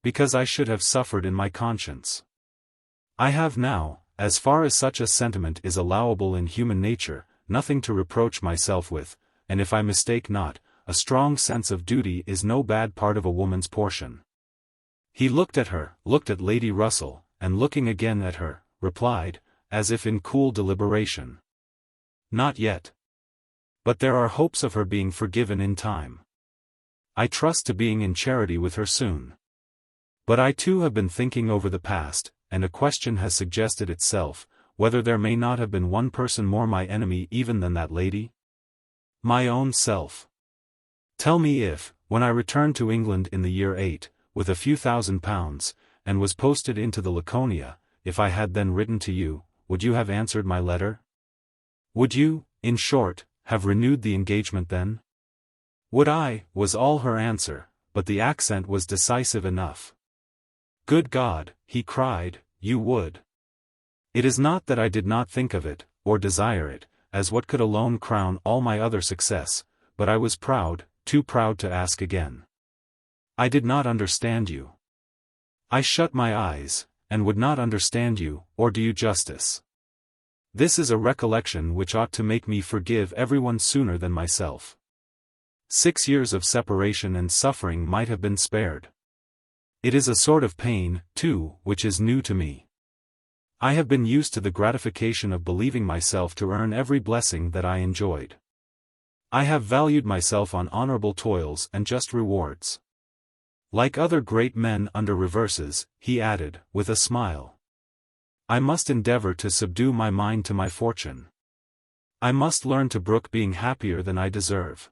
Because I should have suffered in my conscience. I have now, as far as such a sentiment is allowable in human nature, nothing to reproach myself with, and if I mistake not, a strong sense of duty is no bad part of a woman's portion." He looked at her, looked at Lady Russell, and looking again at her, replied, as if in cool deliberation, "Not yet. But there are hopes of her being forgiven in time. I trust to being in charity with her soon. But I too have been thinking over the past, and a question has suggested itself, whether there may not have been one person more my enemy even than that lady? My own self. Tell me if, when I returned to England in the year VIII, with a few £1,000, and was posted into the Laconia, if I had then written to you, would you have answered my letter? Would you, in short, have renewed the engagement then? Would I, was all her answer, but the accent was decisive enough. Good God, he cried, you would. It is not that I did not think of it, or desire it, as what could alone crown all my other success, but I was proud, too proud to ask again. I did not understand you. I shut my eyes, and would not understand you, or do you justice. This is a recollection which ought to make me forgive everyone sooner than myself. 6 years of separation and suffering might have been spared. It is a sort of pain, too, which is new to me. I have been used to the gratification of believing myself to earn every blessing that I enjoyed. I have valued myself on honorable toils and just rewards. Like other great men under reverses, he added, with a smile. I must endeavor to subdue my mind to my fortune. I must learn to brook being happier than I deserve.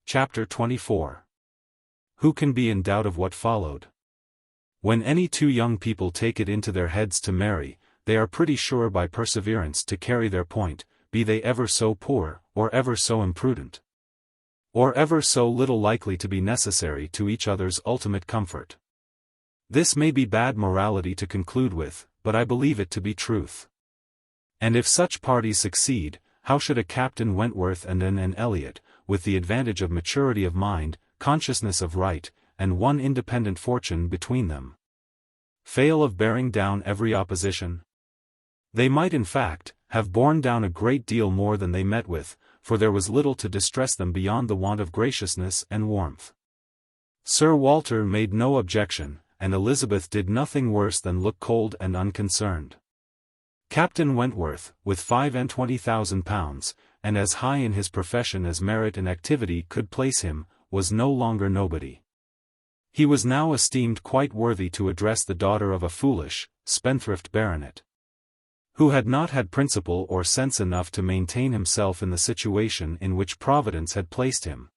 Chapter 24. Who can be in doubt of what followed? When any two young people take it into their heads to marry, they are pretty sure by perseverance to carry their point, be they ever so poor, or ever so imprudent, or ever so little likely to be necessary to each other's ultimate comfort. This may be bad morality to conclude with, but I believe it to be truth. And if such parties succeed, how should a Captain Wentworth and an Anne Elliot, with the advantage of maturity of mind, consciousness of right, and one independent fortune between them, fail of bearing down every opposition? They might in fact, have borne down a great deal more than they met with, for there was little to distress them beyond the want of graciousness and warmth. Sir Walter made no objection, and Elizabeth did nothing worse than look cold and unconcerned. Captain Wentworth, with £25,000, and as high in his profession as merit and activity could place him, was no longer nobody. He was now esteemed quite worthy to address the daughter of a foolish, spendthrift baronet, who had not had principle or sense enough to maintain himself in the situation in which Providence had placed him,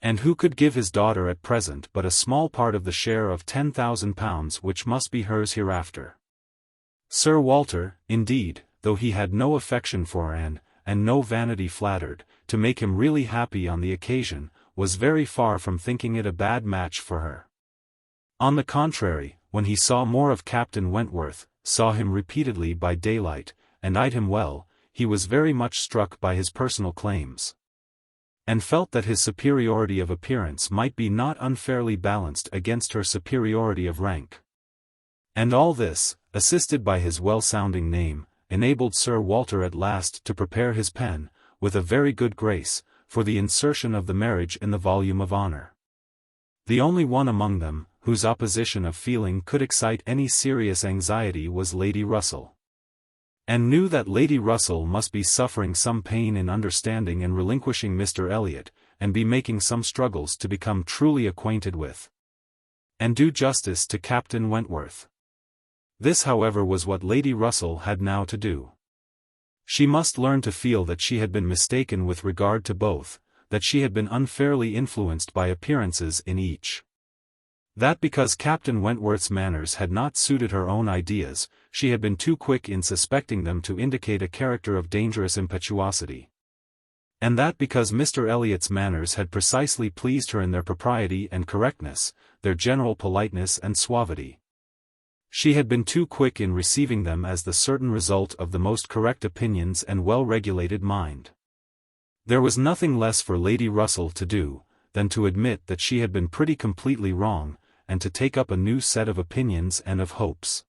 and who could give his daughter at present but a small part of the share of £10,000 which must be hers hereafter. Sir Walter, indeed, though he had no affection for Anne, and no vanity flattered, to make him really happy on the occasion, was very far from thinking it a bad match for her. On the contrary, when he saw more of Captain Wentworth, saw him repeatedly by daylight, and eyed him well, he was very much struck by his personal claims, and felt that his superiority of appearance might be not unfairly balanced against her superiority of rank. And all this, assisted by his well-sounding name, enabled Sir Walter at last to prepare his pen, with a very good grace, for the insertion of the marriage in the volume of honour. The only one among them, whose opposition of feeling could excite any serious anxiety, was Lady Russell. Anne knew that Lady Russell must be suffering some pain in understanding and relinquishing Mr. Elliot, and be making some struggles to become truly acquainted with, and do justice to Captain Wentworth. This however was what Lady Russell had now to do. She must learn to feel that she had been mistaken with regard to both, that she had been unfairly influenced by appearances in each. That because Captain Wentworth's manners had not suited her own ideas, she had been too quick in suspecting them to indicate a character of dangerous impetuosity. And that because Mr. Elliott's manners had precisely pleased her in their propriety and correctness, their general politeness and suavity, she had been too quick in receiving them as the certain result of the most correct opinions and well-regulated mind. There was nothing less for Lady Russell to do, than to admit that she had been pretty completely wrong, and to take up a new set of opinions and of hopes.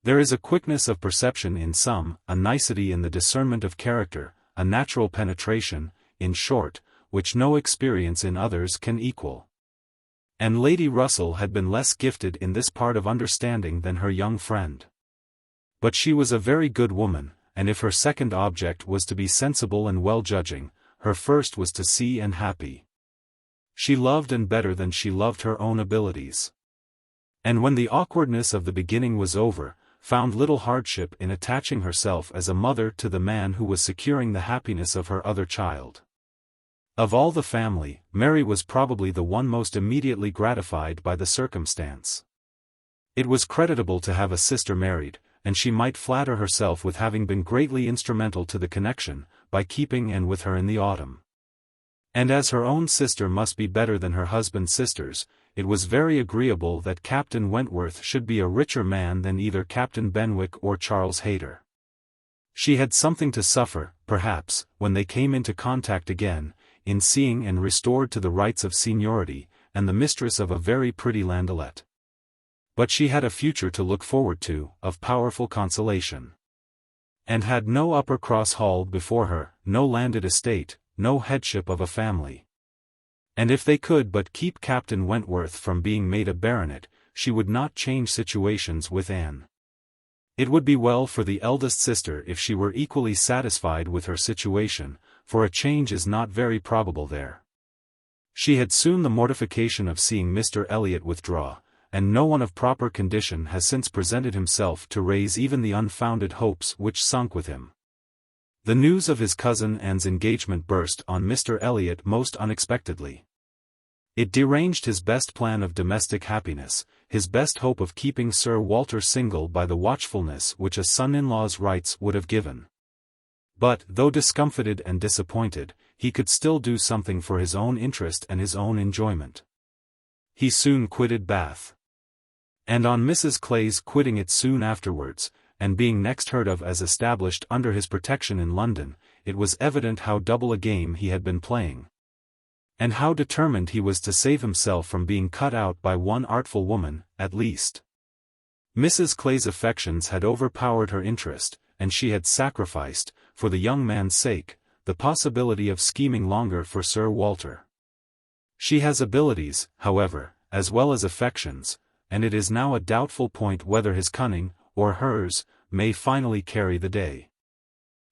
There is a quickness of perception in some, a nicety in the discernment of character, a natural penetration, in short, which no experience in others can equal. And Lady Russell had been less gifted in this part of understanding than her young friend. But she was a very good woman, and if her second object was to be sensible and well-judging, her first was to see and happy. She loved and better than she loved her own abilities. And when the awkwardness of the beginning was over, found little hardship in attaching herself as a mother to the man who was securing the happiness of her other child. Of all the family, Mary was probably the one most immediately gratified by the circumstance. It was creditable to have a sister married, and she might flatter herself with having been greatly instrumental to the connection, by keeping Anne with her in the autumn. And as her own sister must be better than her husband's sisters, it was very agreeable that Captain Wentworth should be a richer man than either Captain Benwick or Charles Hayter. She had something to suffer, perhaps, when they came into contact again, in seeing and restored to the rights of seniority, and the mistress of a very pretty landaulette. But she had a future to look forward to, of powerful consolation, and had no Upper Cross Hall before her, no landed estate, no headship of a family. And if they could but keep Captain Wentworth from being made a baronet, she would not change situations with Anne. It would be well for the eldest sister if she were equally satisfied with her situation, for a change is not very probable there. She had soon the mortification of seeing Mr. Elliot withdraw, and no one of proper condition has since presented himself to raise even the unfounded hopes which sunk with him. The news of his cousin Anne's engagement burst on Mr. Elliot most unexpectedly. It deranged his best plan of domestic happiness, his best hope of keeping Sir Walter single by the watchfulness which a son-in-law's rights would have given. But, though discomfited and disappointed, he could still do something for his own interest and his own enjoyment. He soon quitted Bath. And on Mrs. Clay's quitting it soon afterwards, and being next heard of as established under his protection in London, it was evident how double a game he had been playing, and how determined he was to save himself from being cut out by one artful woman, at least. Mrs. Clay's affections had overpowered her interest, and she had sacrificed, for the young man's sake, the possibility of scheming longer for Sir Walter. She has abilities, however, as well as affections, and it is now a doubtful point whether his cunning, or hers, may finally carry the day.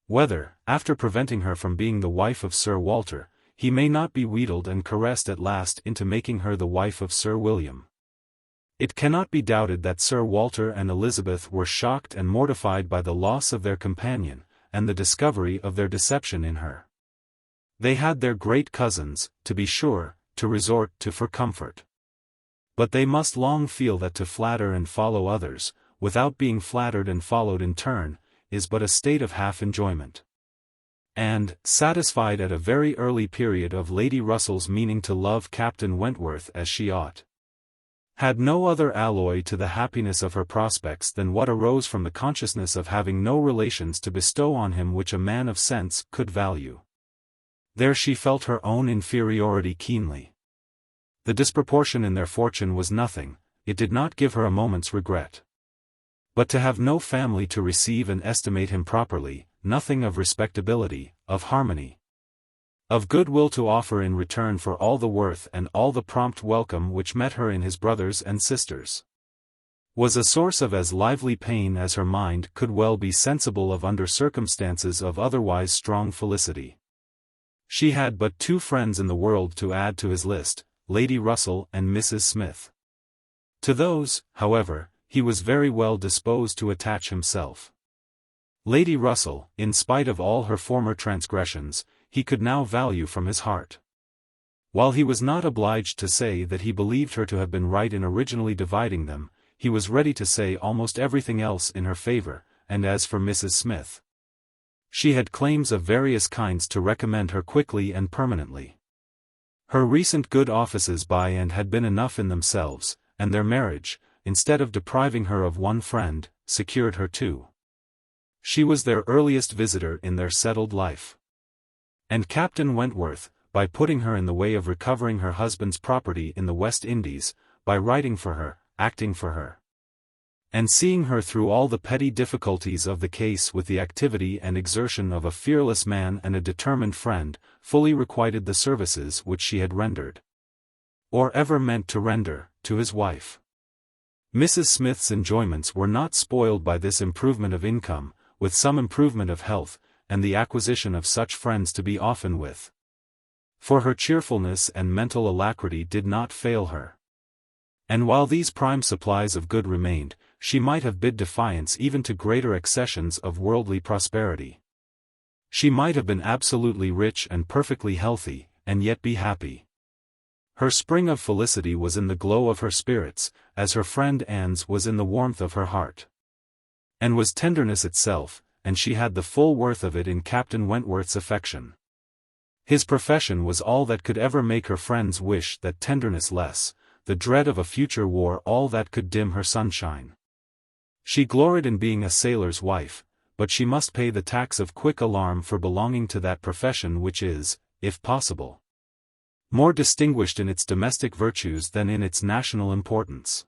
Whether, after preventing her from being the wife of Sir Walter, he may not be wheedled and caressed at last into making her the wife of Sir William. It cannot be doubted that Sir Walter and Elizabeth were shocked and mortified by the loss of their companion, and the discovery of their deception in her. They had their great cousins, to be sure, to resort to for comfort. But they must long feel that to flatter and follow others, without being flattered and followed in turn, is but a state of half-enjoyment. And, satisfied at a very early period of Lady Russell's meaning to love Captain Wentworth as she ought, had no other alloy to the happiness of her prospects than what arose from the consciousness of having no relations to bestow on him which a man of sense could value. There she felt her own inferiority keenly. The disproportion in their fortune was nothing, it did not give her a moment's regret. But to have no family to receive and estimate him properly, nothing of respectability, of harmony, of goodwill to offer in return for all the worth and all the prompt welcome which met her in his brothers and sisters, was a source of as lively pain as her mind could well be sensible of under circumstances of otherwise strong felicity. She had but two friends in the world to add to his list, Lady Russell and Mrs. Smith. To those, however, he was very well disposed to attach himself. Lady Russell, in spite of all her former transgressions, he could now value from his heart. While he was not obliged to say that he believed her to have been right in originally dividing them, he was ready to say almost everything else in her favor, and as for Mrs. Smith, she had claims of various kinds to recommend her quickly and permanently. Her recent good offices by and had been enough in themselves, and their marriage, instead of depriving her of one friend, secured her two. She was their earliest visitor in their settled life. And Captain Wentworth, by putting her in the way of recovering her husband's property in the West Indies, by writing for her, acting for her, and seeing her through all the petty difficulties of the case with the activity and exertion of a fearless man and a determined friend, fully requited the services which she had rendered, or ever meant to render, to his wife. Mrs. Smith's enjoyments were not spoiled by this improvement of income, with some improvement of health, and the acquisition of such friends to be often with. For her cheerfulness and mental alacrity did not fail her. And while these prime supplies of good remained, she might have bid defiance even to greater accessions of worldly prosperity. She might have been absolutely rich and perfectly healthy, and yet be happy. Her spring of felicity was in the glow of her spirits, as her friend Anne's was in the warmth of her heart. And was tenderness itself, and she had the full worth of it in Captain Wentworth's affection. His profession was all that could ever make her friends wish that tenderness less, the dread of a future war all that could dim her sunshine. She gloried in being a sailor's wife, but she must pay the tax of quick alarm for belonging to that profession which is, if possible, more distinguished in its domestic virtues than in its national importance.